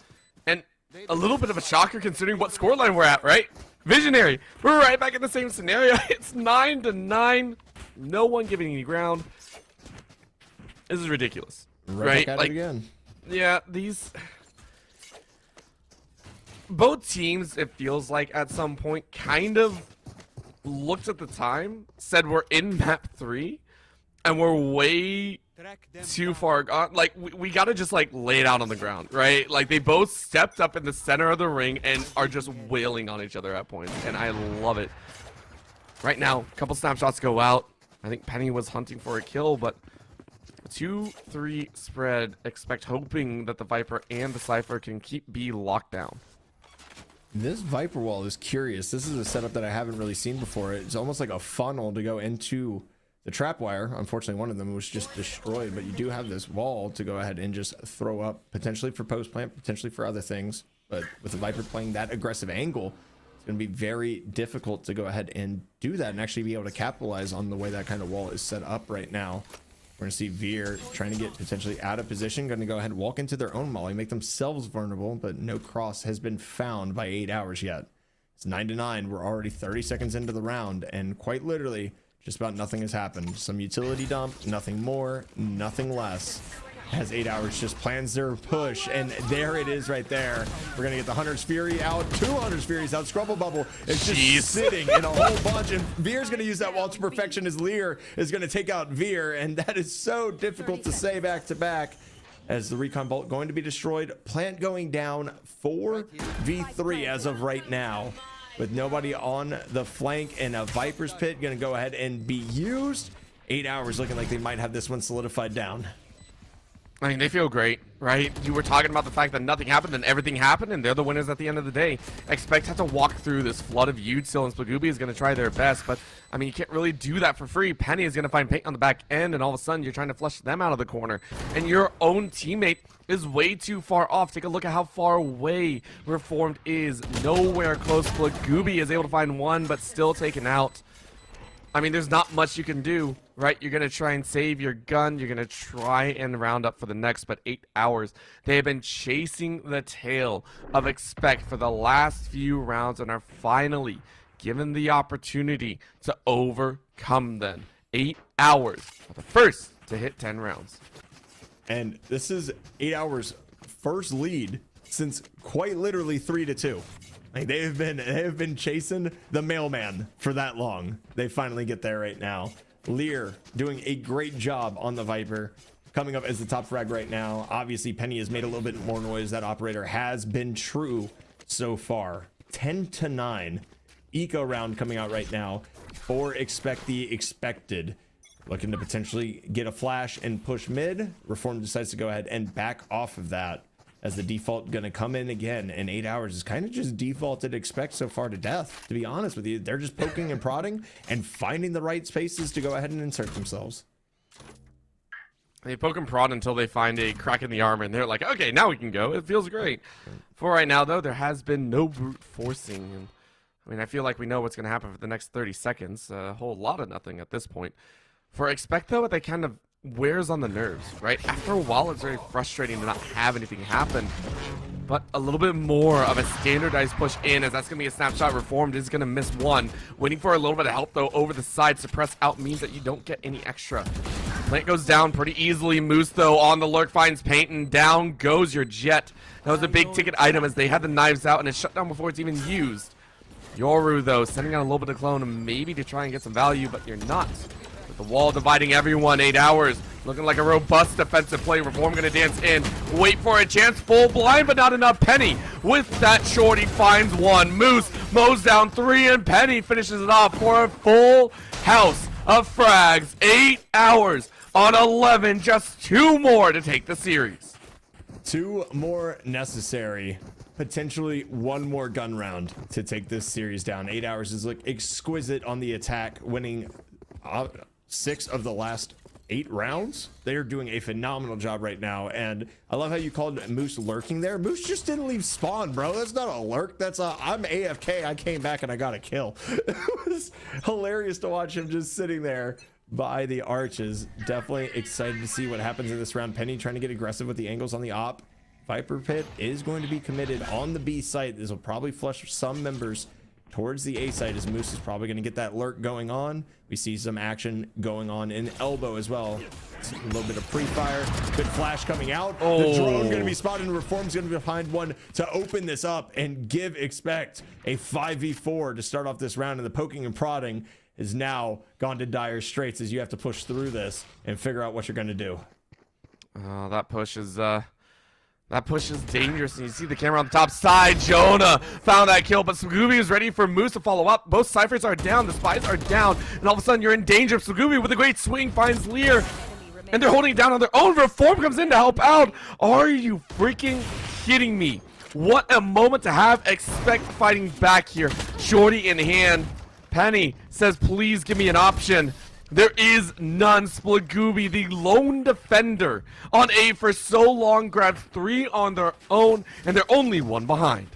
and a little bit of a shocker considering what scoreline we're at, right? Visionary, we're right back in the same scenario. It's 9-9. No one giving any ground. This is ridiculous. Right? Back at it again. Yeah, both teams, it feels like at some point kind of looked at the time, said we're in map 3, and we're way too far gone. Like, we gotta just, like, lay it out on the ground, right? Like, they both stepped up in the center of the ring and are just wailing on each other at points, and I love it. Right now, a couple snapshots go out. I think Penny was hunting for a kill, but 2-3 spread. Expect hoping that the Viper and the Cypher can keep B locked down. This Viper wall is curious. This is a setup that I haven't really seen before. It's almost like a funnel to go into the trap wire. Unfortunately, one of them was just destroyed, but you do have this wall to go ahead and just throw up, potentially for post plant, potentially for other things. But with the Viper playing that aggressive angle, it's going to be very difficult to go ahead and do that and actually be able to capitalize on the way that kind of wall is set up right now. We're going to see Veer trying to get potentially out of position, going to go ahead and walk into their own molly, make themselves vulnerable, but no cross has been found by 8 hours yet. It's 9-9. We're already 30 seconds into the round, and quite literally, just about nothing has happened. Some utility dump, nothing more, nothing less. As 8 hours just plans their push, and there it is right there. We're gonna get the Hunter's Fury out, 2 Hunter's Furies out. Scrubble Bubble is just sitting in a whole bunch, and Veer's gonna use that wall to perfection as Lear is gonna take out Veer, and that is so difficult to say back to back. As the Recon Bolt going to be destroyed, plant going down 4v3 as of right now, with nobody on the flank, and a Viper's Pit gonna go ahead and be used. 8 hours looking like they might have this one solidified down. I mean, they feel great, right? You were talking about the fact that nothing happened and everything happened, and they're the winners at the end of the day. Expect have to walk through this flood of Yude still, and Spagooby is going to try their best, but, I mean, you can't really do that for free. Penny is going to find Paint on the back end, and all of a sudden, you're trying to flush them out of the corner, and your own teammate is way too far off. Take a look at how far away Reformed is. Nowhere close. Spagooby is able to find one, but still taken out. I mean, there's not much you can do, right? You're going to try and save your gun. You're going to try and round up for the next, but 8 hours. They have been chasing the tail of Expect for the last few rounds and are finally given the opportunity to overcome them. 8 hours are the first to hit 10 rounds. And this is 8 hours' first lead since quite literally 3-2. Like they have been chasing the mailman for that long. They finally get there right now. Lear doing a great job on the Viper, coming up as the top frag right now. Obviously, Penny has made a little bit more noise. That operator has been true so far. 10-9. Eco round coming out right now for Expect the Expected. Looking to potentially get a flash and push mid. Reform decides to go ahead and back off of that, as the default gonna come in again, and 8 hours is kind of just defaulted Expect so far to death, to be honest with you. They're just poking and prodding and finding the right spaces to go ahead and insert themselves. They poke and prod until they find a crack in the armor, and they're like, okay, now we can go. It feels great. For right now, though, there has been no brute forcing. And I mean, I feel like we know what's going to happen for the next 30 seconds. A whole lot of nothing at this point. For Expect, though, they kind of wears on the nerves, right? After a while, it's very frustrating to not have anything happen. But a little bit more of a standardized push in, as that's going to be a snapshot. Reformed is going to miss one. Waiting for a little bit of help, though, over the side. Suppress out means that you don't get any extra. Plant goes down pretty easily. Moose, though, on the lurk finds Paint, and down goes your Jet. That was a big ticket item as they had the knives out, and it's shut down before it's even used. Yoru, though, sending out a little bit of clone, maybe to try and get some value, but you're not. With the wall dividing everyone, 8 hours. Looking like a robust defensive play. Reform gonna dance in. Wait for a chance. Full blind, but not enough. Penny with that shorty finds one. Moose mows down 3, and Penny finishes it off for a full house of frags. 8 hours on 11. Just 2 more to take the series. 2 more necessary. Potentially 1 more gun round to take this series down. 8 hours is like exquisite on the attack, winning 6 of the last 8 rounds. They are doing a phenomenal job right now, and I love how you called Moose lurking there. Moose just didn't leave spawn, bro. That's not a lurk. That's a I'm AFK. I came back and I got a kill. It was hilarious to watch him just sitting there by the arches. Definitely excited to see what happens in this round. Penny trying to get aggressive with the angles on the op. Viper Pit is going to be committed on the B site. This will probably flush some members towards the A site, as Moose is probably going to get that lurk going on. We see some action going on in elbow as well. A little bit of pre-fire. Good flash coming out. The drone going to be spotted, and Reform's going to find one to open this up and give Expect a 5v4 to start off this round. And the poking and prodding is now gone to dire straits as you have to push through this and figure out what you're going to do. That push is dangerous, and you see the camera on the top side. Jonah found that kill, but Slagooby is ready for Moose to follow up. Both Cyphers are down, the Spies are down, and all of a sudden you're in danger. Slagooby with a great swing finds Lear, and they're holding it down on their own. Reform comes in to help out. Are you freaking kidding me? What a moment to have. Expect fighting back here. Shorty in hand. Penny says, please give me an option. There is none. Slagooby, the lone defender on A for so long, grabs 3 on their own, and they're only 1 behind.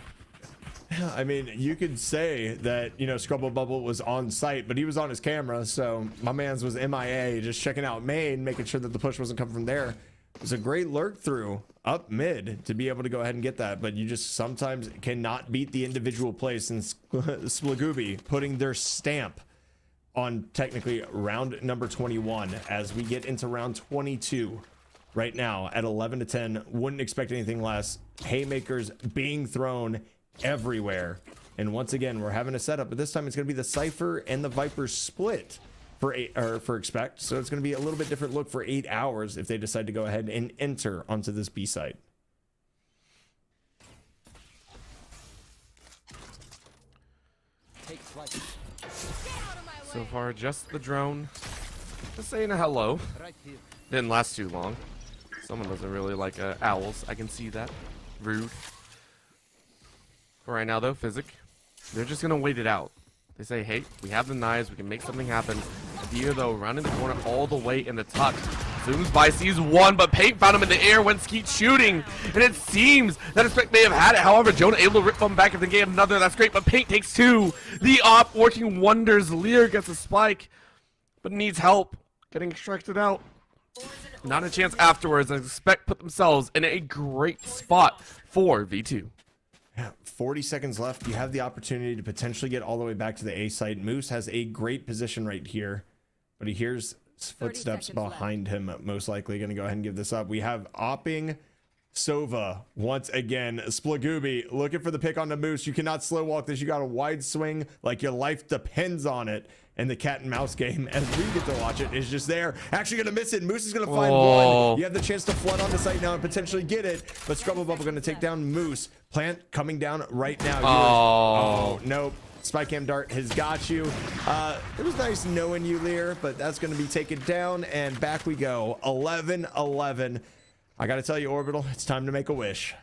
I mean, you could say that, you know, Scrubble Bubble was on site, but he was on his camera, so my man's was MIA, just checking out main, making sure that the push wasn't coming from there. It was a great lurk through up mid to be able to go ahead and get that, but you just sometimes cannot beat the individual plays, and Slagooby putting their stamp on technically round number 21 as we get into round 22 right now at 11-10. Wouldn't expect anything less. Haymakers being thrown everywhere, and once again we're having a setup, but this time it's going to be the Cypher and the Vipers split for Expect, so it's going to be a little bit different look for 8 hours if they decide to go ahead and enter onto this B site. Take flight. So far, just the drone. Just saying a hello. Right here. Didn't last too long. Someone doesn't really like owls. I can see that. Rude. For right now, though, Physic, they're just going to wait it out. They say, hey, we have the knives. We can make something happen. Dia, though, rounding the corner all the way in the tuck. Zooms by, sees 1, but Paint found him in the air when Skeet shooting. And it seems that Expect may have had it. However, Jonah able to rip them back if they get another. That's great, but Paint takes 2. The op working wonders. Lear gets a spike, but needs help getting extracted out. Not a chance afterwards. And Expect put themselves in a great spot for V2. Yeah, 40 seconds left. You have the opportunity to potentially get all the way back to the A site. Moose has a great position right here, but he hears footsteps behind him, most likely going to go ahead and give this up. We have opping Sova once again. Slagooby looking for the pick on the Moose. You cannot slow walk this. You got a wide swing like your life depends on it. And the cat and mouse game, as we get to watch it, is just there. Actually going to miss it. Moose is going to find 1. You have the chance to flood on the site now and potentially get it. But Scrubble Bubble going to take down Moose. Plant coming down right now. Oh, nope. Spy Cam Dart has got you. It was nice knowing you, Lear, but that's going to be taken down. And back we go. 11-11. I got to tell you, Orbital, it's time to make a wish.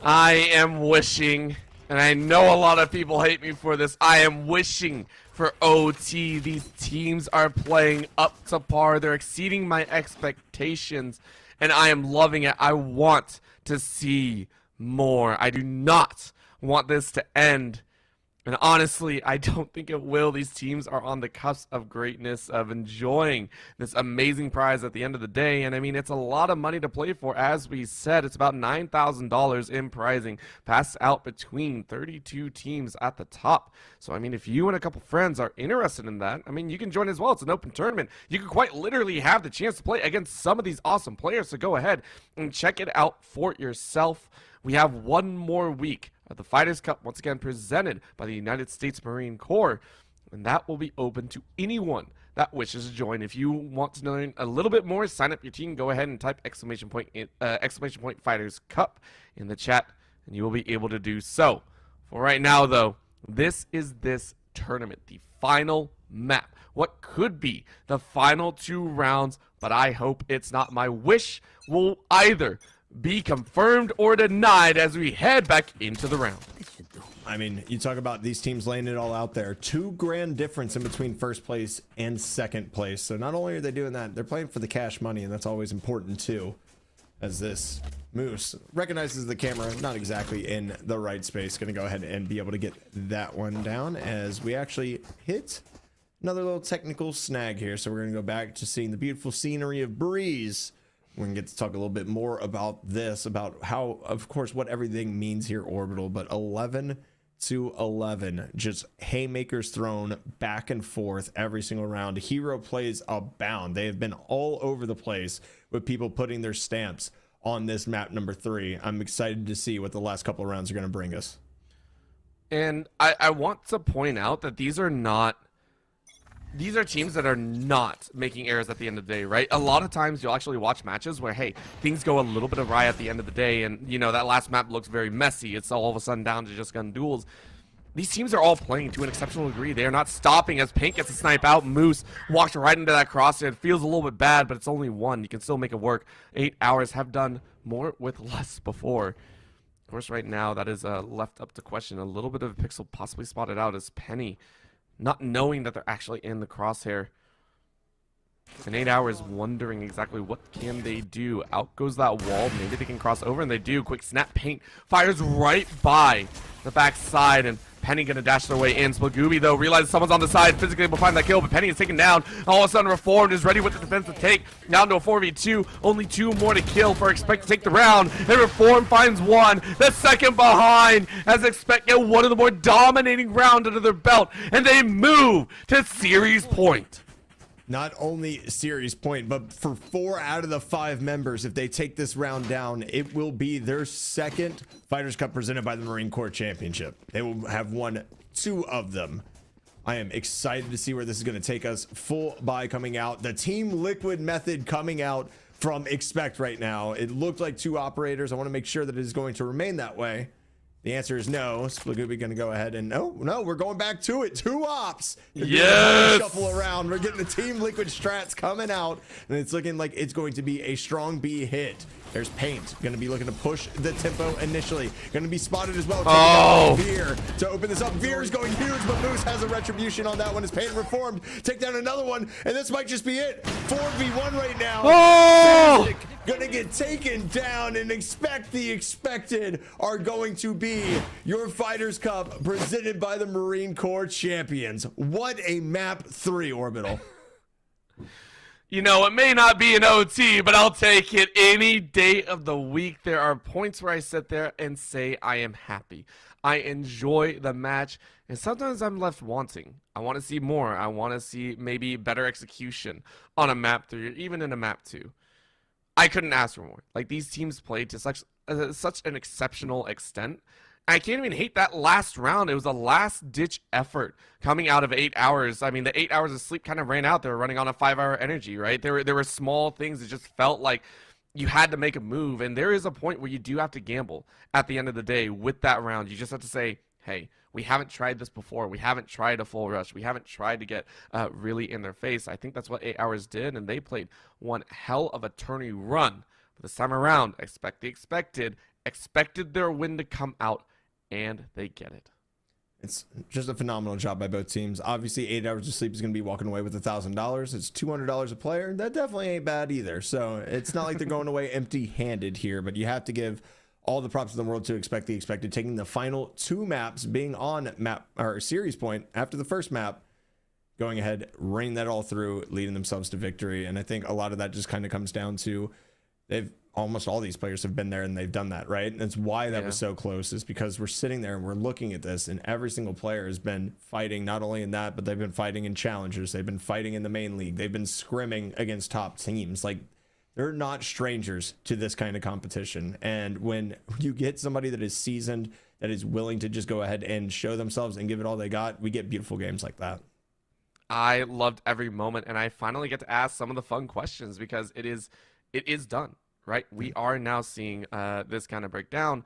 I am wishing, and I know a lot of people hate me for this, I am wishing for OT. These teams are playing up to par. They're exceeding my expectations, and I am loving it. I want to see more. I do not want this to end. And honestly, I don't think it will. These teams are on the cusp of greatness, of enjoying this amazing prize at the end of the day. And I mean, it's a lot of money to play for. As we said, it's about $9,000 in prizing, passed out between 32 teams at the top. So, I mean, if you and a couple friends are interested in that, I mean, you can join as well. It's an open tournament. You can quite literally have the chance to play against some of these awesome players. So go ahead and check it out for yourself. We have one more week of the Fighters Cup, once again presented by the United States Marine Corps, and that will be open to anyone that wishes to join. If you want to learn a little bit more, sign up your team. Go ahead and type exclamation point Fighters Cup in the chat, and you will be able to do so. For right now, though, this is this tournament, the final map. What could be the final 2 rounds, but I hope it's not. My wish will either be confirmed or denied as we head back into the round. I mean, you talk about these teams laying it all out there. $2 grand difference in between first place and second place. So not only are they doing that, they're playing for the cash money, and that's always important too. As this Moose recognizes the camera, not exactly in the right space. Going to go ahead and be able to get that one down as we actually hit another little technical snag here. So we're going to go back to seeing the beautiful scenery of Breeze. We're going to get to talk a little bit more about this, about how, of course, what everything means here, Orbital, but 11-11, just haymakers thrown back and forth every single round. Hero plays abound. They have been all over the place with people putting their stamps on this map number 3. I'm excited to see what the last couple of rounds are going to bring us. And I want to point out that these are teams that are not making errors at the end of the day, right? A lot of times you'll actually watch matches where, hey, things go a little bit awry at the end of the day, and, you know, that last map looks very messy. It's all of a sudden down to just gun duels. These teams are all playing to an exceptional degree. They are not stopping as Paint gets a snipe out. Moose walks right into that crosshair. It feels a little bit bad, but it's only one. You can still make it work. 8 hours have done more with less before. Of course, right now, that is left up to question. A little bit of a pixel possibly spotted out as Penny, not knowing that they're actually in the crosshair. And 8 hours wondering exactly what can they do. Out goes that wall. Maybe they can cross over, and they do. Quick snap. Paint fires right by the backside, and Penny gonna dash their way in. Splagooby, though, realizes someone's on the side, physically able to find that kill, but Penny is taken down. All of a sudden, Reformed is ready with the defensive take. Down to a 4v2. Only 2 more to kill for Expect to take the round. And Reformed finds one. The second behind, as Expect get one of the more dominating rounds under their belt. And they move to series point. Not only series point, but for 4 out of the 5 members, if they take this round down, it will be their second Fighters Cup presented by the Marine Corps Championship. They will have won 2 of them. I am excited to see where this is going to take us. Full buy coming out. The Team Liquid method coming out from Expect right now. It looked like 2 operators. I want to make sure that it is going to remain that way. The answer is no. Splagooby going to go ahead and no, we're going back to it. 2 ops. Yes. Shuffle around. We're getting the Team Liquid strats coming out, and it's looking like it's going to be a strong B hit. There's Paint going to be looking to push the tempo initially. Going to be spotted as well. Veer to open this up. Veer's going huge, but Moose has a retribution on that one as Paint Reformed. Take down another one, and this might just be it. 4v1 right now. Oh! Gonna get taken down, and Expect the Expected are going to be your Fighters Cup presented by the Marine Corps Champions. What a map 3, Orbital. You know, it may not be an OT, but I'll take it any day of the week. There are points where I sit there and say I am happy. I enjoy the match, and sometimes I'm left wanting. I want to see more. I want to see maybe better execution on a map 3 or even in a map 2. I couldn't ask for more. Like, these teams played to such an exceptional extent. I can't even hate that last round. It was a last-ditch effort coming out of 8 hours. I mean, the 8 hours of sleep kind of ran out. They were running on a 5-hour energy, right? There were small things that just felt like you had to make a move, and there is a point where you do have to gamble at the end of the day with that round. You just have to say, hey, we haven't tried this before. We haven't tried a full rush. We haven't tried to get really in their face. I think that's what 8 hours did, and they played one hell of a tourney run. But this time around, Expect the Expected, expected their win to come out, and they get it. It's just a phenomenal job by both teams. Obviously, 8 hours of sleep is going to be walking away with $1,000. It's $200 a player. That definitely ain't bad either. So it's not like they're going away empty-handed here, but you have to give all the props in the world to Expect the Expected, taking the final 2 maps, being on map or series point after the first map, going ahead, running that all through, leading themselves to victory. And I think a lot of that just kind of comes down to almost all these players have been there and they've done that, right? And that's why that was so close, is because we're sitting there and we're looking at this, and every single player has been fighting not only in that, but they've been fighting in challengers, they've been fighting in the main league, they've been scrimming against top teams. Like, they're not strangers to this kind of competition. And when you get somebody that is seasoned, that is willing to just go ahead and show themselves and give it all they got, we get beautiful games like that. I loved every moment, and I finally get to ask some of the fun questions because it is done, right? We are now seeing this kind of breakdown.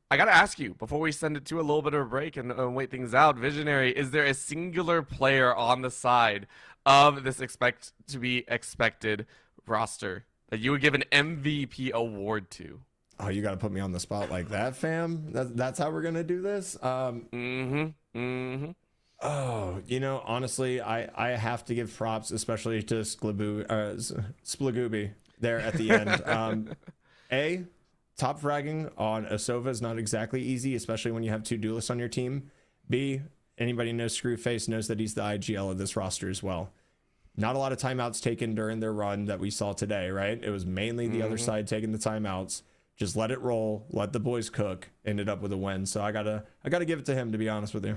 I got to ask you, before we send it to a little bit of a break and wait things out, Visionary, is there a singular player on the side of this Expect to be Expected roster that you would give an MVP award to? Oh, you got to put me on the spot like that, fam? That's how we're going to do this? Oh, you know, honestly, I have to give props, especially to Splagooby there at the end. Top fragging on Asova is not exactly easy, especially when you have 2 duelists on your team. B, anybody who knows Screwface knows that he's the IGL of this roster as well. Not a lot of timeouts taken during their run that we saw today, right? It was mainly the other side taking the timeouts. Just let it roll, let the boys cook, ended up with a win. So I gotta give it to him, to be honest with you.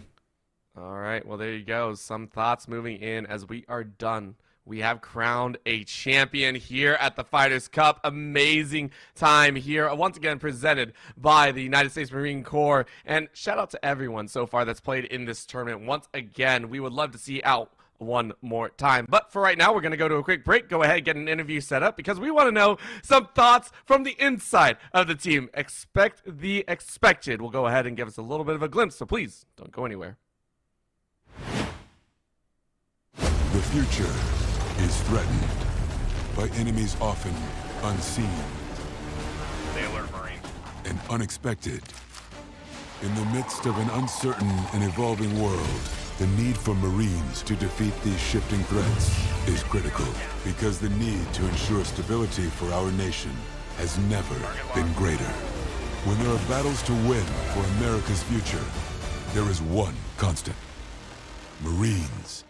All right, well, there you go. Some thoughts moving in as we are done we have crowned a champion here at the Fighters Cup. Amazing time here. Once again, presented by the United States Marine Corps. And shout out to everyone so far that's played in this tournament. Once again, we would love to see out one more time. But for right now, we're going to go to a quick break. Go ahead, get an interview set up because we want to know some thoughts from the inside of the team. Expect the expected. We'll go ahead and give us a little bit of a glimpse. So please don't go anywhere. The future is threatened by enemies often unseen Sailor Marine. and unexpected. In the midst of an uncertain and evolving world, the need for Marines to defeat these shifting threats is critical because the need to ensure stability for our nation has never been greater. When there are battles to win for America's future, there is one constant: Marines.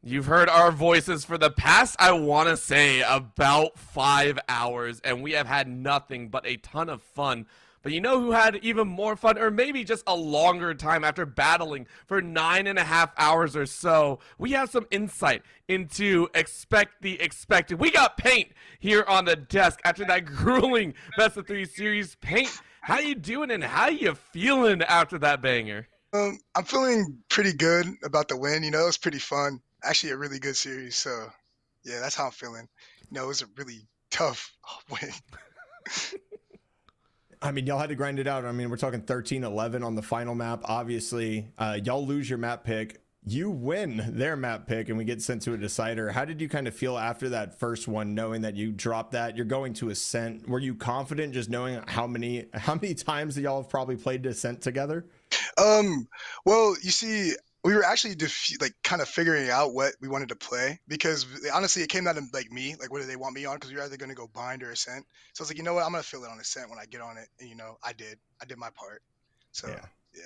You've heard our voices for the past, I want to say, about 5 hours, and we have had nothing but a ton of fun. But you know who had even more fun, or maybe just a longer time after battling for 9.5 hours or so? We have some insight into Expect the Expected. We got Paint here on the desk after that grueling Best of 3 series. Paint, how you doing and how you feeling after that banger? I'm feeling pretty good about the win. You know, it was pretty fun. Actually, a really good series. So, yeah, that's how I'm feeling. You know, it was a really tough win. I mean, y'all had to grind it out. I mean, we're talking 13-11 on the final map. Obviously, y'all lose your map pick. You win their map pick, and we get sent to a decider. How did you kind of feel after that first one, knowing that you dropped that? You're going to Ascent. Were you confident just knowing how many times that y'all have probably played Ascent together? Well, you see, we were actually kind of figuring out what we wanted to play, because honestly, it came down to like me, like what do they want me on? Because we were either going to go bind or Ascent. So I was like, you know what, I'm going to feel it on Ascent when I get on it. And you know, I did my part. So yeah.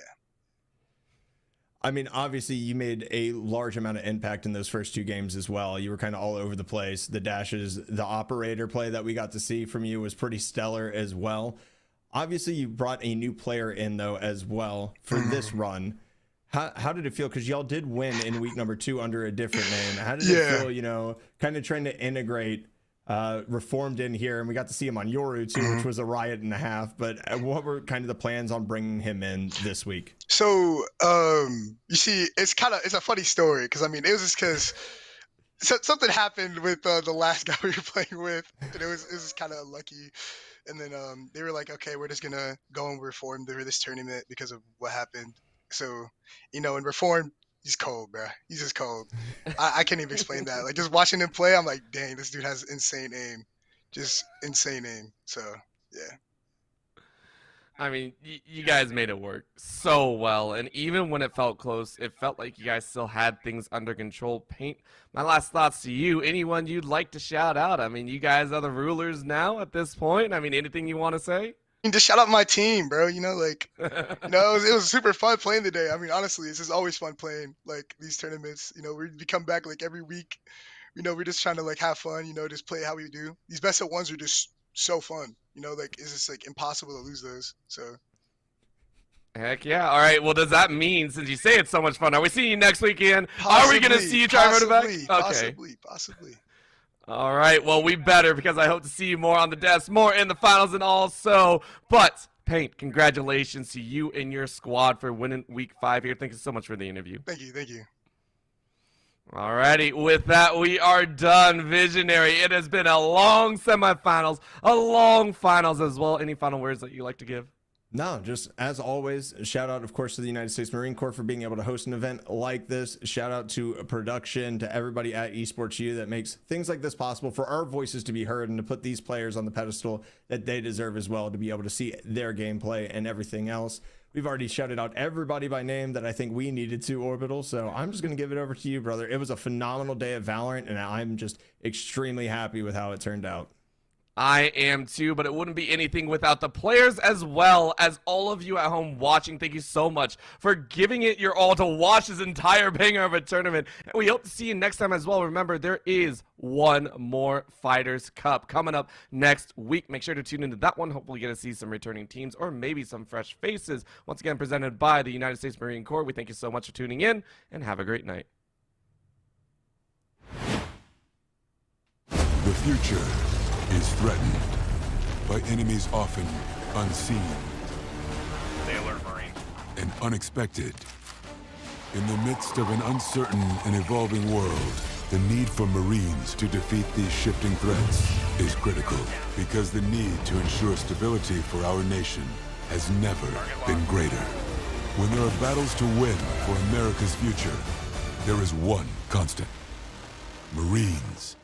I mean, obviously, you made a large amount of impact in those first 2 games as well. You were kind of all over the place. The dashes, the operator play that we got to see from you was pretty stellar as well. Obviously, you brought a new player in, though, as well for this run. How did it feel? Because y'all did win in week number 2 under a different name. How did it feel, you know, kind of trying to integrate Reformed in here? And we got to see him on Yoru, too, which was a riot and a half. But what were kind of the plans on bringing him in this week? So, you see, it's a funny story, because, I mean, it was just because something happened with the last guy we were playing with, and it was kind of unlucky. And then they were like, okay, we're just going to go and reform this tournament because of what happened. So, you know, in Reform, he's cold, bro. He's just cold. I can't even explain that. Like, just watching him play, I'm like, dang, this dude has insane aim. Just insane aim. So, yeah. I mean, you guys made it work so well, and even when it felt close, it felt like you guys still had things under control. Paint, my last thoughts to you. Anyone you'd like to shout out? I mean, you guys are the rulers now at this point. I mean, anything you want to say? Just shout out my team, bro. You know, like, you know, it was super fun playing today. I mean, honestly, it's just always fun playing, like, these tournaments. You know, we come back, like, every week. You know, we're just trying to, like, have fun, you know, just play how we do. These best of ones are just so fun. You know, like, it's just, like, impossible to lose those. So. Heck yeah. All right, well, does that mean, since you say it's so much fun, are we seeing you next weekend? Are we going to see you try to run it back? Okay. Possibly. All right, well, we better, because I hope to see you more on the desk, more in the finals and also. But, Paint, congratulations to you and your squad for winning week 5 here. Thank you so much for the interview. Thank you. All righty, with that, we are done. Visionary, it has been a long semifinals, a long finals as well. Any final words that you like to give? No, just as always, shout out, of course, to the United States Marine Corps for being able to host an event like this. Shout out to production, to everybody at Esports U that makes things like this possible for our voices to be heard and to put these players on the pedestal that they deserve as well, to be able to see their gameplay and everything else. We've already shouted out everybody by name that I think we needed to, Orbital, so I'm just going to give it over to you, brother. It was a phenomenal day of Valorant, and I'm just extremely happy with how it turned out. I am too, but it wouldn't be anything without the players as well as all of you at home watching. Thank you so much for giving it your all to watch this entire banger of a tournament. And we hope to see you next time as well. Remember, there is one more Fighters Cup coming up next week. Make sure to tune into that one. Hopefully, get to see some returning teams or maybe some fresh faces. Once again, presented by the United States Marine Corps. We thank you so much for tuning in and have a great night. The future is threatened by enemies often unseen Sailor Marine. and unexpected. In the midst of an uncertain and evolving world, the need for Marines to defeat these shifting threats is critical, because the need to ensure stability for our nation has never been greater. When there are battles to win for America's future, there is one constant: Marines.